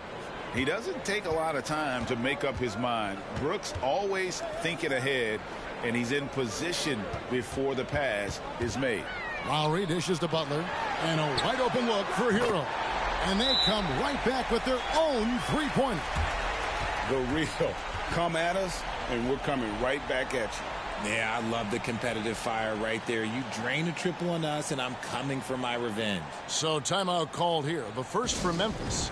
He doesn't take a lot of time to make up his mind. Brooks always thinking ahead, and he's in position before the pass is made. Lowry dishes to Butler, and a wide open look for Hero. And they come right back with their own three-pointer. The real come at us, and we're coming right back at you. Yeah, I love the competitive fire right there. You drain a triple on us, and I'm coming for my revenge. So timeout called here. The first for Memphis.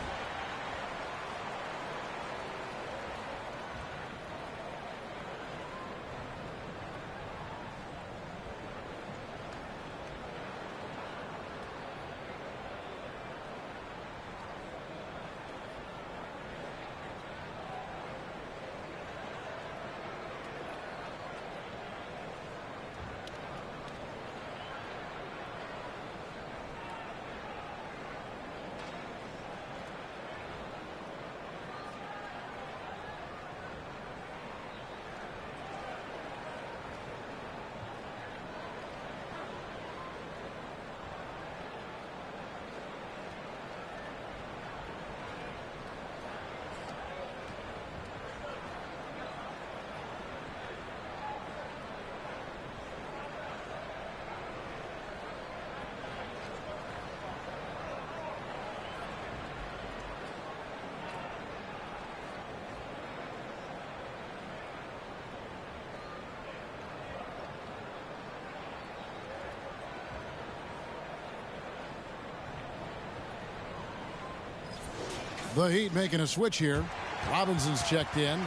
The Heat making a switch here. Robinson's checked in.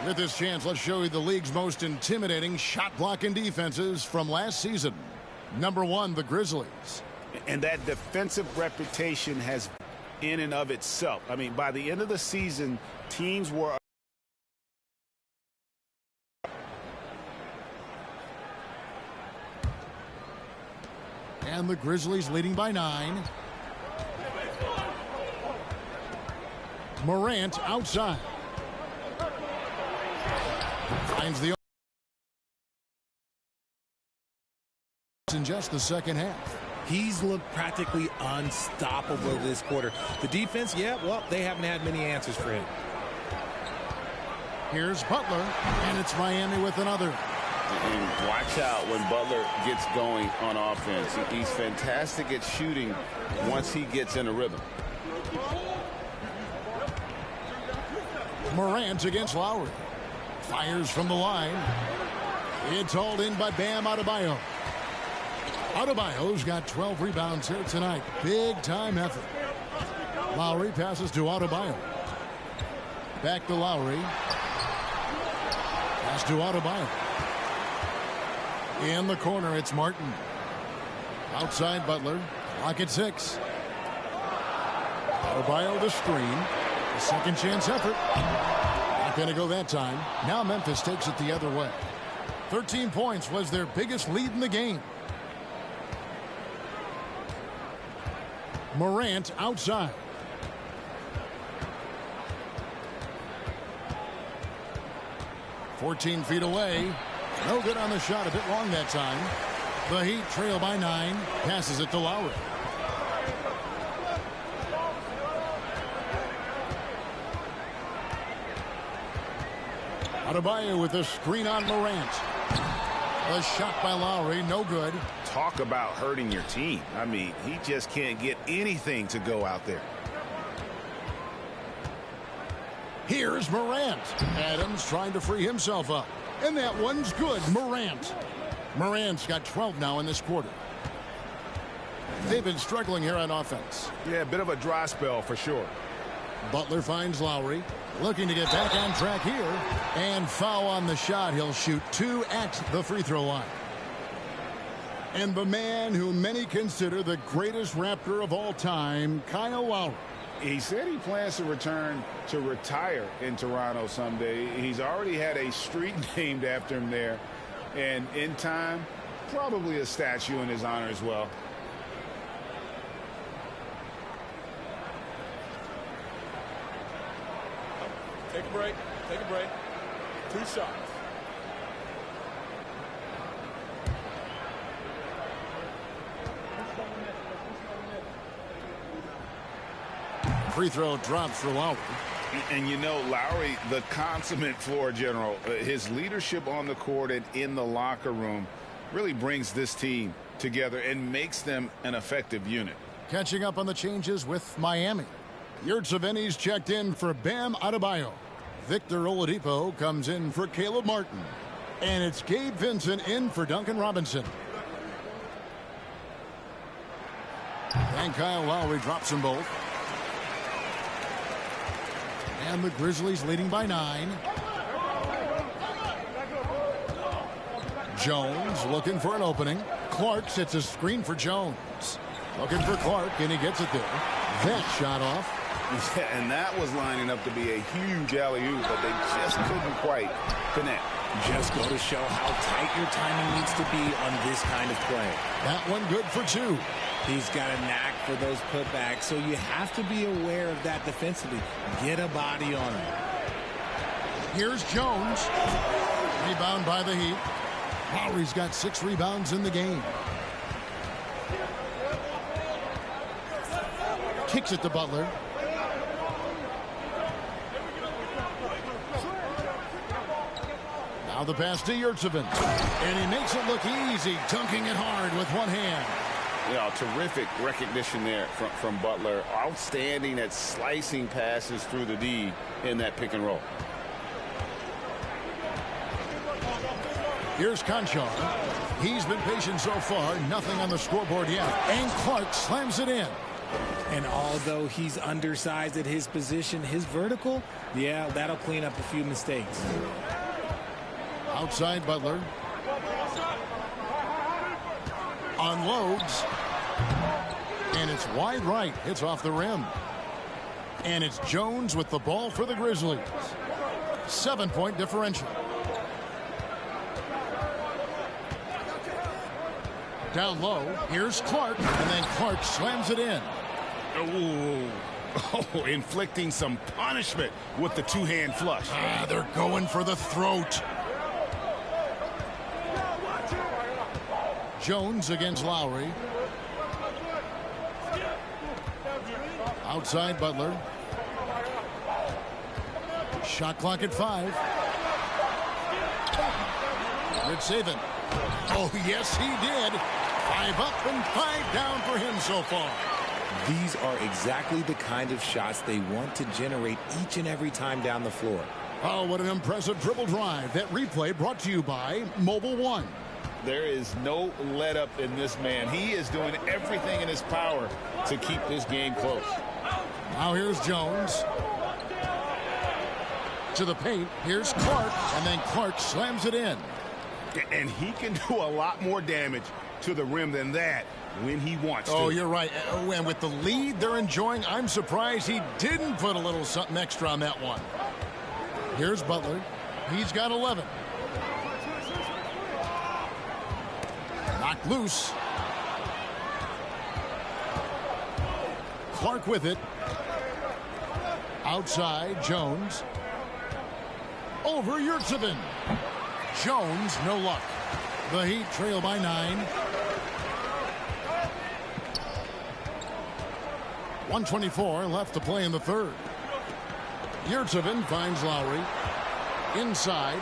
With this chance, let's show you the league's most intimidating shot blocking defenses from last season. Number 1, the Grizzlies. And that defensive reputation has in and of itself. I mean, by the end of the season, teams were and the Grizzlies leading by 9. Morant outside. Finds the in just the second half. He's looked practically unstoppable this quarter. The defense, yeah, well, they haven't had many answers for him. Here's Butler, and it's Miami with another. And watch out when Butler gets going on offense. He's fantastic at shooting once he gets in a rhythm. Morant against Lowry. Fires from the line. It's hauled in by Bam Adebayo. Adebayo's got 12 rebounds here tonight. Big time effort. Lowry passes to Adebayo. Back to Lowry. Pass to Adebayo. In the corner, it's Martin. Outside Butler. Clock at 6. Adebayo the screen. A second chance effort. Not going to go that time. Now Memphis takes it the other way. 13 points was their biggest lead in the game. Morant outside. "14 feet away. No good on the shot. A bit long that time. The Heat trail by 9. Passes it to Lowry. Adebayo with a screen on Morant. A shot by Lowry, no good. Talk about hurting your team. I mean, he just can't get anything to go out there. Here's Morant. Adams trying to free himself up. And that one's good. Morant. Morant's got 12 now in this quarter. They've been struggling here on offense. Yeah, a bit of a dry spell for sure. Butler finds Lowry. Looking to get back on track here. And foul on the shot. He'll shoot 2 at the free throw line. And the man who many consider the greatest Raptor of all time, Kyle Lowry. He said he plans to return to retire in Toronto someday. He's already had a street named after him there. And in time, probably a statue in his honor as well. Take a break. Take a break. 2 shots. Free throw drops for Lowry. And you know, Lowry, the consummate floor general, his leadership on the court and in the locker room really brings this team together and makes them an effective unit. Catching up on the changes with Miami. Yurtseven's checked in for Bam Adebayo. Victor Oladipo comes in for Caleb Martin. And it's Gabe Vincent in for Duncan Robinson. And Kyle Lowry drops them both. And the Grizzlies leading by 9. Jones looking for an opening. Clark sets a screen for Jones. Looking for Clark, and he gets it there. That shot off. Yeah, and that was lining up to be a huge alley-oop, but they just couldn't quite connect. Just go to show how tight your timing needs to be on this kind of play. That one good for 2. He's got a knack for those putbacks, so you have to be aware of that defensively. Get a body on him. Here's Jones. Rebound by the Heat. Lowry's got 6 rebounds in the game. Kicks it to Butler. Now the pass to Yurtsevin. And he makes it look easy, dunking it hard with one hand. Yeah, terrific recognition there from Butler. Outstanding at slicing passes through the D in that pick and roll. Here's Conchar. He's been patient so far. Nothing on the scoreboard yet. And Clark slams it in. And although he's undersized at his position, his vertical, yeah, that'll clean up a few mistakes. Outside Butler. Unloads. And it's wide right. Hits off the rim. And it's Jones with the ball for the Grizzlies. 7-point differential. Down low, here's Clark, and then Clark slams it in. Oh, inflicting some punishment with the two-hand flush. They're going for the throat. Jones against Lowry. Outside Butler. Shot clock at 5. Rich Saban. Oh, yes, he did. 5 up and 5 down for him so far. These are exactly the kind of shots they want to generate each and every time down the floor. Oh, what an impressive dribble drive. That replay brought to you by Mobile One. There is no let up in this man. He is doing everything in his power to keep this game close. Now here's Jones. To the paint. Here's Clark. And then Clark slams it in. And he can do a lot more damage to the rim than that when he wants to. Oh, you're right. And with the lead they're enjoying, I'm surprised he didn't put a little something extra on that one. Here's Butler. He's got 11. Knocked loose. Clark with it. Outside, Jones. Over Yurtsevin. Jones, no luck. The Heat trail by 9. 1:24 left to play in the third. Yurtsevin finds Lowry. Inside.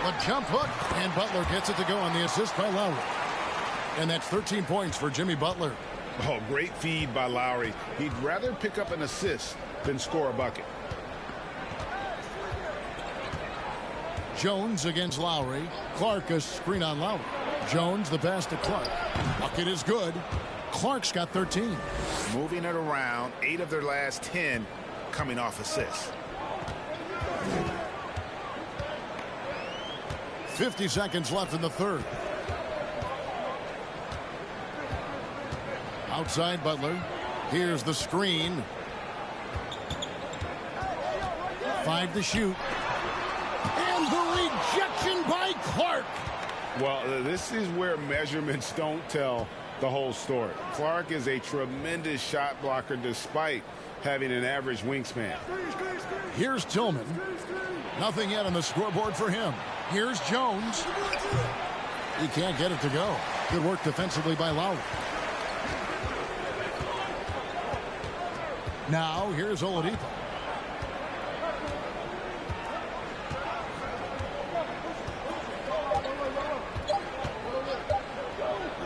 A jump hook, and Butler gets it to go on the assist by Lowry. And that's 13 points for Jimmy Butler. Oh, great feed by Lowry. He'd rather pick up an assist than score a bucket. Jones against Lowry. Clark a screen on Lowry. Jones the pass to Clark. Bucket is good. Clark's got 13. Moving it around, 8 of their last 10 coming off assists. 50 seconds left in the third. Outside Butler. Here's the screen. 5 to shoot. And the rejection by Clark. Well, this is where measurements don't tell the whole story. Clark is a tremendous shot blocker despite having an average wingspan. Here's Tillman. Nothing yet on the scoreboard for him. Here's Jones. He can't get it to go. Good work defensively by Lowry. Now here's Oladipo.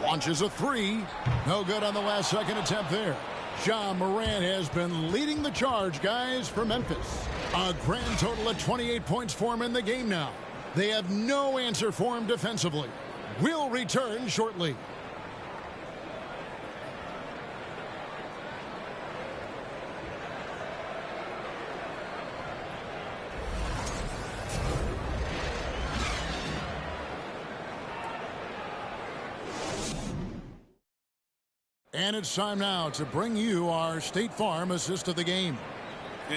Launches a 3. No good on the last second attempt there. Ja Morant has been leading the charge, guys, for Memphis. A grand total of 28 points for him in the game now. They have no answer for him defensively. We'll return shortly. And it's time now to bring you our State Farm assist of the game.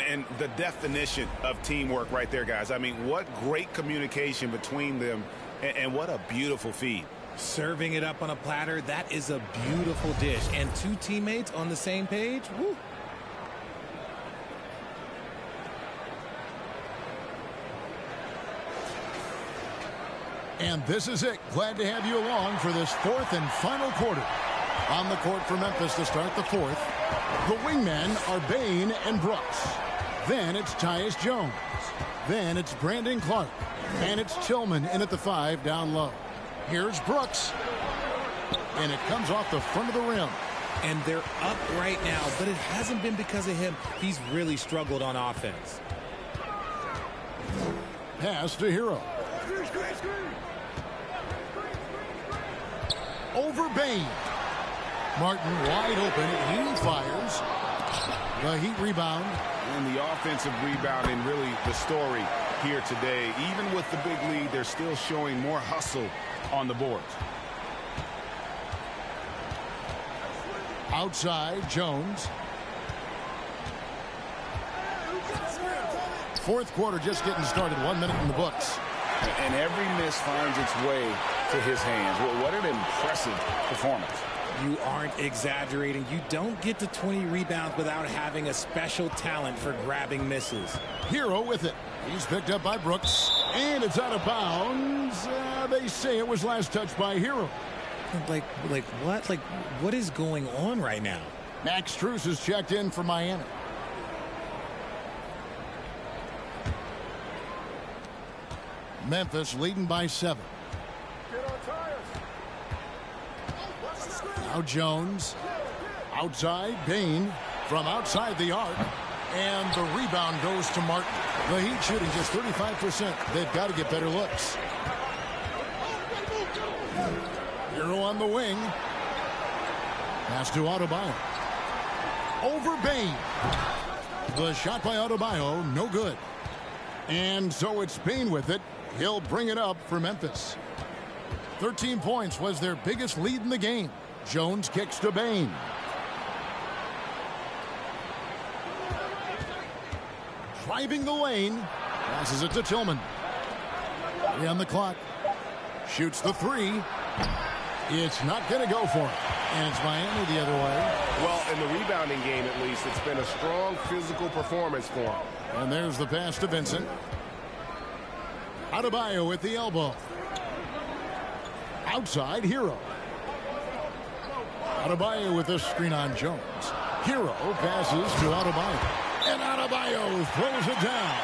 And the definition of teamwork right there, guys. I mean, what great communication between them, and what a beautiful feed. Serving it up on a platter, that is a beautiful dish. And two teammates on the same page, woo. And this is it. Glad to have you along for this fourth and final quarter. On the court for Memphis to start the fourth, the wingmen are Bain and Brooks. Then it's Tyus Jones. Then it's Brandon Clark. And it's Tillman in at the 5 down low. Here's Brooks. And it comes off the front of the rim. And they're up right now, but it hasn't been because of him. He's really struggled on offense. Pass to Hero. Over Bain. Martin wide open. He fires. The Heat rebound. And the offensive rebounding really the story here today. Even with the big lead, they're still showing more hustle on the boards. Outside, Jones. Fourth quarter just getting started. 1 minute in the books. And every miss finds its way to his hands. Well, what an impressive performance. You aren't exaggerating. You don't get to 20 rebounds without having a special talent for grabbing misses. Hero with it. He's picked up by Brooks. And it's out of bounds. They say it was last touched by Hero. Like what? Like, what is going on right now? Max Strus is checked in for Miami. Memphis leading by 7. Now Jones. Outside, Bain from outside the arc. And the rebound goes to Martin. The Heat shooting just 35%. They've got to get better looks. Hero on the wing. Pass to Adebayo. Over Bain. The shot by Adebayo, no good. And so it's Bain with it. He'll bring it up for Memphis. 13 points was their biggest lead in the game. Jones kicks to Bain. Driving the lane. Passes it to Tillman. 3 on the clock. Shoots the 3. It's not going to go for him. And it's Miami the other way. Well, in the rebounding game, at least, it's been a strong physical performance for him. And there's the pass to Vincent. Adebayo with the elbow. Outside, Hero. Adebayo with the screen on Jones. Hero passes to Adebayo. And Adebayo throws it down.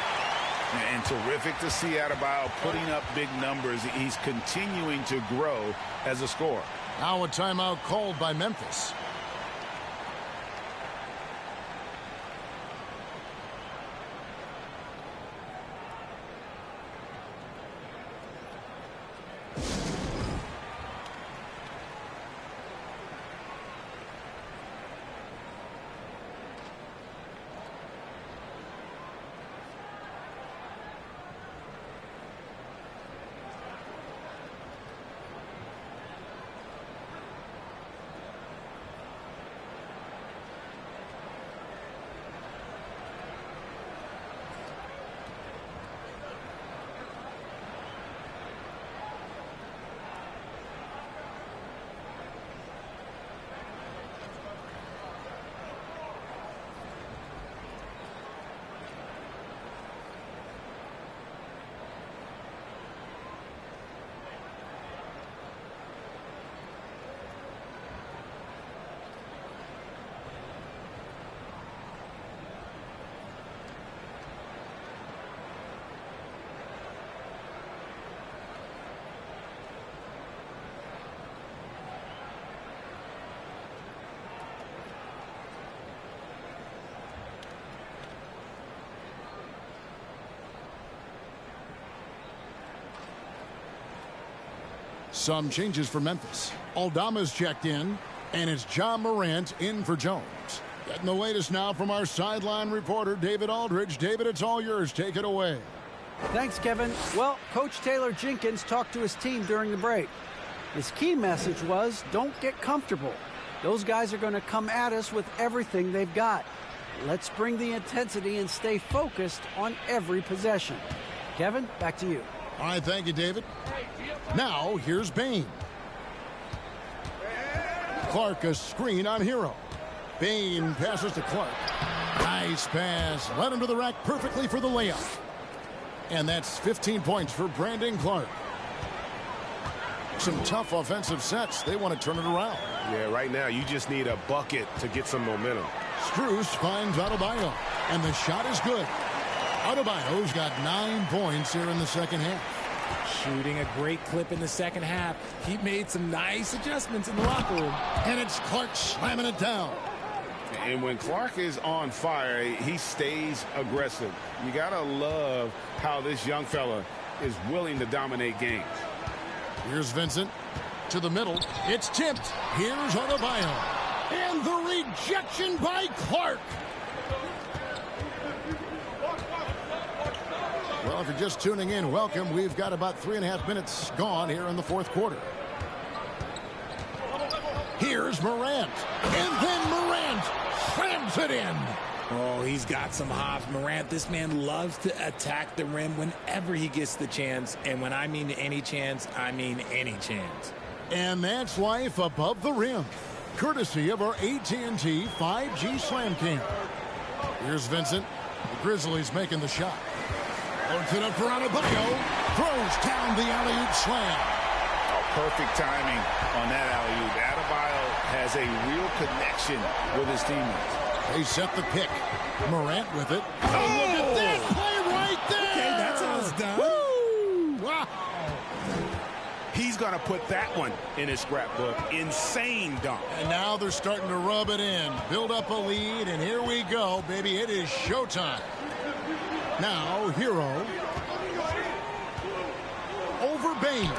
And terrific to see Adebayo putting up big numbers. He's continuing to grow as a scorer. Now a timeout called by Memphis. Some changes for Memphis. Aldama's checked in, and it's John Morant in for Jones. Getting the latest now from our sideline reporter, David Aldridge. David, it's all yours. Take it away. Thanks, Kevin. Well, Coach Taylor Jenkins talked to his team during the break. His key message was, don't get comfortable. Those guys are going to come at us with everything they've got. Let's bring the intensity and stay focused on every possession. Kevin, back to you. All right, thank you, David. Now, here's Bain. Clark a screen on Hero. Bain passes to Clark. Nice pass. Led him to the rack perfectly for the layup. And that's 15 points for Brandon Clark. Some tough offensive sets. They want to turn it around. Yeah, right now you just need a bucket to get some momentum. Strus finds Adebayo, and the shot is good. Adebayo's got 9 points here in the second half. Shooting a great clip in the second half. He made some nice adjustments in the locker room. And it's Clark slamming it down. And when Clark is on fire, he stays aggressive. You got to love how this young fella is willing to dominate games. Here's Vincent to the middle. It's tipped. Here's Adebayo. And the rejection by Clark. Well, if you're just tuning in, welcome. We've got about 3.5 minutes gone here in the fourth quarter. Here's Morant. And then Morant slams it in. Oh, he's got some hops. Morant, this man loves to attack the rim whenever he gets the chance. And when I mean any chance, I mean any chance. And that's life above the rim, courtesy of our AT&T 5G Slam King. Here's Vincent. The Grizzlies making the shot. Loads it up for Adebayo. Throws down the alley-oop slam. Oh, perfect timing on that alley-oop. Adebayo has a real connection with his teammates. They set the pick. Morant with it. Oh, look at that play right there. Okay, that's how it's done. Woo! Wow. He's going to put that one in his scrapbook. Insane dunk. And now they're starting to rub it in. Build up a lead, and here we go, baby. It is showtime. Now, Hero. Over Bain.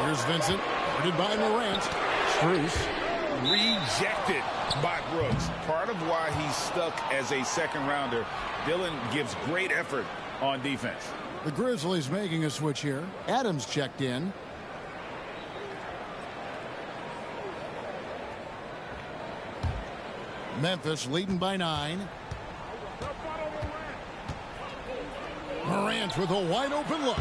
Here's Vincent. Guarded by Morant. Strus. Rejected by Brooks. Part of why he's stuck as a second rounder. Dillon gives great effort on defense. The Grizzlies making a switch here. Adams checked in. Memphis leading by 9. Morant with a wide open look.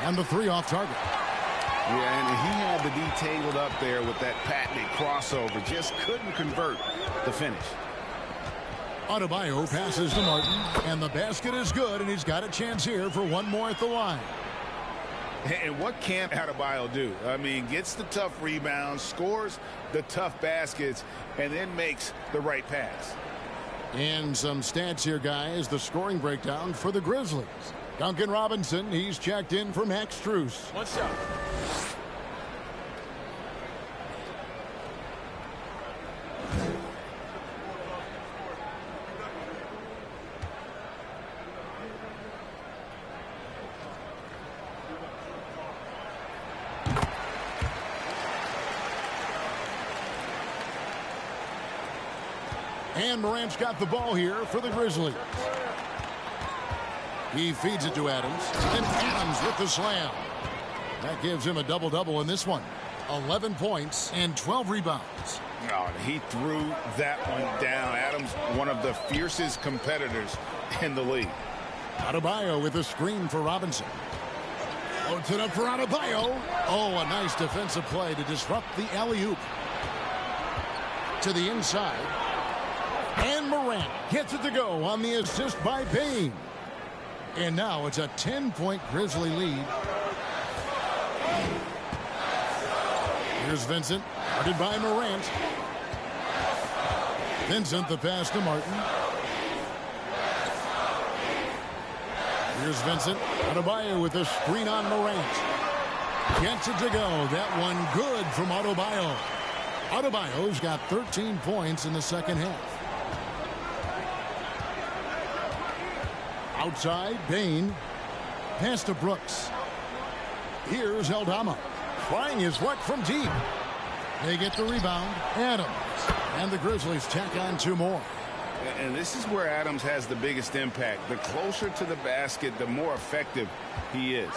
And the 3 off target. Yeah, and he had the D tangled up there with that patented crossover. Just couldn't convert the finish. Adebayo passes to Martin, and the basket is good, and he's got a chance here for one more at the line. And what can't Adebayo do? I mean, gets the tough rebounds, scores the tough baskets, and then makes the right pass. And some stats here, guys. The scoring breakdown for the Grizzlies. Duncan Robinson, he's checked in for Max Strus. One shot. And Morant's got the ball here for the Grizzlies. He feeds it to Adams. And Adams with the slam. That gives him a double-double in this one. 11 points and 12 rebounds. Oh, he threw that one down. Adams, one of the fiercest competitors in the league. Adebayo with a screen for Robinson. Loads it up for Adebayo. Oh, a nice defensive play to disrupt the alley-oop. To the inside. And Morant gets it to go on the assist by Bain. And now it's a 10-point Grizzly lead. Here's Vincent, guarded by Morant. Vincent the pass to Martin. Here's Vincent. Adebayo with a screen on Morant. Gets it to go. That one good from Adebayo. Adebayo's got 13 points in the second half. Outside, Bain. Pass to Brooks. Here's Aldama. Trying his luck from deep. They get the rebound. Adams. And the Grizzlies tack on 2 more. And this is where Adams has the biggest impact. The closer to the basket, the more effective he is.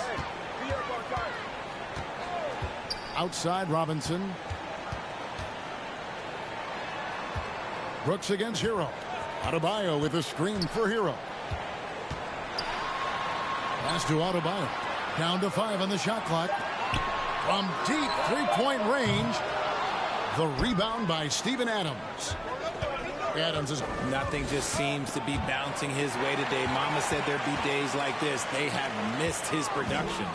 Outside Robinson. Brooks against Hero. Adebayo with a screen for Hero. Pass to Adebayo. Down to 5 on the shot clock. From deep 3-point range. The rebound by Steven Adams. Adams is... Nothing just seems to be bouncing his way today. Mama said there'd be days like this. They have missed his production.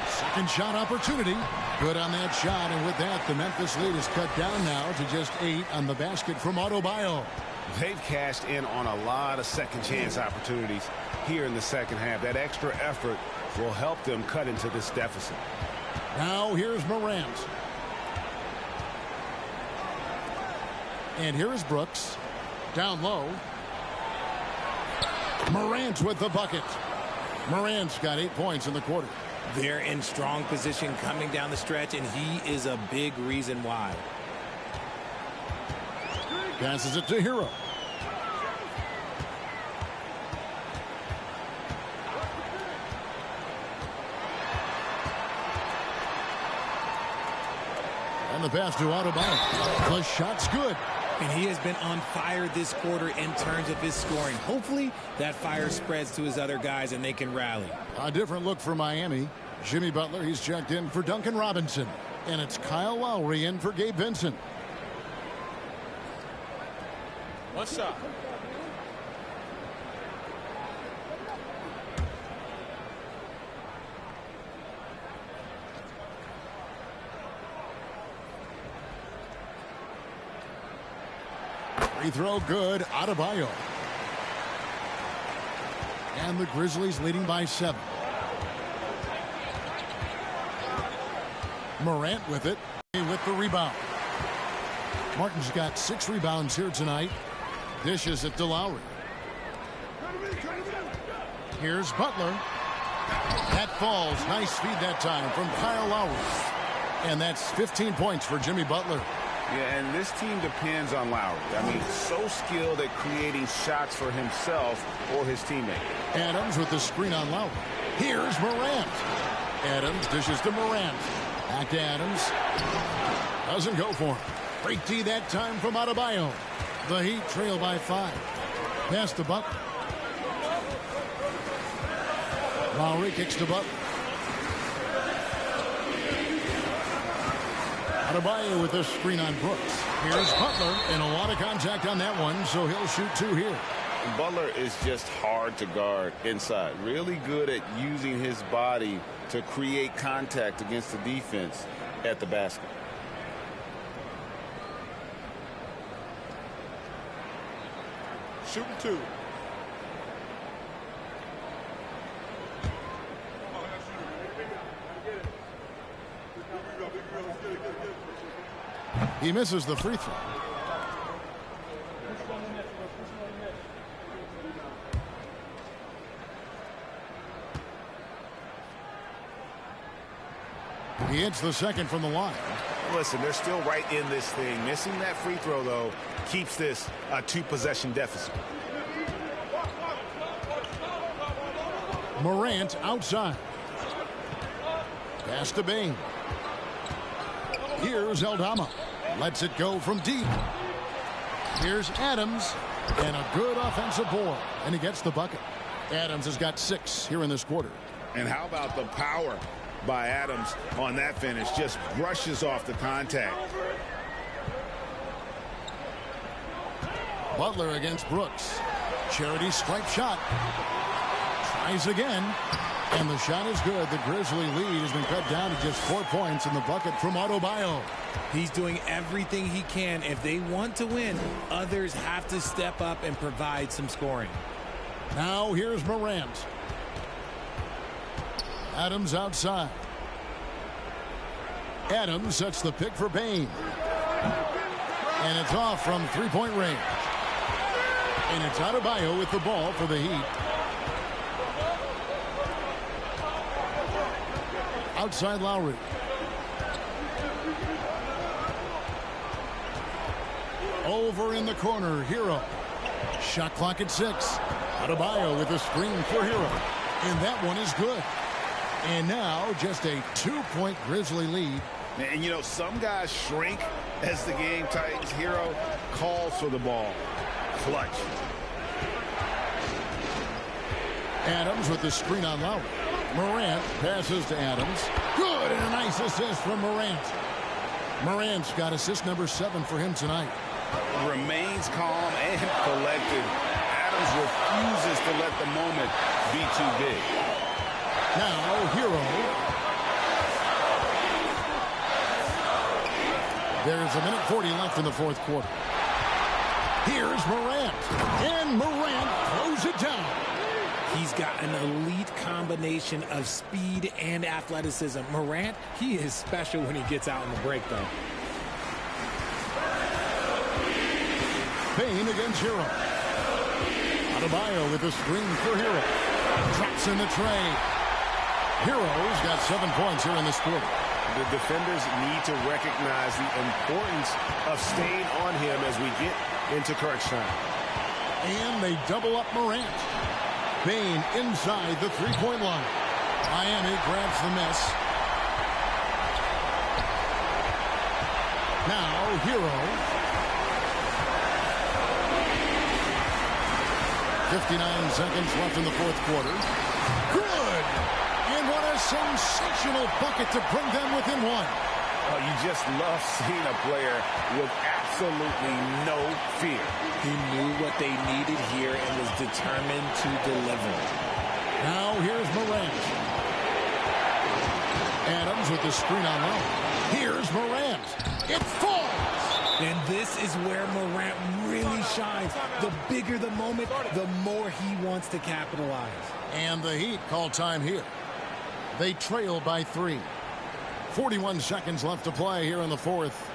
Second shot opportunity. Good on that shot, and with that, the Memphis lead is cut down now to just 8 on the basket from Adebayo. They've cashed in on a lot of second chance opportunities here in the second half. That extra effort will help them cut into this deficit. Now here's Morant. And here is Brooks. Down low. Morant with the bucket. Morant's got 8 points in the quarter. They're in strong position coming down the stretch, and he is a big reason why. Passes it to Hero. And the pass to Adebayo. The shot's good. And he has been on fire this quarter in terms of his scoring. Hopefully that fire spreads to his other guys and they can rally. A different look for Miami. Jimmy Butler, he's checked in for Duncan Robinson. And it's Kyle Lowry in for Gabe Vincent. One shot. Free throw good. Adebayo. And the Grizzlies leading by 7. Morant with it. With the rebound. Martin's got 6 rebounds here tonight. Dishes it to Lowry. Here's Butler. That falls. Nice feed that time from Kyle Lowry. And that's 15 points for Jimmy Butler. Yeah, and this team depends on Lowry. I mean, so skilled at creating shots for himself or his teammate. Adams with the screen on Lowry. Here's Morant. Adams dishes to Morant. Back to Adams. Doesn't go for him. Great D that time from Adebayo. The Heat trail by 5. Pass to Butler. Lowry kicks to Butler. Adebayo with the screen on Brooks. Here's Butler, and a lot of contact on that one, so he'll shoot 2 here. Butler is just hard to guard inside. Really good at using his body to create contact against the defense at the basket. Shooting 2. He misses the free throw. He hits the second from the line. Listen, they're still right in this thing. Missing that free throw, though, keeps this a 2-possession deficit. Morant outside. Pass to Bain. Here's Aldama. Lets it go from deep. Here's Adams. And a good offensive board. And he gets the bucket. Adams has got 6 here in this quarter. And how about the power by Adams on that finish? Just brushes off the contact. Butler against Brooks. Charity stripe shot. Tries again. And the shot is good. The Grizzly lead has been cut down to just 4 points in the bucket from Adebayo. He's doing everything he can. If they want to win, others have to step up and provide some scoring. Now here's Morant. Adams outside. Adams sets the pick for Bain. And it's off from 3-point range. And it's Adebayo with the ball for the Heat. outside Lowry. Over in the corner, Hero. Shot clock at 6. Adebayo with a screen for Hero. And that one is good. And now just a 2-point Grizzly lead. And, you know, some guys shrink as the game tightens. Hero calls for the ball. Clutch. Adams with the screen on Lowry. Morant passes to Adams. Good, and a nice assist from Morant. Morant's got assist number 7 for him tonight. Remains calm and collected. Adams refuses to let the moment be too big. Now, Hero. There's 1:40 left in the fourth quarter. Here's Morant. And Morant throws it down. He's got an elite combination of speed and athleticism. Morant, he is special when he gets out in the break, though. Payne against Hero. Adebayo with a screen for Hero. Drops in the tray. Hero's got 7 points here in this quarter. The defenders need to recognize the importance of staying on him as we get into crunch time. And they double up Morant. Payne inside the three-point line. Miami grabs the miss. Now, Hero. 59 seconds left in the fourth quarter. Good! And what a sensational bucket to bring them within one. Oh, you just love seeing a player with absolutely no fear. He knew what they needed here and was determined to deliver. Now here's Morant. Adams with the screen on low. Here's Morant. It falls! And this is where Morant really shines. The bigger the moment, the more he wants to capitalize. And the Heat call time here. They trail by 3. 41 seconds left to play here in the fourth.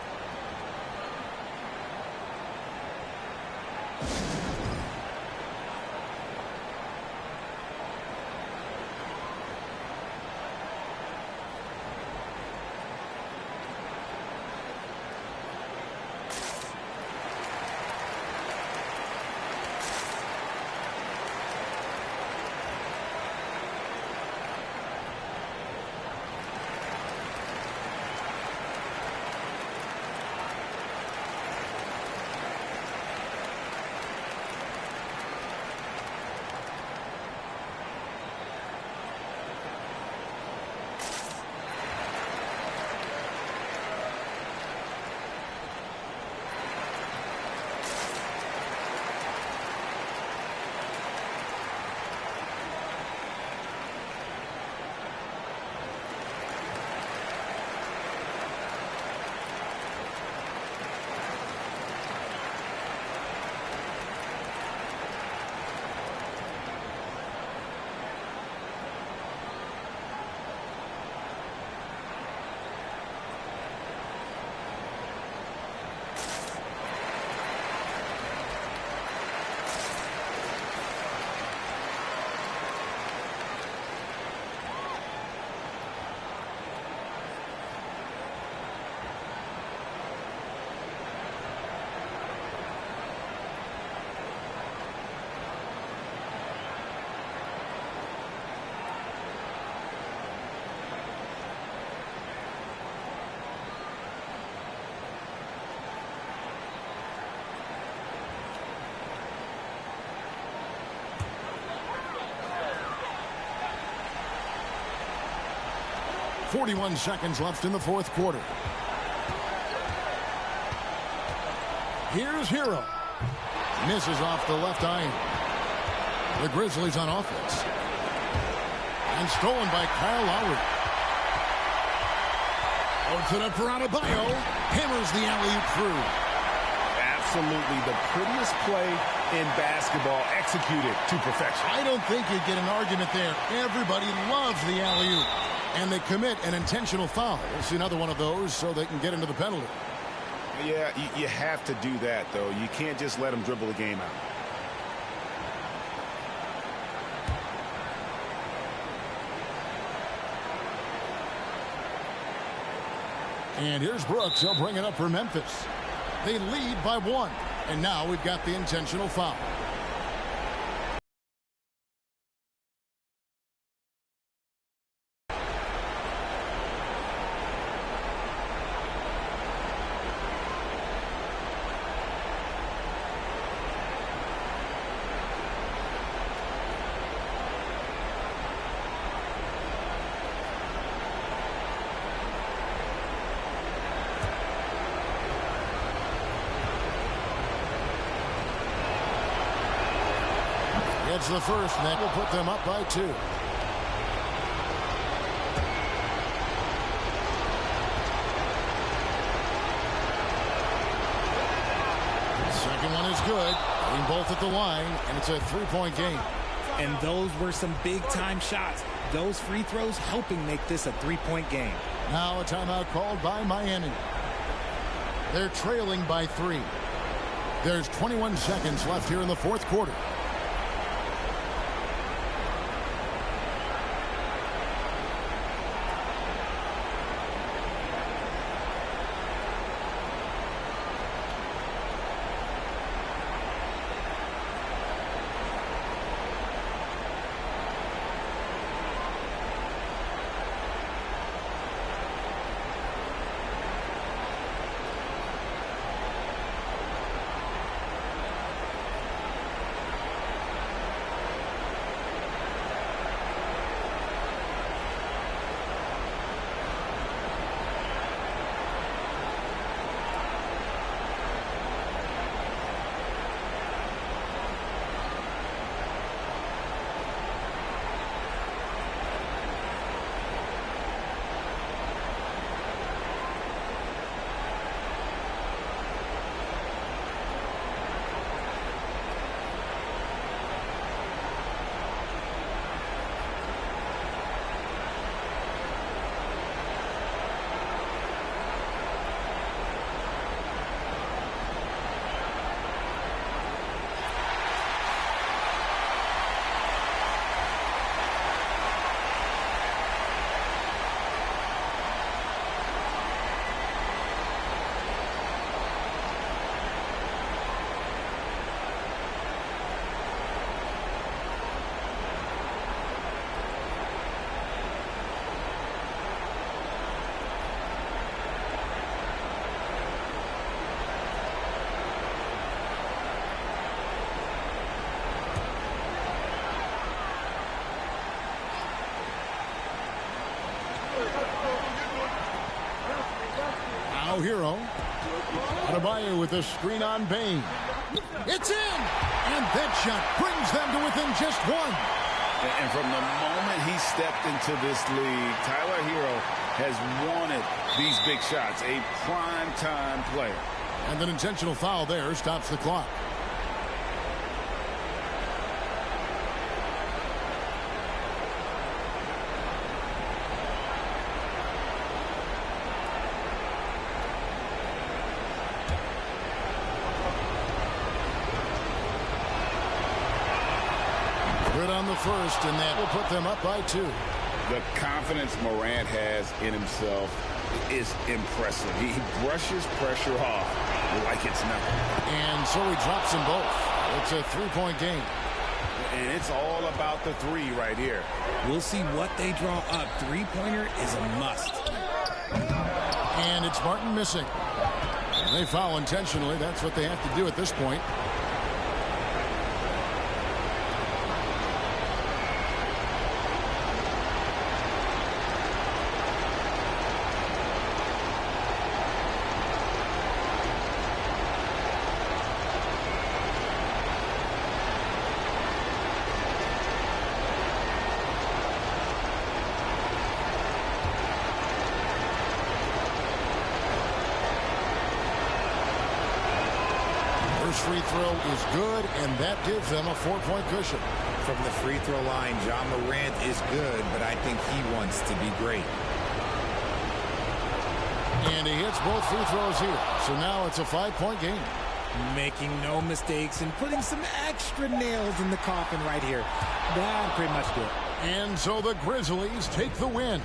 .41 seconds left in the fourth quarter. Here's Hero. Misses off the left iron. The Grizzlies on offense. And stolen by Kyle Lowry. Opens it up for Adebayo. Hammers the alley-oop through. Absolutely the prettiest play in basketball, executed to perfection. I don't think you'd get an argument there. Everybody loves the alley-oop. And they commit an intentional foul. We'll see another one of those so they can get into the penalty. Yeah, you have to do that, though. You can't just let them dribble the game out. And here's Brooks. He'll bring it up for Memphis. They lead by 1. And now we've got the intentional foul. It's the first, and that will put them up by 2. Second one is good. Getting both at the line, and it's a 3-point game. And those were some big-time shots. Those free throws helping make this a 3-point game. Now a timeout called by Miami. They're trailing by 3. There's 21 seconds left here in the fourth quarter. Hero. Adebayo with a screen on Bain. It's in! And that shot brings them to within just 1. And from the moment he stepped into this league, Tyler Hero has wanted these big shots. A prime-time player. And an intentional foul there stops the clock. On the first, and that will put them up by 2. The confidence Morant has in himself is impressive. He brushes pressure off like it's nothing. And so he drops them both. It's a 3-point game. And it's all about the 3 right here. We'll see what they draw up. 3-pointer is a must. And it's Martin missing. And they foul intentionally. That's what they have to do at this point. Free throw is good, and that gives them a 4-point cushion. From the free throw line, John Morant is good, but I think he wants to be great. And he hits both free throws here. So now it's a 5-point game. Making no mistakes and putting some extra nails in the coffin right here. That pretty much do it. And so the Grizzlies take the win.